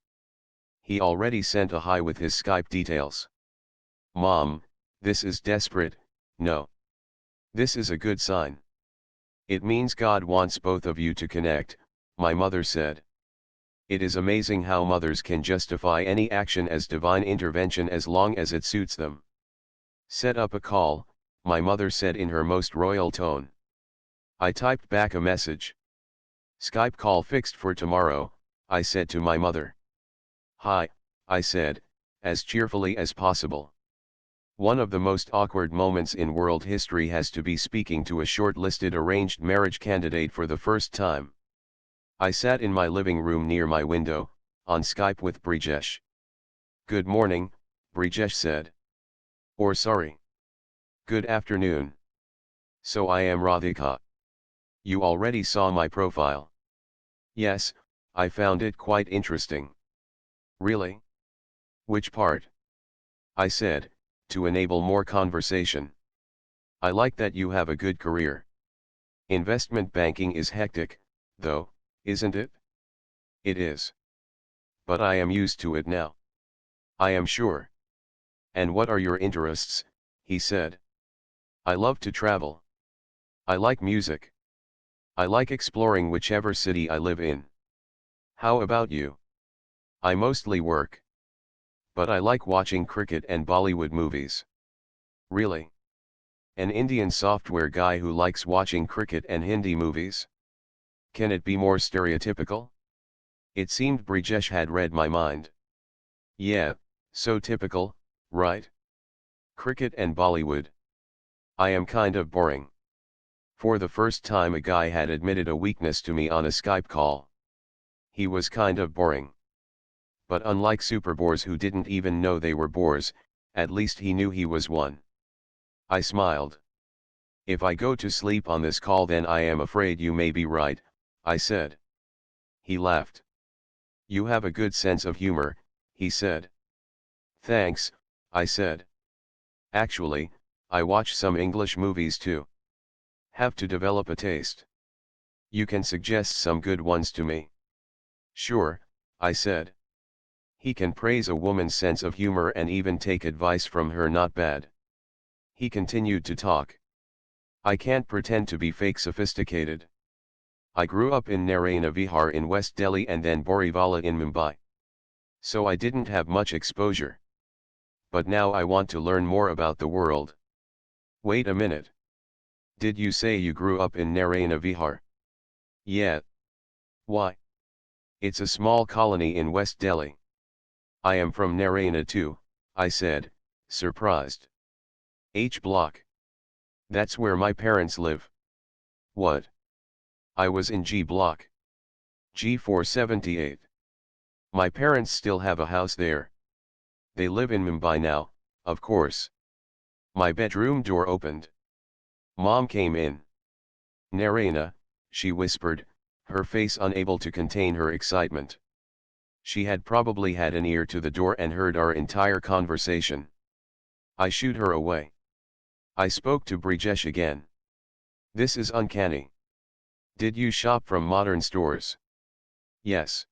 S1: He already sent a hi with his Skype details. Mom, this is desperate, no. This is a good sign. It means God wants both of you to connect, my mother said. It is amazing how mothers can justify any action as divine intervention as long as it suits them. Set up a call, my mother said in her most royal tone. I typed back a message. Skype call fixed for tomorrow, I said to my mother. Hi, I said, as cheerfully as possible. One of the most awkward moments in world history has to be speaking to a shortlisted arranged marriage candidate for the first time. I sat in my living room near my window, on Skype with Brijesh. Good morning, Brijesh said. Or sorry. Good afternoon. So I am Radhika. You already saw my profile. Yes, I found it quite interesting. Really? Which part? I said, to enable more conversation. I like that you have a good career. Investment banking is hectic, though, isn't it? It is. But I am used to it now. I am sure. And what are your interests? He said. I love to travel. I like music. I like exploring whichever city I live in. How about you? I mostly work. But I like watching cricket and Bollywood movies. Really? An Indian software guy who likes watching cricket and Hindi movies? Can it be more stereotypical? It seemed Brijesh had read my mind. Yeah, so typical, right? Cricket and Bollywood. I am kind of boring. For the first time a guy had admitted a weakness to me on a Skype call. He was kind of boring. But unlike super bores who didn't even know they were bores, at least he knew he was one. I smiled. If I go to sleep on this call then I am afraid you may be right, I said. He laughed. You have a good sense of humor, he said. Thanks, I said. Actually, I watch some English movies too. Have to develop a taste. You can suggest some good ones to me. Sure, I said. He can praise a woman's sense of humor and even take advice from her, not bad. He continued to talk. I can't pretend to be fake sophisticated. I grew up in Narayana Vihar in West Delhi and then Borivala in Mumbai. So I didn't have much exposure. But now I want to learn more about the world. Wait a minute. Did you say you grew up in Narayana Vihar? Yeah. Why? It's a small colony in West Delhi. I am from Narayana too, I said, surprised. H Block. That's where my parents live. What? I was in G Block. G478. My parents still have a house there. They live in Mumbai now, of course. My bedroom door opened. Mom came in. Narayana, she whispered, her face unable to contain her excitement. She had probably had an ear to the door and heard our entire conversation. I shooed her away. I spoke to Brijesh again. This is uncanny. Did you shop from modern stores? Yes.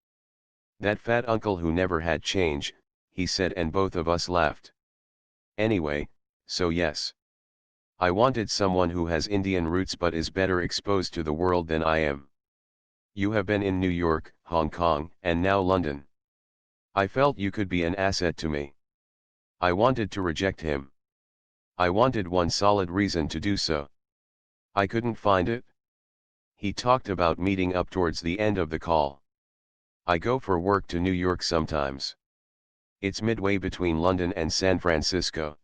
S1: That fat uncle who never had change, he said, and both of us laughed. Anyway, so yes. I wanted someone who has Indian roots but is better exposed to the world than I am. You have been in New York, Hong Kong, and now London. I felt you could be an asset to me. I wanted to reject him. I wanted one solid reason to do so. I couldn't find it. He talked about meeting up towards the end of the call. I go for work to New York sometimes. It's midway between London and San Francisco.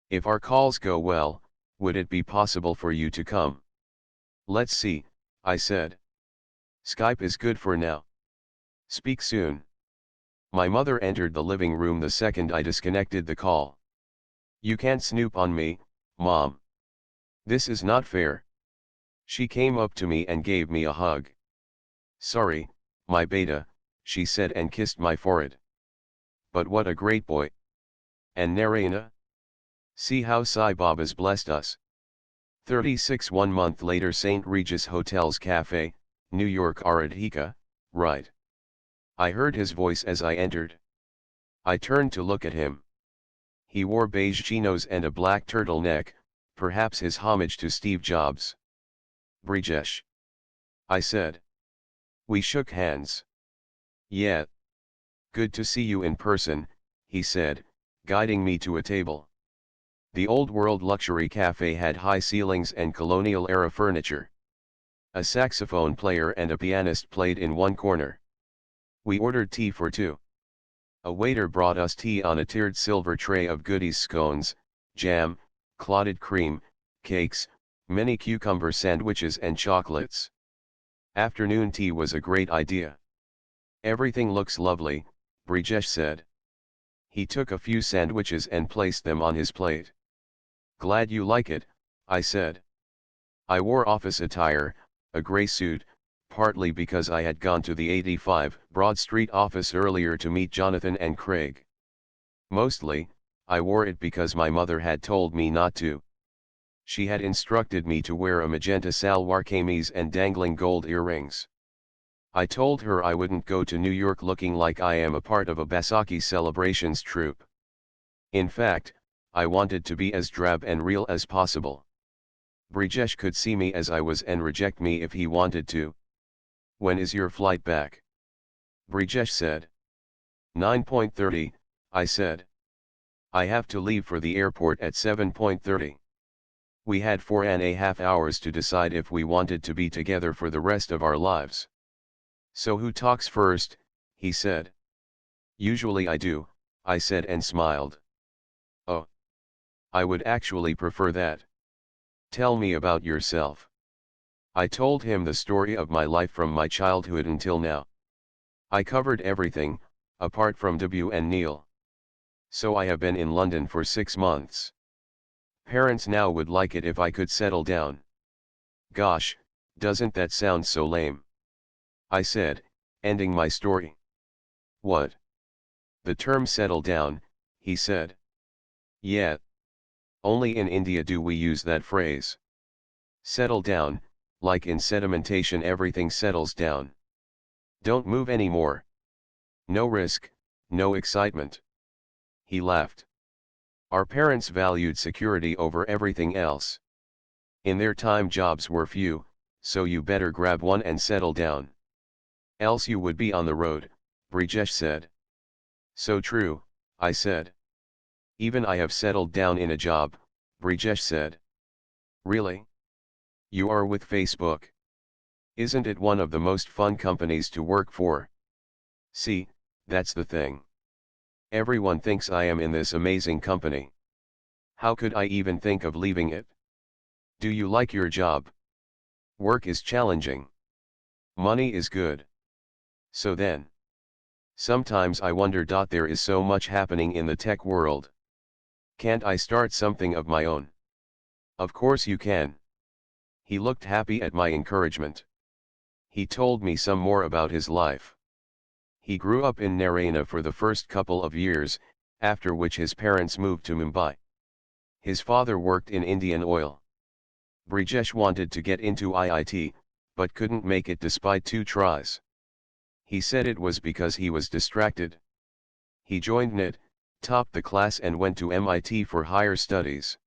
S1: If our calls go well, would it be possible for you to come? Let's see, I said. Skype is good for now. Speak soon. My mother entered the living room the second I disconnected the call. You can't snoop on me, Mom. This is not fair. She came up to me and gave me a hug. Sorry, my beta, she said and kissed my forehead. But what a great boy. And Narayana? See how Sai Baba's blessed us. 36 1 month later, St. Regis Hotels Cafe, New York. Radhika, right. I heard his voice as I entered. I turned to look at him. He wore beige chinos and a black turtleneck, perhaps his homage to Steve Jobs. Brijesh. I said. We shook hands. Yeah. Good to see you in person, he said, guiding me to a table. The old world luxury cafe had high ceilings and colonial-era furniture. A saxophone player and a pianist played in one corner. We ordered tea for two. A waiter brought us tea on a tiered silver tray of goodies: scones, jam, clotted cream, cakes, mini cucumber sandwiches and chocolates. Afternoon tea was a great idea. Everything looks lovely, Brijesh said. He took a few sandwiches and placed them on his plate. Glad you like it, I said. I wore office attire, a grey suit, partly because I had gone to the 85 Broad Street office earlier to meet Jonathan and Craig. Mostly, I wore it because my mother had told me not to. She had instructed me to wear a magenta salwar kameez and dangling gold earrings. I told her I wouldn't go to New York looking like I am a part of a Baisakhi celebrations troupe. In fact, I wanted to be as drab and real as possible. Brijesh could see me as I was and reject me if he wanted to. When is your flight back? Brijesh said. 9:30, I said. I have to leave for the airport at 7:30. We had 4.5 hours to decide if we wanted to be together for the rest of our lives. So who talks first, he said. Usually I do, I said and smiled. Oh. I would actually prefer that. Tell me about yourself. I told him the story of my life from my childhood until now. I covered everything, apart from W and Neil. So I have been in London for 6 months. Parents now would like it if I could settle down. Gosh, doesn't that sound so lame? I said, ending my story. What? The term settle down, he said. Yeah. Only in India do we use that phrase. Settle down, like in sedimentation everything settles down. Don't move anymore. No risk, no excitement. He laughed. Our parents valued security over everything else. In their time jobs were few, so you better grab one and settle down. Else you would be on the road, Brijesh said. So true, I said. Even I have settled down in a job, Brijesh said. Really? You are with Facebook? Isn't it one of the most fun companies to work for? See, that's the thing. Everyone thinks I am in this amazing company. How could I even think of leaving it? Do you like your job? Work is challenging. Money is good. So then. Sometimes I wonder. There is so much happening in the tech world. Can't I start something of my own? Of course you can. He looked happy at my encouragement. He told me some more about his life. He grew up in Narayana for the first couple of years, after which his parents moved to Mumbai. His father worked in Indian Oil. Brijesh wanted to get into IIT, but couldn't make it despite 2 tries. He said it was because he was distracted. He joined NIT, topped the class and went to MIT for higher studies.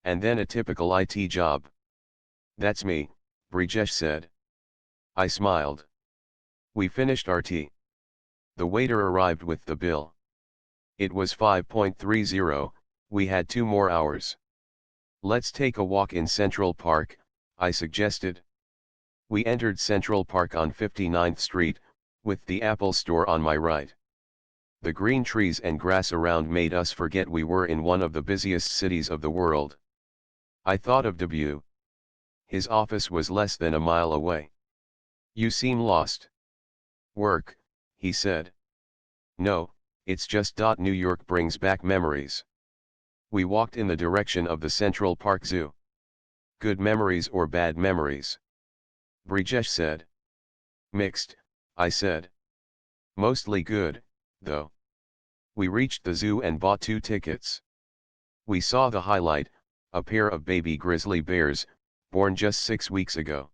S1: And then a typical IT job. That's me, Brijesh said. I smiled. We finished our tea. The waiter arrived with the bill. It was 5.30, we had 2 more hours. Let's take a walk in Central Park, I suggested. We entered Central Park on 59th Street, with the Apple Store on my right. The green trees and grass around made us forget we were in one of the busiest cities of the world. I thought of Debu. His office was less than a mile away. You seem lost. Work, he said. No, it's just. New York brings back memories. We walked in the direction of the Central Park Zoo. Good memories or bad memories? Brijesh said. Mixed, I said. Mostly good, though. We reached the zoo and bought 2 tickets. We saw the highlight, a pair of baby grizzly bears, born just 6 weeks ago.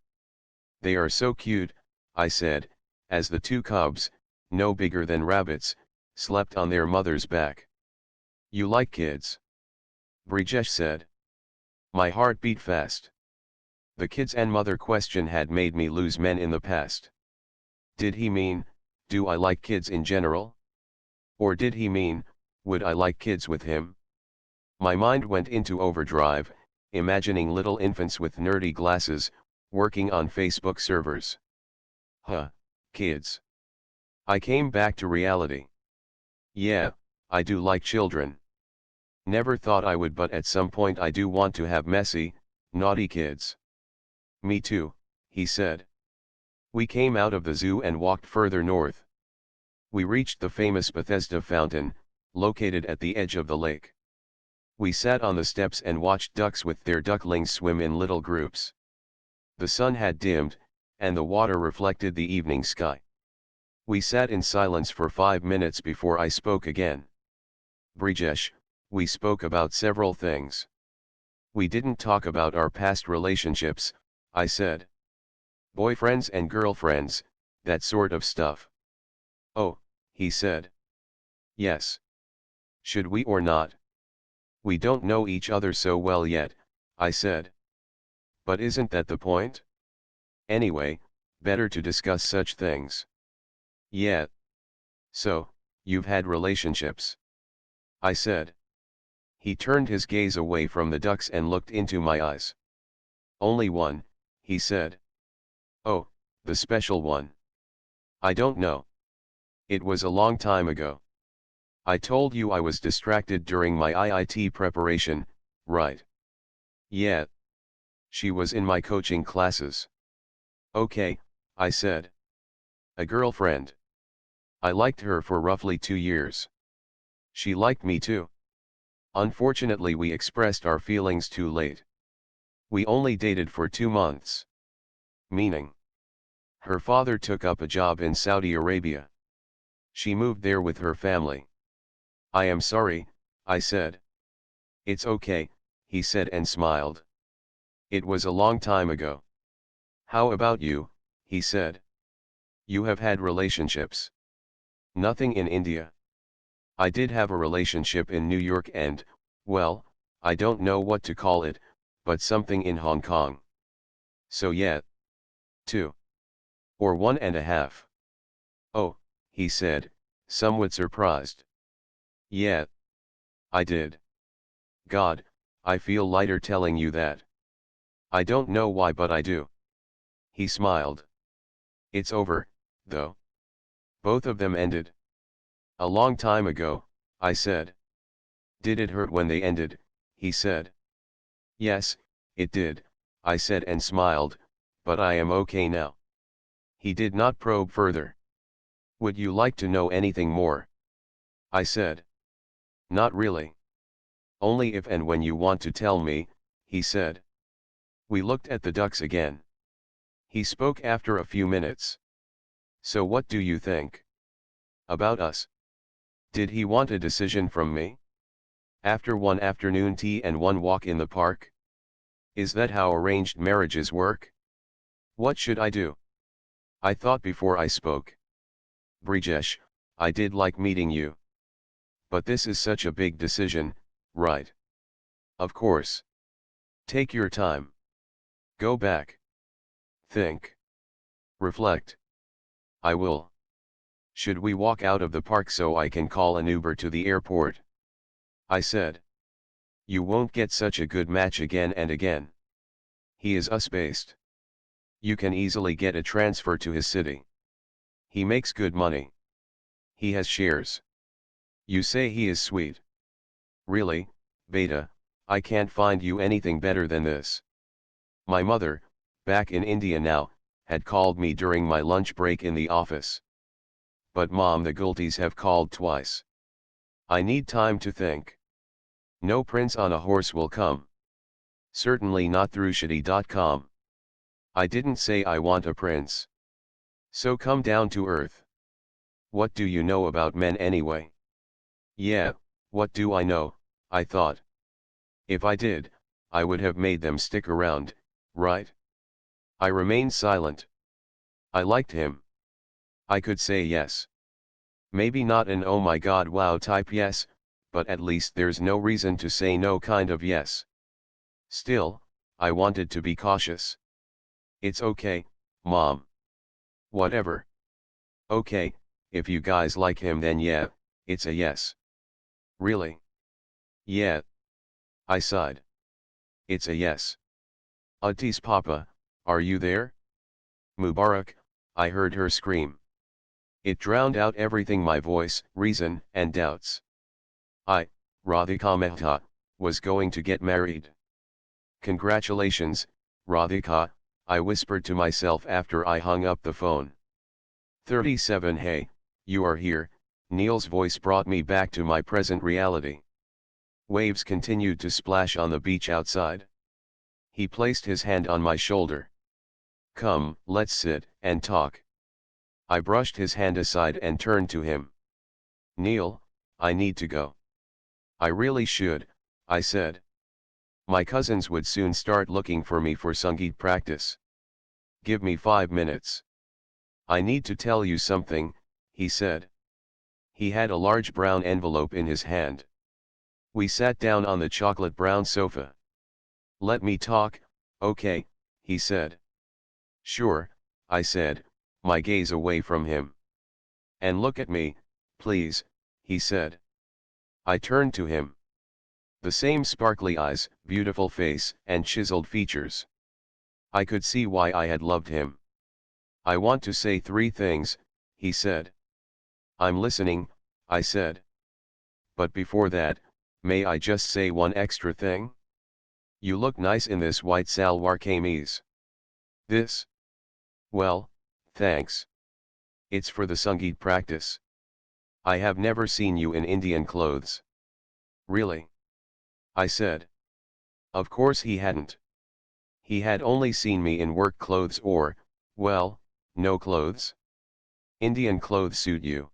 S1: They are so cute, I said, as the 2 cubs, no bigger than rabbits, slept on their mother's back. You like kids? Brijesh said. My heart beat fast. The kids and mother question had made me lose men in the past. Did he mean, do I like kids in general? Or did he mean, would I like kids with him? My mind went into overdrive, imagining little infants with nerdy glasses, working on Facebook servers. Kids. I came back to reality. Yeah, I do like children. Never thought I would, but at some point I do want to have messy, naughty kids. Me too, he said. We came out of the zoo and walked further north. We reached the famous Bethesda fountain, located at the edge of the lake. We sat on the steps and watched ducks with their ducklings swim in little groups. The sun had dimmed, and the water reflected the evening sky. We sat in silence for 5 minutes before I spoke again. Brijesh, we spoke about several things. We didn't talk about our past relationships, I said. Boyfriends and girlfriends, that sort of stuff. Oh, he said. Yes. Should we or not? We don't know each other so well yet, I said. But isn't that the point? Anyway, better to discuss such things. Yeah. So, you've had relationships? I said. He turned his gaze away from the ducks and looked into my eyes. Only one, he said. Oh, the special one. I don't know. It was a long time ago. I told you I was distracted during my IIT preparation, right? Yeah. She was in my coaching classes. Okay, I said. A girlfriend. I liked her for roughly 2 years. She liked me too. Unfortunately, we expressed our feelings too late. We only dated for 2 months. Meaning? Her father took up a job in Saudi Arabia. She moved there with her family. I am sorry, I said. It's okay, he said and smiled. It was a long time ago. How about you, he said. You have had relationships. Nothing in India. I did have a relationship in New York and, well, I don't know what to call it, but something in Hong Kong. So yeah. 2. Or 1.5. Oh, he said, somewhat surprised. Yeah. I did. God, I feel lighter telling you that. I don't know why but I do. He smiled. It's over, though. Both of them ended. A long time ago, I said. Did it hurt when they ended, he said. Yes, it did, I said and smiled, but I am okay now. He did not probe further. Would you like to know anything more? I said. Not really. Only if and when you want to tell me, he said. We looked at the ducks again. He spoke after a few minutes. So what do you think? About us? Did he want a decision from me? After one afternoon tea and one walk in the park? Is that how arranged marriages work? What should I do? I thought before I spoke. Brijesh, I did like meeting you. But this is such a big decision, right? Of course. Take your time. Go back. Think. Reflect. I will. Should we walk out of the park so I can call an Uber to the airport? I said. You won't get such a good match again and again. He is US-based. You can easily get a transfer to his city. He makes good money. He has shares. You say he is sweet. Really, Beta, I can't find you anything better than this. My mother, back in India now, had called me during my lunch break in the office. But Mom, the Gultis have called twice. I need time to think. No prince on a horse will come. Certainly not through shitty.com. I didn't say I want a prince. So come down to earth. What do you know about men anyway? Yeah, what do I know, I thought. If I did, I would have made them stick around, right? I remained silent. I liked him. I could say yes. Maybe not an oh my god wow type yes, but at least there's no reason to say no kind of yes. Still, I wanted to be cautious. It's okay, Mom. Whatever. Okay, if you guys like him then yeah, it's a yes. Really? Yeah. I sighed. It's a yes. Aunties Papa, are you there? Mubarak, I heard her scream. It drowned out everything, my voice, reason, and doubts. I, Radhika Mehta, was going to get married. Congratulations, Radhika, I whispered to myself after I hung up the phone. 37 Hey, you are here, Neil's voice brought me back to my present reality. Waves continued to splash on the beach outside. He placed his hand on my shoulder. Come, let's sit and talk. I brushed his hand aside and turned to him. Neil, I need to go. I really should, I said. My cousins would soon start looking for me for Sangeet practice. Give me 5 minutes. I need to tell you something, he said. He had a large brown envelope in his hand. We sat down on the chocolate brown sofa. Let me talk, okay, he said. Sure, I said, my gaze away from him. And look at me, please, he said. I turned to him. The same sparkly eyes, beautiful face, and chiseled features. I could see why I had loved him. I want to say 3 things, he said. I'm listening, I said. But before that, may I just say one extra thing? You look nice in this white salwar kameez. This? Well, thanks. It's for the Sangeet practice. I have never seen you in Indian clothes. Really? I said. Of course he hadn't. He had only seen me in work clothes or, well, no clothes. Indian clothes suit you.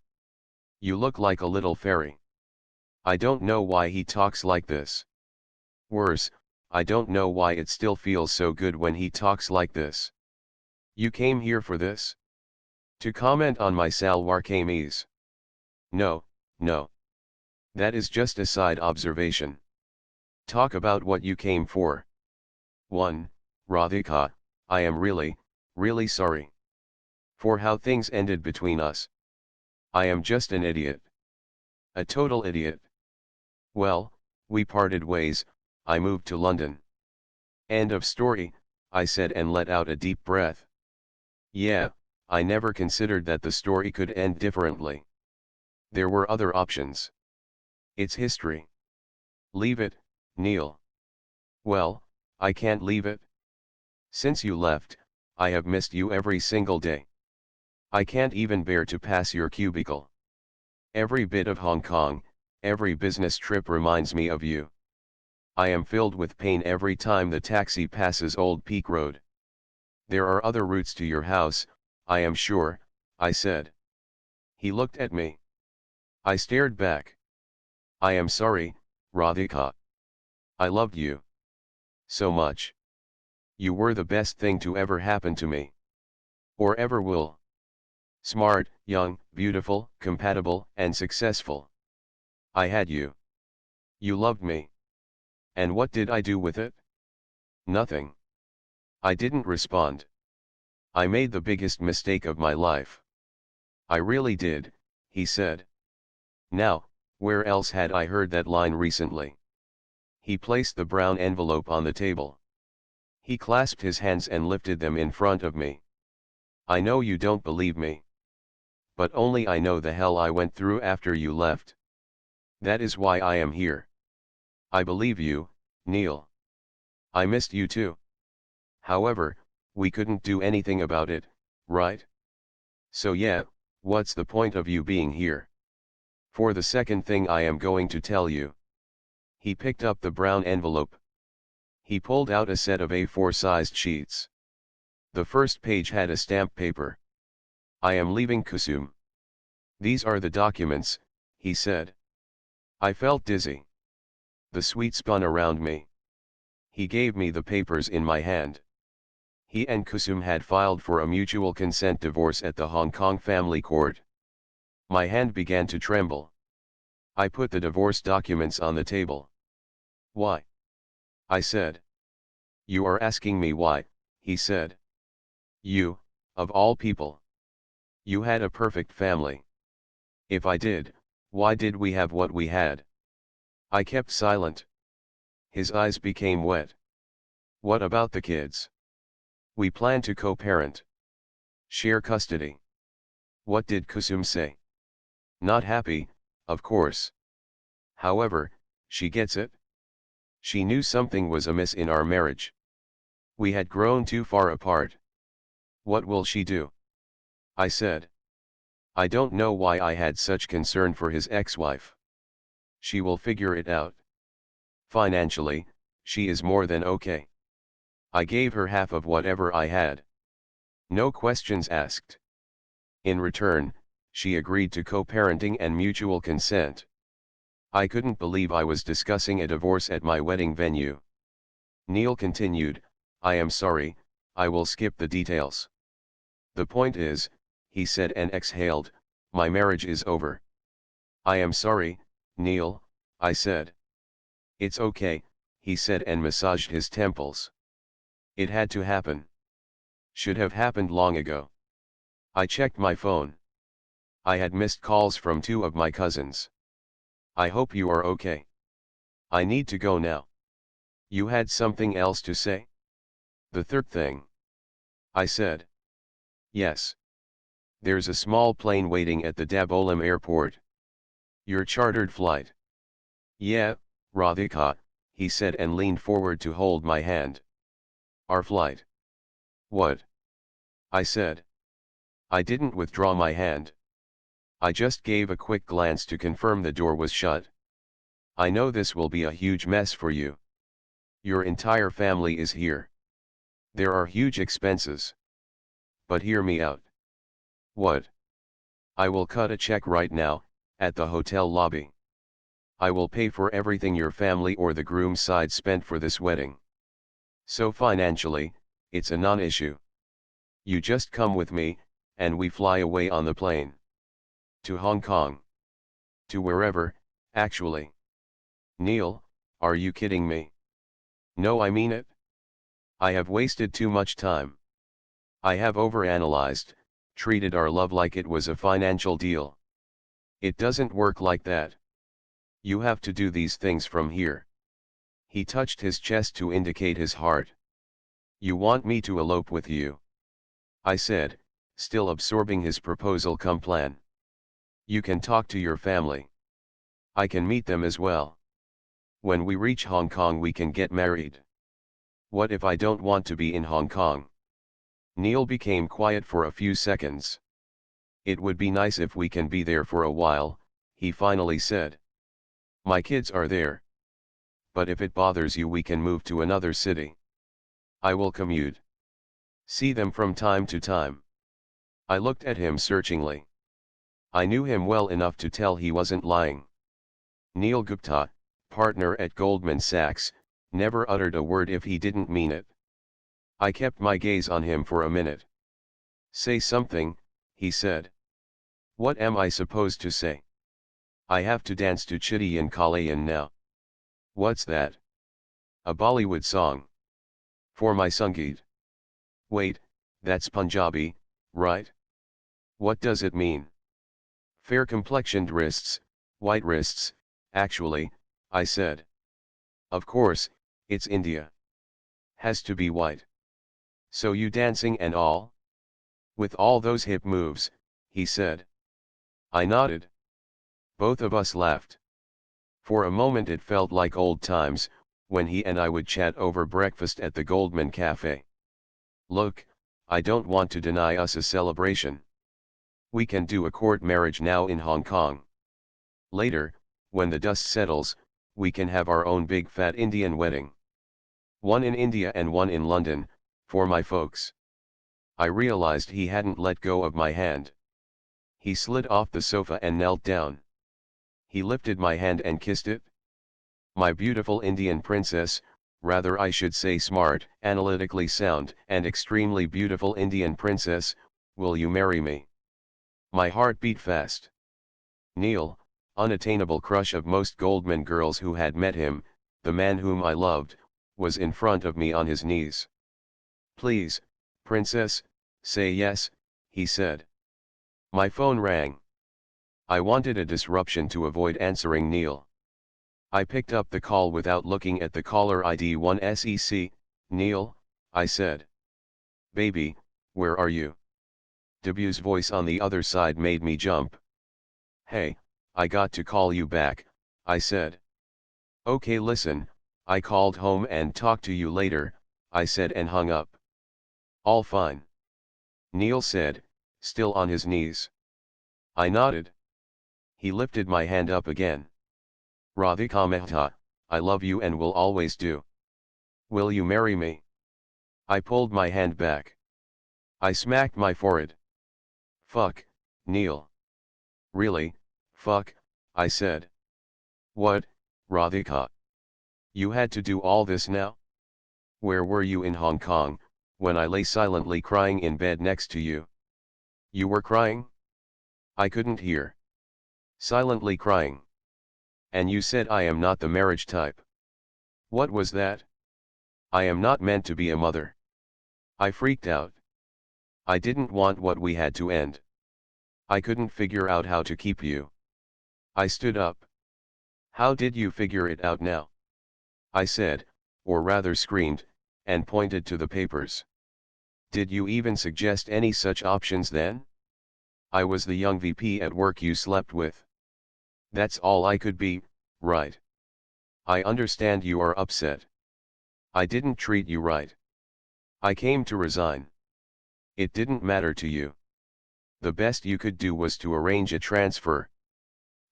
S1: You look like a little fairy. I don't know why he talks like this. Worse, I don't know why it still feels so good when he talks like this. You came here for this? To comment on my salwar kameez? No, no. That is just a side observation. Talk about what you came for. 1. Radhika, I am really, really sorry for how things ended between us. I am just an idiot. A total idiot. Well, we parted ways, I moved to London. End of story, I said and let out a deep breath. Yeah, I never considered that the story could end differently. There were other options. It's history. Leave it, Neil. Well, I can't leave it. Since you left, I have missed you every single day. I can't even bear to pass your cubicle. Every bit of Hong Kong, every business trip reminds me of you. I am filled with pain every time the taxi passes Old Peak Road. There are other routes to your house, I am sure, I said. He looked at me. I stared back. I am sorry, Radhika. I loved you so much. You were the best thing to ever happen to me. Or ever will. Smart, young, beautiful, compatible, and successful. I had you. You loved me. And what did I do with it? Nothing. I didn't respond. I made the biggest mistake of my life. I really did, he said. Now, where else had I heard that line recently? He placed the brown envelope on the table. He clasped his hands and lifted them in front of me. I know you don't believe me. But only I know the hell I went through after you left. That is why I am here. I believe you, Neil. I missed you too. However, we couldn't do anything about it, right? So yeah, what's the point of you being here? For the second thing I am going to tell you. He picked up the brown envelope. He pulled out a set of A4-sized sheets. The first page had a stamp paper. I am leaving Kusum. These are the documents, he said. I felt dizzy. The suite spun around me. He gave me the papers in my hand. He and Kusum had filed for a mutual consent divorce at the Hong Kong family court. My hand began to tremble. I put the divorce documents on the table. Why? I said. You are asking me why, he said. You, of all people. You had a perfect family. If I did, why did we have what we had? I kept silent. His eyes became wet. What about the kids? We plan to co-parent. Share custody. What did Kusum say? Not happy, of course. However, she gets it. She knew something was amiss in our marriage. We had grown too far apart. What will she do? I said. I don't know why I had such concern for his ex-wife. She will figure it out. Financially, she is more than okay. I gave her half of whatever I had. No questions asked. In return, she agreed to co-parenting and mutual consent. I couldn't believe I was discussing a divorce at my wedding venue. Neil continued, I am sorry, I will skip the details. The point is, he said and exhaled, my marriage is over. I am sorry, Neil, I said. It's okay, he said and massaged his temples. It had to happen. Should have happened long ago. I checked my phone. I had missed calls from 2 of my cousins. I hope you are okay. I need to go now. You had something else to say? The third thing. I said. Yes. There's a small plane waiting at the Dabolim airport. Your chartered flight. Yeah, Radhika, he said and leaned forward to hold my hand. Our flight. What? I said. I didn't withdraw my hand. I just gave a quick glance to confirm the door was shut. I know this will be a huge mess for you. Your entire family is here. There are huge expenses. But hear me out. What? I will cut a check right now, at the hotel lobby. I will pay for everything your family or the groom's side spent for this wedding. So financially, it's a non-issue. You just come with me, and we fly away on the plane. To Hong Kong. To wherever, actually. Neil, are you kidding me? No, I mean it. I have wasted too much time. I have overanalyzed, treated our love like it was a financial deal. It doesn't work like that. You have to do these things from here. He touched his chest to indicate his heart. You want me to elope with you? I said, still absorbing his proposal cum plan. You can talk to your family. I can meet them as well. When we reach Hong Kong we can get married. What if I don't want to be in Hong Kong? Neil became quiet for a few seconds. It would be nice if we can be there for a while, he finally said. My kids are there. But if it bothers you we can move to another city. I will commute. See them from time to time. I looked at him searchingly. I knew him well enough to tell he wasn't lying. Neil Gupta, partner at Goldman Sachs, never uttered a word if he didn't mean it. I kept my gaze on him for a minute. Say something, he said. What am I supposed to say? I have to dance to Chittiyan Kalayan now. What's that? A Bollywood song. For my Sangeet. Wait, that's Punjabi, right? What does it mean? Fair complexioned wrists, white wrists, actually, I said. Of course, it's India. Has to be white. So you dancing and all? With all those hip moves, he said. I nodded. Both of us laughed. For a moment it felt like old times, when he and I would chat over breakfast at the Goldman Cafe. Look, I don't want to deny us a celebration. We can do a court marriage now in Hong Kong. Later, when the dust settles, we can have our own big fat Indian wedding. One in India and one in London, for my folks. I realized he hadn't let go of my hand. He slid off the sofa and knelt down. He lifted my hand and kissed it. My beautiful Indian princess, rather I should say smart, analytically sound, and extremely beautiful Indian princess, will you marry me? My heart beat fast. Neil, unattainable crush of most Goldman girls who had met him, the man whom I loved, was in front of me on his knees. Please, princess, say yes, he said. My phone rang. I wanted a disruption to avoid answering Neil. I picked up the call without looking at the caller ID 1SEC, Neil, I said. Baby, where are you? Debu's voice on the other side made me jump. Hey, I got to call you back, I said. Okay, listen, I called home and talk to you later, I said and hung up. All fine. Neil said, still on his knees. I nodded. He lifted my hand up again. Radhika Mehta, I love you and will always do. Will you marry me? I pulled my hand back. I smacked my forehead. Fuck, Neil. Really, fuck, I said. What, Radhika? You had to do all this now? Where were you in Hong Kong, when I lay silently crying in bed next to you? You were crying? I couldn't hear. Silently crying. And you said I am not the marriage type. What was that? I am not meant to be a mother. I freaked out. I didn't want what we had to end. I couldn't figure out how to keep you. I stood up. How did you figure it out now? I said, or rather screamed, and pointed to the papers. Did you even suggest any such options then? I was the young VP at work you slept with. That's all I could be, right? I understand you are upset. I didn't treat you right. I came to resign. It didn't matter to you. The best you could do was to arrange a transfer.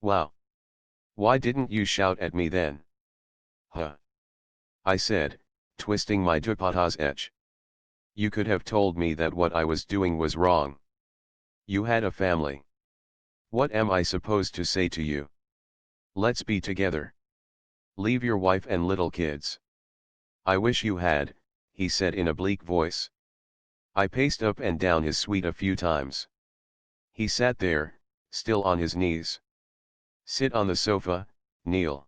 S1: Wow. Why didn't you shout at me then? Huh. I said, twisting my dupatta's edge. You could have told me that what I was doing was wrong. You had a family. What am I supposed to say to you? Let's be together. Leave your wife and little kids. I wish you had, he said in a bleak voice. I paced up and down his suite a few times. He sat there, still on his knees. Sit on the sofa, Neil.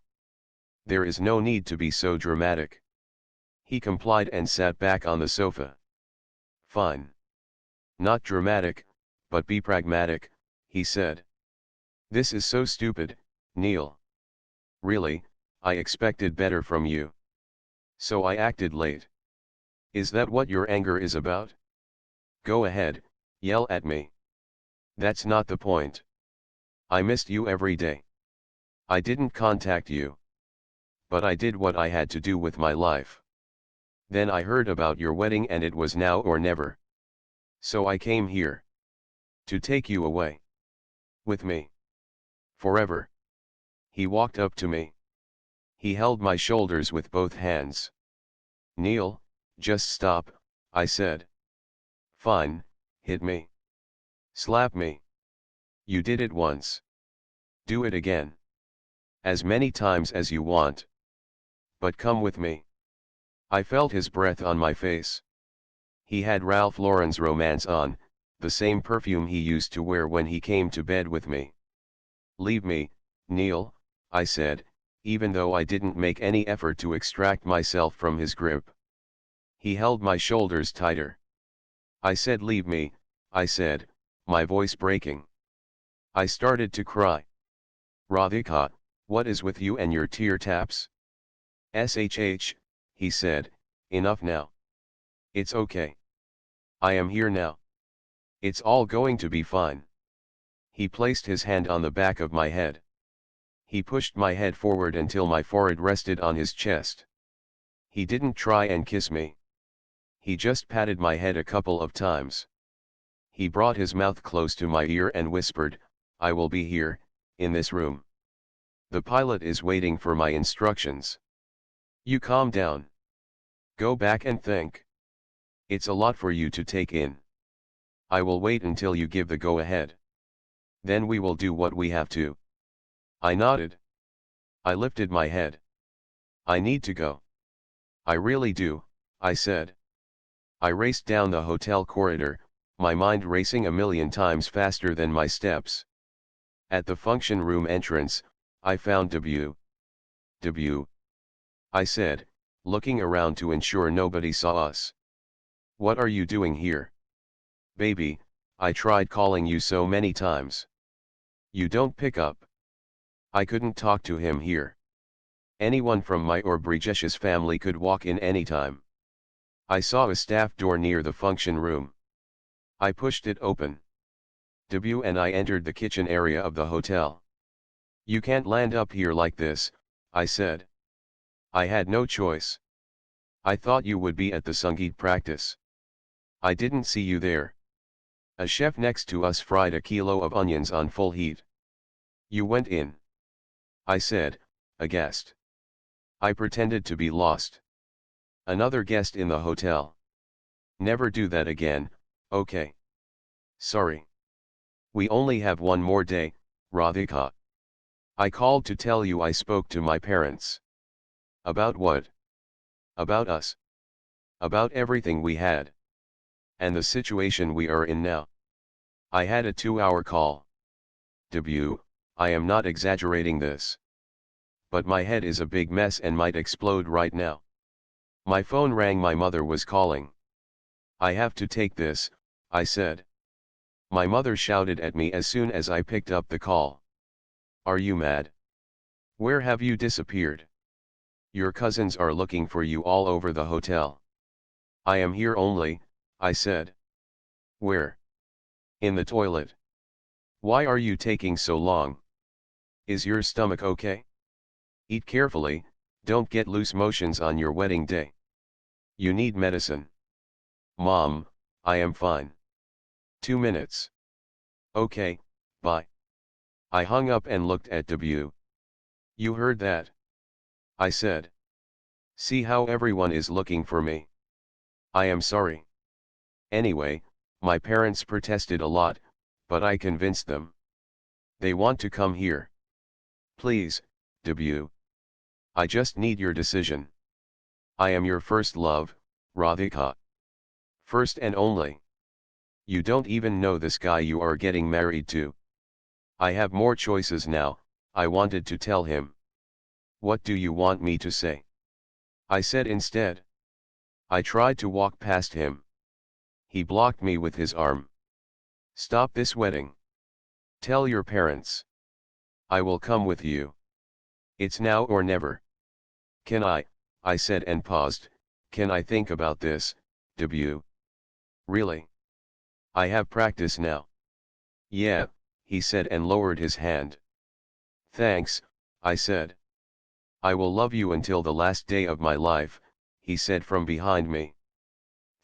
S1: There is no need to be so dramatic. He complied and sat back on the sofa. Fine. Not dramatic, but be pragmatic, he said. This is so stupid, Neil. Really, I expected better from you. So I acted late. Is that what your anger is about? Go ahead, yell at me. That's not the point. I missed you every day. I didn't contact you. But I did what I had to do with my life. Then I heard about your wedding and it was now or never. So I came here. To take you away. With me. Forever. He walked up to me. He held my shoulders with both hands. Neil, just stop, I said. Fine, hit me. Slap me. You did it once. Do it again. As many times as you want. But come with me. I felt his breath on my face. He had Ralph Lauren's Romance on, the same perfume he used to wear when he came to bed with me. Leave me, Neil, I said, even though I didn't make any effort to extract myself from his grip. He held my shoulders tighter. I said leave me, I said, my voice breaking. I started to cry. Radhika, what is with you and your tear taps? SHH, he said, enough now. It's okay. I am here now. It's all going to be fine. He placed his hand on the back of my head. He pushed my head forward until my forehead rested on his chest. He didn't try and kiss me. He just patted my head a couple of times. He brought his mouth close to my ear and whispered, I will be here, in this room. The pilot is waiting for my instructions. You calm down. Go back and think. It's a lot for you to take in. I will wait until you give the go-ahead. Then we will do what we have to. I nodded. I lifted my head. I need to go. I really do, I said. I raced down the hotel corridor, my mind racing a million times faster than my steps. At the function room entrance, I found Debut. Debut. I said, looking around to ensure nobody saw us. What are you doing here? Baby, I tried calling you so many times. You don't pick up. I couldn't talk to him here. Anyone from my or Brigesh's family could walk in anytime. I saw a staff door near the function room. I pushed it open. Debut and I entered the kitchen area of the hotel. You can't land up here like this, I said. I had no choice. I thought you would be at the Sangeet practice. I didn't see you there. A chef next to us fried a kilo of onions on full heat. You went in. I said, aghast. I pretended to be lost. Another guest in the hotel. Never do that again, okay? Sorry. We only have one more day, Radhika. I called to tell you I spoke to my parents. About what? About us. About everything we had. And the situation we are in now. I had a 2-hour call. Debut, I am not exaggerating this. But my head is a big mess and might explode right now. My phone rang, my mother was calling. I have to take this, I said. My mother shouted at me as soon as I picked up the call. Are you mad? Where have you disappeared? Your cousins are looking for you all over the hotel. I am here only, I said. Where? In the toilet. Why are you taking so long? Is your stomach okay? Eat carefully, don't get loose motions on your wedding day. You need medicine. Mom, I am fine. 2 minutes. Okay, bye. I hung up and looked at Debut. You heard that? I said. See how everyone is looking for me. I am sorry. Anyway, my parents protested a lot, but I convinced them. They want to come here. Please, Debut. I just need your decision. I am your first love, Radhika. First and only. You don't even know this guy you are getting married to. I have more choices now, I wanted to tell him. What do you want me to say? I said instead. I tried to walk past him. He blocked me with his arm. Stop this wedding. Tell your parents. I will come with you. It's now or never. Can I said and paused, can I think about this, W? Really? I have practice now. Yeah, he said and lowered his hand. Thanks, I said. I will love you until the last day of my life, he said from behind me.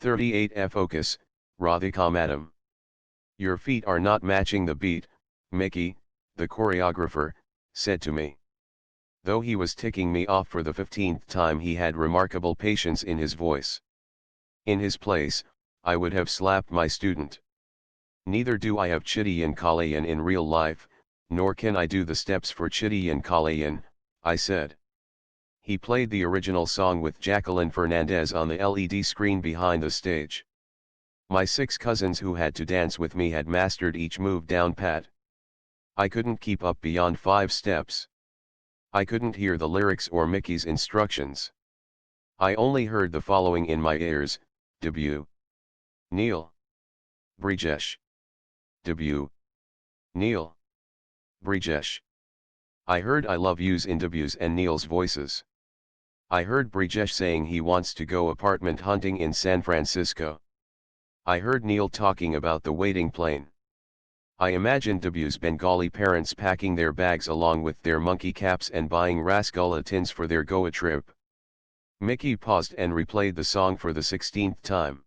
S1: 38 Focus, Radhika Madam. Your feet are not matching the beat, Mickey, the choreographer, said to me. Though he was ticking me off for the 15th time, he had remarkable patience in his voice. In his place, I would have slapped my student. Neither do I have Chitty and Kalayan in real life, nor can I do the steps for Chitty and Kalayan, I said. He played the original song with Jacqueline Fernandez on the LED screen behind the stage. My 6 cousins who had to dance with me had mastered each move down pat. I couldn't keep up beyond 5 steps. I couldn't hear the lyrics or Mickey's instructions. I only heard the following in my ears: W. Neil. Brijesh. W. Neil. Brijesh. I heard I love yous in W's and Neil's voices. I heard Brijesh saying he wants to go apartment hunting in San Francisco. I heard Neil talking about the waiting plane. I imagined W's Bengali parents packing their bags along with their monkey caps and buying Rasgulla tins for their Goa trip. Mickey paused and replayed the song for the 16th time.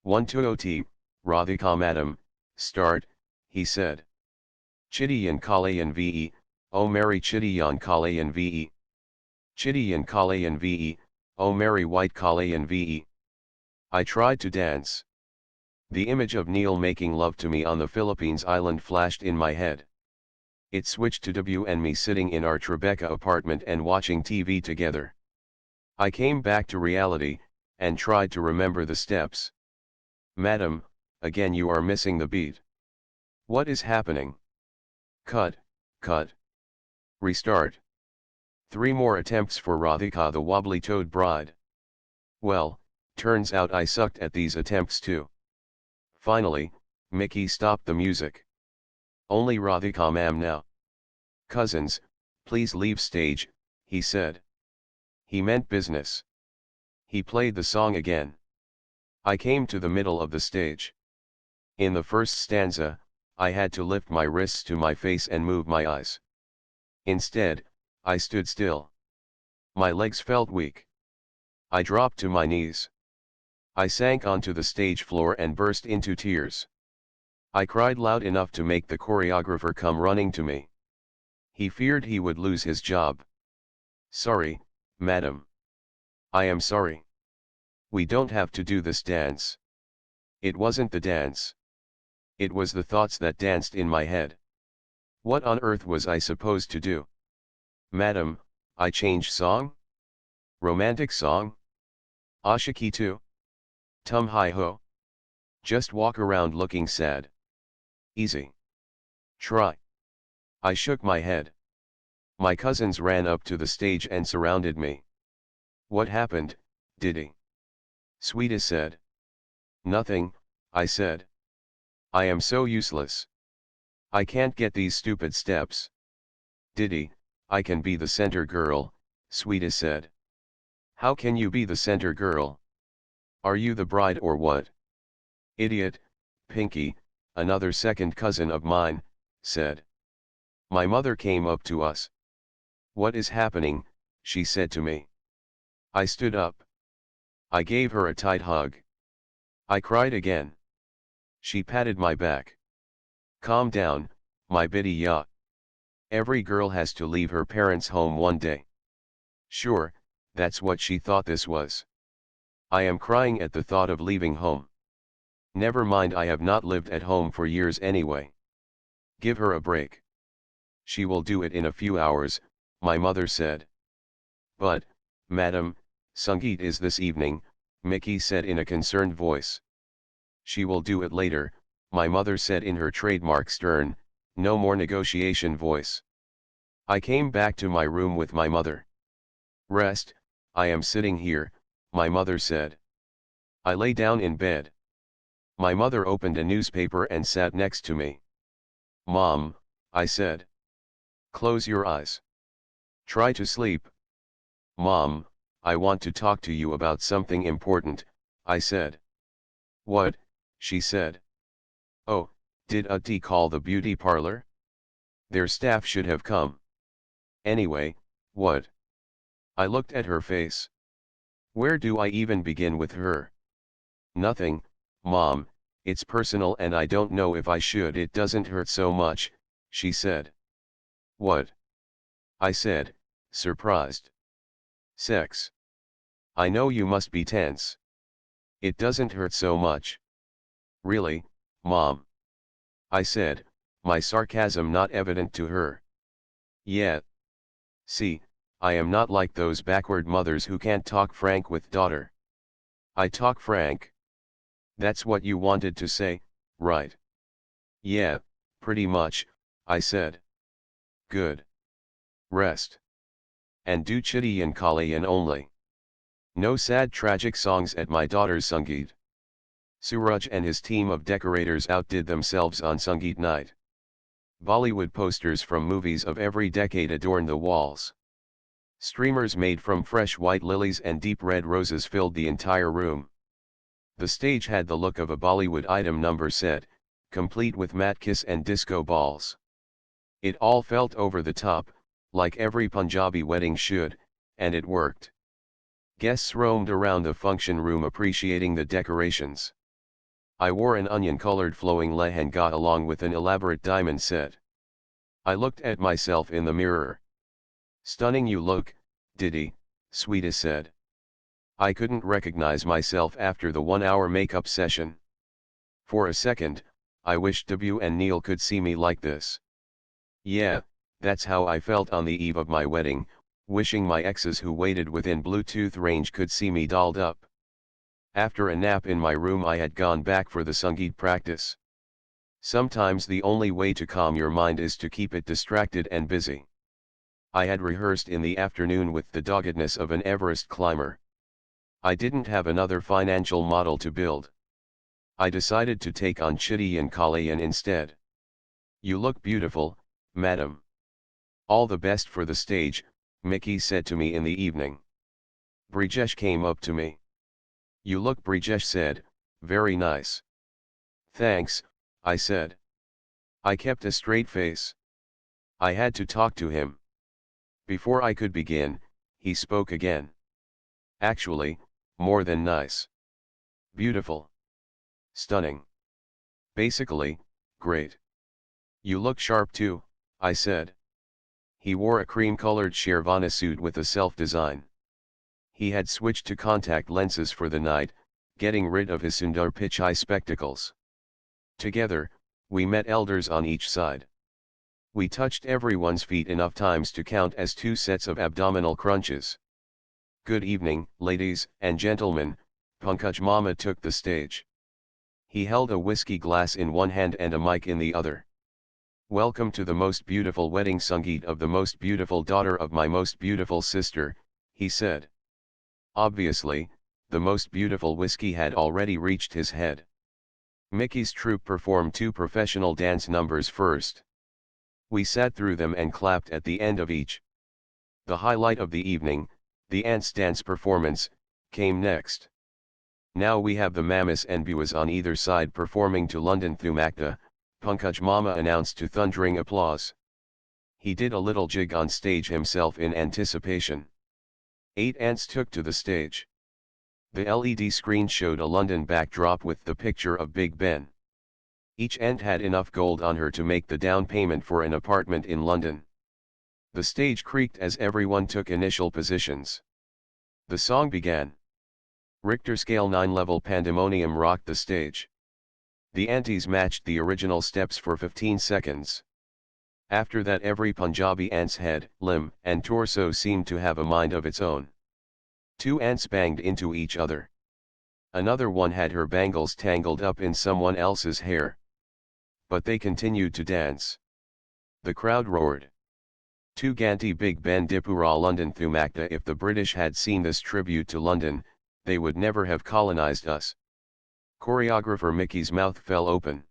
S1: 1-2-0-T, Radhika Madam, start, he said. Chitty and Kalayan ve, oh Mary Chitty and Kalayan ve. Chitty and Kalayan ve, oh Mary White Kalayan ve. I tried to dance. The image of Neil making love to me on the Philippines island flashed in my head. It switched to W and me sitting in our Tribeca apartment and watching TV together. I came back to reality, and tried to remember the steps. Madam, again you are missing the beat. What is happening? Cut, cut. Restart. 3 more attempts for Radhika the wobbly-toed bride. Well, turns out I sucked at these attempts too. Finally, Mickey stopped the music. Only Radhika ma'am now. Cousins, please leave stage, he said. He meant business. He played the song again. I came to the middle of the stage. In the first stanza, I had to lift my wrists to my face and move my eyes. Instead, I stood still. My legs felt weak. I dropped to my knees. I sank onto the stage floor and burst into tears. I cried loud enough to make the choreographer come running to me. He feared he would lose his job. Sorry, madam. I am sorry. We don't have to do this dance. It wasn't the dance. It was the thoughts that danced in my head. What on earth was I supposed to do? Madam, I change song? Romantic song? Ashiki too? Tum hi ho? Just walk around looking sad. Easy. Try. I shook my head. My cousins ran up to the stage and surrounded me. What happened, Diddy? Sweetie said. Nothing, I said. I am so useless. I can't get these stupid steps. Diddy, I can be the center girl, Sweetie said. How can you be the center girl? Are you the bride or what? Idiot, Pinky, another second cousin of mine, said. My mother came up to us. What is happening, she said to me. I stood up. I gave her a tight hug. I cried again. She patted my back. Calm down, my biddy ya. Every girl has to leave her parents' home one day. Sure, that's what she thought this was. I am crying at the thought of leaving home. Never mind, I have not lived at home for years anyway. Give her a break. She will do it in a few hours, my mother said. But, madam, Sangeet is this evening, Mickey said in a concerned voice. She will do it later, my mother said in her trademark stern, no more negotiation voice. I came back to my room with my mother. Rest, I am sitting here, my mother said. I lay down in bed. My mother opened a newspaper and sat next to me. Mom, I said. Close your eyes. Try to sleep. Mom, I want to talk to you about something important, I said. What? She said. Oh, did Auntie call the beauty parlor? Their staff should have come. Anyway, what? I looked at her face. Where do I even begin with her? Nothing, Mom, it's personal and I don't know if I should. It doesn't hurt so much, she said. What? I said, surprised. Sex. I know you must be tense. It doesn't hurt so much. Really, Mom? I said, my sarcasm not evident to her. Yeah. See, I am not like those backward mothers who can't talk frank with daughter. I talk frank. That's what you wanted to say, right? Yeah, pretty much, I said. Good. Rest. And do Chitty and Kalayan only. No sad tragic songs at my daughter's Sangeet. Suraj and his team of decorators outdid themselves on Sangeet night. Bollywood posters from movies of every decade adorned the walls. Streamers made from fresh white lilies and deep red roses filled the entire room. The stage had the look of a Bollywood item number set, complete with mat kiss and disco balls. It all felt over the top, like every Punjabi wedding should, and it worked. Guests roamed around the function room appreciating the decorations. I wore an onion-colored flowing lehenga along with an elaborate diamond set. I looked at myself in the mirror. Stunning you look, Didi, Sweeta said. I couldn't recognize myself after the 1-hour makeup session. For a second, I wished Debu and Neil could see me like this. Yeah, that's how I felt on the eve of my wedding, wishing my exes who waited within Bluetooth range could see me dolled up. After a nap in my room I had gone back for the Sangeet practice. Sometimes the only way to calm your mind is to keep it distracted and busy. I had rehearsed in the afternoon with the doggedness of an Everest climber. I didn't have another financial model to build. I decided to take on Chitty and Kalayan instead. You look beautiful, madam. All the best for the stage, Mickey said to me in the evening. Brijesh came up to me. You look, Brijesh said, very nice. Thanks, I said. I kept a straight face. I had to talk to him. Before I could begin, he spoke again. Actually, more than nice. Beautiful. Stunning. Basically, great. You look sharp too, I said. He wore a cream-colored Shervana suit with a self-design. He had switched to contact lenses for the night, getting rid of his Sundar Pichai spectacles. Together, we met elders on each side. We touched everyone's feet enough times to count as 2 sets of abdominal crunches. Good evening, ladies and gentlemen, Pankaj Mama took the stage. He held a whiskey glass in one hand and a mic in the other. Welcome to the most beautiful wedding Sangeet of the most beautiful daughter of my most beautiful sister, he said. Obviously, the most beautiful whiskey had already reached his head. Mickey's troupe performed 2 professional dance numbers first. We sat through them and clapped at the end of each. The highlight of the evening, the ants dance performance, came next. Now we have the Mamas and Buas on either side performing to London Thumakta, Pankaj Mama announced to thundering applause. He did a little jig on stage himself in anticipation. 8 ants took to the stage. The LED screen showed a London backdrop with the picture of Big Ben. Each ant had enough gold on her to make the down payment for an apartment in London. The stage creaked as everyone took initial positions. The song began. Richter scale 9-level pandemonium rocked the stage. The antis matched the original steps for 15 seconds. After that every Punjabi ant's head, limb, and torso seemed to have a mind of its own. 2 ants banged into each other. Another one had her bangles tangled up in someone else's hair. But they continued to dance. The crowd roared. Tu Ganti Big Ben Dipura London Thumakta. If the British had seen this tribute to London, they would never have colonized us. Choreographer Mickey's mouth fell open.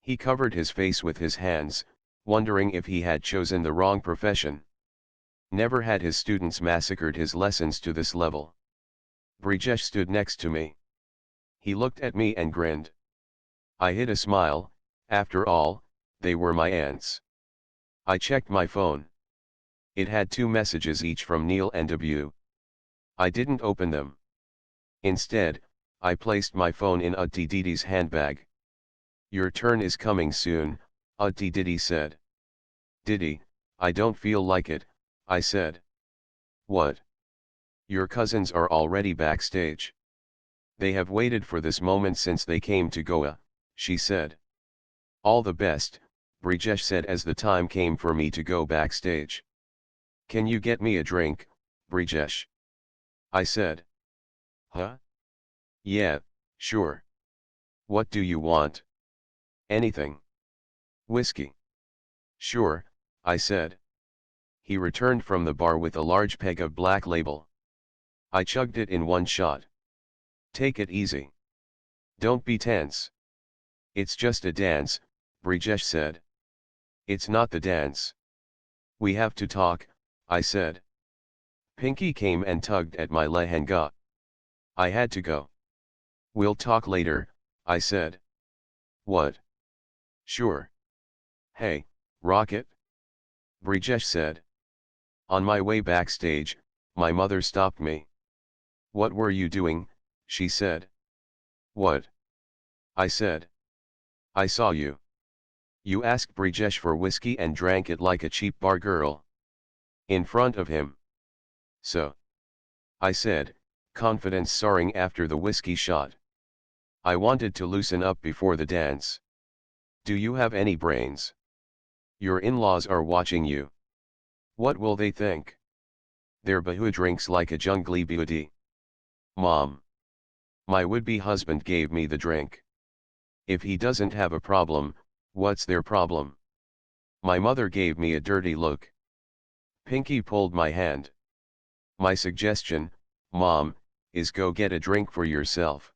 S1: He covered his face with his hands, wondering if he had chosen the wrong profession. Never had his students massacred his lessons to this level. Brijesh stood next to me. He looked at me and grinned. I hid a smile. After all, they were my aunts. I checked my phone. It had 2 messages each from Neil and Abu. I didn't open them. Instead, I placed my phone in Utti Didi's handbag. Your turn is coming soon, Utti Didi said. Didi, I don't feel like it, I said. What? Your cousins are already backstage. They have waited for this moment since they came to Goa, she said. All the best, Brijesh said as the time came for me to go backstage. Can you get me a drink, Brijesh? I said. Huh? Yeah, sure. What do you want? Anything. Whiskey. Sure, I said. He returned from the bar with a large peg of Black Label. I chugged it in one shot. Take it easy. Don't be tense. It's just a dance, Brijesh said. It's not the dance. We have to talk, I said. Pinky came and tugged at my lehenga. I had to go. We'll talk later, I said. What? Sure. Hey, Rocket? Brijesh said. On my way backstage, my mother stopped me. What were you doing? She said. What? I said. I saw you. You asked Brijesh for whiskey and drank it like a cheap bar girl. In front of him. So. I said, confidence soaring after the whiskey shot. I wanted to loosen up before the dance. Do you have any brains? Your in-laws are watching you. What will they think? Their bahu drinks like a jungly beauty. Mom. My would-be husband gave me the drink. If he doesn't have a problem, what's their problem? My mother gave me a dirty look. Pinky pulled my hand. My suggestion, Mom, is go get a drink for yourself.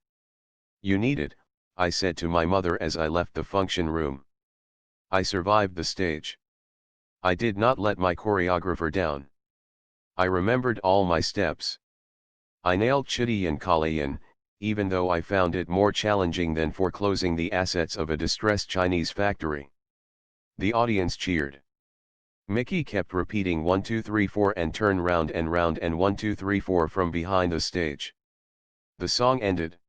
S1: You need it, I said to my mother as I left the function room. I survived the stage. I did not let my choreographer down. I remembered all my steps. I nailed Chidiyan Kalayan, even though I found it more challenging than foreclosing the assets of a distressed Chinese factory. The audience cheered. Mickey kept repeating 1 2 3 4 and turn round and 1 2 3 4 from behind the stage. The song ended.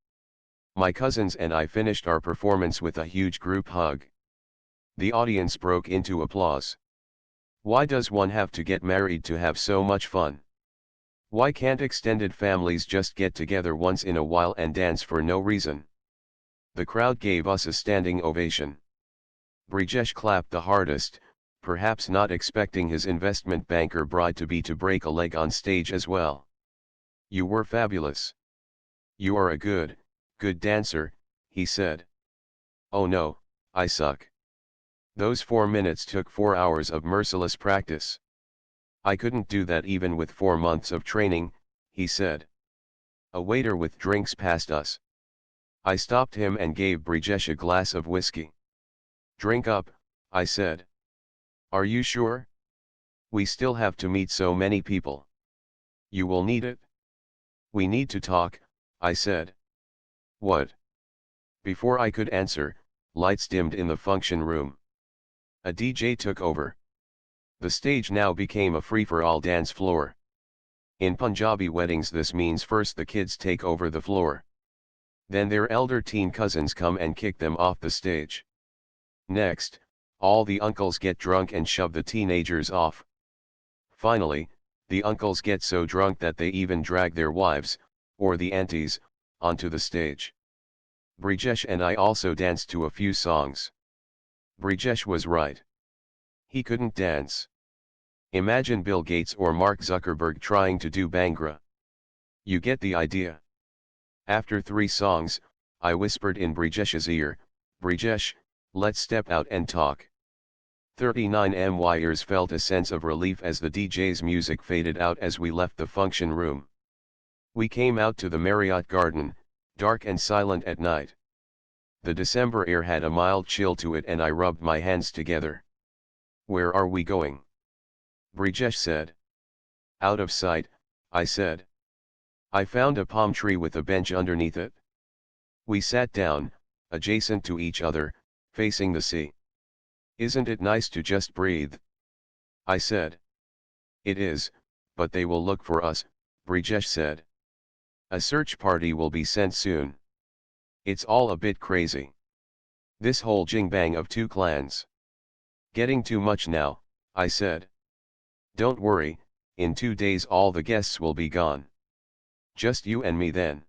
S1: My cousins and I finished our performance with a huge group hug. The audience broke into applause. Why does one have to get married to have so much fun? Why can't extended families just get together once in a while and dance for no reason? The crowd gave us a standing ovation. Brijesh clapped the hardest, perhaps not expecting his investment banker bride-to-be to break a leg on stage as well. You were fabulous. You are a good dancer, he said. Oh no, I suck. Those 4 minutes took 4 hours of merciless practice. I couldn't do that even with 4 months of training, he said. A waiter with drinks passed us. I stopped him and gave Brijesh a glass of whiskey. Drink up, I said. Are you sure? We still have to meet so many people. You will need it. We need to talk, I said. What? Before I could answer, lights dimmed in the function room. A DJ took over. The stage now became a free-for-all dance floor. In Punjabi weddings this means first the kids take over the floor. Then their elder teen cousins come and kick them off the stage. Next, all the uncles get drunk and shove the teenagers off. Finally, the uncles get so drunk that they even drag their wives, or the aunties, onto the stage. Brijesh and I also danced to a few songs. Brijesh was right. He couldn't dance. Imagine Bill Gates or Mark Zuckerberg trying to do Bhangra. You get the idea. After 3 songs, I whispered in Brijesh's ear, "Brijesh, let's step out and talk." 39 MYers felt a sense of relief as the DJ's music faded out as we left the function room. We came out to the Marriott garden, dark and silent at night. The December air had a mild chill to it and I rubbed my hands together. "Where are we going?" Brijesh said. "Out of sight," I said. I found a palm tree with a bench underneath it. We sat down, adjacent to each other, facing the sea. "Isn't it nice to just breathe?" I said. "It is, but they will look for us," Brijesh said. "A search party will be sent soon. It's all a bit crazy. This whole jingbang of 2 clans. Getting too much now," I said. "Don't worry, in 2 days all the guests will be gone. Just you and me then."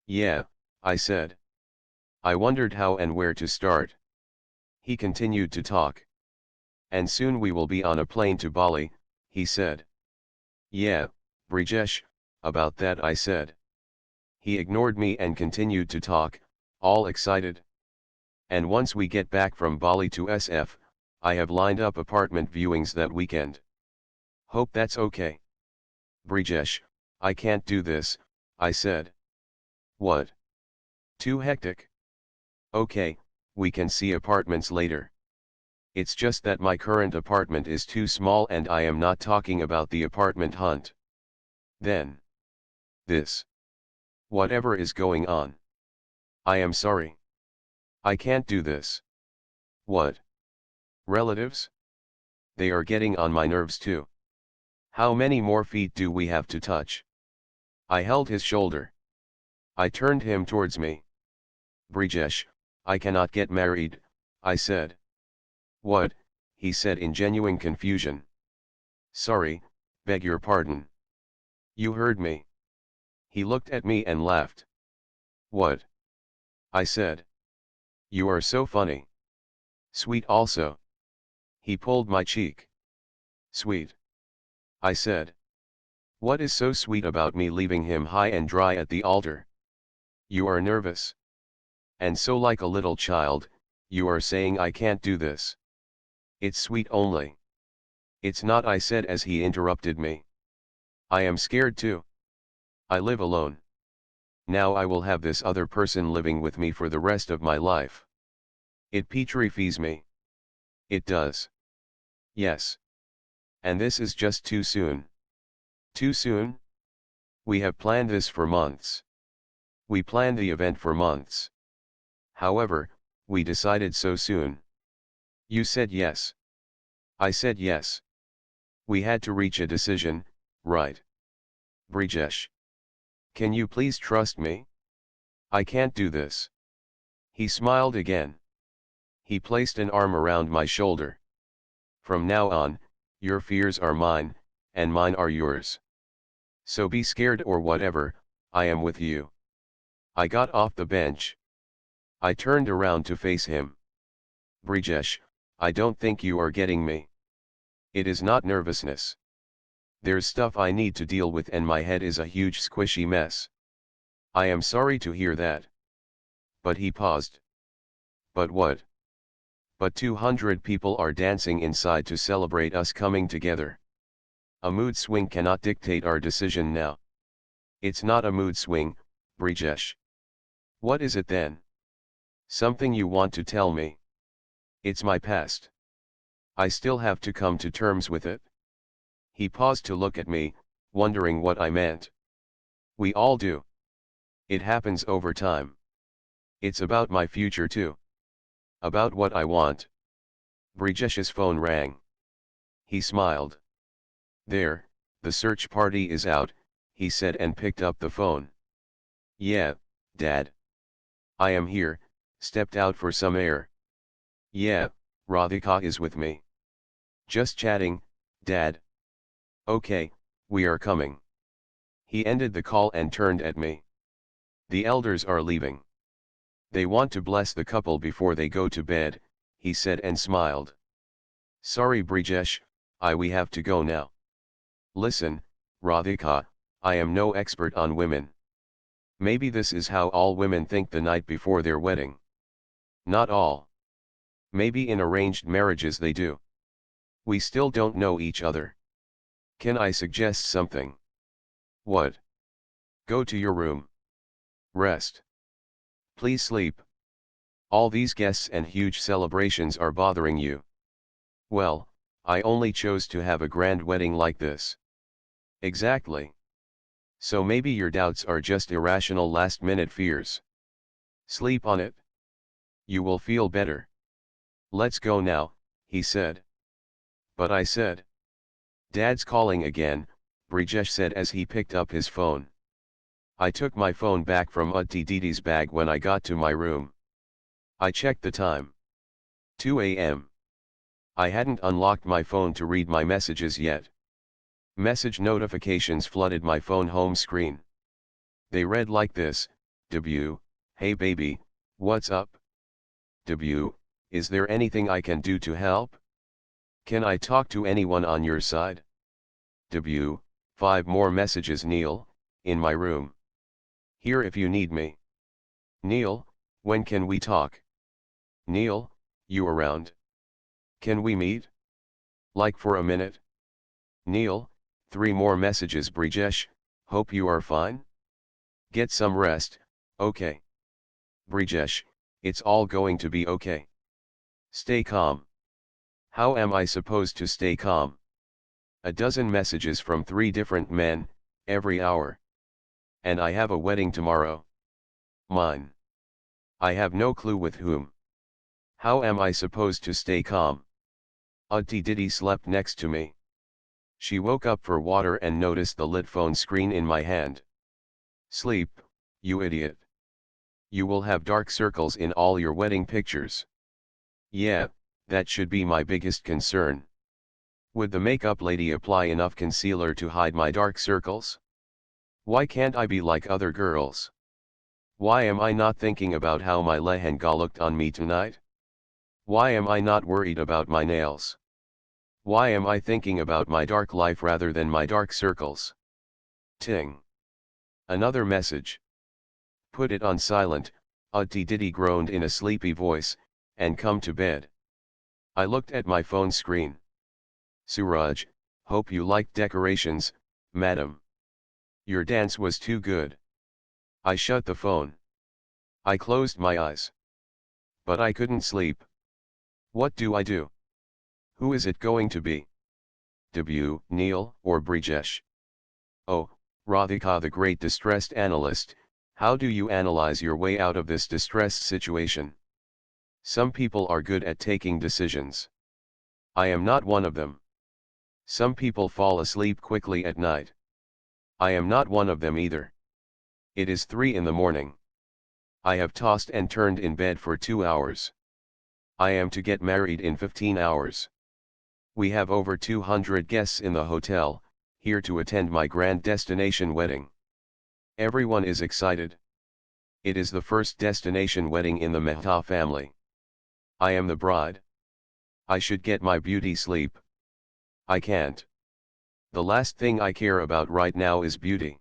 S1: "Yeah," I said. I wondered how and where to start. He continued to talk. "And soon we will be on a plane to Bali," he said. "Yeah, Brijesh, about that," I said. He ignored me and continued to talk, all excited. "And once we get back from Bali to SF, I have lined up apartment viewings that weekend. Hope that's okay." "Brijesh, I can't do this," I said. "What? Too hectic?" "Okay, we can see apartments later. It's just that my current apartment is too small and I am not talking about the apartment hunt." "Then. This. Whatever is going on. I am sorry. I can't do this." "What? Relatives? They are getting on my nerves too. How many more feet do we have to touch?" I held his shoulder. I turned him towards me. "Brijesh, I cannot get married," I said. "What?" he said in genuine confusion. "Sorry, beg your pardon." "You heard me." He looked at me and laughed. "What?" I said. "You are so funny. Sweet also." He pulled my cheek. "Sweet?" I said. "What is so sweet about me leaving him high and dry at the altar?" "You are nervous. And so like a little child, you are saying I can't do this. It's sweet only." "It's not," I said as he interrupted me. "I am scared too. I live alone. Now I will have this other person living with me for the rest of my life. It petrifies me." "It does." "Yes. And this is just too soon." "Too soon?" "We have planned this for months. We planned the event for months. However, we decided so soon." "You said yes." "I said yes. We had to reach a decision, right? Brijesh. Can you please trust me? I can't do this." He smiled again. He placed an arm around my shoulder. "From now on, your fears are mine, and mine are yours. So be scared or whatever, I am with you." I got off the bench. I turned around to face him. "Brijesh, I don't think you are getting me. It is not nervousness. There's stuff I need to deal with and my head is a huge squishy mess." "I am sorry to hear that." But he paused. "But what?" "But 200 people are dancing inside to celebrate us coming together. A mood swing cannot dictate our decision now." "It's not a mood swing, Brijesh." "What is it then?" "Something you want to tell me." "It's my past. I still have to come to terms with it." He paused to look at me, wondering what I meant. "We all do. It happens over time. It's about my future too. About what I want." Brijesh's phone rang. He smiled. "There, the search party is out," he said and picked up the phone. "Yeah, Dad. I am here, stepped out for some air." "Yeah, Radhika is with me. Just chatting, Dad." "Okay, we are coming." He ended the call and turned at me. "The elders are leaving. They want to bless the couple before they go to bed," he said and smiled. "Sorry Brijesh, we have to go now. Listen, Radhika, I am no expert on women. Maybe this is how all women think the night before their wedding. Not all. Maybe in arranged marriages they do. We still don't know each other. Can I suggest something? What? Go to your room. Rest. Please sleep. All these guests and huge celebrations are bothering you. Well, I only chose to have a grand wedding like this. Exactly. So maybe your doubts are just irrational last-minute fears. Sleep on it. You will feel better. Let's go now, he said. But I said. Dad's calling again, Brijesh said as he picked up his phone. I took my phone back from Auntie Didi's bag when I got to my room. I checked the time. 2 a.m. I hadn't unlocked my phone to read my messages yet. Message notifications flooded my phone home screen. They read like this: W, hey baby, what's up? W, is there anything I can do to help? Can I talk to anyone on your side? W, 5 more messages. Neil, in my room. Here if you need me. Neil, when can we talk? Neil, you around? Can we meet? Like for a minute? Neil, 3 more messages. Brijesh, hope you are fine? Get some rest, okay? Brijesh, it's all going to be okay. Stay calm. How am I supposed to stay calm? A dozen messages from 3 different men, every hour. And I have a wedding tomorrow. Mine. I have no clue with whom. How am I supposed to stay calm? Auntie Didi slept next to me. She woke up for water and noticed the lit phone screen in my hand. Sleep, you idiot. You will have dark circles in all your wedding pictures. Yeah, that should be my biggest concern. Would the makeup lady apply enough concealer to hide my dark circles? Why can't I be like other girls? Why am I not thinking about how my lehenga looked on me tonight? Why am I not worried about my nails? Why am I thinking about my dark life rather than my dark circles? Ting. Another message. Put it on silent, Auntie Didi groaned in a sleepy voice, and come to bed. I looked at my phone screen. Suraj, hope you liked decorations, madam. Your dance was too good. I shut the phone. I closed my eyes. But I couldn't sleep. What do I do? Who is it going to be? W, Neil, or Brijesh? Oh, Radhika, the great distressed analyst, how do you analyze your way out of this distressed situation? Some people are good at taking decisions. I am not one of them. Some people fall asleep quickly at night. I am not one of them either. It is 3 in the morning. I have tossed and turned in bed for 2 hours. I am to get married in 15 hours. We have over 200 guests in the hotel, here to attend my grand destination wedding. Everyone is excited. It is the first destination wedding in the Mehta family. I am the bride. I should get my beauty sleep. I can't. The last thing I care about right now is beauty.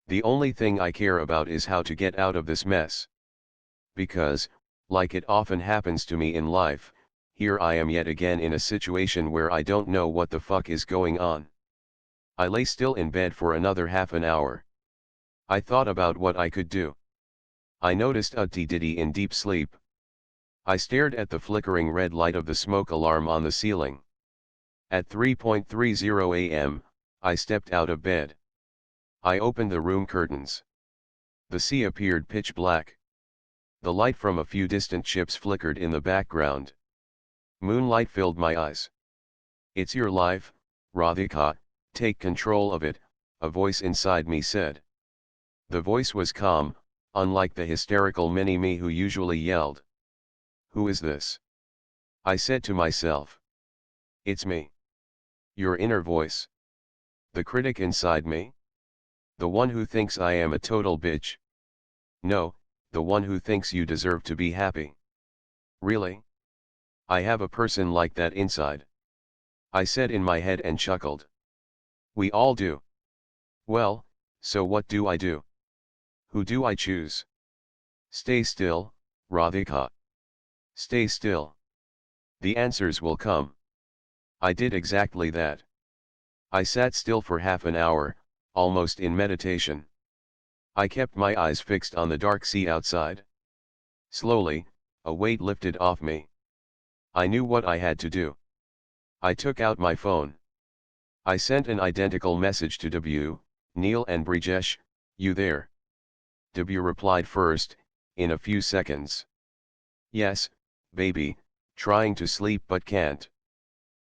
S1: The only thing I care about is how to get out of this mess. Because, like it often happens to me in life, here I am yet again in a situation where I don't know what the fuck is going on. I lay still in bed for another half an hour. I thought about what I could do. I noticed Auntie Didi in deep sleep. I stared at the flickering red light of the smoke alarm on the ceiling. At 3:30 a.m., I stepped out of bed. I opened the room curtains. The sea appeared pitch black. The light from a few distant ships flickered in the background. Moonlight filled my eyes. It's your life, Radhika, take control of it, a voice inside me said. The voice was calm, unlike the hysterical mini-me who usually yelled. Who is this? I said to myself. It's me. Your inner voice. The critic inside me? The one who thinks I am a total bitch? No, the one who thinks you deserve to be happy. Really? I have a person like that inside. I said in my head and chuckled. We all do. Well, so what do I do? Who do I choose? Stay still, Radhika. Stay still. The answers will come. I did exactly that. I sat still for half an hour, almost in meditation. I kept my eyes fixed on the dark sea outside. Slowly, a weight lifted off me. I knew what I had to do. I took out my phone. I sent an identical message to W, Neil and Brijesh, you there? W replied first, in a few seconds. Yes, baby, trying to sleep but can't.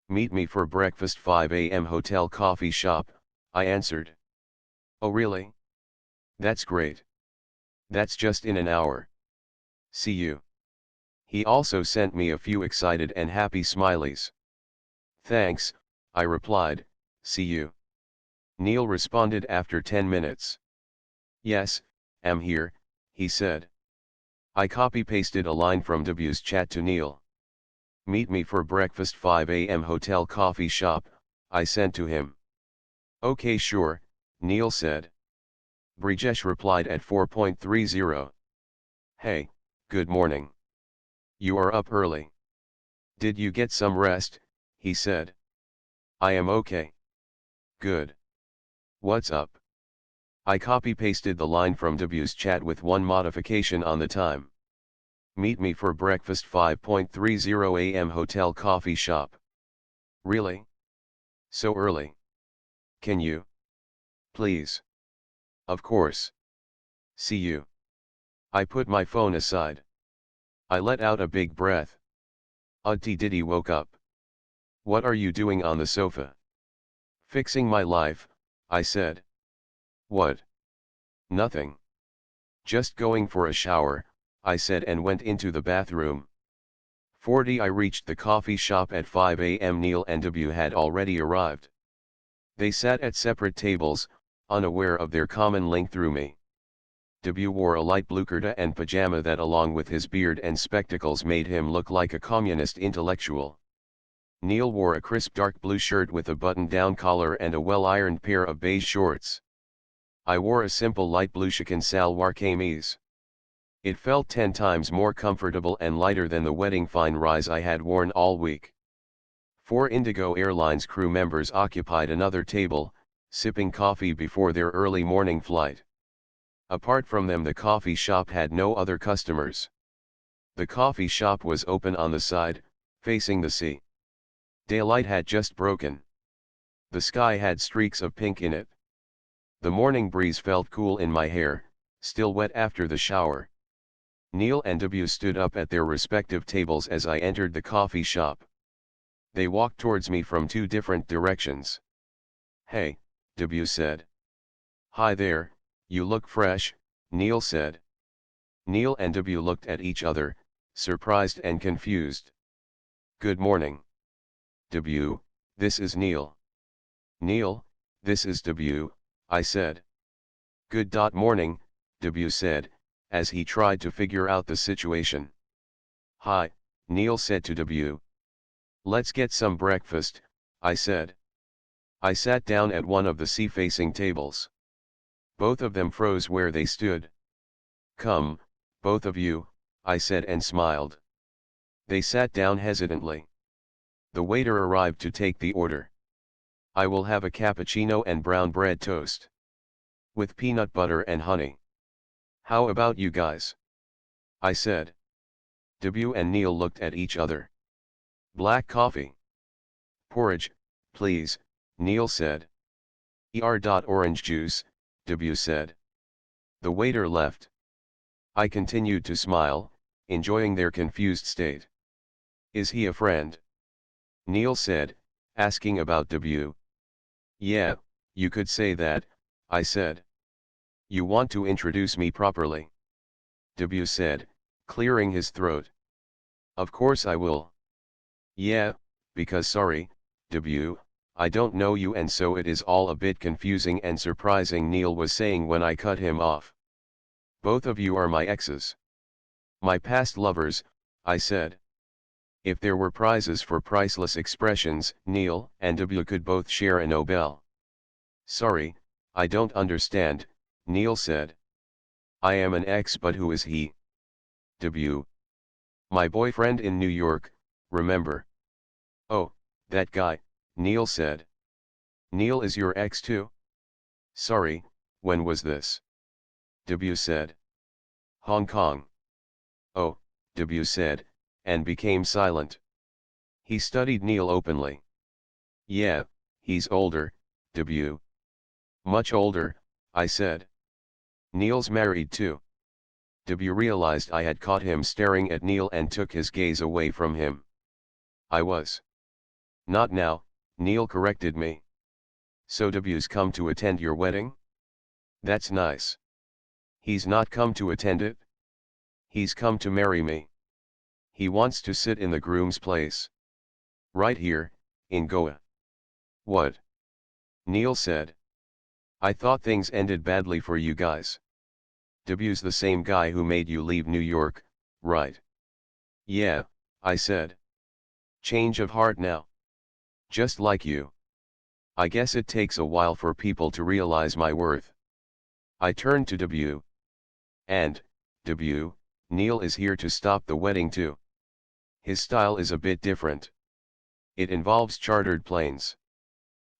S1: Meet me for breakfast 5 a.m. hotel coffee shop, I answered. Oh really? That's great. That's just in an hour. See you. He also sent me a few excited and happy smileys. Thanks, I replied, see you. Neil responded after 10 minutes. Yes, am here, he said. I copy-pasted a line from W's chat to Neil. Meet me for breakfast 5 a.m. hotel coffee shop, I sent to him. Okay sure, Neil said. Brijesh replied at 4:30. Hey, good morning. You are up early. Did you get some rest? He said. I am okay. Good. What's up? I copy-pasted the line from W's chat with one modification on the time. Meet me for breakfast 5:30 a.m. hotel coffee shop. Really? So early? Can you? Please. Of course. See you. I put my phone aside. I let out a big breath. Auntie Diddy woke up. What are you doing on the sofa? Fixing my life, I said. What? Nothing. Just going for a shower, I said and went into the bathroom. 40 I reached the coffee shop at 5 a.m. Neil and W had already arrived. They sat at separate tables, unaware of their common link through me. W wore a light blue kurta and pajama that along with his beard and spectacles made him look like a communist intellectual. Neil wore a crisp dark blue shirt with a button-down collar and a well-ironed pair of beige shorts. I wore a simple light blue chicken salwar kameez. It felt 10 times more comfortable and lighter than the wedding fine rise I had worn all week. 4 Indigo Airlines crew members occupied another table, sipping coffee before their early morning flight. Apart from them, the coffee shop had no other customers. The coffee shop was open on the side, facing the sea. Daylight had just broken. The sky had streaks of pink in it. The morning breeze felt cool in my hair, still wet after the shower. Neil and W stood up at their respective tables as I entered the coffee shop. They walked towards me from 2 different directions. Hey, W said. Hi there, you look fresh, Neil said. Neil and W looked at each other, surprised and confused. Good morning. W, this is Neil. Neil, this is W, I said. Good morning, W said, as he tried to figure out the situation. Hi, Neil said to W. Let's get some breakfast, I said. I sat down at one of the sea-facing tables. Both of them froze where they stood. Come, both of you, I said and smiled. They sat down hesitantly. The waiter arrived to take the order. I will have a cappuccino and brown bread toast. With peanut butter and honey. How about you guys? I said. W and Neil looked at each other. Black coffee. Porridge, please, Neil said. Orange juice, W said. The waiter left. I continued to smile, enjoying their confused state. Is he a friend? Neil said, asking about W. Yeah, you could say that, I said. You want to introduce me properly? W said, clearing his throat. Of course I will. Yeah, because sorry, W, I don't know you and so it is all a bit confusing and surprising, Neil was saying when I cut him off. Both of you are my exes. My past lovers, I said. If there were prizes for priceless expressions, Neil and W could both share a Nobel. Sorry, I don't understand, Neil said. I am an ex, but who is he? W. My boyfriend in New York, remember? Oh, that guy, Neil said. Neil is your ex too? Sorry, when was this? W said. Hong Kong. Oh, W said, and became silent. He studied Neil openly. Yeah, he's older, W. Much older, I said. Neil's married too. W realized I had caught him staring at Neil and took his gaze away from him. I was. Not now, Neil corrected me. So W's come to attend your wedding? That's nice. He's not come to attend it? He's come to marry me. He wants to sit in the groom's place. Right here, in Goa. What? Neil said. I thought things ended badly for you guys. W's the same guy who made you leave New York, right? Yeah, I said. Change of heart now. Just like you. I guess it takes a while for people to realize my worth. I turned to W. And, W, Neil is here to stop the wedding too. His style is a bit different. It involves chartered planes.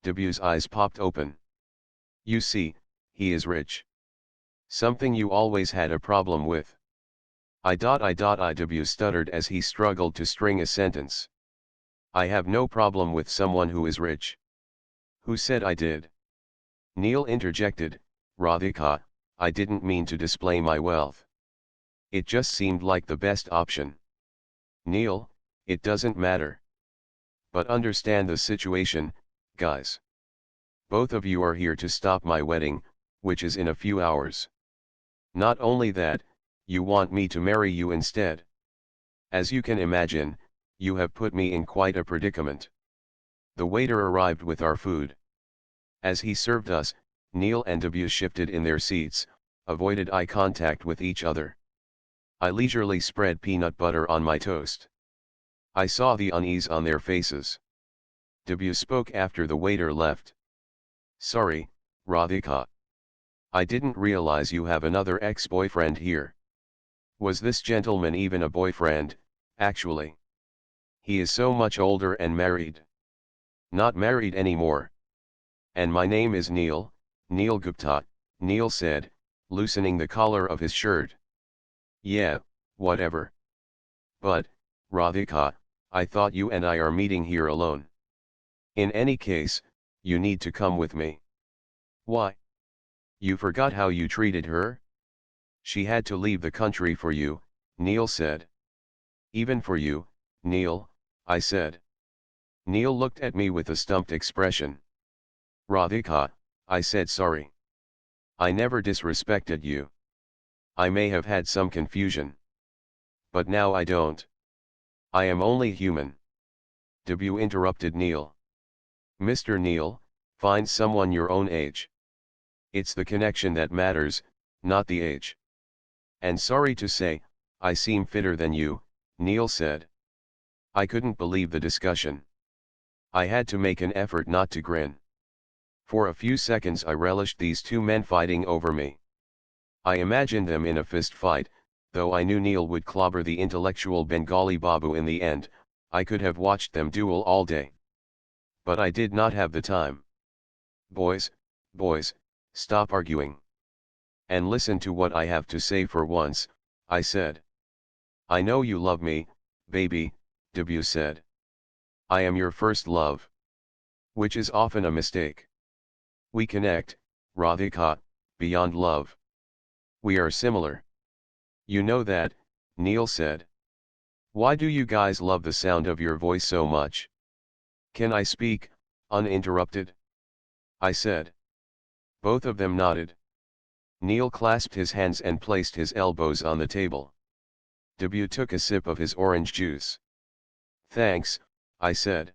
S1: W's eyes popped open. You see, he is rich. Something you always had a problem with. W stuttered as he struggled to string a sentence. I have no problem with someone who is rich. Who said I did? Neil interjected, Radhika, I didn't mean to display my wealth. It just seemed like the best option. Neil, it doesn't matter. But understand the situation, guys. Both of you are here to stop my wedding, which is in a few hours. Not only that, you want me to marry you instead. As you can imagine, you have put me in quite a predicament. The waiter arrived with our food. As he served us, Neil and W shifted in their seats, avoided eye contact with each other. I leisurely spread peanut butter on my toast. I saw the unease on their faces. W spoke after the waiter left. Sorry, Radhika. I didn't realize you have another ex-boyfriend here. Was this gentleman even a boyfriend, actually? He is so much older and married. Not married anymore. And my name is Neil, Neil Gupta, Neil said, loosening the collar of his shirt. Yeah, whatever. But, Radhika, I thought you and I are meeting here alone. In any case, you need to come with me. Why? You forgot how you treated her? She had to leave the country for you, Neil said. Even for you, Neil, I said. Neil looked at me with a stumped expression. Radhika, I said sorry. I never disrespected you. I may have had some confusion. But now I don't. I am only human. W interrupted Neil. Mr. Neil, find someone your own age. It's the connection that matters, not the age. And sorry to say, I seem fitter than you, Neil said. I couldn't believe the discussion. I had to make an effort not to grin. For a few seconds I relished these two men fighting over me. I imagined them in a fist fight, though I knew Neil would clobber the intellectual Bengali Babu in the end. I could have watched them duel all day. But I did not have the time. Boys, stop arguing. And listen to what I have to say for once, I said. I know you love me, baby, W said. I am your first love. Which is often a mistake. We connect, Radhika, beyond love. We are similar. You know that, Neil said. Why do you guys love the sound of your voice so much? Can I speak, uninterrupted? I said. Both of them nodded. Neil clasped his hands and placed his elbows on the table. W took a sip of his orange juice. Thanks, I said.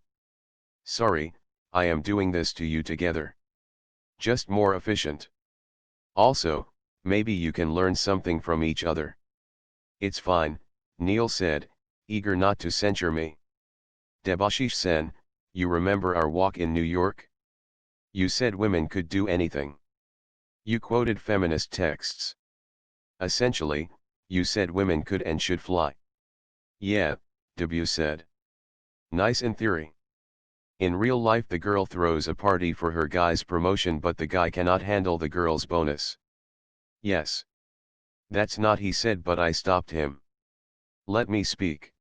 S1: Sorry, I am doing this to you together. Just more efficient. Also, maybe you can learn something from each other. It's fine, Neil said, eager not to censure me. Debashish Sen, you remember our walk in New York? You said women could do anything. You quoted feminist texts. Essentially, you said women could and should fly. Yeah, W said. Nice in theory. In real life the girl throws a party for her guy's promotion but the guy cannot handle the girl's bonus. Yes. That's not he said but I stopped him. Let me speak.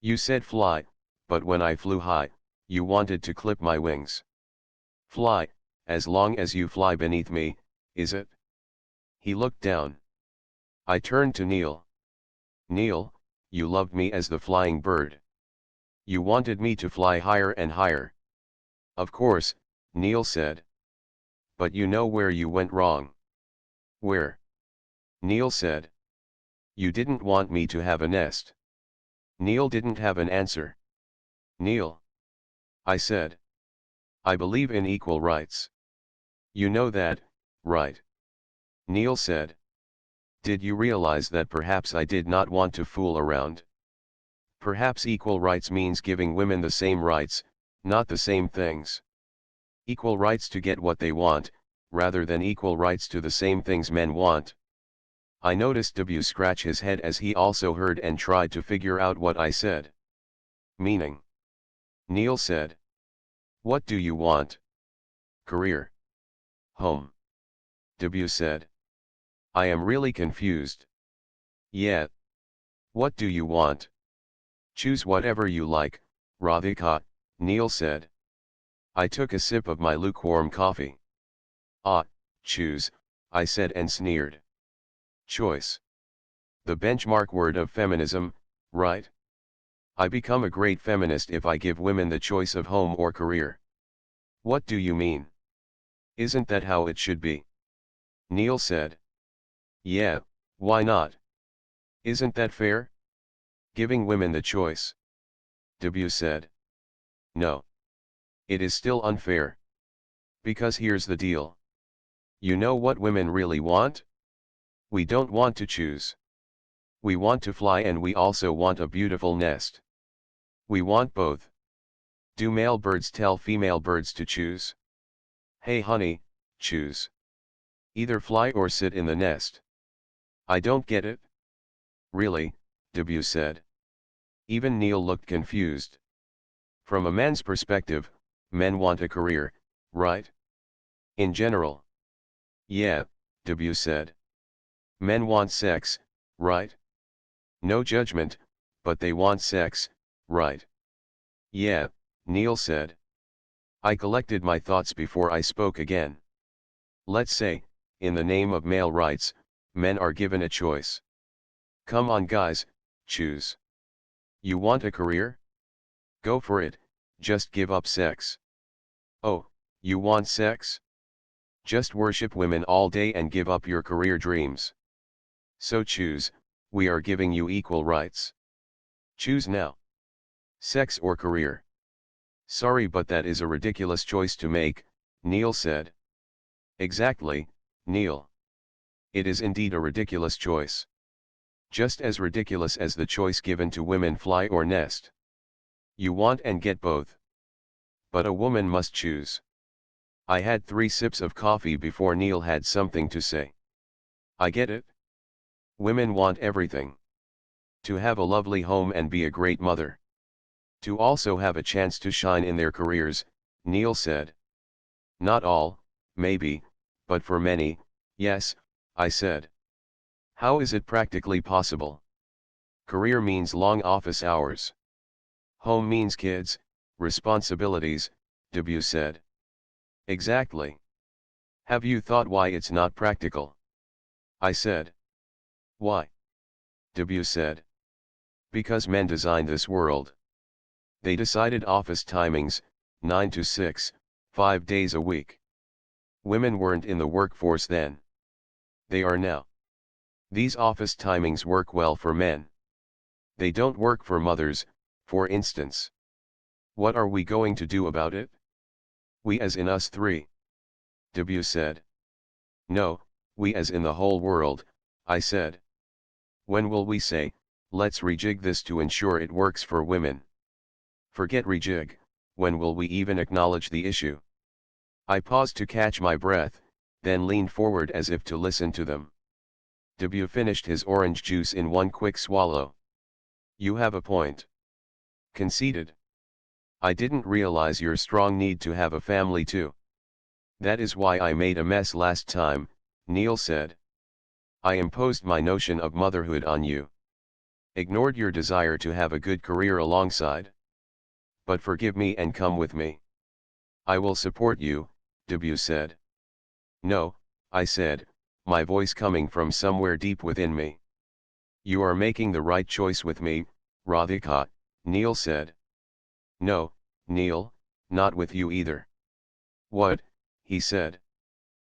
S1: You said fly, but when I flew high, you wanted to clip my wings. Fly, as long as you fly beneath me, is it? He looked down. I turned to Neil. Neil, you loved me as the flying bird. You wanted me to fly higher and higher. Of course, Neil said. But you know where you went wrong. Where? Neil said. You didn't want me to have a nest. Neil didn't have an answer. Neil. I said. I believe in equal rights. You know that, right? Neil said. Did you realize that perhaps I did not want to fool around? Perhaps equal rights means giving women the same rights, not the same things. Equal rights to get what they want, rather than equal rights to the same things men want. I noticed W scratch his head as he also heard and tried to figure out what I said. Meaning? Neil said. What do you want? Career. Home. W said. I am really confused. Yeah. What do you want? Choose whatever you like, Radhika, Neil said. I took a sip of my lukewarm coffee. Ah, choose, I said and sneered. Choice. The benchmark word of feminism, right? I become a great feminist if I give women the choice of home or career. What do you mean? Isn't that how it should be? Neil said. Yeah, why not? Isn't that fair? Giving women the choice. W said. No. It is still unfair. Because here's the deal. You know what women really want? We don't want to choose. We want to fly and we also want a beautiful nest. We want both. Do male birds tell female birds to choose? Hey honey, choose. Either fly or sit in the nest. I don't get it. Really, W said. Even Neil looked confused. From a man's perspective, men want a career, right? In general. Yeah, W said. Men want sex, right? No judgment, but they want sex, right? Yeah, Neil said. I collected my thoughts before I spoke again. Let's say, in the name of male rights, men are given a choice. Come on guys, choose. You want a career? Go for it, just give up sex. Oh, you want sex? Just worship women all day and give up your career dreams. So choose, we are giving you equal rights. Choose now. Sex or career? Sorry but that is a ridiculous choice to make, Neil said. Exactly, Neil. It is indeed a ridiculous choice. Just as ridiculous as the choice given to women fly or nest. You want and get both. But a woman must choose. I had 3 sips of coffee before Neil had something to say. I get it. Women want everything. To have a lovely home and be a great mother. To also have a chance to shine in their careers, Neil said. Not all, maybe, but for many, yes, I said. How is it practically possible? Career means long office hours. Home means kids, responsibilities, W said. Exactly. Have you thought why it's not practical? I said. Why? W said. Because men designed this world. They decided office timings, 9 to 6, 5 days a week. Women weren't in the workforce then. They are now. These office timings work well for men. They don't work for mothers, for instance. What are we going to do about it? We as in us three. W said. No, we as in the whole world, I said. When will we say, let's rejig this to ensure it works for women? Forget rejig, when will we even acknowledge the issue? I paused to catch my breath, then leaned forward as if to listen to them. W finished his orange juice in one quick swallow. You have a point. Conceded. I didn't realize your strong need to have a family too. That is why I made a mess last time, Neil said. I imposed my notion of motherhood on you. Ignored your desire to have a good career alongside. But forgive me and come with me. I will support you, W said. No, I said, my voice coming from somewhere deep within me. You are making the right choice with me, Radhika, Neil said. No, Neil, not with you either. What? He said.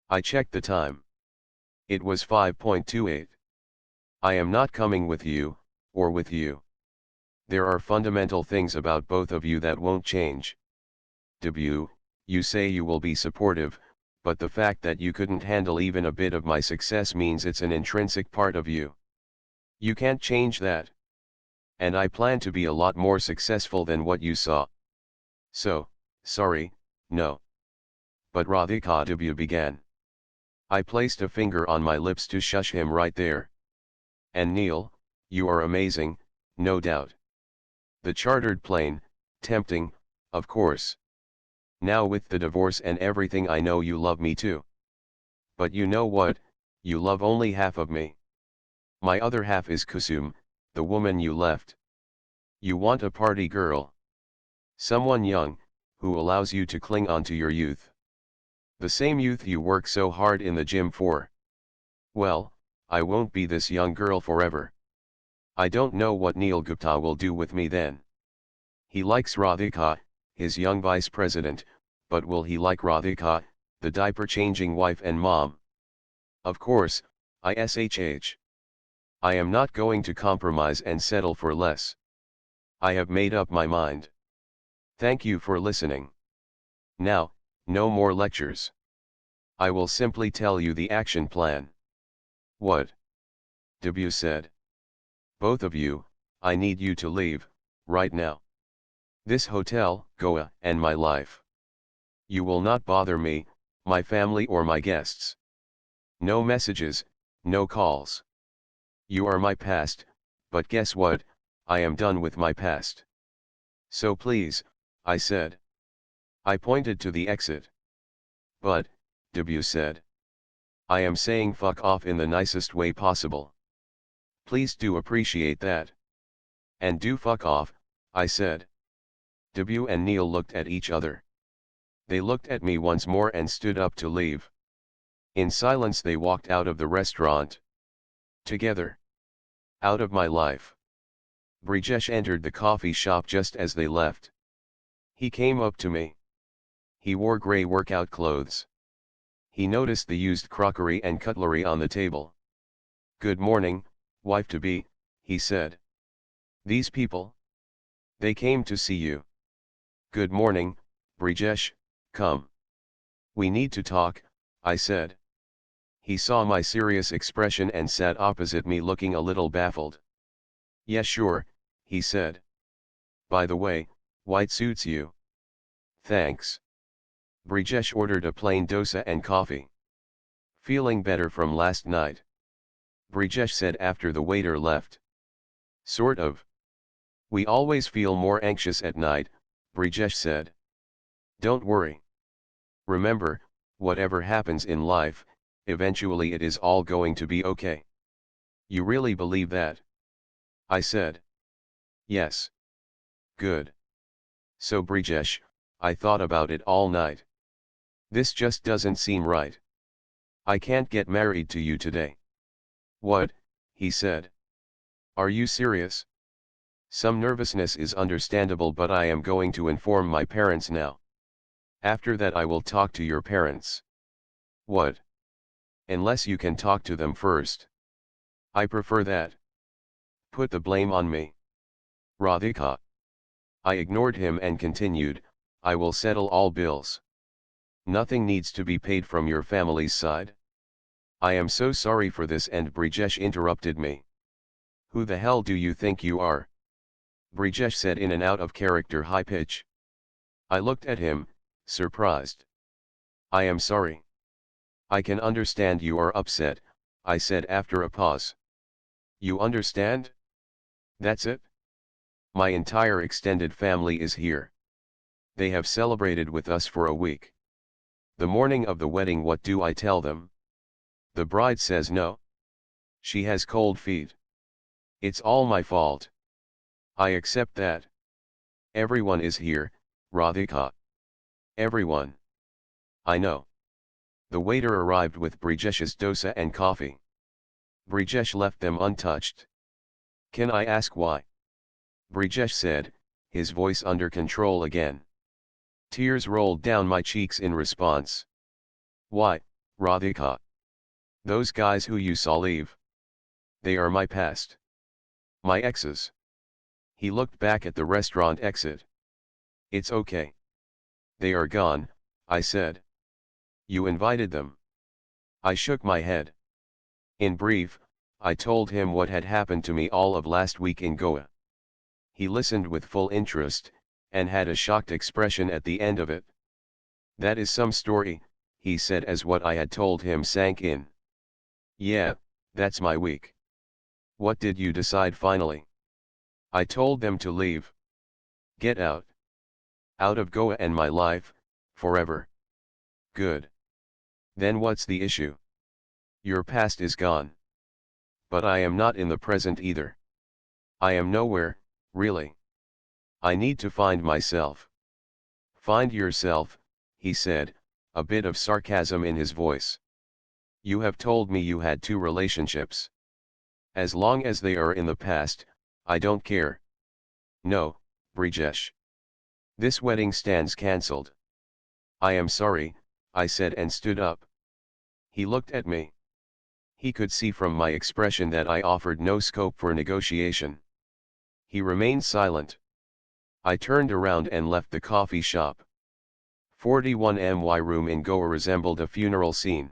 S1: I checked the time. It was 5:28. I am not coming with you, or with you. There are fundamental things about both of you that won't change. W, you say you will be supportive, but the fact that you couldn't handle even a bit of my success means it's an intrinsic part of you. You can't change that. And I plan to be a lot more successful than what you saw. So, sorry, no. But Radhika W began. I placed a finger on my lips to shush him right there. And Neil, you are amazing, no doubt. The chartered plane, tempting, of course. Now with the divorce and everything I know you love me too. But you know what, you love only half of me. My other half is Kusum, the woman you left. You want a party girl. Someone young, who allows you to cling on to your youth. The same youth you work so hard in the gym for. Well, I won't be this young girl forever. I don't know what Neil Gupta will do with me then. He likes Radhika, his young vice president, but will he like Radhika, the diaper-changing wife and mom? Of course, ISHH. I am not going to compromise and settle for less. I have made up my mind. Thank you for listening. Now, no more lectures. I will simply tell you the action plan. What? W said. Both of you, I need you to leave, right now. This hotel, Goa, and my life. You will not bother me, my family or my guests. No messages, no calls. You are my past, but guess what, I am done with my past. So please, I said. I pointed to the exit. But, W said. I am saying fuck off in the nicest way possible. Please do appreciate that. And do fuck off, I said. W and Neil looked at each other. They looked at me once more and stood up to leave. In silence they walked out of the restaurant. Together. Out of my life. Brijesh entered the coffee shop just as they left. He came up to me. He wore grey workout clothes. He noticed the used crockery and cutlery on the table. Good morning, wife-to-be, he said. These people? They came to see you. Good morning, Brijesh, come. We need to talk, I said. He saw my serious expression and sat opposite me looking a little baffled. Yeah, sure, he said. By the way, white suits you. Thanks. Brijesh ordered a plain dosa and coffee. Feeling better from last night? Brijesh said after the waiter left. Sort of. We always feel more anxious at night, Brijesh said. Don't worry. Remember, whatever happens in life, eventually it is all going to be okay. You really believe that? I said. Yes. Good. So Brijesh, I thought about it all night. This just doesn't seem right. I can't get married to you today. What? He said. Are you serious? Some nervousness is understandable, but I am going to inform my parents now. After that I will talk to your parents. What? Unless you can talk to them first. I prefer that. Put the blame on me. Radhika. I ignored him and continued, I will settle all bills. Nothing needs to be paid from your family's side. I am so sorry for this, and Brijesh interrupted me. Who the hell do you think you are? Brijesh said in an out-of-character high pitch. I looked at him, surprised. I am sorry. I can understand you are upset, I said after a pause. You understand? That's it? My entire extended family is here. They have celebrated with us for a week. The morning of the wedding, what do I tell them? The bride says no. She has cold feet. It's all my fault. I accept that. Everyone is here, Radhika. Everyone. I know. The waiter arrived with Brijesh's dosa and coffee. Brijesh left them untouched. Can I ask why? Brijesh said, his voice under control again. Tears rolled down my cheeks in response. Why, Radhika? Those guys who you saw leave. They are my past. My exes. He looked back at the restaurant exit. It's okay. They are gone, I said. You invited them. I shook my head. In brief, I told him what had happened to me all of last week in Goa. He listened with full interest, and had a shocked expression at the end of it. That is some story, he said as what I had told him sank in. Yeah, that's my week. What did you decide finally? I told them to leave. Get out. Out of Goa and my life, forever. Good. Then what's the issue? Your past is gone. But I am not in the present either. I am nowhere, really. I need to find myself. Find yourself, he said, a bit of sarcasm in his voice. You have told me you had 2 relationships. As long as they are in the past, I don't care. No, Brijesh. This wedding stands cancelled. I am sorry, I said and stood up. He looked at me. He could see from my expression that I offered no scope for negotiation. He remained silent. I turned around and left the coffee shop. 41 My room in Goa resembled a funeral scene.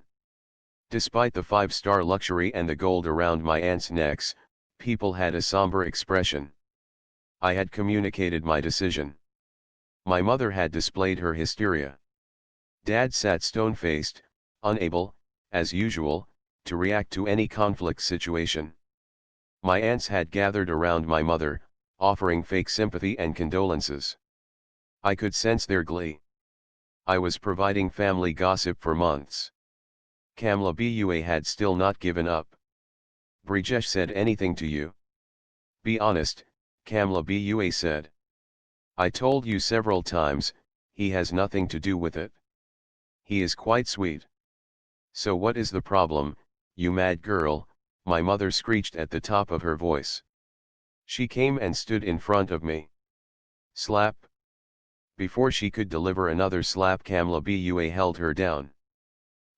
S1: Despite the 5-star luxury and the gold around my aunts' necks, people had a somber expression. I had communicated my decision. My mother had displayed her hysteria. Dad sat stone-faced, unable, as usual, to react to any conflict situation. My aunts had gathered around my mother, offering fake sympathy and condolences. I could sense their glee. I was providing family gossip for months. Kamla Bua had still not given up. Brijesh said anything to you? Be honest, Kamla Bua said. I told you several times, he has nothing to do with it. He is quite sweet. So what is the problem, you mad girl, my mother screeched at the top of her voice. She came and stood in front of me. Slap. Before she could deliver another slap, Kamla Bua held her down.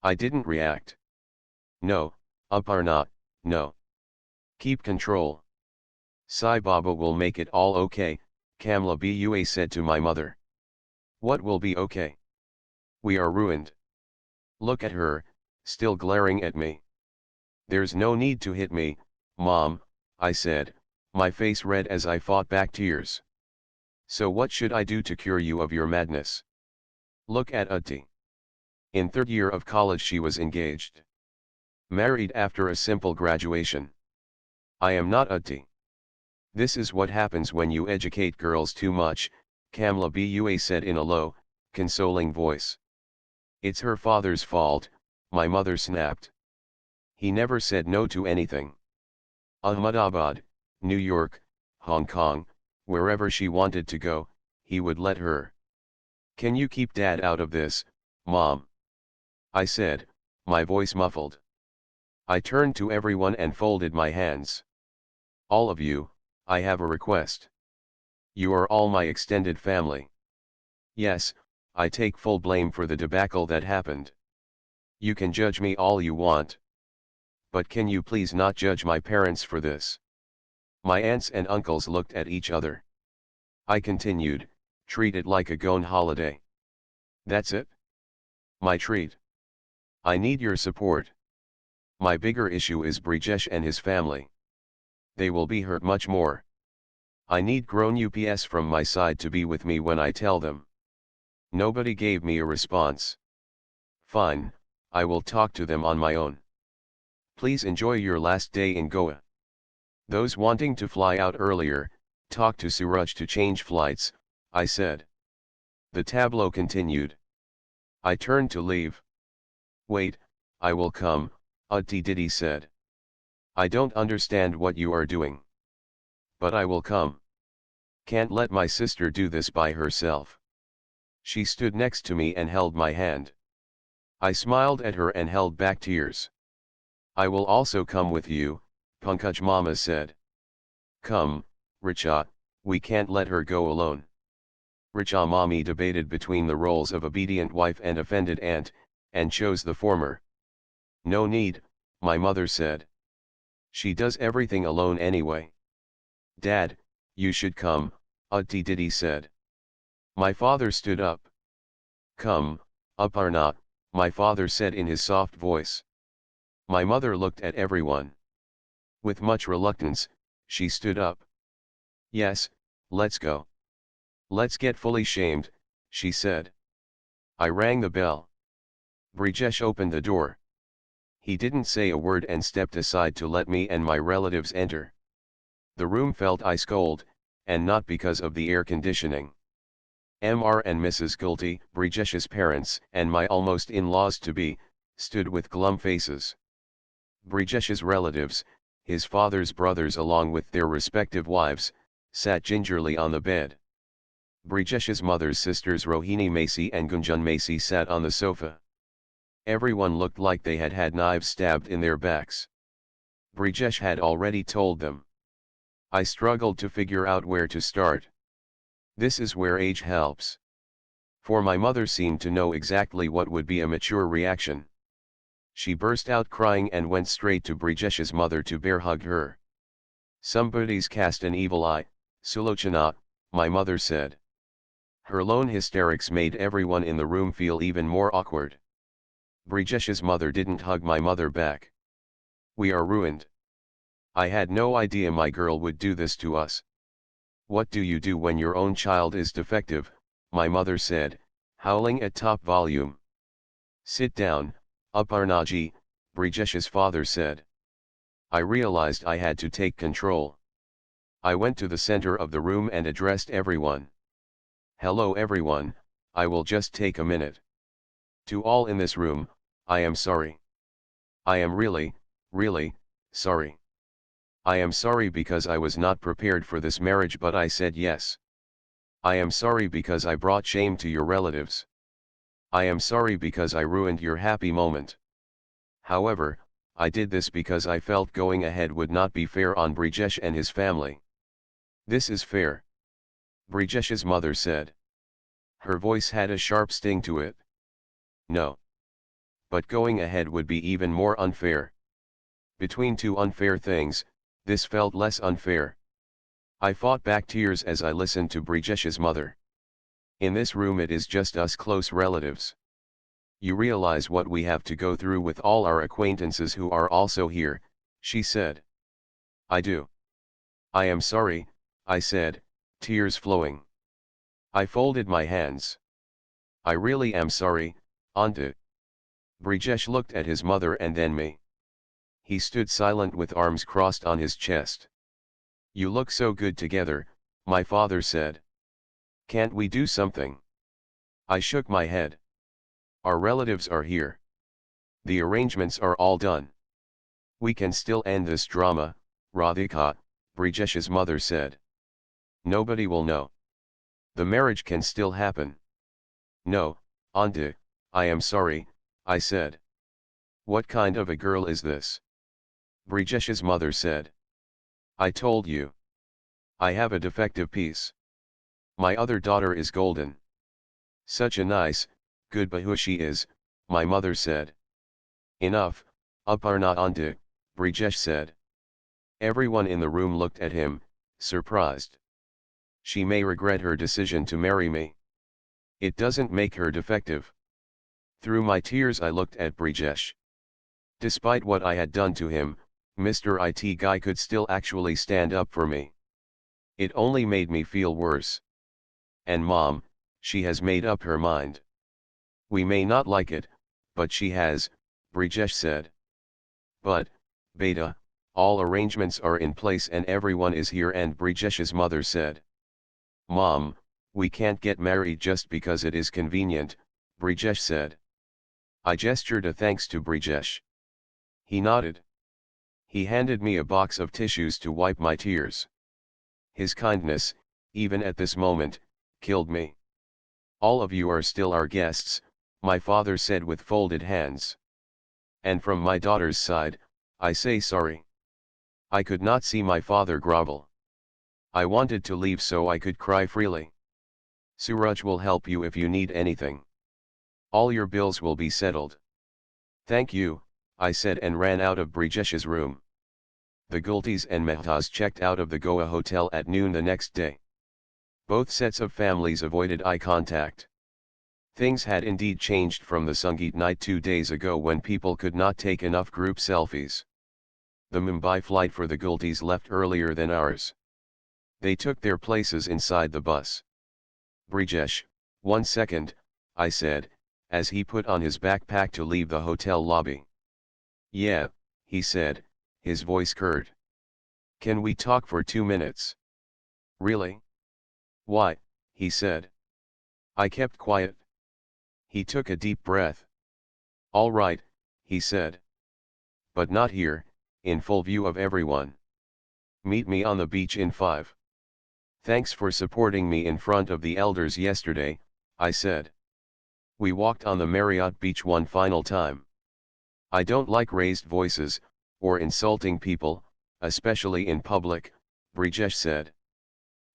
S1: I didn't react. No, Aparna, no. Keep control. Sai Baba will make it all okay, Kamla Bua said to my mother. What will be okay? We are ruined. Look at her, still glaring at me. There's no need to hit me, Mom, I said, my face red as I fought back tears. So what should I do to cure you of your madness? Look at Utti. In 3rd year of college she was engaged. Married after a simple graduation. I am not Utti. This is what happens when you educate girls too much, Kamla Bua said in a low, consoling voice. It's her father's fault, my mother snapped. He never said no to anything. Ahmedabad, New York, Hong Kong, wherever she wanted to go, he would let her. Can you keep Dad out of this, Mom? I said, my voice muffled. I turned to everyone and folded my hands. All of you, I have a request. You are all my extended family. Yes, I take full blame for the debacle that happened. You can judge me all you want. But can you please not judge my parents for this? My aunts and uncles looked at each other. I continued, treat it like a Goan holiday. That's it? My treat. I need your support. My bigger issue is Brijesh and his family. They will be hurt much more. I need grown ups from my side to be with me when I tell them. Nobody gave me a response. Fine, I will talk to them on my own. Please enjoy your last day in Goa. Those wanting to fly out earlier, talk to Suraj to change flights, I said. The tableau continued. I turned to leave. Wait, I will come, Utti Diddy said. I don't understand what you are doing. But I will come. Can't let my sister do this by herself. She stood next to me and held my hand. I smiled at her and held back tears. I will also come with you, Pankaj Mama said. Come, Richa, we can't let her go alone. Richa Mommy debated between the roles of obedient wife and offended aunt, and chose the former. No need, my mother said. She does everything alone anyway. Dad, you should come, Utti Diddy said. My father stood up. Come, Aparna, my father said in his soft voice. My mother looked at everyone. With much reluctance, she stood up. Yes, let's go. Let's get fully shamed, she said. I rang the bell. Brijesh opened the door. He didn't say a word and stepped aside to let me and my relatives enter. The room felt ice cold, and not because of the air conditioning. Mr. and Mrs. Gulti, Brijesh's parents, and my almost in-laws-to-be, stood with glum faces. Brijesh's relatives, his father's brothers along with their respective wives, sat gingerly on the bed. Brijesh's mother's sisters Rohini Macy and Gunjan Macy sat on the sofa. Everyone looked like they had had knives stabbed in their backs. Brijesh had already told them. I struggled to figure out where to start. This is where age helps. For my mother seemed to know exactly what would be a mature reaction. She burst out crying and went straight to Brijesh's mother to bear hug her. Somebody's cast an evil eye, Sulochana, my mother said. Her lone hysterics made everyone in the room feel even more awkward. Brijesh's mother didn't hug my mother back. We are ruined. I had no idea my girl would do this to us. What do you do when your own child is defective, my mother said, howling at top volume. Sit down, Aparnaji, Brijesh's father said. I realized I had to take control. I went to the center of the room and addressed everyone. Hello everyone, I will just take a minute. To all in this room, I am sorry. I am really, really, sorry. I am sorry because I was not prepared for this marriage but I said yes. I am sorry because I brought shame to your relatives. I am sorry because I ruined your happy moment. However, I did this because I felt going ahead would not be fair on Brijesh and his family. This is fair. Brijesh's mother said. Her voice had a sharp sting to it. No. But going ahead would be even more unfair. Between two unfair things, this felt less unfair. I fought back tears as I listened to Brijesh's mother. In this room it is just us close relatives. You realize what we have to go through with all our acquaintances who are also here, she said. I do. I am sorry, I said, tears flowing. I folded my hands. I really am sorry, Auntie. Brijesh looked at his mother and then me. He stood silent with arms crossed on his chest. You look so good together, my father said. Can't we do something? I shook my head. Our relatives are here. The arrangements are all done. We can still end this drama, Radhika, Brijesh's mother said. Nobody will know. The marriage can still happen. No, Auntie, I am sorry, I said. What kind of a girl is this? Brijesh's mother said. I told you. I have a defective piece. My other daughter is golden. Such a nice, good bahu she is, my mother said. Enough, Aparna Auntie, Brijesh said. Everyone in the room looked at him, surprised. She may regret her decision to marry me. It doesn't make her defective. Through my tears I looked at Brijesh. Despite what I had done to him, Mr. IT guy could still actually stand up for me. It only made me feel worse. And Mom, she has made up her mind. We may not like it, but she has, Brijesh said. But, Beta, all arrangements are in place and everyone is here, and Brijesh's mother said. Mom, we can't get married just because it is convenient, Brijesh said. I gestured a thanks to Brijesh. He nodded. He handed me a box of tissues to wipe my tears. His kindness, even at this moment, killed me. All of you are still our guests, my father said with folded hands. And from my daughter's side, I say sorry. I could not see my father grovel. I wanted to leave so I could cry freely. Suraj will help you if you need anything. All your bills will be settled. Thank you, I said and ran out of Brijesh's room. The Gultis and Mehtas checked out of the Goa hotel at noon the next day. Both sets of families avoided eye contact. Things had indeed changed from the Sangeet night 2 days ago when people could not take enough group selfies. The Mumbai flight for the Gultis left earlier than ours. They took their places inside the bus. Brijesh, 1 second, I said, as he put on his backpack to leave the hotel lobby. Yeah, he said, his voice curt. Can we talk for 2 minutes? Really? Why, he said. I kept quiet. He took a deep breath. All right, he said. But not here, in full view of everyone. Meet me on the beach in 5. Thanks for supporting me in front of the elders yesterday, I said. We walked on the Marriott beach one final time. I don't like raised voices, or insulting people, especially in public, Brijesh said.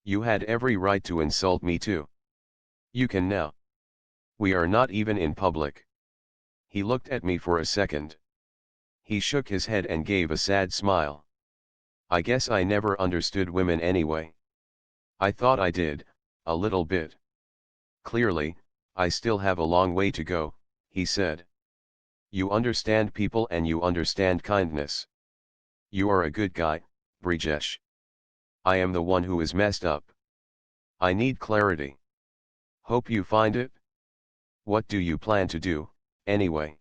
S1: You had every right to insult me too. You can now. We are not even in public. He looked at me for a second. He shook his head and gave a sad smile. I guess I never understood women anyway. I thought I did, a little bit. Clearly, I still have a long way to go, he said. You understand people and you understand kindness. You are a good guy, Brijesh. I am the one who is messed up. I need clarity. Hope you find it. What do you plan to do, anyway?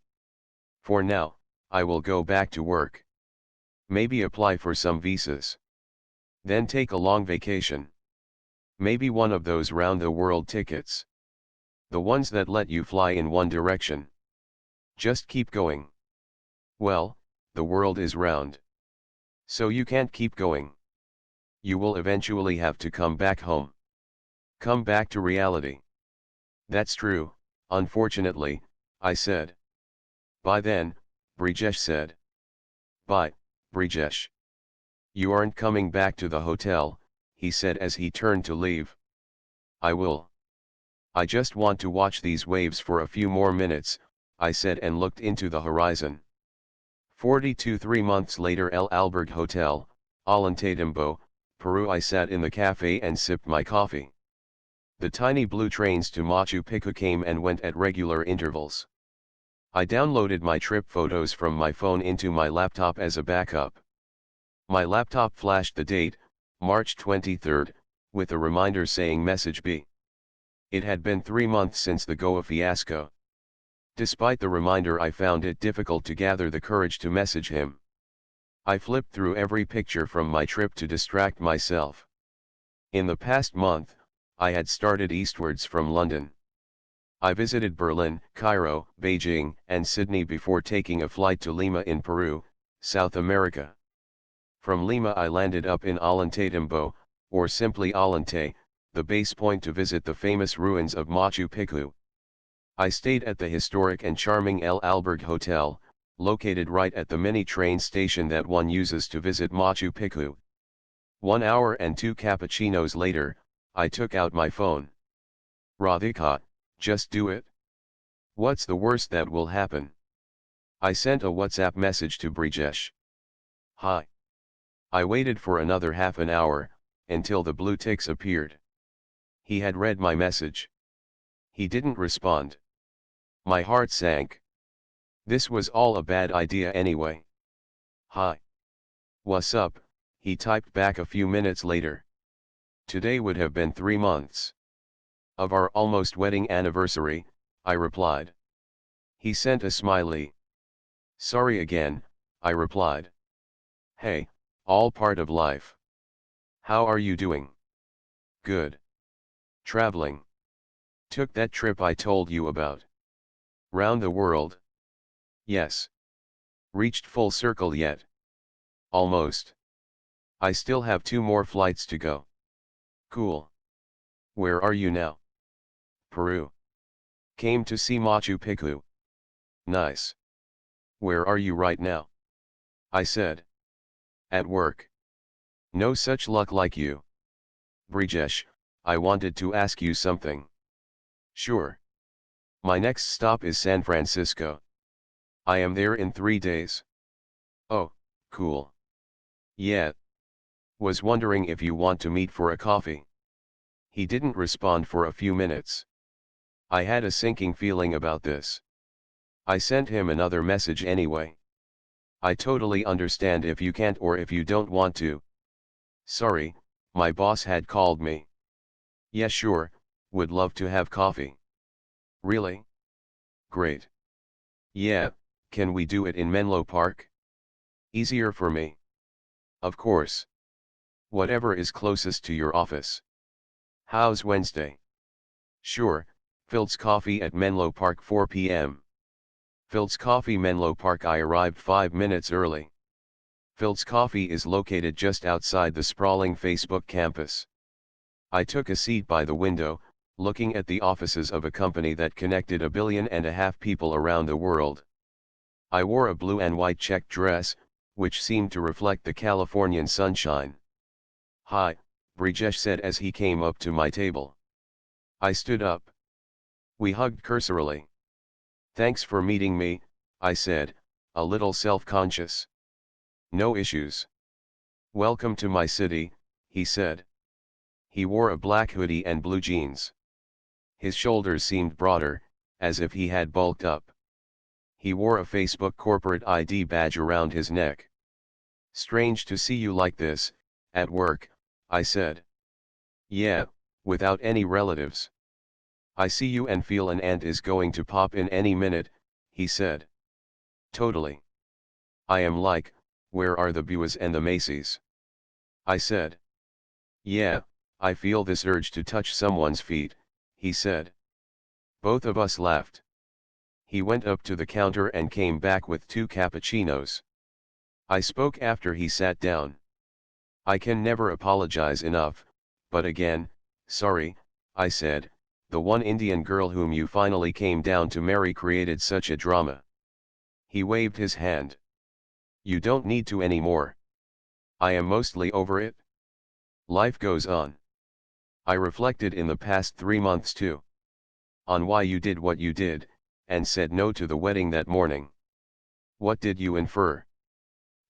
S1: For now, I will go back to work. Maybe apply for some visas. Then take a long vacation. Maybe one of those round-the-world tickets. The ones that let you fly in one direction. Just keep going. Well, the world is round. So you can't keep going. You will eventually have to come back home. Come back to reality. That's true, unfortunately, I said. Bye then, Brijesh said. Bye, Brijesh. You aren't coming back to the hotel, he said as he turned to leave. I will. I just want to watch these waves for a few more minutes, I said and looked into the horizon. 42 3 months later, El Albergue Hotel, Ollantaytambo, Peru. I sat in the cafe and sipped my coffee. The tiny blue trains to Machu Picchu came and went at regular intervals. I downloaded my trip photos from my phone into my laptop as a backup. My laptop flashed the date, March 23, with a reminder saying message B. It had been 3 months since the Goa fiasco. Despite the reminder, I found it difficult to gather the courage to message him. I flipped through every picture from my trip to distract myself. In the past month, I had started eastwards from London. I visited Berlin, Cairo, Beijing, and Sydney before taking a flight to Lima in Peru, South America. From Lima I landed up in Ollantaytambo, or simply Ollantay, the base point to visit the famous ruins of Machu Picchu. I stayed at the historic and charming El Albergue Hotel, located right at the mini train station that one uses to visit Machu Picchu. 1 hour and 2 cappuccinos later, I took out my phone. Radhika, just do it. What's the worst that will happen? I sent a WhatsApp message to Brijesh. Hi. I waited for another half an hour, until the blue ticks appeared. He had read my message. He didn't respond. My heart sank. This was all a bad idea anyway. Hi. What's up? He typed back a few minutes later. Today would have been 3 months. Of our almost wedding anniversary, I replied. He sent a smiley. Sorry again, I replied. Hey, all part of life. How are you doing? Good. Traveling. Took that trip I told you about. Round the world. Yes. Reached full circle yet? Almost. I still have 2 more flights to go. Cool. Where are you now? Peru. Came to see Machu Picchu. Nice. Where are you right now? I said. At work. No such luck like you. Brijesh, I wanted to ask you something. Sure. My next stop is San Francisco. I am there in 3 days. Oh, cool. Yeah. Was wondering if you want to meet for a coffee. He didn't respond for a few minutes. I had a sinking feeling about this. I sent him another message anyway. I totally understand if you can't or if you don't want to. Sorry, my boss had called me. Yeah, sure, would love to have coffee. Really? Great. Yeah, can we do it in Menlo Park? Easier for me. Of course. Whatever is closest to your office. How's Wednesday? Sure, Phil's Coffee at Menlo Park 4 p.m. Phil's Coffee Menlo Park. I arrived 5 minutes early. Phil's Coffee is located just outside the sprawling Facebook campus. I took a seat by the window, looking at the offices of a company that connected 1.5 billion people around the world. I wore a blue and white checked dress, which seemed to reflect the Californian sunshine. Hi, Brijesh said as he came up to my table. I stood up. We hugged cursorily. Thanks for meeting me, I said, a little self-conscious. No issues. Welcome to my city, he said. He wore a black hoodie and blue jeans. His shoulders seemed broader, as if he had bulked up. He wore a Facebook corporate ID badge around his neck. Strange to see you like this, at work, I said. Yeah, without any relatives. I see you and feel an ant is going to pop in any minute, he said. Totally. I am like, where are the Buas and the Macys? I said. Yeah, I feel this urge to touch someone's feet, he said. Both of us laughed. He went up to the counter and came back with 2 cappuccinos. I spoke after he sat down. I can never apologize enough, but again, sorry, I said, the one Indian girl whom you finally came down to marry created such a drama. He waved his hand. You don't need to anymore. I am mostly over it. Life goes on. I reflected in the past 3 months too. On why you did what you did, and said no to the wedding that morning. What did you infer?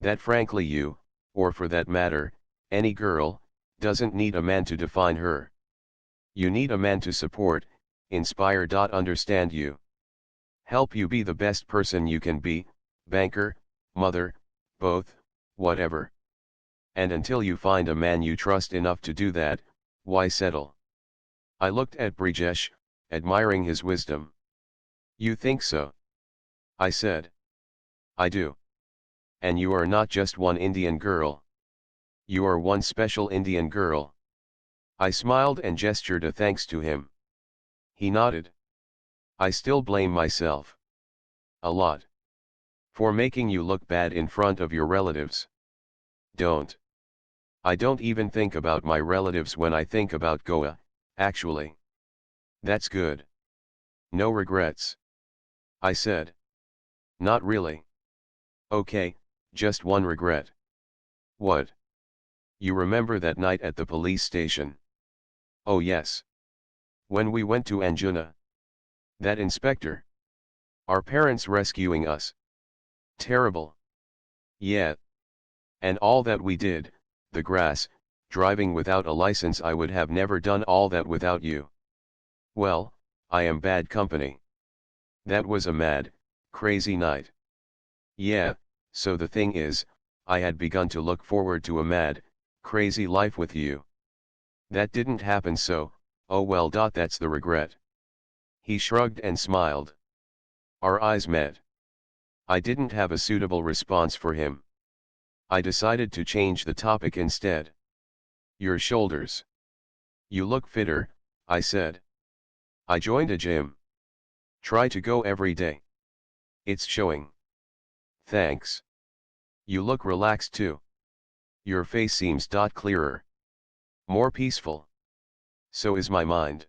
S1: That frankly you, or for that matter, any girl, doesn't need a man to define her. You need a man to support, inspire. Understand you. Help you be the best person you can be, banker, mother, both, whatever. And until you find a man you trust enough to do that, why settle? I looked at Brijesh, admiring his wisdom. You think so? I said. I do. And you are not just one Indian girl. You are one special Indian girl. I smiled and gestured a thanks to him. He nodded. I still blame myself. A lot. For making you look bad in front of your relatives. Don't. I don't even think about my relatives when I think about Goa, actually. That's good. No regrets. I said. Not really. Okay, just one regret. What? You remember that night at the police station? Oh yes. When we went to Anjuna. That inspector. Our parents rescuing us. Terrible. Yeah. And all that we did, the grass, driving without a license. I would have never done all that without you. Well, I am bad company. That was a mad, crazy night. Yeah, so the thing is, I had begun to look forward to a mad, crazy life with you. That didn't happen, so, oh well. That's the regret. He shrugged and smiled. Our eyes met. I didn't have a suitable response for him. I decided to change the topic instead. Your shoulders. You look fitter, I said. I joined a gym. Try to go every day. It's showing. Thanks. You look relaxed too. Your face seems clearer. More peaceful. So is my mind.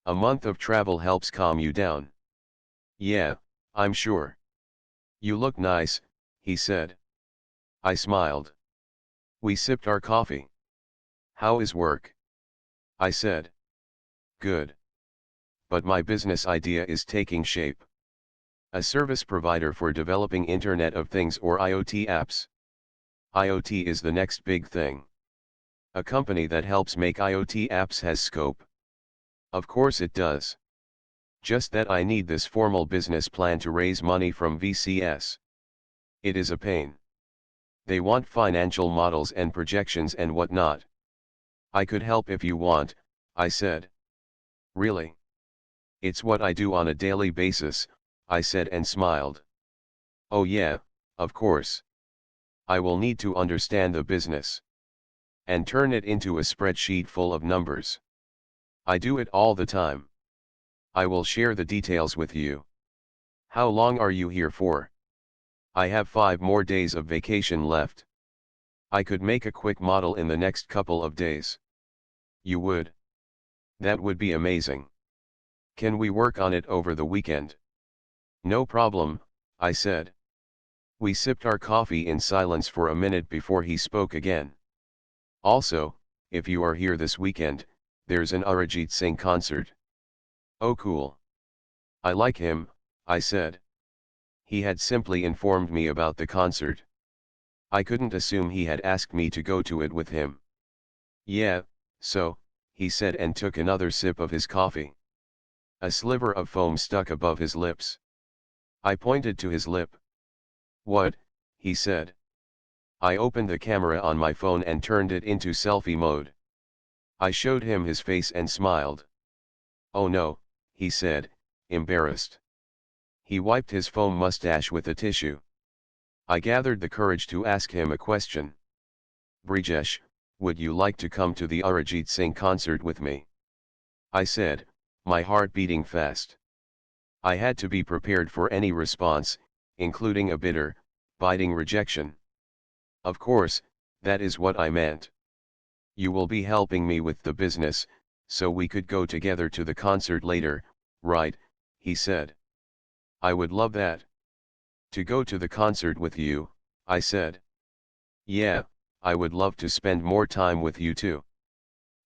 S1: A month of travel helps calm you down. Yeah, I'm sure. You look nice, he said. I smiled. We sipped our coffee. How is work? I said. Good. But my business idea is taking shape. A service provider for developing Internet of Things or IoT apps. IoT is the next big thing. A company that helps make IoT apps has scope. Of course it does. Just that I need this formal business plan to raise money from VCs. It is a pain. They want financial models and projections and whatnot. I could help if you want, I said. Really? It's what I do on a daily basis, I said and smiled. Oh yeah, of course. I will need to understand the business. And turn it into a spreadsheet full of numbers. I do it all the time. I will share the details with you. How long are you here for? I have 5 more days of vacation left. I could make a quick model in the next couple of days. You would? That would be amazing. Can we work on it over the weekend? No problem, I said. We sipped our coffee in silence for a minute before he spoke again. Also, if you are here this weekend, there's an Arijit Singh concert. Oh cool. I like him, I said. He had simply informed me about the concert. I couldn't assume he had asked me to go to it with him. Yeah, so, he said and took another sip of his coffee. A sliver of foam stuck above his lips. I pointed to his lip. What? He said. I opened the camera on my phone and turned it into selfie mode. I showed him his face and smiled. Oh no, he said, embarrassed. He wiped his foam mustache with a tissue. I gathered the courage to ask him a question. Brijesh, would you like to come to the Arijit Singh concert with me? I said, my heart beating fast. I had to be prepared for any response, including a bitter, biting rejection. Of course, that is what I meant. You will be helping me with the business, so we could go together to the concert later, right? He said. I would love that. To go to the concert with you, I said. Yeah, I would love to spend more time with you too.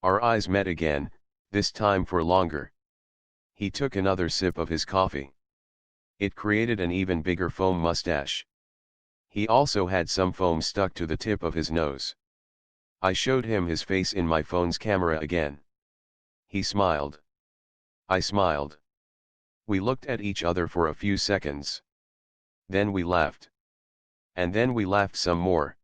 S1: Our eyes met again, this time for longer. He took another sip of his coffee. It created an even bigger foam mustache. He also had some foam stuck to the tip of his nose. I showed him his face in my phone's camera again. He smiled. I smiled. We looked at each other for a few seconds. Then we laughed. And then we laughed some more.